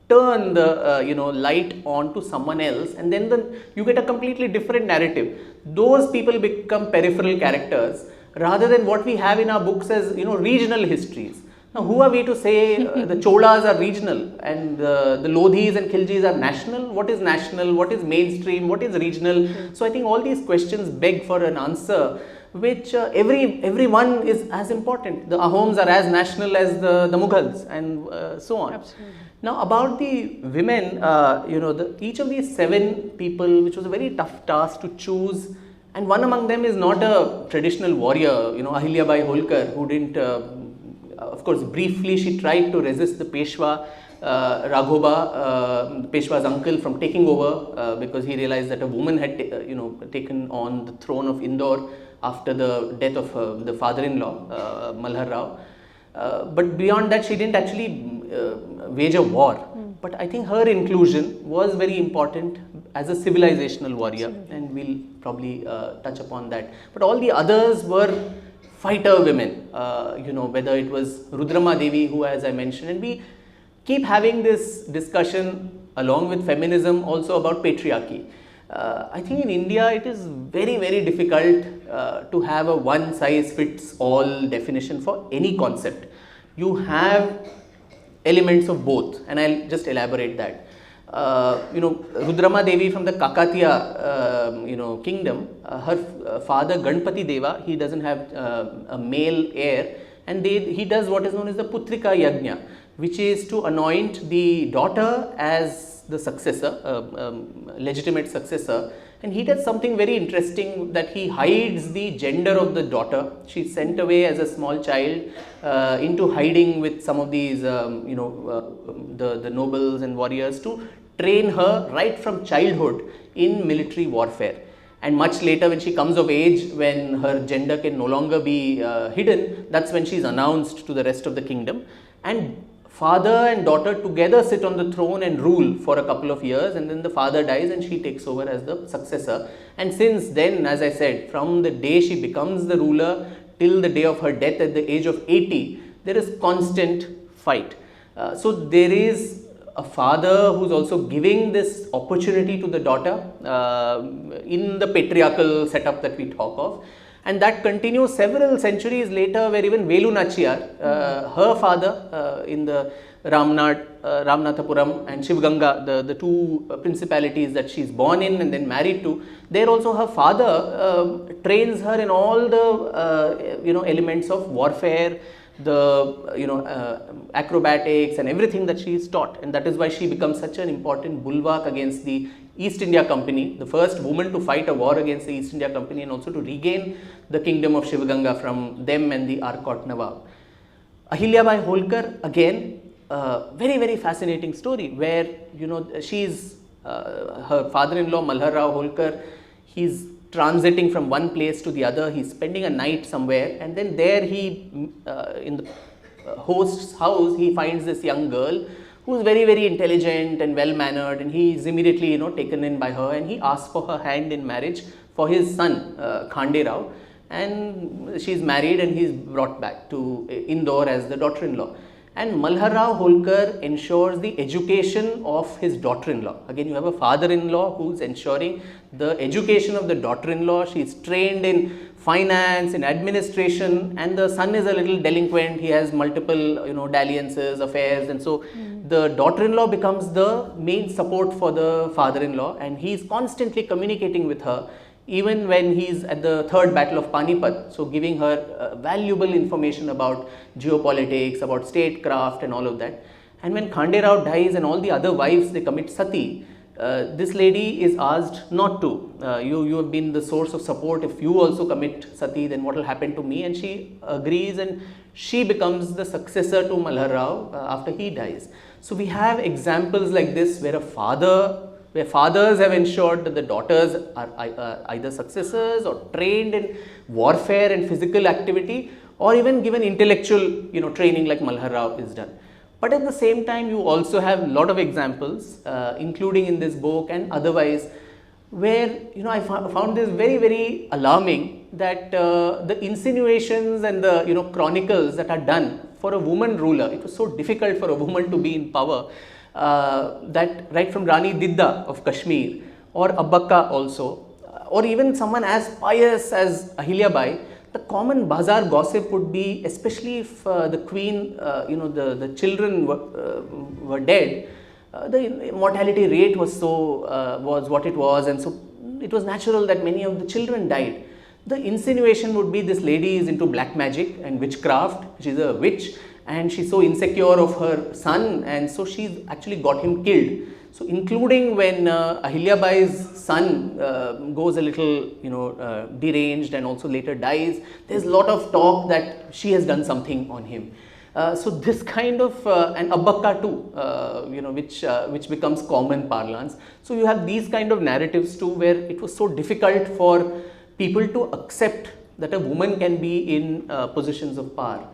turn the light on to someone else, and then you get a completely different narrative. Those people become peripheral characters rather than what we have in our books as regional histories. Now, who are we to say the Cholas are regional and the Lodhis and Khiljis are national? What is national? What is mainstream? What is regional? So I think all these questions beg for an answer, which everyone is as important. The Ahoms are as national as the Mughals, and so on. Absolutely. Now, about the women, each of these 7 people, which was a very tough task to choose, and one among them is not a traditional warrior, Ahilyabai Holkar, who didn't, of course, briefly she tried to resist the Peshwa, Raghoba, Peshwa's uncle, from taking over because he realized that a woman had taken on the throne of Indore after the death of the father-in-law, Malhar Rao. But beyond that, she didn't actually wage a war. But I think her inclusion was very important as a civilizational warrior, and we'll probably touch upon that. But all the others were fighter women, whether it was Rudrama Devi, who, as I mentioned, and we keep having this discussion along with feminism also about patriarchy. I think in India it is very, very difficult to have a one-size-fits-all definition for any concept. You have elements of both, and I'll just elaborate that. Rudrama Devi from the Kakatiya, kingdom, her father Ganpati Deva, he doesn't have a male heir, and he does what is known as the Putrika Yajna, which is to anoint the daughter as the successor, legitimate successor, and he does something very interesting, that he hides the gender of the daughter. She's sent away as a small child into hiding with some of these, the nobles and warriors, to train her right from childhood in military warfare. And much later, when she comes of age, when her gender can no longer be hidden, that's when she's announced to the rest of the kingdom. And father and daughter together sit on the throne and rule for a couple of years, and then the father dies and she takes over as the successor. And since then, as I said, from the day she becomes the ruler till the day of her death at the age of 80, there is constant fight. So there is a father who's also giving this opportunity to the daughter in the patriarchal setup that we talk of. And that continues several centuries later, where even Velu Nachiyar, her father in the Ramanathapuram and Shivganga, the two principalities that she's born in and then married to, there also her father trains her in all the elements of warfare, the acrobatics and everything that she is taught, and that is why she becomes such an important bulwark against the East India Company, the first woman to fight a war against the East India Company and also to regain the kingdom of Shivganga from them and the Arcot Nawab. Ahilyabai Holkar, again, very, very fascinating story, where she's her father-in-law Malhar Rao Holkar, he's transiting from one place to the other, he's spending a night somewhere, and then there he in the host's house he finds this young girl who's very, very intelligent and well-mannered, and he is immediately, you know, taken in by her, and he asks for her hand in marriage for his son, Khande Rao, and she's married and he's brought back to Indore as the daughter-in-law. And Malhar Rao Holkar ensures the education of his daughter-in-law. Again, you have a father-in-law who's ensuring the education of the daughter-in-law. She's trained in finance, in administration, and the son is a little delinquent. He has multiple, you know, dalliances, affairs, and so the daughter-in-law becomes the main support for the father-in-law, and he's constantly communicating with her, even when he's at the third battle of Panipat, so giving her valuable information about geopolitics, about statecraft and all of that. And when Khande Rao dies and all the other wives, they commit sati, this lady is asked not to. You have been the source of support. If you also commit sati, then what will happen to me? And she agrees, and she becomes the successor to Malhar Rao after he dies. So we have examples like this where where fathers have ensured that the daughters are either successors or trained in warfare and physical activity, or even given intellectual, you know, training like Malhar Rao is done. But at the same time, you also have a lot of examples, including in this book and otherwise, where, you know, I found this very, very alarming, that the insinuations and the, you know, chronicles that are done for a woman ruler. It was so difficult for a woman to be in power. That right from Rani Didda of Kashmir, or Abbakka also, or even someone as pious as Ahilya Bai, the common bazaar gossip would be, especially if the queen, you know, the children were dead, the mortality rate was what it was, and so it was natural that many of the children died. The insinuation would be this lady is into black magic and witchcraft, she's a witch, and she's so insecure of her son, and so she's actually got him killed. So including when Ahilya Bai's son goes a little, you know, deranged and also later dies, there's a lot of talk that she has done something on him. So this kind of, and Abbakka too, you know, which becomes common parlance. So you have these kind of narratives too, where it was so difficult for people to accept that a woman can be in positions of power.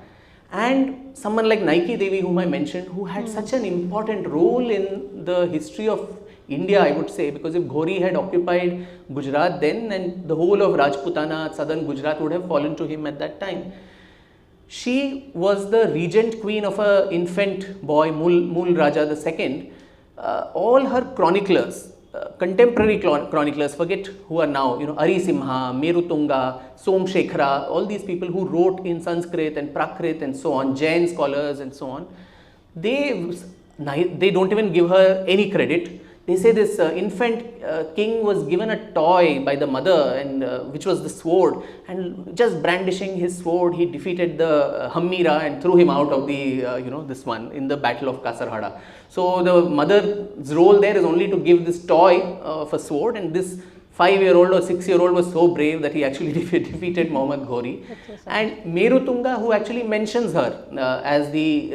And someone like Nike Devi, whom I mentioned, who had such an important role in the history of India, I would say, because if Ghori had occupied Gujarat then, and the whole of Rajputana, southern Gujarat would have fallen to him at that time. She was the regent queen of an infant boy, Mul Raja II. All her chroniclers, contemporary chroniclers, forget who are now, you know, Ari Simha, Merutunga, Somshekhara, all these people who wrote in Sanskrit and Prakrit and so on, Jain scholars and so on, they don't even give her any credit. They say this infant king was given a toy by the mother, and which was the sword, and just brandishing his sword, he defeated the Hammira and threw him out of the, you know, this one in the battle of Kasarhada. So the mother's role there is only to give this toy of a sword, and this 5-year-old or 6-year-old was so brave that he actually defeated Muhammad Ghori. And Merutunga, who actually mentions her as the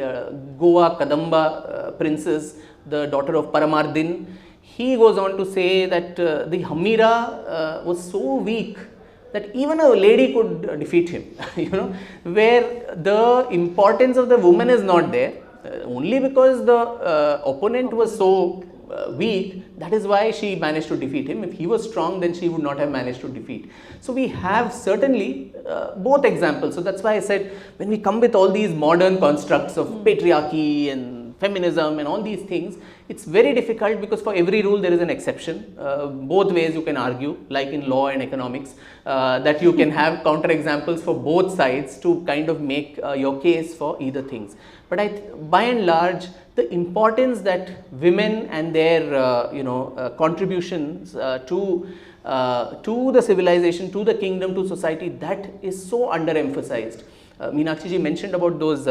Goa Kadamba princess, the daughter of Paramardin, he goes on to say that the Hammira was so weak that even a lady could defeat him, you know, where the importance of the woman is not there, only because the opponent was so weak, that is why she managed to defeat him. If he was strong, then she would not have managed to defeat. So we have certainly both examples. So that's why I said, when we come with all these modern constructs of patriarchy and feminism and all these things, it's very difficult, because for every rule there is an exception. Both ways you can argue, like in law and economics, that you can have counter examples for both sides to kind of make your case for either things. But by and large, the importance that women and their you know, contributions to the civilization, to the kingdom, to society, that is so underemphasized. Meenakshi ji mentioned about those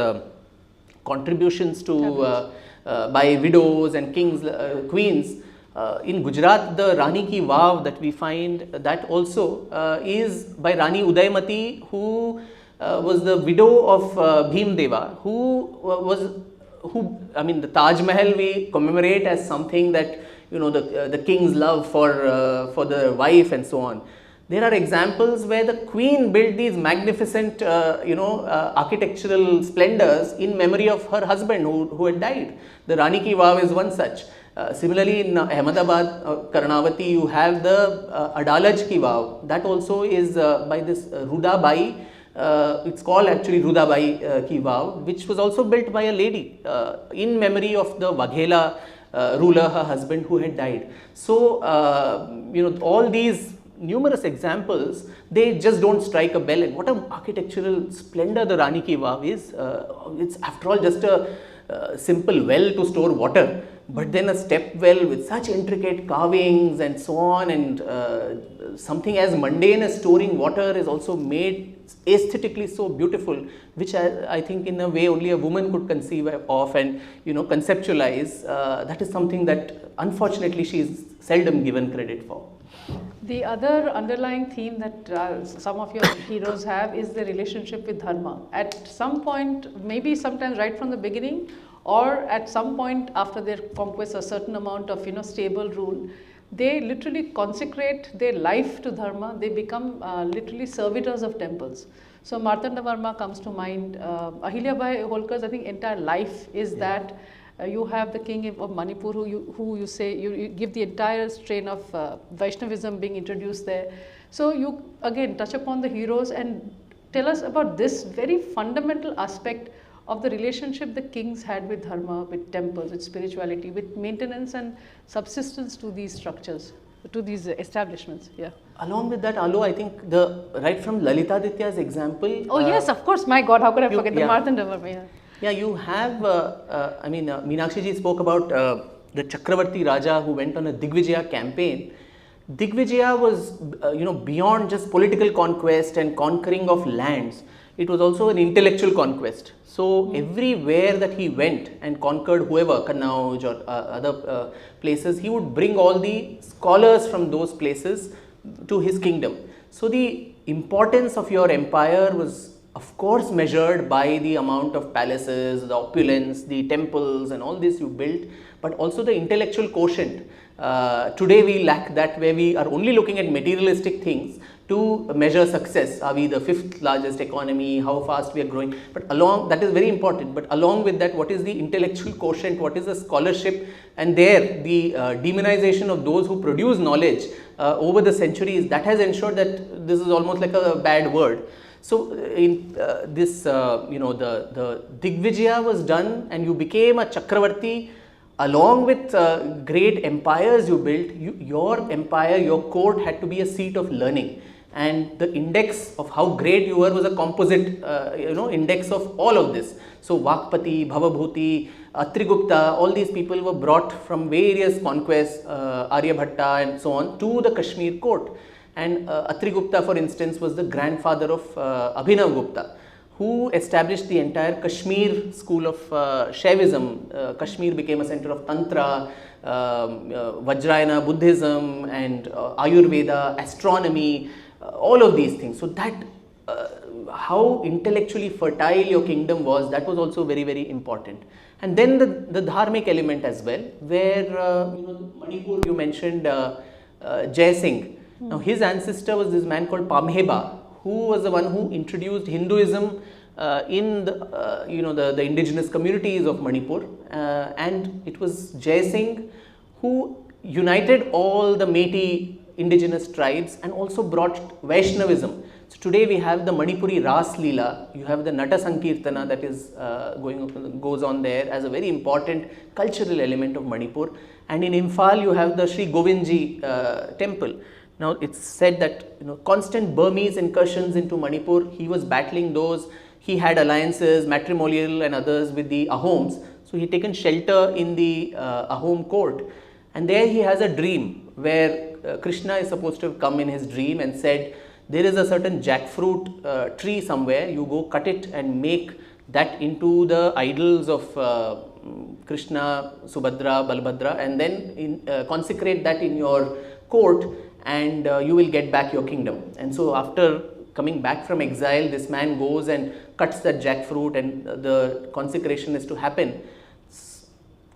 contributions to by widows and kings, queens. In Gujarat, the Rani Ki Vav that we find, that also is by Rani Udaymati, who was the widow of Bhimdeva, I mean, the Taj Mahal we commemorate as something that, you know, the king's love for the wife and so on. There are examples where the queen built these magnificent, architectural splendors in memory of her husband who had died. The Rani Ki Vav is one such. Similarly, in Ahmedabad, Karnavati, you have the Adalaj Ki Vav. That also is by this Ruda Bai. It's called actually Ruda Bai Ki Vav, which was also built by a lady in memory of the Waghela ruler, her husband who had died. So, all these numerous examples, they just don't strike a bell. And what an architectural splendor the Rani Ki Vav is. It's after all just a simple well to store water, but then a step well with such intricate carvings and so on, and something as mundane as storing water is also made aesthetically so beautiful, which I think in a way only a woman could conceive of and conceptualize. That is something that unfortunately she is seldom given credit for. The other underlying theme that some of your heroes have is the relationship with dharma. At some point, maybe sometimes right from the beginning, or at some point after their conquest, a certain amount of stable rule, they literally consecrate their life to dharma. They become literally servitors of temples. So Martanda Varma comes to mind. Ahilyabai Holkar's I think entire life is that. You have the king of Manipur who you say, you give the entire strain of Vaishnavism being introduced there. So you again touch upon the heroes and tell us about this very fundamental aspect of the relationship the kings had with dharma, with temples, with spirituality, with maintenance and subsistence to these structures, to these establishments. Yeah. Along with that, Alo, I think right from Lalitaditya's example. Oh yes, of course. My God, how could I forget the Martanda Varma? Yeah. Yeah, you have, Meenakshi Ji spoke about the Chakravartty Raja who went on a Digvijaya campaign. Digvijaya was, beyond just political conquest and conquering of lands. It was also an intellectual conquest. So, everywhere that he went and conquered whoever, Kannauj or other places, he would bring all the scholars from those places to his kingdom. So, the importance of your empire was of course measured by the amount of palaces, the opulence, the temples and all this you built, but also the intellectual quotient. Today we lack that, where we are only looking at materialistic things to measure success. Are we the 5th largest economy? How fast we are growing? But that is very important. But along with that, what is the intellectual quotient? What is the scholarship? And there, the demonization of those who produce knowledge over the centuries, that has ensured that this is almost like a bad word. So, in the Digvijaya was done and you became a Chakravarti along with great empires you built. Your empire, your court had to be a seat of learning, and the index of how great you were was a composite index of all of this. So, Vakpati, Bhavabhuti, Atrigupta, all these people were brought from various conquests, Aryabhatta and so on, to the Kashmir court. And Atrigupta, for instance, was the grandfather of Abhinav Gupta, who established the entire Kashmir school of Shaivism. Kashmir became a center of Tantra, Vajrayana Buddhism and Ayurveda, astronomy, all of these things. So that how intellectually fertile your kingdom was, that was also very, very important. And then the dharmic element as well, where Manipur, you mentioned Jai Singh. Now his ancestor was this man called Pamheba, who was the one who introduced Hinduism in the indigenous communities of Manipur, and it was Jai Singh who united all the Metis indigenous tribes and also brought Vaishnavism. So today we have the Manipuri Ras Leela, you have the Nata Sankirtana that is goes on there as a very important cultural element of Manipur, and in Imphal you have the Sri Govindji temple. Now it's said that constant Burmese incursions into Manipur, he was battling those. He had alliances, matrimonial and others with the Ahoms. So he taken shelter in the Ahom court, and there he has a dream where Krishna is supposed to have come in his dream and said, there is a certain jackfruit tree somewhere, you go cut it and make that into the idols of Krishna, Subhadra, Balbhadra, and then consecrate that in your court, and you will get back your kingdom. And so after coming back from exile, this man goes and cuts that jackfruit, and the consecration is to happen.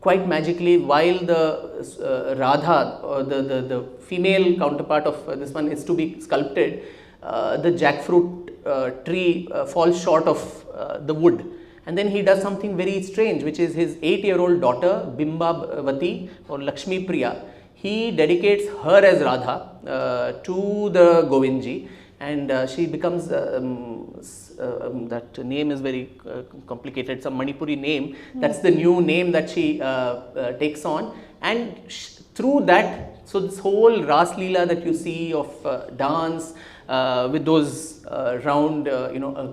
quite magically, while the Radha, or the female counterpart of this one is to be sculpted, the jackfruit tree falls short of the wood. And then he does something very strange, which is his 8-year-old daughter, Bimbavati or Lakshmi Priya. He dedicates her as Radha to the Govindji, and she becomes, that name is very complicated, some Manipuri name. That's the new name that she takes on. And through that, so this whole Ras Leela that you see of dance with those round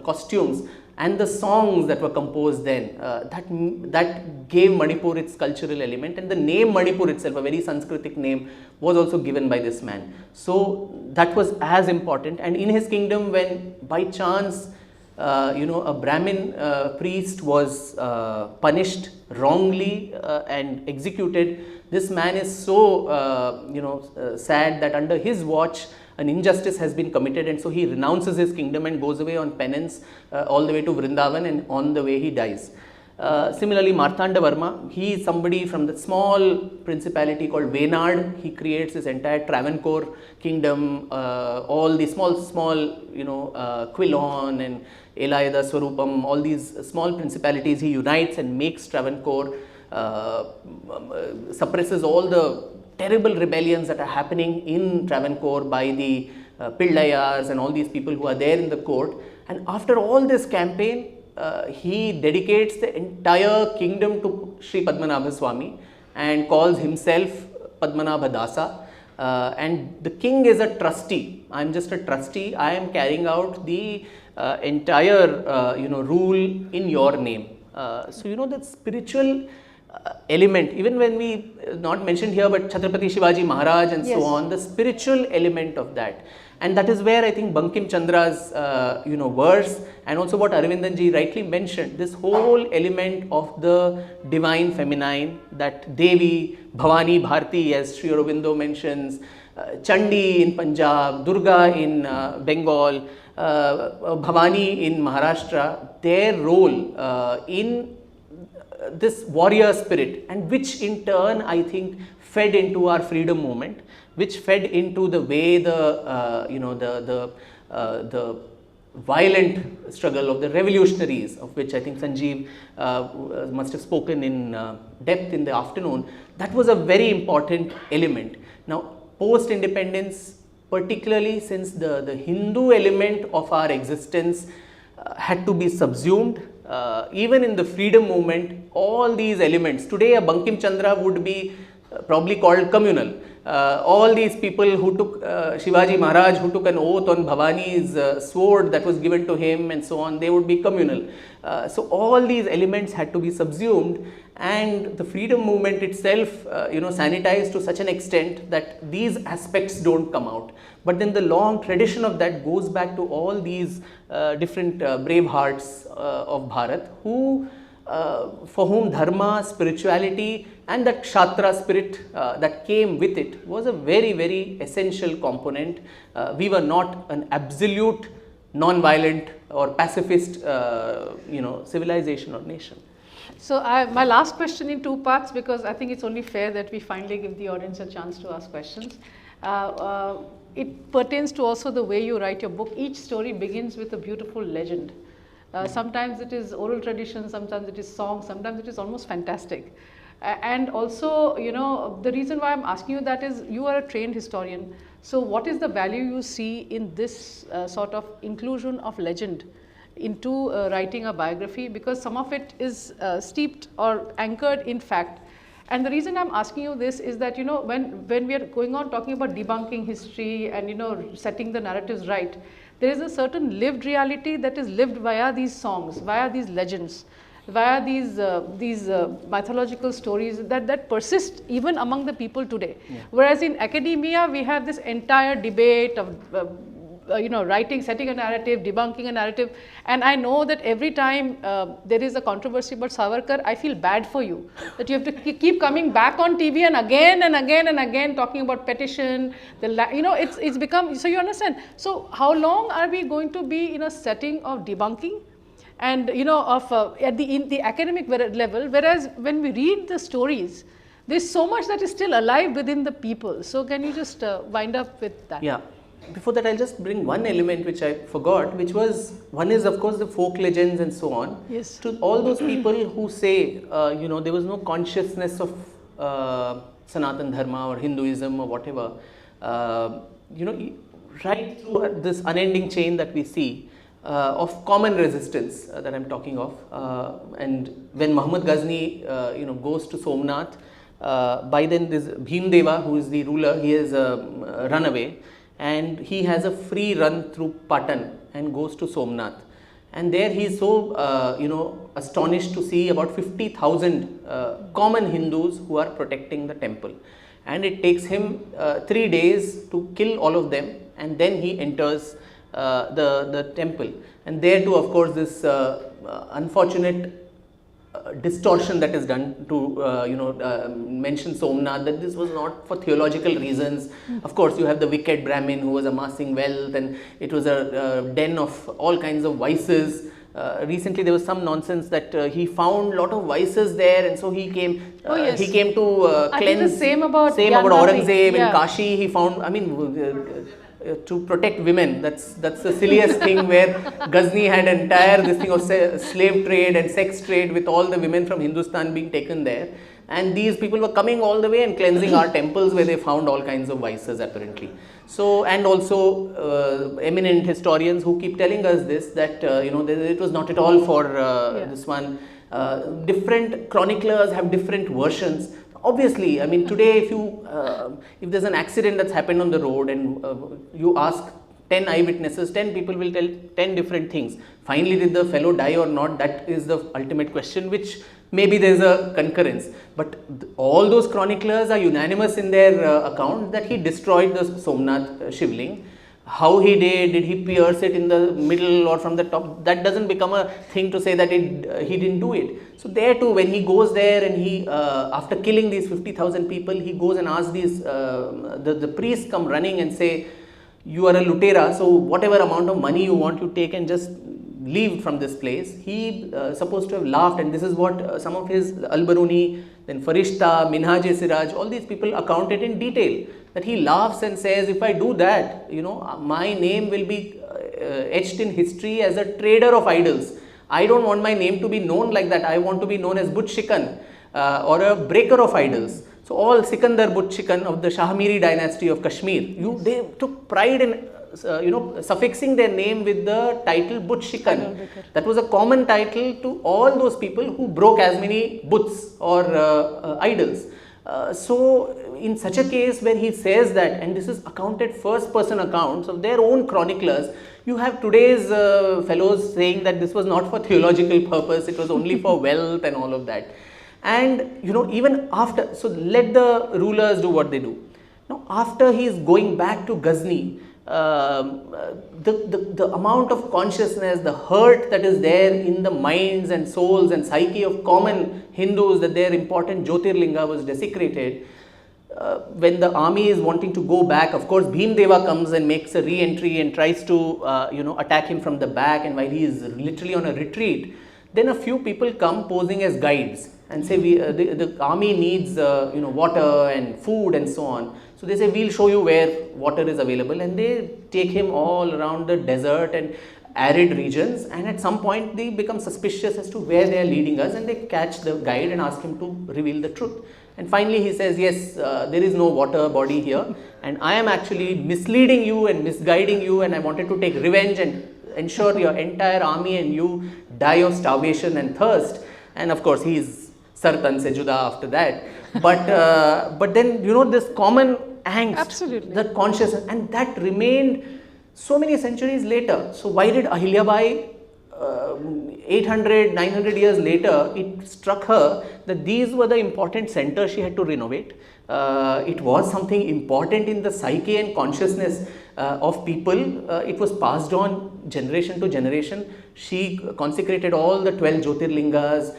costumes, and the songs that were composed then, that gave Manipur its cultural element, and the name Manipur itself, a very Sanskritic name, was also given by this man. So that was as important. And in his kingdom, when by chance a Brahmin priest was punished wrongly and executed, this man is so sad that under his watch an injustice has been committed, and so he renounces his kingdom and goes away on penance all the way to Vrindavan, and on the way he dies. Similarly, Marthanda Varma, he is somebody from the small principality called Venad. He creates this entire Travancore kingdom, all the small Quilon and Elayada Swarupam, all these small principalities he unites and makes Travancore, suppresses all the terrible rebellions that are happening in Travancore by the Pillayars and all these people who are there in the court. And after all this campaign, he dedicates the entire kingdom to Sri Padmanabha Swami and calls himself Padmanabha Dasa. And the king is a trustee. I am just a trustee. I am carrying out the entire rule in your name. So that spiritual element, even when we not mentioned here, but Chhatrapati Shivaji Maharaj and so on, the spiritual element of that. And that is where I think Bankim Chandra's verse, and also what Aravindan ji rightly mentioned, this whole element of the divine feminine, that Devi, Bhavani, Bharti, as Sri Aurobindo mentions, Chandi in Punjab, Durga in Bengal, Bhavani in Maharashtra, their role in this warrior spirit, and which in turn I think fed into our freedom movement, which fed into the way the violent struggle of the revolutionaries, of which I think Sanjeev must have spoken in depth in the afternoon. That was a very important element. Now, post-independence, particularly since the Hindu element of our existence had to be subsumed, even in the freedom movement, all these elements, today a Bankim Chandra would be probably called communal. All these people who took, Shivaji Maharaj who took an oath on Bhavani's sword that was given to him and so on, they would be communal. So all these elements had to be subsumed, and the freedom movement itself sanitized to such an extent that these aspects don't come out. But then the long tradition of that goes back to all these different Bravehearts of Bharat, who for whom dharma, spirituality and that Kshatriya spirit that came with it was a very, very essential component. We were not an absolute non-violent or pacifist civilization or nation. So my last question in two parts, because I think it's only fair that we finally give the audience a chance to ask questions. It pertains to also the way you write your book. Each story begins with a beautiful legend. Sometimes it is oral tradition, sometimes it is song, sometimes it is almost fantastic. And also, the reason why I'm asking you that is you are a trained historian. So what is the value you see in this sort of inclusion of legend into writing a biography? Because some of it is steeped or anchored in fact. And the reason I'm asking you this is that, when we are going on talking about debunking history and, setting the narratives right, there is a certain lived reality that is lived via these songs, via these legends, via these mythological stories that persist even among the people today. Yeah. Whereas in academia, we have this entire debate of writing, setting a narrative, debunking a narrative, and I know that every time there is a controversy about Savarkar, I feel bad for you, that you have to keep coming back on TV and again and again and again talking about petition, it's become, so you understand. So how long are we going to be in a setting of debunking? and at the academic level, whereas when we read the stories, there's so much that is still alive within the people. So can you just wind up with that? Yeah. Before that, I'll just bring one element which I forgot, which was, one is of course the folk legends and so on. Yes. To all those people who say, there was no consciousness of Sanatan Dharma or Hinduism or whatever, right through this unending chain that we see of common resistance that I'm talking of. And when Muhammad Ghazni, goes to Somnath, by then this Bhimdeva, who is the ruler, he has run away. And he has a free run through Patan and goes to Somnath. And there he is so, astonished to see about 50,000 common Hindus who are protecting the temple. And it takes him 3 days to kill all of them, and then he enters the temple. And there too, of course, this unfortunate distortion that is done to mention Somnath, that this was not for theological reasons. Of course, you have the wicked Brahmin who was amassing wealth, and it was a den of all kinds of vices. Recently there was some nonsense that he found a lot of vices there, and so he came he came to cleanse. The same about Aurangzeb in Kashi. He found, to protect women. That's the silliest thing, where Ghazni had entire this thing of slave trade and sex trade with all the women from Hindustan being taken there. And these people were coming all the way and cleansing our temples, where they found all kinds of vices apparently. So, and also eminent historians who keep telling us this, that it was not at all for this one. Different chroniclers have different versions. Obviously, today if there's an accident that's happened on the road and you ask 10 eyewitnesses, 10 people will tell 10 different things. Finally, did the fellow die or not? That is the ultimate question, which maybe there's a concurrence. But all those chroniclers are unanimous in their account that he destroyed the Somnath Shivling. How he did he pierce it in the middle or from the top? That doesn't become a thing to say that he didn't do it. So there too, when he goes there and he, after killing these 50,000 people, he goes and asks these, the priests come running and say, you are a Lutera, so whatever amount of money you want, you take and just leave from this place. He supposed to have laughed, and this is what some of his Al-Baruni, then Farishta, Minhaj-e-Siraj, all these people accounted in detail, that he laughs and says, if I do that, my name will be etched in history as a trader of idols. I don't want my name to be known like that. I want to be known as But Shikan or a breaker of idols. So all Sikandar But Shikan of the Shahmiri dynasty of Kashmir, they took pride in suffixing their name with the title But Shikan. That was a common title to all those people who broke as many Buts or idols. So in such a case where he says that, and this is accounted first person accounts of their own chroniclers, you have today's fellows saying that this was not for theological purpose, it was only for wealth and all of that. And even after, so let the rulers do what they do. Now after he is going back to Ghazni, the amount of consciousness, the hurt that is there in the minds and souls and psyche of common Hindus, that their important Jyotirlinga was desecrated. When the army is wanting to go back, of course Bhimdeva comes and makes a re-entry and tries to attack him from the back, and while he is literally on a retreat, then a few people come posing as guides and say the army needs water and food and so on. So they say, we'll show you where water is available, and they take him all around the desert and arid regions, and at some point they become suspicious as to where they are leading us, and they catch the guide and ask him to reveal the truth. And finally he says, yes, there is no water body here, and I am actually misleading you and misguiding you, and I wanted to take revenge and ensure your entire army and you die of starvation and thirst. And of course he is Sartan se juda after that. But then this common angst, absolutely, that consciousness, and that remained so many centuries later. So why did Ahilyabai 800, 900 years later, it struck her that these were the important centers she had to renovate. It was something important in the psyche and consciousness of people. It was passed on generation to generation. She consecrated all the 12 Jyotirlingas,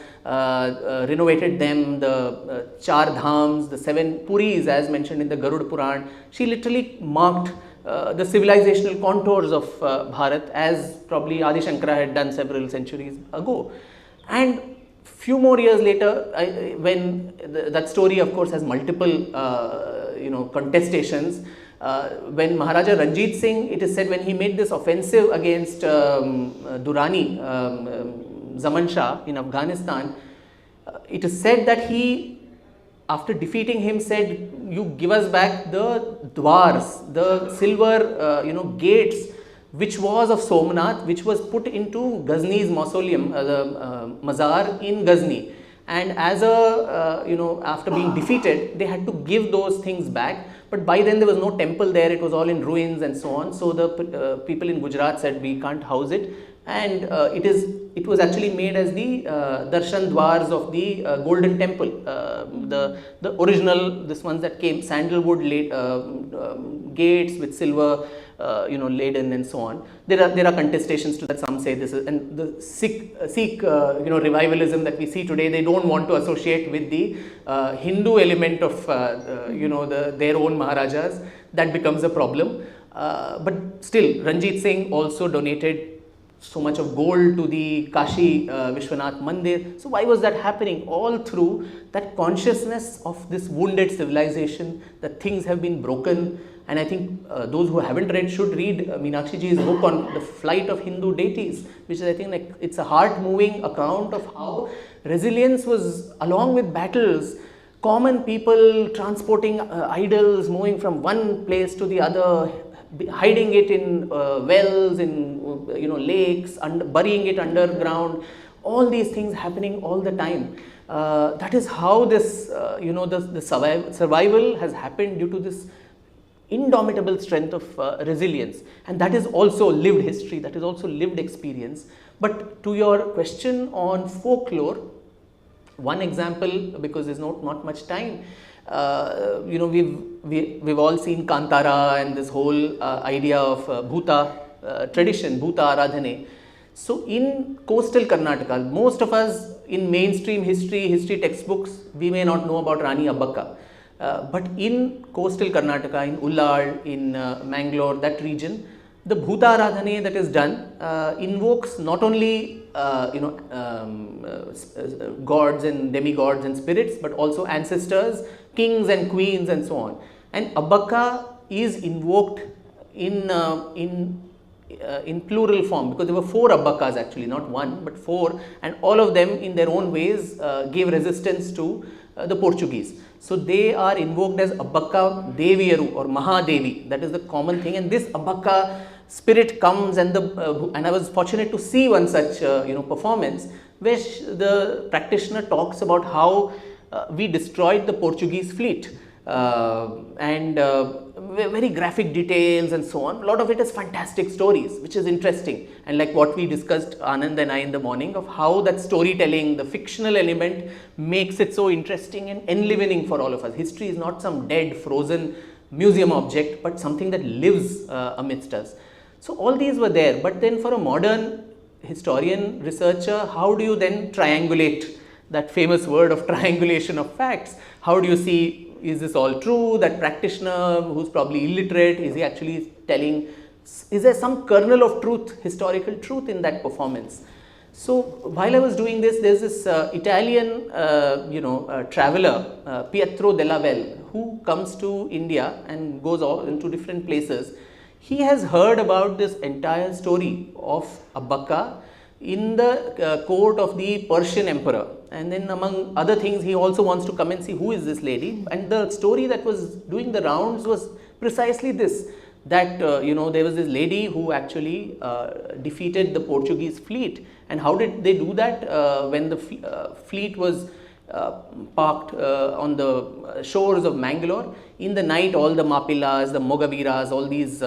renovated them, the 4 dhams, the 7 puris as mentioned in the Garud Puran. She literally marked the civilizational contours of Bharat, as probably Adi Shankara had done several centuries ago. And few more years later, when that story of course has multiple contestations, when Maharaja Ranjit Singh, it is said, when he made this offensive against Durrani, Zaman Shah in Afghanistan, it is said that he, after defeating him, said, you give us back the dwars, the silver gates, which was of Somnath, which was put into Ghazni's mausoleum, the Mazar in Ghazni. And as a, after being defeated, they had to give those things back. But by then there was no temple there, it was all in ruins and so on. So the people in Gujarat said, we can't house it. And it was actually made as the Darshan Dwars of the Golden Temple. The original, this ones that came, sandalwood gates with silver, laden and so on. There are contestations to that. Some say this is, and the Sikh revivalism that we see today, they don't want to associate with the Hindu element of their own Maharajas. That becomes a problem. But still, Ranjit Singh also donated so much of gold to the Kashi Vishwanath Mandir. So why was that happening? All through that consciousness of this wounded civilization, that things have been broken. And I think those who haven't read should read Meenakshi Ji's book on the flight of Hindu deities, which is, I think, like, it's a heart-moving account of how resilience was, along with battles, common people transporting idols, moving from one place to the other, hiding it in wells, in lakes, burying it underground, all these things happening all the time. That is how this, the survival has happened due to this indomitable strength of resilience. And that is also lived history, that is also lived experience. But to your question on folklore, one example, because there's not much time, we've all seen Kantara and this whole idea of Bhuta tradition, Bhuta Aradhane. So in coastal Karnataka, most of us in mainstream history textbooks, we may not know about Rani Abbakka. But in coastal Karnataka, in Ullal, in Mangalore, that region, the Bhuta Aradhane that is done invokes not only gods and demigods and spirits, but also ancestors, kings and queens and so on. And Abbakka is invoked in plural form, because there were 4 Abbakkas actually, not 1 but 4, and all of them in their own ways gave resistance to the Portuguese. So they are invoked as Abbakka Deviyaru or Mahadevi. That is the common thing. And this Abbakka spirit comes, and I was fortunate to see one such performance, where the practitioner talks about how we destroyed the Portuguese fleet, and very graphic details and so on. A lot of it is fantastic stories, which is interesting, and like what we discussed, Anand and I, in the morning, of how that storytelling, the fictional element, makes it so interesting and enlivening for all of us. History is not some dead, frozen museum object, but something that lives amidst us. So all these were there, but then for a modern historian, researcher, how do you then triangulate that famous word of triangulation of facts? How do you see, is this all true? That practitioner who's probably illiterate, is he actually telling, is there some kernel of truth, historical truth in that performance? So while I was doing this, there's this Italian, traveler, Pietro della Velle, who comes to India and goes all into different places. He has heard about this entire story of Abbakka in the court of the Persian emperor. And then among other things, he also wants to come and see who is this lady. And the story that was doing the rounds was precisely this, that there was this lady who actually defeated the Portuguese fleet. And how did they do that? When the fleet was parked on the shores of Mangalore, in the night all the Mapillas, the Mogaviras, all these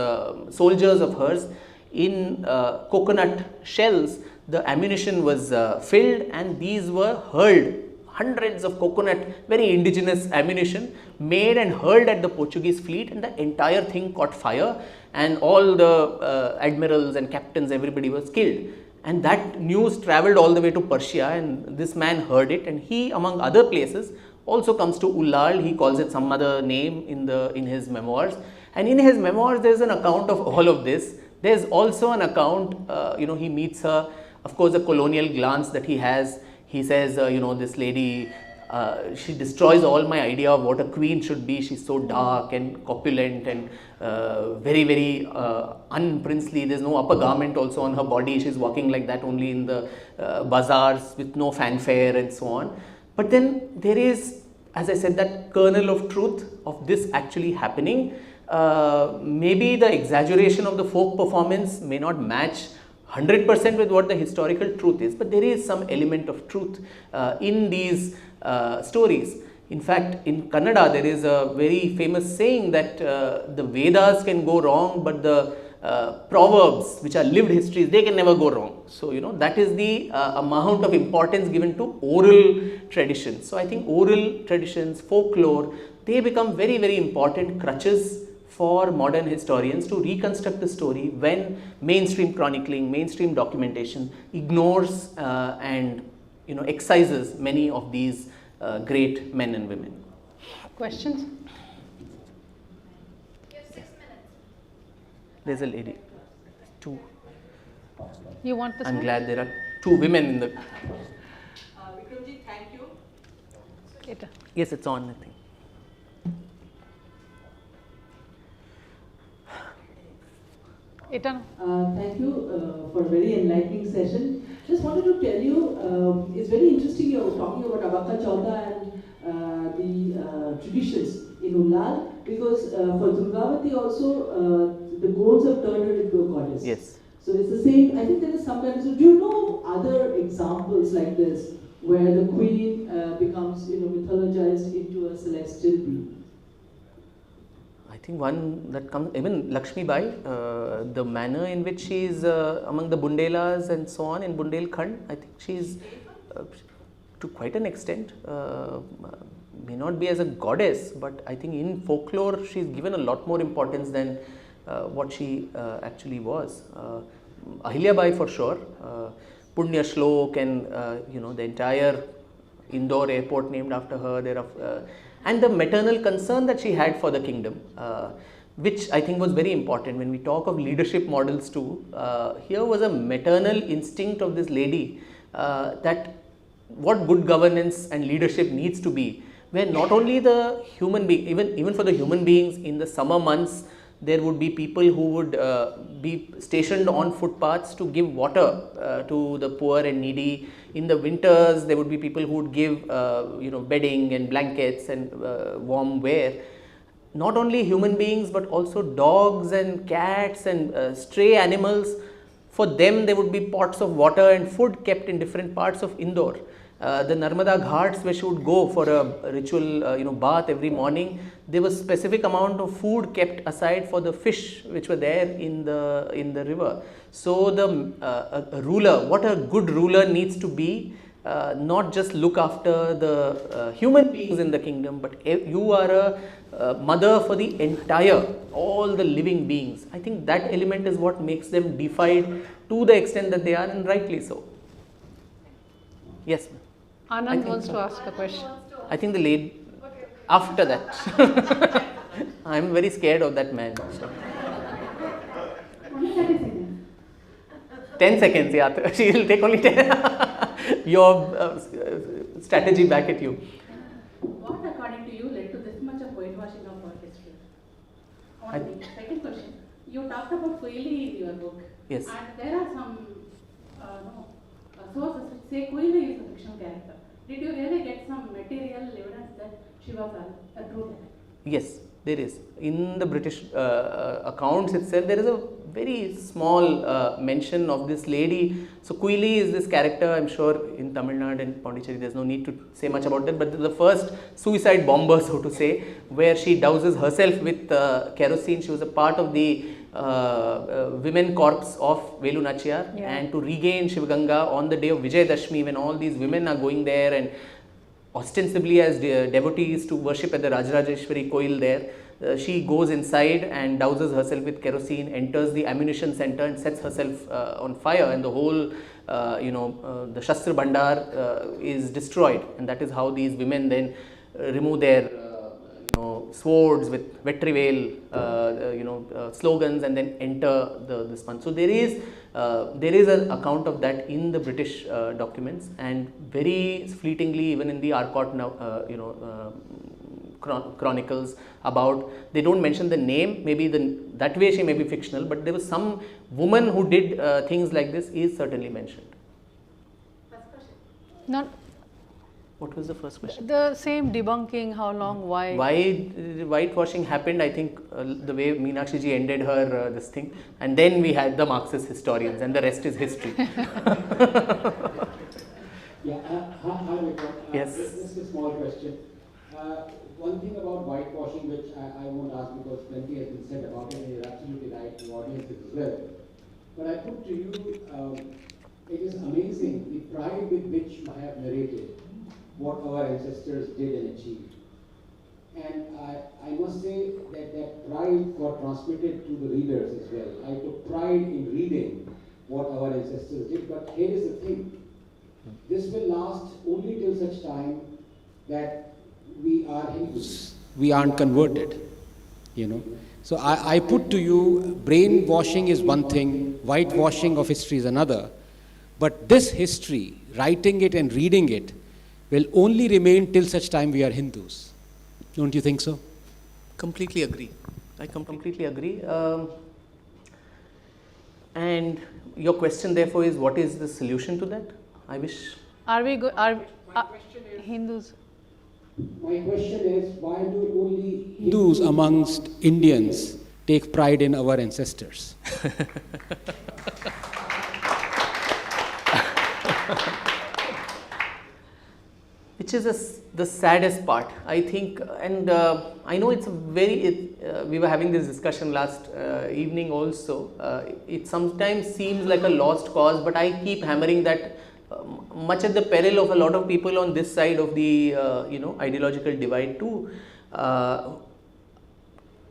soldiers of hers, in coconut shells, the ammunition was filled, and these were hurled, hundreds of coconut, very indigenous ammunition, made and hurled at the Portuguese fleet, and the entire thing caught fire, and all the admirals and captains, everybody was killed. And that news travelled all the way to Persia, and this man heard it, and he, among other places, also comes to Ullal. He calls it some other name in his memoirs, And in his memoirs, there is an account of all of this. There is also an account, he meets her, of course, a colonial glance that he has. He says, this lady, she destroys all my idea of what a queen should be. She's so dark and corpulent and very, very unprincely. There's no upper garment also on her body. She's walking like that only in the bazaars with no fanfare and so on. But then there is, as I said, that kernel of truth of this actually happening. Maybe the exaggeration of the folk performance may not match 100% with what the historical truth is, but there is some element of truth in these stories. In fact, in Kannada, there is a very famous saying that the Vedas can go wrong, but the proverbs, which are lived histories, they can never go wrong. So, that is the amount of importance given to oral traditions. So, I think oral traditions, folklore, they become very, very important crutches for modern historians to reconstruct the story when mainstream chronicling, mainstream documentation ignores and excises many of these great men and women. Questions? You have 6 minutes. There's a lady. 2. You want this I'm one? glad there are 2 women in the... Vikramji, thank you. Yes, it's on, I think. Thank you for a very enlightening session. Just wanted to tell you, it's very interesting you're talking about Abaka Chauda and the traditions in Ullal, because for Durgavati also, the gods have turned her into a goddess. Yes. So it's the same, I think there is some kind of, so do you know other examples like this, where the queen becomes, mythologized into a celestial being? I think one that comes, even Lakshmi Bai, the manner in which she is among the Bundelas and so on in Bundelkhand, I think she is to quite an extent, may not be as a goddess, but I think in folklore she is given a lot more importance than what she actually was. Ahilya Bai for sure, Punya Shlok and the entire Indore airport named after her, there are and the maternal concern that she had for the kingdom, which I think was very important when we talk of leadership models too. Here was a maternal instinct of this lady that what good governance and leadership needs to be, where not only the human being, even for the human beings in the summer months, there would be people who would be stationed on footpaths to give water to the poor and needy. In the winters, there would be people who would give bedding and blankets and warm wear. Not only human beings, but also dogs and cats and stray animals. For them, there would be pots of water and food kept in different parts of Indore. The Narmada Ghats, where she would go for a ritual, bath every morning, there was specific amount of food kept aside for the fish which were there in the river. So the a ruler, what a good ruler needs to be, not just look after the human beings in the kingdom, but you are a mother for the entire, all the living beings. I think that element is what makes them deified to the extent that they are, and rightly so. Yes. Anand wants to ask a question. I think the lady, after that. I am very scared of that man. So. 10 seconds, yeah. She will take only 10. Your strategy back at you. What, according to you, led to this much of whitewashing of our history? Second question. You talked about Koili in your book. Yes. And there are some sources which say Koili is a fictional character. Did you really get some material evidence that she was a true character? Yes, there is. In the British accounts itself, there is a very small mention of this lady. So, Koili is this character, I am sure in Tamil Nadu and Pondicherry, there is no need to say much about that, but the first suicide bomber, so to say, where she douses herself with kerosene. She was a part of the women corps of Velu Nachiyar, and to regain Shiv Ganga on the day of Vijayadashmi, when all these women are going there and ostensibly as devotees to worship at the Rajarajeshwari Koil there, she goes inside and douses herself with kerosene, enters the ammunition center and sets herself on fire, and the whole the Shastra Bhandar is destroyed, and that is how these women then remove their swords with vetrival, slogans, and then enter this one. So there is an account of that in the British documents, and very fleetingly even in the Arcot chronicles about, they don't mention the name, maybe that way she may be fictional, but there was some woman who did things like this is certainly mentioned. Not What was the first question? the same debunking, how long, why? Why whitewashing happened, I think the way Meenakshi Ji ended her this thing, and then we had the Marxist historians, and the rest is history. Hi Vikram. Yes. Just a small question. One thing about whitewashing which I won't ask because plenty has been said about it, and you're absolutely right, the audience as well. But I put to you, it is amazing the pride with which I have narrated what our ancestors did and achieved. And I must say that pride got transmitted to the readers as well. I took pride in reading what our ancestors did, but here is the thing. This will last only till such time that we are Hindus. We aren't converted, So I put to you, brainwashing is one thing, whitewashing of history is another. But this history, writing it and reading it, will only remain till such time we are Hindus. Don't you think so? Completely agree. I completely agree. And your question therefore is, what is the solution to that? I wish. Are Hindus? My question is, why do only Hindus amongst Indians take pride in our ancestors? Which is the saddest part, I think, and I know it's we were having this discussion last evening also. It sometimes seems like a lost cause, but I keep hammering that much at the peril of a lot of people on this side of the ideological divide too.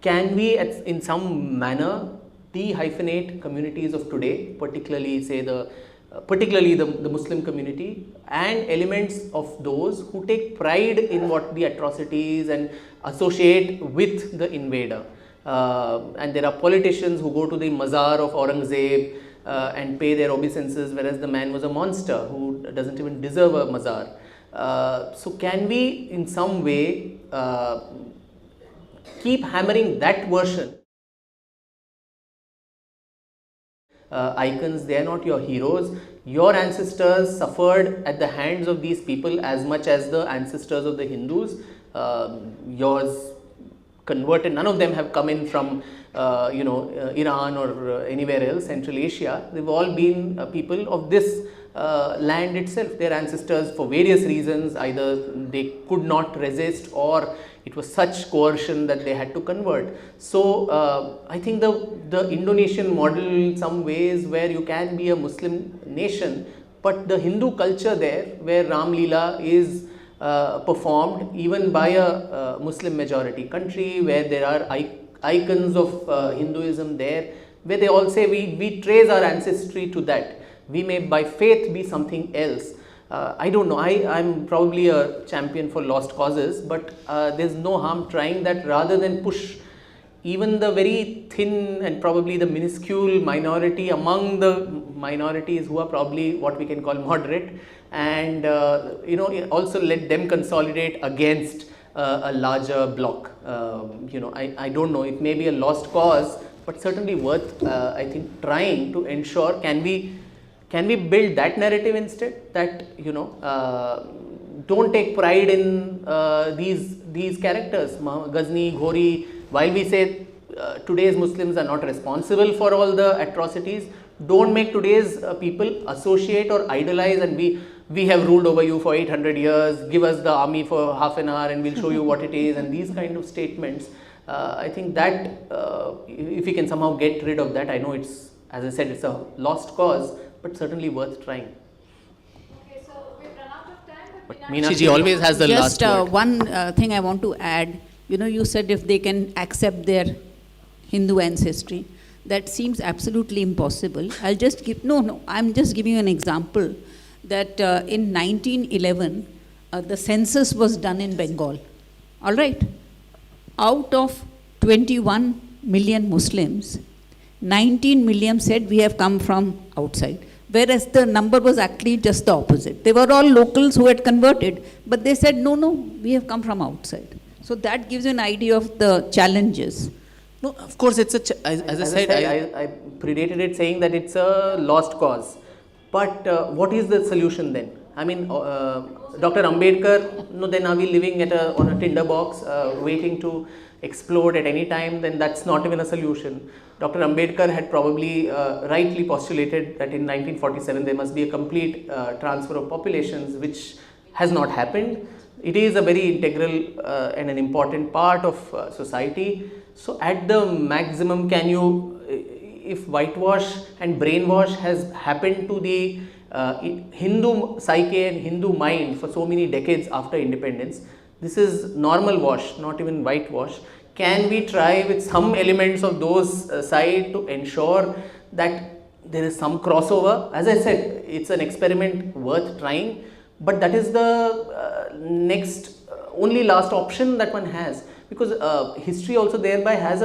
Can we, in some manner, de-hyphenate communities of today, particularly say the Muslim community, and elements of those who take pride in what the atrocities and associate with the invader. And there are politicians who go to the mazar of Aurangzeb and pay their obeisances, whereas the man was a monster who doesn't even deserve a mazar. So can we in some way keep hammering that version? Icons, they are not your heroes. Your ancestors suffered at the hands of these people as much as the ancestors of the Hindus. Yours converted, none of them have come in from Iran or anywhere else, Central Asia. They've all been people of this land itself. Their ancestors, for various reasons, either they could not resist or it was such coercion that they had to convert. So I think the Indonesian model in some ways, where you can be a Muslim nation, but the Hindu culture there, where Ram Leela is performed even by a Muslim majority country, where there are icons of Hinduism there, where they all say we trace our ancestry to that. We may by faith be something else. I don't know, I'm probably a champion for lost causes, but there's no harm trying that, rather than push even the very thin and probably the minuscule minority among the minorities who are probably what we can call moderate, and also let them consolidate against a larger bloc. I don't know, it may be a lost cause, but certainly worth I think trying to ensure. Can we build that narrative instead, that don't take pride in these characters, Ghazni, Ghori. While we say today's Muslims are not responsible for all the atrocities, don't make today's people associate or idolize and we have ruled over you for 800 years, give us the army for half an hour and we'll show you what it is, and these kind of statements. I think that if we can somehow get rid of that, I know it's, as I said, it's a lost cause, but certainly worth trying. Okay, so we've run out of time, but Meenakshi Ji always has the last word. Just one thing I want to add. You said if they can accept their Hindu ancestry, that seems absolutely impossible. I'm just giving you an example that in 1911, the census was done in Bengal. All right? out of 21 million Muslims, 19 million said we have come from outside. Whereas the number was actually just the opposite. They were all locals who had converted, but they said, no, we have come from outside. So that gives you an idea of the challenges. No, of course, it's as I said, I predated it saying that it's a lost cause. But what is the solution then? I mean, Dr. Ambedkar, no, then are we living on a tinder box, waiting to explode at any time? Then that's not even a solution. Dr. Ambedkar had probably rightly postulated that in 1947 there must be a complete transfer of populations, which has not happened. It is a very integral and an important part of society. So at the maximum, can you, if whitewash and brainwash has happened to the Hindu psyche and Hindu mind for so many decades after independence, this is normal wash, not even whitewash. Can we try with some elements of those side to ensure that there is some crossover? As I said, it's an experiment worth trying, but that is the next, only last option that one has. Because history also thereby has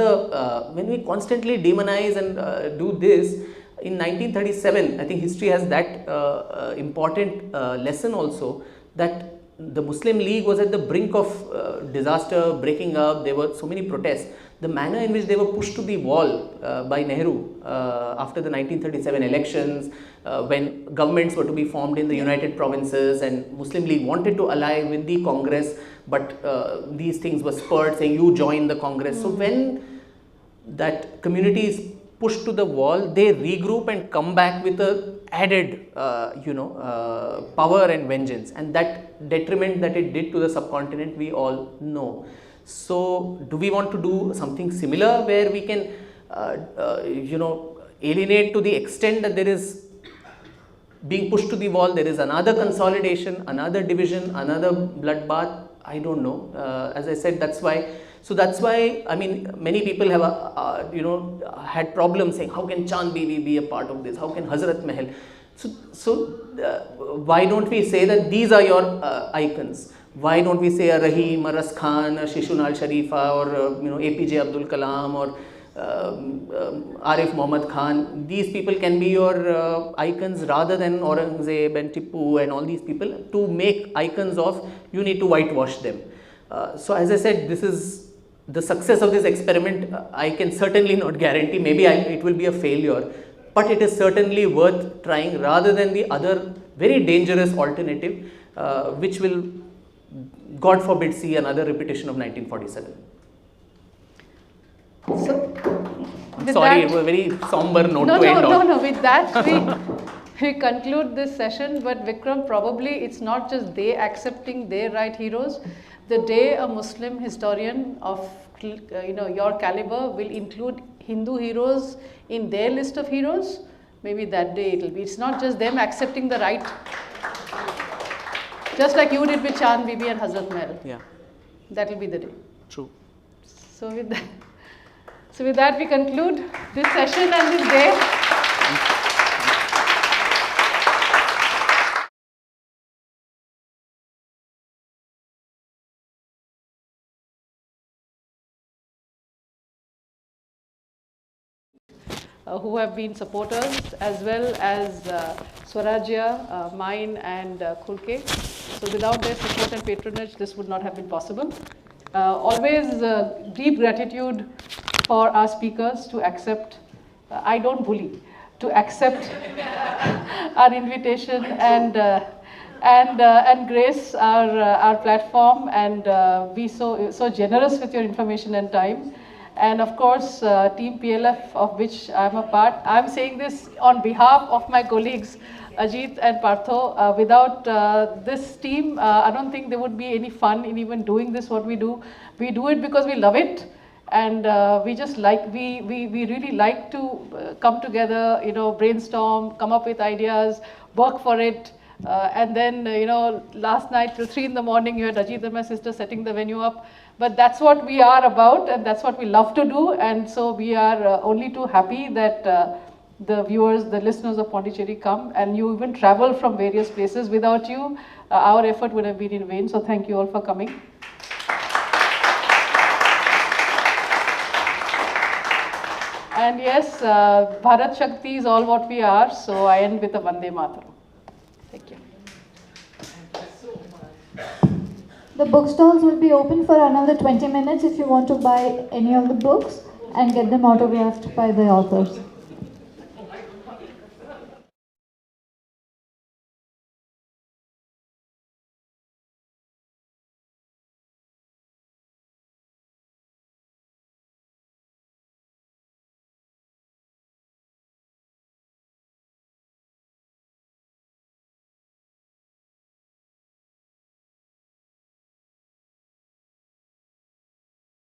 when we constantly demonize and do this, in 1937, I think history has that important lesson also, that the Muslim League was at the brink of disaster, breaking up. There were so many protests. The manner in which they were pushed to the wall by Nehru after the 1937 elections, when governments were to be formed in the United Provinces and Muslim League wanted to ally with the Congress, but these things were spurred saying you join the Congress. So when that community is pushed to the wall, they regroup and come back with a added power and vengeance, and that detriment that it did to the subcontinent we all know. So do we want to do something similar where we can alienate to the extent that there is being pushed to the wall, there is another consolidation, another division, another bloodbath? I don't know. As I said, that's why. So that's why, I mean, many people have, had problems saying, how can Chand Bibi be a part of this? How can Hazrat Mahal? So why don't we say that these are your icons? Why don't we say a Rahim, a Ras Khan, a Shishunal Sharifa, or APJ Abdul Kalam, or Arif Muhammad Khan? These people can be your icons rather than Aurangzeb and Tippu and all these people. To make icons of, you need to whitewash them. So as I said, this is the success of this experiment. I can certainly not guarantee. Maybe it will be a failure, but it is certainly worth trying rather than the other very dangerous alternative, which will, God forbid, see another repetition of 1947. So, sorry, it was a very somber note to end on. No. With that, we conclude this session. But Vikram, probably it's not just they accepting their right heroes. The day a Muslim historian of your caliber will include Hindu heroes in their list of heroes, maybe that day it will be. It's not just them accepting the right, just like you did with Chand Bibi and Hazrat Mahal. Yeah, that will be the day. True. So with that, we conclude this session and this day. Who have been supporters, as well as Swarajya, mine and Khulke. So without their support and patronage, this would not have been possible. Always deep gratitude for our speakers to accept, I don't bully, to accept our invitation and grace our platform and be so generous with your information and time. And of course, Team PLF, of which I am a part. I am saying this on behalf of my colleagues, Ajit and Partho. Without this team, I don't think there would be any fun in even doing this, what we do. We do it because we love it. And we really like to come together, brainstorm, come up with ideas, work for it. And then, last night till 3 in the morning, you had Ajit and my sister setting the venue up. But that's what we are about, and that's what we love to do. And so we are only too happy that the viewers, the listeners of Pondicherry come, and you even travel from various places. Without you, our effort would have been in vain. So thank you all for coming. And yes, Bharat Shakti is all what we are, so I end with a Vande Mataram. Thank you. The bookstalls will be open for another 20 minutes if you want to buy any of the books and get them autographed by the authors.